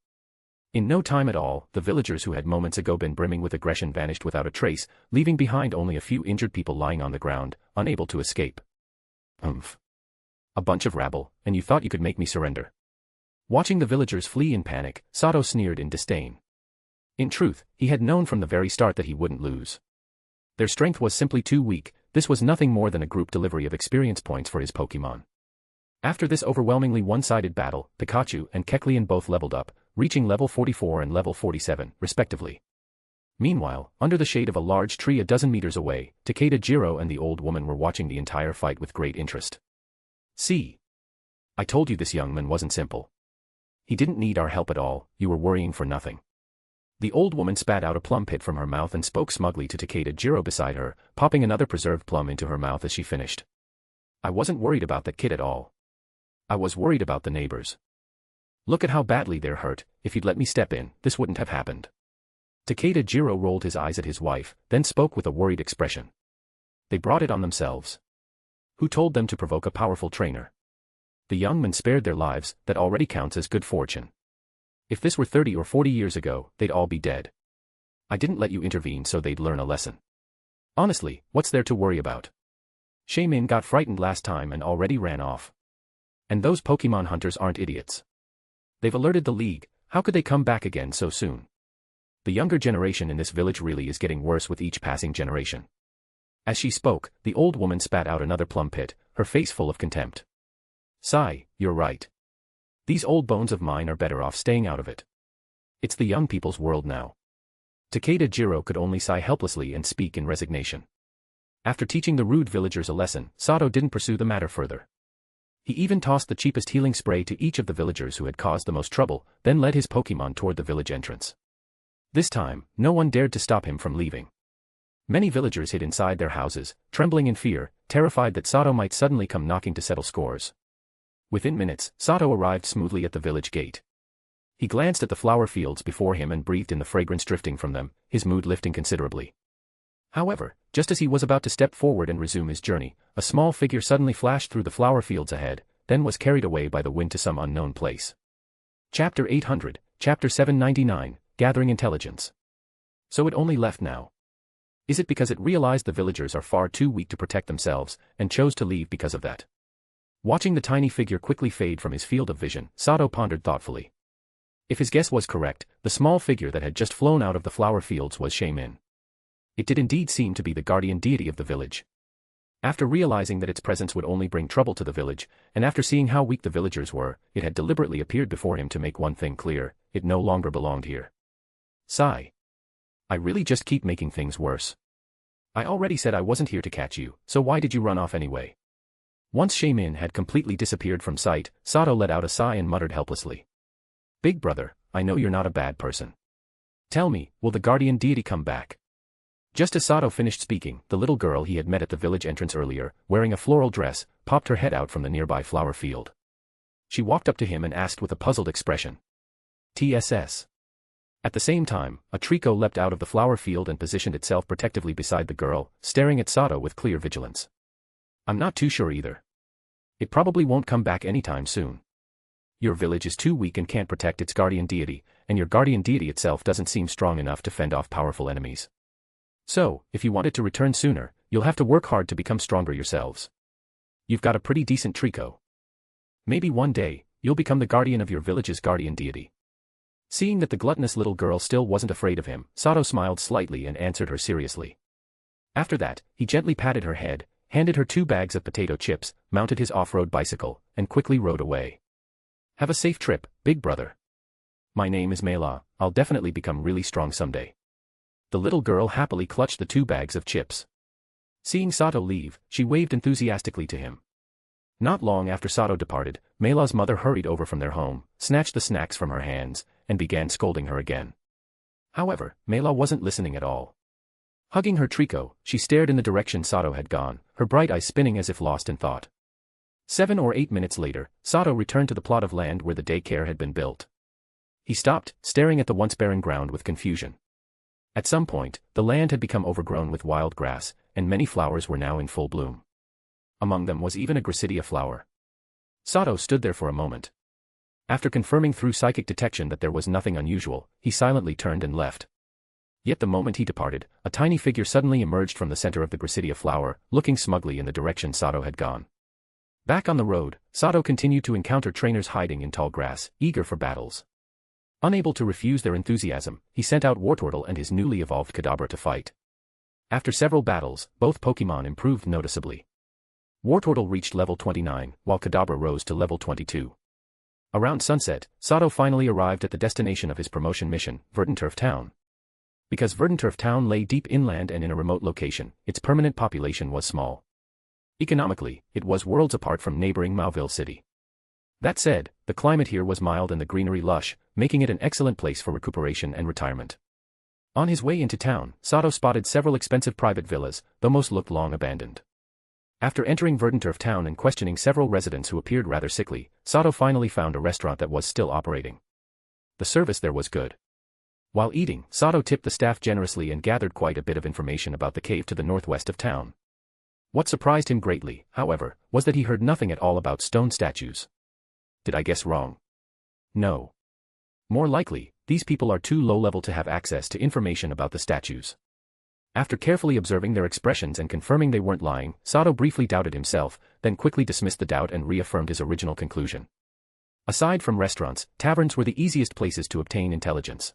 In no time at all, the villagers who had moments ago been brimming with aggression vanished without a trace, leaving behind only a few injured people lying on the ground, unable to escape. A bunch of rabble, and you thought you could make me surrender. Watching the villagers flee in panic, Sato sneered in disdain. In truth, he had known from the very start that he wouldn't lose. Their strength was simply too weak, this was nothing more than a group delivery of experience points for his Pokémon. After this overwhelmingly one-sided battle, Pikachu and Kecleon both leveled up, reaching level 44 and level 47, respectively. Meanwhile, under the shade of a large tree a dozen meters away, Takeda Jiro and the old woman were watching the entire fight with great interest. See. I told you this young man wasn't simple. He didn't need our help at all, you were worrying for nothing. The old woman spat out a plum pit from her mouth and spoke smugly to Takeda Jiro beside her, popping another preserved plum into her mouth as she finished. I wasn't worried about that kid at all. I was worried about the neighbors. Look at how badly they're hurt, if you'd let me step in, this wouldn't have happened. Takeda Jiro rolled his eyes at his wife, then spoke with a worried expression. They brought it on themselves. Who told them to provoke a powerful trainer? The young men spared their lives, that already counts as good fortune. If this were 30 or 40 years ago, they'd all be dead. I didn't let you intervene so they'd learn a lesson. Honestly, what's there to worry about? Shaymin got frightened last time and already ran off. And those Pokémon hunters aren't idiots. They've alerted the League, how could they come back again so soon? The younger generation in this village really is getting worse with each passing generation. As she spoke, the old woman spat out another plum pit, her face full of contempt. Sigh, you're right. These old bones of mine are better off staying out of it. It's the young people's world now. Takeda Jiro could only sigh helplessly and speak in resignation. After teaching the rude villagers a lesson, Sato didn't pursue the matter further. He even tossed the cheapest healing spray to each of the villagers who had caused the most trouble, then led his Pokémon toward the village entrance. This time, no one dared to stop him from leaving. Many villagers hid inside their houses, trembling in fear, terrified that Sato might suddenly come knocking to settle scores. Within minutes, Sato arrived smoothly at the village gate. He glanced at the flower fields before him and breathed in the fragrance drifting from them, his mood lifting considerably. However, just as he was about to step forward and resume his journey, a small figure suddenly flashed through the flower fields ahead, then was carried away by the wind to some unknown place. Chapter 800, Chapter 799, Gathering Intelligence. So it only left now. Is it because it realized the villagers are far too weak to protect themselves, and chose to leave because of that? Watching the tiny figure quickly fade from his field of vision, Sato pondered thoughtfully. If his guess was correct, the small figure that had just flown out of the flower fields was Shaymin. It did indeed seem to be the guardian deity of the village. After realizing that its presence would only bring trouble to the village, and after seeing how weak the villagers were, it had deliberately appeared before him to make one thing clear, it no longer belonged here. Sigh. I really just keep making things worse. I already said I wasn't here to catch you, so why did you run off anyway? Once Shaymin had completely disappeared from sight, Sato let out a sigh and muttered helplessly. Big brother, I know you're not a bad person. Tell me, will the guardian deity come back? Just as Sato finished speaking, the little girl he had met at the village entrance earlier, wearing a floral dress, popped her head out from the nearby flower field. She walked up to him and asked with a puzzled expression. "TSS?" At the same time, a trico leapt out of the flower field and positioned itself protectively beside the girl, staring at Sato with clear vigilance. "I'm not too sure either. It probably won't come back anytime soon. Your village is too weak and can't protect its guardian deity, and your guardian deity itself doesn't seem strong enough to fend off powerful enemies. So, if you want it to return sooner, you'll have to work hard to become stronger yourselves. You've got a pretty decent trico. Maybe one day, you'll become the guardian of your village's guardian deity." Seeing that the gluttonous little girl still wasn't afraid of him, Sato smiled slightly and answered her seriously. After that, he gently patted her head, handed her 2 bags of potato chips, mounted his off-road bicycle, and quickly rode away. "Have a safe trip, big brother. My name is Mela, I'll definitely become really strong someday." The little girl happily clutched the 2 bags of chips. Seeing Sato leave, she waved enthusiastically to him. Not long after Sato departed, Mela's mother hurried over from their home, snatched the snacks from her hands, and began scolding her again. However, Mela wasn't listening at all. Hugging her trico, she stared in the direction Sato had gone, her bright eyes spinning as if lost in thought. 7 or 8 minutes later, Sato returned to the plot of land where the daycare had been built. He stopped, staring at the once barren ground with confusion. At some point, the land had become overgrown with wild grass, and many flowers were now in full bloom. Among them was even a gracidia flower. Sato stood there for a moment. After confirming through psychic detection that there was nothing unusual, he silently turned and left. Yet the moment he departed, a tiny figure suddenly emerged from the center of the gracidia flower, looking smugly in the direction Sato had gone. Back on the road, Sato continued to encounter trainers hiding in tall grass, eager for battles. Unable to refuse their enthusiasm, he sent out Wartortle and his newly evolved Kadabra to fight. After several battles, both Pokémon improved noticeably. Wartortle reached level 29, while Kadabra rose to level 22. Around sunset, Sato finally arrived at the destination of his promotion mission, Verdanturf Town. Because Verdanturf Town lay deep inland and in a remote location, its permanent population was small. Economically, it was worlds apart from neighboring Mauville City. That said, the climate here was mild and the greenery lush, making it an excellent place for recuperation and retirement. On his way into town, Sato spotted several expensive private villas, though most looked long abandoned. After entering Verdanturf Town and questioning several residents who appeared rather sickly, Sato finally found a restaurant that was still operating. The service there was good. While eating, Sato tipped the staff generously and gathered quite a bit of information about the cave to the northwest of town. What surprised him greatly, however, was that he heard nothing at all about stone statues. Did I guess wrong? No. More likely, these people are too low-level to have access to information about the statues. After carefully observing their expressions and confirming they weren't lying, Sato briefly doubted himself, then quickly dismissed the doubt and reaffirmed his original conclusion. Aside from restaurants, taverns were the easiest places to obtain intelligence.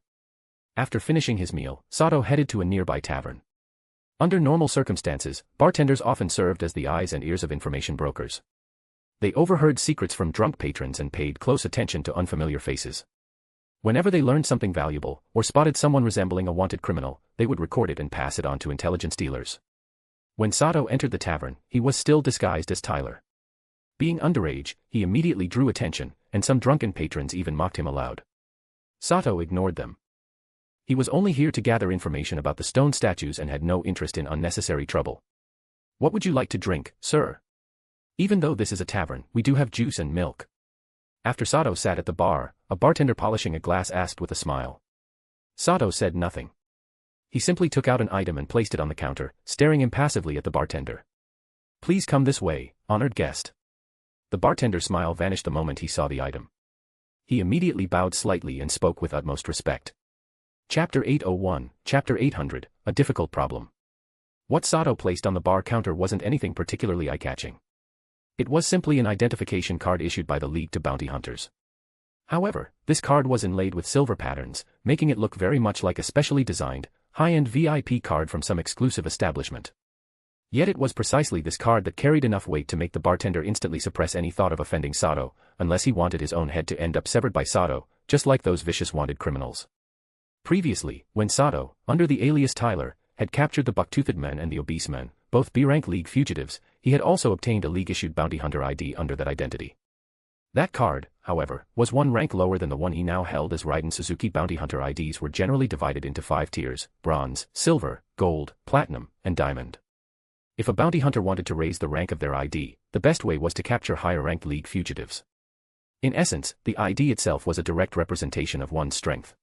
After finishing his meal, Sato headed to a nearby tavern. Under normal circumstances, bartenders often served as the eyes and ears of information brokers. They overheard secrets from drunk patrons and paid close attention to unfamiliar faces. Whenever they learned something valuable, or spotted someone resembling a wanted criminal, they would record it and pass it on to intelligence dealers. When Sato entered the tavern, he was still disguised as Tyler. Being underage, he immediately drew attention, and some drunken patrons even mocked him aloud. Sato ignored them. He was only here to gather information about the stone statues and had no interest in unnecessary trouble. "What would you like to drink, sir? Even though this is a tavern, we do have juice and milk." After Sato sat at the bar, a bartender polishing a glass asked with a smile. Sato said nothing. He simply took out an item and placed it on the counter, staring impassively at the bartender. "Please come this way, honored guest." The bartender's smile vanished the moment he saw the item. He immediately bowed slightly and spoke with utmost respect. Chapter 801, Chapter 800, A Difficult Problem. What Sato placed on the bar counter wasn't anything particularly eye-catching. It was simply an identification card issued by the League to bounty hunters. However, this card was inlaid with silver patterns, making it look very much like a specially designed, high-end VIP card from some exclusive establishment. Yet it was precisely this card that carried enough weight to make the bartender instantly suppress any thought of offending Sato, unless he wanted his own head to end up severed by Sato, just like those vicious wanted criminals. Previously, when Sato, under the alias Tyler, had captured the buck-toothed men and the obese men, both B-rank League fugitives, he had also obtained a League-issued bounty hunter ID under that identity. That card, however, was one rank lower than the one he now held, as Raiden Suzuki bounty hunter IDs were generally divided into 5 tiers: bronze, silver, gold, platinum, and diamond. If a bounty hunter wanted to raise the rank of their ID, the best way was to capture higher-ranked League fugitives. In essence, the ID itself was a direct representation of one's strength.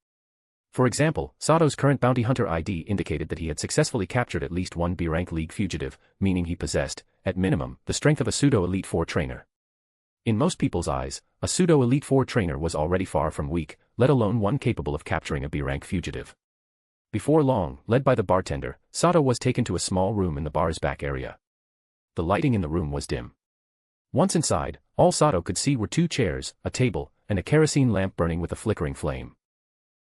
For example, Sato's current bounty hunter ID indicated that he had successfully captured at least one B-rank League fugitive, meaning he possessed, at minimum, the strength of a pseudo-Elite 4 trainer. In most people's eyes, a pseudo-Elite 4 trainer was already far from weak, let alone one capable of capturing a B-rank fugitive. Before long, led by the bartender, Sato was taken to a small room in the bar's back area. The lighting in the room was dim. Once inside, all Sato could see were 2 chairs, a table, and a kerosene lamp burning with a flickering flame.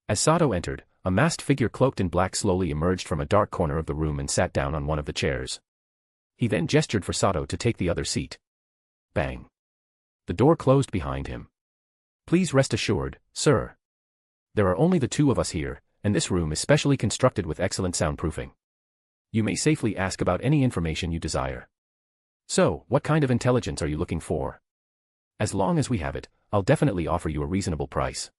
As Sato entered, a masked figure cloaked in black slowly emerged from a dark corner of the room and sat down on one of the chairs. He then gestured for Sato to take the other seat. Bang. The door closed behind him. "Please rest assured, sir. There are only the 2 of us here, and this room is specially constructed with excellent soundproofing. You may safely ask about any information you desire. So, what kind of intelligence are you looking for? As long as we have it, I'll definitely offer you a reasonable price."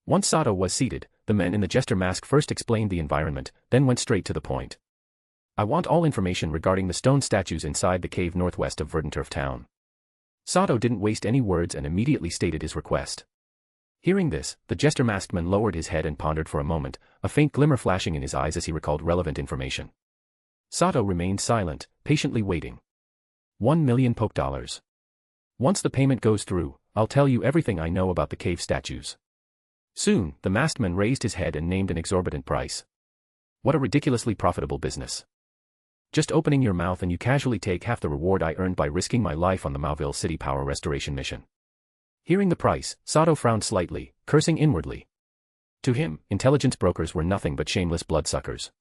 Once Sato was seated, the men in the jester mask first explained the environment, then went straight to the point. "I want all information regarding the stone statues inside the cave northwest of Verdanturf town." Sato didn't waste any words and immediately stated his request. Hearing this, the jester masked man lowered his head and pondered for a moment, a faint glimmer flashing in his eyes as he recalled relevant information. Sato remained silent, patiently waiting. 1 million poke dollars. Once the payment goes through, I'll tell you everything I know about the cave statues. Soon, the masked man raised his head and named an exorbitant price. What a ridiculously profitable business. Just opening your mouth and you casually take half the reward I earned by risking my life on the Mauville City power restoration mission. Hearing the price, Sato frowned slightly, cursing inwardly. To him, intelligence brokers were nothing but shameless bloodsuckers.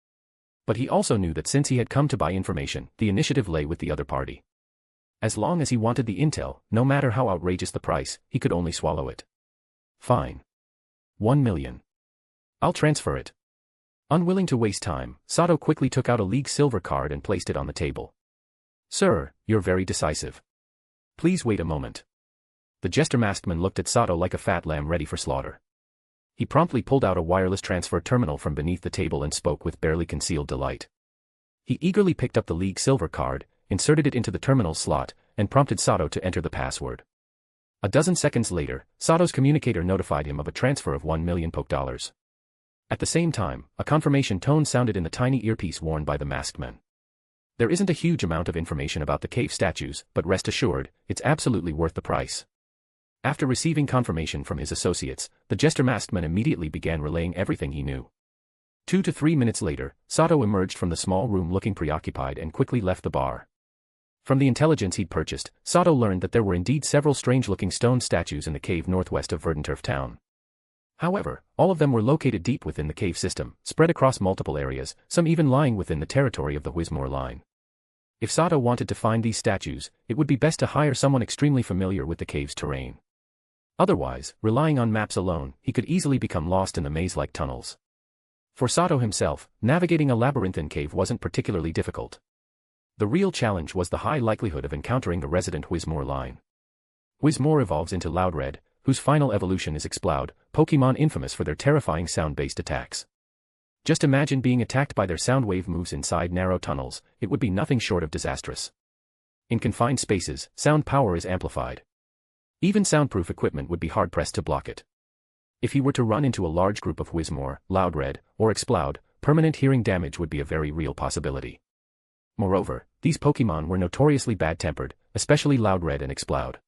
But he also knew that since he had come to buy information, the initiative lay with the other party. As long as he wanted the intel, no matter how outrageous the price, he could only swallow it. Fine. 1 million. I'll transfer it. Unwilling to waste time, Sato quickly took out a League silver card and placed it on the table. "Sir, you're very decisive. Please wait a moment." The jester masked man looked at Sato like a fat lamb ready for slaughter. He promptly pulled out a wireless transfer terminal from beneath the table and spoke with barely concealed delight. He eagerly picked up the League silver card, inserted it into the terminal slot, and prompted Sato to enter the password. A dozen seconds later, Sato's communicator notified him of a transfer of 1 million poke dollars. At the same time, a confirmation tone sounded in the tiny earpiece worn by the masked man. "There isn't a huge amount of information about the cave statues, but rest assured, it's absolutely worth the price." After receiving confirmation from his associates, the jester masked man immediately began relaying everything he knew. 2 to 3 minutes later, Sato emerged from the small room looking preoccupied and quickly left the bar. From the intelligence he'd purchased, Sato learned that there were indeed several strange-looking stone statues in the cave northwest of Verdanturf town. However, all of them were located deep within the cave system, spread across multiple areas, some even lying within the territory of the Wismore line. If Sato wanted to find these statues, it would be best to hire someone extremely familiar with the cave's terrain. Otherwise, relying on maps alone, he could easily become lost in the maze-like tunnels. For Sato himself, navigating a labyrinthine cave wasn't particularly difficult. The real challenge was the high likelihood of encountering the resident Wismore line. Wismore evolves into Loudred, whose final evolution is Exploud, Pokemon infamous for their terrifying sound-based attacks. Just imagine being attacked by their sound wave moves inside narrow tunnels, it would be nothing short of disastrous. In confined spaces, sound power is amplified. Even soundproof equipment would be hard-pressed to block it. If he were to run into a large group of Wismore, Loudred, or Exploud, permanent hearing damage would be a very real possibility. Moreover, these Pokemon were notoriously bad-tempered, especially Loudred and Exploud.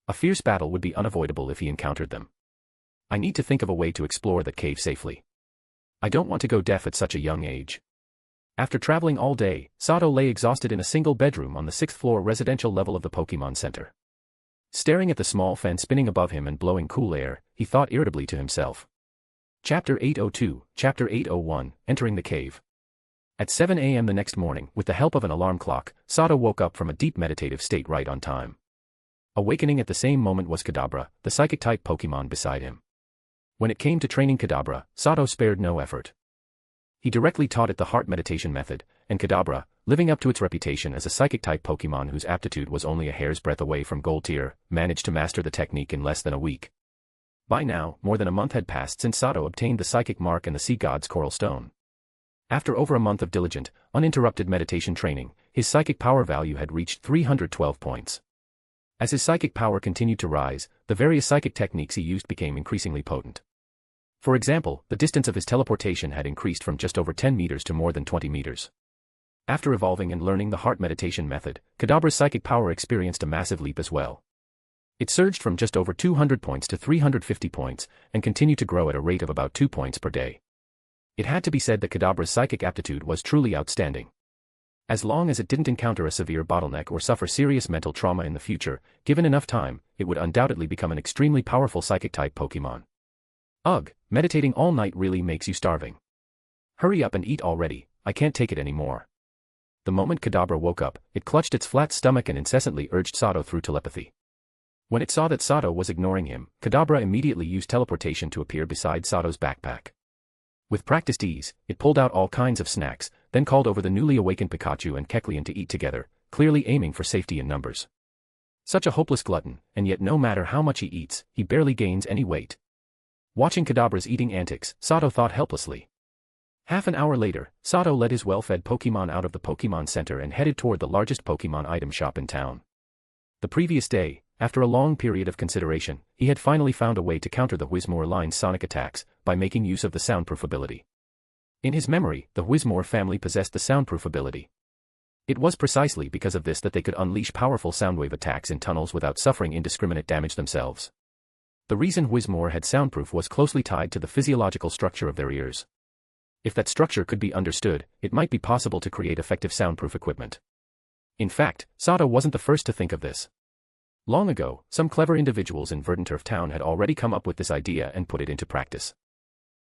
A fierce battle would be unavoidable if he encountered them. I need to think of a way to explore that cave safely. I don't want to go deaf at such a young age. After traveling all day, Sato lay exhausted in a single bedroom on the 6th-floor residential level of the Pokemon Center. Staring at the small fan spinning above him and blowing cool air, he thought irritably to himself. Chapter 802, Chapter 801, Entering the Cave. At 7 a.m. the next morning, with the help of an alarm clock, Sato woke up from a deep meditative state right on time. Awakening at the same moment was Kadabra, the psychic-type Pokemon beside him. When it came to training Kadabra, Sato spared no effort. He directly taught it the heart meditation method, and Kadabra, living up to its reputation as a psychic-type Pokemon whose aptitude was only a hair's breadth away from Gold Tier, managed to master the technique in less than a week. By now, more than a month had passed since Sato obtained the Psychic Mark and the Sea God's Coral Stone. After over a month of diligent, uninterrupted meditation training, his psychic power value had reached 312 points. As his psychic power continued to rise, the various psychic techniques he used became increasingly potent. For example, the distance of his teleportation had increased from just over 10 meters to more than 20 meters. After evolving and learning the heart meditation method, Kadabra's psychic power experienced a massive leap as well. It surged from just over 200 points to 350 points, and continued to grow at a rate of about 2 points per day. It had to be said that Kadabra's psychic aptitude was truly outstanding. As long as it didn't encounter a severe bottleneck or suffer serious mental trauma in the future, given enough time, it would undoubtedly become an extremely powerful psychic-type Pokemon. Ugh, meditating all night really makes you starving. Hurry up and eat already, I can't take it anymore. The moment Kadabra woke up, it clutched its flat stomach and incessantly urged Sato through telepathy. When it saw that Sato was ignoring him, Kadabra immediately used teleportation to appear beside Sato's backpack. With practiced ease, it pulled out all kinds of snacks, then called over the newly awakened Pikachu and Kecleon to eat together, clearly aiming for safety in numbers. Such a hopeless glutton, and yet no matter how much he eats, he barely gains any weight. Watching Kadabra's eating antics, Sato thought helplessly. Half an hour later, Sato led his well-fed Pokemon out of the Pokemon Center and headed toward the largest Pokemon item shop in town. The previous day, after a long period of consideration, he had finally found a way to counter the Whismur line's sonic attacks, by making use of the soundproof ability. In his memory, the Whismur family possessed the soundproof ability. It was precisely because of this that they could unleash powerful soundwave attacks in tunnels without suffering indiscriminate damage themselves. The reason Whismur had soundproof was closely tied to the physiological structure of their ears. If that structure could be understood, it might be possible to create effective soundproof equipment. In fact, Sato wasn't the first to think of this. Long ago, some clever individuals in Verdanturf Town had already come up with this idea and put it into practice.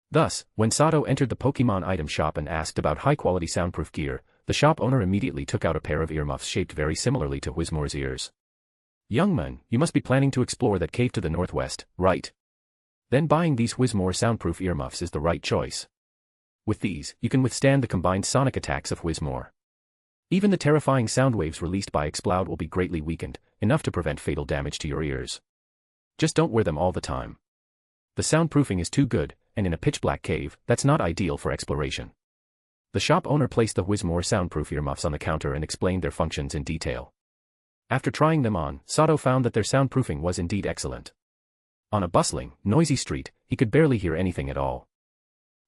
Thus, when Sato entered the Pokemon item shop and asked about high-quality soundproof gear, the shop owner immediately took out a pair of earmuffs shaped very similarly to Whismur's ears. "Young man, you must be planning to explore that cave to the northwest, right? Then buying these Whismur soundproof earmuffs is the right choice. With these, you can withstand the combined sonic attacks of Whismur. Even the terrifying sound waves released by Exploud will be greatly weakened, enough to prevent fatal damage to your ears. Just don't wear them all the time. The soundproofing is too good, and in a pitch-black cave, that's not ideal for exploration." The shop owner placed the Whismur soundproof earmuffs on the counter and explained their functions in detail. After trying them on, Sato found that their soundproofing was indeed excellent. On a bustling, noisy street, he could barely hear anything at all.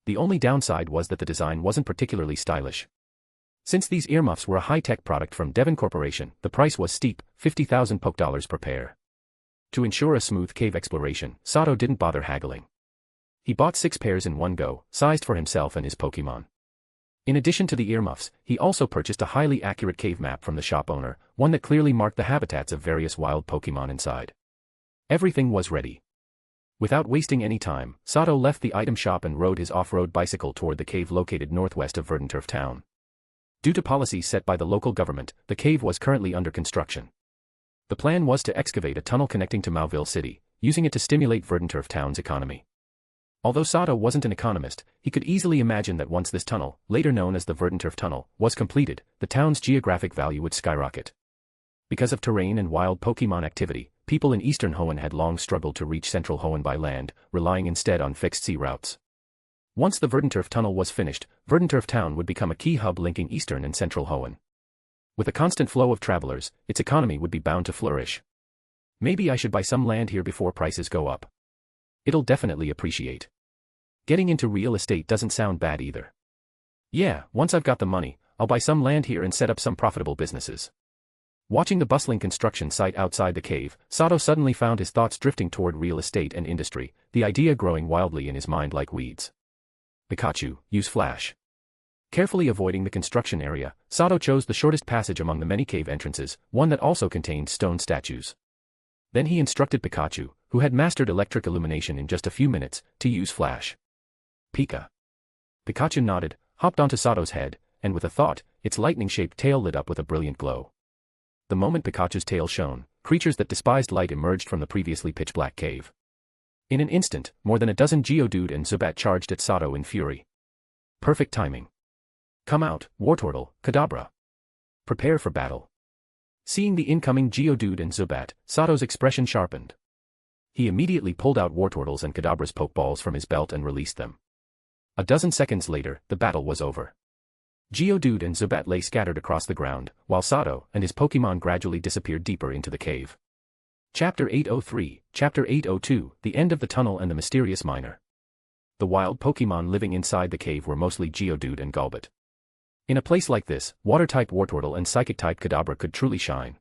The only downside was that the design wasn't particularly stylish. Since these earmuffs were a high-tech product from Devon Corporation, the price was steep, 50,000 Poke dollars per pair. To ensure a smooth cave exploration, Sato didn't bother haggling. He bought 6 pairs in one go, sized for himself and his Pokemon. In addition to the earmuffs, he also purchased a highly accurate cave map from the shop owner, one that clearly marked the habitats of various wild Pokemon inside. Everything was ready. Without wasting any time, Sato left the item shop and rode his off-road bicycle toward the cave located northwest of Verdanturf Town. Due to policies set by the local government, the cave was currently under construction. The plan was to excavate a tunnel connecting to Mauville City, using it to stimulate Verdanturf Town's economy. Although Sato wasn't an economist, he could easily imagine that once this tunnel, later known as the Verdanturf Tunnel, was completed, the town's geographic value would skyrocket. Because of terrain and wild Pokemon activity, people in eastern Hoenn had long struggled to reach central Hoenn by land, relying instead on fixed sea routes. Once the Verdanturf Tunnel was finished, Verdanturf Town would become a key hub linking eastern and central Hoenn. With a constant flow of travelers, its economy would be bound to flourish. Maybe I should buy some land here before prices go up. It'll definitely appreciate. Getting into real estate doesn't sound bad either. Yeah, once I've got the money, I'll buy some land here and set up some profitable businesses. Watching the bustling construction site outside the cave, Sato suddenly found his thoughts drifting toward real estate and industry, the idea growing wildly in his mind like weeds. Pikachu, use Flash. Carefully avoiding the construction area, Sato chose the shortest passage among the many cave entrances, one that also contained stone statues. Then he instructed Pikachu, who had mastered electric illumination in just a few minutes, to use Flash. Pika. Pikachu nodded, hopped onto Sato's head, and with a thought, its lightning-shaped tail lit up with a brilliant glow. The moment Pikachu's tail shone, creatures that despised light emerged from the previously pitch-black cave. In an instant, more than a dozen Geodude and Zubat charged at Sato in fury. Perfect timing. Come out, Wartortle, Kadabra. Prepare for battle. Seeing the incoming Geodude and Zubat, Sato's expression sharpened. He immediately pulled out Wartortles and Kadabra's Pokeballs from his belt and released them. A dozen seconds later, the battle was over. Geodude and Zubat lay scattered across the ground, while Sato and his Pokémon gradually disappeared deeper into the cave. Chapter 803, Chapter 802, The End of the Tunnel and the Mysterious Miner. The wild Pokémon living inside the cave were mostly Geodude and Golbat. In a place like this, Water-type Wartortle and Psychic-type Kadabra could truly shine.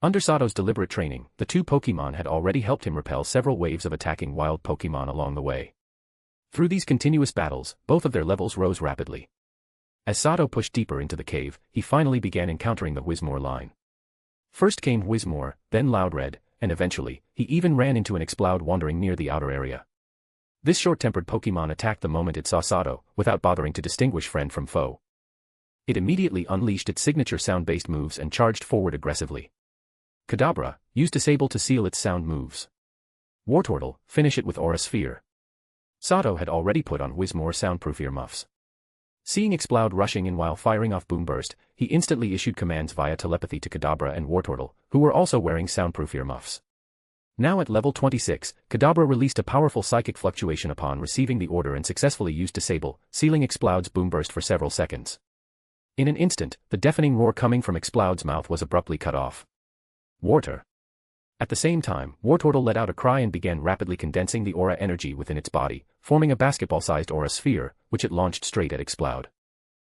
Under Sato's deliberate training, the two Pokémon had already helped him repel several waves of attacking wild Pokémon along the way. Through these continuous battles, both of their levels rose rapidly. As Sato pushed deeper into the cave, he finally began encountering the Whismur line. First came Whismur, then Loudred, and eventually, he even ran into an Exploud wandering near the outer area. This short-tempered Pokémon attacked the moment it saw Sato, without bothering to distinguish friend from foe. It immediately unleashed its signature sound-based moves and charged forward aggressively. Kadabra, use Disable to seal its sound moves. Wartortle, finish it with Aura Sphere. Sato had already put on Whismur soundproof earmuffs. Seeing Exploud rushing in while firing off Boom Burst, he instantly issued commands via telepathy to Kadabra and Wartortle, who were also wearing soundproof earmuffs. Now at level 26, Kadabra released a powerful psychic fluctuation upon receiving the order and successfully used Disable, sealing Exploud's Boom Burst for several seconds. In an instant, the deafening roar coming from Exploud's mouth was abruptly cut off. Water. At the same time, Wartortle let out a cry and began rapidly condensing the aura energy within its body, forming a basketball-sized aura sphere, which it launched straight at Exploud.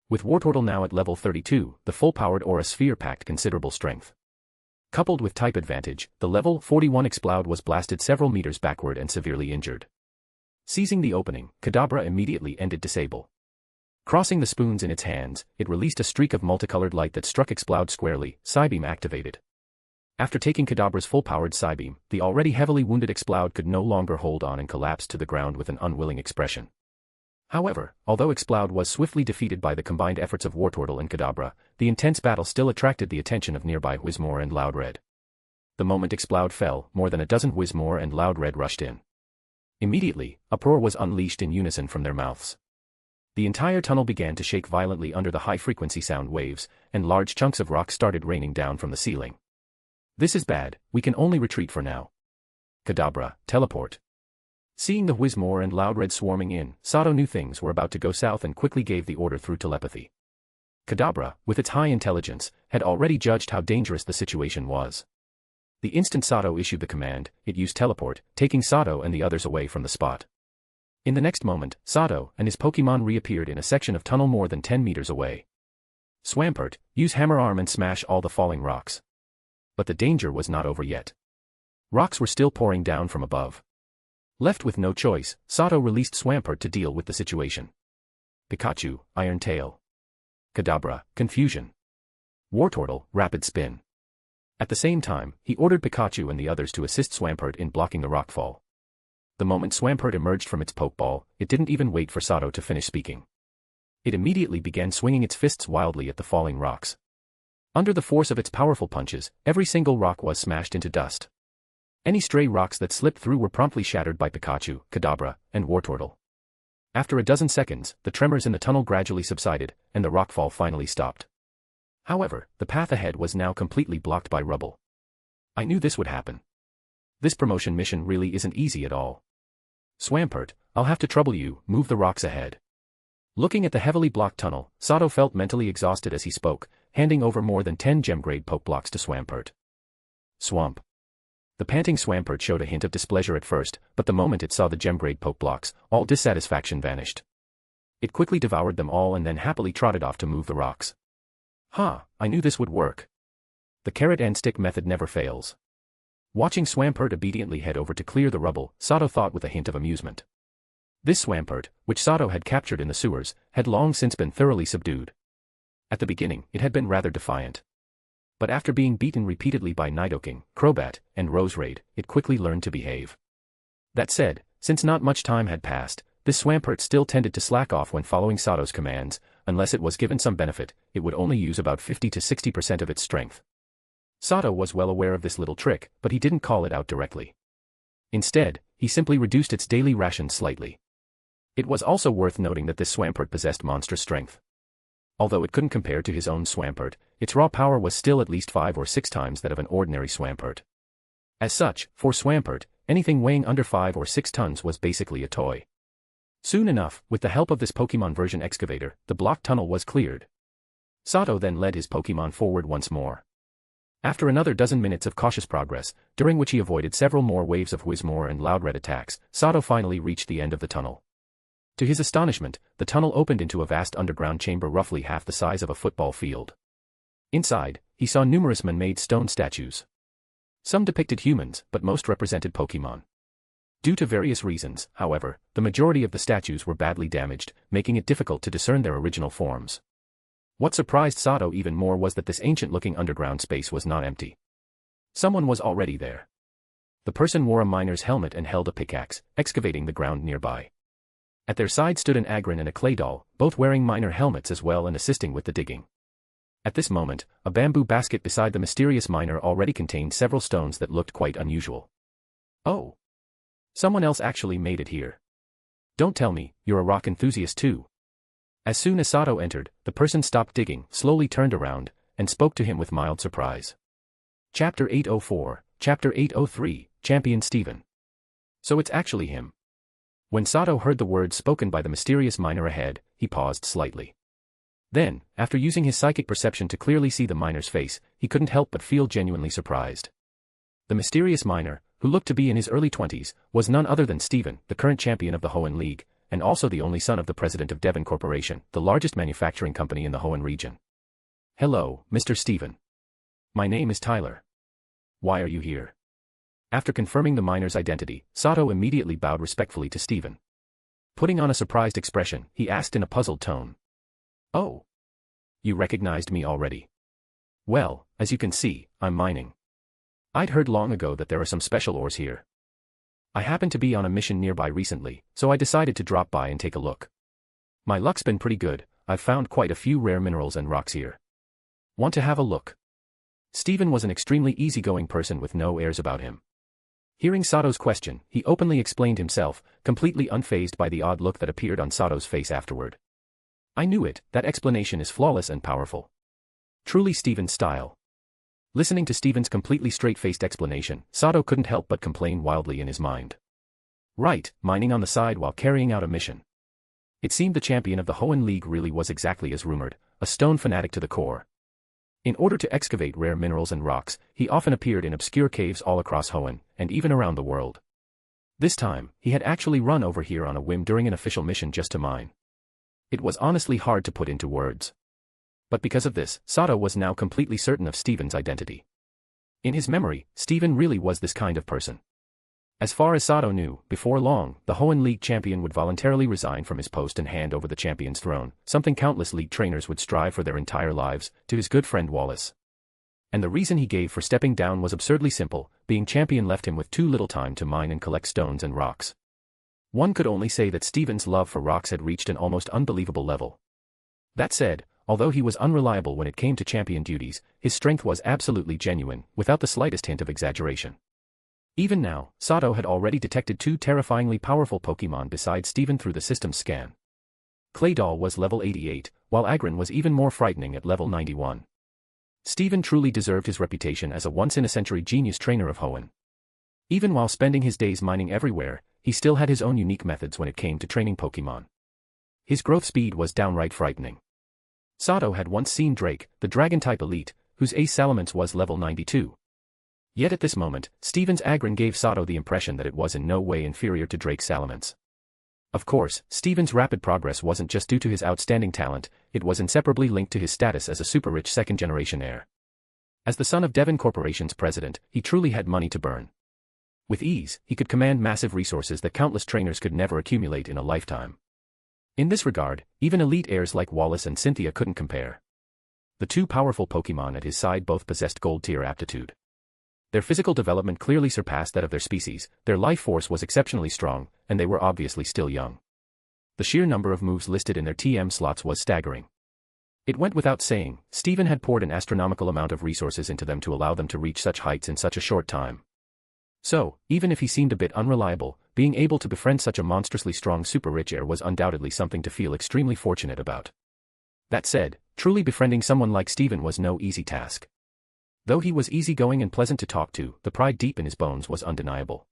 With Wartortle now at level 32, the full-powered aura sphere packed considerable strength. Coupled with type advantage, the level 41 Exploud was blasted several meters backward and severely injured. Seizing the opening, Kadabra immediately ended Disable. Crossing the spoons in its hands, it released a streak of multicolored light that struck Exploud squarely, Psybeam activated. After taking Kadabra's full-powered Psybeam, the already heavily wounded Exploud could no longer hold on and collapsed to the ground with an unwilling expression. However, although Exploud was swiftly defeated by the combined efforts of Wartortle and Kadabra, the intense battle still attracted the attention of nearby Whismur and Loudred. The moment Exploud fell, more than a dozen Whismur and Loudred rushed in. Immediately, uproar was unleashed in unison from their mouths. The entire tunnel began to shake violently under the high-frequency sound waves, and large chunks of rock started raining down from the ceiling. This is bad, we can only retreat for now. Kadabra, teleport. Seeing the Whismur and Loudred swarming in, Sato knew things were about to go south and quickly gave the order through telepathy. Kadabra, with its high intelligence, had already judged how dangerous the situation was. The instant Sato issued the command, it used teleport, taking Sato and the others away from the spot. In the next moment, Sato and his Pokémon reappeared in a section of tunnel more than 10 meters away. Swampert, use Hammer Arm and smash all the falling rocks. But the danger was not over yet. Rocks were still pouring down from above. Left with no choice, Sato released Swampert to deal with the situation. Pikachu, Iron Tail. Kadabra, Confusion. Wartortle, Rapid Spin. At the same time, he ordered Pikachu and the others to assist Swampert in blocking the rockfall. The moment Swampert emerged from its Pokeball, it didn't even wait for Sato to finish speaking. It immediately began swinging its fists wildly at the falling rocks. Under the force of its powerful punches, every single rock was smashed into dust. Any stray rocks that slipped through were promptly shattered by Pikachu, Kadabra, and Wartortle. After a dozen seconds, the tremors in the tunnel gradually subsided, and the rockfall finally stopped. However, the path ahead was now completely blocked by rubble. I knew this would happen. This promotion mission really isn't easy at all. Swampert, I'll have to trouble you, move the rocks ahead. Looking at the heavily blocked tunnel, Sato felt mentally exhausted as he spoke, handing over more than 10 gem-grade poke blocks to Swampert. Swamp. The panting Swampert showed a hint of displeasure at first, but the moment it saw the gem-grade poke blocks, all dissatisfaction vanished. It quickly devoured them all and then happily trotted off to move the rocks. I knew this would work. The carrot and stick method never fails. Watching Swampert obediently head over to clear the rubble, Sato thought with a hint of amusement. This Swampert, which Sato had captured in the sewers, had long since been thoroughly subdued. At the beginning, it had been rather defiant. But after being beaten repeatedly by Nidoking, Crobat, and Roserade, it quickly learned to behave. That said, since not much time had passed, this Swampert still tended to slack off when following Sato's commands. Unless it was given some benefit, it would only use about 50 to 60% of its strength. Sato was well aware of this little trick, but he didn't call it out directly. Instead, he simply reduced its daily rations slightly. It was also worth noting that this Swampert possessed monstrous strength. Although it couldn't compare to his own Swampert, its raw power was still at least 5 or 6 times that of an ordinary Swampert. As such, for Swampert, anything weighing under 5 or 6 tons was basically a toy. Soon enough, with the help of this Pokemon version excavator, the block tunnel was cleared. Sato then led his Pokemon forward once more. After another dozen minutes of cautious progress, during which he avoided several more waves of Whizmore and Loudred attacks, Sato finally reached the end of the tunnel. To his astonishment, the tunnel opened into a vast underground chamber roughly half the size of a football field. Inside, he saw numerous man-made stone statues. Some depicted humans, but most represented Pokemon. Due to various reasons, however, the majority of the statues were badly damaged, making it difficult to discern their original forms. What surprised Sato even more was that this ancient-looking underground space was not empty. Someone was already there. The person wore a miner's helmet and held a pickaxe, excavating the ground nearby. At their side stood an Agron and a clay doll, both wearing miner helmets as well and assisting with the digging. At this moment, a bamboo basket beside the mysterious miner already contained several stones that looked quite unusual. Oh! Someone else actually made it here. Don't tell me, you're a rock enthusiast too. As soon as Sato entered, the person stopped digging, slowly turned around, and spoke to him with mild surprise. Chapter 804, Chapter 803, Champion Steven. So it's actually him. When Sato heard the words spoken by the mysterious miner ahead, he paused slightly. Then, after using his psychic perception to clearly see the miner's face, he couldn't help but feel genuinely surprised. The mysterious miner, who looked to be in his early 20s, was none other than Steven, the current champion of the Hoenn League, and also the only son of the president of Devon Corporation, the largest manufacturing company in the Hoenn region. Hello, Mr. Steven. My name is Tyler. Why are you here? After confirming the miner's identity, Sato immediately bowed respectfully to Steven. Putting on a surprised expression, he asked in a puzzled tone. Oh. You recognized me already. Well, as you can see, I'm mining. I'd heard long ago that there are some special ores here. I happened to be on a mission nearby recently, so I decided to drop by and take a look. My luck's been pretty good, I've found quite a few rare minerals and rocks here. Want to have a look? Steven was an extremely easygoing person with no airs about him. Hearing Sato's question, he openly explained himself, completely unfazed by the odd look that appeared on Sato's face afterward. I knew it, that explanation is flawless and powerful. Truly Steven's style. Listening to Steven's completely straight-faced explanation, Sato couldn't help but complain wildly in his mind. Right, mining on the side while carrying out a mission. It seemed the champion of the Hoenn League really was exactly as rumored, a stone fanatic to the core. In order to excavate rare minerals and rocks, he often appeared in obscure caves all across Hoenn, and even around the world. This time, he had actually run over here on a whim during an official mission just to mine. It was honestly hard to put into words. But because of this, Sato was now completely certain of Steven's identity. In his memory, Steven really was this kind of person. As far as Sato knew, before long, the Hoenn League champion would voluntarily resign from his post and hand over the champion's throne, something countless league trainers would strive for their entire lives, to his good friend Wallace. And the reason he gave for stepping down was absurdly simple: being champion left him with too little time to mine and collect stones and rocks. One could only say that Steven's love for rocks had reached an almost unbelievable level. That said, although he was unreliable when it came to champion duties, his strength was absolutely genuine, without the slightest hint of exaggeration. Even now, Sato had already detected 2 terrifyingly powerful Pokemon besides Steven through the system's scan. Claydol was level 88, while Agron was even more frightening at level 91. Steven truly deserved his reputation as a once-in-a-century genius trainer of Hoenn. Even while spending his days mining everywhere, he still had his own unique methods when it came to training Pokemon. His growth speed was downright frightening. Sato had once seen Drake, the Dragon-type elite, whose ace Salamence was level 92. Yet at this moment, Steven's Agron gave Sato the impression that it was in no way inferior to Drake's Salamence. Of course, Steven's rapid progress wasn't just due to his outstanding talent, it was inseparably linked to his status as a super-rich second-generation heir. As the son of Devon Corporation's president, he truly had money to burn. With ease, he could command massive resources that countless trainers could never accumulate in a lifetime. In this regard, even elite heirs like Wallace and Cynthia couldn't compare. The 2 powerful Pokemon at his side both possessed gold-tier aptitude. Their physical development clearly surpassed that of their species, their life force was exceptionally strong, and they were obviously still young. The sheer number of moves listed in their TM slots was staggering. It went without saying, Steven had poured an astronomical amount of resources into them to allow them to reach such heights in such a short time. So, even if he seemed a bit unreliable, being able to befriend such a monstrously strong super-rich heir was undoubtedly something to feel extremely fortunate about. That said, Truly befriending someone like Steven was no easy task. Though he was easygoing and pleasant to talk to, the pride deep in his bones was undeniable.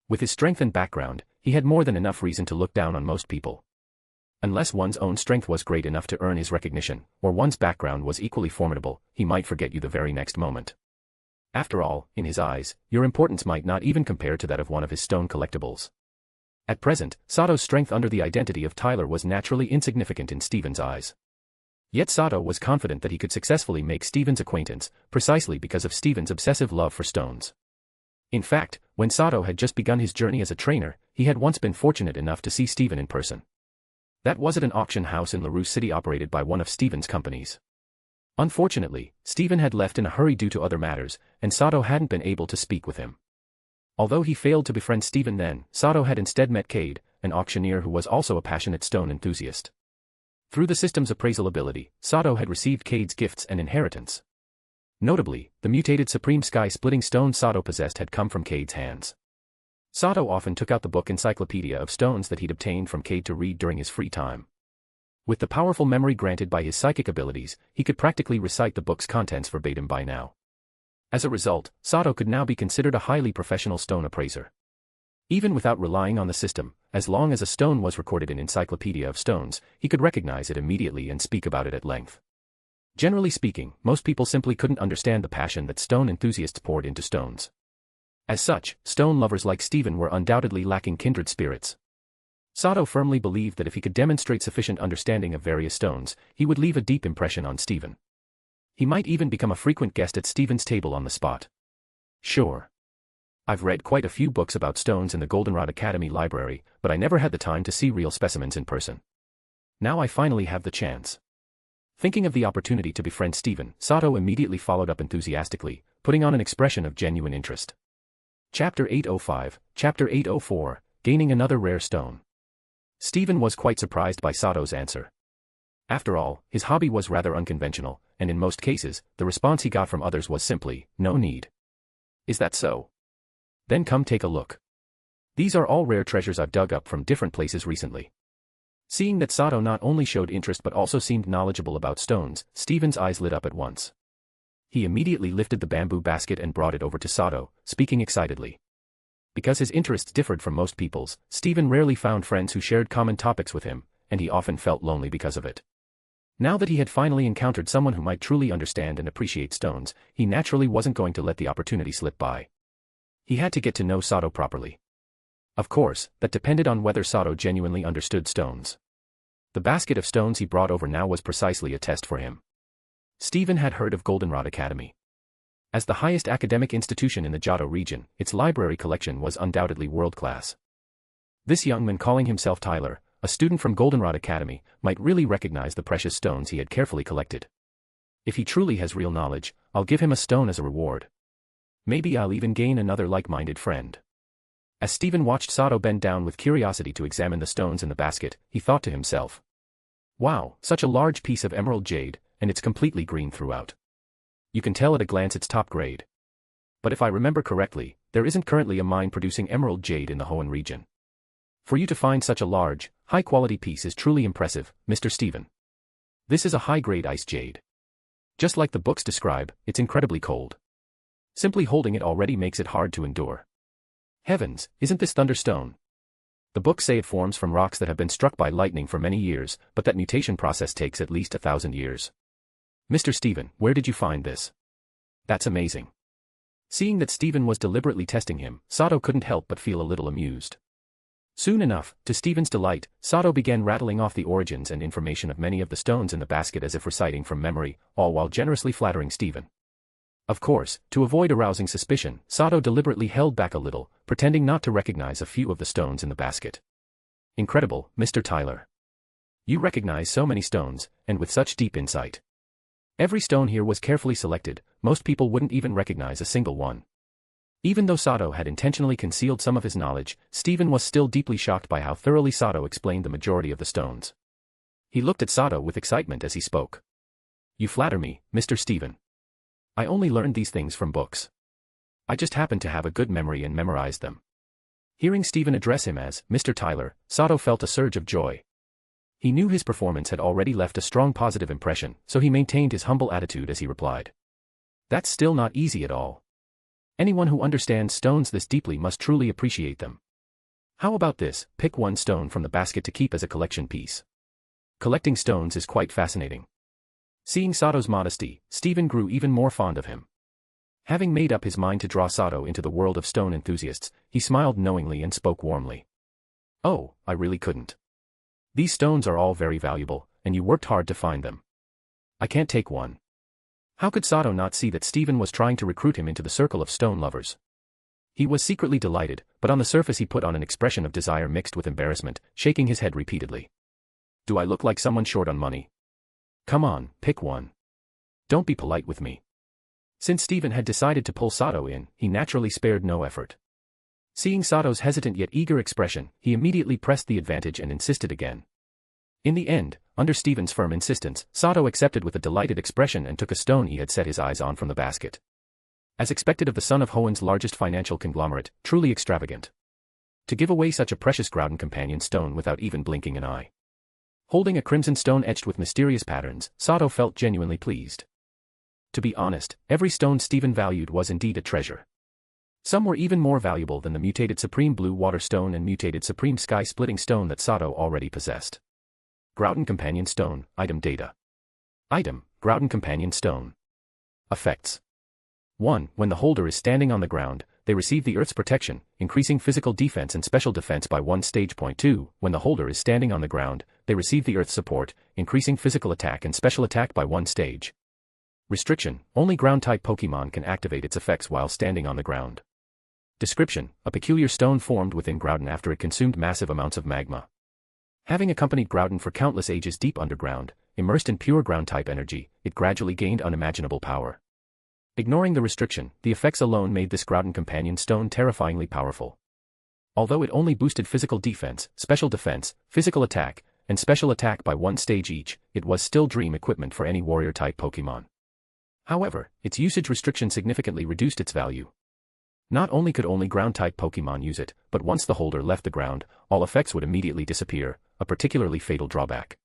With his strength and background, he had more than enough reason to look down on most people. Unless one's own strength was great enough to earn his recognition, or one's background was equally formidable, he might forget you the very next moment. After all, in his eyes, your importance might not even compare to that of one of his stone collectibles. At present, Sato's strength under the identity of Tyler was naturally insignificant in Steven's eyes. Yet Sato was confident that he could successfully make Steven's acquaintance, precisely because of Steven's obsessive love for stones. In fact, when Sato had just begun his journey as a trainer, he had once been fortunate enough to see Steven in person. That was at an auction house in LaRue City operated by one of Steven's companies. Unfortunately, Steven had left in a hurry due to other matters, and Sato hadn't been able to speak with him. Although he failed to befriend Steven then, Sato had instead met Kaede, an auctioneer who was also a passionate stone enthusiast. Through the system's appraisal ability, Sato had received Kaede's gifts and inheritance. Notably, the mutated supreme sky-splitting stone Sato possessed had come from Kaede's hands. Sato often took out the book encyclopedia of stones that he'd obtained from Kaede to read during his free time. With the powerful memory granted by his psychic abilities, he could practically recite the book's contents verbatim by now. As a result, Sato could now be considered a highly professional stone appraiser. Even without relying on the system, as long as a stone was recorded in Encyclopedia of Stones, he could recognize it immediately and speak about it at length. Generally speaking, most people simply couldn't understand the passion that stone enthusiasts poured into stones. As such, stone lovers like Steven were undoubtedly lacking kindred spirits. Sato firmly believed that if he could demonstrate sufficient understanding of various stones, he would leave a deep impression on Steven. He might even become a frequent guest at Steven's table on the spot. Sure. I've read quite a few books about stones in the Goldenrod Academy library, but I never had the time to see real specimens in person. Now I finally have the chance. Thinking of the opportunity to befriend Steven, Sato immediately followed up enthusiastically, putting on an expression of genuine interest. Chapter 805, Chapter 804, Gaining Another Rare Stone. Steven was quite surprised by Sato's answer. After all, his hobby was rather unconventional, and in most cases, the response he got from others was simply, "No need." Is that so? Then come take a look. These are all rare treasures I've dug up from different places recently. Seeing that Sato not only showed interest but also seemed knowledgeable about stones, Steven's eyes lit up at once. He immediately lifted the bamboo basket and brought it over to Sato, speaking excitedly. Because his interests differed from most people's, Steven rarely found friends who shared common topics with him, and he often felt lonely because of it. Now that he had finally encountered someone who might truly understand and appreciate stones, he naturally wasn't going to let the opportunity slip by. He had to get to know Sato properly. Of course, that depended on whether Sato genuinely understood stones. The basket of stones he brought over now was precisely a test for him. Steven had heard of Goldenrod Academy. As the highest academic institution in the Johto region, its library collection was undoubtedly world-class. This young man calling himself Tyler, a student from Goldenrod Academy, might really recognize the precious stones he had carefully collected. If he truly has real knowledge, I'll give him a stone as a reward. Maybe I'll even gain another like-minded friend. As Steven watched Sato bend down with curiosity to examine the stones in the basket, he thought to himself. Wow, such a large piece of emerald jade, and it's completely green throughout. You can tell at a glance it's top grade. But if I remember correctly, there isn't currently a mine producing emerald jade in the Hoenn region. For you to find such a large, high-quality piece is truly impressive, Mr. Steven. This is a high-grade ice jade. Just like the books describe, it's incredibly cold. Simply holding it already makes it hard to endure. Heavens, isn't this thunderstone? The books say it forms from rocks that have been struck by lightning for many years, but that mutation process takes at least 1,000 years. Mr. Steven, where did you find this? That's amazing. Seeing that Steven was deliberately testing him, Sato couldn't help but feel a little amused. Soon enough, to Steven's delight, Sato began rattling off the origins and information of many of the stones in the basket as if reciting from memory, all while generously flattering Steven. Of course, to avoid arousing suspicion, Sato deliberately held back a little, pretending not to recognize a few of the stones in the basket. Incredible, Mr. Tyler. You recognize so many stones, and with such deep insight. Every stone here was carefully selected, most people wouldn't even recognize a single one. Even though Sato had intentionally concealed some of his knowledge, Steven was still deeply shocked by how thoroughly Sato explained the majority of the stones. He looked at Sato with excitement as he spoke. You flatter me, Mr. Steven. I only learned these things from books. I just happened to have a good memory and memorized them. Hearing Steven address him as Mr. Tyler, Sato felt a surge of joy. He knew his performance had already left a strong positive impression, so he maintained his humble attitude as he replied. That's still not easy at all. Anyone who understands stones this deeply must truly appreciate them. How about this, pick one stone from the basket to keep as a collection piece. Collecting stones is quite fascinating. Seeing Sato's modesty, Steven grew even more fond of him. Having made up his mind to draw Sato into the world of stone enthusiasts, he smiled knowingly and spoke warmly. Oh, I really couldn't. These stones are all very valuable, and you worked hard to find them. I can't take one. How could Sato not see that Steven was trying to recruit him into the circle of stone lovers? He was secretly delighted, but on the surface he put on an expression of desire mixed with embarrassment, shaking his head repeatedly. Do I look like someone short on money? Come on, pick one. Don't be polite with me. Since Steven had decided to pull Sato in, he naturally spared no effort. Seeing Sato's hesitant yet eager expression, he immediately pressed the advantage and insisted again. In the end, under Steven's firm insistence, Sato accepted with a delighted expression and took a stone he had set his eyes on from the basket. As expected of the son of Hoen's largest financial conglomerate, truly extravagant. To give away such a precious Groudon companion stone without even blinking an eye. Holding a crimson stone etched with mysterious patterns, Sato felt genuinely pleased. To be honest, every stone Steven valued was indeed a treasure. Some were even more valuable than the mutated Supreme Blue Water Stone and mutated Supreme Sky Splitting Stone that Sato already possessed. Groudon Companion Stone, Item Data. Item, Groudon Companion Stone. Effects. 1. When the holder is standing on the ground, they receive the Earth's protection, increasing physical defense and special defense by 1 stage. 2. When the holder is standing on the ground, they receive the Earth's support, increasing physical attack and special attack by 1 stage. Restriction, only ground-type Pokemon can activate its effects while standing on the ground. Description, a peculiar stone formed within Groudon after it consumed massive amounts of magma. Having accompanied Groudon for countless ages deep underground, immersed in pure ground-type energy, it gradually gained unimaginable power. Ignoring the restriction, the effects alone made this Groudon Companion Stone terrifyingly powerful. Although it only boosted physical defense, special defense, physical attack, and special attack by 1 stage each, it was still dream equipment for any warrior-type Pokemon. However, its usage restriction significantly reduced its value. Not only could only ground-type Pokemon use it, but once the holder left the ground, all effects would immediately disappear, a particularly fatal drawback.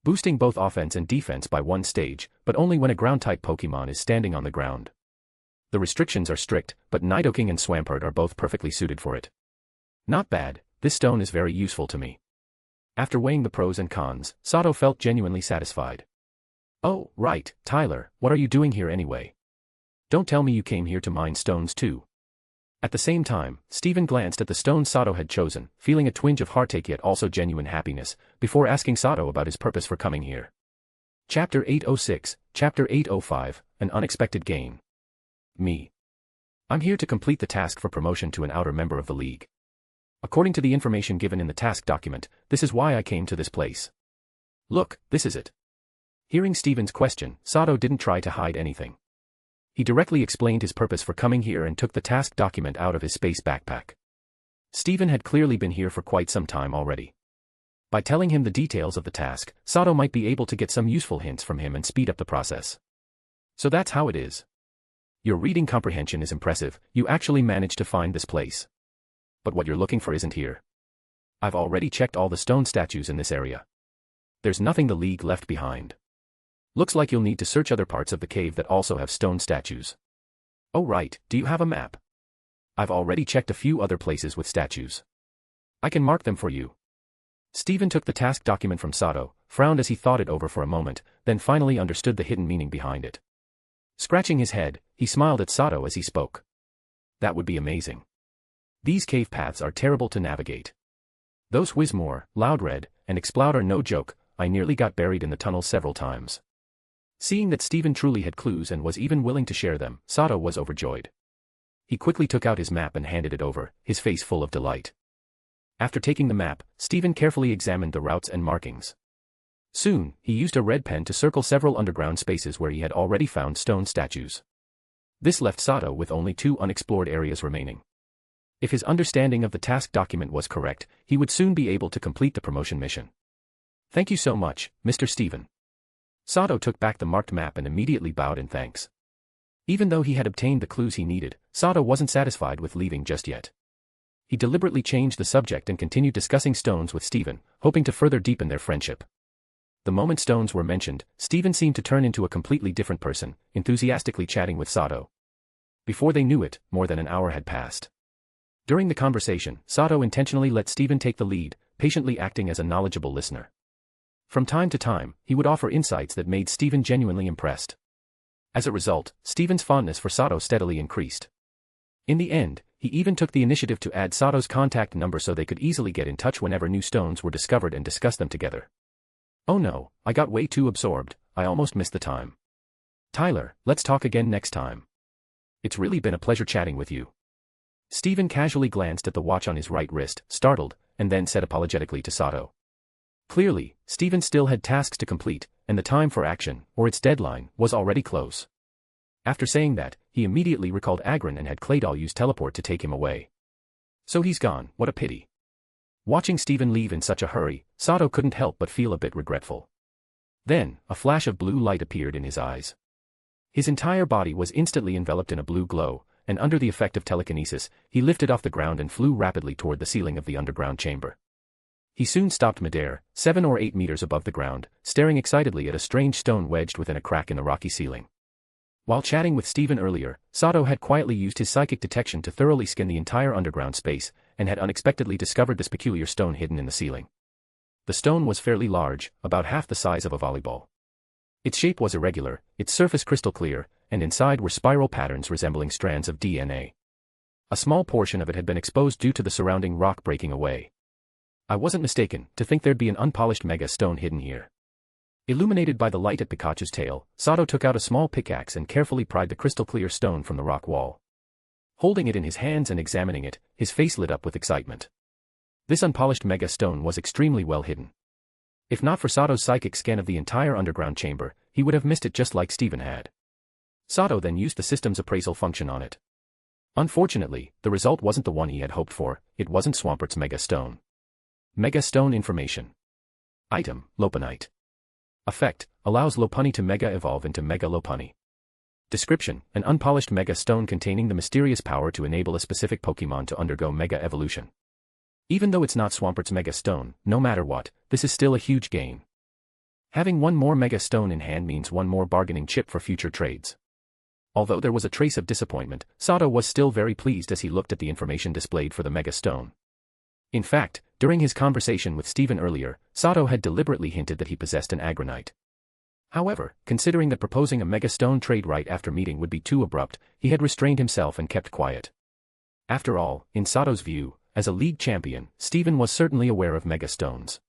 Boosting both offense and defense by 1 stage, but only when a ground-type Pokemon is standing on the ground. The restrictions are strict, but Nidoking and Swampert are both perfectly suited for it. Not bad, this stone is very useful to me. After weighing the pros and cons, Sato felt genuinely satisfied. Oh, right, Tyler, what are you doing here anyway? Don't tell me you came here to mine stones too. At the same time, Steven glanced at the stone Sato had chosen, feeling a twinge of heartache yet also genuine happiness, before asking Sato about his purpose for coming here. Chapter 806, Chapter 805, An Unexpected Gain. Me. I'm here to complete the task for promotion to an outer member of the League. According to the information given in the task document, this is why I came to this place. Look, this is it. Hearing Steven's question, Sato didn't try to hide anything. He directly explained his purpose for coming here and took the task document out of his space backpack. Steven had clearly been here for quite some time already. By telling him the details of the task, Sato might be able to get some useful hints from him and speed up the process. So that's how it is. Your reading comprehension is impressive, you actually managed to find this place. But what you're looking for isn't here. I've already checked all the stone statues in this area. There's nothing the League left behind. Looks like you'll need to search other parts of the cave that also have stone statues. Oh right, do you have a map? I've already checked a few other places with statues. I can mark them for you. Steven took the task document from Sato, frowned as he thought it over for a moment, then finally understood the hidden meaning behind it. Scratching his head, he smiled at Sato as he spoke. That would be amazing. These cave paths are terrible to navigate. Those Whizmore, Loudred, and Exploud are no joke, I nearly got buried in the tunnels several times. Seeing that Steven truly had clues and was even willing to share them, Sato was overjoyed. He quickly took out his map and handed it over, his face full of delight. After taking the map, Steven carefully examined the routes and markings. Soon, he used a red pen to circle several underground spaces where he had already found stone statues. This left Sato with only 2 unexplored areas remaining. If his understanding of the task document was correct, he would soon be able to complete the promotion mission. Thank you so much, Mr. Steven. Sato took back the marked map and immediately bowed in thanks. Even though he had obtained the clues he needed, Sato wasn't satisfied with leaving just yet. He deliberately changed the subject and continued discussing stones with Steven, hoping to further deepen their friendship. The moment stones were mentioned, Steven seemed to turn into a completely different person, enthusiastically chatting with Sato. Before they knew it, more than an hour had passed. During the conversation, Sato intentionally let Steven take the lead, patiently acting as a knowledgeable listener. From time to time, he would offer insights that made Steven genuinely impressed. As a result, Steven's fondness for Sato steadily increased. In the end, he even took the initiative to add Sato's contact number so they could easily get in touch whenever new stones were discovered and discuss them together. Oh no, I got way too absorbed, I almost missed the time. Tyler, let's talk again next time. It's really been a pleasure chatting with you. Steven casually glanced at the watch on his right wrist, startled, and then said apologetically to Sato. Clearly, Steven still had tasks to complete, and the time for action, or its deadline, was already close. After saying that, he immediately recalled Agron and had Claydol use teleport to take him away. So he's gone, what a pity. Watching Steven leave in such a hurry, Sato couldn't help but feel a bit regretful. Then, a flash of blue light appeared in his eyes. His entire body was instantly enveloped in a blue glow, and under the effect of telekinesis, he lifted off the ground and flew rapidly toward the ceiling of the underground chamber. He soon stopped midair, 7 or 8 meters above the ground, staring excitedly at a strange stone wedged within a crack in the rocky ceiling. While chatting with Steven earlier, Sato had quietly used his psychic detection to thoroughly scan the entire underground space, and had unexpectedly discovered this peculiar stone hidden in the ceiling. The stone was fairly large, about half the size of a volleyball. Its shape was irregular, its surface crystal clear, and inside were spiral patterns resembling strands of DNA. A small portion of it had been exposed due to the surrounding rock breaking away. I wasn't mistaken to think there'd be an unpolished mega stone hidden here. Illuminated by the light at Pikachu's tail, Sato took out a small pickaxe and carefully pried the crystal-clear stone from the rock wall. Holding it in his hands and examining it, his face lit up with excitement. This unpolished mega stone was extremely well hidden. If not for Sato's psychic scan of the entire underground chamber, he would have missed it just like Steven had. Sato then used the system's appraisal function on it. Unfortunately, the result wasn't the one he had hoped for, it wasn't Swampert's mega stone. Mega stone information. Item, Lopunite. Effect, allows Lopunny to mega evolve into Mega Lopunny. Description, an unpolished mega stone containing the mysterious power to enable a specific Pokemon to undergo mega evolution. Even though it's not Swampert's mega stone, no matter what, this is still a huge gain. Having one more mega stone in hand means one more bargaining chip for future trades. Although there was a trace of disappointment, Sato was still very pleased as he looked at the information displayed for the mega stone. In fact, during his conversation with Steven earlier, Sato had deliberately hinted that he possessed an Agronite. However, considering that proposing a mega stone trade right after meeting would be too abrupt, he had restrained himself and kept quiet. After all, in Sato's view, as a league champion, Steven was certainly aware of mega stones.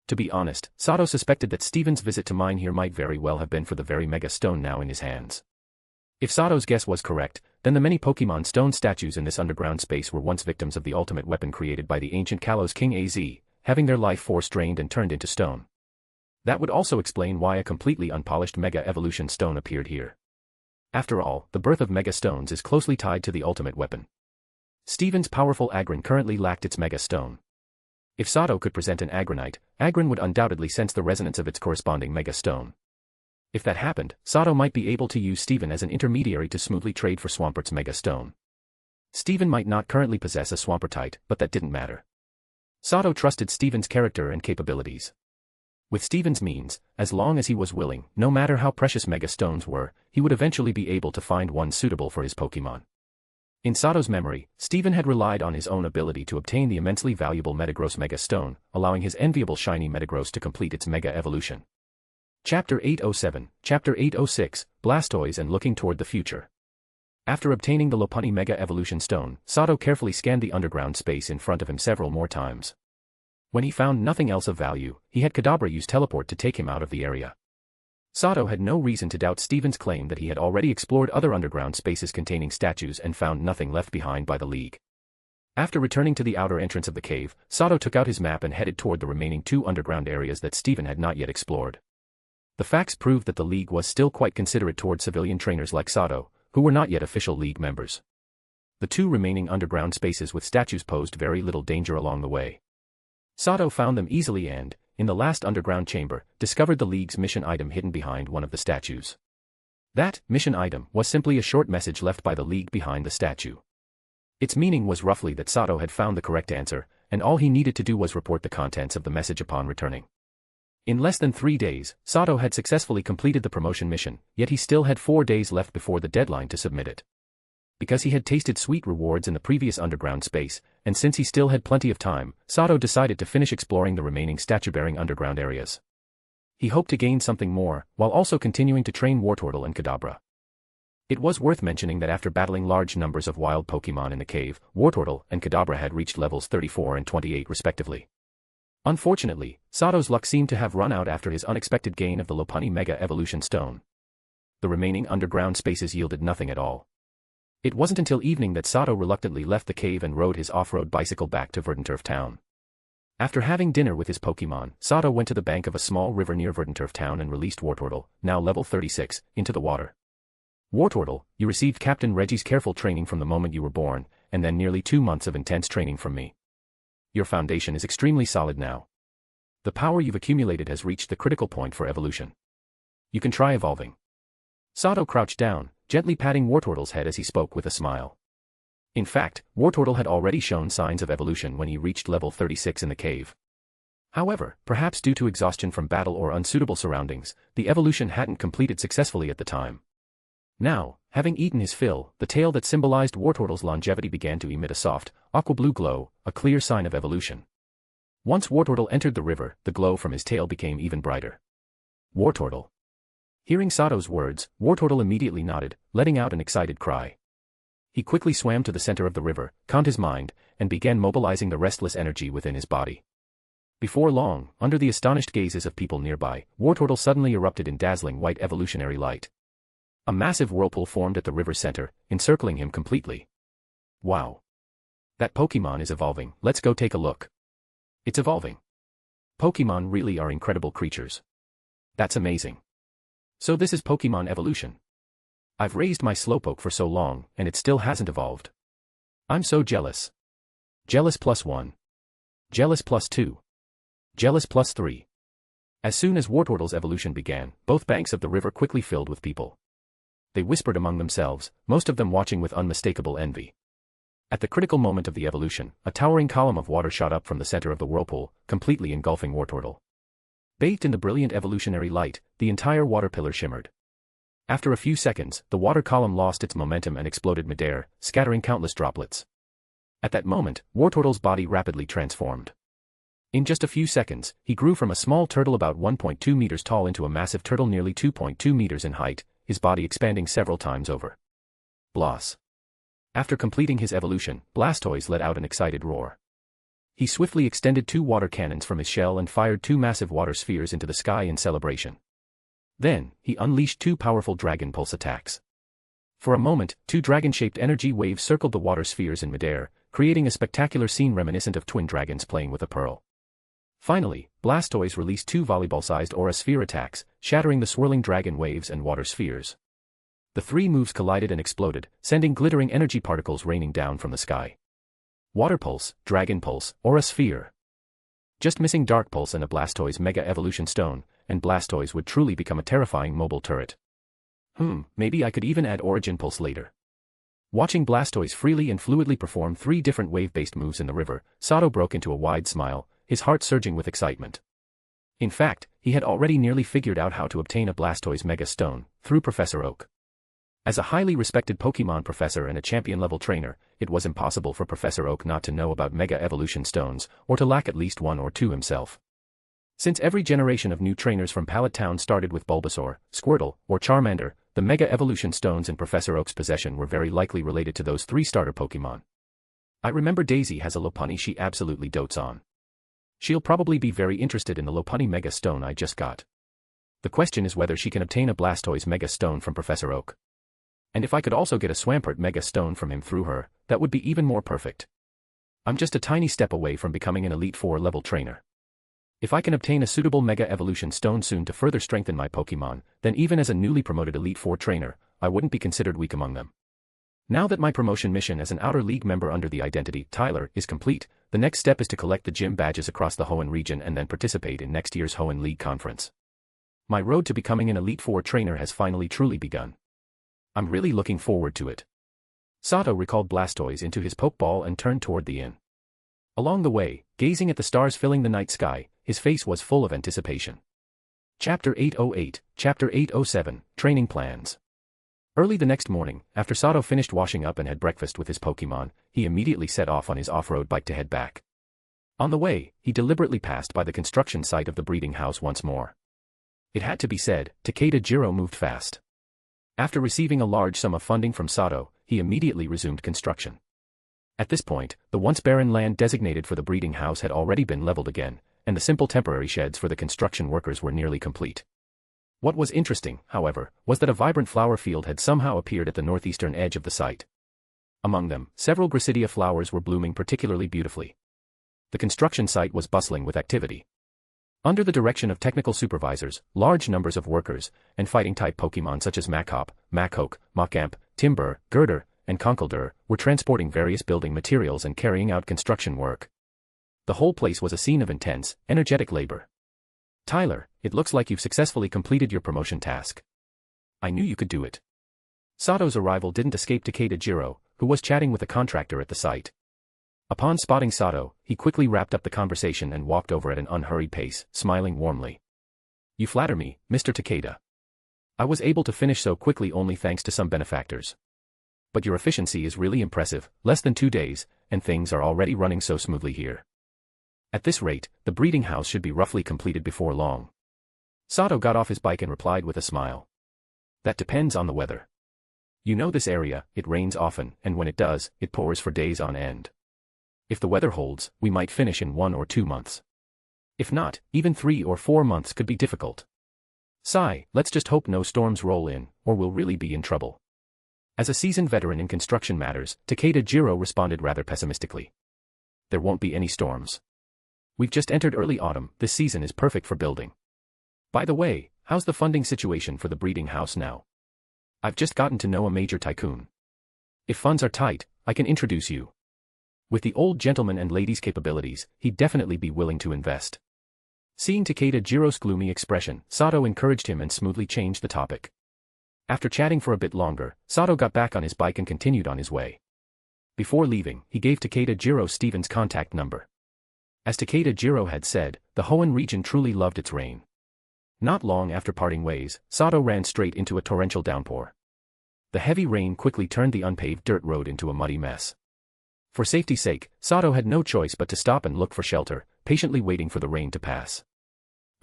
To be honest, Sato suspected that Steven's visit to mine here might very well have been for the very mega stone now in his hands. If Sato's guess was correct, then the many Pokemon stone statues in this underground space were once victims of the ultimate weapon created by the ancient Kalos King AZ, having their life force drained and turned into stone. That would also explain why a completely unpolished Mega Evolution stone appeared here. After all, the birth of Mega Stones is closely tied to the ultimate weapon. Steven's powerful Agron currently lacked its Mega Stone. If Sato could present an Agronite, Agron would undoubtedly sense the resonance of its corresponding Mega Stone. If that happened, Sato might be able to use Steven as an intermediary to smoothly trade for Swampert's Mega Stone. Steven might not currently possess a Swampertite, but that didn't matter. Sato trusted Steven's character and capabilities. With Steven's means, as long as he was willing, no matter how precious Mega Stones were, he would eventually be able to find one suitable for his Pokemon. In Sato's memory, Steven had relied on his own ability to obtain the immensely valuable Metagross Mega Stone, allowing his enviable shiny Metagross to complete its Mega Evolution. Chapter 807, Chapter 806, Blastoise and Looking Toward the Future. After obtaining the Lopunny Mega Evolution Stone, Sato carefully scanned the underground space in front of him several more times. When he found nothing else of value, he had Kadabra use teleport to take him out of the area. Sato had no reason to doubt Steven's claim that he had already explored other underground spaces containing statues and found nothing left behind by the League. After returning to the outer entrance of the cave, Sato took out his map and headed toward the remaining 2 underground areas that Steven had not yet explored. The facts proved that the League was still quite considerate toward civilian trainers like Sato, who were not yet official League members. The 2 remaining underground spaces with statues posed very little danger along the way. Sato found them easily and, in the last underground chamber, discovered the League's mission item hidden behind one of the statues. That mission item was simply a short message left by the League behind the statue. Its meaning was roughly that Sato had found the correct answer, and all he needed to do was report the contents of the message upon returning. In less than 3 days, Sato had successfully completed the promotion mission, yet he still had 4 days left before the deadline to submit it. Because he had tasted sweet rewards in the previous underground space, and since he still had plenty of time, Sato decided to finish exploring the remaining statue-bearing underground areas. He hoped to gain something more, while also continuing to train Wartortle and Kadabra. It was worth mentioning that after battling large numbers of wild Pokémon in the cave, Wartortle and Kadabra had reached levels 34 and 28 respectively. Unfortunately, Sato's luck seemed to have run out after his unexpected gain of the Lopunny Mega Evolution Stone. The remaining underground spaces yielded nothing at all. It wasn't until evening that Sato reluctantly left the cave and rode his off-road bicycle back to Verdanturf Town. After having dinner with his Pokémon, Sato went to the bank of a small river near Verdanturf Town and released Wartortle, now level 36, into the water. Wartortle, you received Captain Reggie's careful training from the moment you were born, and then nearly 2 months of intense training from me. Your foundation is extremely solid now. The power you've accumulated has reached the critical point for evolution. You can try evolving. Sato crouched down, gently patting Wartortle's head as he spoke with a smile. In fact, Wartortle had already shown signs of evolution when he reached level 36 in the cave. However, perhaps due to exhaustion from battle or unsuitable surroundings, the evolution hadn't completed successfully at the time. Now, having eaten his fill, the tail that symbolized Wartortle's longevity began to emit a soft, aqua-blue glow, a clear sign of evolution. Once Wartortle entered the river, the glow from his tail became even brighter. Wartortle. Hearing Sato's words, Wartortle immediately nodded, letting out an excited cry. He quickly swam to the center of the river, calmed his mind, and began mobilizing the restless energy within his body. Before long, under the astonished gazes of people nearby, Wartortle suddenly erupted in dazzling white evolutionary light. A massive whirlpool formed at the river's center, encircling him completely. Wow! That Pokémon is evolving, let's go take a look. It's evolving. Pokémon really are incredible creatures. That's amazing. So this is Pokémon evolution. I've raised my Slowpoke for so long, and it still hasn't evolved. I'm so jealous. Jealous +1. Jealous +2. Jealous +3. As soon as Wartortle's evolution began, both banks of the river quickly filled with people. They whispered among themselves, most of them watching with unmistakable envy. At the critical moment of the evolution, a towering column of water shot up from the center of the whirlpool, completely engulfing Wartortle. Bathed in the brilliant evolutionary light, the entire water pillar shimmered. After a few seconds, the water column lost its momentum and exploded midair, scattering countless droplets. At that moment, Wartortle's body rapidly transformed. In just a few seconds, he grew from a small turtle about 1.2 meters tall into a massive turtle nearly 2.2 meters in height, his body expanding several times over. Bloss. After completing his evolution, Blastoise let out an excited roar. He swiftly extended 2 water cannons from his shell and fired 2 massive water spheres into the sky in celebration. Then, he unleashed 2 powerful Dragon Pulse attacks. For a moment, 2 dragon-shaped energy waves circled the water spheres in midair, creating a spectacular scene reminiscent of twin dragons playing with a pearl. Finally, Blastoise released 2 volleyball-sized aura sphere attacks, shattering the swirling dragon waves and water spheres. The 3 moves collided and exploded, sending glittering energy particles raining down from the sky. Water Pulse, Dragon Pulse, Aura Sphere. Just missing Dark Pulse and a Blastoise Mega Evolution Stone, and Blastoise would truly become a terrifying mobile turret. Maybe I could even add Origin Pulse later. Watching Blastoise freely and fluidly perform 3 different wave-based moves in the river, Sato broke into a wide smile, his heart surging with excitement. In fact, he had already nearly figured out how to obtain a Blastoise Mega Stone, through Professor Oak. As a highly respected Pokémon professor and a champion-level trainer, it was impossible for Professor Oak not to know about Mega Evolution Stones, or to lack at least 1 or 2 himself. Since every generation of new trainers from Pallet Town started with Bulbasaur, Squirtle, or Charmander, the Mega Evolution Stones in Professor Oak's possession were very likely related to those 3 starter Pokémon. I remember Daisy has a Lopunny she absolutely dotes on. She'll probably be very interested in the Lopunny Mega Stone I just got. The question is whether she can obtain a Blastoise Mega Stone from Professor Oak. And if I could also get a Swampert Mega Stone from him through her, that would be even more perfect. I'm just a tiny step away from becoming an Elite 4 level trainer. If I can obtain a suitable Mega Evolution Stone soon to further strengthen my Pokémon, then even as a newly promoted Elite 4 trainer, I wouldn't be considered weak among them. Now that my promotion mission as an Outer League member under the identity Tyler is complete, the next step is to collect the gym badges across the Hoenn region and then participate in next year's Hoenn League conference. My road to becoming an Elite 4 trainer has finally truly begun. I'm really looking forward to it. Sato recalled Blastoise into his Pokeball and turned toward the inn. Along the way, gazing at the stars filling the night sky, his face was full of anticipation. Chapter 808, Chapter 807, Training Plans. Early the next morning, after Sato finished washing up and had breakfast with his Pokemon, he immediately set off on his off-road bike to head back. On the way, he deliberately passed by the construction site of the breeding house once more. It had to be said, Takeda Jiro moved fast. After receiving a large sum of funding from Sato, he immediately resumed construction. At this point, the once barren land designated for the breeding house had already been leveled again, and the simple temporary sheds for the construction workers were nearly complete. What was interesting, however, was that a vibrant flower field had somehow appeared at the northeastern edge of the site. Among them, several Gracidia flowers were blooming particularly beautifully. The construction site was bustling with activity. Under the direction of technical supervisors, large numbers of workers, and fighting-type Pokemon such as Machop, Machoke, Machamp, Timburr, Girder, and Conkeldurr were transporting various building materials and carrying out construction work. The whole place was a scene of intense, energetic labor. "Tyler, it looks like you've successfully completed your promotion task. I knew you could do it." Sato's arrival didn't escape Takeda Jiro, who was chatting with a contractor at the site. Upon spotting Sato, he quickly wrapped up the conversation and walked over at an unhurried pace, smiling warmly. "You flatter me, Mr. Takeda. I was able to finish so quickly only thanks to some benefactors. But your efficiency is really impressive, less than 2 days, and things are already running so smoothly here. At this rate, the breeding house should be roughly completed before long." Sato got off his bike and replied with a smile. "That depends on the weather. You know this area, it rains often, and when it does, it pours for days on end. If the weather holds, we might finish in 1 or 2 months. If not, even 3 or 4 months could be difficult. Sigh, let's just hope no storms roll in, or we'll really be in trouble." As a seasoned veteran in construction matters, Takeda Jiro responded rather pessimistically. "There won't be any storms. We've just entered early autumn, this season is perfect for building. By the way, how's the funding situation for the breeding house now? I've just gotten to know a major tycoon. If funds are tight, I can introduce you. With the old gentleman and lady's capabilities, he'd definitely be willing to invest." Seeing Takeda Jiro's gloomy expression, Sato encouraged him and smoothly changed the topic. After chatting for a bit longer, Sato got back on his bike and continued on his way. Before leaving, he gave Takeda Jiro Steven's contact number. As Takeda Jiro had said, the Hoenn region truly loved its rain. Not long after parting ways, Sato ran straight into a torrential downpour. The heavy rain quickly turned the unpaved dirt road into a muddy mess. For safety's sake, Sato had no choice but to stop and look for shelter, patiently waiting for the rain to pass.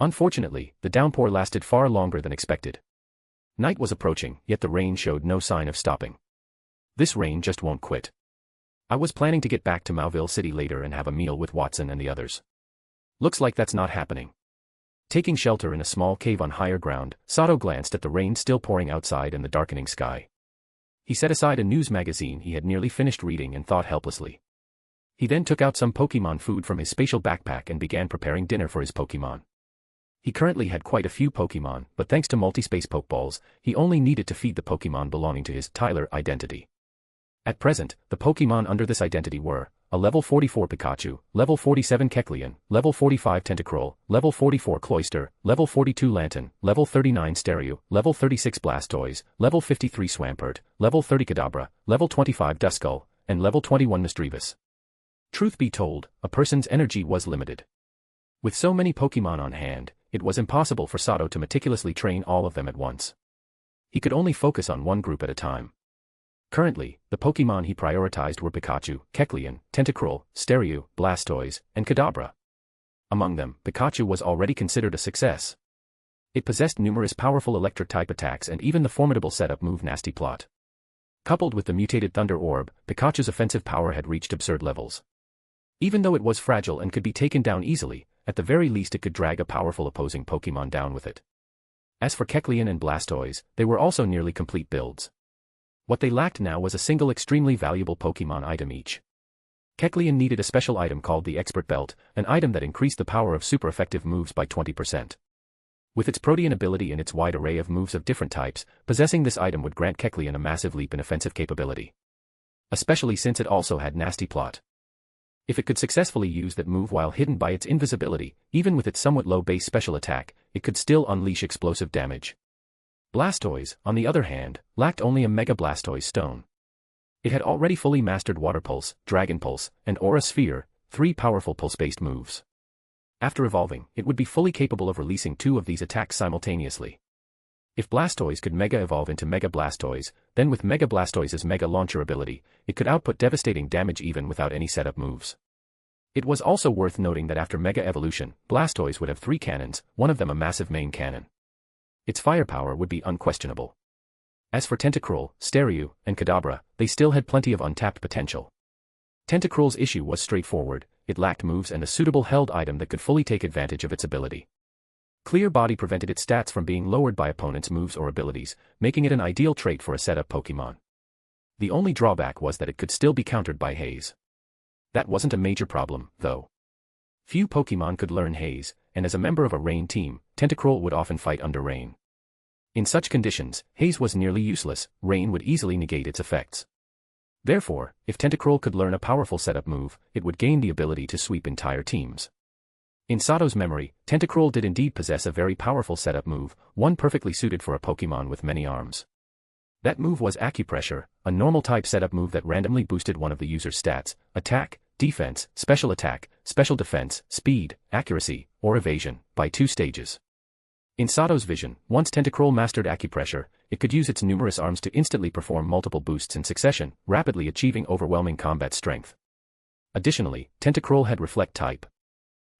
Unfortunately, the downpour lasted far longer than expected. Night was approaching, yet the rain showed no sign of stopping. "This rain just won't quit. I was planning to get back to Mauville City later and have a meal with Watson and the others. Looks like that's not happening." Taking shelter in a small cave on higher ground, Sato glanced at the rain still pouring outside and the darkening sky. He set aside a news magazine he had nearly finished reading and thought helplessly. He then took out some Pokemon food from his spatial backpack and began preparing dinner for his Pokemon. He currently had quite a few Pokemon, but thanks to multi-space Pokeballs, he only needed to feed the Pokemon belonging to his Tyler identity. At present, the Pokemon under this identity were a level 44 Pikachu, level 47 Kecleon, level 45 Tentacruel, level 44 Cloyster, level 42 Lantern, level 39 Staryu, level 36 Blastoise, level 53 Swampert, level 30 Kadabra, level 25 Duskull, and level 21 Misdreavus. Truth be told, a person's energy was limited. With so many Pokemon on hand, it was impossible for Sato to meticulously train all of them at once. He could only focus on one group at a time. Currently, the Pokemon he prioritized were Pikachu, Kecleon, Tentacruel, Staryu, Blastoise, and Kadabra. Among them, Pikachu was already considered a success. It possessed numerous powerful electric-type attacks and even the formidable setup move Nasty Plot. Coupled with the mutated Thunder Orb, Pikachu's offensive power had reached absurd levels. Even though it was fragile and could be taken down easily, at the very least it could drag a powerful opposing Pokemon down with it. As for Kecleon and Blastoise, they were also nearly complete builds. What they lacked now was a single extremely valuable Pokemon item each. Kecleon needed a special item called the Expert Belt, an item that increased the power of super effective moves by 20%. With its Protean ability and its wide array of moves of different types, possessing this item would grant Kecleon a massive leap in offensive capability. Especially since it also had Nasty Plot. If it could successfully use that move while hidden by its invisibility, even with its somewhat low base special attack, it could still unleash explosive damage. Blastoise, on the other hand, lacked only a Mega Blastoise Stone. It had already fully mastered Water Pulse, Dragon Pulse, and Aura Sphere, 3 powerful pulse-based moves. After evolving, it would be fully capable of releasing 2 of these attacks simultaneously. If Blastoise could Mega Evolve into Mega Blastoise, then with Mega Blastoise's Mega Launcher ability, it could output devastating damage even without any setup moves. It was also worth noting that after Mega Evolution, Blastoise would have 3 cannons, one of them a massive main cannon. Its firepower would be unquestionable. As for Tentacruel, Staryu, and Kadabra, they still had plenty of untapped potential. Tentacruel's issue was straightforward, it lacked moves and a suitable held item that could fully take advantage of its ability. Clear Body prevented its stats from being lowered by opponents' moves or abilities, making it an ideal trait for a setup Pokémon. The only drawback was that it could still be countered by Haze. That wasn't a major problem, though. Few Pokémon could learn Haze, and as a member of a Rain team, Tentacruel would often fight under Rain. In such conditions, Haze was nearly useless, Rain would easily negate its effects. Therefore, if Tentacruel could learn a powerful setup move, it would gain the ability to sweep entire teams. In Sato's memory, Tentacruel did indeed possess a very powerful setup move, one perfectly suited for a Pokémon with many arms. That move was Acupressure, a normal-type setup move that randomly boosted one of the user's stats, attack, defense, special defense, speed, accuracy, or evasion, by 2 stages. In Sato's vision, once Tentacruel mastered Acupressure, it could use its numerous arms to instantly perform multiple boosts in succession, rapidly achieving overwhelming combat strength. Additionally, Tentacruel had Reflect type.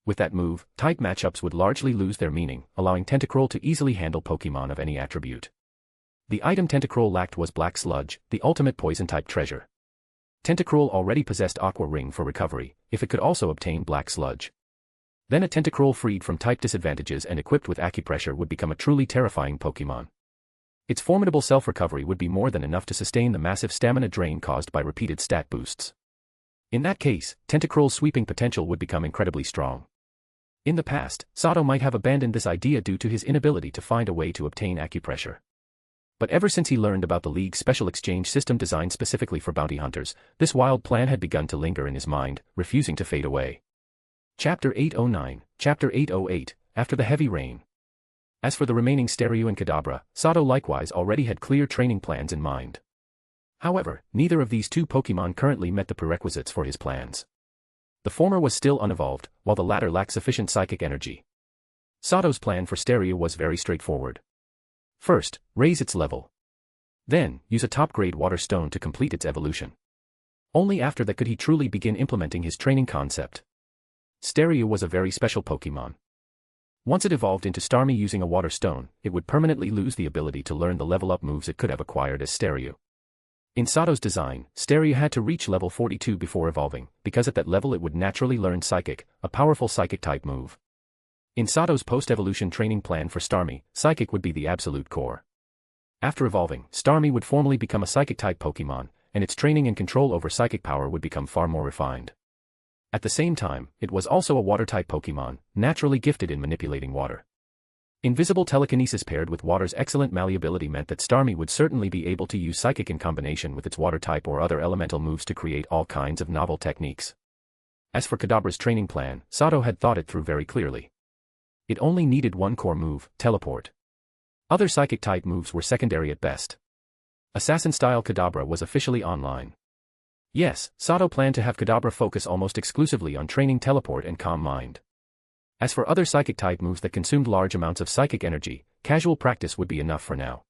With that move, type matchups would largely lose their meaning, allowing Tentacruel to easily handle Pokémon of any attribute. The item Tentacruel lacked was Black Sludge, the ultimate poison-type treasure. Tentacruel already possessed Aqua Ring for recovery, if it could also obtain Black Sludge. Then a Tentacruel freed from type disadvantages and equipped with Acupressure would become a truly terrifying Pokémon. Its formidable self-recovery would be more than enough to sustain the massive stamina drain caused by repeated stat boosts. In that case, Tentacruel's sweeping potential would become incredibly strong. In the past, Sato might have abandoned this idea due to his inability to find a way to obtain Acupressure. But ever since he learned about the League's special exchange system designed specifically for bounty hunters, this wild plan had begun to linger in his mind, refusing to fade away. Chapter 809, Chapter 808, After the Heavy Rain. As for the remaining Staryu and Kadabra, Sato likewise already had clear training plans in mind. However, neither of these 2 Pokémon currently met the prerequisites for his plans. The former was still unevolved, while the latter lacked sufficient psychic energy. Sato's plan for Staryu was very straightforward. First, raise its level. Then, use a top-grade water stone to complete its evolution. Only after that could he truly begin implementing his training concept. Staryu was a very special Pokémon. Once it evolved into Starmie using a water stone, it would permanently lose the ability to learn the level-up moves it could have acquired as Staryu. In Sato's design, Staryu had to reach level 42 before evolving, because at that level it would naturally learn Psychic, a powerful Psychic-type move. In Sato's post-evolution training plan for Starmie, Psychic would be the absolute core. After evolving, Starmie would formally become a Psychic-type Pokémon, and its training and control over Psychic power would become far more refined. At the same time, it was also a Water-type Pokémon, naturally gifted in manipulating water. Invisible telekinesis paired with water's excellent malleability meant that Starmie would certainly be able to use Psychic in combination with its Water-type or other elemental moves to create all kinds of novel techniques. As for Kadabra's training plan, Sato had thought it through very clearly. It only needed one core move, Teleport. Other Psychic-type moves were secondary at best. Assassin-style Kadabra was officially online. Yes, Sato planned to have Kadabra focus almost exclusively on training Teleport and Calm Mind. As for other Psychic-type moves that consumed large amounts of psychic energy, casual practice would be enough for now.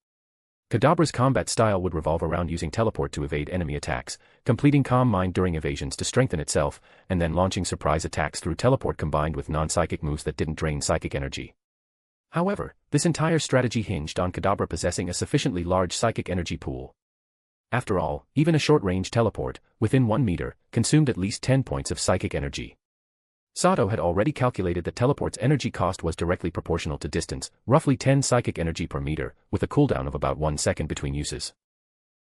Kadabra's combat style would revolve around using Teleport to evade enemy attacks, completing Calm Mind during evasions to strengthen itself, and then launching surprise attacks through Teleport combined with non-psychic moves that didn't drain psychic energy. However, this entire strategy hinged on Kadabra possessing a sufficiently large psychic energy pool. After all, even a short-range teleport, within 1 meter, consumed at least 10 points of psychic energy. Sato had already calculated that Teleport's energy cost was directly proportional to distance, roughly 10 psychic energy per meter, with a cooldown of about 1 second between uses.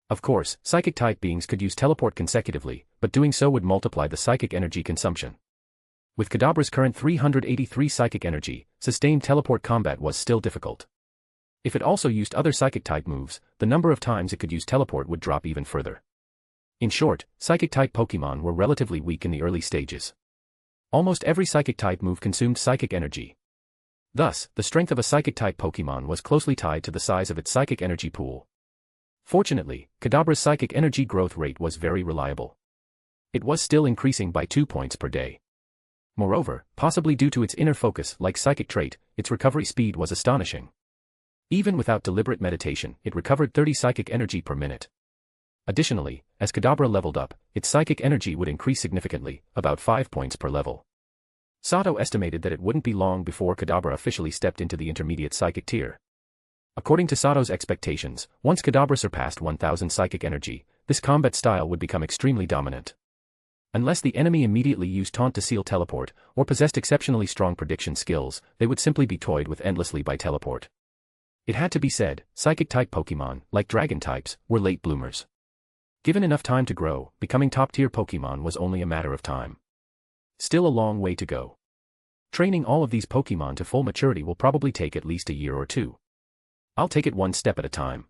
Of course, psychic-type beings could use Teleport consecutively, but doing so would multiply the psychic energy consumption. With Kadabra's current 383 psychic energy, sustained Teleport combat was still difficult. If it also used other Psychic-type moves, the number of times it could use Teleport would drop even further. In short, Psychic-type Pokémon were relatively weak in the early stages. Almost every Psychic-type move consumed psychic energy. Thus, the strength of a Psychic-type Pokémon was closely tied to the size of its psychic energy pool. Fortunately, Kadabra's psychic energy growth rate was very reliable. It was still increasing by 2 points per day. Moreover, possibly due to its inner focus-like psychic trait, its recovery speed was astonishing. Even without deliberate meditation, it recovered 30 psychic energy per minute. Additionally, as Kadabra leveled up, its psychic energy would increase significantly, about 5 points per level. Sato estimated that it wouldn't be long before Kadabra officially stepped into the intermediate psychic tier. According to Sato's expectations, once Kadabra surpassed 1000 psychic energy, this combat style would become extremely dominant. Unless the enemy immediately used taunt to seal teleport, or possessed exceptionally strong prediction skills, they would simply be toyed with endlessly by teleport. It had to be said, psychic-type Pokemon, like dragon types, were late bloomers. Given enough time to grow, becoming top-tier Pokemon was only a matter of time. Still a long way to go. Training all of these Pokemon to full maturity will probably take at least a year or two. I'll take it one step at a time.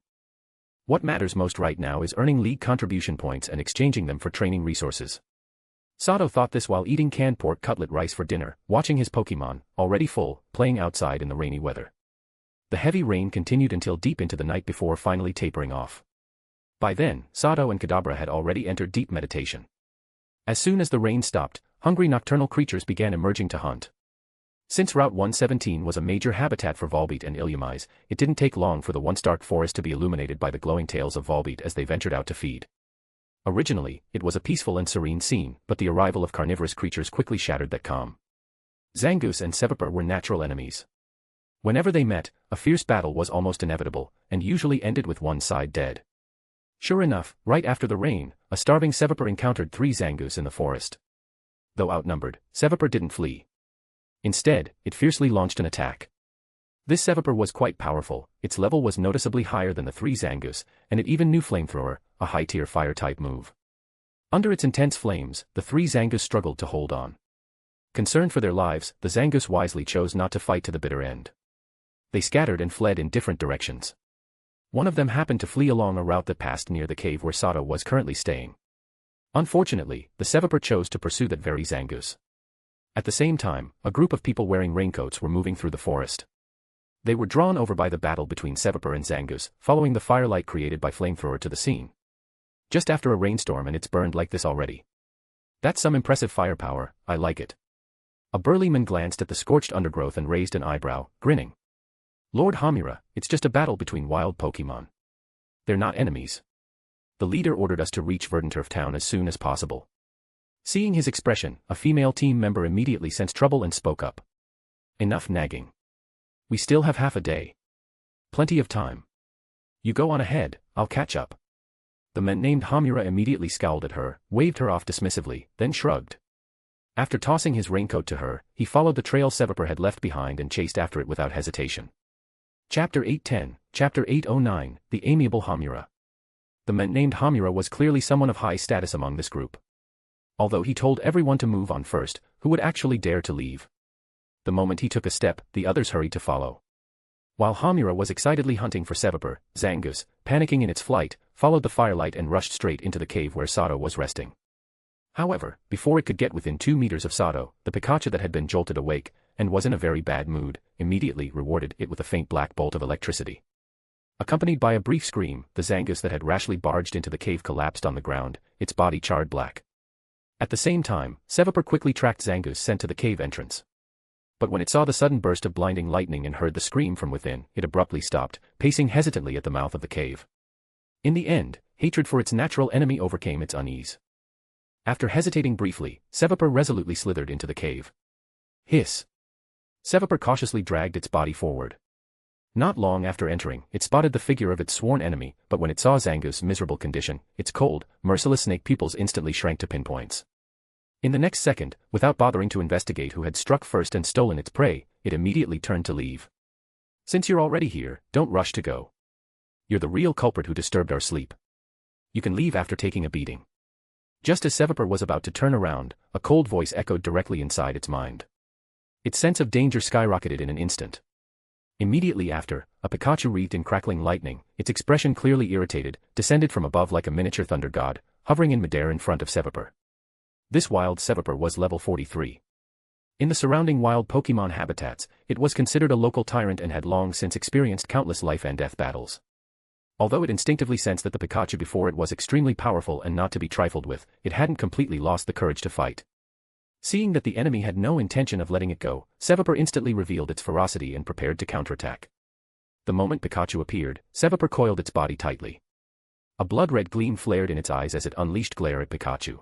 What matters most right now is earning league contribution points and exchanging them for training resources. Sato thought this while eating canned pork cutlet rice for dinner, watching his Pokemon, already full, playing outside in the rainy weather. The heavy rain continued until deep into the night before finally tapering off. By then, Sato and Kadabra had already entered deep meditation. As soon as the rain stopped, hungry nocturnal creatures began emerging to hunt. Since Route 117 was a major habitat for Volbeat and Illumise, it didn't take long for the once dark forest to be illuminated by the glowing tails of Volbeat as they ventured out to feed. Originally, it was a peaceful and serene scene, but the arrival of carnivorous creatures quickly shattered that calm. Zangoose and Seviper were natural enemies. Whenever they met, a fierce battle was almost inevitable, and usually ended with one side dead. Sure enough, right after the rain, a starving Seviper encountered 3 Zangoose in the forest. Though outnumbered, Seviper didn't flee. Instead, it fiercely launched an attack. This Seviper was quite powerful, its level was noticeably higher than the 3 Zangoose, and it even knew Flamethrower, a high-tier fire-type move. Under its intense flames, the 3 Zangoose struggled to hold on. Concerned for their lives, the Zangoose wisely chose not to fight to the bitter end. They scattered and fled in different directions. One of them happened to flee along a route that passed near the cave where Sato was currently staying. Unfortunately, the Seviper chose to pursue that very Zangoose. At the same time, a group of people wearing raincoats were moving through the forest. They were drawn over by the battle between Seviper and Zangoose, following the firelight created by Flamethrower to the scene. Just after a rainstorm and it's burned like this already. That's some impressive firepower, I like it. A burly man glanced at the scorched undergrowth and raised an eyebrow, grinning. Lord Hamura, it's just a battle between wild Pokemon. They're not enemies. The leader ordered us to reach Verdanturf town as soon as possible. Seeing his expression, a female team member immediately sensed trouble and spoke up. Enough nagging. We still have half a day. Plenty of time. You go on ahead, I'll catch up. The man named Hamura immediately scowled at her, waved her off dismissively, then shrugged. After tossing his raincoat to her, he followed the trail Seviper had left behind and chased after it without hesitation. Chapter 810, Chapter 809, The Amiable Hamura. The man named Hamura was clearly someone of high status among this group. Although he told everyone to move on first, who would actually dare to leave? The moment he took a step, the others hurried to follow. While Hamura was excitedly hunting for Seviper, Zangoose, panicking in its flight, followed the firelight and rushed straight into the cave where Sato was resting. However, before it could get within 2 meters of Sato, the Pikachu that had been jolted awake, and was in a very bad mood, immediately rewarded it with a faint black bolt of electricity. Accompanied by a brief scream, the Zangoose that had rashly barged into the cave collapsed on the ground, its body charred black. At the same time, Seviper quickly tracked Zangoose sent to the cave entrance. But when it saw the sudden burst of blinding lightning and heard the scream from within, it abruptly stopped, pacing hesitantly at the mouth of the cave. In the end, hatred for its natural enemy overcame its unease. After hesitating briefly, Seviper resolutely slithered into the cave. Hiss. Seviper cautiously dragged its body forward. Not long after entering, it spotted the figure of its sworn enemy, but when it saw Zangoose's miserable condition, its cold, merciless snake pupils instantly shrank to pinpoints. In the next second, without bothering to investigate who had struck first and stolen its prey, it immediately turned to leave. Since you're already here, don't rush to go. You're the real culprit who disturbed our sleep. You can leave after taking a beating. Just as Seviper was about to turn around, a cold voice echoed directly inside its mind. Its sense of danger skyrocketed in an instant. Immediately after, a Pikachu wreathed in crackling lightning, its expression clearly irritated, descended from above like a miniature thunder god, hovering in midair in front of Seviper. This wild Seviper was level 43. In the surrounding wild Pokemon habitats, it was considered a local tyrant and had long since experienced countless life and death battles. Although it instinctively sensed that the Pikachu before it was extremely powerful and not to be trifled with, it hadn't completely lost the courage to fight. Seeing that the enemy had no intention of letting it go, Sevaper instantly revealed its ferocity and prepared to counterattack. The moment Pikachu appeared, Sevaper coiled its body tightly. A blood-red gleam flared in its eyes as it unleashed Glare at Pikachu.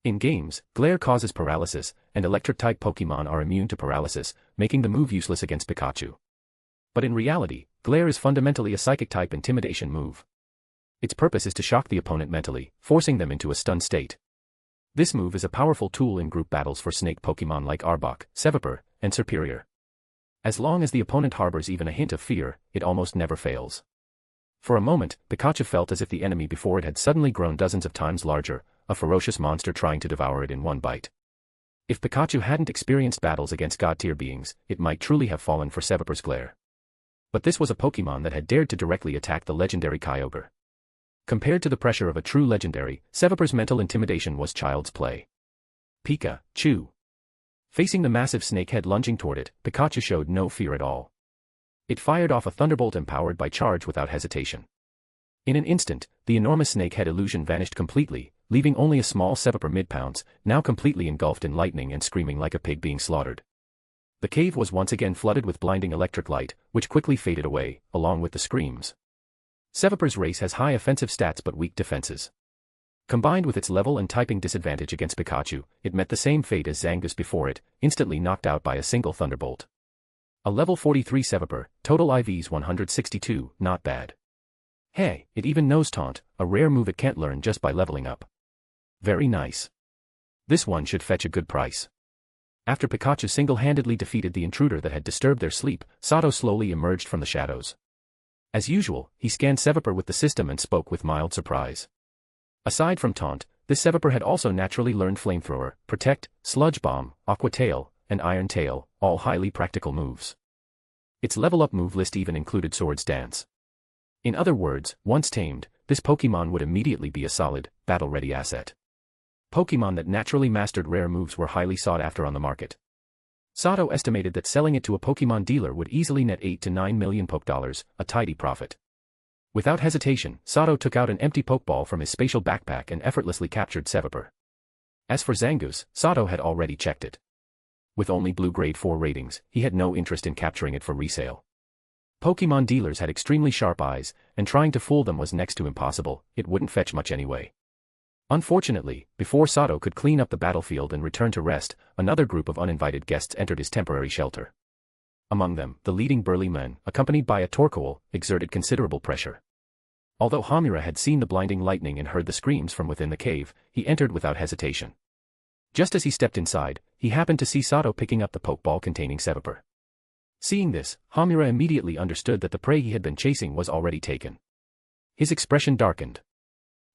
In games, Glare causes paralysis, and electric-type Pokémon are immune to paralysis, making the move useless against Pikachu. But in reality, Glare is fundamentally a psychic-type intimidation move. Its purpose is to shock the opponent mentally, forcing them into a stunned state. This move is a powerful tool in group battles for snake Pokémon like Arbok, Sevaper, and Serperior. As long as the opponent harbors even a hint of fear, it almost never fails. For a moment, Pikachu felt as if the enemy before it had suddenly grown dozens of times larger, a ferocious monster trying to devour it in one bite. If Pikachu hadn't experienced battles against god-tier beings, it might truly have fallen for Sevaper's Glare. But this was a Pokémon that had dared to directly attack the legendary Kyogre. Compared to the pressure of a true legendary, Sevaper's mental intimidation was child's play. Pika-Chu. Facing the massive snakehead lunging toward it, Pikachu showed no fear at all. It fired off a thunderbolt empowered by charge without hesitation. In an instant, the enormous snakehead illusion vanished completely, leaving only a small Sevaper mid-pounce, now completely engulfed in lightning and screaming like a pig being slaughtered. The cave was once again flooded with blinding electric light, which quickly faded away, along with the screams. Sevaper's race has high offensive stats but weak defenses. Combined with its level and typing disadvantage against Pikachu, it met the same fate as Zangoose before it, instantly knocked out by a single thunderbolt. A level 43 Sevaper, total IVs 162, not bad. Hey, it even knows Taunt, a rare move it can't learn just by leveling up. Very nice. This one should fetch a good price. After Pikachu single-handedly defeated the intruder that had disturbed their sleep, Sato slowly emerged from the shadows. As usual, he scanned Sevaper with the system and spoke with mild surprise. Aside from Taunt, this Sevaper had also naturally learned Flamethrower, Protect, Sludge Bomb, Aqua Tail, and Iron Tail, all highly practical moves. Its level-up move list even included Swords Dance. In other words, once tamed, this Pokémon would immediately be a solid, battle-ready asset. Pokémon that naturally mastered rare moves were highly sought after on the market. Sato estimated that selling it to a Pokémon dealer would easily net 8 to 9 million Pokédollars, a tidy profit. Without hesitation, Sato took out an empty Pokeball from his spatial backpack and effortlessly captured Sevaper. As for Zangoose, Sato had already checked it. With only blue grade 4 ratings, he had no interest in capturing it for resale. Pokémon dealers had extremely sharp eyes, and trying to fool them was next to impossible, it wouldn't fetch much anyway. Unfortunately, before Sato could clean up the battlefield and return to rest, another group of uninvited guests entered his temporary shelter. Among them, the leading burly man, accompanied by a Torkoal, exerted considerable pressure. Although Hamura had seen the blinding lightning and heard the screams from within the cave, he entered without hesitation. Just as he stepped inside, he happened to see Sato picking up the Pokeball containing Sevaper. Seeing this, Hamura immediately understood that the prey he had been chasing was already taken. His expression darkened.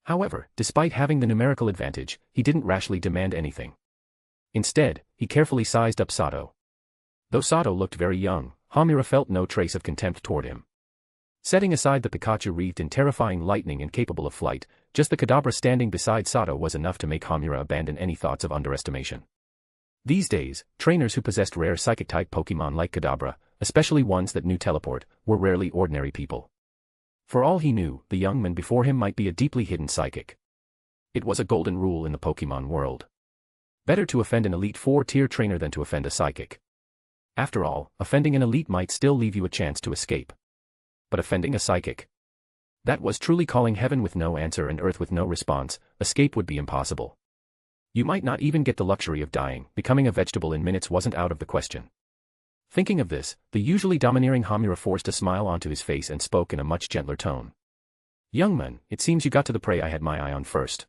However, despite having the numerical advantage, he didn't rashly demand anything. Instead, he carefully sized up Sato. Though Sato looked very young, Hamura felt no trace of contempt toward him. Setting aside the Pikachu wreathed in terrifying lightning and capable of flight, just the Kadabra standing beside Sato was enough to make Hamura abandon any thoughts of underestimation. These days, trainers who possessed rare psychic-type Pokémon like Kadabra, especially ones that knew teleport, were rarely ordinary people. For all he knew, the young man before him might be a deeply hidden psychic. It was a golden rule in the Pokémon world. Better to offend an Elite 4-tier trainer than to offend a psychic. After all, offending an elite might still leave you a chance to escape. But offending a psychic? That was truly calling heaven with no answer and earth with no response. Escape would be impossible. You might not even get the luxury of dying, becoming a vegetable in minutes wasn't out of the question. Thinking of this, the usually domineering Hamura forced a smile onto his face and spoke in a much gentler tone. Young man, it seems you got to the prey I had my eye on first.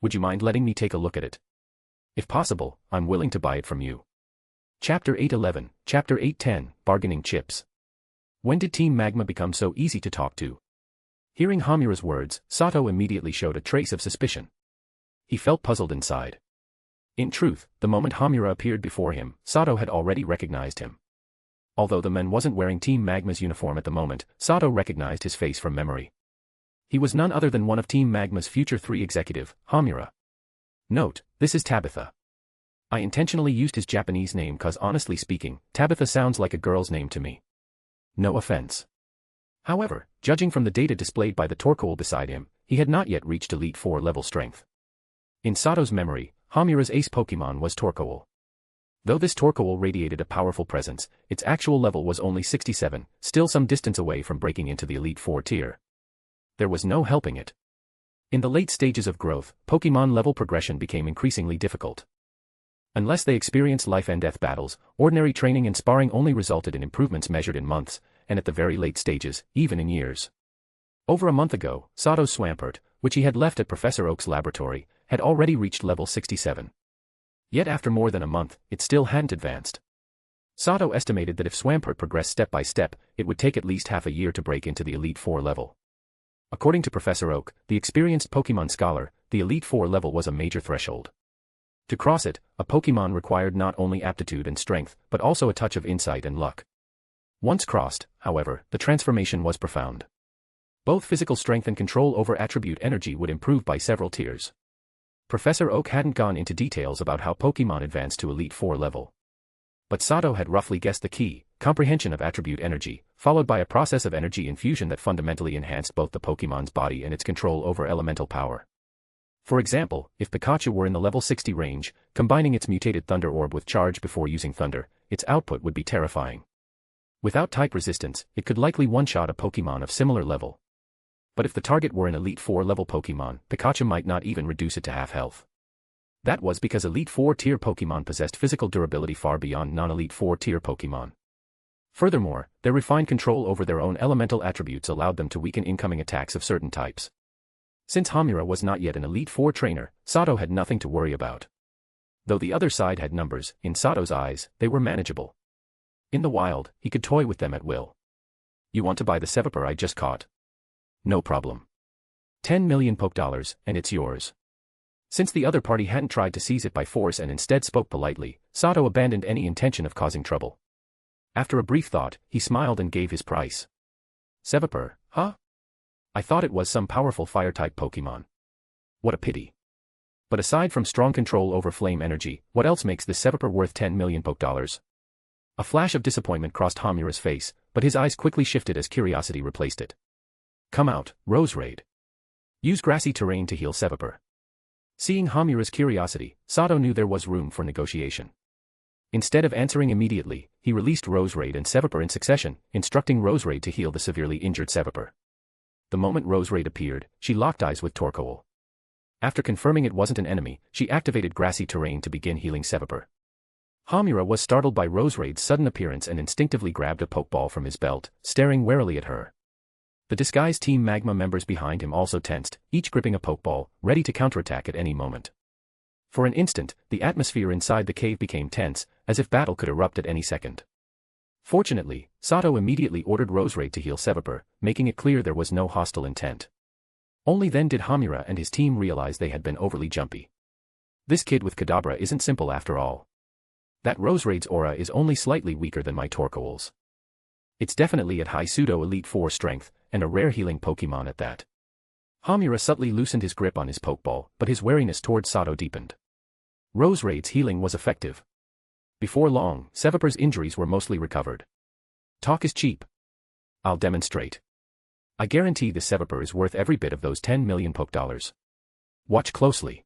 Would you mind letting me take a look at it? If possible, I'm willing to buy it from you. Chapter 811, Chapter 810, Bargaining Chips. When did Team Magma become so easy to talk to? Hearing Hamura's words, Sato immediately showed a trace of suspicion. He felt puzzled inside. In truth, the moment Hamura appeared before him, Sato had already recognized him. Although the man wasn't wearing Team Magma's uniform at the moment, Sato recognized his face from memory. He was none other than one of Team Magma's future 3 executive, Hamura. Note, this is Tabitha. I intentionally used his Japanese name cause honestly speaking, Tabitha sounds like a girl's name to me. No offense. However, judging from the data displayed by the Torkoal beside him, he had not yet reached Elite 4 level strength. In Sato's memory, Hamura's ace Pokemon was Torkoal. Though this Torkoal radiated a powerful presence, its actual level was only 67, still some distance away from breaking into the Elite 4 tier. There was no helping it. In the late stages of growth, Pokemon level progression became increasingly difficult. Unless they experienced life and death battles, ordinary training and sparring only resulted in improvements measured in months, and at the very late stages, even in years. Over a month ago, Sato's Swampert, which he had left at Professor Oak's laboratory, had already reached level 67. Yet after more than a month, it still hadn't advanced. Sato estimated that if Swampert progressed step by step, it would take at least half a year to break into the Elite 4 level. According to Professor Oak, the experienced Pokemon scholar, the Elite 4 level was a major threshold. To cross it, a Pokemon required not only aptitude and strength, but also a touch of insight and luck. Once crossed, however, the transformation was profound. Both physical strength and control over attribute energy would improve by several tiers. Professor Oak hadn't gone into details about how Pokemon advanced to Elite 4 level. But Sato had roughly guessed the key: comprehension of attribute energy, followed by a process of energy infusion that fundamentally enhanced both the Pokemon's body and its control over elemental power. For example, if Pikachu were in the level 60 range, combining its mutated Thunder Orb with Charge before using Thunder, its output would be terrifying. Without type resistance, it could likely one-shot a Pokemon of similar level. But if the target were an Elite 4 level Pokemon, Pikachu might not even reduce it to half health. That was because Elite 4 tier Pokemon possessed physical durability far beyond non-Elite 4 tier Pokemon. Furthermore, their refined control over their own elemental attributes allowed them to weaken incoming attacks of certain types. Since Hamura was not yet an Elite 4 trainer, Sato had nothing to worry about. Though the other side had numbers, in Sato's eyes, they were manageable. In the wild, he could toy with them at will. You want to buy the Seviper I just caught? No problem. 10 million Poke Dollars, and it's yours. Since the other party hadn't tried to seize it by force and instead spoke politely, Sato abandoned any intention of causing trouble. After a brief thought, he smiled and gave his price. Seviper, huh? I thought it was some powerful fire-type Pokemon. What a pity. But aside from strong control over flame energy, what else makes this Seviper worth 10 million Poke Dollars? A flash of disappointment crossed Hamura's face, but his eyes quickly shifted as curiosity replaced it. Come out, Rose Raid. Use grassy terrain to heal Seviper. Seeing Hamura's curiosity, Sato knew there was room for negotiation. Instead of answering immediately, he released Rose Raid and Seviper in succession, instructing Rose Raid to heal the severely injured Seviper. The moment Rose Raid appeared, she locked eyes with Torkoal. After confirming it wasn't an enemy, she activated grassy terrain to begin healing Seviper. Hamura was startled by Rose Raid's sudden appearance and instinctively grabbed a Pokeball from his belt, staring warily at her. The disguised Team Magma members behind him also tensed, each gripping a Pokeball, ready to counterattack at any moment. For an instant, the atmosphere inside the cave became tense, as if battle could erupt at any second. Fortunately, Sato immediately ordered Rose Raid to heal Seviper, making it clear there was no hostile intent. Only then did Hamura and his team realize they had been overly jumpy. This kid with Kadabra isn't simple after all. That Rose Raid's aura is only slightly weaker than my Torkoal's. It's definitely at high pseudo-Elite 4 strength, and a rare healing Pokemon at that. Hamura subtly loosened his grip on his Pokeball, but his wariness towards Sato deepened. Rose Raid's healing was effective. Before long, Seviper's injuries were mostly recovered. Talk is cheap. I'll demonstrate. I guarantee this Seviper is worth every bit of those 10 million Poke Dollars. Watch closely.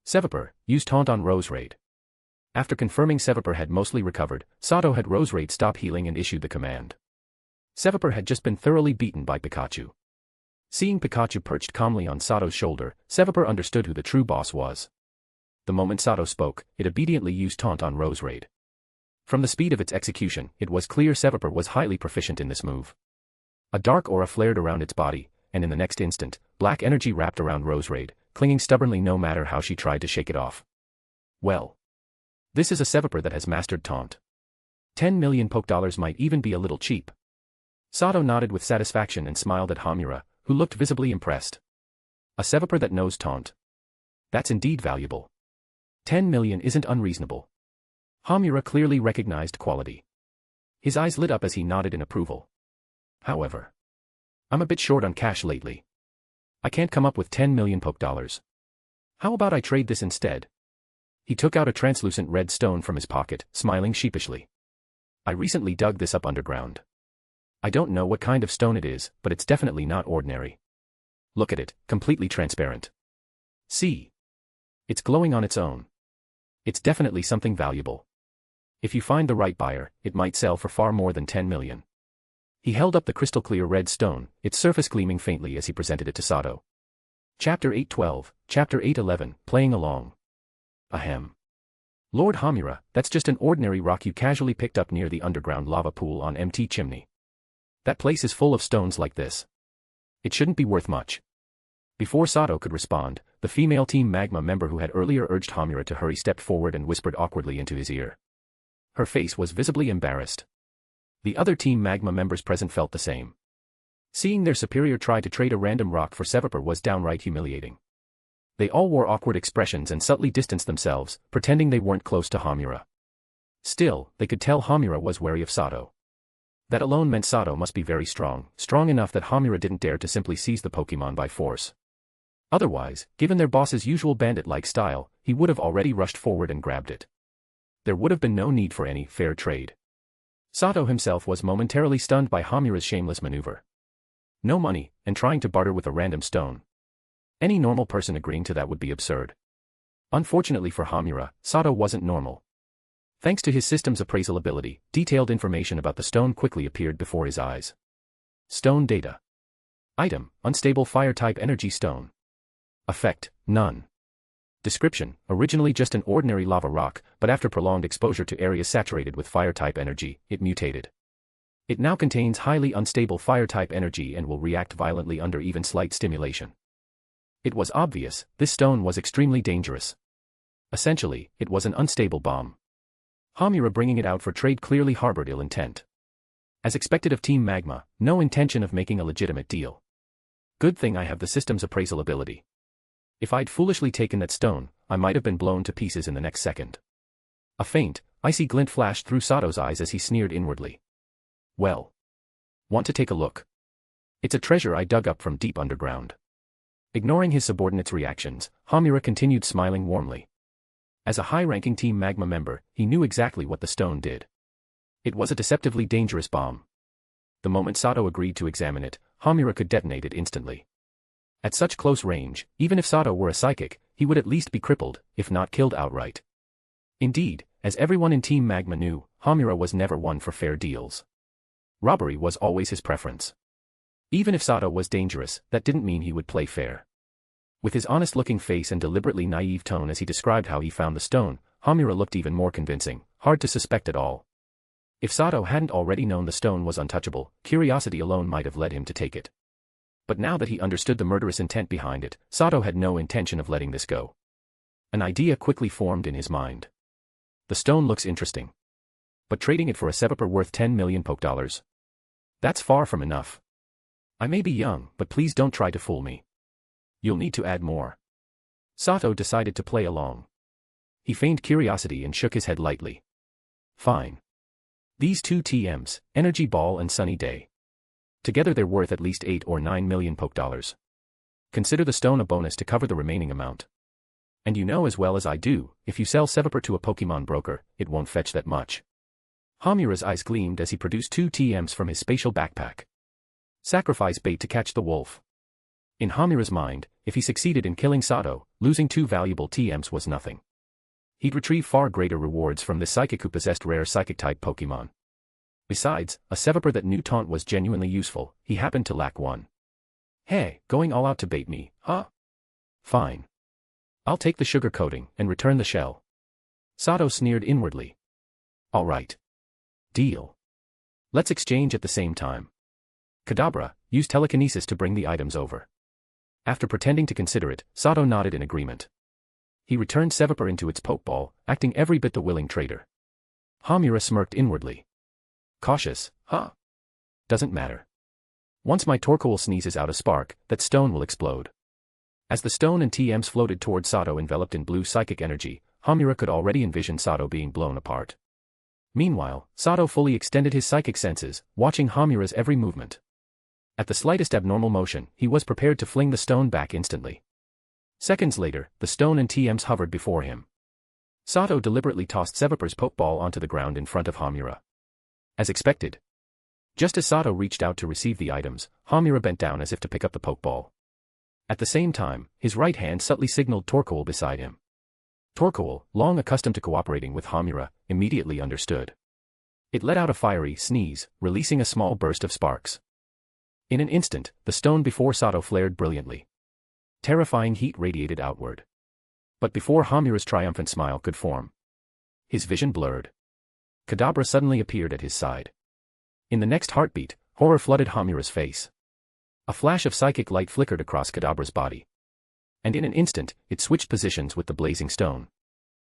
Seviper, use Taunt on Rose Raid. After confirming Seviper had mostly recovered, Sato had Rose Raid stop healing and issued the command. Seviper had just been thoroughly beaten by Pikachu. Seeing Pikachu perched calmly on Sato's shoulder, Seviper understood who the true boss was. The moment Sato spoke, it obediently used Taunt on Rose Raid. From the speed of its execution, it was clear Seviper was highly proficient in this move. A dark aura flared around its body, and in the next instant, black energy wrapped around Rose Raid, clinging stubbornly no matter how she tried to shake it off. Well. This is a Seviper that has mastered Taunt. 10 million Poke Dollars might even be a little cheap. Sato nodded with satisfaction and smiled at Hamura, who looked visibly impressed. A Seviper that knows Taunt. That's indeed valuable. 10 million isn't unreasonable. Hamura clearly recognized quality. His eyes lit up as he nodded in approval. However, I'm a bit short on cash lately. I can't come up with 10 million Poke Dollars. How about I trade this instead? He took out a translucent red stone from his pocket, smiling sheepishly. I recently dug this up underground. I don't know what kind of stone it is, but it's definitely not ordinary. Look at it, completely transparent. See? It's glowing on its own. It's definitely something valuable. If you find the right buyer, it might sell for far more than 10 million. He held up the crystal-clear red stone, its surface gleaming faintly as he presented it to Sato. Chapter 8:12, Chapter 8:11, Playing Along. Ahem. Lord Hamura, that's just an ordinary rock you casually picked up near the underground lava pool on MT Chimney. That place is full of stones like this. It shouldn't be worth much. Before Sato could respond, the female Team Magma member who had earlier urged Hamura to hurry stepped forward and whispered awkwardly into his ear. Her face was visibly embarrassed. The other Team Magma members present felt the same. Seeing their superior try to trade a random rock for Sevapur was downright humiliating. They all wore awkward expressions and subtly distanced themselves, pretending they weren't close to Hamura. Still, they could tell Hamura was wary of Sato. That alone meant Sato must be very strong enough that Hamura didn't dare to simply seize the Pokemon by force. Otherwise, given their boss's usual bandit-like style, he would have already rushed forward and grabbed it. There would have been no need for any fair trade. Sato himself was momentarily stunned by Hamura's shameless maneuver. No money, and trying to barter with a random stone. Any normal person agreeing to that would be absurd. Unfortunately for Hamura, Sato wasn't normal. Thanks to his system's appraisal ability, detailed information about the stone quickly appeared before his eyes. Stone data. Item, unstable fire-type energy stone. Effect, none. Description, originally just an ordinary lava rock, but after prolonged exposure to areas saturated with fire-type energy, it mutated. It now contains highly unstable fire-type energy and will react violently under even slight stimulation. It was obvious, this stone was extremely dangerous. Essentially, it was an unstable bomb. Hamura bringing it out for trade clearly harbored ill intent. As expected of Team Magma, no intention of making a legitimate deal. Good thing I have the system's appraisal ability. If I'd foolishly taken that stone, I might have been blown to pieces in the next second. A faint, icy glint flashed through Sato's eyes as he sneered inwardly. Well. Want to take a look? It's a treasure I dug up from deep underground. Ignoring his subordinate's reactions, Hamura continued smiling warmly. As a high-ranking Team Magma member, he knew exactly what the stone did. It was a deceptively dangerous bomb. The moment Sato agreed to examine it, Hamura could detonate it instantly. At such close range, even if Sato were a psychic, he would at least be crippled, if not killed outright. Indeed, as everyone in Team Magma knew, Hamura was never one for fair deals. Robbery was always his preference. Even if Sato was dangerous, that didn't mean he would play fair. With his honest-looking face and deliberately naive tone as he described how he found the stone, Hamura looked even more convincing, hard to suspect at all. If Sato hadn't already known the stone was untouchable, curiosity alone might have led him to take it. But now that he understood the murderous intent behind it, Sato had no intention of letting this go. An idea quickly formed in his mind. The stone looks interesting. But trading it for a Sevapur worth 10 million poke dollars? That's far from enough. I may be young, but please don't try to fool me. You'll need to add more. Sato decided to play along. He feigned curiosity and shook his head lightly. Fine. These two TMs, Energy Ball and Sunny Day. Together they're worth at least 8 or 9 million poke dollars. Consider the stone a bonus to cover the remaining amount. And you know as well as I do, if you sell Sevapur to a Pokemon broker, it won't fetch that much. Hamura's eyes gleamed as he produced 2 TMs from his spatial backpack. Sacrifice bait to catch the wolf. In Hamura's mind, if he succeeded in killing Sato, losing 2 valuable TMs was nothing. He'd retrieve far greater rewards from this psychic who possessed rare psychic-type Pokemon. Besides, a Sevapur that knew Taunt was genuinely useful, he happened to lack one. Hey, going all out to bait me, huh? Fine. I'll take the sugar coating and return the shell. Sato sneered inwardly. All right. Deal. Let's exchange at the same time. Kadabra, use telekinesis to bring the items over. After pretending to consider it, Sato nodded in agreement. He returned Sevapur into its pokeball, acting every bit the willing trader. Hamura smirked inwardly. Cautious, huh? Doesn't matter. Once my Torkoal sneezes out a spark, that stone will explode. As the stone and TMs floated toward Sato enveloped in blue psychic energy, Hamura could already envision Sato being blown apart. Meanwhile, Sato fully extended his psychic senses, watching Hamura's every movement. At the slightest abnormal motion, he was prepared to fling the stone back instantly. Seconds later, the stone and TMs hovered before him. Sato deliberately tossed Sevapur's pokeball onto the ground in front of Hamura. As expected. Just as Sato reached out to receive the items, Hamura bent down as if to pick up the pokeball. At the same time, his right hand subtly signaled Torkoal beside him. Torkoal, long accustomed to cooperating with Hamura, immediately understood. It let out a fiery sneeze, releasing a small burst of sparks. In an instant, the stone before Sato flared brilliantly. Terrifying heat radiated outward. But before Hamura's triumphant smile could form, his vision blurred. Kadabra suddenly appeared at his side. In the next heartbeat, horror flooded Hamura's face. A flash of psychic light flickered across Kadabra's body. And in an instant, it switched positions with the blazing stone.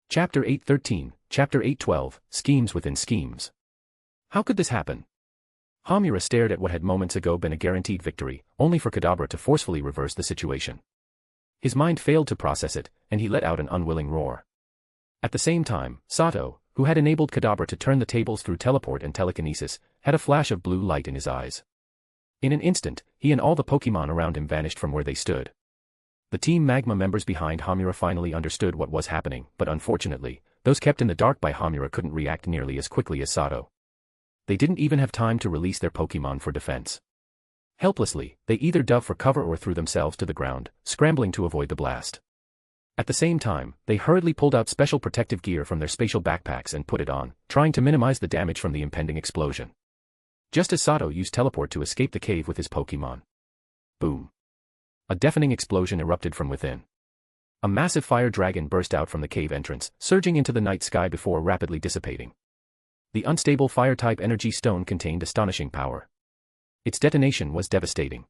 Chapter 8:13, Chapter 8:12, Schemes Within Schemes. How could this happen? Hamura stared at what had moments ago been a guaranteed victory, only for Kadabra to forcefully reverse the situation. His mind failed to process it, and he let out an unwilling roar. At the same time, Sato, who had enabled Kadabra to turn the tables through teleport and telekinesis, had a flash of blue light in his eyes. In an instant, he and all the Pokémon around him vanished from where they stood. The Team Magma members behind Hamura finally understood what was happening, but unfortunately, those kept in the dark by Hamura couldn't react nearly as quickly as Sato. They didn't even have time to release their Pokémon for defense. Helplessly, they either dove for cover or threw themselves to the ground, scrambling to avoid the blast. At the same time, they hurriedly pulled out special protective gear from their spatial backpacks and put it on, trying to minimize the damage from the impending explosion. Just as Sato used teleport to escape the cave with his Pokémon. Boom. A deafening explosion erupted from within. A massive fire dragon burst out from the cave entrance, surging into the night sky before rapidly dissipating. The unstable fire-type energy stone contained astonishing power. Its detonation was devastating.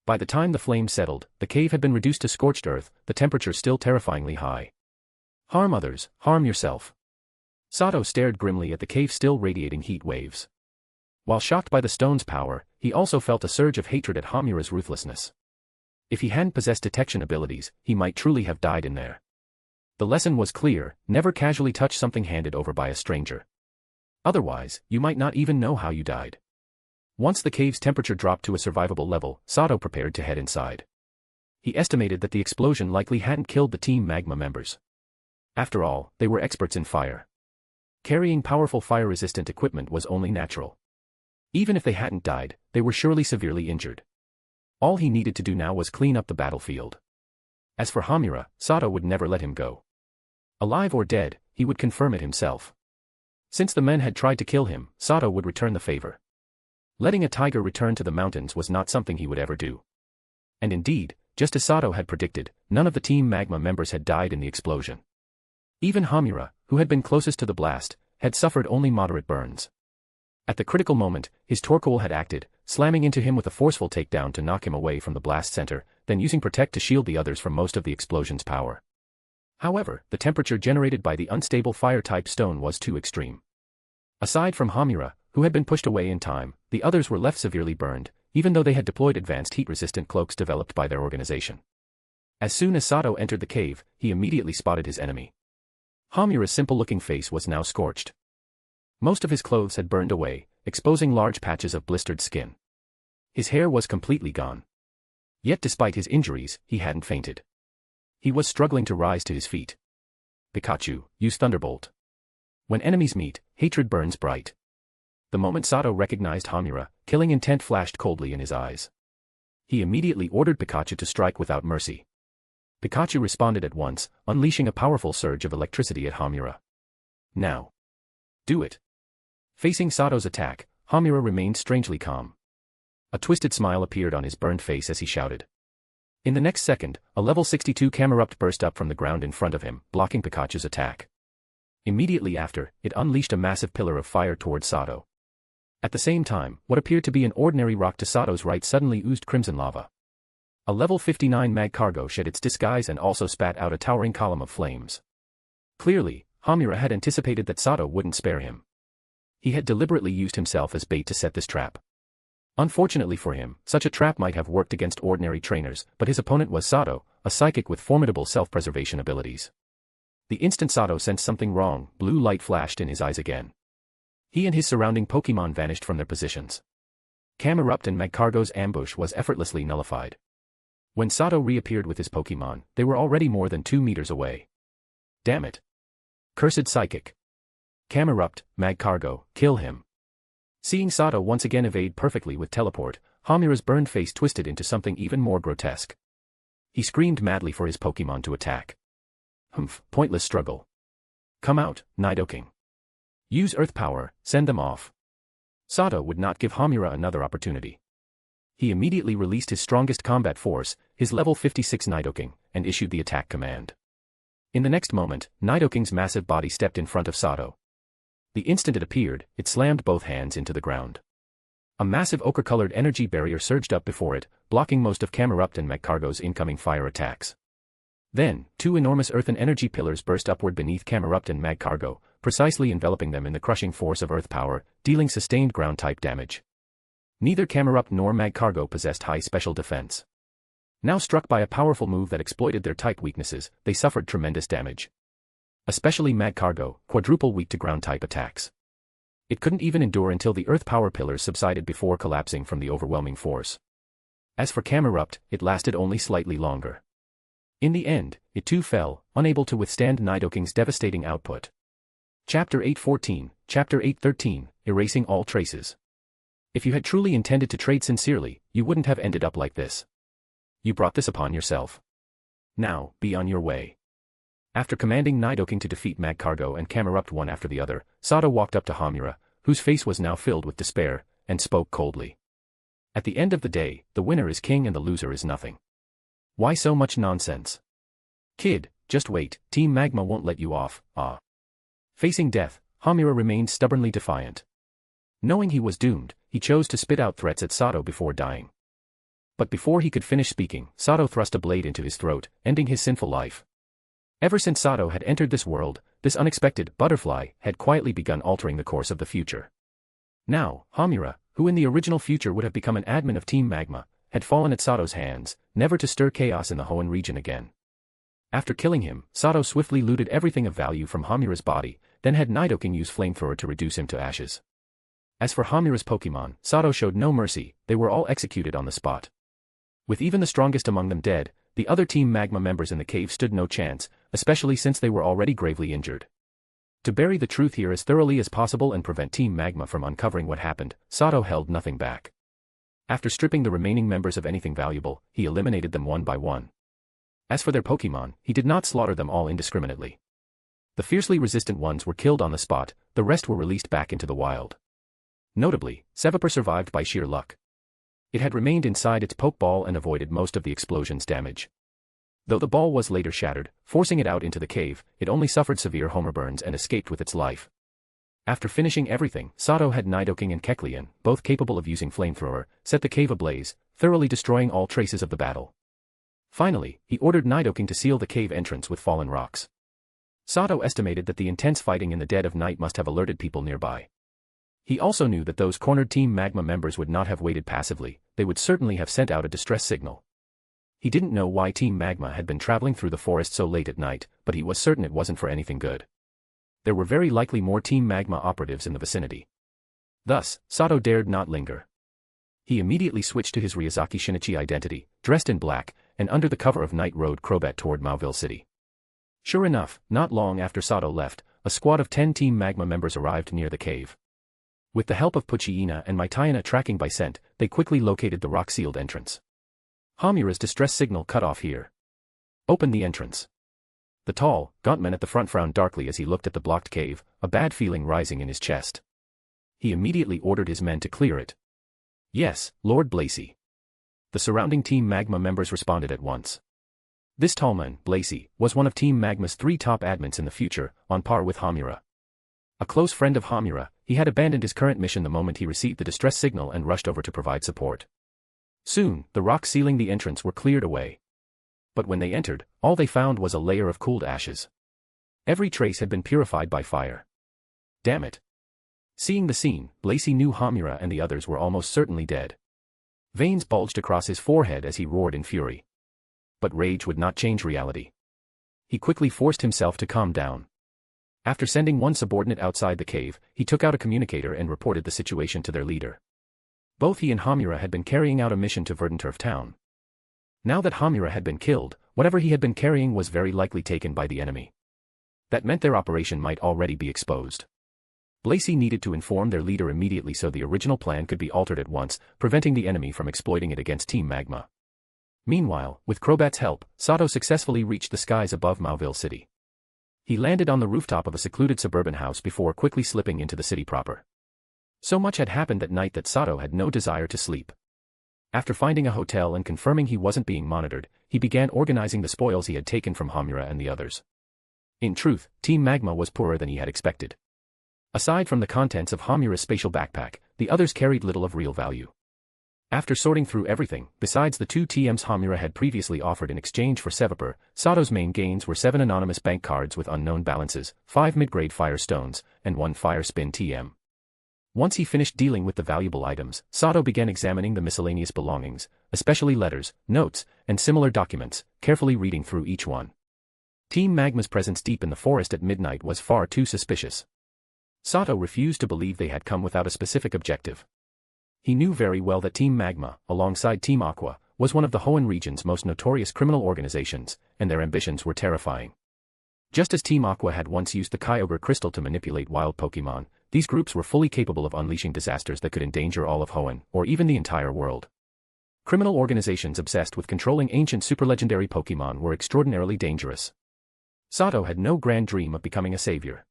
By the time the flames settled, the cave had been reduced to scorched earth, the temperature still terrifyingly high. Harm others, harm yourself. Sato stared grimly at the cave still radiating heat waves. While shocked by the stone's power, he also felt a surge of hatred at Hamura's ruthlessness. If he hadn't possessed detection abilities, he might truly have died in there. The lesson was clear: never casually touch something handed over by a stranger. Otherwise, you might not even know how you died. Once the cave's temperature dropped to a survivable level, Sato prepared to head inside. He estimated that the explosion likely hadn't killed the Team Magma members. After all, they were experts in fire. Carrying powerful fire-resistant equipment was only natural. Even if they hadn't died, they were surely severely injured. All he needed to do now was clean up the battlefield. As for Hamura, Sato would never let him go. Alive or dead, he would confirm it himself. Since the men had tried to kill him, Sato would return the favor. Letting a tiger return to the mountains was not something he would ever do. And indeed, just as Sato had predicted, none of the Team Magma members had died in the explosion. Even Hamura, who had been closest to the blast, had suffered only moderate burns. At the critical moment, his Torkoal had acted, slamming into him with a forceful takedown to knock him away from the blast center, then using Protect to shield the others from most of the explosion's power. However, the temperature generated by the unstable fire-type stone was too extreme. Aside from Hamura, who had been pushed away in time, the others were left severely burned, even though they had deployed advanced heat-resistant cloaks developed by their organization. As soon as Sato entered the cave, he immediately spotted his enemy. Hamura's simple-looking face was now scorched. Most of his clothes had burned away, exposing large patches of blistered skin. His hair was completely gone. Yet despite his injuries, he hadn't fainted. He was struggling to rise to his feet. Pikachu, use Thunderbolt. When enemies meet, hatred burns bright. The moment Sato recognized Hamura, killing intent flashed coldly in his eyes. He immediately ordered Pikachu to strike without mercy. Pikachu responded at once, unleashing a powerful surge of electricity at Hamura. Now. Do it. Facing Sato's attack, Hamura remained strangely calm. A twisted smile appeared on his burned face as he shouted. In the next second, a level 62 Camerupt burst up from the ground in front of him, blocking Pikachu's attack. Immediately after, it unleashed a massive pillar of fire towards Sato. At the same time, what appeared to be an ordinary rock to Sato's right suddenly oozed crimson lava. A level 59 Magcargo shed its disguise and also spat out a towering column of flames. Clearly, Hamura had anticipated that Sato wouldn't spare him. He had deliberately used himself as bait to set this trap. Unfortunately for him, such a trap might have worked against ordinary trainers, but his opponent was Sato, a psychic with formidable self-preservation abilities. The instant Sato sensed something wrong, blue light flashed in his eyes again. He and his surrounding Pokémon vanished from their positions. Camerupt and Magcargo's ambush was effortlessly nullified. When Sato reappeared with his Pokémon, they were already more than 2 meters away. Damn it. Cursed psychic. Camerupt, Magcargo, kill him. Seeing Sato once again evade perfectly with teleport, Hamura's burned face twisted into something even more grotesque. He screamed madly for his Pokemon to attack. Humph, pointless struggle. Come out, Nidoking. Use Earth Power, send them off. Sato would not give Hamura another opportunity. He immediately released his strongest combat force, his level 56 Nidoking, and issued the attack command. In the next moment, Nidoking's massive body stepped in front of Sato. The instant it appeared, it slammed both hands into the ground. A massive ochre-colored energy barrier surged up before it, blocking most of Camerupt and Magcargo's incoming fire attacks. Then, two enormous earthen energy pillars burst upward beneath Camerupt and Magcargo, precisely enveloping them in the crushing force of Earth Power, dealing sustained ground-type damage. Neither Camerupt nor Magcargo possessed high special defense. Now struck by a powerful move that exploited their type weaknesses, they suffered tremendous damage. Especially Magcargo, quadruple weak to ground-type attacks. It couldn't even endure until the Earth Power pillars subsided before collapsing from the overwhelming force. As for Camerupt, it lasted only slightly longer. In the end, it too fell, unable to withstand Nidoking's devastating output. Chapter 814, Chapter 813, Erasing All Traces. If you had truly intended to trade sincerely, you wouldn't have ended up like this. You brought this upon yourself. Now, be on your way. After commanding Nidoking to defeat Magcargo and Camerupt one after the other, Sato walked up to Hamura, whose face was now filled with despair, and spoke coldly. At the end of the day, the winner is king and the loser is nothing. Why so much nonsense? Kid, just wait, Team Magma won't let you off, ah. Facing death, Hamura remained stubbornly defiant. Knowing he was doomed, he chose to spit out threats at Sato before dying. But before he could finish speaking, Sato thrust a blade into his throat, ending his sinful life. Ever since Sato had entered this world, this unexpected butterfly had quietly begun altering the course of the future. Now, Hamura, who in the original future would have become an admin of Team Magma, had fallen at Sato's hands, never to stir chaos in the Hoenn region again. After killing him, Sato swiftly looted everything of value from Hamura's body, then had Nidoking use Flamethrower to reduce him to ashes. As for Hamura's Pokemon, Sato showed no mercy, they were all executed on the spot. With even the strongest among them dead, the other Team Magma members in the cave stood no chance, especially since they were already gravely injured. To bury the truth here as thoroughly as possible and prevent Team Magma from uncovering what happened, Sato held nothing back. After stripping the remaining members of anything valuable, he eliminated them one by one. As for their Pokemon, he did not slaughter them all indiscriminately. The fiercely resistant ones were killed on the spot, the rest were released back into the wild. Notably, Sevapur survived by sheer luck. It had remained inside its Pokeball and avoided most of the explosion's damage. Though the ball was later shattered, forcing it out into the cave, it only suffered severe homer burns and escaped with its life. After finishing everything, Sato had Nidoking and Kecleon, both capable of using Flamethrower, set the cave ablaze, thoroughly destroying all traces of the battle. Finally, he ordered Nidoking to seal the cave entrance with fallen rocks. Sato estimated that the intense fighting in the dead of night must have alerted people nearby. He also knew that those cornered Team Magma members would not have waited passively, they would certainly have sent out a distress signal. He didn't know why Team Magma had been traveling through the forest so late at night, but he was certain it wasn't for anything good. There were very likely more Team Magma operatives in the vicinity. Thus, Sato dared not linger. He immediately switched to his Ryuzaki Shinichi identity, dressed in black, and under the cover of night rode Crobat toward Mauville City. Sure enough, not long after Sato left, a squad of 10 Team Magma members arrived near the cave. With the help of Puchiina and Maitayana tracking by scent, they quickly located the rock-sealed entrance. Hamura's distress signal cut off here. Open the entrance. The tall, gaunt man at the front frowned darkly as he looked at the blocked cave, a bad feeling rising in his chest. He immediately ordered his men to clear it. Yes, Lord Blacy. The surrounding Team Magma members responded at once. This tall man, Blacy, was one of Team Magma's 3 top admins in the future, on par with Hamura. A close friend of Hamura, he had abandoned his current mission the moment he received the distress signal and rushed over to provide support. Soon, the rocks sealing the entrance were cleared away. But when they entered, all they found was a layer of cooled ashes. Every trace had been purified by fire. Damn it. Seeing the scene, Blacy knew Hamura and the others were almost certainly dead. Veins bulged across his forehead as he roared in fury. But rage would not change reality. He quickly forced himself to calm down. After sending one subordinate outside the cave, he took out a communicator and reported the situation to their leader. Both he and Hamura had been carrying out a mission to Verdanturf town. Now that Hamura had been killed, whatever he had been carrying was very likely taken by the enemy. That meant their operation might already be exposed. Blacy needed to inform their leader immediately so the original plan could be altered at once, preventing the enemy from exploiting it against Team Magma. Meanwhile, with Crobat's help, Sato successfully reached the skies above Mauville City. He landed on the rooftop of a secluded suburban house before quickly slipping into the city proper. So much had happened that night that Sato had no desire to sleep. After finding a hotel and confirming he wasn't being monitored, he began organizing the spoils he had taken from Hamura and the others. In truth, Team Magma was poorer than he had expected. Aside from the contents of Hamura's spatial backpack, the others carried little of real value. After sorting through everything, besides the 2 TMs Hamura had previously offered in exchange for Sevapur, Sato's main gains were 7 anonymous bank cards with unknown balances, 5 mid-grade fire stones, and 1 fire spin TM. Once he finished dealing with the valuable items, Sato began examining the miscellaneous belongings, especially letters, notes, and similar documents, carefully reading through each one. Team Magma's presence deep in the forest at midnight was far too suspicious. Sato refused to believe they had come without a specific objective. He knew very well that Team Magma, alongside Team Aqua, was one of the Hoenn region's most notorious criminal organizations, and their ambitions were terrifying. Just as Team Aqua had once used the Kyogre crystal to manipulate wild Pokémon, these groups were fully capable of unleashing disasters that could endanger all of Hoenn, or even the entire world. Criminal organizations obsessed with controlling ancient superlegendary Pokémon were extraordinarily dangerous. Sato had no grand dream of becoming a savior.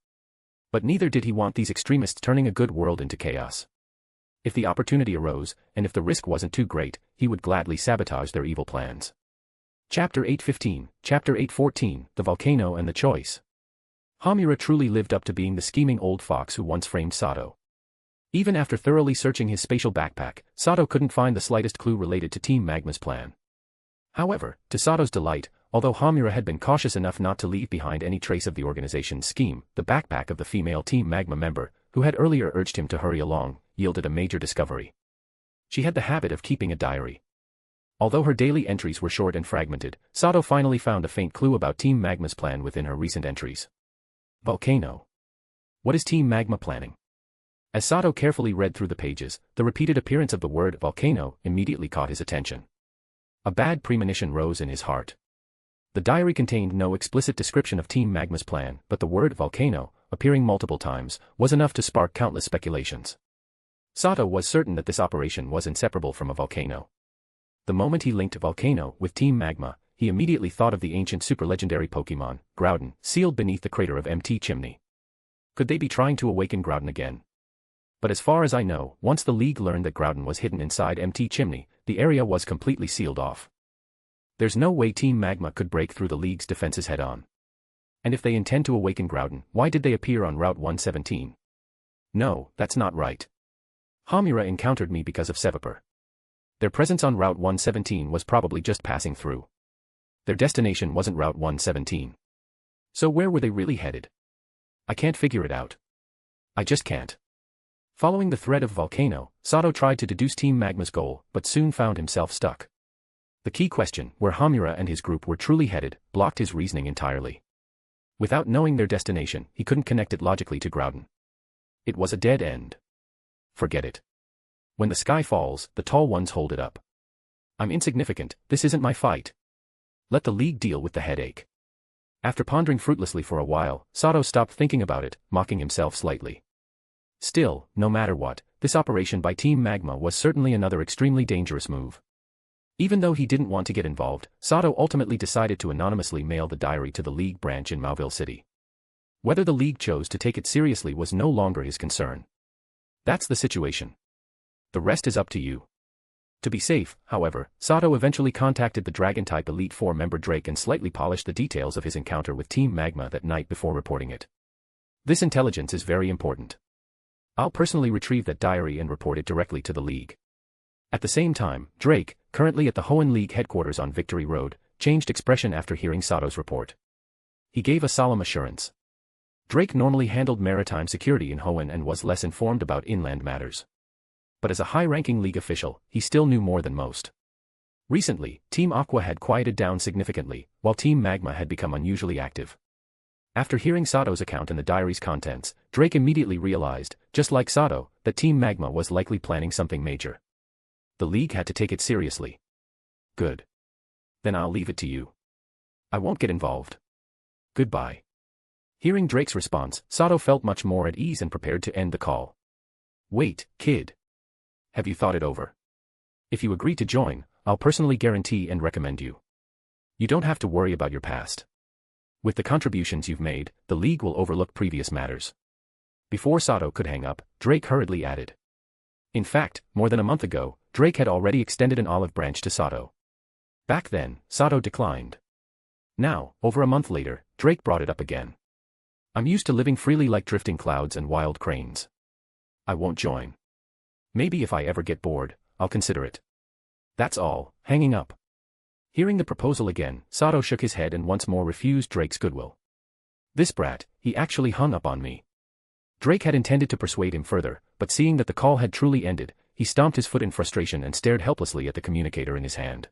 But neither did he want these extremists turning a good world into chaos. If the opportunity arose, and if the risk wasn't too great, he would gladly sabotage their evil plans. Chapter 8:15, Chapter 8:14, The Volcano and the Choice. Hamura truly lived up to being the scheming old fox who once framed Sato. Even after thoroughly searching his spatial backpack, Sato couldn't find the slightest clue related to Team Magma's plan. However, to Sato's delight, although Hamura had been cautious enough not to leave behind any trace of the organization's scheme, the backpack of the female Team Magma member, who had earlier urged him to hurry along, yielded a major discovery. She had the habit of keeping a diary. Although her daily entries were short and fragmented, Sato finally found a faint clue about Team Magma's plan within her recent entries. Volcano. What is Team Magma planning? As Sato carefully read through the pages, the repeated appearance of the word volcano immediately caught his attention. A bad premonition rose in his heart. The diary contained no explicit description of Team Magma's plan, but the word volcano, appearing multiple times, was enough to spark countless speculations. Sato was certain that this operation was inseparable from a volcano. The moment he linked volcano with Team Magma, he immediately thought of the ancient superlegendary Pokémon, Groudon, sealed beneath the crater of MT Chimney. Could they be trying to awaken Groudon again? But as far as I know, once the League learned that Groudon was hidden inside MT Chimney, the area was completely sealed off. There's no way Team Magma could break through the League's defenses head-on. And if they intend to awaken Groudon, why did they appear on Route 117? No, that's not right. Hamura encountered me because of Sevapur. Their presence on Route 117 was probably just passing through. Their destination wasn't Route 117. So where were they really headed? I can't figure it out. I just can't. Following the thread of volcano, Sato tried to deduce Team Magma's goal, but soon found himself stuck. The key question, where Hamura and his group were truly headed, blocked his reasoning entirely. Without knowing their destination, he couldn't connect it logically to Groudon. It was a dead end. Forget it. When the sky falls, the tall ones hold it up. I'm insignificant, this isn't my fight. Let the League deal with the headache. After pondering fruitlessly for a while, Sato stopped thinking about it, mocking himself slightly. Still, no matter what, this operation by Team Magma was certainly another extremely dangerous move. Even though he didn't want to get involved, Sato ultimately decided to anonymously mail the diary to the League branch in Mauville City. Whether the League chose to take it seriously was no longer his concern. That's the situation. The rest is up to you. To be safe, however, Sato eventually contacted the Dragon-type Elite Four member Drake and slightly polished the details of his encounter with Team Magma that night before reporting it. This intelligence is very important. I'll personally retrieve that diary and report it directly to the League. At the same time, Drake, currently at the Hoenn League headquarters on Victory Road, changed expression after hearing Sato's report. He gave a solemn assurance. Drake normally handled maritime security in Hoenn and was less informed about inland matters. But as a high-ranking League official, he still knew more than most. Recently, Team Aqua had quieted down significantly, while Team Magma had become unusually active. After hearing Sato's account and the diary's contents, Drake immediately realized, just like Sato, that Team Magma was likely planning something major. The League had to take it seriously. Good. Then I'll leave it to you. I won't get involved. Goodbye. Hearing Drake's response, Sato felt much more at ease and prepared to end the call. Wait, kid. Have you thought it over? If you agree to join, I'll personally guarantee and recommend you. You don't have to worry about your past. With the contributions you've made, the league will overlook previous matters. Before Sato could hang up, Drake hurriedly added. In fact, more than a month ago, Drake had already extended an olive branch to Sato. Back then, Sato declined. Now, over a month later, Drake brought it up again. I'm used to living freely like drifting clouds and wild cranes. I won't join. Maybe if I ever get bored, I'll consider it. That's all, hanging up. Hearing the proposal again, Sato shook his head and once more refused Drake's goodwill. This brat, he actually hung up on me. Drake had intended to persuade him further, but seeing that the call had truly ended, he stomped his foot in frustration and stared helplessly at the communicator in his hand.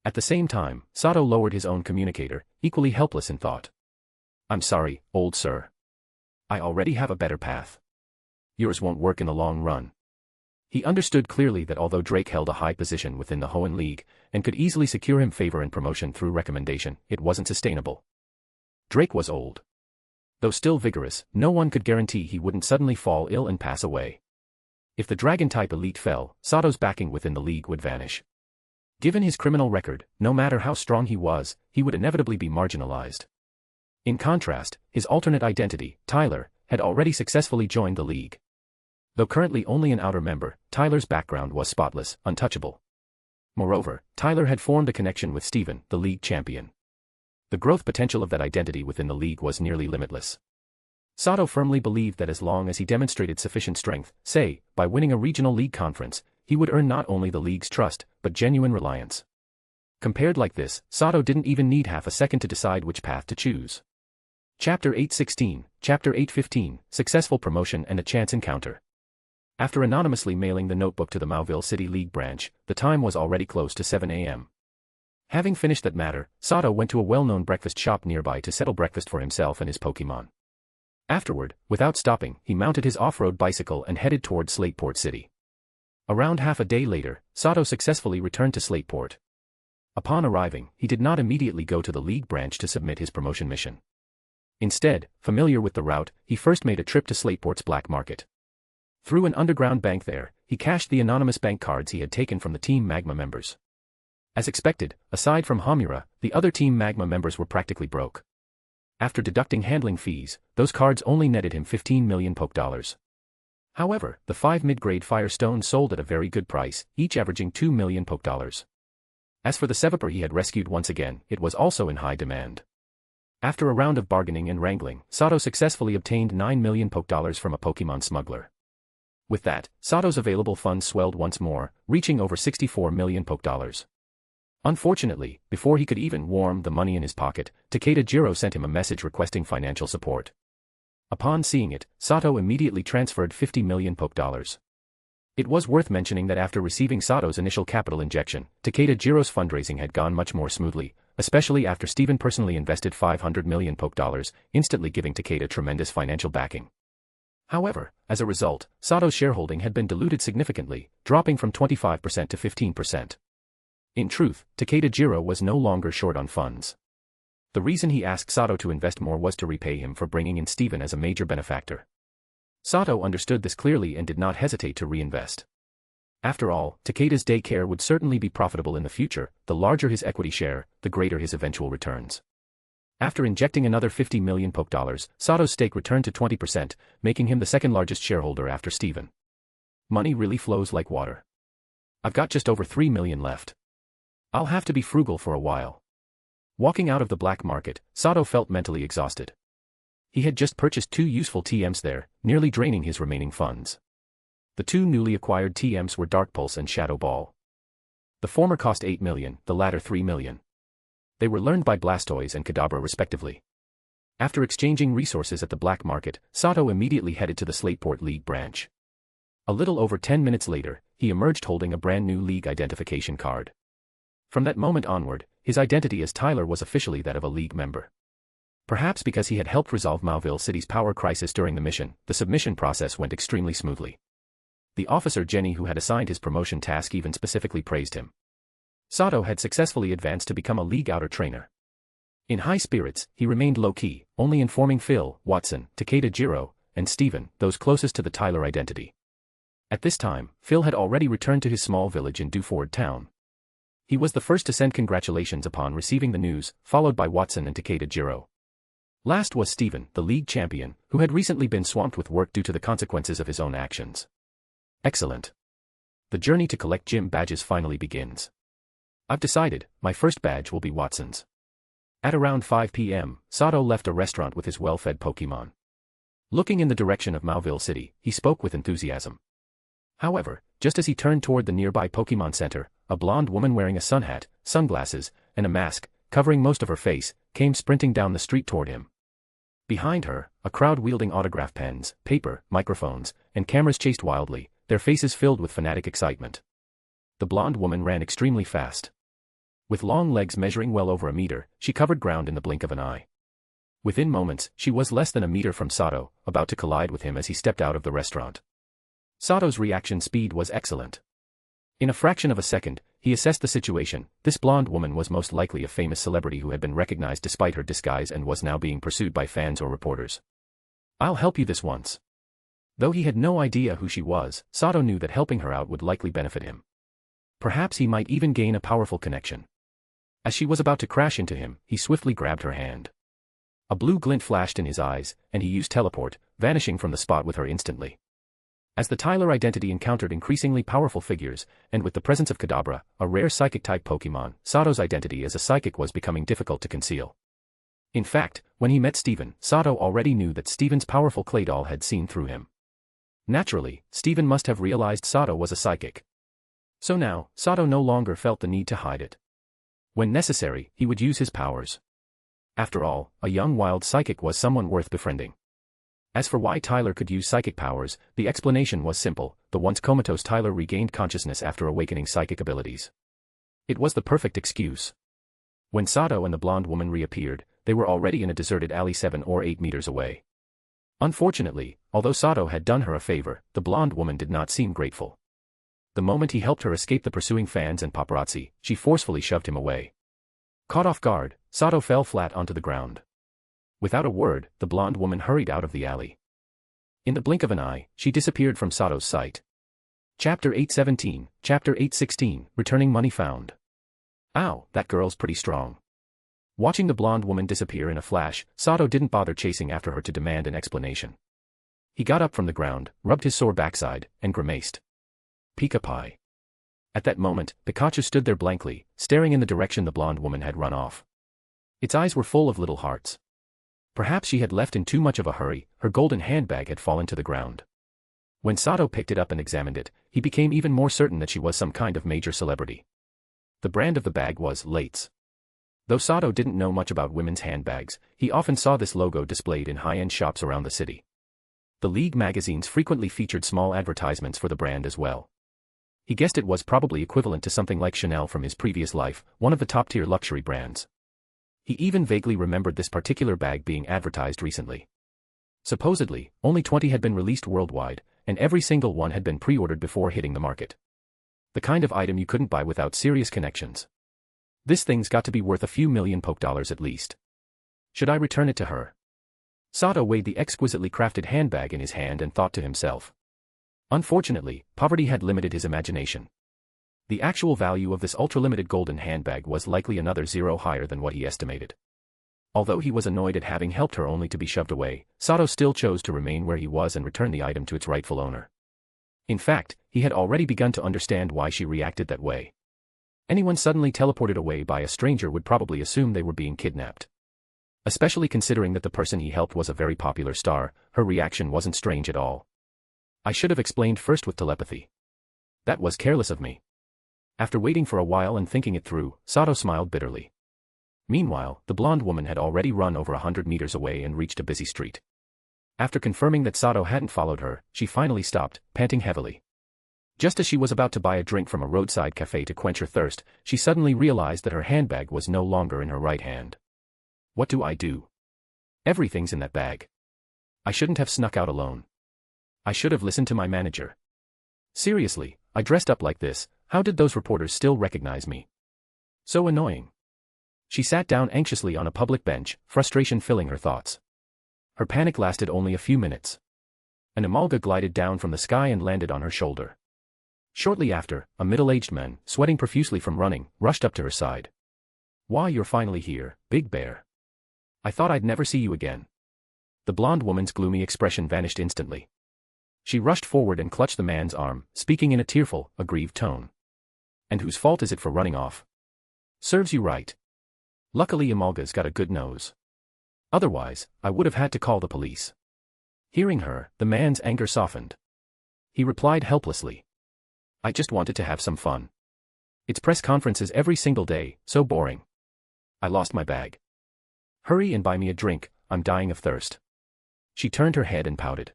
At the same time, Sato lowered his own communicator, equally helpless in thought. I'm sorry, old sir. I already have a better path. Yours won't work in the long run. He understood clearly that although Drake held a high position within the Hoenn League, and could easily secure him favor and promotion through recommendation, it wasn't sustainable. Drake was old. Though still vigorous, no one could guarantee he wouldn't suddenly fall ill and pass away. If the Dragon-type elite fell, Sato's backing within the league would vanish. Given his criminal record, no matter how strong he was, he would inevitably be marginalized. In contrast, his alternate identity, Tyler, had already successfully joined the league. Though currently only an outer member, Tyler's background was spotless, untouchable. Moreover, Tyler had formed a connection with Steven, the league champion. The growth potential of that identity within the league was nearly limitless. Sato firmly believed that as long as he demonstrated sufficient strength, say, by winning a regional league conference, he would earn not only the league's trust, but genuine reliance. Compared like this, Sato didn't even need half a second to decide which path to choose. Chapter 816, Chapter 815, Successful Promotion and a Chance Encounter. After anonymously mailing the notebook to the Mauville City League branch, the time was already close to 7 a.m. Having finished that matter, Sato went to a well-known breakfast shop nearby to settle breakfast for himself and his Pokémon. Afterward, without stopping, he mounted his off-road bicycle and headed toward Slateport City. Around half a day later, Sato successfully returned to Slateport. Upon arriving, he did not immediately go to the league branch to submit his promotion mission. Instead, familiar with the route, he first made a trip to Slateport's black market. Through an underground bank there, he cashed the anonymous bank cards he had taken from the Team Magma members. As expected, aside from Hamura, the other Team Magma members were practically broke. After deducting handling fees, those cards only netted him 15 million poke dollars. However, the 5 mid-grade Firestones sold at a very good price, each averaging 2 million poke dollars. As for the Seviper he had rescued once again, it was also in high demand. After a round of bargaining and wrangling, Sato successfully obtained 9 million poke dollars from a Pokemon smuggler. With that, Sato's available funds swelled once more, reaching over 64 million poke dollars. Unfortunately, before he could even warm the money in his pocket, Takeda Jiro sent him a message requesting financial support. Upon seeing it, Sato immediately transferred 50 million poke dollars. It was worth mentioning that after receiving Sato's initial capital injection, Takeda Jiro's fundraising had gone much more smoothly, especially after Steven personally invested 500 million poke dollars, instantly giving Takeda tremendous financial backing. However, as a result, Sato's shareholding had been diluted significantly, dropping from 25% to 15%. In truth, Takeda Jiro was no longer short on funds. The reason he asked Sato to invest more was to repay him for bringing in Steven as a major benefactor. Sato understood this clearly and did not hesitate to reinvest. After all, Takeda's daycare would certainly be profitable in the future. The larger his equity share, the greater his eventual returns. After injecting another 50 million poke dollars, Sato's stake returned to 20%, making him the second largest shareholder after Steven. Money really flows like water. I've got just over 3 million left. I'll have to be frugal for a while. Walking out of the black market, Sato felt mentally exhausted. He had just purchased 2 useful TMs there, nearly draining his remaining funds. The 2 newly acquired TMs were Dark Pulse and Shadow Ball. The former cost 8 million, the latter 3 million. They were learned by Blastoise and Kadabra respectively. After exchanging resources at the black market, Sato immediately headed to the Slateport League branch. A little over 10 minutes later, he emerged holding a brand new league identification card. From that moment onward, his identity as Tyler was officially that of a league member. Perhaps because he had helped resolve Mauville City's power crisis during the mission, the submission process went extremely smoothly. The officer Jenny who had assigned his promotion task even specifically praised him. Sato had successfully advanced to become a league outer trainer. In high spirits, he remained low-key, only informing Phil, Watson, Takeda Jiro, and Steven, those closest to the Tyler identity. At this time, Phil had already returned to his small village in Duford Town. He was the first to send congratulations upon receiving the news, followed by Watson and Takeda Jiro. Last was Steven, the league champion, who had recently been swamped with work due to the consequences of his own actions. Excellent. The journey to collect gym badges finally begins. I've decided, my first badge will be Watson's. At around 5 p.m., Sato left a restaurant with his well-fed Pokemon. Looking in the direction of Mauville City, he spoke with enthusiasm. However, just as he turned toward the nearby Pokemon Center, a blonde woman wearing a sun hat, sunglasses, and a mask, covering most of her face, came sprinting down the street toward him. Behind her, a crowd wielding autograph pens, paper, microphones, and cameras chased wildly, their faces filled with fanatic excitement. The blonde woman ran extremely fast. With long legs measuring well over a meter, she covered ground in the blink of an eye. Within moments, she was less than a meter from Sato, about to collide with him as he stepped out of the restaurant. Sato's reaction speed was excellent. In a fraction of a second, he assessed the situation. This blonde woman was most likely a famous celebrity who had been recognized despite her disguise and was now being pursued by fans or reporters. I'll help you this once. Though he had no idea who she was, Sato knew that helping her out would likely benefit him. Perhaps he might even gain a powerful connection. As she was about to crash into him, he swiftly grabbed her hand. A blue glint flashed in his eyes, and he used teleport, vanishing from the spot with her instantly. As the Tyler identity encountered increasingly powerful figures, and with the presence of Kadabra, a rare psychic-type Pokemon, Sato's identity as a psychic was becoming difficult to conceal. In fact, when he met Steven, Sato already knew that Steven's powerful Claydol had seen through him. Naturally, Steven must have realized Sato was a psychic. So now, Sato no longer felt the need to hide it. When necessary, he would use his powers. After all, a young wild psychic was someone worth befriending. As for why Tyler could use psychic powers, the explanation was simple: the once comatose Tyler regained consciousness after awakening psychic abilities. It was the perfect excuse. When Sato and the blonde woman reappeared, they were already in a deserted alley 7 or 8 meters away. Unfortunately, although Sato had done her a favor, the blonde woman did not seem grateful. The moment he helped her escape the pursuing fans and paparazzi, she forcefully shoved him away. Caught off guard, Sato fell flat onto the ground. Without a word, the blonde woman hurried out of the alley. In the blink of an eye, she disappeared from Sato's sight. Chapter 817, Chapter 816, Returning Money Found. Ow, that girl's pretty strong. Watching the blonde woman disappear in a flash, Sato didn't bother chasing after her to demand an explanation. He got up from the ground, rubbed his sore backside, and grimaced. Pika Pie. At that moment, Pikachu stood there blankly, staring in the direction the blonde woman had run off. Its eyes were full of little hearts. Perhaps she had left in too much of a hurry, her golden handbag had fallen to the ground. When Sato picked it up and examined it, he became even more certain that she was some kind of major celebrity. The brand of the bag was Lates. Though Sato didn't know much about women's handbags, he often saw this logo displayed in high-end shops around the city. The League magazines frequently featured small advertisements for the brand as well. He guessed it was probably equivalent to something like Chanel from his previous life, one of the top-tier luxury brands. He even vaguely remembered this particular bag being advertised recently. Supposedly, only 20 had been released worldwide, and every single one had been pre-ordered before hitting the market. The kind of item you couldn't buy without serious connections. This thing's got to be worth a few million poke dollars at least. Should I return it to her? Sato weighed the exquisitely crafted handbag in his hand and thought to himself. Unfortunately, poverty had limited his imagination. The actual value of this ultra-limited golden handbag was likely another zero higher than what he estimated. Although he was annoyed at having helped her only to be shoved away, Sato still chose to remain where he was and return the item to its rightful owner. In fact, he had already begun to understand why she reacted that way. Anyone suddenly teleported away by a stranger would probably assume they were being kidnapped. Especially considering that the person he helped was a very popular star, her reaction wasn't strange at all. I should have explained first with telepathy. That was careless of me. After waiting for a while and thinking it through, Sato smiled bitterly. Meanwhile, the blonde woman had already run over 100 meters away and reached a busy street. After confirming that Sato hadn't followed her, she finally stopped, panting heavily. Just as she was about to buy a drink from a roadside cafe to quench her thirst, she suddenly realized that her handbag was no longer in her right hand. What do I do? Everything's in that bag. I shouldn't have snuck out alone. I should have listened to my manager. Seriously, I dressed up like this, how did those reporters still recognize me? So annoying. She sat down anxiously on a public bench, frustration filling her thoughts. Her panic lasted only a few minutes. An Amalga glided down from the sky and landed on her shoulder. Shortly after, a middle-aged man, sweating profusely from running, rushed up to her side. "Why, you're finally here, Big Bear. I thought I'd never see you again." The blonde woman's gloomy expression vanished instantly. She rushed forward and clutched the man's arm, speaking in a tearful, aggrieved tone. "And whose fault is it for running off? Serves you right. Luckily Amalga's got a good nose. Otherwise, I would have had to call the police." Hearing her, the man's anger softened. He replied helplessly. "I just wanted to have some fun. It's press conferences every single day, so boring. I lost my bag. Hurry and buy me a drink, I'm dying of thirst." She turned her head and pouted.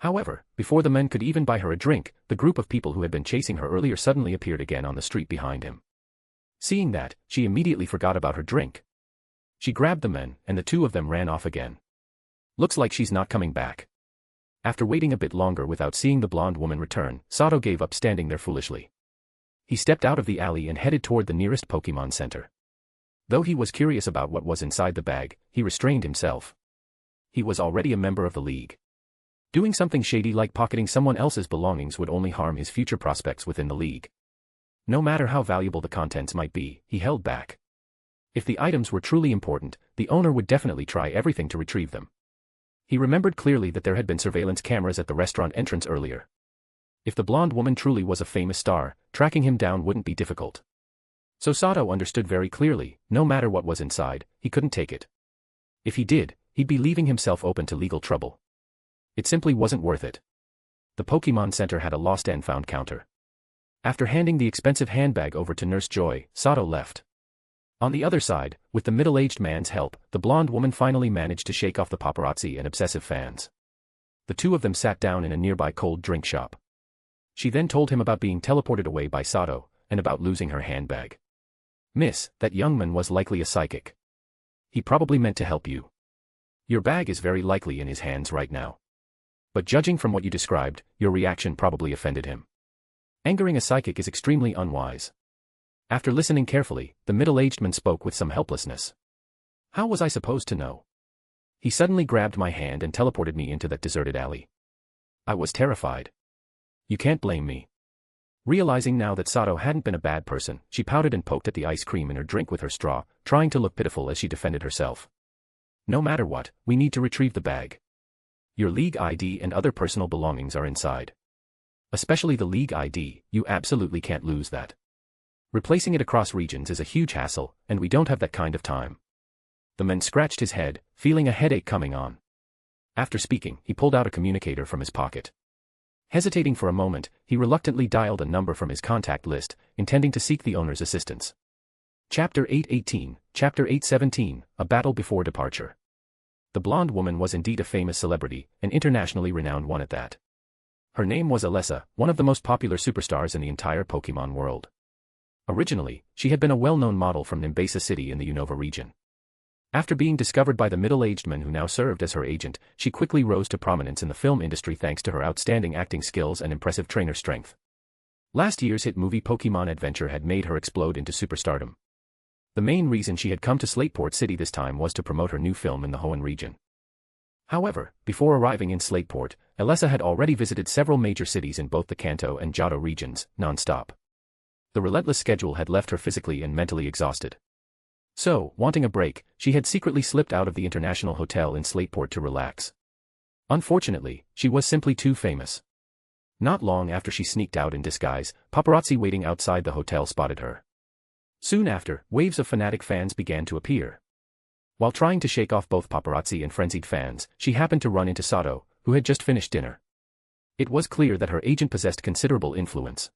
However, before the men could even buy her a drink, the group of people who had been chasing her earlier suddenly appeared again on the street behind him. Seeing that, she immediately forgot about her drink. She grabbed the men, and the two of them ran off again. "Looks like she's not coming back." After waiting a bit longer without seeing the blonde woman return, Sato gave up standing there foolishly. He stepped out of the alley and headed toward the nearest Pokemon Center. Though he was curious about what was inside the bag, he restrained himself. He was already a member of the League. Doing something shady like pocketing someone else's belongings would only harm his future prospects within the League. No matter how valuable the contents might be, he held back. If the items were truly important, the owner would definitely try everything to retrieve them. He remembered clearly that there had been surveillance cameras at the restaurant entrance earlier. If the blonde woman truly was a famous star, tracking him down wouldn't be difficult. So Sato understood very clearly, no matter what was inside, he couldn't take it. If he did, he'd be leaving himself open to legal trouble. It simply wasn't worth it. The Pokemon Center had a lost and found counter. After handing the expensive handbag over to Nurse Joy, Sato left. On the other side, with the middle-aged man's help, the blonde woman finally managed to shake off the paparazzi and obsessive fans. The two of them sat down in a nearby cold drink shop. She then told him about being teleported away by Sato, and about losing her handbag. "Miss, that young man was likely a psychic. He probably meant to help you. Your bag is very likely in his hands right now. But judging from what you described, your reaction probably offended him. Angering a psychic is extremely unwise." After listening carefully, the middle-aged man spoke with some helplessness. "How was I supposed to know? He suddenly grabbed my hand and teleported me into that deserted alley. I was terrified. You can't blame me." Realizing now that Sato hadn't been a bad person, she pouted and poked at the ice cream in her drink with her straw, trying to look pitiful as she defended herself. "No matter what, we need to retrieve the bag. Your League ID and other personal belongings are inside. Especially the League ID, you absolutely can't lose that. Replacing it across regions is a huge hassle, and we don't have that kind of time." The man scratched his head, feeling a headache coming on. After speaking, he pulled out a communicator from his pocket. Hesitating for a moment, he reluctantly dialed a number from his contact list, intending to seek the owner's assistance. Chapter 818, Chapter 817, A Battle Before Departure. The blonde woman was indeed a famous celebrity, an internationally renowned one at that. Her name was Alessa, one of the most popular superstars in the entire Pokemon world. Originally, she had been a well-known model from Nimbasa City in the Unova region. After being discovered by the middle-aged man who now served as her agent, she quickly rose to prominence in the film industry thanks to her outstanding acting skills and impressive trainer strength. Last year's hit movie Pokemon Adventure had made her explode into superstardom. The main reason she had come to Slateport City this time was to promote her new film in the Hoenn region. However, before arriving in Slateport, Alessa had already visited several major cities in both the Kanto and Johto regions, non-stop. The relentless schedule had left her physically and mentally exhausted. So, wanting a break, she had secretly slipped out of the international hotel in Slateport to relax. Unfortunately, she was simply too famous. Not long after she sneaked out in disguise, paparazzi waiting outside the hotel spotted her. Soon after, waves of fanatic fans began to appear. While trying to shake off both paparazzi and frenzied fans, she happened to run into Sato, who had just finished dinner. It was clear that her agent possessed considerable influence.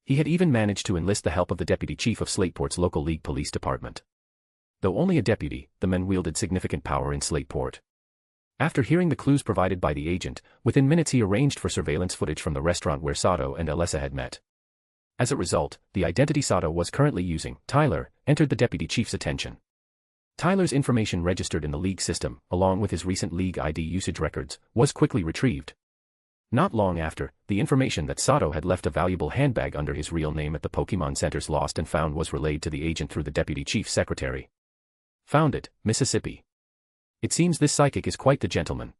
He had even managed to enlist the help of the deputy chief of Slateport's local league police department. Though only a deputy, the man wielded significant power in Slateport. After hearing the clues provided by the agent, within minutes he arranged for surveillance footage from the restaurant where Sato and Alessa had met. As a result, the identity Sato was currently using, Tyler, entered the deputy chief's attention. Tyler's information registered in the league system, along with his recent league ID usage records, was quickly retrieved. Not long after, the information that Sato had left a valuable handbag under his real name at the Pokemon Center's Lost and Found was relayed to the agent through the Deputy Chief Secretary. Found it, Mississippi. It seems this psychic is quite the gentleman.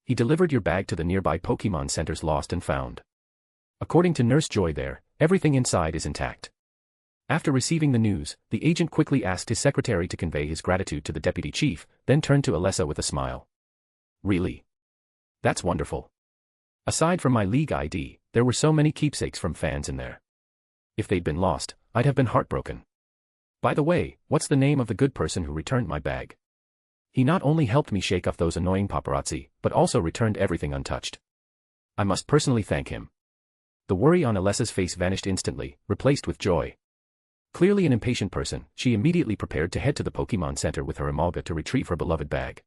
He delivered your bag to the nearby Pokemon Center's Lost and Found. According to Nurse Joy there, everything inside is intact. After receiving the news, the agent quickly asked his secretary to convey his gratitude to the deputy chief, then turned to Alessa with a smile. Really? That's wonderful. Aside from my League ID, there were so many keepsakes from fans in there. If they'd been lost, I'd have been heartbroken. By the way, what's the name of the good person who returned my bag? He not only helped me shake off those annoying paparazzi, but also returned everything untouched. I must personally thank him. The worry on Alessa's face vanished instantly, replaced with joy. Clearly an impatient person, she immediately prepared to head to the Pokemon Center with her Emolga to retrieve her beloved bag.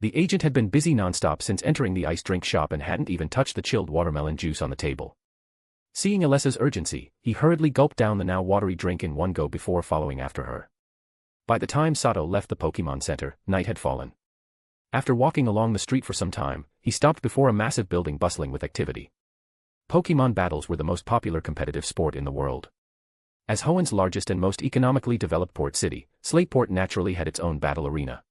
The agent had been busy non-stop since entering the ice drink shop and hadn't even touched the chilled watermelon juice on the table. Seeing Alessa's urgency, he hurriedly gulped down the now watery drink in one go before following after her. By the time Sato left the Pokemon Center, night had fallen. After walking along the street for some time, he stopped before a massive building bustling with activity. Pokemon battles were the most popular competitive sport in the world. As Hoenn's largest and most economically developed port city, Slateport naturally had its own battle arena.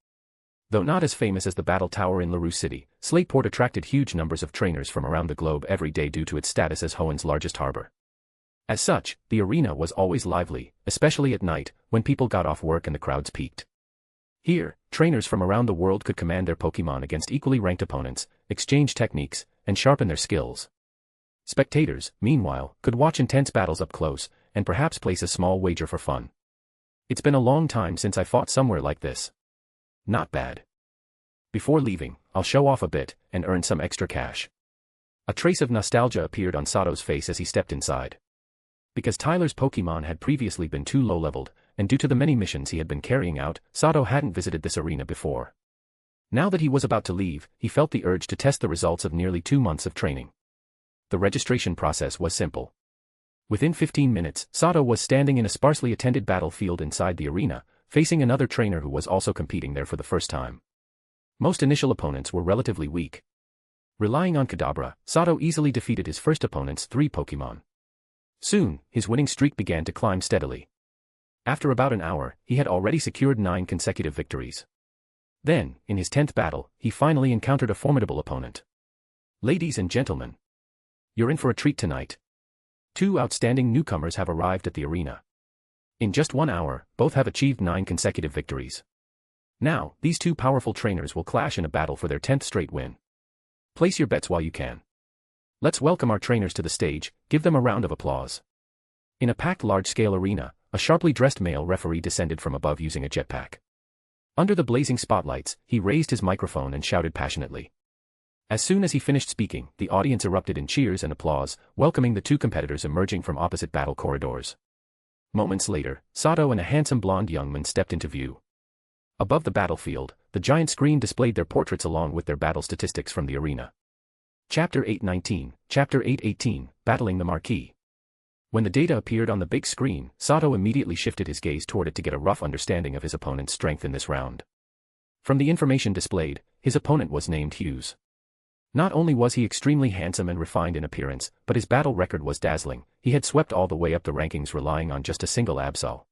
Though not as famous as the Battle Tower in LaRue City, Slateport attracted huge numbers of trainers from around the globe every day due to its status as Hoenn's largest harbor. As such, the arena was always lively, especially at night, when people got off work and the crowds peaked. Here, trainers from around the world could command their Pokemon against equally ranked opponents, exchange techniques, and sharpen their skills. Spectators, meanwhile, could watch intense battles up close, and perhaps place a small wager for fun. It's been a long time since I fought somewhere like this. Not bad. Before leaving, I'll show off a bit, and earn some extra cash. A trace of nostalgia appeared on Sato's face as he stepped inside. Because Tyler's Pokemon had previously been too low-leveled, and due to the many missions he had been carrying out, Sato hadn't visited this arena before. Now that he was about to leave, he felt the urge to test the results of nearly 2 months of training. The registration process was simple. Within 15 minutes, Sato was standing in a sparsely attended battlefield inside the arena, facing another trainer who was also competing there for the first time. Most initial opponents were relatively weak. Relying on Kadabra, Sato easily defeated his first opponent's 3 Pokemon. Soon, his winning streak began to climb steadily. After about an hour, he had already secured 9 consecutive victories. Then, in his 10th battle, he finally encountered a formidable opponent. Ladies and gentlemen, you're in for a treat tonight. 2 outstanding newcomers have arrived at the arena. In just 1 hour, both have achieved 9 consecutive victories. Now, these 2 powerful trainers will clash in a battle for their 10th straight win. Place your bets while you can. Let's welcome our trainers to the stage, give them a round of applause. In a packed large-scale arena, a sharply dressed male referee descended from above using a jetpack. Under the blazing spotlights, he raised his microphone and shouted passionately. As soon as he finished speaking, the audience erupted in cheers and applause, welcoming the 2 competitors emerging from opposite battle corridors. Moments later, Sato and a handsome blonde young man stepped into view. Above the battlefield, the giant screen displayed their portraits along with their battle statistics from the arena. Chapter 819, Chapter 818, Battling the Marquee. When the data appeared on the big screen, Sato immediately shifted his gaze toward it to get a rough understanding of his opponent's strength in this round. From the information displayed, his opponent was named Hughes. Not only was he extremely handsome and refined in appearance, but his battle record was dazzling. He had swept all the way up the rankings relying on just a single Absol.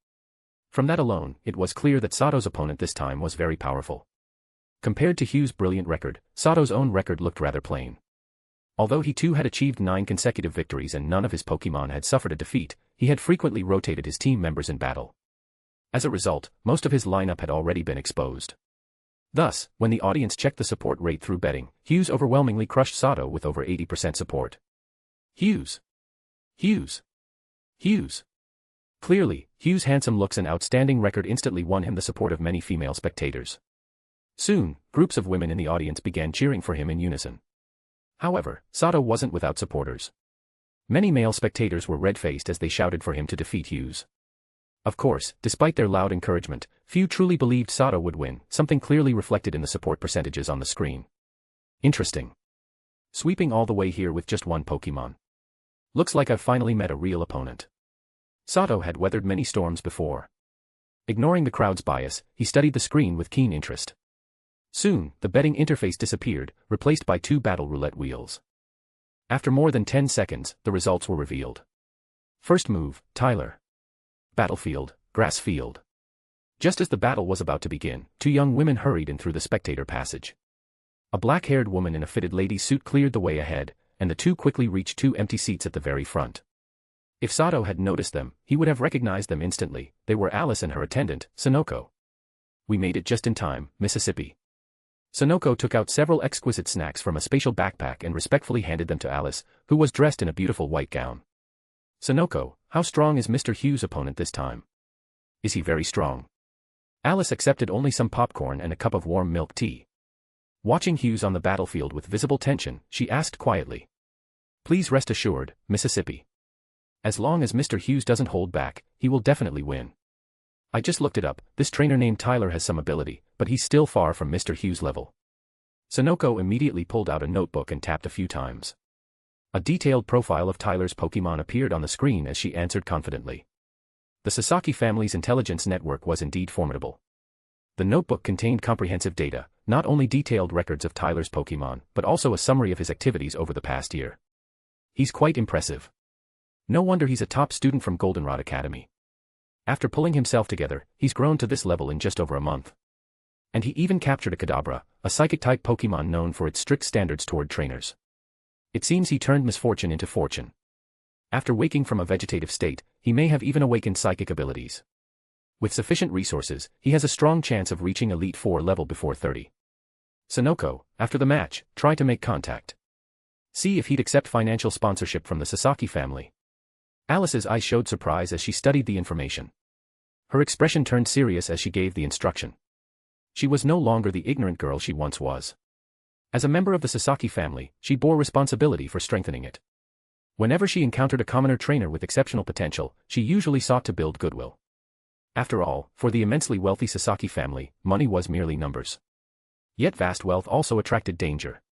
From that alone, it was clear that Sato's opponent this time was very powerful. Compared to Hughes' brilliant record, Sato's own record looked rather plain. Although he too had achieved 9 consecutive victories and none of his Pokemon had suffered a defeat, he had frequently rotated his team members in battle. As a result, most of his lineup had already been exposed. Thus, when the audience checked the support rate through betting, Hughes overwhelmingly crushed Sato with over 80% support. Hughes. Hughes. Hughes. Clearly, Hughes' handsome looks and outstanding record instantly won him the support of many female spectators. Soon, groups of women in the audience began cheering for him in unison. However, Sato wasn't without supporters. Many male spectators were red-faced as they shouted for him to defeat Hughes. Of course, despite their loud encouragement, few truly believed Sato would win, something clearly reflected in the support percentages on the screen. Interesting. Sweeping all the way here with just 1 Pokemon. Looks like I've finally met a real opponent. Sato had weathered many storms before. Ignoring the crowd's bias, he studied the screen with keen interest. Soon, the betting interface disappeared, replaced by 2 battle roulette wheels. After more than 10 seconds, the results were revealed. First move, Tyler. Battlefield, grass field. Just as the battle was about to begin, two young women hurried in through the spectator passage. A black-haired woman in a fitted lady's suit cleared the way ahead, and the two quickly reached two empty seats at the very front. If Sato had noticed them, he would have recognized them instantly. They were Alice and her attendant, Sonoko. We made it just in time, Mississippi. Sonoko took out several exquisite snacks from a spatial backpack and respectfully handed them to Alice, who was dressed in a beautiful white gown. Sonoko, how strong is Mr. Hughes' opponent this time? Is he very strong? Alice accepted only some popcorn and a cup of warm milk tea. Watching Hughes on the battlefield with visible tension, she asked quietly. Please rest assured, Mississippi. As long as Mr. Hughes doesn't hold back, he will definitely win. I just looked it up, this trainer named Tyler has some ability, but he's still far from Mr. Hughes' level. Sonoko immediately pulled out a notebook and tapped a few times. A detailed profile of Tyler's Pokemon appeared on the screen as she answered confidently. The Sasaki family's intelligence network was indeed formidable. The notebook contained comprehensive data, not only detailed records of Tyler's Pokemon, but also a summary of his activities over the past year. He's quite impressive. No wonder he's a top student from Goldenrod Academy. After pulling himself together, he's grown to this level in just over a month. And he even captured a Kadabra, a psychic-type Pokemon known for its strict standards toward trainers. It seems he turned misfortune into fortune. After waking from a vegetative state, he may have even awakened psychic abilities. With sufficient resources, he has a strong chance of reaching Elite 4 level before 30. Sonoko, after the match, try to make contact. See if he'd accept financial sponsorship from the Sasaki family. Alice's eyes showed surprise as she studied the information. Her expression turned serious as she gave the instruction. She was no longer the ignorant girl she once was. As a member of the Sasaki family, she bore responsibility for strengthening it. Whenever she encountered a commoner trainer with exceptional potential, she usually sought to build goodwill. After all, for the immensely wealthy Sasaki family, money was merely numbers. Yet vast wealth also attracted danger.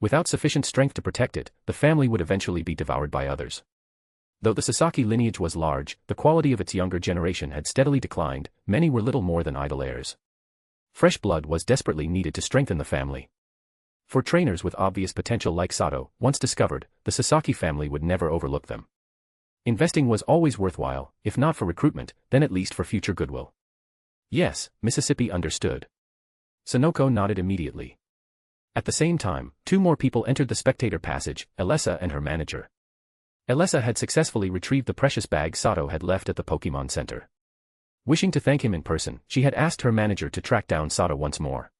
Without sufficient strength to protect it, the family would eventually be devoured by others. Though the Sasaki lineage was large, the quality of its younger generation had steadily declined, many were little more than idle heirs. Fresh blood was desperately needed to strengthen the family. For trainers with obvious potential like Sato, once discovered, the Sasaki family would never overlook them. Investing was always worthwhile, if not for recruitment, then at least for future goodwill. Yes, Mississippi understood. Sonoko nodded immediately. At the same time, two more people entered the spectator passage, Alessa and her manager. Alessa had successfully retrieved the precious bag Sato had left at the Pokemon Center. Wishing to thank him in person, she had asked her manager to track down Sato once more.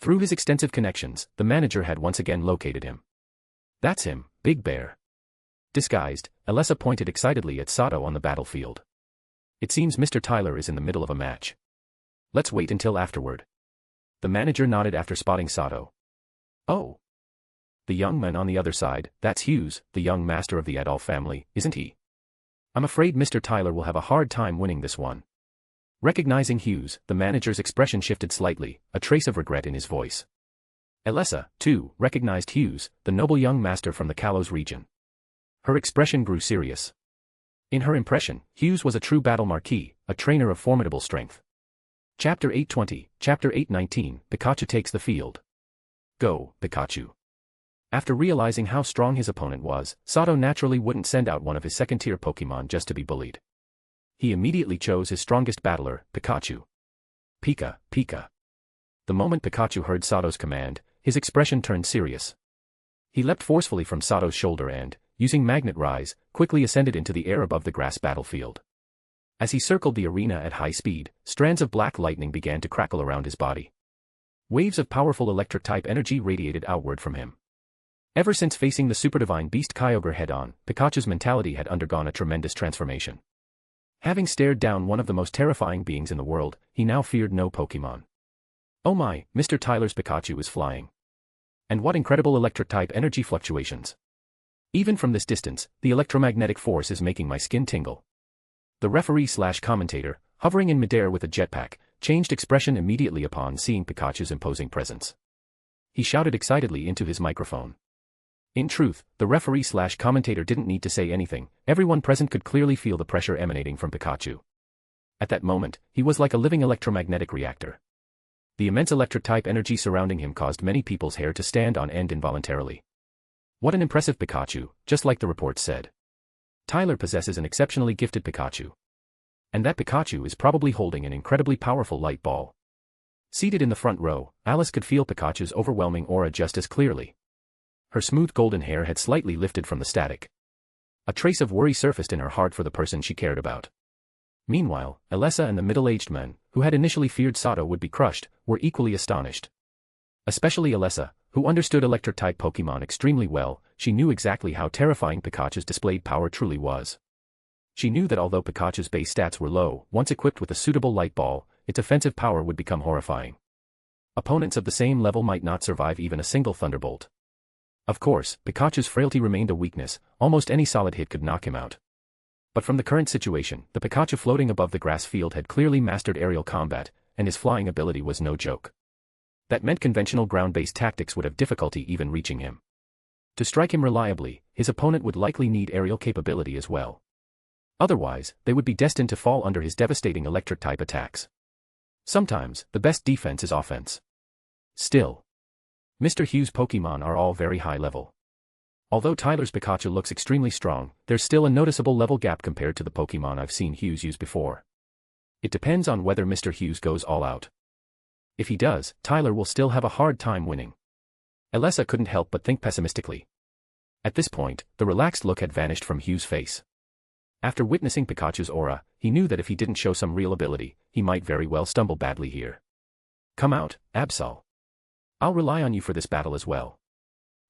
Through his extensive connections, the manager had once again located him. That's him, Big Bear. Disguised, Alessa pointed excitedly at Sato on the battlefield. It seems Mr. Tyler is in the middle of a match. Let's wait until afterward. The manager nodded after spotting Sato. Oh. The young man on the other side, that's Hughes, the young master of the Adolf family, isn't he? I'm afraid Mr. Tyler will have a hard time winning this one. Recognizing Hughes, the manager's expression shifted slightly, a trace of regret in his voice. Alessa, too, recognized Hughes, the noble young master from the Kalos region. Her expression grew serious. In her impression, Hughes was a true battle marquis, a trainer of formidable strength. Chapter 820, Chapter 819, Pikachu takes the field. Go, Pikachu. After realizing how strong his opponent was, Sato naturally wouldn't send out one of his second-tier Pokemon just to be bullied. He immediately chose his strongest battler, Pikachu. Pika, Pika. The moment Pikachu heard Sato's command, his expression turned serious. He leapt forcefully from Sato's shoulder and, using Magnet Rise, quickly ascended into the air above the grass battlefield. As he circled the arena at high speed, strands of black lightning began to crackle around his body. Waves of powerful electric-type energy radiated outward from him. Ever since facing the superdivine beast Kyogre head-on, Pikachu's mentality had undergone a tremendous transformation. Having stared down one of the most terrifying beings in the world, he now feared no Pokemon. Oh my, Mr. Tyler's Pikachu is flying. And what incredible electric-type energy fluctuations. Even from this distance, the electromagnetic force is making my skin tingle. The referee/commentator, hovering in midair with a jetpack, changed expression immediately upon seeing Pikachu's imposing presence. He shouted excitedly into his microphone. In truth, the referee/commentator didn't need to say anything, everyone present could clearly feel the pressure emanating from Pikachu. At that moment, he was like a living electromagnetic reactor. The immense electric-type energy surrounding him caused many people's hair to stand on end involuntarily. What an impressive Pikachu, just like the report said. Tyler possesses an exceptionally gifted Pikachu. And that Pikachu is probably holding an incredibly powerful light ball. Seated in the front row, Alice could feel Pikachu's overwhelming aura just as clearly. Her smooth golden hair had slightly lifted from the static. A trace of worry surfaced in her heart for the person she cared about. Meanwhile, Alessa and the middle-aged man, who had initially feared Sato would be crushed, were equally astonished. Especially Alessa, who understood electric-type Pokemon extremely well, she knew exactly how terrifying Pikachu's displayed power truly was. She knew that although Pikachu's base stats were low, once equipped with a suitable light ball, its offensive power would become horrifying. Opponents of the same level might not survive even a single thunderbolt. Of course, Pikachu's frailty remained a weakness, almost any solid hit could knock him out. But from the current situation, the Pikachu floating above the grass field had clearly mastered aerial combat, and his flying ability was no joke. That meant conventional ground-based tactics would have difficulty even reaching him. To strike him reliably, his opponent would likely need aerial capability as well. Otherwise, they would be destined to fall under his devastating electric-type attacks. Sometimes, the best defense is offense. Still, Mr. Hugh's Pokemon are all very high level. Although Tyler's Pikachu looks extremely strong, there's still a noticeable level gap compared to the Pokemon I've seen Hughes use before. It depends on whether Mr. Hughes goes all out. If he does, Tyler will still have a hard time winning. Alessa couldn't help but think pessimistically. At this point, the relaxed look had vanished from Hughes' face. After witnessing Pikachu's aura, he knew that if he didn't show some real ability, he might very well stumble badly here. Come out, Absol. I'll rely on you for this battle as well.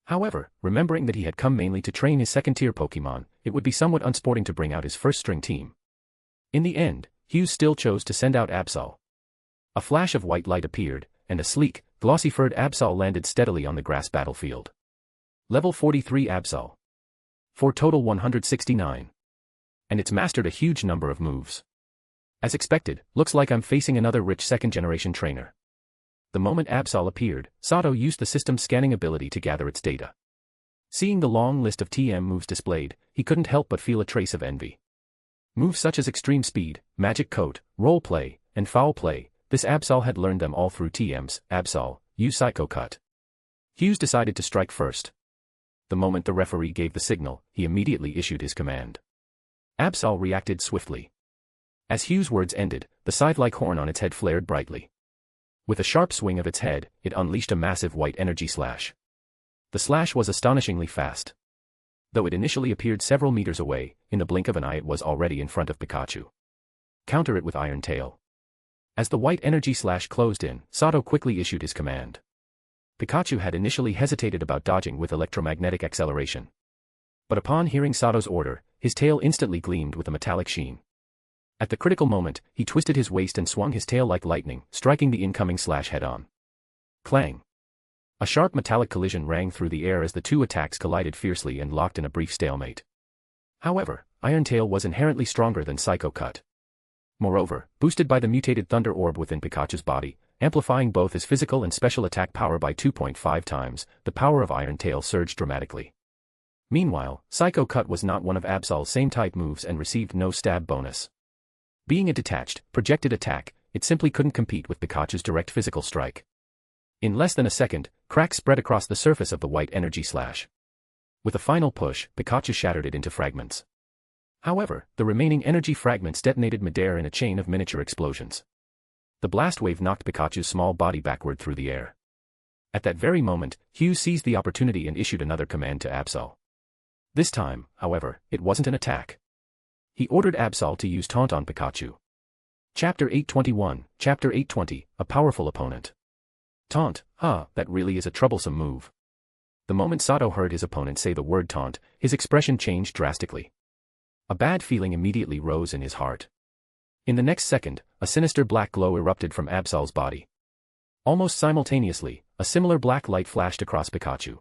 However, remembering that he had come mainly to train his second-tier Pokemon, it would be somewhat unsporting to bring out his first-string team. In the end, Hughes still chose to send out Absol. A flash of white light appeared, and a sleek, glossy-furred Absol landed steadily on the grass battlefield. Level 43 Absol. For total 169. And it's mastered a huge number of moves. As expected, looks like I'm facing another rich second-generation trainer. The moment Absol appeared, Sato used the system's scanning ability to gather its data. Seeing the long list of TM moves displayed, he couldn't help but feel a trace of envy. Moves such as Extreme Speed, Magic Coat, Role Play, and Foul Play, this Absol had learned them all through TMs. Absol, use Psycho Cut. Hughes decided to strike first. The moment the referee gave the signal, he immediately issued his command. Absol reacted swiftly. As Hughes' words ended, the scythe-like horn on its head flared brightly. With a sharp swing of its head, it unleashed a massive white energy slash. The slash was astonishingly fast. Though it initially appeared several meters away, in the blink of an eye it was already in front of Pikachu. Counter it with Iron Tail. As the white energy slash closed in, Sato quickly issued his command. Pikachu had initially hesitated about dodging with electromagnetic acceleration. But upon hearing Sato's order, his tail instantly gleamed with a metallic sheen. At the critical moment, he twisted his waist and swung his tail like lightning, striking the incoming slash head-on. Clang! A sharp metallic collision rang through the air as the two attacks collided fiercely and locked in a brief stalemate. However, Iron Tail was inherently stronger than Psycho Cut. Moreover, boosted by the mutated Thunder Orb within Pikachu's body, amplifying both his physical and special attack power by 2.5 times, the power of Iron Tail surged dramatically. Meanwhile, Psycho Cut was not one of Absol's same type moves and received no stab bonus. Being a detached, projected attack, it simply couldn't compete with Pikachu's direct physical strike. In less than a second, cracks spread across the surface of the white energy slash. With a final push, Pikachu shattered it into fragments. However, the remaining energy fragments detonated midair in a chain of miniature explosions. The blast wave knocked Pikachu's small body backward through the air. At that very moment, Hughes seized the opportunity and issued another command to Absol. This time, however, it wasn't an attack. He ordered Absol to use Taunt on Pikachu. Chapter 821, Chapter 820, a powerful opponent. Taunt, that really is a troublesome move. The moment Sato heard his opponent say the word taunt, his expression changed drastically. A bad feeling immediately rose in his heart. In the next second, a sinister black glow erupted from Absol's body. Almost simultaneously, a similar black light flashed across Pikachu.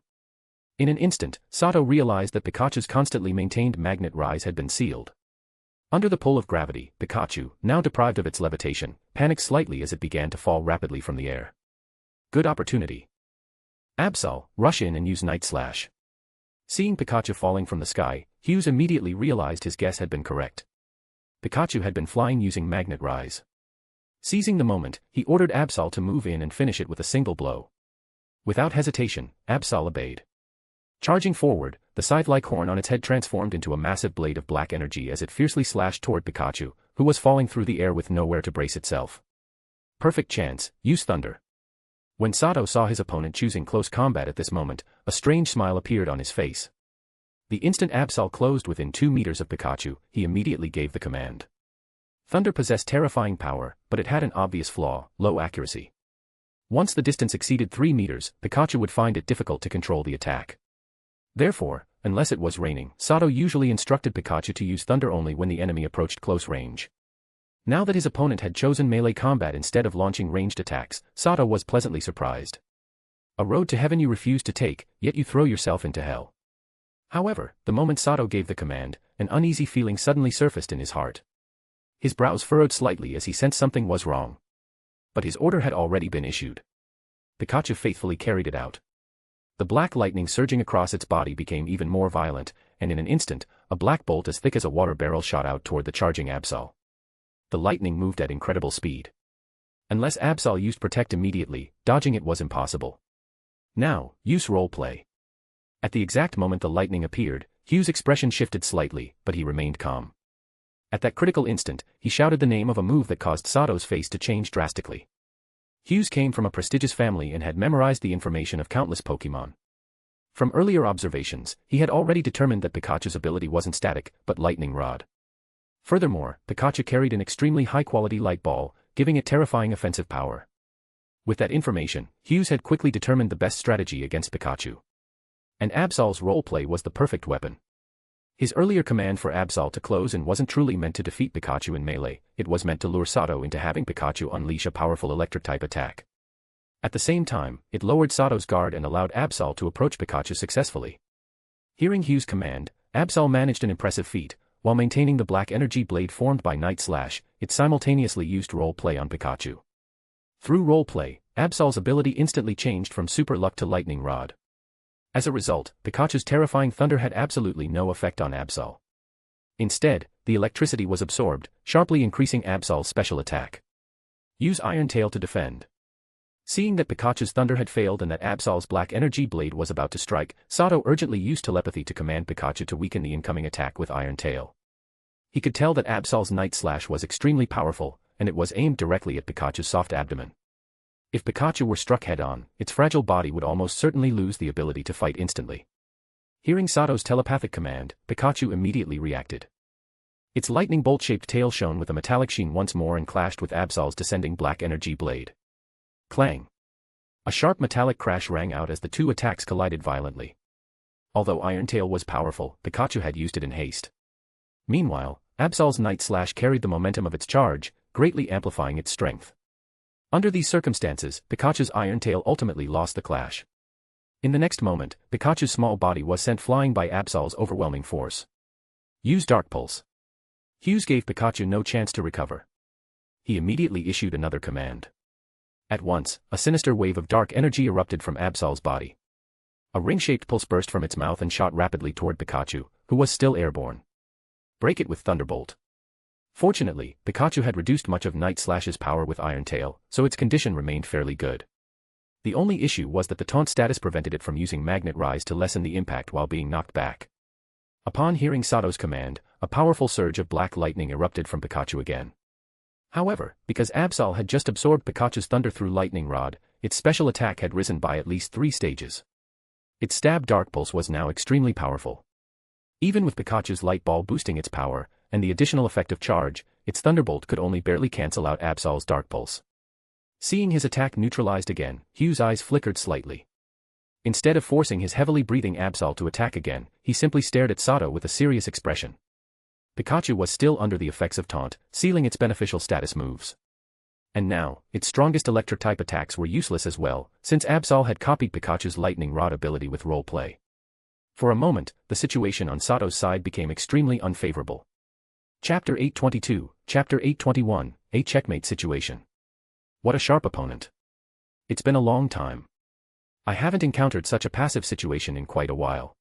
In an instant, Sato realized that Pikachu's constantly maintained magnet rise had been sealed. Under the pull of gravity, Pikachu, now deprived of its levitation, panicked slightly as it began to fall rapidly from the air. Good opportunity. Absol, rush in and use Night Slash. Seeing Pikachu falling from the sky, Hughes immediately realized his guess had been correct. Pikachu had been flying using Magnet Rise. Seizing the moment, he ordered Absol to move in and finish it with a single blow. Without hesitation, Absol obeyed. Charging forward, the scythe-like horn on its head transformed into a massive blade of black energy as it fiercely slashed toward Pikachu, who was falling through the air with nowhere to brace itself. Perfect chance, use thunder. When Sato saw his opponent choosing close combat at this moment, a strange smile appeared on his face. The instant Absol closed within 2 meters of Pikachu, he immediately gave the command. Thunder possessed terrifying power, but it had an obvious flaw: low accuracy. Once the distance exceeded 3 meters, Pikachu would find it difficult to control the attack. Therefore, unless it was raining, Sato usually instructed Pikachu to use thunder only when the enemy approached close range. Now that his opponent had chosen melee combat instead of launching ranged attacks, Sato was pleasantly surprised. A road to heaven you refuse to take, yet you throw yourself into hell. However, the moment Sato gave the command, an uneasy feeling suddenly surfaced in his heart. His brows furrowed slightly as he sensed something was wrong. But his order had already been issued. Pikachu faithfully carried it out. The black lightning surging across its body became even more violent, and in an instant, a black bolt as thick as a water barrel shot out toward the charging Absol. The lightning moved at incredible speed. Unless Absol used Protect immediately, dodging it was impossible. Now, use Role Play. At the exact moment the lightning appeared, Hugh's expression shifted slightly, but he remained calm. At that critical instant, he shouted the name of a move that caused Sato's face to change drastically. Hughes came from a prestigious family and had memorized the information of countless Pokémon. From earlier observations, he had already determined that Pikachu's ability wasn't static, but lightning rod. Furthermore, Pikachu carried an extremely high-quality light ball, giving it terrifying offensive power. With that information, Hughes had quickly determined the best strategy against Pikachu. And Absol's roleplay was the perfect weapon. His earlier command for Absol to close in wasn't truly meant to defeat Pikachu in melee, it was meant to lure Sato into having Pikachu unleash a powerful electric-type attack. At the same time, it lowered Sato's guard and allowed Absol to approach Pikachu successfully. Hearing Hughes' command, Absol managed an impressive feat. While maintaining the black energy blade formed by Night Slash, it simultaneously used Role Play on Pikachu. Through Role Play, Absol's ability instantly changed from Super Luck to Lightning Rod. As a result, Pikachu's terrifying thunder had absolutely no effect on Absol. Instead, the electricity was absorbed, sharply increasing Absol's special attack. Use Iron Tail to defend. Seeing that Pikachu's thunder had failed and that Absol's black energy blade was about to strike, Sato urgently used telepathy to command Pikachu to weaken the incoming attack with Iron Tail. He could tell that Absol's Night Slash was extremely powerful, and it was aimed directly at Pikachu's soft abdomen. If Pikachu were struck head-on, its fragile body would almost certainly lose the ability to fight instantly. Hearing Sato's telepathic command, Pikachu immediately reacted. Its lightning bolt-shaped tail shone with a metallic sheen once more and clashed with Absol's descending black energy blade. Clang! A sharp metallic crash rang out as the two attacks collided violently. Although Iron Tail was powerful, Pikachu had used it in haste. Meanwhile, Absol's Night Slash carried the momentum of its charge, greatly amplifying its strength. Under these circumstances, Pikachu's Iron Tail ultimately lost the clash. In the next moment, Pikachu's small body was sent flying by Absol's overwhelming force. Use Dark Pulse. Hughes gave Pikachu no chance to recover. He immediately issued another command. At once, a sinister wave of dark energy erupted from Absol's body. A ring-shaped pulse burst from its mouth and shot rapidly toward Pikachu, who was still airborne. Break it with Thunderbolt. Fortunately, Pikachu had reduced much of Night Slash's power with Iron Tail, so its condition remained fairly good. The only issue was that the taunt status prevented it from using Magnet Rise to lessen the impact while being knocked back. Upon hearing Sato's command, a powerful surge of black lightning erupted from Pikachu again. However, because Absol had just absorbed Pikachu's thunder through Lightning Rod, its special attack had risen by at least 3 stages. Its Stab Dark Pulse was now extremely powerful. Even with Pikachu's Light Ball boosting its power, and the additional effect of charge, its Thunderbolt could only barely cancel out Absol's Dark Pulse. Seeing his attack neutralized again, Hugh's eyes flickered slightly. Instead of forcing his heavily breathing Absol to attack again, he simply stared at Sato with a serious expression. Pikachu was still under the effects of taunt, sealing its beneficial status moves. And now, its strongest electric-type attacks were useless as well, since Absol had copied Pikachu's Lightning Rod ability with Role Play. For a moment, the situation on Sato's side became extremely unfavorable. Chapter 822, Chapter 821, a checkmate situation. What a sharp opponent. It's been a long time. I haven't encountered such a passive situation in quite a while.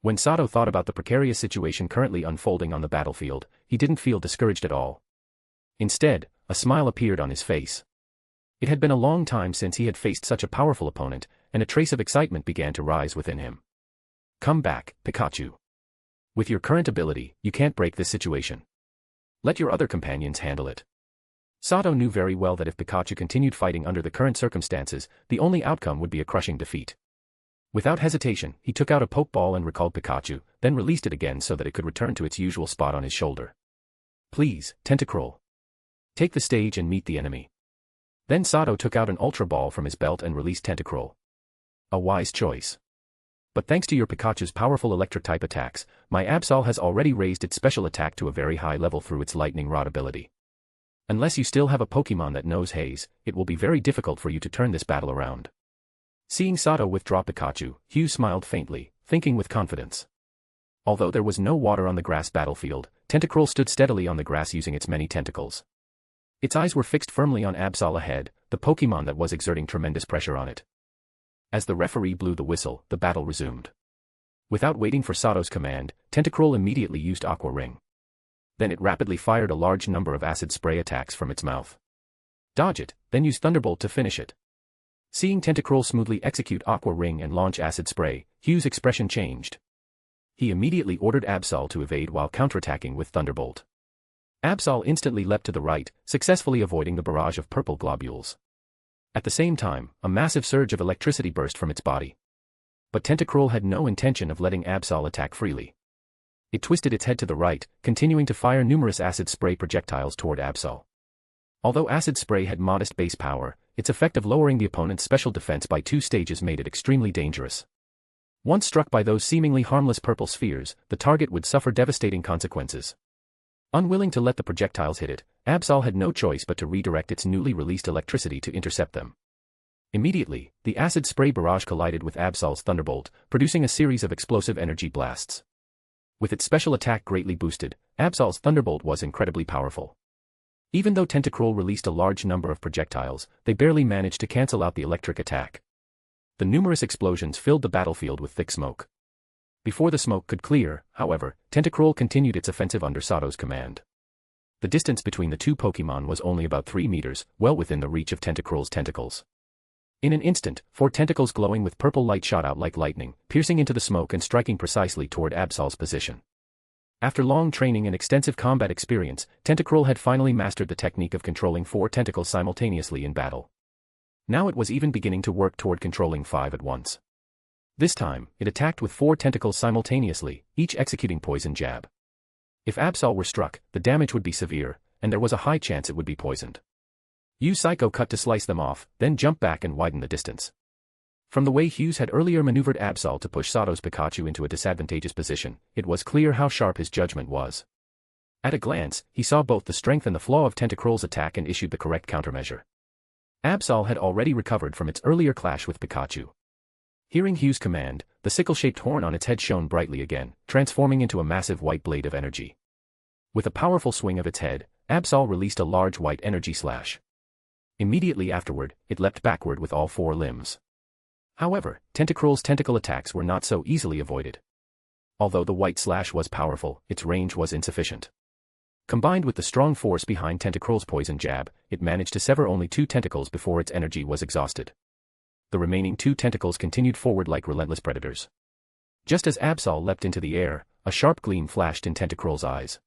When Sato thought about the precarious situation currently unfolding on the battlefield, he didn't feel discouraged at all. Instead, a smile appeared on his face. It had been a long time since he had faced such a powerful opponent, and a trace of excitement began to rise within him. Come back, Pikachu. With your current ability, you can't break this situation. Let your other companions handle it. Sato knew very well that if Pikachu continued fighting under the current circumstances, the only outcome would be a crushing defeat. Without hesitation, he took out a Pokeball and recalled Pikachu, then released it again so that it could return to its usual spot on his shoulder. Please, Tentacruel. Take the stage and meet the enemy. Then Sato took out an Ultra Ball from his belt and released Tentacruel. A wise choice. But thanks to your Pikachu's powerful electric-type attacks, my Absol has already raised its special attack to a very high level through its Lightning Rod ability. Unless you still have a Pokemon that knows Haze, it will be very difficult for you to turn this battle around. Seeing Sato withdraw Pikachu, Hugh smiled faintly, thinking with confidence. Although there was no water on the grass battlefield, Tentacruel stood steadily on the grass using its many tentacles. Its eyes were fixed firmly on Absol ahead, the Pokemon that was exerting tremendous pressure on it. As the referee blew the whistle, the battle resumed. Without waiting for Sato's command, Tentacruel immediately used Aqua Ring. Then it rapidly fired a large number of acid spray attacks from its mouth. Dodge it, then use Thunderbolt to finish it. Seeing Tentacruel smoothly execute Aqua Ring and launch acid spray, Hugh's expression changed. He immediately ordered Absol to evade while counterattacking with Thunderbolt. Absol instantly leapt to the right, successfully avoiding the barrage of purple globules. At the same time, a massive surge of electricity burst from its body. But Tentacruel had no intention of letting Absol attack freely. It twisted its head to the right, continuing to fire numerous acid spray projectiles toward Absol. Although acid spray had modest base power, its effect of lowering the opponent's special defense by 2 stages made it extremely dangerous. Once struck by those seemingly harmless purple spheres, the target would suffer devastating consequences. Unwilling to let the projectiles hit it, Absol had no choice but to redirect its newly released electricity to intercept them. Immediately, the acid spray barrage collided with Absol's Thunderbolt, producing a series of explosive energy blasts. With its special attack greatly boosted, Absol's Thunderbolt was incredibly powerful. Even though Tentacruel released a large number of projectiles, they barely managed to cancel out the electric attack. The numerous explosions filled the battlefield with thick smoke. Before the smoke could clear, however, Tentacruel continued its offensive under Sato's command. The distance between the two Pokemon was only about 3 meters, well within the reach of Tentacruel's tentacles. In an instant, 4 tentacles glowing with purple light shot out like lightning, piercing into the smoke and striking precisely toward Absol's position. After long training and extensive combat experience, Tentacruel had finally mastered the technique of controlling 4 tentacles simultaneously in battle. Now it was even beginning to work toward controlling 5 at once. This time, it attacked with 4 tentacles simultaneously, each executing poison jab. If Absol were struck, the damage would be severe, and there was a high chance it would be poisoned. Use Psycho Cut to slice them off, then jump back and widen the distance. From the way Hughes had earlier maneuvered Absol to push Sato's Pikachu into a disadvantageous position, it was clear how sharp his judgment was. At a glance, he saw both the strength and the flaw of Tentacruel's attack and issued the correct countermeasure. Absol had already recovered from its earlier clash with Pikachu. Hearing Hughes' command, the sickle-shaped horn on its head shone brightly again, transforming into a massive white blade of energy. With a powerful swing of its head, Absol released a large white energy slash. Immediately afterward, it leapt backward with all 4 limbs. However, Tentacruel's tentacle attacks were not so easily avoided. Although the white slash was powerful, its range was insufficient. Combined with the strong force behind Tentacruel's poison jab, it managed to sever only 2 tentacles before its energy was exhausted. The remaining 2 tentacles continued forward like relentless predators. Just as Absol leapt into the air, a sharp gleam flashed in Tentacruel's eyes.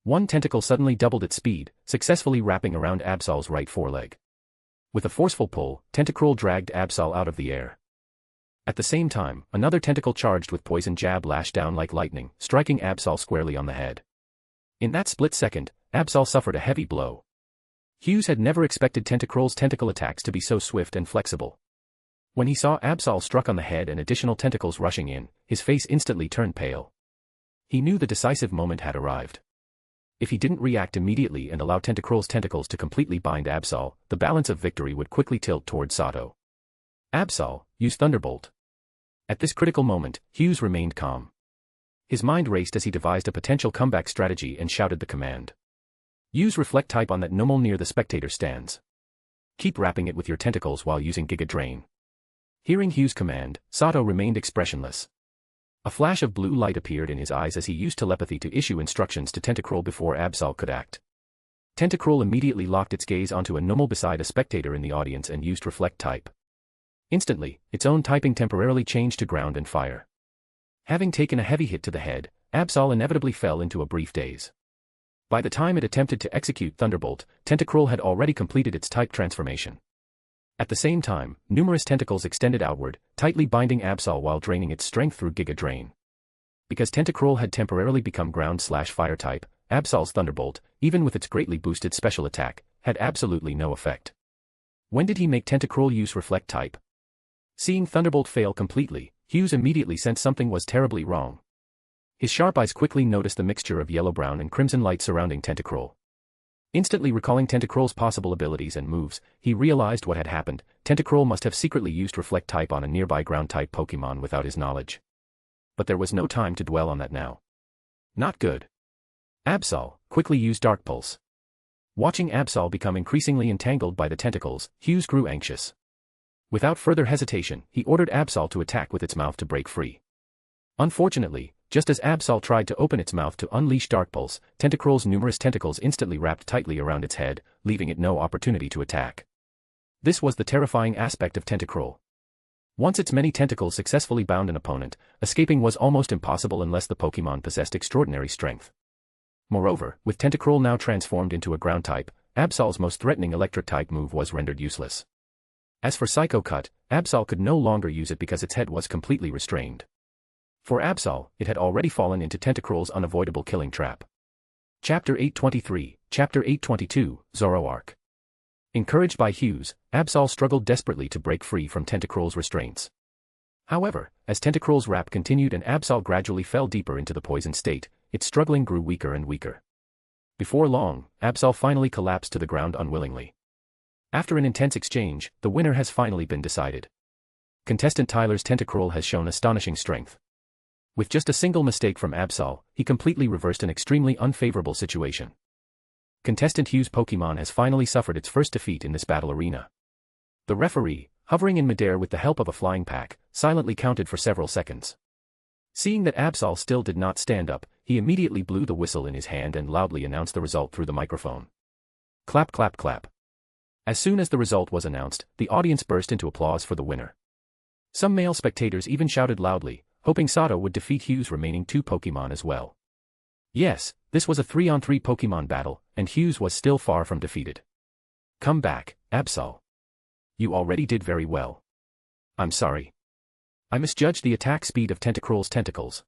One tentacle suddenly doubled its speed, successfully wrapping around Absol's right foreleg. With a forceful pull, Tentacruel dragged Absol out of the air. At the same time, another tentacle charged with poison jab lashed down like lightning, striking Absol squarely on the head. In that split second, Absol suffered a heavy blow. Hughes had never expected Tentacruel's tentacle attacks to be so swift and flexible. When he saw Absol struck on the head and additional tentacles rushing in, his face instantly turned pale. He knew the decisive moment had arrived. If he didn't react immediately and allow Tentacruel's tentacles to completely bind Absol, the balance of victory would quickly tilt toward Sato. Absol, use Thunderbolt. At this critical moment, Hughes remained calm. His mind raced as he devised a potential comeback strategy and shouted the command. Use Reflect Type on that Nomel near the spectator stands. Keep wrapping it with your tentacles while using Giga Drain. Hearing Hughes' command, Sato remained expressionless. A flash of blue light appeared in his eyes as he used telepathy to issue instructions to Tentacruel before Absol could act. Tentacruel immediately locked its gaze onto a Nomel beside a spectator in the audience and used Reflect Type. Instantly, its own typing temporarily changed to Ground and Fire. Having taken a heavy hit to the head, Absol inevitably fell into a brief daze. By the time it attempted to execute Thunderbolt, Tentacruel had already completed its type transformation. At the same time, numerous tentacles extended outward, tightly binding Absol while draining its strength through Giga Drain. Because Tentacruel had temporarily become ground/fire type, Absol's Thunderbolt, even with its greatly boosted special attack, had absolutely no effect. When did he make Tentacruel use Reflect type? Seeing Thunderbolt fail completely, Hughes immediately sensed something was terribly wrong. His sharp eyes quickly noticed the mixture of yellow-brown and crimson light surrounding Tentacruel. Instantly recalling Tentacruel's possible abilities and moves, he realized what had happened. Tentacruel must have secretly used Reflect type on a nearby ground-type Pokémon without his knowledge. But there was no time to dwell on that now. Not good. Absol, quickly use Dark Pulse. Watching Absol become increasingly entangled by the tentacles, Hughes grew anxious. Without further hesitation, he ordered Absol to attack with its mouth to break free. Unfortunately, just as Absol tried to open its mouth to unleash Dark Pulse, Tentacruel's numerous tentacles instantly wrapped tightly around its head, leaving it no opportunity to attack. This was the terrifying aspect of Tentacruel. Once its many tentacles successfully bound an opponent, escaping was almost impossible unless the Pokémon possessed extraordinary strength. Moreover, with Tentacruel now transformed into a ground type, Absol's most threatening electric type move was rendered useless. As for Psycho Cut, Absol could no longer use it because its head was completely restrained. For Absol, it had already fallen into Tentacruel's unavoidable killing trap. Chapter 823, Chapter 822, Zoroark. Encouraged by Hughes, Absol struggled desperately to break free from Tentacruel's restraints. However, as Tentacruel's wrap continued and Absol gradually fell deeper into the poisoned state, its struggling grew weaker and weaker. Before long, Absol finally collapsed to the ground unwillingly. After an intense exchange, the winner has finally been decided. Contestant Tyler's Tentacruel has shown astonishing strength. With just a single mistake from Absol, he completely reversed an extremely unfavorable situation. Contestant Hughes' Pokémon has finally suffered its first defeat in this battle arena. The referee, hovering in midair with the help of a flying pack, silently counted for several seconds. Seeing that Absol still did not stand up, he immediately blew the whistle in his hand and loudly announced the result through the microphone. Clap clap clap. As soon as the result was announced, the audience burst into applause for the winner. Some male spectators even shouted loudly, hoping Sato would defeat Hughes' remaining two Pokémon as well. Yes, this was a 3-on-3 Pokémon battle, and Hughes was still far from defeated. Come back, Absol. You already did very well. I'm sorry. I misjudged the attack speed of Tentacruel's tentacles.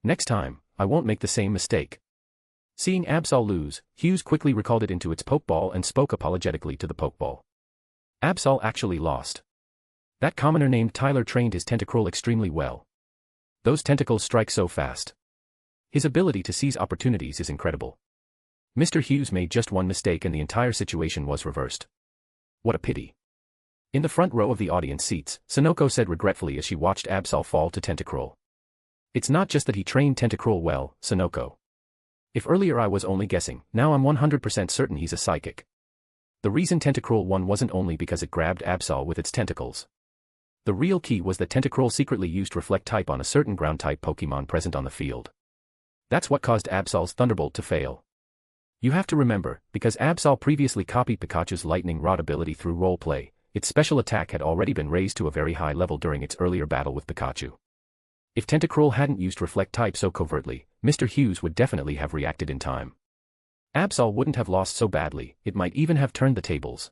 Next time, I won't make the same mistake. Seeing Absol lose, Hughes quickly recalled it into its Pokeball and spoke apologetically to the Pokeball. Absol actually lost. That commoner named Tyler trained his Tentacruel extremely well. Those tentacles strike so fast. His ability to seize opportunities is incredible. Mr. Hughes made just one mistake and the entire situation was reversed. What a pity. In the front row of the audience seats, Sonoko said regretfully as she watched Absol fall to Tentacruel. It's not just that he trained Tentacruel well, Sonoko. If earlier I was only guessing, now I'm 100% certain he's a psychic. The reason Tentacruel won wasn't only because it grabbed Absol with its tentacles. The real key was that Tentacruel secretly used Reflect type on a certain ground-type Pokémon present on the field. That's what caused Absol's Thunderbolt to fail. You have to remember, because Absol previously copied Pikachu's Lightning Rod ability through roleplay, its special attack had already been raised to a very high level during its earlier battle with Pikachu. If Tentacruel hadn't used Reflect type so covertly, Mr. Hughes would definitely have reacted in time. Absol wouldn't have lost so badly, it might even have turned the tables.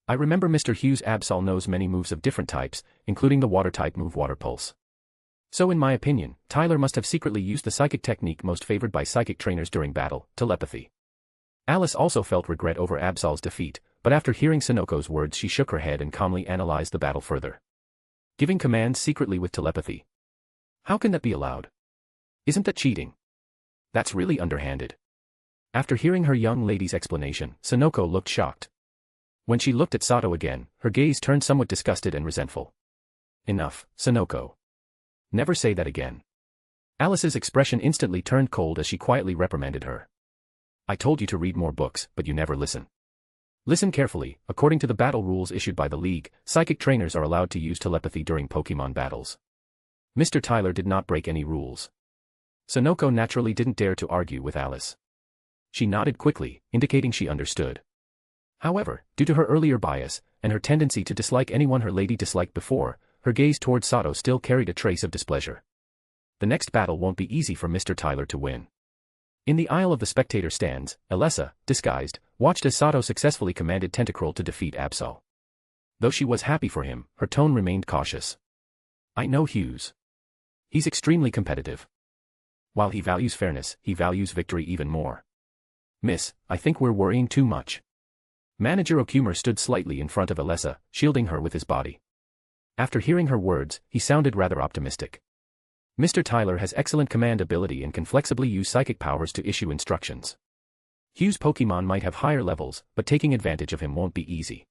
I remember Mr. Hughes' Absol knows many moves of different types, including the water-type move Water Pulse. So in my opinion, Tyler must have secretly used the psychic technique most favored by psychic trainers during battle, telepathy. Alice also felt regret over Absol's defeat, but after hearing Sonoko's words she shook her head and calmly analyzed the battle further. Giving commands secretly with telepathy. How can that be allowed? Isn't that cheating? That's really underhanded. After hearing her young lady's explanation, Sonoko looked shocked. When she looked at Sato again, her gaze turned somewhat disgusted and resentful. Enough, Sonoko. Never say that again. Alice's expression instantly turned cold as she quietly reprimanded her. I told you to read more books, but you never listen. Listen carefully, according to the battle rules issued by the League, psychic trainers are allowed to use telepathy during Pokémon battles. Mr. Tyler did not break any rules. Sonoko naturally didn't dare to argue with Alice. She nodded quickly, indicating she understood. However, due to her earlier bias, and her tendency to dislike anyone her lady disliked before, her gaze toward Sato still carried a trace of displeasure. The next battle won't be easy for Mr. Tyler to win. In the aisle of the spectator stands, Alessa, disguised, watched as Sato successfully commanded Tentacruel to defeat Absol. Though she was happy for him, her tone remained cautious. I know Hughes. He's extremely competitive. While he values fairness, he values victory even more. Miss, I think we're worrying too much. Manager Okumer stood slightly in front of Alessa, shielding her with his body. After hearing her words, he sounded rather optimistic. Mr. Tyler has excellent command ability and can flexibly use psychic powers to issue instructions. Hughes' Pokemon might have higher levels, but taking advantage of him won't be easy.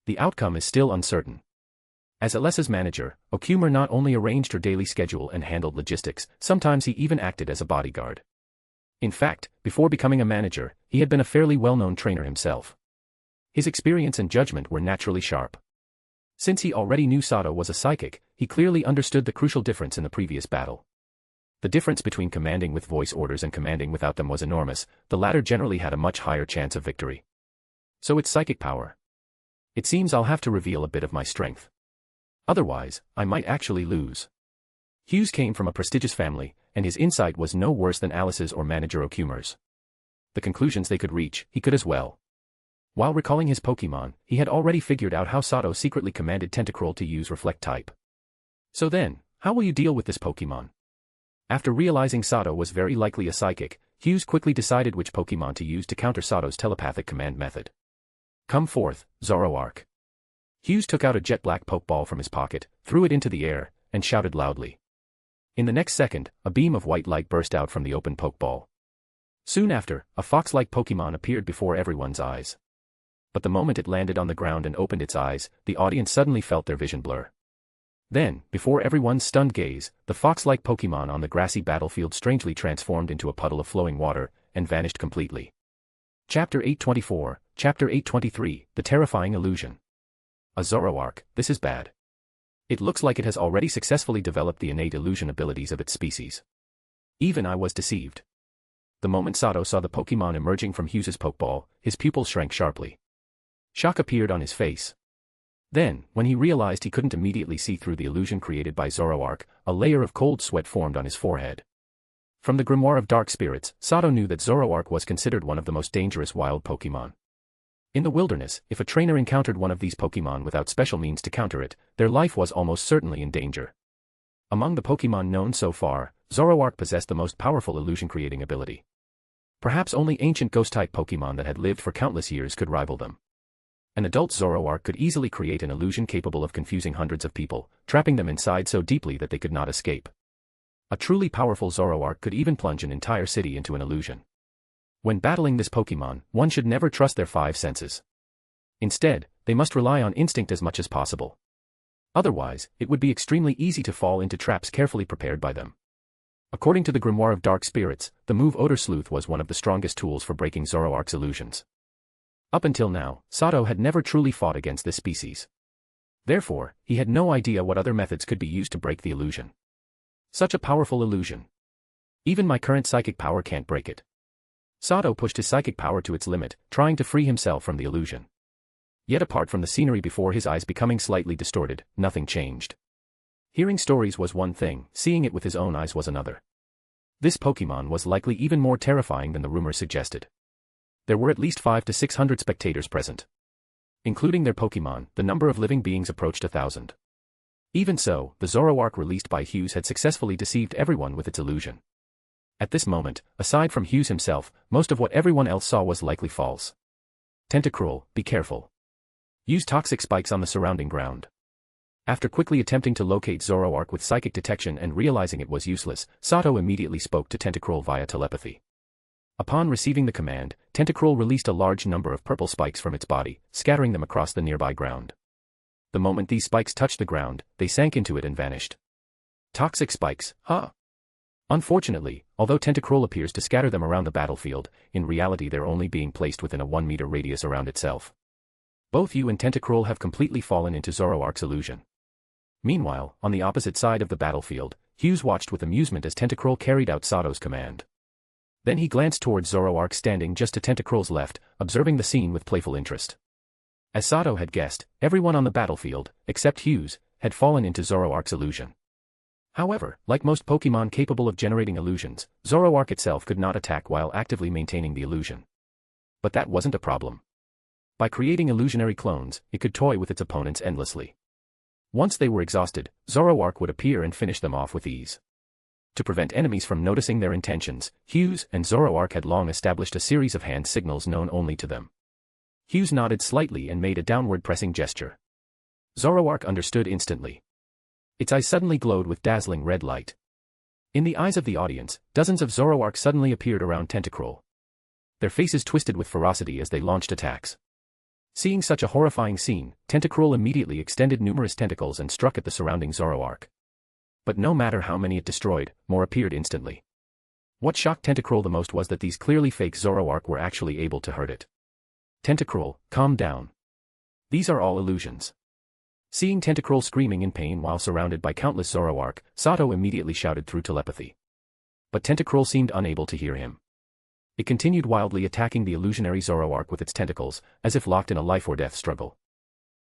The outcome is still uncertain. As Alessa's manager, Okumer not only arranged her daily schedule and handled logistics, sometimes he even acted as a bodyguard. In fact, before becoming a manager, he had been a fairly well-known trainer himself. His experience and judgment were naturally sharp. Since he already knew Sato was a psychic, he clearly understood the crucial difference in the previous battle. The difference between commanding with voice orders and commanding without them was enormous. The latter generally had a much higher chance of victory. So it's psychic power. It seems I'll have to reveal a bit of my strength. Otherwise, I might actually lose. Hughes came from a prestigious family, and his insight was no worse than Alice's or Manager Okumer's. The conclusions they could reach, he could as well. While recalling his Pokemon, he had already figured out how Sato secretly commanded Tentacruel to use Reflect type. So then, how will you deal with this Pokemon? After realizing Sato was very likely a psychic, Hughes quickly decided which Pokemon to use to counter Sato's telepathic command method. Come forth, Zoroark. Hughes took out a jet black Pokeball from his pocket, threw it into the air, and shouted loudly. In the next second, a beam of white light burst out from the open Pokeball. Soon after, a fox-like Pokemon appeared before everyone's eyes. But the moment it landed on the ground and opened its eyes, the audience suddenly felt their vision blur. Then, before everyone's stunned gaze, the fox-like Pokemon on the grassy battlefield strangely transformed into a puddle of flowing water, and vanished completely. Chapter 824, Chapter 823, The Terrifying Illusion. A Zoroark, this is bad. It looks like it has already successfully developed the innate illusion abilities of its species. Even I was deceived. The moment Sato saw the Pokemon emerging from Hughes's Pokeball, his pupils shrank sharply. Shock appeared on his face. Then, when he realized he couldn't immediately see through the illusion created by Zoroark, a layer of cold sweat formed on his forehead. From the Grimoire of Dark Spirits, Sato knew that Zoroark was considered one of the most dangerous wild Pokemon. In the wilderness, if a trainer encountered one of these Pokemon without special means to counter it, their life was almost certainly in danger. Among the Pokemon known so far, Zoroark possessed the most powerful illusion-creating ability. Perhaps only ancient ghost-type Pokemon that had lived for countless years could rival them. An adult Zoroark could easily create an illusion capable of confusing hundreds of people, trapping them inside so deeply that they could not escape. A truly powerful Zoroark could even plunge an entire city into an illusion. When battling this Pokemon, one should never trust their five senses. Instead, they must rely on instinct as much as possible. Otherwise, it would be extremely easy to fall into traps carefully prepared by them. According to the Grimoire of Dark Spirits, the move Odor Sleuth was one of the strongest tools for breaking Zoroark's illusions. Up until now, Sato had never truly fought against this species. Therefore, he had no idea what other methods could be used to break the illusion. Such a powerful illusion. Even my current psychic power can't break it. Sato pushed his psychic power to its limit, trying to free himself from the illusion. Yet apart from the scenery before his eyes becoming slightly distorted, nothing changed. Hearing stories was one thing, seeing it with his own eyes was another. This Pokemon was likely even more terrifying than the rumors suggested. There were at least 500 to 600 spectators present. Including their Pokemon, the number of living beings approached 1,000. Even so, the Zoroark released by Hughes had successfully deceived everyone with its illusion. At this moment, aside from Hughes himself, most of what everyone else saw was likely false. Tentacruel, be careful. Use toxic spikes on the surrounding ground. After quickly attempting to locate Zoroark with psychic detection and realizing it was useless, Sato immediately spoke to Tentacruel via telepathy. Upon receiving the command, Tentacruel released a large number of purple spikes from its body, scattering them across the nearby ground. The moment these spikes touched the ground, they sank into it and vanished. Toxic spikes, huh? Unfortunately, although Tentacruel appears to scatter them around the battlefield, in reality they're only being placed within a 1-meter radius around itself. Both you and Tentacruel have completely fallen into Zoroark's illusion. Meanwhile, on the opposite side of the battlefield, Hughes watched with amusement as Tentacruel carried out Sato's command. Then he glanced towards Zoroark standing just to Tentacruel's left, observing the scene with playful interest. As Sato had guessed, everyone on the battlefield, except Hughes, had fallen into Zoroark's illusion. However, like most Pokemon capable of generating illusions, Zoroark itself could not attack while actively maintaining the illusion. But that wasn't a problem. By creating illusionary clones, it could toy with its opponents endlessly. Once they were exhausted, Zoroark would appear and finish them off with ease. To prevent enemies from noticing their intentions, Hughes and Zoroark had long established a series of hand signals known only to them. Hughes nodded slightly and made a downward pressing gesture. Zoroark understood instantly. Its eyes suddenly glowed with dazzling red light. In the eyes of the audience, dozens of Zoroark suddenly appeared around Tentacruel. Their faces twisted with ferocity as they launched attacks. Seeing such a horrifying scene, Tentacruel immediately extended numerous tentacles and struck at the surrounding Zoroark. But no matter how many it destroyed, more appeared instantly. What shocked Tentacruel the most was that these clearly fake Zoroark were actually able to hurt it. Tentacruel, calm down. These are all illusions. Seeing Tentacruel screaming in pain while surrounded by countless Zoroark, Sato immediately shouted through telepathy. But Tentacruel seemed unable to hear him. It continued wildly attacking the illusionary Zoroark with its tentacles, as if locked in a life-or-death struggle.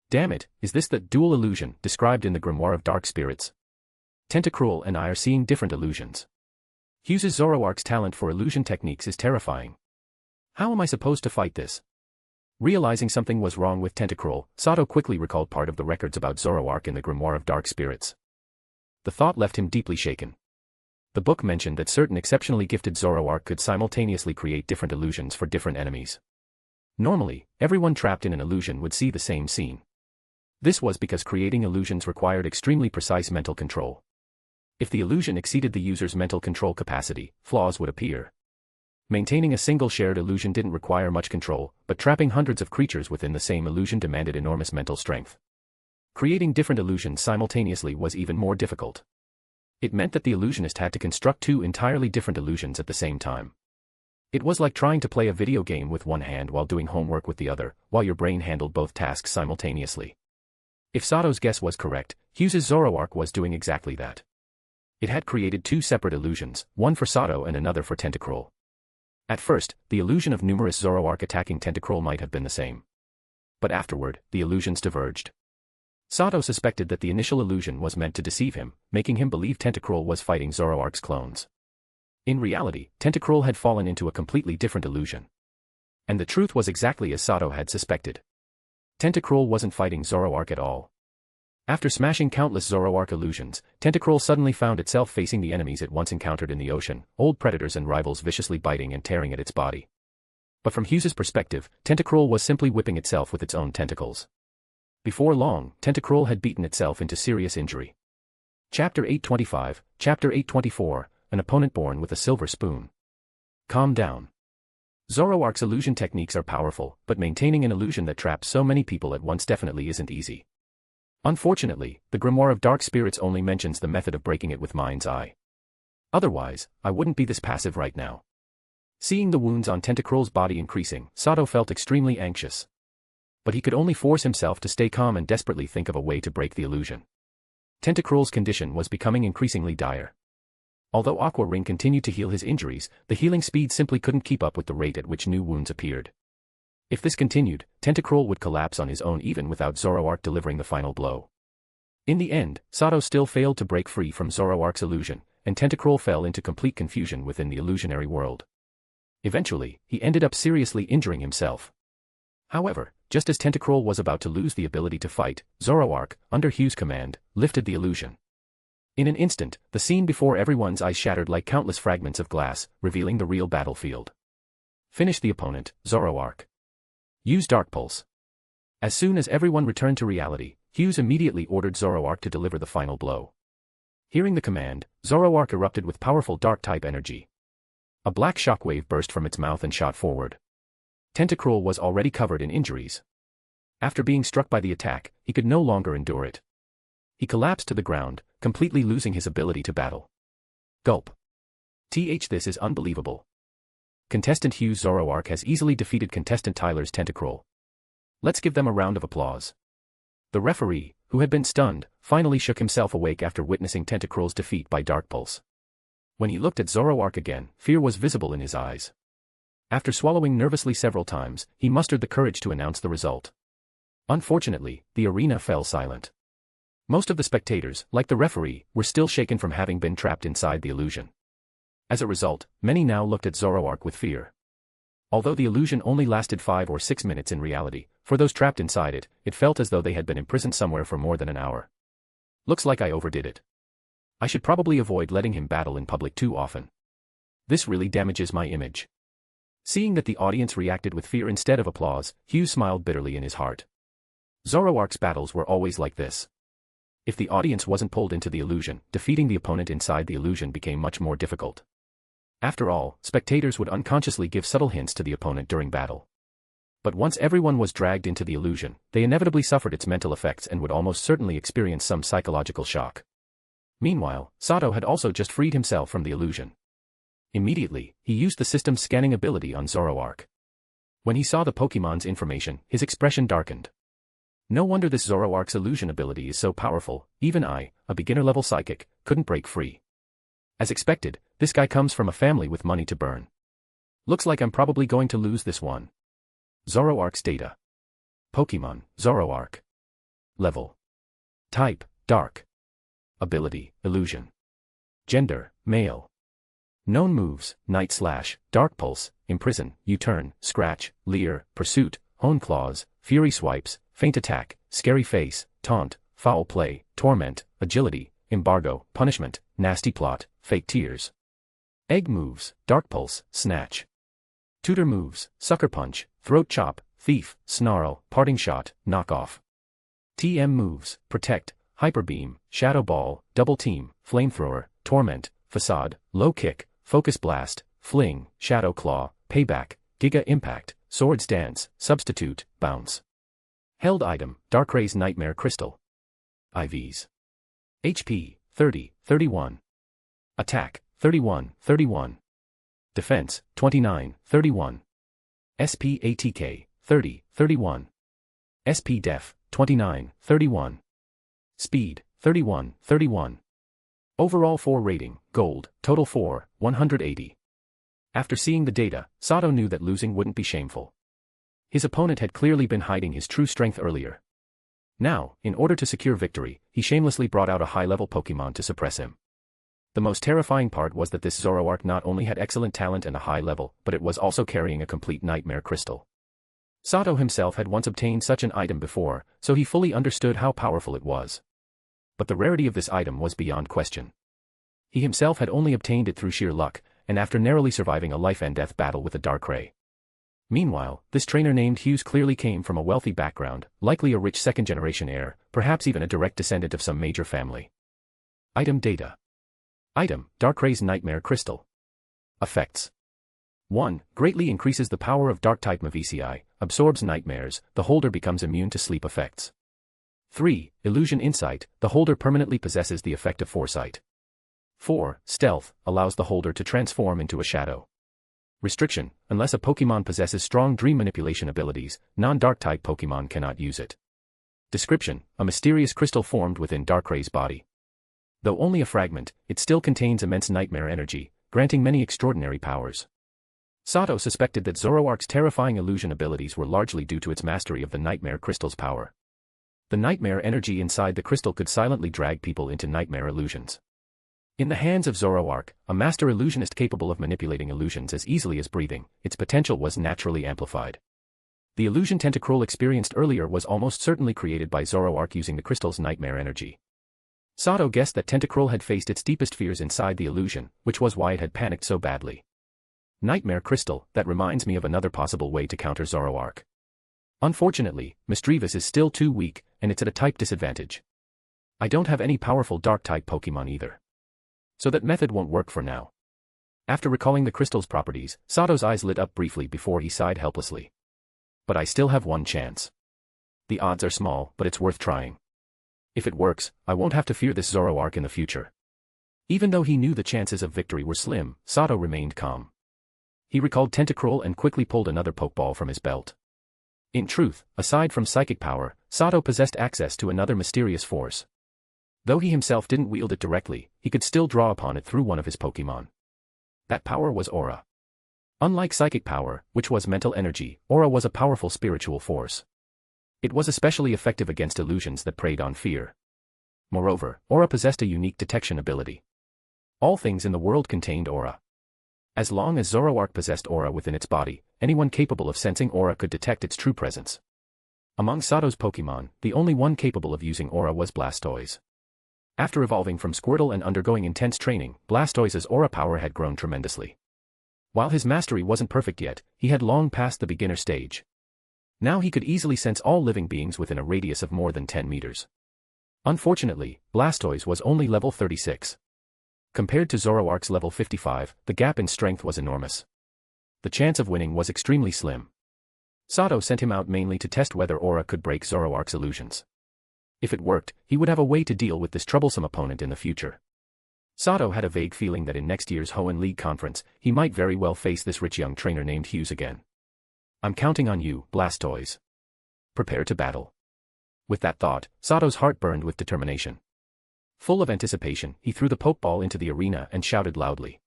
Damn it, is this the dual illusion described in the Grimoire of Dark Spirits? Tentacruel and I are seeing different illusions. Hughes' Zoroark's talent for illusion techniques is terrifying. How am I supposed to fight this? Realizing something was wrong with Tentacruel, Sato quickly recalled part of the records about Zoroark in the Grimoire of Dark Spirits. The thought left him deeply shaken. The book mentioned that certain exceptionally gifted Zoroark could simultaneously create different illusions for different enemies. Normally, everyone trapped in an illusion would see the same scene. This was because creating illusions required extremely precise mental control. If the illusion exceeded the user's mental control capacity, flaws would appear. Maintaining a single shared illusion didn't require much control, but trapping hundreds of creatures within the same illusion demanded enormous mental strength. Creating different illusions simultaneously was even more difficult. It meant that the illusionist had to construct two entirely different illusions at the same time. It was like trying to play a video game with one hand while doing homework with the other, while your brain handled both tasks simultaneously. If Sato's guess was correct, Hughes' Zoroark was doing exactly that. It had created two separate illusions, one for Sato and another for Tentacruel. At first, the illusion of numerous Zoroark attacking Tentacruel might have been the same. But afterward, the illusions diverged. Sato suspected that the initial illusion was meant to deceive him, making him believe Tentacruel was fighting Zoroark's clones. In reality, Tentacruel had fallen into a completely different illusion. And the truth was exactly as Sato had suspected. Tentacruel wasn't fighting Zoroark at all. After smashing countless Zoroark illusions, Tentacruel suddenly found itself facing the enemies it once encountered in the ocean, old predators and rivals viciously biting and tearing at its body. But from Hughes' perspective, Tentacruel was simply whipping itself with its own tentacles. Before long, Tentacruel had beaten itself into serious injury. Chapter 825, Chapter 824, An Opponent Born with a Silver Spoon. Calm down. Zoroark's illusion techniques are powerful, but maintaining an illusion that traps so many people at once definitely isn't easy. Unfortunately, the Grimoire of Dark Spirits only mentions the method of breaking it with mind's eye. Otherwise, I wouldn't be this passive right now. Seeing the wounds on Tentacruel's body increasing, Sato felt extremely anxious. But he could only force himself to stay calm and desperately think of a way to break the illusion. Tentacruel's condition was becoming increasingly dire. Although Aqua Ring continued to heal his injuries, the healing speed simply couldn't keep up with the rate at which new wounds appeared. If this continued, Tentacruel would collapse on his own even without Zoroark delivering the final blow. In the end, Sato still failed to break free from Zoroark's illusion, and Tentacruel fell into complete confusion within the illusionary world. Eventually, he ended up seriously injuring himself. However, just as Tentacruel was about to lose the ability to fight, Zoroark, under Hughes' command, lifted the illusion. In an instant, the scene before everyone's eyes shattered like countless fragments of glass, revealing the real battlefield. Finish the opponent, Zoroark. Use Dark Pulse. As soon as everyone returned to reality, Hughes immediately ordered Zoroark to deliver the final blow. Hearing the command, Zoroark erupted with powerful Dark-type energy. A black shockwave burst from its mouth and shot forward. Tentacruel was already covered in injuries. After being struck by the attack, he could no longer endure it. He collapsed to the ground, completely losing his ability to battle. Gulp. This is unbelievable. Contestant Hughes' Zoroark has easily defeated contestant Tyler's Tentacruel. Let's give them a round of applause. The referee, who had been stunned, finally shook himself awake after witnessing Tentacruel's defeat by Dark Pulse. When he looked at Zoroark again, fear was visible in his eyes. After swallowing nervously several times, he mustered the courage to announce the result. Unfortunately, the arena fell silent. Most of the spectators, like the referee, were still shaken from having been trapped inside the illusion. As a result, many now looked at Zoroark with fear. Although the illusion only lasted 5 or 6 minutes in reality, for those trapped inside it, it felt as though they had been imprisoned somewhere for more than an hour. Looks like I overdid it. I should probably avoid letting him battle in public too often. This really damages my image. Seeing that the audience reacted with fear instead of applause, Hugh smiled bitterly in his heart. Zoroark's battles were always like this. If the audience wasn't pulled into the illusion, defeating the opponent inside the illusion became much more difficult. After all, spectators would unconsciously give subtle hints to the opponent during battle. But once everyone was dragged into the illusion, they inevitably suffered its mental effects and would almost certainly experience some psychological shock. Meanwhile, Sato had also just freed himself from the illusion. Immediately, he used the system's scanning ability on Zoroark. When he saw the Pokémon's information, his expression darkened. No wonder this Zoroark's illusion ability is so powerful, even I, a beginner-level psychic, couldn't break free. As expected, this guy comes from a family with money to burn. Looks like I'm probably going to lose this one. Zoroark's data. Pokémon, Zoroark. Level. Type, Dark. Ability, Illusion. Gender, Male. Known moves, Night Slash, Dark Pulse, Imprison, U-Turn, Scratch, Leer, Pursuit, Hone Claws, Fury Swipes, Feint Attack, Scary Face, Taunt, Foul Play, Torment, Agility, Embargo, Punishment, Nasty Plot, Fake Tears. Egg moves, Dark Pulse, Snatch. Tutor moves, Sucker Punch, Throat Chop, Thief, Snarl, Parting Shot, Knock Off. TM moves, Protect, Hyper Beam, Shadow Ball, Double Team, Flamethrower, Torment, Facade, Low Kick, Focus Blast, Fling, Shadow Claw, Payback, Giga Impact, Swords Dance, Substitute, Bounce. Held item, Darkray's Nightmare Crystal. IVs. HP, 30, 31. Attack, 31, 31. Defense, 29, 31. SP ATK, 30, 31. SP Def, 29, 31. Speed, 31, 31. Overall 4 rating, Gold, total 4, 180. After seeing the data, Sato knew that losing wouldn't be shameful. His opponent had clearly been hiding his true strength earlier. Now, in order to secure victory, he shamelessly brought out a high-level Pokémon to suppress him. The most terrifying part was that this Zoroark not only had excellent talent and a high level, but it was also carrying a complete Nightmare Crystal. Sato himself had once obtained such an item before, so he fully understood how powerful it was. But the rarity of this item was beyond question. He himself had only obtained it through sheer luck, and after narrowly surviving a life-and-death battle with a Darkrai. Meanwhile, this trainer named Hughes clearly came from a wealthy background, likely a rich second-generation heir, perhaps even a direct descendant of some major family. Item data. Item, Darkray's Nightmare Crystal. Effects. 1. Greatly increases the power of Dark-type Mavicii, absorbs nightmares, the holder becomes immune to sleep effects. 3. Illusion Insight, the holder permanently possesses the effect of Foresight. 4. Stealth, allows the holder to transform into a shadow. Restriction, unless a Pokémon possesses strong dream manipulation abilities, non-Dark-type Pokémon cannot use it. Description, a mysterious crystal formed within Darkray's body. Though only a fragment, it still contains immense nightmare energy, granting many extraordinary powers. Sato suspected that Zoroark's terrifying illusion abilities were largely due to its mastery of the Nightmare Crystal's power. The nightmare energy inside the crystal could silently drag people into nightmare illusions. In the hands of Zoroark, a master illusionist capable of manipulating illusions as easily as breathing, its potential was naturally amplified. The illusion Tentacruel experienced earlier was almost certainly created by Zoroark using the crystal's nightmare energy. Sato guessed that Tentacruel had faced its deepest fears inside the illusion, which was why it had panicked so badly. Nightmare Crystal, that reminds me of another possible way to counter Zoroark. Unfortunately, Misdreavus is still too weak, and it's at a type disadvantage. I don't have any powerful Dark-type Pokémon either. So that method won't work for now. After recalling the crystal's properties, Sato's eyes lit up briefly before he sighed helplessly. But I still have one chance. The odds are small, but it's worth trying. If it works, I won't have to fear this Zoroark in the future. Even though he knew the chances of victory were slim, Sato remained calm. He recalled Tentacruel and quickly pulled another Pokeball from his belt. In truth, aside from psychic power, Sato possessed access to another mysterious force. Though he himself didn't wield it directly, he could still draw upon it through one of his Pokémon. That power was Aura. Unlike psychic power, which was mental energy, Aura was a powerful spiritual force. It was especially effective against illusions that preyed on fear. Moreover, aura possessed a unique detection ability. All things in the world contained aura. As long as Zoroark possessed aura within its body, anyone capable of sensing aura could detect its true presence. Among Sato's Pokémon, the only one capable of using aura was Blastoise. After evolving from Squirtle and undergoing intense training, Blastoise's aura power had grown tremendously. While his mastery wasn't perfect yet, he had long passed the beginner stage. Now he could easily sense all living beings within a radius of more than 10 meters. Unfortunately, Blastoise was only level 36. Compared to Zoroark's level 55, the gap in strength was enormous. The chance of winning was extremely slim. Sato sent him out mainly to test whether aura could break Zoroark's illusions. If it worked, he would have a way to deal with this troublesome opponent in the future. Sato had a vague feeling that in next year's Hoenn League Conference, he might very well face this rich young trainer named Hughes again. I'm counting on you, Blastoise. Prepare to battle. With that thought, Sato's heart burned with determination. Full of anticipation, he threw the Pokeball into the arena and shouted loudly.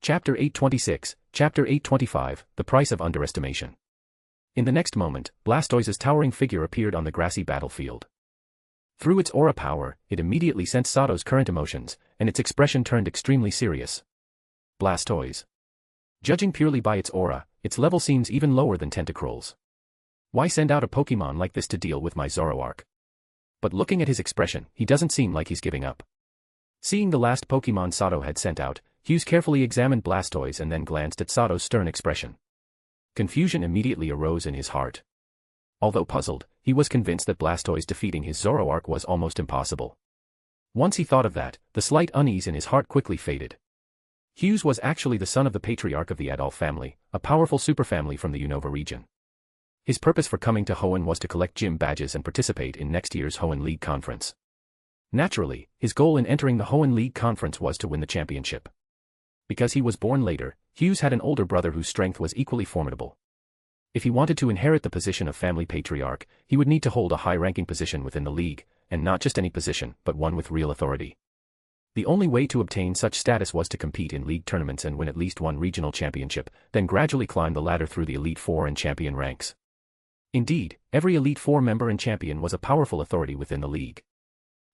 Chapter 826, Chapter 825, The Price of Underestimation. In the next moment, Blastoise's towering figure appeared on the grassy battlefield. Through its aura power, it immediately sensed Sato's current emotions, and its expression turned extremely serious. Blastoise. Judging purely by its aura, its level seems even lower than Tentacruel's. Why send out a Pokémon like this to deal with my Zoroark? But looking at his expression, he doesn't seem like he's giving up. Seeing the last Pokémon Sato had sent out, Hughes carefully examined Blastoise and then glanced at Sato's stern expression. Confusion immediately arose in his heart. Although puzzled, he was convinced that Blastoise defeating his Zoroark was almost impossible. Once he thought of that, the slight unease in his heart quickly faded. Hughes was actually the son of the patriarch of the Adolf family, a powerful superfamily from the Unova region. His purpose for coming to Hoenn was to collect gym badges and participate in next year's Hoenn League Conference. Naturally, his goal in entering the Hoenn League Conference was to win the championship. Because he was born later, Hughes had an older brother whose strength was equally formidable. If he wanted to inherit the position of family patriarch, he would need to hold a high-ranking position within the league, and not just any position, but one with real authority. The only way to obtain such status was to compete in league tournaments and win at least one regional championship, then gradually climb the ladder through the Elite Four and champion ranks. Indeed, every Elite Four member and champion was a powerful authority within the league.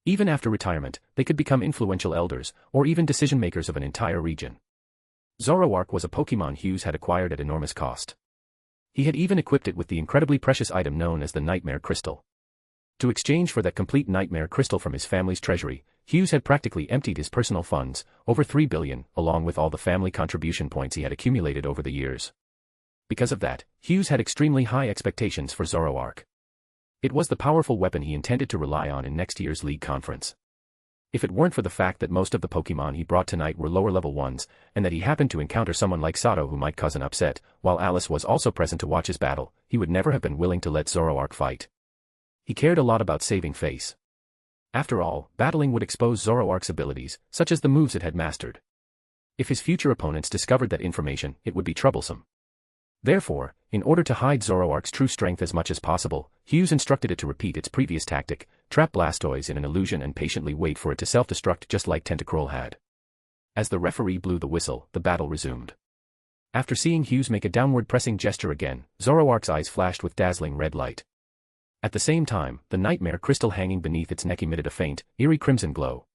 Even after retirement, they could become influential elders, or even decision-makers of an entire region. Zoroark was a Pokémon Hughes had acquired at enormous cost. He had even equipped it with the incredibly precious item known as the Nightmare Crystal. To exchange for that complete Nightmare Crystal from his family's treasury, Hughes had practically emptied his personal funds, over 3 billion, along with all the family contribution points he had accumulated over the years. Because of that, Hughes had extremely high expectations for Zoroark. It was the powerful weapon he intended to rely on in next year's league conference. If it weren't for the fact that most of the Pokémon he brought tonight were lower-level ones, and that he happened to encounter someone like Sato who might cause an upset, while Alice was also present to watch his battle, he would never have been willing to let Zoroark fight. He cared a lot about saving face. After all, battling would expose Zoroark's abilities, such as the moves it had mastered. If his future opponents discovered that information, it would be troublesome. Therefore, in order to hide Zoroark's true strength as much as possible, Hughes instructed it to repeat its previous tactic, trap Blastoise in an illusion and patiently wait for it to self-destruct just like Tentacruel had. As the referee blew the whistle, the battle resumed. After seeing Hughes make a downward pressing gesture again, Zoroark's eyes flashed with dazzling red light. At the same time, the Nightmare Crystal hanging beneath its neck emitted a faint, eerie crimson glow.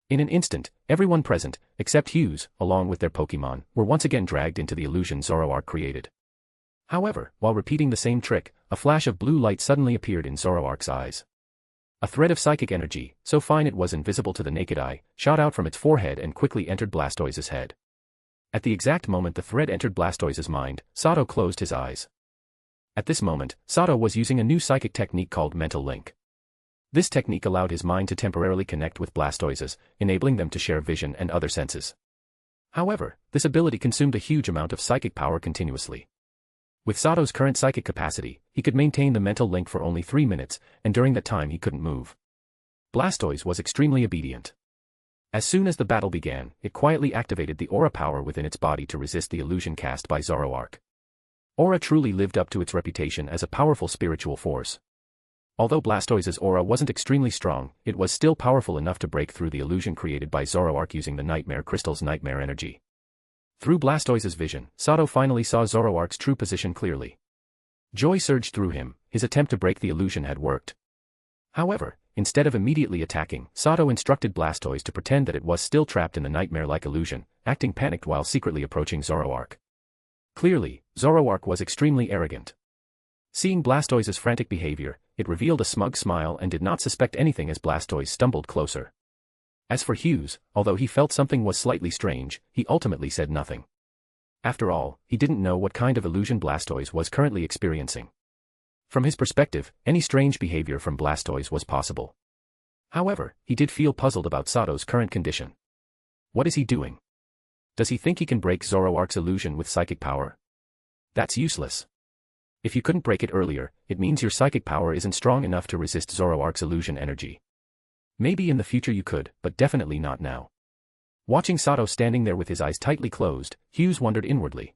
In an instant, everyone present, except Hughes, along with their Pokémon, were once again dragged into the illusion Zoroark created. However, while repeating the same trick, a flash of blue light suddenly appeared in Zoroark's eyes. A thread of psychic energy, so fine it was invisible to the naked eye, shot out from its forehead and quickly entered Blastoise's head. At the exact moment the thread entered Blastoise's mind, Sato closed his eyes. At this moment, Sato was using a new psychic technique called Mental Link. This technique allowed his mind to temporarily connect with Blastoise's, enabling them to share vision and other senses. However, this ability consumed a huge amount of psychic power continuously. With Sato's current psychic capacity, he could maintain the mental link for only 3 minutes, and during that time he couldn't move. Blastoise was extremely obedient. As soon as the battle began, it quietly activated the aura power within its body to resist the illusion cast by Zoroark. Aura truly lived up to its reputation as a powerful spiritual force. Although Blastoise's aura wasn't extremely strong, it was still powerful enough to break through the illusion created by Zoroark using the Nightmare Crystal's nightmare energy. Through Blastoise's vision, Sato finally saw Zoroark's true position clearly. Joy surged through him, his attempt to break the illusion had worked. However, instead of immediately attacking, Sato instructed Blastoise to pretend that it was still trapped in the nightmare-like illusion, acting panicked while secretly approaching Zoroark. Clearly, Zoroark was extremely arrogant. Seeing Blastoise's frantic behavior, it revealed a smug smile and did not suspect anything as Blastoise stumbled closer. As for Hughes, although he felt something was slightly strange, he ultimately said nothing. After all, he didn't know what kind of illusion Blastoise was currently experiencing. From his perspective, any strange behavior from Blastoise was possible. However, he did feel puzzled about Sato's current condition. What is he doing? Does he think he can break Zoroark's illusion with psychic power? That's useless. If you couldn't break it earlier, it means your psychic power isn't strong enough to resist Zoroark's illusion energy. Maybe in the future you could, but definitely not now. Watching Sato standing there with his eyes tightly closed, Hughes wondered inwardly.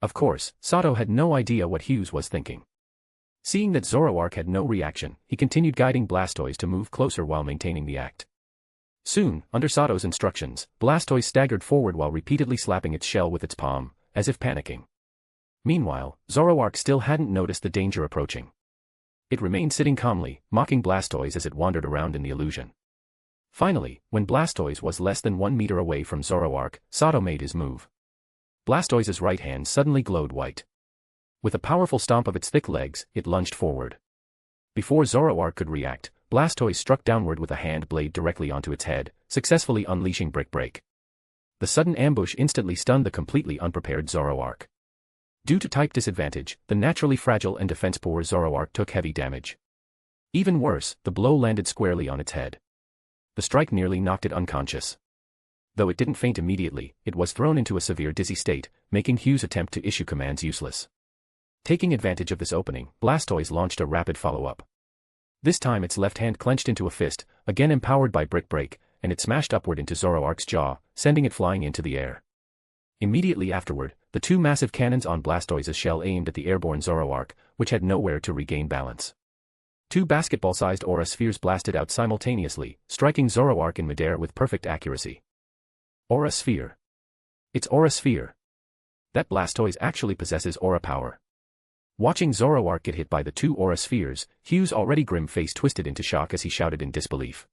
Of course, Sato had no idea what Hughes was thinking. Seeing that Zoroark had no reaction, he continued guiding Blastoise to move closer while maintaining the act. Soon, under Sato's instructions, Blastoise staggered forward while repeatedly slapping its shell with its palm, as if panicking. Meanwhile, Zoroark still hadn't noticed the danger approaching. It remained sitting calmly, mocking Blastoise as it wandered around in the illusion. Finally, when Blastoise was less than 1 meter away from Zoroark, Sato made his move. Blastoise's right hand suddenly glowed white. With a powerful stomp of its thick legs, it lunged forward. Before Zoroark could react, Blastoise struck downward with a hand blade directly onto its head, successfully unleashing Brick Break. The sudden ambush instantly stunned the completely unprepared Zoroark. Due to type disadvantage, the naturally fragile and defense-poor Zoroark took heavy damage. Even worse, the blow landed squarely on its head. The strike nearly knocked it unconscious. Though it didn't faint immediately, it was thrown into a severe dizzy state, making Hughes' attempt to issue commands useless. Taking advantage of this opening, Blastoise launched a rapid follow-up. This time its left hand clenched into a fist, again empowered by Brick Break, and it smashed upward into Zoroark's jaw, sending it flying into the air. Immediately afterward, the two massive cannons on Blastoise's shell aimed at the airborne Zoroark, which had nowhere to regain balance. Two basketball-sized aura spheres blasted out simultaneously, striking Zoroark in midair with perfect accuracy. Aura sphere. It's aura sphere. That Blastoise actually possesses aura power. Watching Zoroark get hit by the two aura spheres, Hughes' already grim face twisted into shock as he shouted in disbelief.